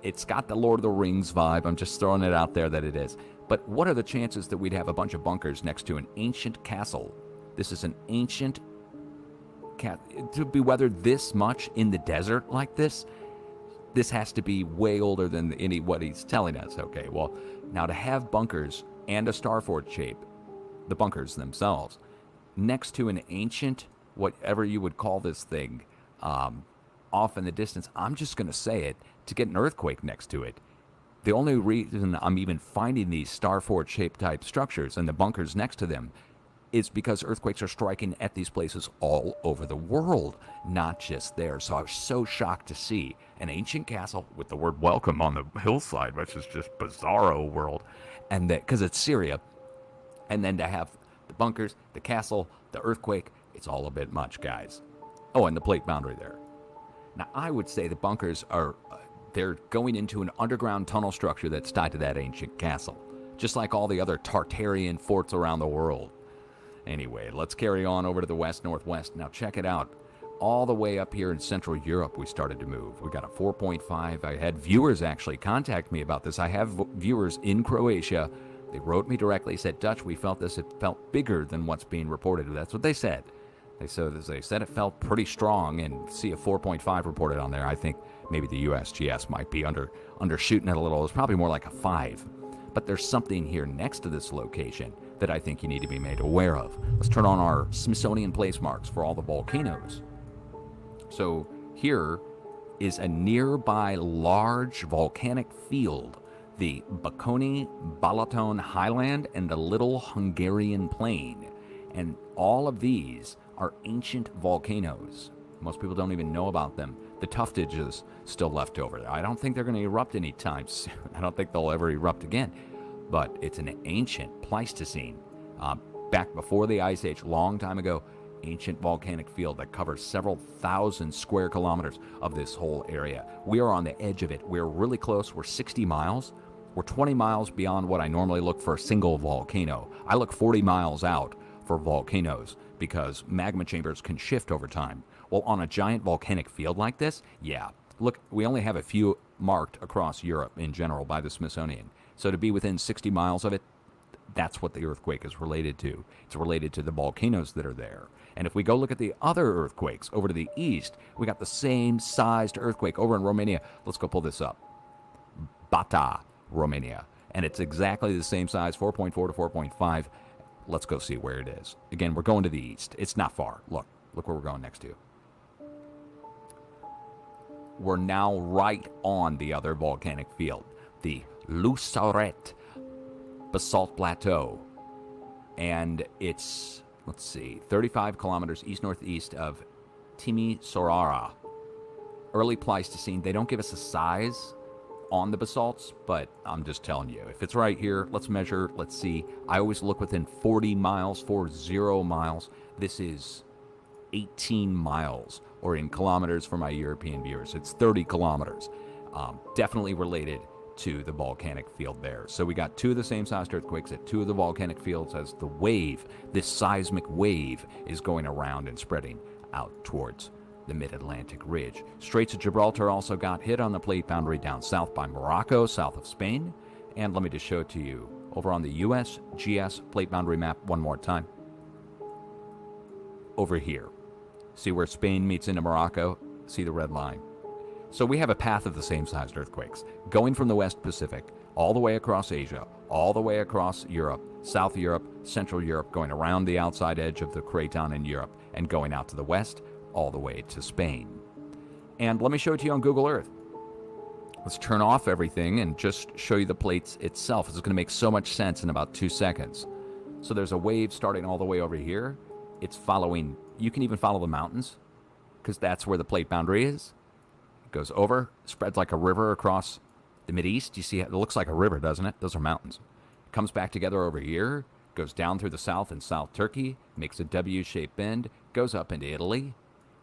It's got the Lord of the Rings vibe. I'm just throwing it out there that it is. But what are the chances that we'd have a bunch of bunkers next to an ancient castle? This is an ancient to be weathered this much in the desert like this has to be way older than what he's telling us. Okay, well, now to have bunkers and a star fort shape, the bunkers themselves, next to an ancient, whatever you would call this thing, off in the distance, I'm just going to say it, to get an earthquake next to it. The only reason I'm even finding these star fort shaped type structures and the bunkers next to them is because earthquakes are striking at these places all over the world, not just there. So I was so shocked to see an ancient castle with the word welcome on the hillside, which is just bizarro world, and that because it's Syria, and then to have the bunkers, the castle, the earthquake, it's all a bit much, guys. Oh, and the plate boundary there. Now, I would say the bunkers are, they're going into an underground tunnel structure that's tied to that ancient castle, just like all the other Tartarian forts around the world. Anyway, let's carry on over to the west-northwest. Now, check it out. All the way up here in Central Europe, we started to move. We got a 4.5. I had viewers actually contact me about this. I have viewers in Croatia. They wrote me directly, said, Dutch, we felt this. It felt bigger than what's being reported. That's what they said. They said it felt pretty strong, and see a 4.5 reported on there. I think maybe the USGS might be undershooting it a little. It's probably more like a 5. But there's something here next to this location that I think you need to be made aware of. Let's turn on our Smithsonian place marks for all the volcanoes. So here is a nearby large volcanic field, the Bakony Balaton Highland and the Little Hungarian Plain. And all of these are ancient volcanoes. Most people don't even know about them. The tuftage is still left over there. I don't think they're going to erupt anytime soon. I don't think they'll ever erupt again. But it's an ancient Pleistocene. Back before the Ice Age, long time ago, ancient volcanic field that covers several thousand square kilometers of this whole area. We are on the edge of it. We're really close. We're 60 miles. We're 20 miles beyond what I normally look for a single volcano. I look 40 miles out for volcanoes because magma chambers can shift over time. Well, on a giant volcanic field like this, yeah. Look, we only have a few marked across Europe in general by the Smithsonian. So to be within 60 miles of it, that's what the earthquake is related to. It's related to the volcanoes that are there. And if we go look at the other earthquakes over to the east, we got the same sized earthquake over in Romania. Let's go pull this up. Bata, Romania. And it's exactly the same size, 4.4 to 4.5. Let's go see where it is. Again, we're going to the east. It's not far. Look where we're going next to. We're now right on the other volcanic field, the Lusauret Basalt Plateau. And it's, 35 kilometers east-northeast of Timisoara. Early Pleistocene. They don't give us a size on the basalts, but I'm just telling you, if it's right here, let's measure, let's see. I always look within 40 miles. This is 18 miles, or in kilometers for my European viewers. It's 30 kilometers. Definitely related to the volcanic field there. So we got 2 of the same sized earthquakes at 2 of the volcanic fields as the wave, this seismic wave, is going around and spreading out towards the mid-Atlantic ridge. Straits of Gibraltar also got hit on the plate boundary down south by Morocco, south of Spain. And let me just show it to you over on the USGS plate boundary map one more time. Over here. See where Spain meets into Morocco? See the red line? So we have a path of the same sized earthquakes, going from the West Pacific, all the way across Asia, all the way across Europe, South Europe, Central Europe, going around the outside edge of the craton in Europe, and going out to the west, all the way to Spain. And let me show it to you on Google Earth. Let's turn off everything and just show you the plates itself. It's going to make so much sense in about 2 seconds. So there's a wave starting all the way over here. It's following, you can even follow the mountains, because that's where the plate boundary is. Goes over, spreads like a river across the Mideast. You see, it looks like a river, doesn't it? Those are mountains. Comes back together over here, goes down through the south and South Turkey, makes a W-shaped bend, goes up into Italy,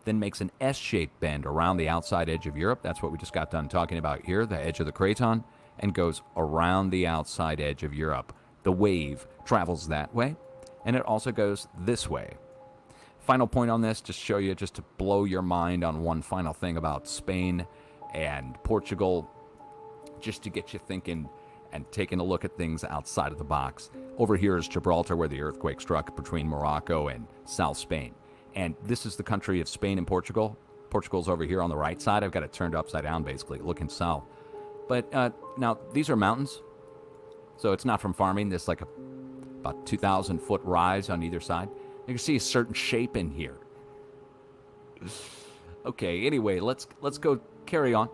then makes an S-shaped bend around the outside edge of Europe. That's what we just got done talking about here, the edge of the craton, and goes around the outside edge of Europe. The wave travels that way, and it also goes this way. Final point on this, just show you, just to blow your mind on one final thing about Spain and Portugal, just to get you thinking and taking a look at things outside of the box. Over here is Gibraltar, where the earthquake struck between Morocco and South Spain. And this is the country of Spain and Portugal. Portugal's over here on the right side. I've got it turned upside down, basically, looking south. But now, these are mountains, so it's not from farming. There's like about 2,000-foot rise on either side. You can see a certain shape in here. Okay, anyway, let's go carry on.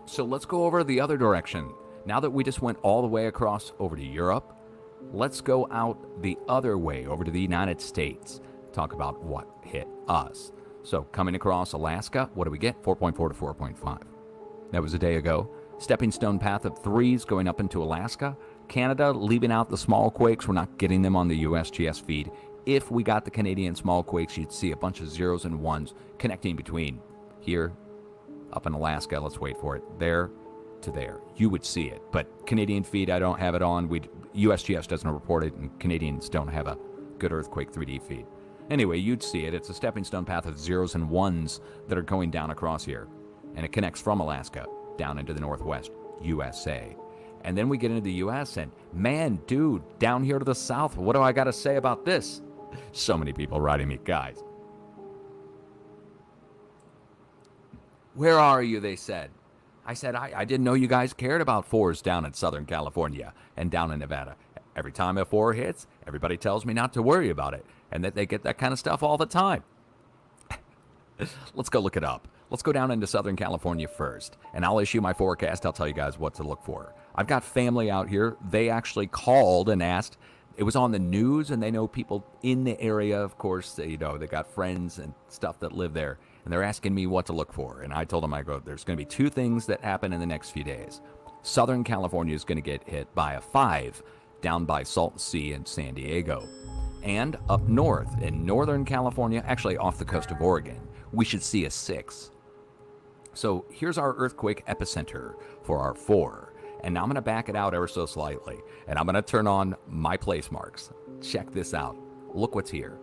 So let's go over the other direction. Now that we just went all the way across over to Europe, let's go out the other way over to the United States. Talk about what hit us. So coming across Alaska, what do we get? 4.4 to 4.5. That was a day ago. Stepping stone path of 3s going up into Alaska. Canada, leaving out the small quakes. We're not getting them on the USGS feed. If we got the Canadian small quakes, you'd see a bunch of 0s and 1s connecting between here up in Alaska. Let's wait for it. There to there. You would see it. But Canadian feed, I don't have it on. USGS doesn't report it, and Canadians don't have a good earthquake 3D feed. Anyway, you'd see it. It's a stepping stone path of zeros and ones that are going down across here. And it connects from Alaska down into the northwest USA. And then we get into the US, and man, dude, down here to the south, what do I got to say about this? So many people writing me, guys. Where are you, they said. I said, I didn't know you guys cared about 4s down in Southern California and down in Nevada. Every time a 4 hits, everybody tells me not to worry about it, and that they get that kind of stuff all the time. Let's go look it up. Let's go down into Southern California first, and I'll issue my forecast. I'll tell you guys what to look for. I've got family out here. They actually called and asked. It was on the news, and they know people in the area, of course. They got friends and stuff that live there, and they're asking me what to look for. And I told them, there's going to be 2 things that happen in the next few days. Southern California is going to get hit by a 5 down by Salton Sea and San Diego. And up north in Northern California, actually off the coast of Oregon, we should see a 6. So here's our earthquake epicenter for our 4. And now I'm going to back it out ever so slightly. And I'm going to turn on my place marks. Check this out. Look what's here.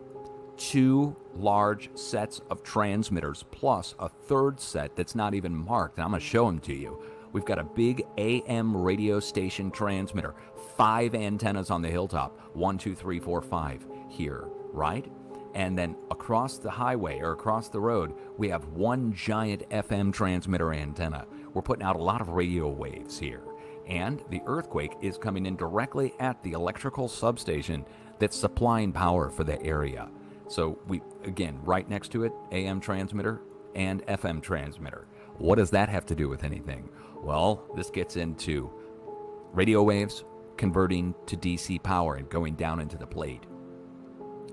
2 large sets of transmitters plus a 3rd set that's not even marked. And I'm going to show them to you. We've got a big AM radio station transmitter. 5 antennas on the hilltop. 1, 2, 3, 4, 5 here, right? And then across the highway or across the road, we have 1 giant FM transmitter antenna. We're putting out a lot of radio waves here. And the earthquake is coming in directly at the electrical substation that's supplying power for the area. So we, again, right next to it, AM transmitter and FM transmitter. What does that have to do with anything? Well, this gets into radio waves converting to DC power and going down into the plate.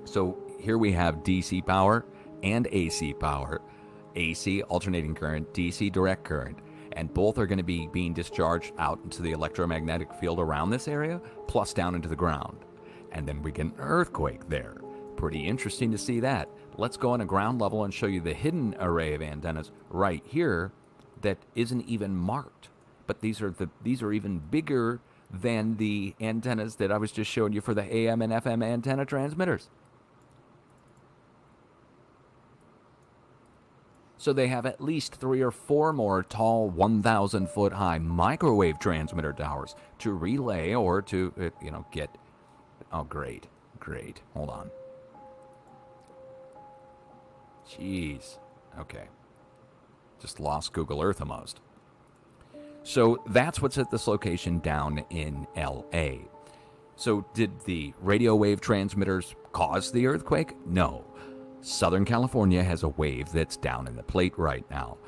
So here we have DC power and AC power. AC, alternating current, DC, direct current. And both are going to be being discharged out into the electromagnetic field around this area, plus down into the ground. And then we get an earthquake there. Pretty interesting to see that. Let's go on a ground level and show you the hidden array of antennas right here that isn't even marked. But these are even bigger than the antennas that I was just showing you for the AM and FM antenna transmitters. So they have at least 3 or 4 more tall 1,000-foot high microwave transmitter towers to relay or to, get... Oh, great. Hold on. Jeez. Okay. Just lost Google Earth almost. So that's what's at this location down in LA. So did the radio wave transmitters cause the earthquake? No. Southern California has a wave that's down in the plate right now.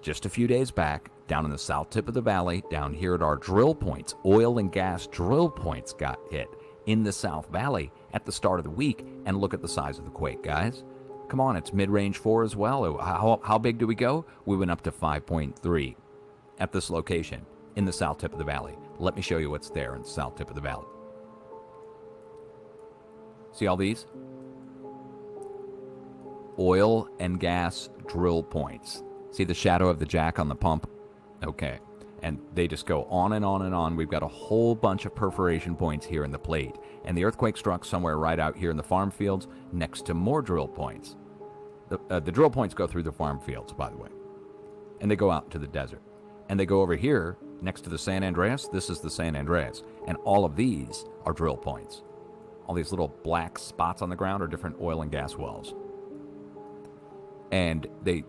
Just a few days back, down in the south tip of the valley, down here at our drill points, oil and gas drill points got hit in the South Valley at the start of the week. And look at the size of the quake, guys. Come on, it's mid-range 4 as well. How big do we go? We went up to 5.3 at this location in the south tip of the valley. Let me show you what's there in the south tip of the valley. See all these? Oil and gas drill points. See the shadow of the jack on the pump? Okay. And they just go on and on and on. We've got a whole bunch of perforation points here in the plate. And the earthquake struck somewhere right out here in the farm fields next to more drill points. The drill points go through the farm fields, by the way. And they go out to the desert. And they go over here next to the San Andreas. This is the San Andreas. And all of these are drill points. All these little black spots on the ground are different oil and gas wells. And they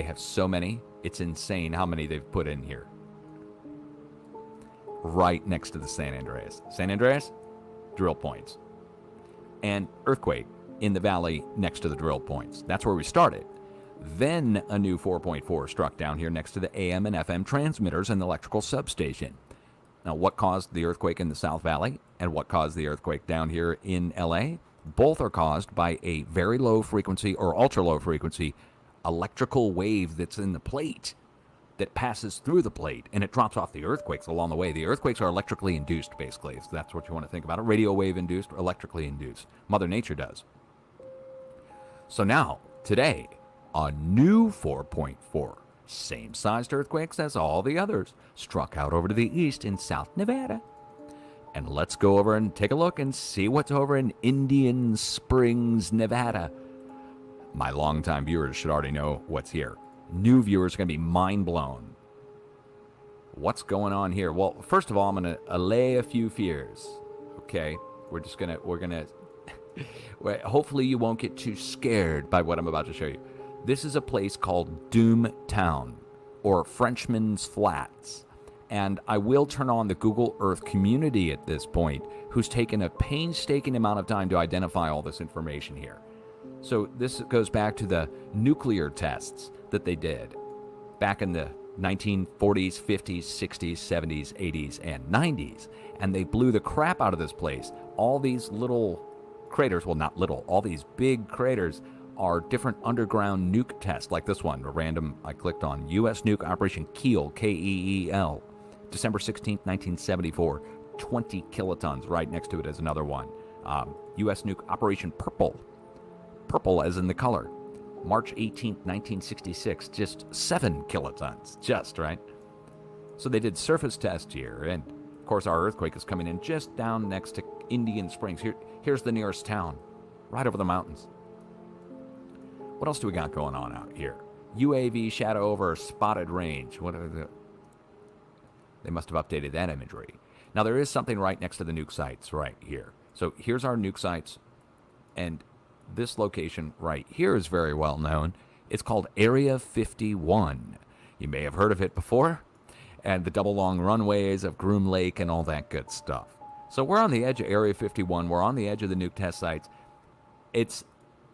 have so many. It's insane how many they've put in here. Right next to the San Andreas. San Andreas, drill points. And earthquake in the valley next to the drill points. That's where we started. Then a new 4.4 struck down here next to the AM and FM transmitters and the electrical substation. Now, what caused the earthquake in the South Valley and what caused the earthquake down here in LA? Both are caused by a very low frequency or ultra low frequency electrical wave that's in the plate that passes through the plate, and it drops off the earthquakes along the way. The earthquakes are electrically induced, basically, if that's what you want to think about it. Radio wave induced, electrically induced. Mother Nature does. So now, today, a new 4.4 same-sized earthquakes as all the others, struck out over to the east in South Nevada. And let's go over and take a look and see what's over in Indian Springs, Nevada. My longtime viewers should already know what's here. New viewers are going to be mind blown. What's going on here? Well, first of all, I'm going to allay a few fears. Okay, we're gonna. Hopefully, you won't get too scared by what I'm about to show you. This is a place called Doom Town, or Frenchman's Flats. And I will turn on the Google Earth community at this point, who's taken a painstaking amount of time to identify all this information here. So this goes back to the nuclear tests that they did back in the 1940s, 50s, 60s, 70s, 80s, and 90s. And they blew the crap out of this place. All these little craters, well, not little, all these big craters are different underground nuke tests, like this one, a random I clicked on, U.S. nuke Operation Keel, K-E-E-L, December 16th, 1974, 20 kilotons. Right next to it is another one. U.S. nuke Operation Purple, purple as in the color, March 18th, 1966, just 7 kilotons, just, right? So they did surface tests here, and of course our earthquake is coming in just down next to Indian Springs. Here's the nearest town, right over the mountains. What else do we got going on out here? UAV shadow over spotted range. What are the... They must have updated that imagery. Now, there is something right next to the nuke sites right here. So here's our nuke sites, and this location right here is very well known. It's called Area 51. You may have heard of it before, and the double long runways of Groom Lake and all that good stuff. So we're on the edge of Area 51. We're on the edge of the nuke test sites. It's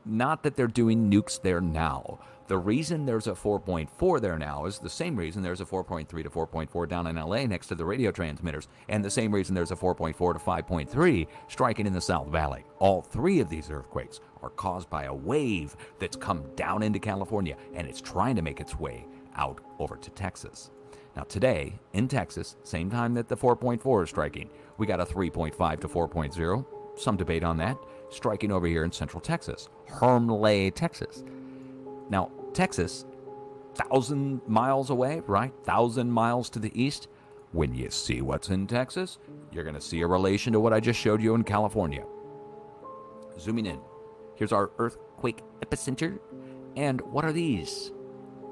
not that they're doing nukes there now. The reason there's a 4.4 there now is the same reason there's a 4.3 to 4.4 down in LA next to the radio transmitters, and the same reason there's a 4.4 to 5.3 striking in the South Valley. All three of these earthquakes are caused by a wave that's come down into California, and it's trying to make its way out over to Texas. Now today, in Texas, same time that the 4.4 is striking, we got a 3.5 to 4.0, some debate on that, striking over here in central Texas, Hermleigh, Texas. Now, Texas, 1,000 miles away, right? 1,000 miles to the east. When you see what's in Texas, you're going to see a relation to what I just showed you in California. Zooming in, here's our earthquake epicenter. And what are these?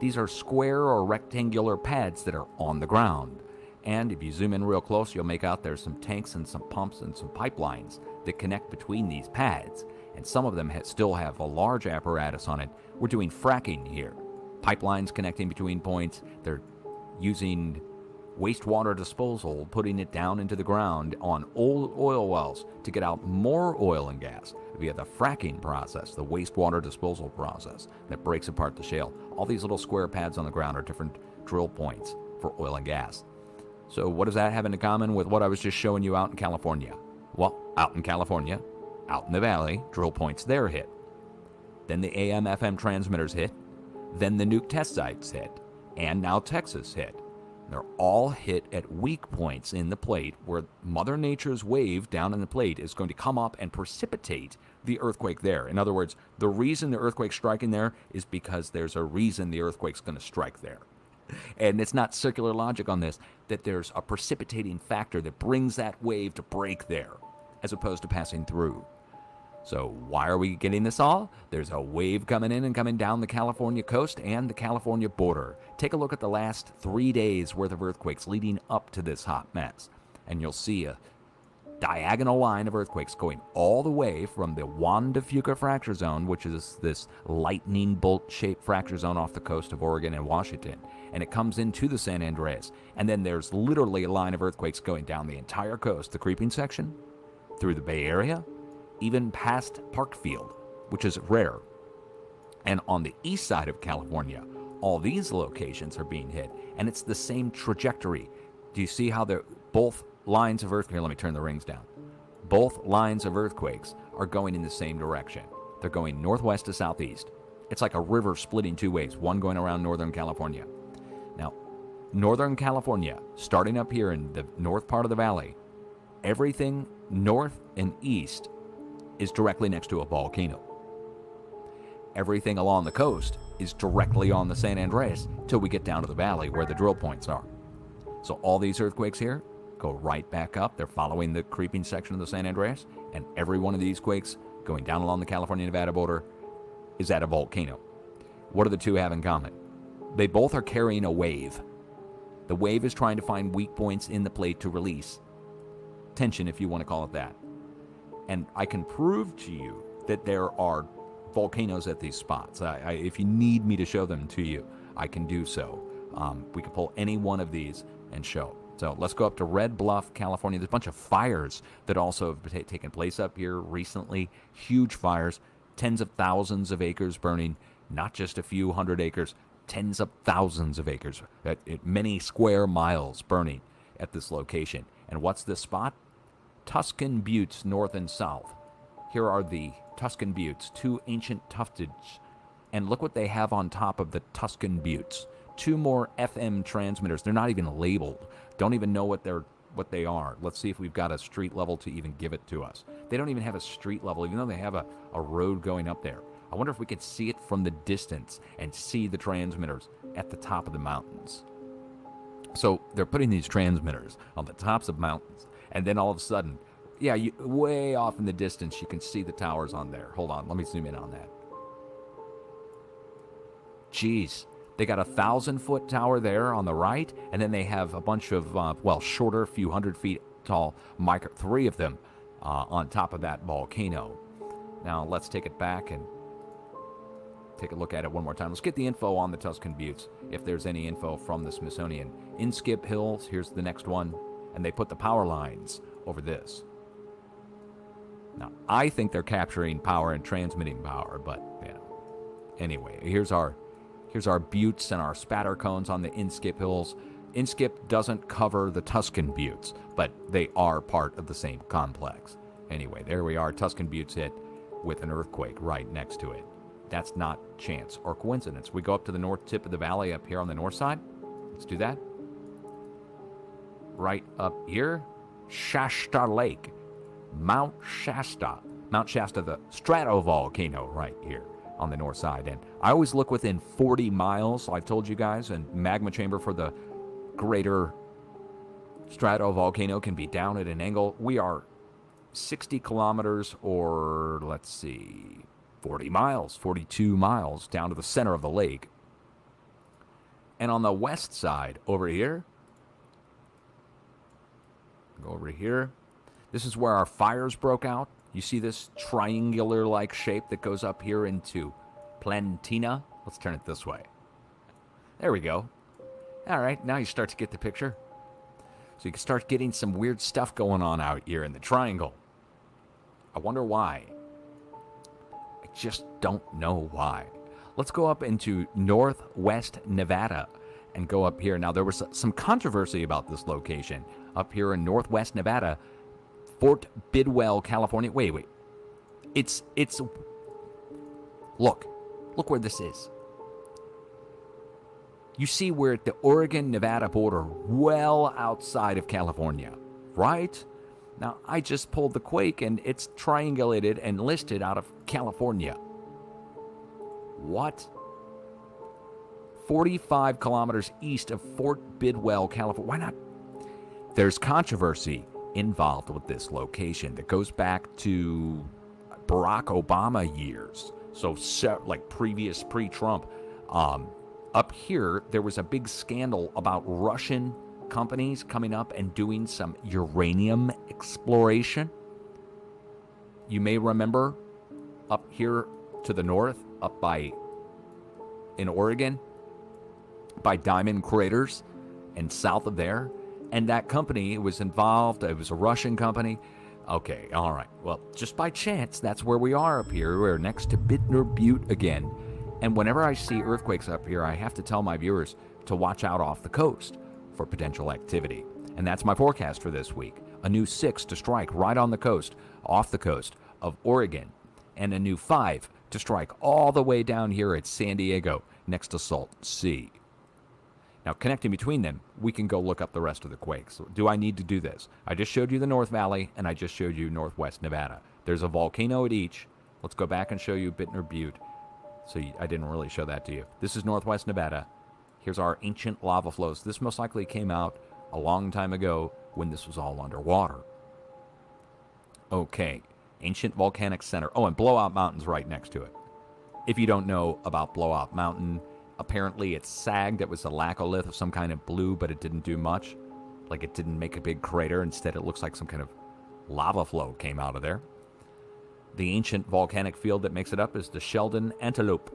These are square or rectangular pads that are on the ground. And if you zoom in real close, you'll make out there's some tanks and some pumps and some pipelines that connect between these pads. And some of them still have a large apparatus on it. We're doing fracking here. Pipelines connecting between points. They're using wastewater disposal, putting it down into the ground on old oil wells to get out more oil and gas via the fracking process, the wastewater disposal process that breaks apart the shale. All these little square pads on the ground are different drill points for oil and gas. So what does that have in common with what I was just showing you out in California? Well, out in California, out in the valley, drill points there hit. Then the AM/FM transmitters hit. Then the nuke test sites hit. And now Texas hit. They're all hit at weak points in the plate where Mother Nature's wave down in the plate is going to come up and precipitate the earthquake there. In other words, the reason the earthquake's striking there is because there's a reason the earthquake's going to strike there. And it's not circular logic on this, that there's a precipitating factor that brings that wave to break there, as opposed to passing through. So why are we getting this all? There's a wave coming in and coming down the California coast and the California border. Take a look at the last 3 days worth of earthquakes leading up to this hot mess. And you'll see a diagonal line of earthquakes going all the way from the Juan de Fuca fracture zone, which is this lightning bolt-shaped fracture zone off the coast of Oregon and Washington. And it comes into the San Andreas. And then there's literally a line of earthquakes going down the entire coast, the creeping section, through the Bay Area, even past Parkfield, which is rare. And on the east side of California, all these locations are being hit, and it's the same trajectory. Do you see how they're both lines of earthquakes? Here, let me turn the rings down. Both lines of earthquakes are going in the same direction. They're going northwest to southeast. It's like a river splitting two ways, one going around Northern California. Now, Northern California, starting up here in the north part of the valley, everything north and east is directly next to a volcano. Everything along the coast is directly on the San Andreas till we get down to the valley where the drill points are. So all these earthquakes here go right back up. They're following the creeping section of the San Andreas, and every one of these quakes going down along the California-Nevada border is at a volcano. What do the two have in common? They both are carrying a wave. The wave is trying to find weak points in the plate to release tension, if you want to call it that. And I can prove to you that there are volcanoes at these spots. If you need me to show them to you, I can do so. We can pull any one of these and show. So let's go up to Red Bluff, California. There's a bunch of fires that also have taken place up here recently. Huge fires, tens of thousands of acres burning, not just a few hundred acres, tens of thousands of acres, many square miles burning at this location. And what's this spot? Tuscan Buttes, north and south. Here are the Tuscan Buttes, two ancient tuftage. And look what they have on top of the Tuscan Buttes. Two more FM transmitters. They're not even labeled. Don't even know what they are. Let's see if we've got a street level to even give it to us. They don't even have a street level, even though they have a road going up there. I wonder if we could see it from the distance and see the transmitters at the top of the mountains. So they're putting these transmitters on the tops of mountains, and then all of a sudden, way off in the distance, you can see the towers on there. Hold on, let me zoom in on that. Jeez, they got a 1,000-foot tower there on the right, and then they have a bunch of, shorter, few hundred feet tall, three of them on top of that volcano. Now, let's take it back and take a look at it one more time. Let's get the info on the Tuscan Buttes, if there's any info from the Smithsonian. Inskip Hills, here's the next one, and they put the power lines over this. Now, I think they're capturing power and transmitting power, but, anyway, here's our buttes and our spatter cones on the Inskip Hills. Inskip doesn't cover the Tuscan Buttes, but they are part of the same complex. Anyway, there we are, Tuscan Buttes hit with an earthquake right next to it. That's not chance or coincidence. We go up to the north tip of the valley up here on the north side. Let's do that. Right up here, Shasta Lake, Mount Shasta, the stratovolcano right here on the north side. And I always look within 40 miles, I've told you guys, and magma chamber for the greater stratovolcano can be down at an angle. We are 60 kilometers or, 40 miles, 42 miles down to the center of the lake. And on the west side, over here, this is where our fires broke out. You see this triangular-like shape that goes up here into Plantina? Let's turn it this way. There we go. All right, now you start to get the picture. So you can start getting some weird stuff going on out here in the triangle. I wonder why. I just don't know why. Let's go up into northwest Nevada and go up here. Now, there was some controversy about this location. Up here in northwest Nevada, Fort Bidwell, California. Wait. It's look where this is. You see we're at the Oregon-Nevada border, well outside of California, right? Now, I just pulled the quake, and it's triangulated and listed out of California. What? 45 kilometers east of Fort Bidwell, California. Why not? There's controversy involved with this location that goes back to Barack Obama years. So like pre-Trump. Up here, there was a big scandal about Russian companies coming up and doing some uranium exploration. You may remember up here to the north, in Oregon, by Diamond Craters, and south of there. And that company was involved. It was a Russian company. Okay, all right. Well, just by chance, that's where we are up here. We're next to Bittner Butte again. And whenever I see earthquakes up here, I have to tell my viewers to watch out off the coast for potential activity. And that's my forecast for this week. A new 6 to strike right on the coast, off the coast of Oregon. And a new 5 to strike all the way down here at San Diego, next to Salton Sea. Now, connecting between them, we can go look up the rest of the quakes. Do I need to do this? I just showed you the North Valley, and I just showed you northwest Nevada. There's a volcano at each. Let's go back and show you Bittner Butte. So I didn't really show that to you. This is northwest Nevada. Here's our ancient lava flows. This most likely came out a long time ago when this was all underwater. Okay, ancient volcanic center. Oh, and Blowout Mountain's right next to it. If you don't know about Blowout Mountain, apparently it sagged. It was a laccolith of some kind of blue, but it didn't do much. Like it didn't make a big crater. Instead, it looks like some kind of lava flow came out of there. The ancient volcanic field that makes it up is the Sheldon Antelope.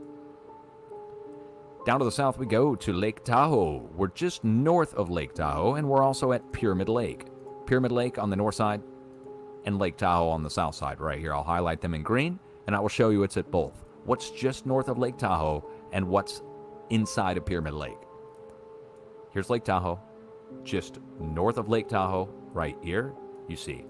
Down to the south we go to Lake Tahoe. We're just north of Lake Tahoe, and we're also at Pyramid Lake. Pyramid Lake on the north side and Lake Tahoe on the south side right here. I'll highlight them in green, and I will show you it's at both. What's just north of Lake Tahoe and what's inside of Pyramid Lake. Here's Lake Tahoe. Just north of Lake Tahoe, right here, you see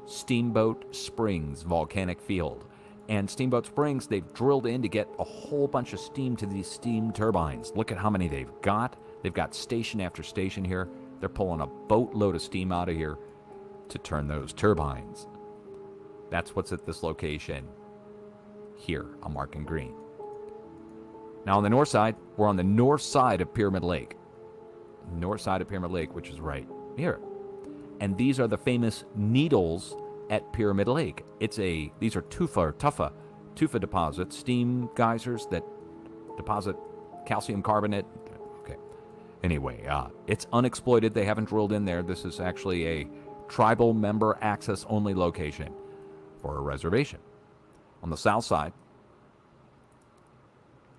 Steamboat Springs volcanic field. And Steamboat Springs, they've drilled in to get a whole bunch of steam to these steam turbines. Look at how many they've got. They've got station after station here. They're pulling a boatload of steam out of here to turn those turbines. That's what's at this location here. I'll mark in green. Now on the north side, we're on the north side of Pyramid Lake. North side of Pyramid Lake, which is right here. And these are the famous needles at Pyramid Lake. These are tufa deposits, steam geysers that deposit calcium carbonate. Okay. Anyway, it's unexploited. They haven't drilled in there. This is actually a tribal member access only location for a reservation. On the south side,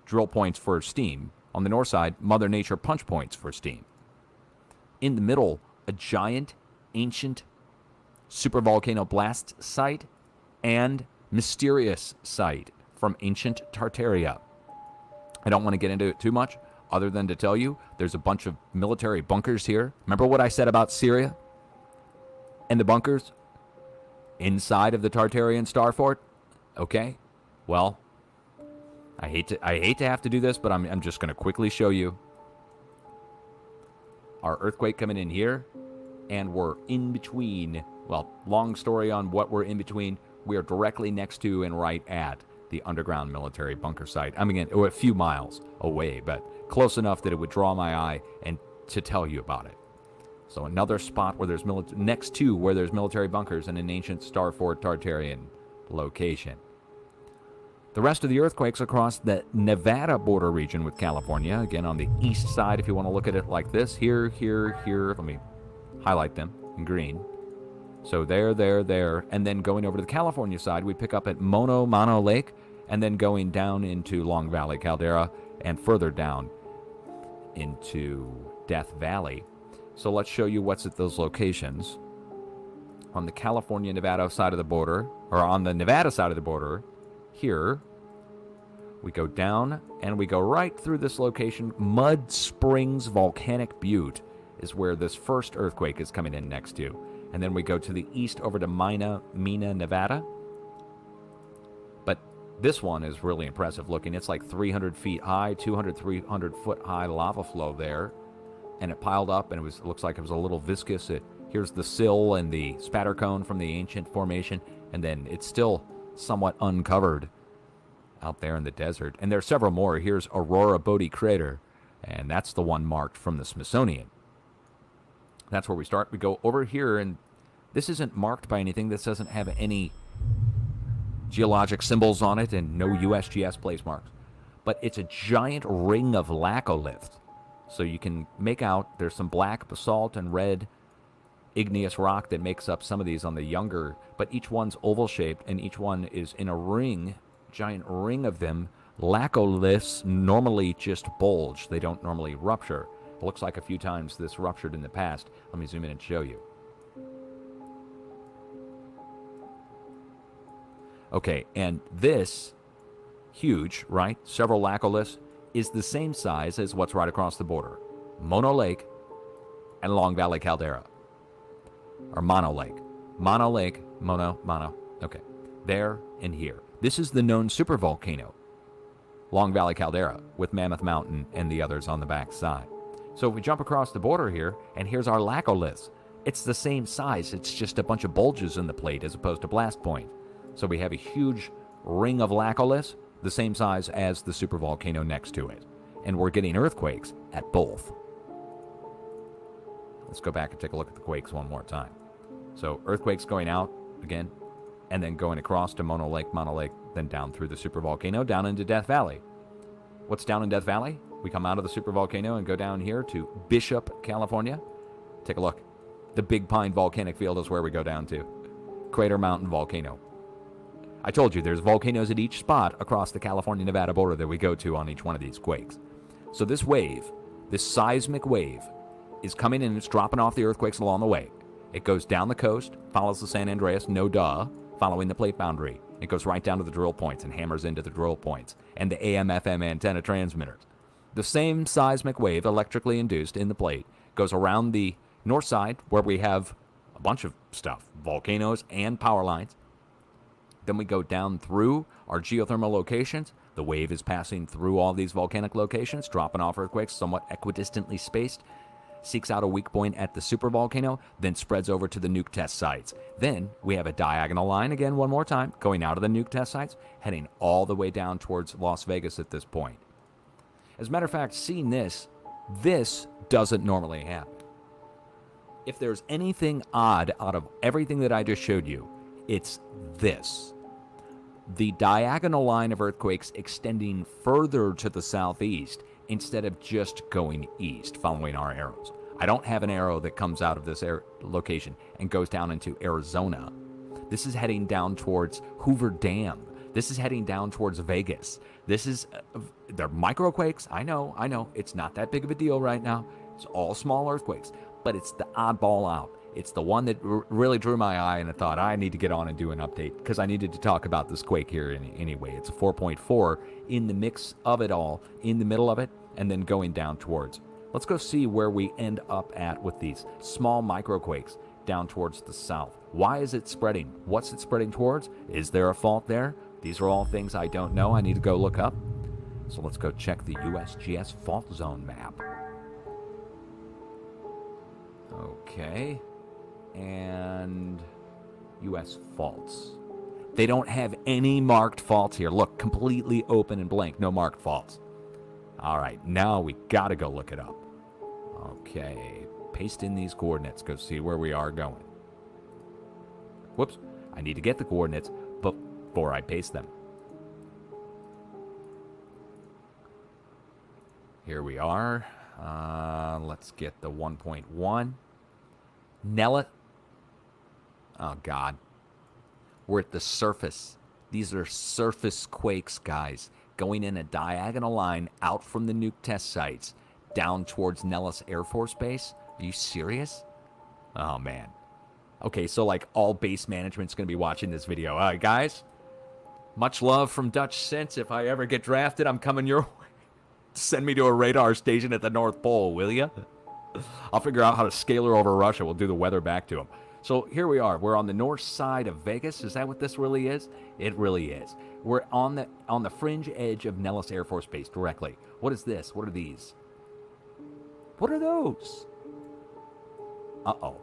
drill points for steam. On the north side, Mother Nature punch points for steam. In the middle, a giant, ancient supervolcano blast site and mysterious site from ancient Tartaria. I don't want to get into it too much, other than to tell you there's a bunch of military bunkers here. Remember what I said about Syria and the bunkers inside of the Tartarian star fort? Okay, well, I hate to have to do this, but I'm just going to quickly show you our earthquake coming in here, and we're in between. Well, long story on what we're in between. We are directly next to and right at the underground military bunker site. I mean, a few miles away, but close enough that it would draw my eye and to tell you about it. So another spot where there's next to where there's military bunkers in an ancient star fort Tartarian location. The rest of the earthquakes across the Nevada border region with California, again on the east side if you want to look at it like this, here, let me highlight them in green. So there, and then going over to the California side, we pick up at Mono Lake, and then going down into Long Valley Caldera, and further down into Death Valley. So let's show you what's at those locations. On the California-Nevada side of the border, or on the Nevada side of the border, here, we go down, and we go right through this location. Mud Springs Volcanic Butte is where this first earthquake is coming in next to. And then we go to the east over to Mina, Nevada. But this one is really impressive looking. It's like 300 feet high, 300 foot high lava flow there. And it piled up, and it looks like it was a little viscous. Here's the sill and the spatter cone from the ancient formation. And then it's still somewhat uncovered out there in the desert. And there are several more. Here's Aurora Bodie Crater, and that's the one marked from the Smithsonian. That's where we start. We go over here, and this isn't marked by anything. This doesn't have any geologic symbols on it and no USGS place marks. But it's a giant ring of laccolith. So you can make out there's some black basalt and red igneous rock that makes up some of these on the younger, but each one's oval-shaped, and each one is in a ring, giant ring of them. Laccoliths normally just bulge. They don't normally rupture. It looks like a few times this ruptured in the past. Let me zoom in and show you. Okay, and this, huge, right? Several laccoliths, is the same size as what's right across the border. Mono Lake and Long Valley Caldera. Or Mono Lake. Mono Lake, Mono. Okay, there and here. This is the known supervolcano, Long Valley Caldera, with Mammoth Mountain and the others on the back side. So if we jump across the border here, and here's our laccoliths. It's the same size. It's just a bunch of bulges in the plate as opposed to blast point. So we have a huge ring of laccoliths the same size as the supervolcano next to it. And we're getting earthquakes at both. Let's go back and take a look at the quakes one more time. So earthquakes going out again, and then going across to Mono Lake, then down through the supervolcano, down into Death Valley. What's down in Death Valley? We come out of the supervolcano and go down here to Bishop, California. Take a look. The Big Pine Volcanic Field is where we go down to. Crater Mountain Volcano. I told you there's volcanoes at each spot across the California-Nevada border that we go to on each one of these quakes. So this wave, this seismic wave, is coming in and it's dropping off the earthquakes along the way. It goes down the coast, follows the San Andreas, no duh, following the plate boundary. It goes right down to the drill points and hammers into the drill points and the AM/FM antenna transmitters. The same seismic wave, electrically induced in the plate, goes around the north side where we have a bunch of stuff, volcanoes and power lines. Then we go down through our geothermal locations. The wave is passing through all these volcanic locations, dropping off earthquakes somewhat equidistantly spaced, seeks out a weak point at the supervolcano, then spreads over to the nuke test sites. Then we have a diagonal line, again one more time, going out of the nuke test sites, heading all the way down towards Las Vegas at this point. As a matter of fact, seeing this doesn't normally happen. If there's anything odd out of everything that I just showed you, it's this. The diagonal line of earthquakes extending further to the southeast instead of just going east, following our arrows. I don't have an arrow that comes out of this location and goes down into Arizona. This is heading down towards Hoover Dam. This is heading down towards Vegas. This is, they're microquakes. I know. It's not that big of a deal right now. It's all small earthquakes, but it's the oddball out. It's the one that really drew my eye, and I thought I need to get on and do an update because I needed to talk about this quake here anyway. It's a 4.4 in the mix of it all, in the middle of it, and then going down towards. Let's go see where we end up at with these small microquakes down towards the south. Why is it spreading? What's it spreading towards? Is there a fault there? These are all things I don't know. I need to go look up. So let's go check the USGS fault zone map. Okay. And U.S. faults. They don't have any marked faults here. Look, completely open and blank. No marked faults. All right, now we got to go look it up. Okay, paste in these coordinates. Go see where we are going. Whoops, I need to get the coordinates before I paste them. Here we are. Let's get the 1.1. Nellis. Oh, God. We're at the surface. These are surface quakes, guys, going in a diagonal line out from the nuke test sites down towards Nellis Air Force Base. Are you serious? Oh, man. Okay, so like all base management's going to be watching this video. All right, guys, much love from Dutch Sense. If I ever get drafted, I'm coming your way. Send me to a radar station at the North Pole, will you? I'll figure out how to scale her over Russia. We'll do the weather back to them. So here we are. We're on the north side of Vegas. Is that what this really is? It really is. We're on the fringe edge of Nellis Air Force Base directly. What is this? What are these? What are those? Uh-oh.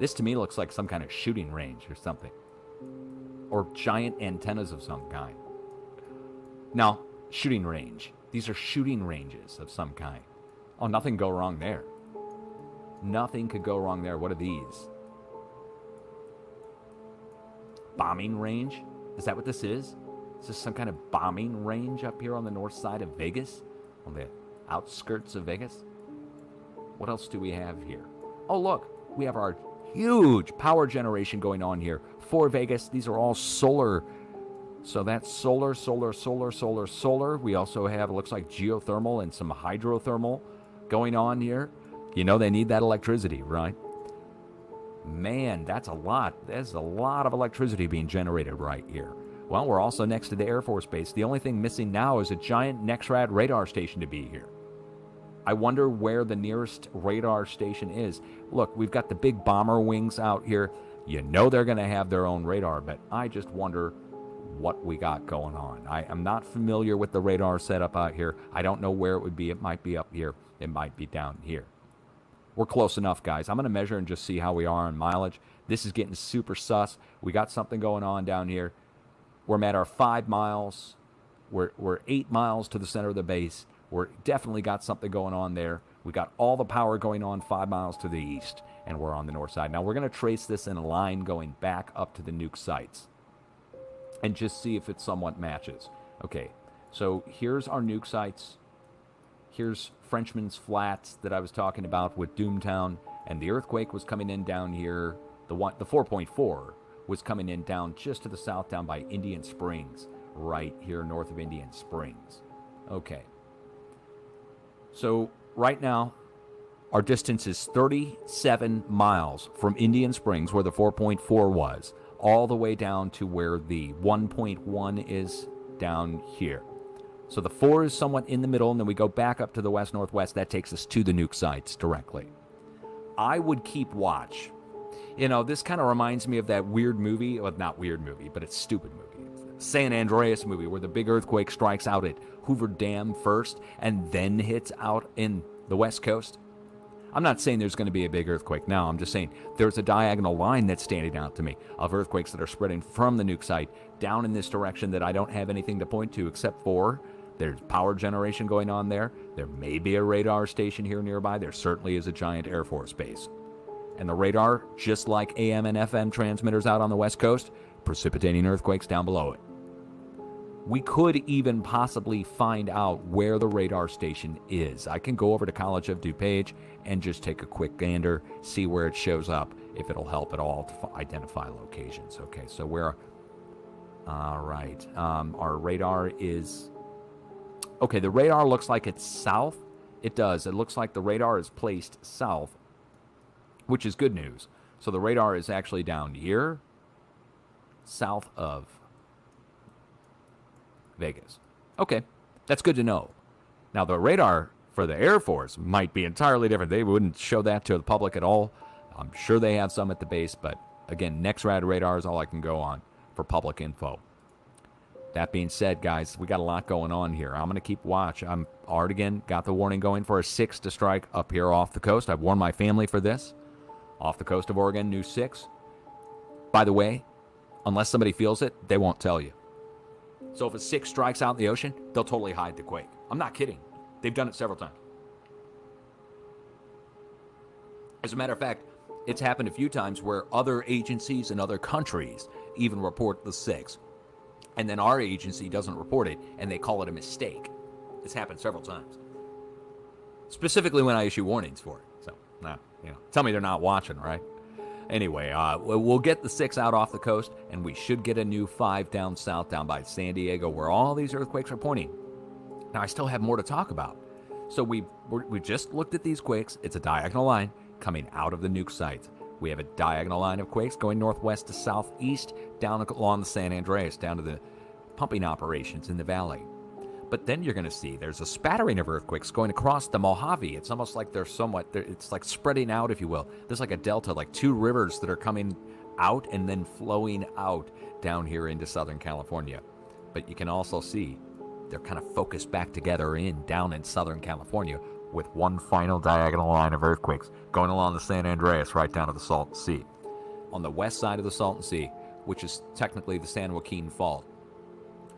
This to me looks like some kind of shooting range or something. Or giant antennas of some kind. No, shooting range. These are shooting ranges of some kind. Oh, nothing can go wrong there. Nothing could go wrong there. What are these? Bombing range? Is that what this is? Is this some kind of bombing range up here on the north side of Vegas? On the outskirts of Vegas? What else do we have here? Oh, look. We have our huge power generation going on here for Vegas. These are all solar. So that's solar. We also have, it looks like, geothermal and some hydrothermal going on here. You know they need that electricity, right? Man, that's a lot. There's a lot of electricity being generated right here. Well, we're also next to the Air Force Base. The only thing missing now is a giant NEXRAD radar station to be here. I wonder where the nearest radar station is. Look, we've got the big bomber wings out here. You know they're going to have their own radar, but I just wonder what we got going on. I am not familiar with the radar setup out here. I don't know where it would be. It might be up here. It might be down here. We're close enough, guys. I'm going to measure and just see how we are on mileage. This is getting super sus. We got something going on down here. We're at our 5 miles. We're 8 miles to the center of the base. We're definitely got something going on there. We got all the power going on 5 miles to the east, and we're on the north side. Now we're going to trace this in a line going back up to the nuke sites and just see if it somewhat matches. Okay, so here's our nuke sites. Here's Frenchman's Flats that I was talking about with Doomtown, and the earthquake was coming in down here. The 4.4 was coming in down just to the south, down by Indian Springs, right here north of Indian Springs. Okay. So right now, our distance is 37 miles from Indian Springs, where the 4.4 was, all the way down to where the 1.1 is down here. So the 4 is somewhat in the middle, and then we go back up to the west-northwest. That takes us to the nuke sites directly. I would keep watch. You know, this kind of reminds me of that weird movie, well, not weird movie, but it's stupid movie. San Andreas movie, where the big earthquake strikes out at Hoover Dam first and then hits out in the West Coast. I'm not saying there's going to be a big earthquake now. I'm just saying there's a diagonal line that's standing out to me of earthquakes that are spreading from the nuke site down in this direction that I don't have anything to point to except for there's power generation going on there. There may be a radar station here nearby. There certainly is a giant Air Force base. And the radar, just like AM and FM transmitters out on the West Coast, precipitating earthquakes down below it. We could even possibly find out where the radar station is. I can go over to College of DuPage and just take a quick gander, see where it shows up, if it'll help at all to identify locations. Okay, so where... All right. Our radar is... Okay, the radar looks like it's south. It does. It looks like the radar is placed south, which is good news. So the radar is actually down here, south of Vegas. Okay, that's good to know. Now, the radar for the Air Force might be entirely different. They wouldn't show that to the public at all. I'm sure they have some at the base, but again, NEXRAD radar is all I can go on for public info. That being said, guys, we got a lot going on here. I'm going to keep watch. I'm already again got the warning going for a 6 to strike up here off the coast. I've warned my family for this. Off the coast of Oregon, new 6. By the way, unless somebody feels it, they won't tell you. So if a 6 strikes out in the ocean, they'll totally hide the quake. I'm not kidding. They've done it several times. As a matter of fact, it's happened a few times where other agencies in other countries even report the 6. And then our agency doesn't report it, and they call it a mistake. It's happened several times. Specifically when I issue warnings for it. So, tell me they're not watching, right? Anyway, we'll get the 6 out off the coast, and we should get a new 5 down south, down by San Diego, where all these earthquakes are pointing. Now, I still have more to talk about. So we just looked at these quakes. It's a diagonal line coming out of the nuke sites. We have a diagonal line of quakes going northwest to southeast, down along the San Andreas, down to the pumping operations in the valley. But then you're going to see there's a spattering of earthquakes going across the Mojave. It's almost like it's like spreading out, if you will. There's like a delta, like 2 rivers that are coming out and then flowing out down here into Southern California. But you can also see they're kind of focused back together down in Southern California with one final diagonal line of earthquakes going along the San Andreas right down to the Salton Sea. On the west side of the Salton Sea, which is technically the San Joaquin Fault.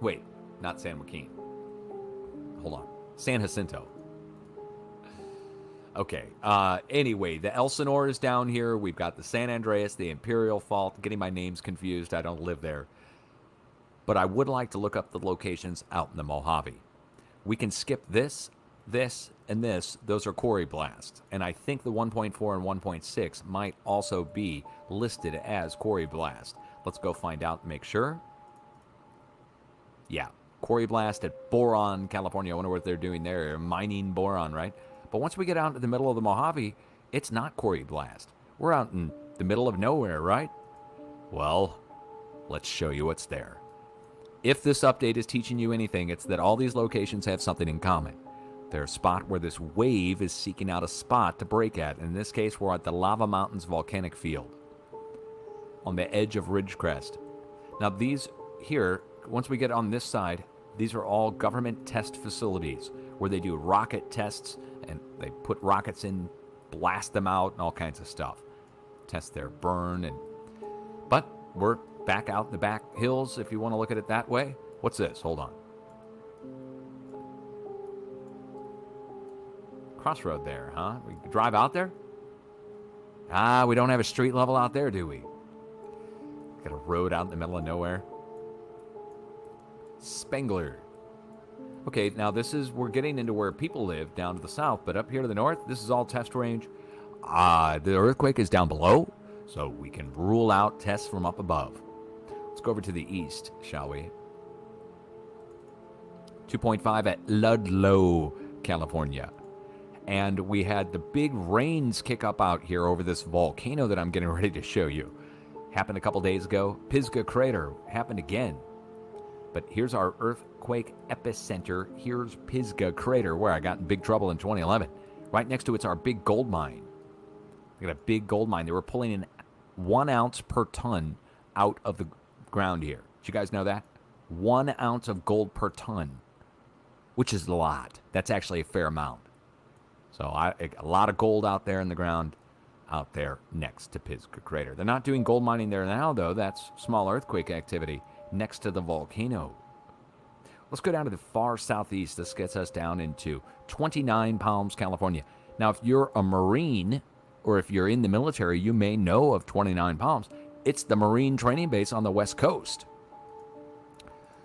Wait, not San Joaquin. Hold on. San Jacinto. Okay. Anyway, the Elsinore is down here. We've got the San Andreas, the Imperial Fault. Getting my names confused. I don't live there. But I would like to look up the locations out in the Mojave. We can skip this, and this. Those are quarry blasts. And I think the 1.4 and 1.6 might also be listed as quarry blast. Let's go find out and make sure. Yeah. Quarry blast at Boron, California. I wonder what they're doing there. They're mining boron, right? But once we get out into the middle of the Mojave, it's not quarry blast. We're out in the middle of nowhere, right? Well, let's show you what's there. If this update is teaching you anything, it's that all these locations have something in common. They're a spot where this wave is seeking out a spot to break at. In this case, we're at the Lava Mountains volcanic field on the edge of Ridgecrest. Now, these here, once we get on this side, these are all government test facilities where they do rocket tests and they put rockets in, blast them out, and all kinds of stuff. Test their burn. But we're back out in the back hills, if you want to look at it that way. What's this? Hold on. Crossroad there, huh? We drive out there? Ah, we don't have a street level out there, do we? Got a road out in the middle of nowhere. Spengler. Okay, now we're getting into where people live down to the south, but up here to the north, this is all test range. The earthquake is down below, so we can rule out tests from up above. Let's go over to the east, shall we? 2.5 at Ludlow, California. And we had the big rains kick up out here over this volcano that I'm getting ready to show you. Happened a couple days ago. Pisgah Crater happened again. But here's our earthquake epicenter. Here's Pisgah Crater, where I got in big trouble in 2011. Right next to it's our big gold mine. We got a big gold mine. They were pulling in 1 ounce per ton out of the ground here. Did you guys know that? 1 ounce of gold per ton, which is a lot. That's actually a fair amount. So a lot of gold out there in the ground out there next to Pisgah Crater. They're not doing gold mining there now, though. That's small earthquake activity next to the volcano. Let's go down to the far southeast. This gets us down into 29 Palms, California. Now, if you're a Marine or if you're in the military, you may know of 29 Palms. It's the Marine training base on the West Coast.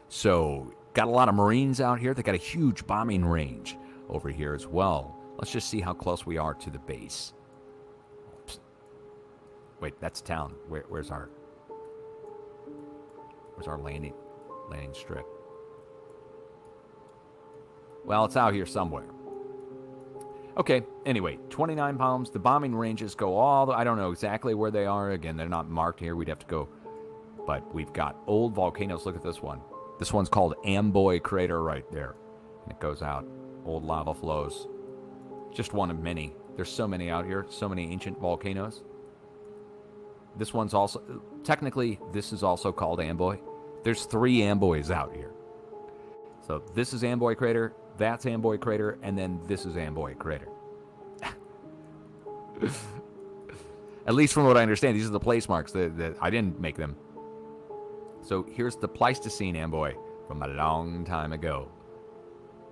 So, got a lot of Marines out here. They got a huge bombing range over here as well. Let's just see how close we are to the base. Oops. Wait, that's town. Where's our landing strip? Well, it's out here somewhere. Okay, anyway, 29 Palms. The bombing ranges go I don't know exactly where they are. Again, they're not marked here. We'd have to go. But we've got old volcanoes. Look at this one. This one's called Amboy Crater right there. And it goes out. Old lava flows. Just one of many. There's so many out here. So many ancient volcanoes. This one's also... Technically, this is also called Amboy. There's 3 Amboys out here. So this is Amboy Crater. That's Amboy Crater. And then this is Amboy Crater. At least from what I understand, these are the place marks. That I didn't make them. So here's the Pleistocene Amboy from a long time ago.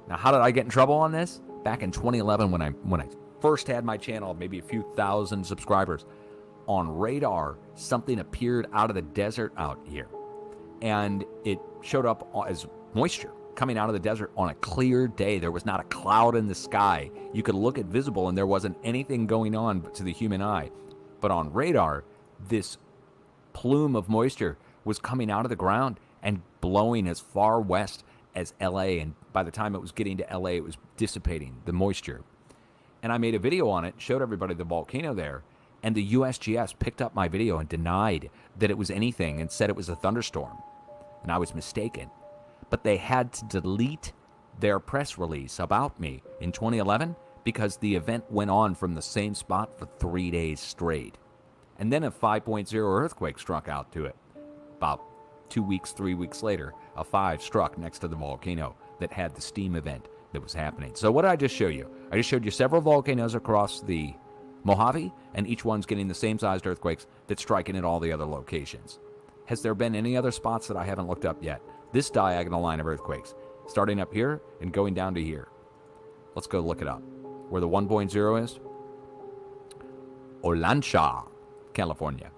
Now, how did I get in trouble on this? Back in 2011, when I first had my channel, maybe a few thousand subscribers, on radar, something appeared out of the desert out here. And it showed up as moisture coming out of the desert on a clear day. There was not a cloud in the sky. You could look at visible and there wasn't anything going on to the human eye. But on radar, this plume of moisture was coming out of the ground and blowing as far west as LA, and by the time it was getting to LA, it was dissipating, the moisture. And I made a video on it, showed everybody the volcano there, and the USGS picked up my video and denied that it was anything and said it was a thunderstorm. And I was mistaken. But they had to delete their press release about me in 2011 because the event went on from the same spot for 3 days straight. And then a 5.0 earthquake struck out to it. About 3 weeks later, a 5 struck next to the volcano that had the steam event that was happening. So what did I just show you? I just showed you several volcanoes across the Mojave, and each one's getting the same sized earthquakes that's striking at all the other locations. Has there been any other spots that I haven't looked up yet? This diagonal line of earthquakes, starting up here and going down to here. Let's go look it up. Where the 1.0 is? Olancha, California.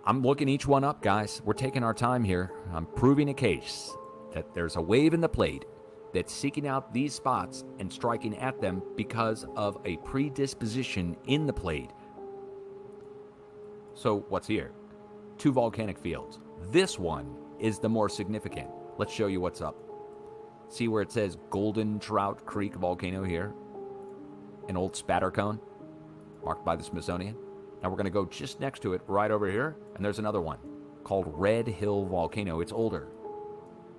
I'm looking each one up, guys. We're taking our time here. I'm proving a case that there's a wave in the plate that's seeking out these spots and striking at them because of a predisposition in the plate. So what's here? 2 volcanic fields. This one is the more significant. Let's show you what's up. See where it says Golden Trout Creek Volcano here? An old spatter cone marked by the Smithsonian. Now we're going to go just next to it, right over here, and there's another one called Red Hill Volcano. It's older.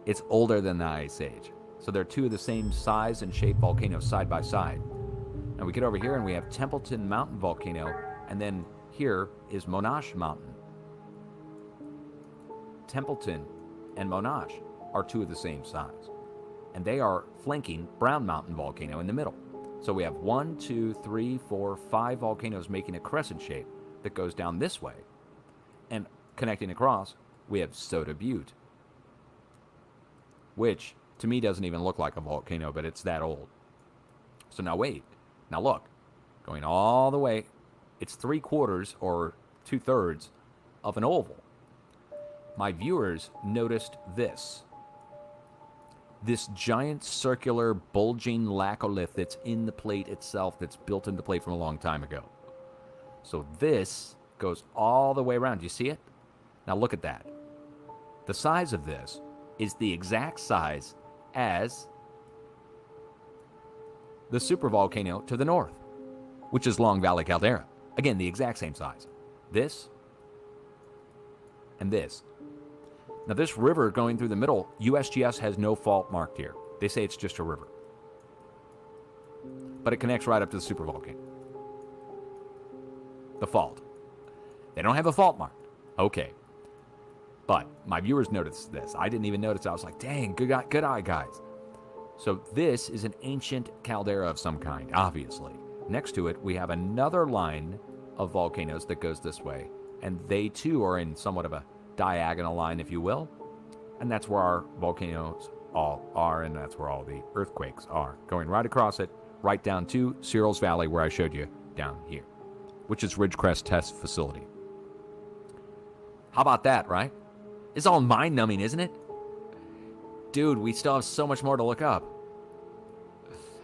It's older than the Ice Age. So they're 2 of the same size and shape volcanoes side by side. Now we get over here and we have Templeton Mountain Volcano, and then here is Monash Mountain. Templeton and Monash are 2 of the same size, and they are flanking Brown Mountain Volcano in the middle. So we have 1, 2, 3, 4, 5 volcanoes making a crescent shape that goes down this way. And connecting across, we have Soda Butte, which to me doesn't even look like a volcano, but it's that old. So now wait. Now look. Going all the way. It's 3/4 or 2/3 of an oval. My viewers noticed this. This giant circular bulging laccolith that's in the plate itself, that's built into the plate from a long time ago. So this goes all the way around. Do you see it? Now look at that. The size of this is the exact size as the supervolcano to the north, which is Long Valley Caldera. Again, the exact same size. This and this. Now this river going through the middle, USGS has no fault marked here. They say it's just a river. But it connects right up to the supervolcano. The fault. They don't have a fault marked. Okay. But my viewers noticed this. I didn't even notice. I was like, dang, good eye, guys. So this is an ancient caldera of some kind, obviously. Next to it, we have another line of volcanoes that goes this way. And they, too, are in somewhat of a diagonal line, if you will. And that's where our volcanoes all are, and that's where all the earthquakes are. Going right across it, right down to Searles Valley, where I showed you down here, which is Ridgecrest Test Facility. How about that, right? It's all mind-numbing, isn't it? Dude, we still have so much more to look up.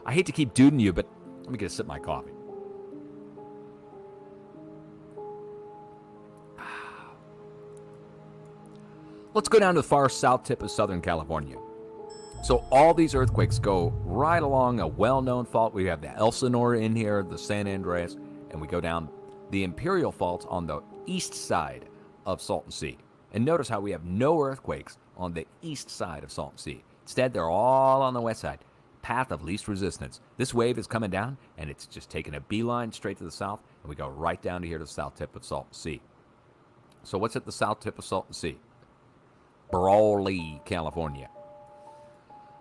I hate to keep duding you, but let me get a sip of my coffee. Let's go down to the far south tip of Southern California. So all these earthquakes go right along a well-known fault. We have the Elsinore in here, the San Andreas, and we go down the Imperial Fault on the east side of Salton Sea. And notice how we have no earthquakes on the east side of Salton Sea. Instead, they're all on the west side. Path of least resistance. This wave is coming down, and it's just taking a beeline straight to the south, and we go right down to here to the south tip of Salton Sea. So what's at the south tip of Salton Sea? Brawley, California.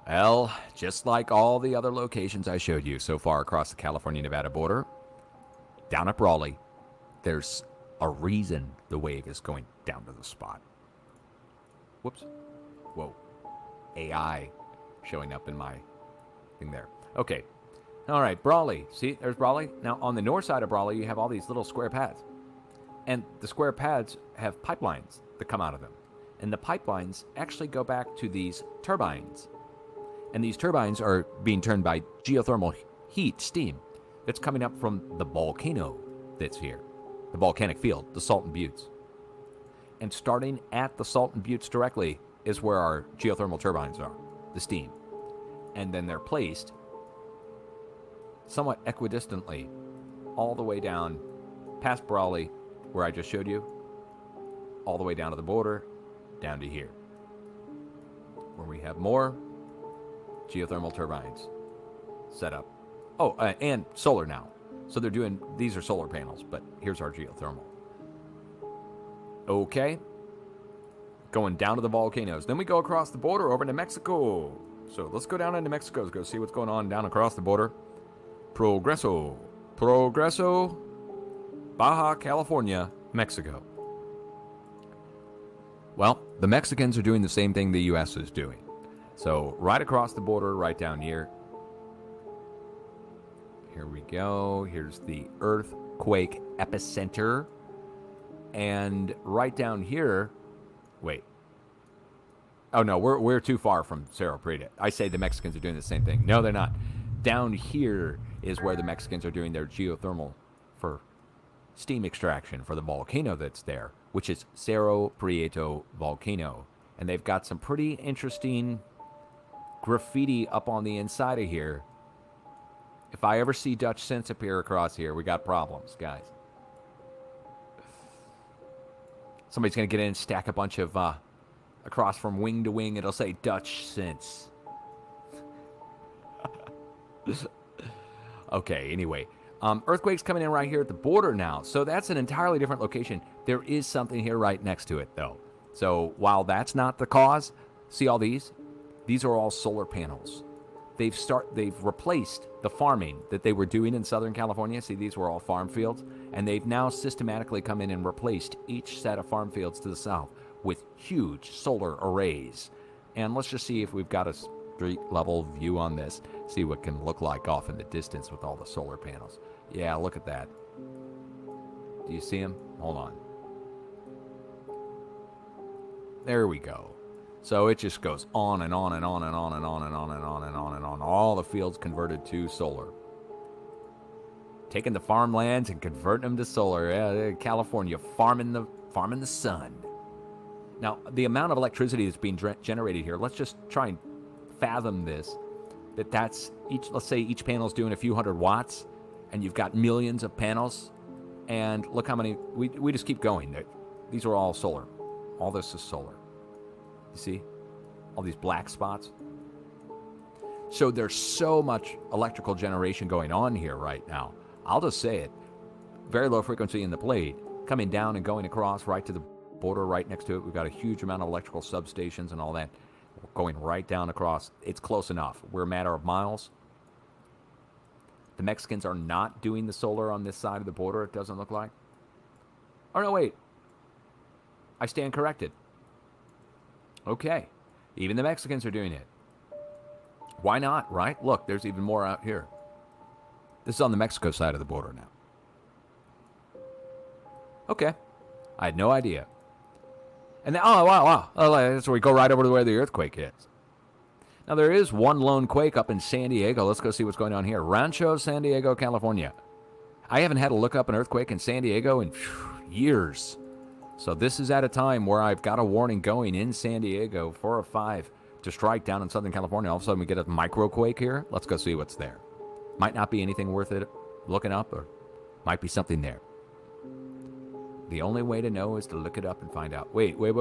Well, just like all the other locations I showed you so far across the California-Nevada border, down at Brawley, there's a reason the wave is going down to the spot. Whoops. Whoa. AI showing up in my thing there. Okay. All right, Brawley. See, there's Brawley. Now, on the north side of Brawley, you have all these little square pads. And the square pads have pipelines that come out of them. And the pipelines actually go back to these turbines. And these turbines are being turned by geothermal heat, steam, that's coming up from the volcano that's here. The volcanic field, the Salton Buttes. And starting at the Salton Buttes directly is where our geothermal turbines are, the steam. And then they're placed somewhat equidistantly all the way down past Brawley, where I just showed you, all the way down to the border, down to here, where we have more geothermal turbines set up. Oh, and solar now. So they're doing, these are solar panels, but here's our geothermal. Okay. Going down to the volcanoes. Then we go across the border over to Mexico. So let's go down into Mexico. Let's go see what's going on down across the border. Progreso, Baja California, Mexico. Well, the Mexicans are doing the same thing the U.S. is doing. So right across the border, right down here. Here we go. Here's the earthquake epicenter. And right down here, wait. Oh, no, we're too far from Cerro Prieto. I say the Mexicans are doing the same thing. No, they're not. Down here is where the Mexicans are doing their geothermal for steam extraction for the volcano that's there, which is Cerro Prieto Volcano. And they've got some pretty interesting graffiti up on the inside of here. If I ever see Dutch cents appear across here, we got problems, guys. Somebody's going to get in and stack a bunch of, across from wing to wing, it'll say Dutch cents. Okay, anyway. Earthquake's coming in right here at the border now. So that's an entirely different location. There is something here right next to it, though. So while that's not the cause, see all these? These are all solar panels. They've replaced the farming that they were doing in Southern California. See, these were all farm fields. And they've now systematically come in and replaced each set of farm fields to the south with huge solar arrays. And let's just see if we've got a street level view on this. See what it can look like off in the distance with all the solar panels. Yeah, look at that. Do you see them? Hold on. There we go. So it just goes on and on and on and on and on and on and on and on and on. All the fields converted to solar. Taking the farmlands and converting them to solar. Yeah, California farming the sun. Now, the amount of electricity that's being generated here, let's just try and fathom this. That's each, let's say each panel is doing a few hundred watts, and you've got millions of panels, and look how many, we just keep going. These are all solar. All this is solar. You see? All these black spots. So there's so much electrical generation going on here right now. I'll just say it. Very low frequency in the blade, coming down and going across right to the border right next to it. We've got a huge amount of electrical substations and all that going right down across. It's close enough. We're a matter of miles. The Mexicans are not doing the solar on this side of the border, it doesn't look like. Oh, no, wait. I stand corrected. Okay. Even the Mexicans are doing it. Why not, right? Look, there's even more out here. This is on the Mexico side of the border now. Okay. I had no idea. And then, oh, wow. Oh, that's where we go right over to where the earthquake is. Now, there is one lone quake up in San Diego. Let's go see what's going on here. Rancho San Diego, California. I haven't had to look up an earthquake in San Diego in years. So this is at a time where I've got a warning going in San Diego, 4 or 5, to strike down in Southern California. All of a sudden we get a microquake here. Let's go see what's there. Might not be anything worth it looking up, or might be something there. The only way to know is to look it up and find out. Wait. We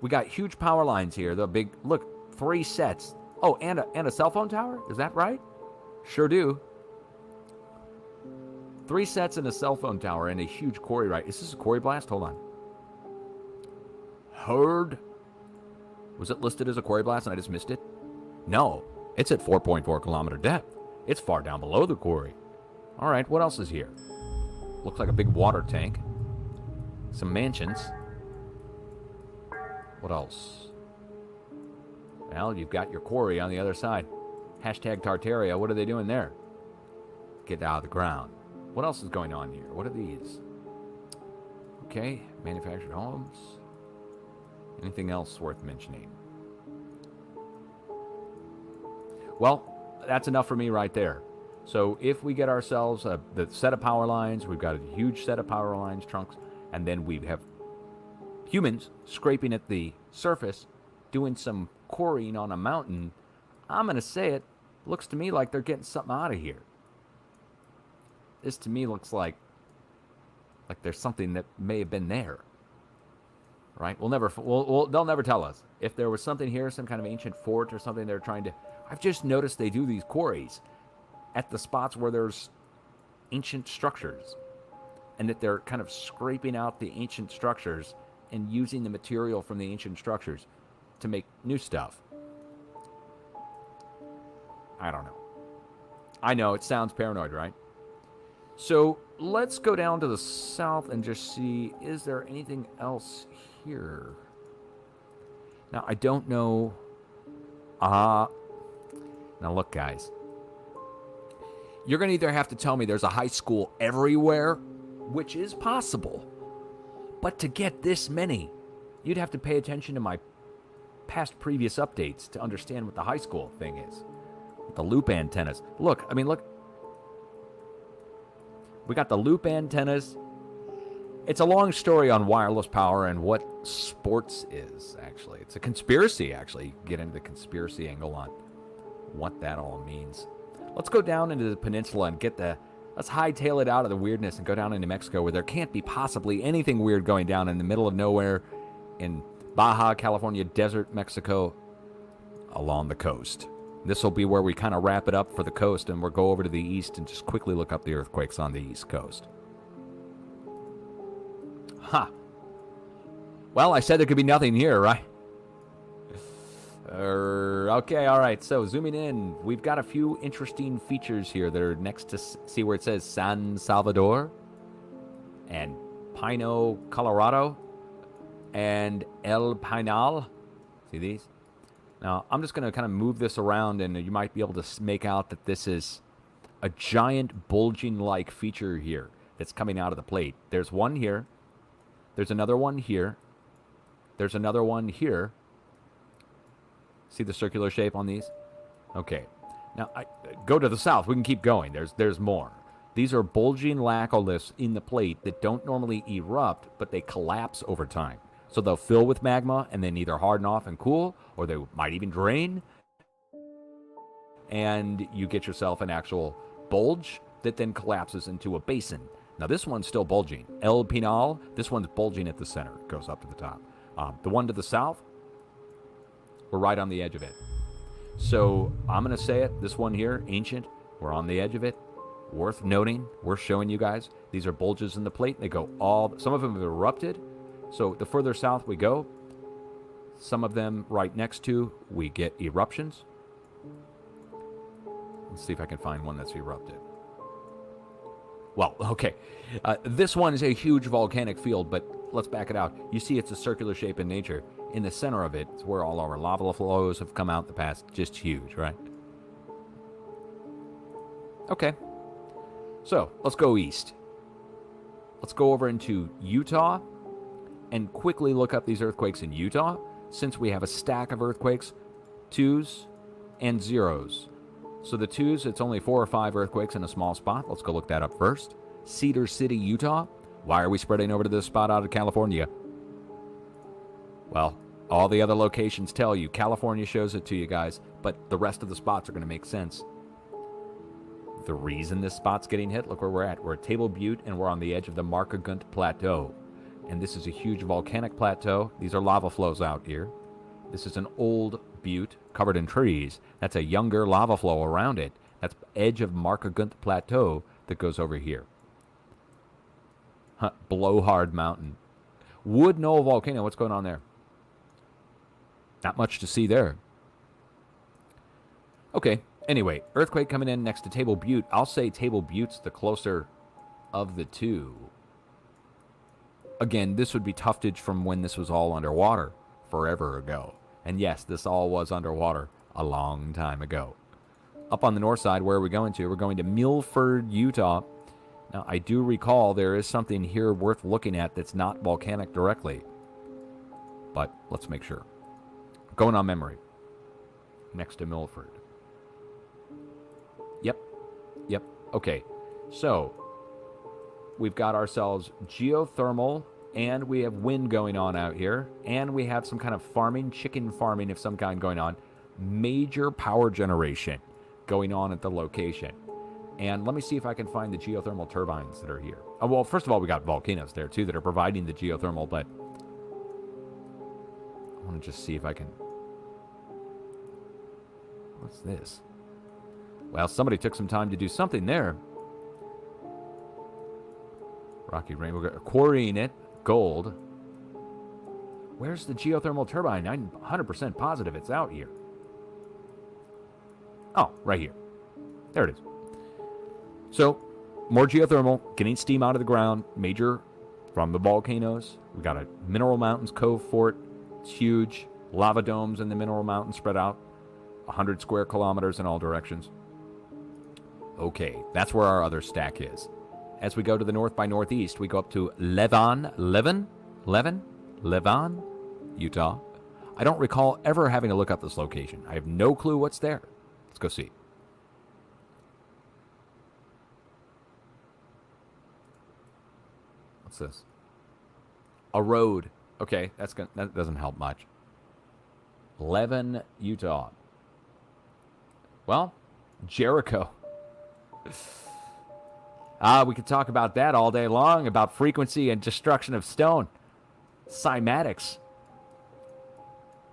got huge power lines here. The big, look, 3 sets. Oh, and a cell phone tower? Is that right? Sure do. 3 sets and a cell phone tower and a huge quarry, right? Is this a quarry blast? Hold on. Heard? Was it listed as a quarry blast and I just missed it? No. It's at 4.4 kilometer depth. It's far down below the quarry. All right, what else is here? Looks like a big water tank. Some mansions. What else? Well, you've got your quarry on the other side. Hashtag Tartaria. What are they doing there? Get out of the ground. What else is going on here? What are these? Okay, manufactured homes. Anything else worth mentioning? Well, that's enough for me right there. So if we get ourselves the set of power lines, we've got a huge set of power lines, trunks, and then we have humans scraping at the surface, doing some quarrying on a mountain, I'm going to say it, looks to me like they're getting something out of here. This to me looks like there's something that may have been there. Right? They'll never tell us. If there was something here, some kind of ancient fort or something they're trying to... I've just noticed they do these quarries at the spots where there's ancient structures. And that they're kind of scraping out the ancient structures and using the material from the ancient structures to make new stuff. I don't know. I know, it sounds paranoid, right? So let's go down to the south and just see, is there anything else here? Now, I don't know. Now, look, guys. You're going to either have to tell me there's a high school everywhere, which is possible. But to get this many, you'd have to pay attention to my previous updates to understand what the high school thing is. The loop antennas. Look. We got the loop antennas. It's a long story on wireless power and what sports is, actually. It's a conspiracy, actually. Get into the conspiracy angle on what that all means. Let's go down into the peninsula and let's hightail it out of the weirdness and go down into Mexico where there can't be possibly anything weird going down in the middle of nowhere in Baja California desert, Mexico, along the coast. This will be where we kind of wrap it up for the coast, and we'll go over to the east and just quickly look up the earthquakes on the east coast. Well, I said there could be nothing here, right? Okay, all right. So zooming in, we've got a few interesting features here that are next to see where it says San Salvador and Pino, Colorado, and El Pinal. See these? Now, I'm just going to kind of move this around, and you might be able to make out that this is a giant bulging-like feature here that's coming out of the plate. There's one here. There's another one here. There's another one here. See the circular shape on these? Okay. Now, go to the south. We can keep going. There's more. These are bulging laccoliths in the plate that don't normally erupt, but they collapse over time. So they'll fill with magma and then either harden off and cool, or they might even drain. And you get yourself an actual bulge that then collapses into a basin. Now this one's still bulging. El Pinal, this one's bulging at the center. It goes up to the top. The one to the south, we're right on the edge of it. So I'm going to say it. This one here, ancient, we're on the edge of it. Worth noting, worth showing you guys. These are bulges in the plate. They go some of them have erupted. So the further south we go, some of them right next to, we get eruptions. Let's see if I can find one that's erupted. Well, okay. This one is a huge volcanic field, but let's back it out. You see it's a circular shape in nature. In the center of it is where all our lava flows have come out in the past. Just huge, right? Okay. So, let's go east. Let's go over into Utah and quickly look up these earthquakes in Utah, since we have a stack of earthquakes, 2s and 0s. So the 2s, it's only 4 or 5 earthquakes in a small spot. Let's go look that up first. Cedar City, Utah. Why are we spreading over to this spot out of California? Well, all the other locations tell you. California shows it to you guys, but the rest of the spots are going to make sense. The reason this spot's getting hit, look where we're at. We're at Table Butte, and we're on the edge of the Markagunt Plateau. And this is a huge volcanic plateau. These are lava flows out here. This is an old butte covered in trees. That's a younger lava flow around it. That's edge of Markagunt Plateau that goes over here. Blowhard Mountain. Wood Knoll Volcano. What's going on there? Not much to see there. Okay. Anyway, earthquake coming in next to Table Butte. I'll say Table Butte's the closer of the two. Again, this would be tuftage from when this was all underwater forever ago. And yes, this all was underwater a long time ago. Up on the north side, where are we going to? We're going to Milford, Utah. Now, I do recall there is something here worth looking at that's not volcanic directly. But let's make sure. Going on memory. Next to Milford. Yep. Okay. So, we've got ourselves geothermal, and we have wind going on out here, and we have some kind of farming, chicken farming of some kind going on. Major power generation going on at the location. And let me see if I can find the geothermal turbines that are here. Oh, well, first of all, we got volcanoes there, too, that are providing the geothermal, but I want to just see if I can... What's this? Well, somebody took some time to do something there. Rocky Rainbow, quarrying it, gold. Where's the geothermal turbine? I'm 100% positive it's out here. Oh, right here. There it is. So, more geothermal, getting steam out of the ground, major from the volcanoes. We got a Mineral Mountains Cove Fort. It's huge. Lava domes in the Mineral Mountains spread out 100 square kilometers in all directions. Okay, that's where our other stack is. As we go to the north by northeast, we go up to Levon, Utah. I don't recall ever having to look up this location. I have no clue what's there. Let's go see. What's this? A road. Okay, that doesn't help much. Levon, Utah. Well, Jericho. We could talk about that all day long, about frequency and destruction of stone. Cymatics.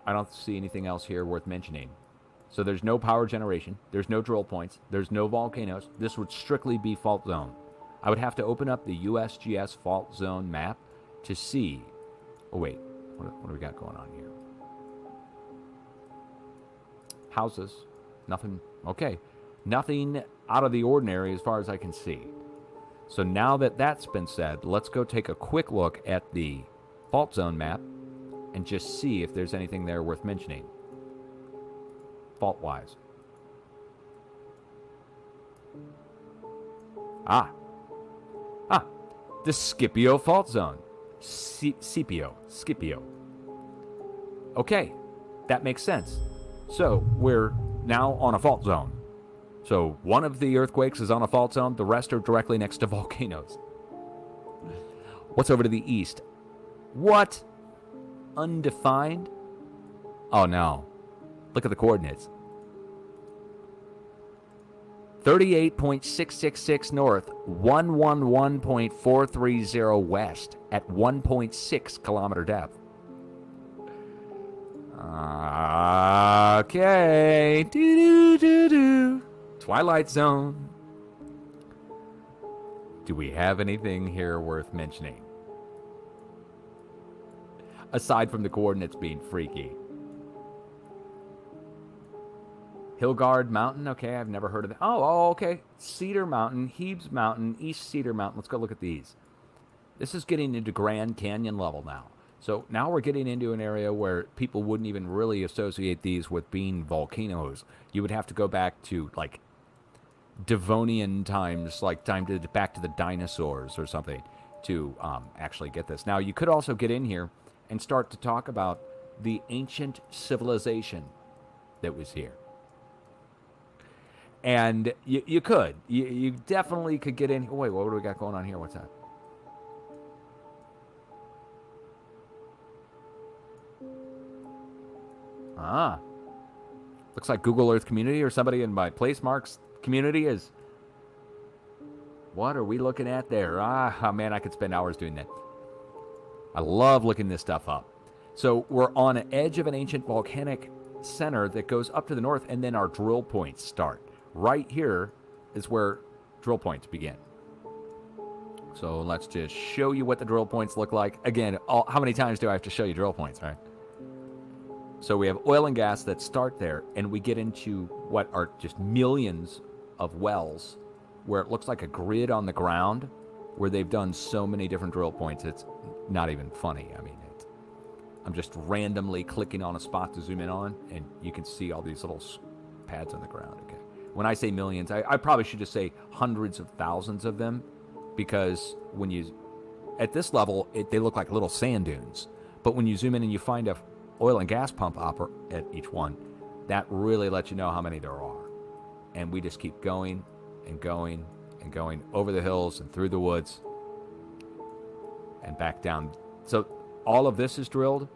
I don't see anything else here worth mentioning. So there's no power generation. There's no drill points. There's no volcanoes. This would strictly be fault zone. I would have to open up the USGS fault zone map to see. Oh, wait. What do we got going on here? Houses. Nothing. Okay. Nothing out of the ordinary as far as I can see. So now that that's been said, let's go take a quick look at the fault zone map and just see if there's anything there worth mentioning, fault-wise. The Scipio fault zone. Scipio. Okay, that makes sense. So we're now on a fault zone. So one of the earthquakes is on a fault zone. The rest are directly next to volcanoes. What's over to the east? What? Undefined? Oh no. Look at the coordinates. 38.666 north, 111.430 west at 1.6 kilometer depth. Okay. Twilight Zone. Do we have anything here worth mentioning? Aside from the coordinates being freaky. Hillgard Mountain, okay, I've never heard of that. Oh, okay. Cedar Mountain, Hebes Mountain, East Cedar Mountain. Let's go look at these. This is getting into Grand Canyon level now. So now we're getting into an area where people wouldn't even really associate these with being volcanoes. You would have to go back to, like, Devonian times, like back to the dinosaurs or something to actually get this. Now, you could also get in here and start to talk about the ancient civilization that was here. And you could. You definitely could get in. Wait, what do we got going on here? What's that? Looks like Google Earth Community or somebody in my place marks community is. What are we looking at there? Man, I could spend hours doing that. I love looking this stuff up. So we're on an edge of an ancient volcanic center that goes up to the north, and then our drill points start. Right here is where drill points begin. So let's just show you what the drill points look like. Again, how many times do I have to show you drill points, right? So we have oil and gas that start there, and we get into what are just millions of wells where it looks like a grid on the ground where they've done so many different drill points. It's not even funny. I mean, I'm just randomly clicking on a spot to zoom in on, and you can see all these little pads on the ground. Okay. When I say millions, I probably should just say hundreds of thousands of them, because when you, at this level, they look like little sand dunes. But when you zoom in and you find a oil and gas pump at each one, that really lets you know how many there are. And we just keep going and going and going over the hills and through the woods and back down. So all of this is drilled.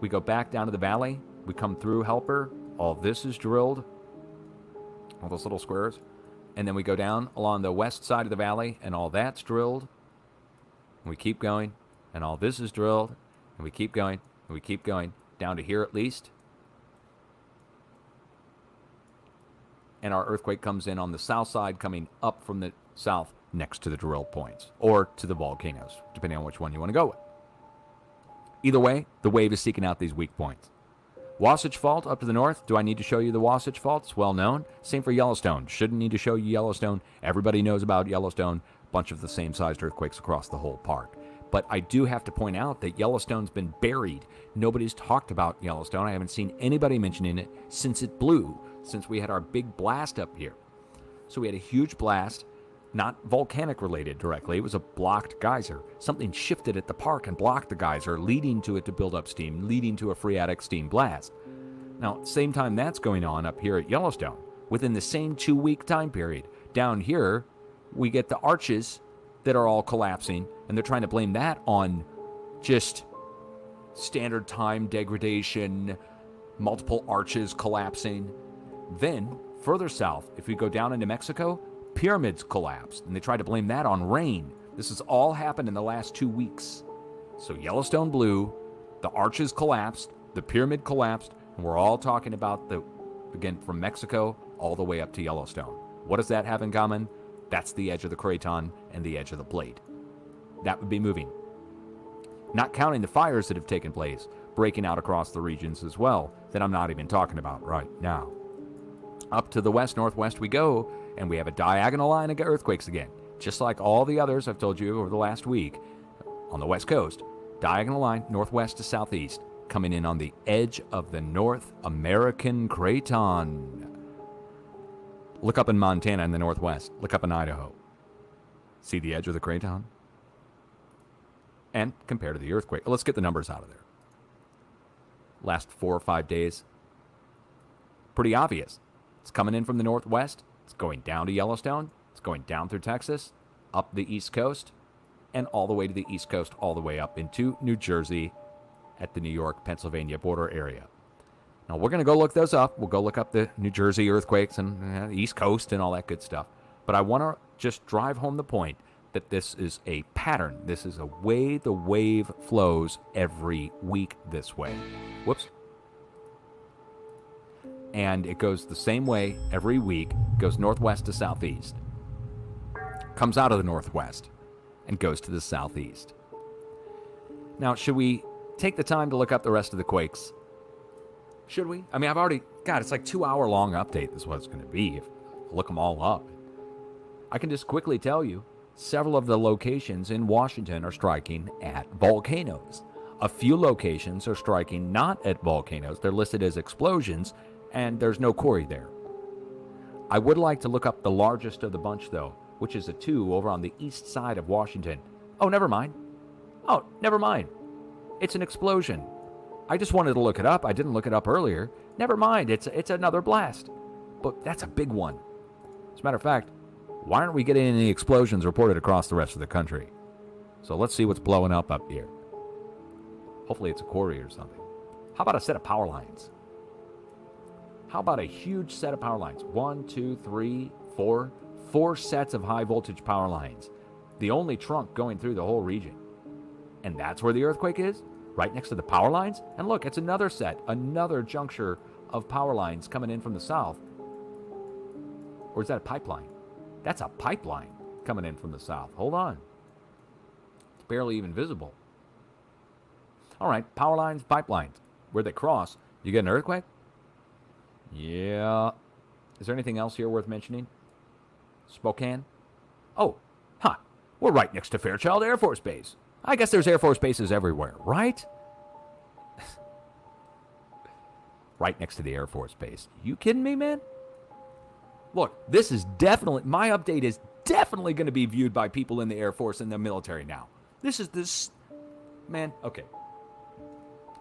We go back down to the valley. We come through Helper. All this is drilled. All those little squares. And then we go down along the west side of the valley, and all that's drilled. And we keep going, and all this is drilled. And we keep going, and we keep going, down to here at least. And our earthquake comes in on the south side, coming up from the south next to the drill points, or to the volcanoes, depending on which one you want to go with. Either way, the wave is seeking out these weak points. Wasatch Fault up to the north. Do I need to show you the Wasatch Fault? It's well known. Same for Yellowstone. Shouldn't need to show you Yellowstone. Everybody knows about Yellowstone. Bunch of the same sized earthquakes across the whole park. But I do have to point out that Yellowstone's been buried. Nobody's talked about Yellowstone. I haven't seen anybody mentioning it since it blew, since we had our big blast up here. So we had a huge blast, not volcanic related directly. It was a blocked geyser. Something shifted at the park and blocked the geyser, leading to it to build up steam, leading to a phreatic steam blast. Now, same time that's going on up here at Yellowstone, within the same 2-week time period, down here, we get the arches that are all collapsing, and they're trying to blame that on just standard time degradation, multiple arches collapsing. Then, further south, if we go down into Mexico, pyramids collapsed, and they try to blame that on rain. This has all happened in the last 2 weeks. So Yellowstone blew, the arches collapsed, the pyramid collapsed, and we're all talking about again, from Mexico all the way up to Yellowstone. What does that have in common? That's the edge of the craton and the edge of the blade. That would be moving. Not counting the fires that have taken place, breaking out across the regions as well, that I'm not even talking about right now. Up to the west-northwest we go, and we have a diagonal line of earthquakes again. Just like all the others I've told you over the last week on the west coast. Diagonal line, northwest to southeast. coming in on the edge of the North American Craton. Look up in Montana in the northwest. Look up in Idaho. See the edge of the Craton? And compare to the earthquake. Let's get the numbers out of there. Last 4 or 5 days. Pretty obvious. It's coming in from the northwest. It's going down to Yellowstone. It's going down through Texas, up the East Coast, and all the way to the East Coast, all the way up into New Jersey at the New York-Pennsylvania border area. Now, we're going to go look those up. We'll go look up the New Jersey earthquakes and the East Coast and all that good stuff. But I want to just drive home the point that this is a pattern. This is a way the wave flows every week this way. Whoops. And it goes the same way every week, goes northwest to southeast. Comes out of the northwest and goes to the southeast. Now, should we take the time to look up the rest of the quakes? Should we? I mean, I've already... God, it's like 2-hour-long update is what it's going to be if I look them all up. I can just quickly tell you, several of the locations in Washington are striking at volcanoes. A few locations are striking not at volcanoes. They're listed as explosions, and there's no quarry there. I would like to look up the largest of the bunch, though, which is a 2 over on the east side of Washington. Oh, never mind. It's an explosion. I just wanted to look it up. I didn't look it up earlier. Never mind. It's another blast. But that's a big one. As a matter of fact, why aren't we getting any explosions reported across the rest of the country? So let's see what's blowing up here. Hopefully it's a quarry or something. How about a set of power lines? How about a huge set of power lines? 1, 2, 3, 4. 4 sets of high voltage power lines. The only trunk going through the whole region. And that's where the earthquake is? Right next to the power lines? And look, it's another set, another juncture of power lines coming in from the south. Or is that a pipeline? That's a pipeline coming in from the south. Hold on. It's barely even visible. All right, power lines, pipelines. Where they cross, you get an earthquake? Yeah. Is there anything else here worth mentioning? Spokane? Oh, we're right next to Fairchild Air Force Base. I guess there's Air Force bases everywhere, right? Right next to the Air Force Base. You kidding me, man? Look, this is definitely, my update is definitely going to be viewed by people in the Air Force and the military now. Man, okay.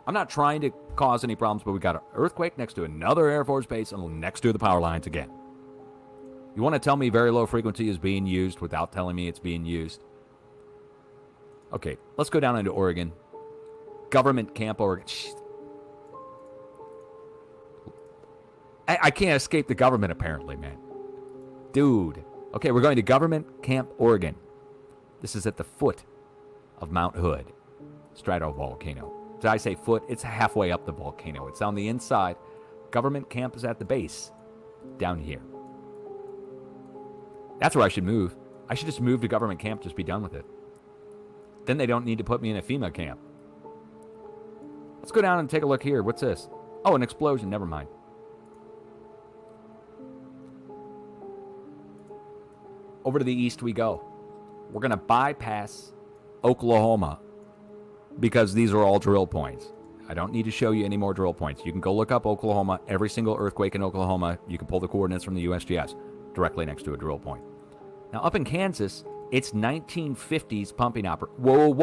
I'm not trying to cause any problems, but we got an earthquake next to another Air Force base and next to the power lines again. You want to tell me very low frequency is being used without telling me it's being used? Okay, let's go down into Oregon. Government Camp Oregon. I can't escape the government, apparently, man. Dude. Okay, we're going to Government Camp Oregon. This is at the foot of Mount Hood, stratovolcano. Did I say foot? It's halfway up the volcano. It's on the inside. Government Camp is at the base, down here. That's where I should move. I should just move to Government Camp, just be done with it. Then they don't need to put me in a FEMA camp. Let's go down and take a look here. What's this? Oh, an explosion. Never mind. Over to the east we go. We're going to bypass Oklahoma because these are all drill points. I don't need to show you any more drill points. You can go look up Oklahoma. Every single earthquake in Oklahoma, you can pull the coordinates from the USGS directly next to a drill point. Now, up in Kansas, it's 1950s pumping operation. Whoa.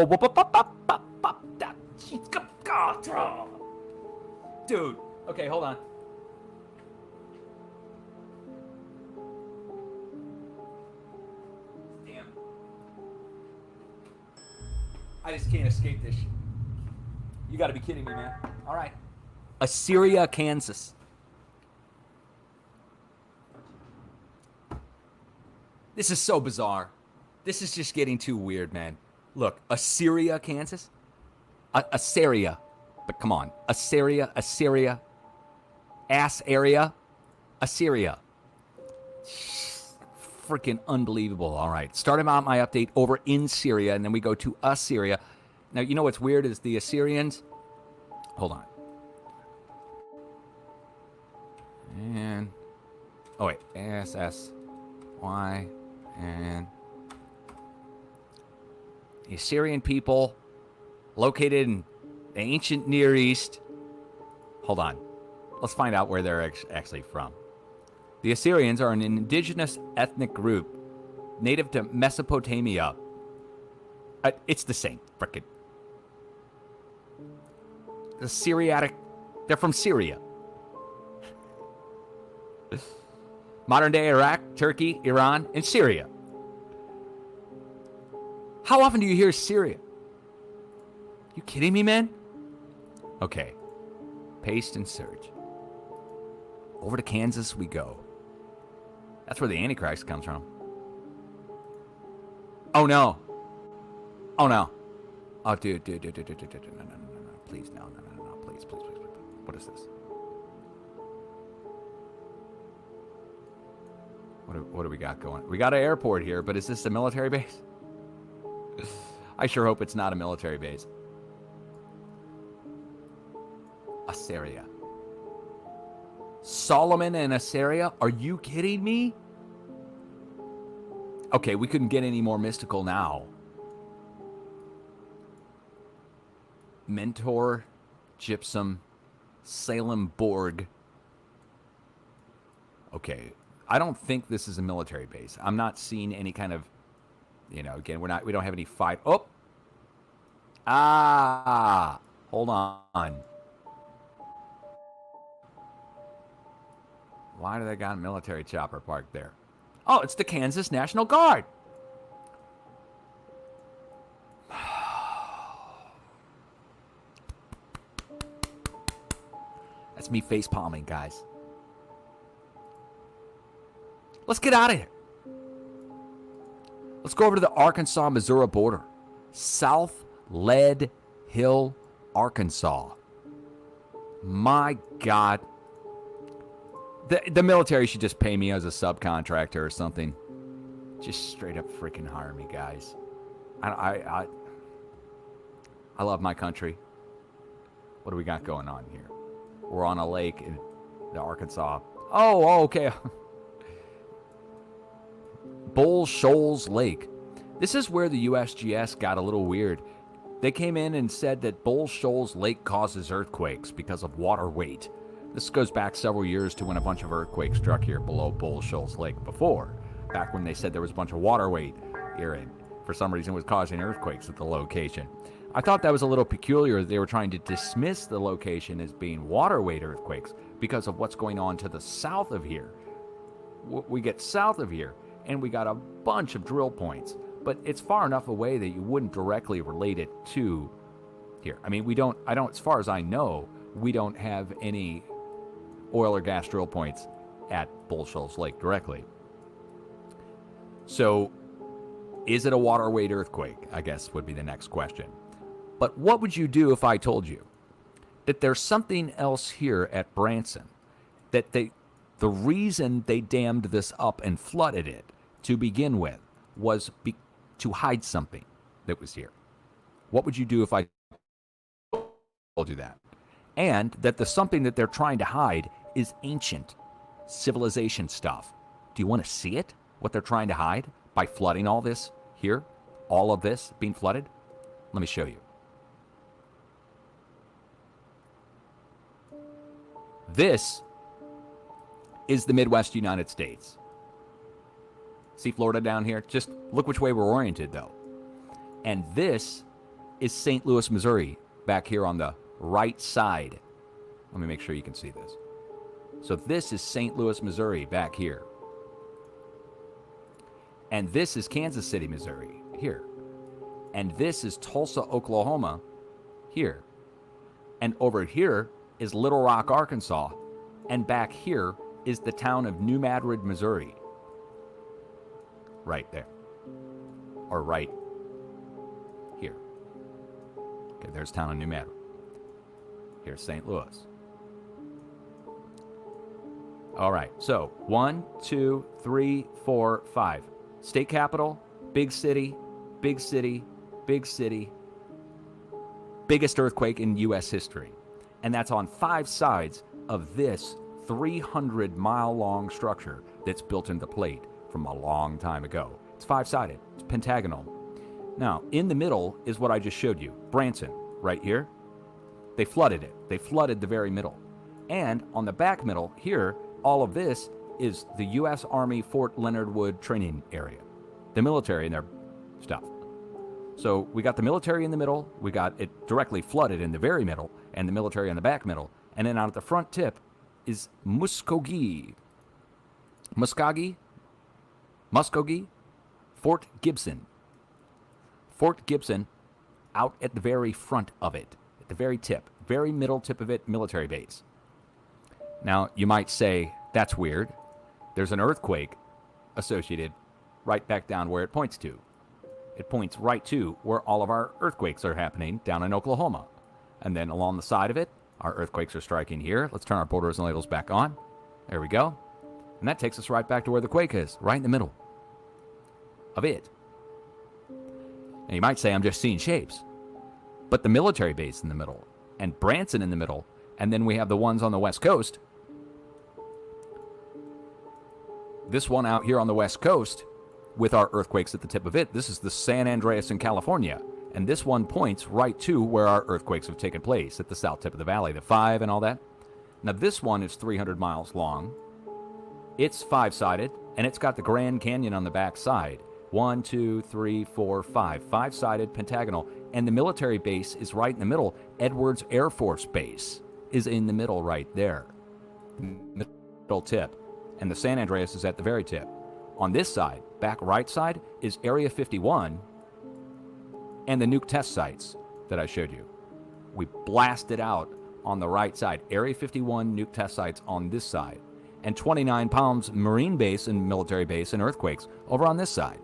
Dude. Okay, hold on. Damn. I just can't escape this. You got to be kidding me, man. All right. Assyria, Kansas. This is so bizarre. This is just getting too weird, man. Look, Assyria, Kansas? Assyria. But come on. Assyria. Ass area. Assyria. Freaking unbelievable. All right. Starting out my update over in Syria, and then we go to Assyria. Now, you know what's weird is the Assyrians. Hold on. And. Oh, wait. SSY. And. The Assyrian people located in The ancient Near East. Hold on. Let's find out where they're actually from. The Assyrians are an indigenous ethnic group native to Mesopotamia. It's the same. Frickin'. The Syriatic. They're from Syria. Modern day Iraq, Turkey, Iran, and Syria. How often do you hear Syria? You kidding me, man? Okay. Paste and search. Over to Kansas we go. That's where the Antichrist comes from. Oh, no. Oh, no. Oh, dude. No. Please, no. Please. What is this? What do we got going? We got an airport here, but is this a military base? I sure hope it's not a military base. Assyria. Solomon and Assyria? Are you kidding me? Okay, we couldn't get any more mystical now. Mentor, Gypsum, Salem Borg. Okay, I don't think this is a military base. I'm not seeing any kind of, again, we don't have any fight. Oh! Hold on. Why do they got a military chopper parked there? Oh, it's the Kansas National Guard. That's me face palming, guys. Let's get out of here. Let's go over to the Arkansas-Missouri border. South Lead Hill, Arkansas. My God. The military should just pay me as a subcontractor or something. Just straight up freaking hire me, guys. I love my country. What do we got going on here? We're on a lake in the Arkansas. Oh, okay. Bull Shoals Lake. This is where the USGS got a little weird. They came in and said that Bull Shoals Lake causes earthquakes because of water weight. This goes back several years to when a bunch of earthquakes struck here below Bull Shoals Lake before. Back when they said there was a bunch of water weight here and for some reason it was causing earthquakes at the location. I thought that was a little peculiar. They were trying to dismiss the location as being water weight earthquakes because of what's going on to the south of here. We get south of here and we got a bunch of drill points, but it's far enough away that you wouldn't directly relate it to here. I mean, as far as I know, we don't have any oil or gas drill points at Bull Shoals Lake directly. So, is it a water weight earthquake? I guess would be the next question. But what would you do if I told you that there's something else here at Branson, that the reason they dammed this up and flooded it to begin with was to hide something that was here? What would you do if I told you that? And that the something that they're trying to hide is ancient civilization stuff. Do you want to see it? What they're trying to hide by flooding all this here? All of this being flooded? Let me show you. This is the Midwest United States. See Florida down here? Just look which way we're oriented, though. And this is St. Louis, Missouri, back here on the right side. Let me make sure you can see this. So this is St. Louis, Missouri, back here. And this is Kansas City, Missouri, here. And this is Tulsa, Oklahoma, here. And over here is Little Rock, Arkansas. And back here is the town of New Madrid, Missouri. Right there. Or right here. Okay, there's town of New Madrid. Here's St. Louis. All right, so 1, 2, 3, 4, 5. State capital, big city, big city, big city. Biggest earthquake in U.S. history. And that's on 5 sides of this 300-mile-long structure that's built into plate from a long time ago. It's 5-sided. It's pentagonal. Now, in the middle is what I just showed you. Branson, right here. They flooded it. They flooded the very middle. And on the back middle here, all of this is the U.S. Army Fort Leonard Wood training area, the military and their stuff. So we got the military in the middle, we got it directly flooded in the very middle, and the military on the back middle. And then out at the front tip is Muskogee, Fort Gibson. Fort Gibson out at the very front of it, at the very tip, very middle tip of it, military base. Now, you might say, that's weird. There's an earthquake associated right back down where it points to. It points right to where all of our earthquakes are happening down in Oklahoma. And then along the side of it, our earthquakes are striking here. Let's turn our borders and labels back on. There we go. And that takes us right back to where the quake is, right in the middle of it. And you might say I'm just seeing shapes. But the military base in the middle, and Branson in the middle, and then we have the ones on the West Coast. This one out here on the West Coast, with our earthquakes at the tip of it, this is the San Andreas in California. And this one points right to where our earthquakes have taken place, at the south tip of the valley, the 5 and all that. Now this one is 300 miles long. It's 5-sided, and it's got the Grand Canyon on the back side. 1, 2, 3, 4, 5. 5-sided pentagonal. And the military base is right in the middle. Edwards Air Force Base is in the middle right there. Middle tip. And the San Andreas is at the very tip. On this side, back right side, is Area 51 and the nuke test sites that I showed you. We blasted out on the right side. Area 51 nuke test sites on this side. And 29 Palms Marine Base and military base and earthquakes over on this side.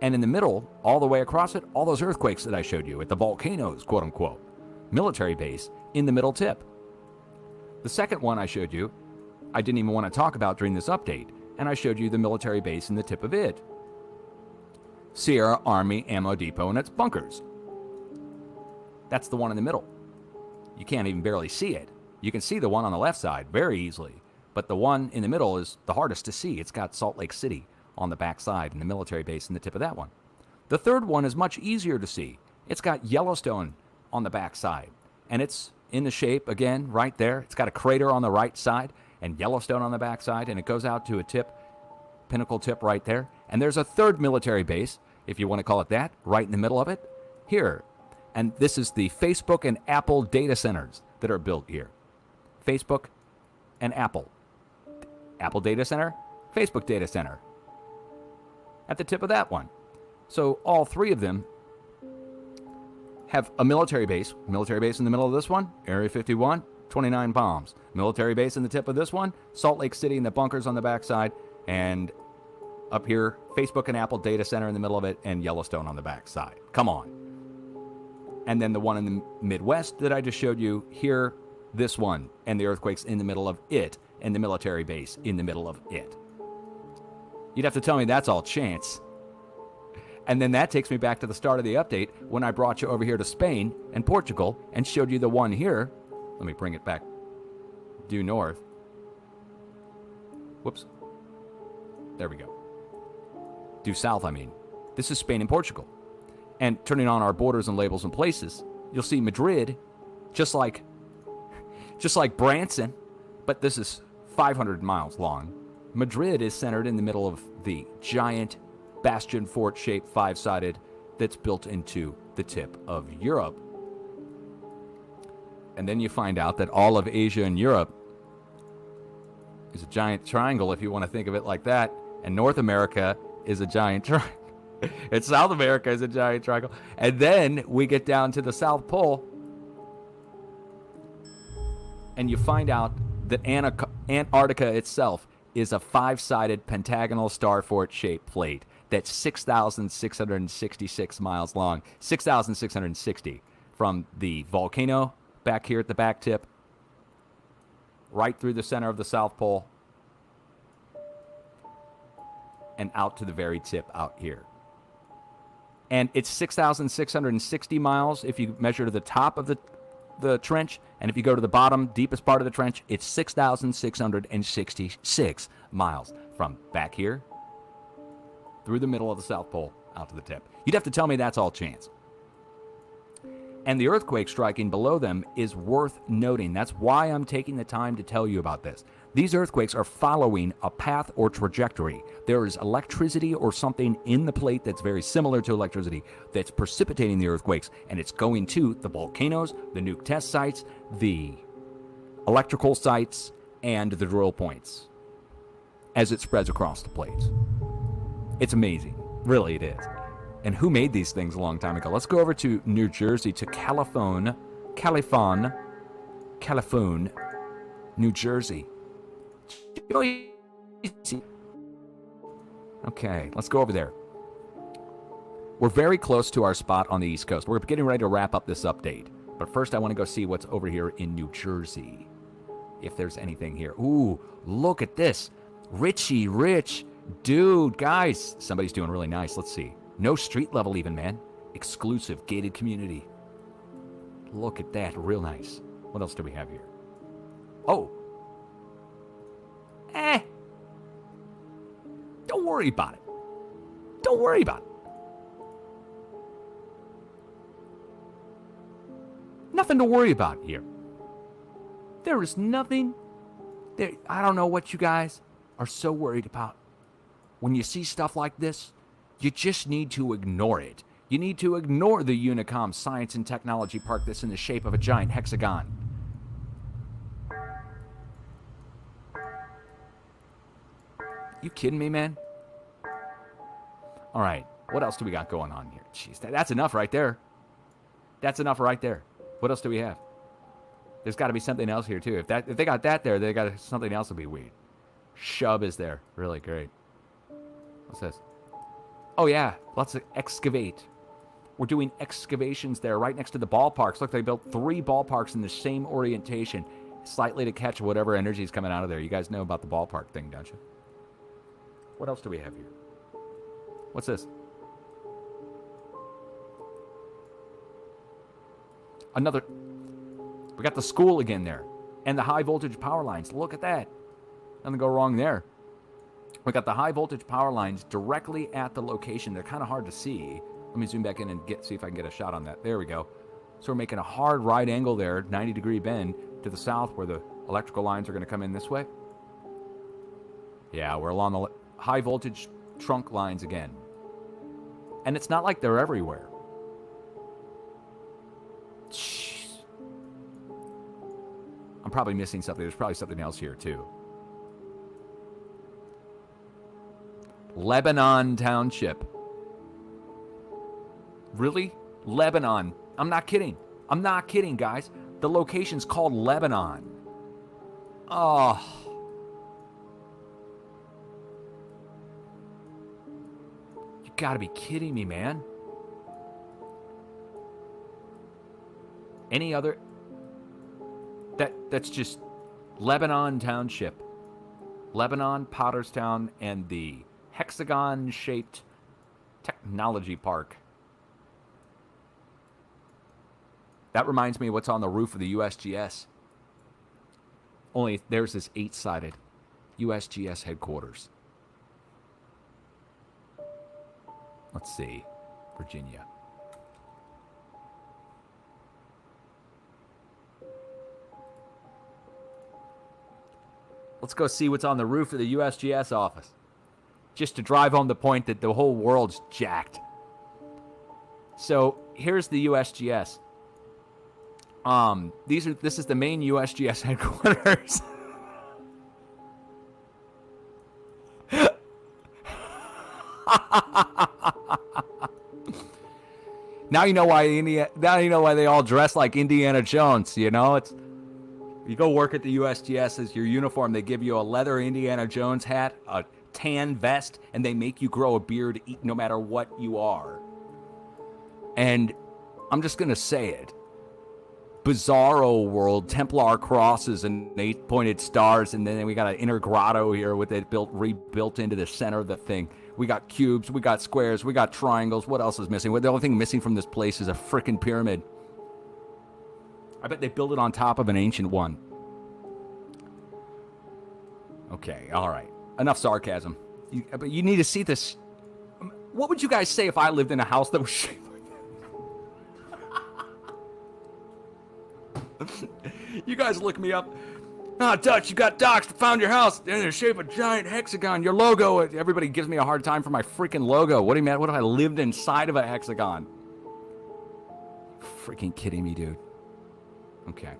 And in the middle, all the way across it, all those earthquakes that I showed you at the volcanoes, quote unquote. Military base in the middle tip. The second one I showed you, I didn't even want to talk about during this update. And I showed you the military base in the tip of it. Sierra Army Ammo Depot and its bunkers. That's the one in the middle. You can't even barely see it. You can see the one on the left side very easily. But the one in the middle is the hardest to see. It's got Salt Lake City on the back side and the military base in the tip of that one. The third one is much easier to see. It's got Yellowstone on the back side. And it's in the shape, again, right there. It's got a crater on the right side and Yellowstone on the back side. And it goes out to a tip, pinnacle tip right there. And there's a third military base, if you want to call it that, right in the middle of it, here. And this is the Facebook and Apple data centers that are built here. Facebook and Apple. Apple data center, Facebook data center. At the tip of that one. So all three of them have a military base. Military base in the middle of this one, Area 51, 29 Palms. Military base in the tip of this one, Salt Lake City and the bunkers on the backside. And up here, Facebook and Apple data center in the middle of it, and Yellowstone on the backside. Come on. And then the one in the Midwest that I just showed you here, this one, and the earthquakes in the middle of it, and the military base in the middle of it. You'd have to tell me that's all chance. And then that takes me back to the start of the update when I brought you over here to Spain and Portugal and showed you the one here. Let me bring it back due north. Whoops. There we go. Due south, I mean. This is Spain and Portugal. And turning on our borders and labels and places, you'll see Madrid, just like Branson, but this is 500 miles long. Madrid is centered in the middle of the giant bastion fort shaped 5-sided that's built into the tip of Europe. And then you find out that all of Asia and Europe is a giant triangle, if you want to think of it like that. And North America is a giant triangle. And South America is a giant triangle. And then we get down to the South Pole. And you find out that Antarctica itself is a 5-sided pentagonal star fort shaped plate that's 6,666 miles long. 6,660 from the volcano back here at the back tip, right through the center of the South Pole, and out to the very tip out here. And it's 6,660 miles if you measure to the top of the trench, and if you go to the bottom, deepest part of the trench, it's 6,666 miles from back here through the middle of the South Pole out to the tip. You'd have to tell me that's all chance. And the earthquake striking below them is worth noting. That's why I'm taking the time to tell you about this. These earthquakes are following a path or trajectory. There is electricity or something in the plate that's very similar to electricity that's precipitating the earthquakes, and it's going to the volcanoes, the nuke test sites, the electrical sites, and the drill points as it spreads across the plates. It's amazing. Really, it is. And who made these things a long time ago? Let's go over to New Jersey, to Califone, New Jersey. Okay, let's go over there. We're very close to our spot on the East Coast. We're getting ready to wrap up this update. But first, I want to go see what's over here in New Jersey, if there's anything here. Ooh, look at this. Richie Rich. Dude, guys, somebody's doing really nice. Let's see. No street level even, man. Exclusive gated community. Look at that. Real nice. What else do we have here? Oh. Don't worry about it. Don't worry about it. Nothing to worry about here. There is nothing there. I don't know what you guys are so worried about. When you see stuff like this, you just need to ignore it. You need to ignore the Unicom Science and Technology Park that's in the shape of a giant hexagon. You kidding me, man? All right, what else do we got going on here? Jeez, that's enough right there. That's enough right there. What else do we have? There's got to be something else here, too. If they got that there, they got something else to be weird. Shub is there. Really great. What's this? Oh, yeah. Let's excavate. We're doing excavations there right next to the ballparks. Look, they built 3 ballparks in the same orientation, slightly to catch whatever energy is coming out of there. You guys know about the ballpark thing, don't you? What else do we have here? What's this? Another. We got the school again there. And the high voltage power lines. Look at that. Nothing go wrong there. We got the high voltage power lines directly at the location. They're kind of hard to see. Let me zoom back in and see if I can get a shot on that. There we go. So we're making a hard right angle there, 90-degree bend to the south where the electrical lines are going to come in this way. Yeah, we're along the high voltage trunk lines again. And it's not like they're everywhere. Jeez. I'm probably missing something. There's probably something else here too. Lebanon Township. Really? Lebanon. I'm not kidding. I'm not kidding, guys. The location's called Lebanon. Oh. You gotta be kidding me, man. Any other? That's just Lebanon Township. Lebanon, Potterstown, and the hexagon-shaped technology park. That reminds me of what's on the roof of the USGS. Only there's this 8-sided USGS headquarters. Let's see. Virginia. Let's go see what's on the roof of the USGS office. Just to drive home the point that the whole world's jacked. So here's the USGS. This is the main USGS headquarters. Now you know why they all dress like Indiana Jones. You know, it's you go work at the USGS as your uniform. They give you a leather Indiana Jones hat, a tan vest, and they make you grow a beard no matter what you are. And I'm just gonna say it. Bizarro world, Templar crosses and 8-pointed stars, and then we got an inner grotto here with it rebuilt into the center of the thing. We got cubes, we got squares, we got triangles. What else is missing? The only thing missing from this place is a freaking pyramid. I bet they built it on top of an ancient one. Okay, all right. Enough sarcasm. But you need to see this. What would you guys say if I lived in a house that was shaped like that? You guys look me up. Ah, Dutch, you got doxxed. Found your house in the shape of a giant hexagon. Your logo. Everybody gives me a hard time for my freaking logo. What do you mean? What if I lived inside of a hexagon? Freaking kidding me, dude. Okay.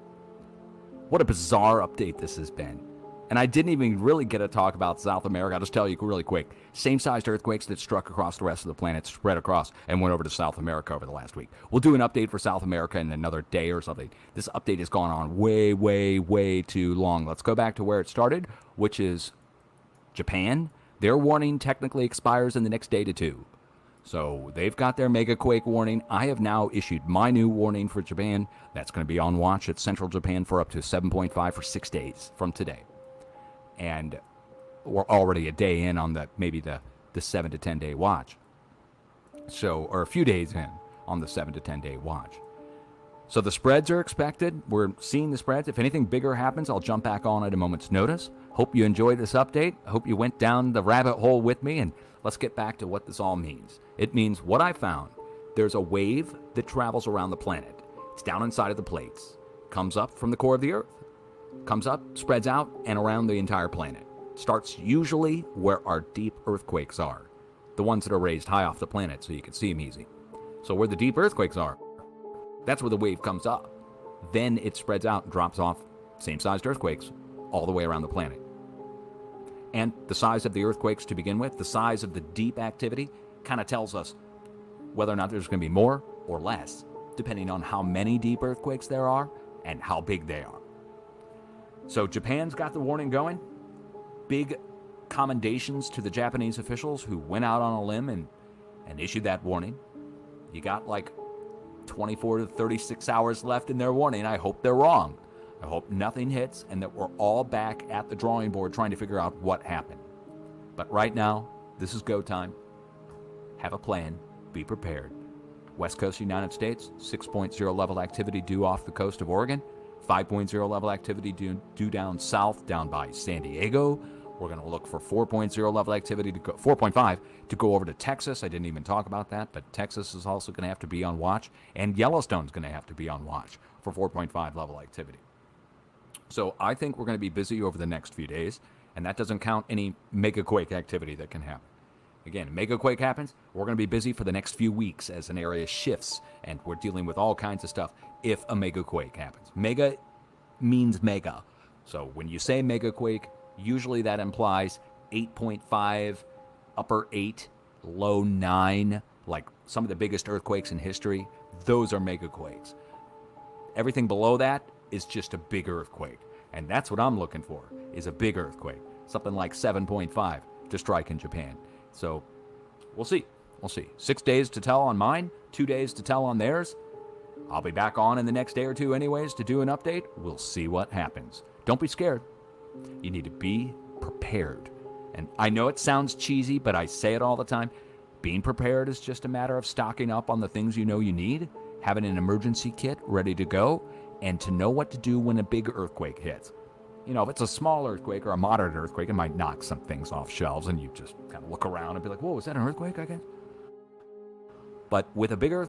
What a bizarre update this has been. And I didn't even really get to talk about South America. I'll just tell you really quick. Same-sized earthquakes that struck across the rest of the planet spread across and went over to South America over the last week. We'll do an update for South America in another day or something. This update has gone on way, way, way too long. Let's go back to where it started, which is Japan. Their warning technically expires in the next day to two. So they've got their mega quake warning. I have now issued my new warning for Japan. That's going to be on watch at Central Japan for up to 7.5 for 6 days from today. And we're already a day in on maybe the 7 to 10 day watch. So, or a few days in on the 7 to 10 day watch. So the spreads are expected. We're seeing the spreads. If anything bigger happens, I'll jump back on at a moment's notice. Hope you enjoyed this update. I hope you went down the rabbit hole with me, and let's get back to what this all means. It means what I found. There's a wave that travels around the planet. It's down inside of the plates. Comes up from the core of the Earth. Comes up, spreads out, and around the entire planet. Starts usually where our deep earthquakes are. The ones that are raised high off the planet so you can see them easy. So where the deep earthquakes are, that's where the wave comes up. Then it spreads out and drops off same-sized earthquakes all the way around the planet. And the size of the earthquakes to begin with, the size of the deep activity, kind of tells us whether or not there's going to be more or less, depending on how many deep earthquakes there are and how big they are. So Japan's got the warning going. Big commendations to the Japanese officials who went out on a limb and issued that warning. You got like 24 to 36 hours left in their warning. I hope they're wrong. I hope nothing hits and that we're all back at the drawing board trying to figure out what happened. But right now, this is go time. Have a plan. Be prepared. West Coast United States, 6.0 level activity due off the coast of Oregon. 5.0 level activity due down south, down by San Diego. We're going to look for 4.0 level activity to go, 4.5 to go over to Texas. I didn't even talk about that, but Texas is also going to have to be on watch, and Yellowstone's going to have to be on watch for 4.5 level activity. So I think we're going to be busy over the next few days, and that doesn't count any mega quake activity that can happen. Again, mega quake happens, we're going to be busy for the next few weeks as an area shifts, and we're dealing with all kinds of stuff if a mega quake happens. Mega means mega. So when you say mega quake, usually that implies 8.5, upper 8, low 9, like some of the biggest earthquakes in history. Those are mega quakes. Everything below that is just a big earthquake. And that's what I'm looking for, is a big earthquake. Something like 7.5 to strike in Japan. So we'll see. We'll see. 6 days to tell on mine, 2 days to tell on theirs. I'll be back on in the next day or two anyways to do an update. We'll see what happens. Don't be scared. You need to be prepared. And I know it sounds cheesy, but I say it all the time. Being prepared is just a matter of stocking up on the things you know you need, having an emergency kit ready to go, and to know what to do when a big earthquake hits. You know, if it's a small earthquake or a moderate earthquake, it might knock some things off shelves, and you just kind of look around and be like, whoa, is that an earthquake, I guess? But with a big earthquake,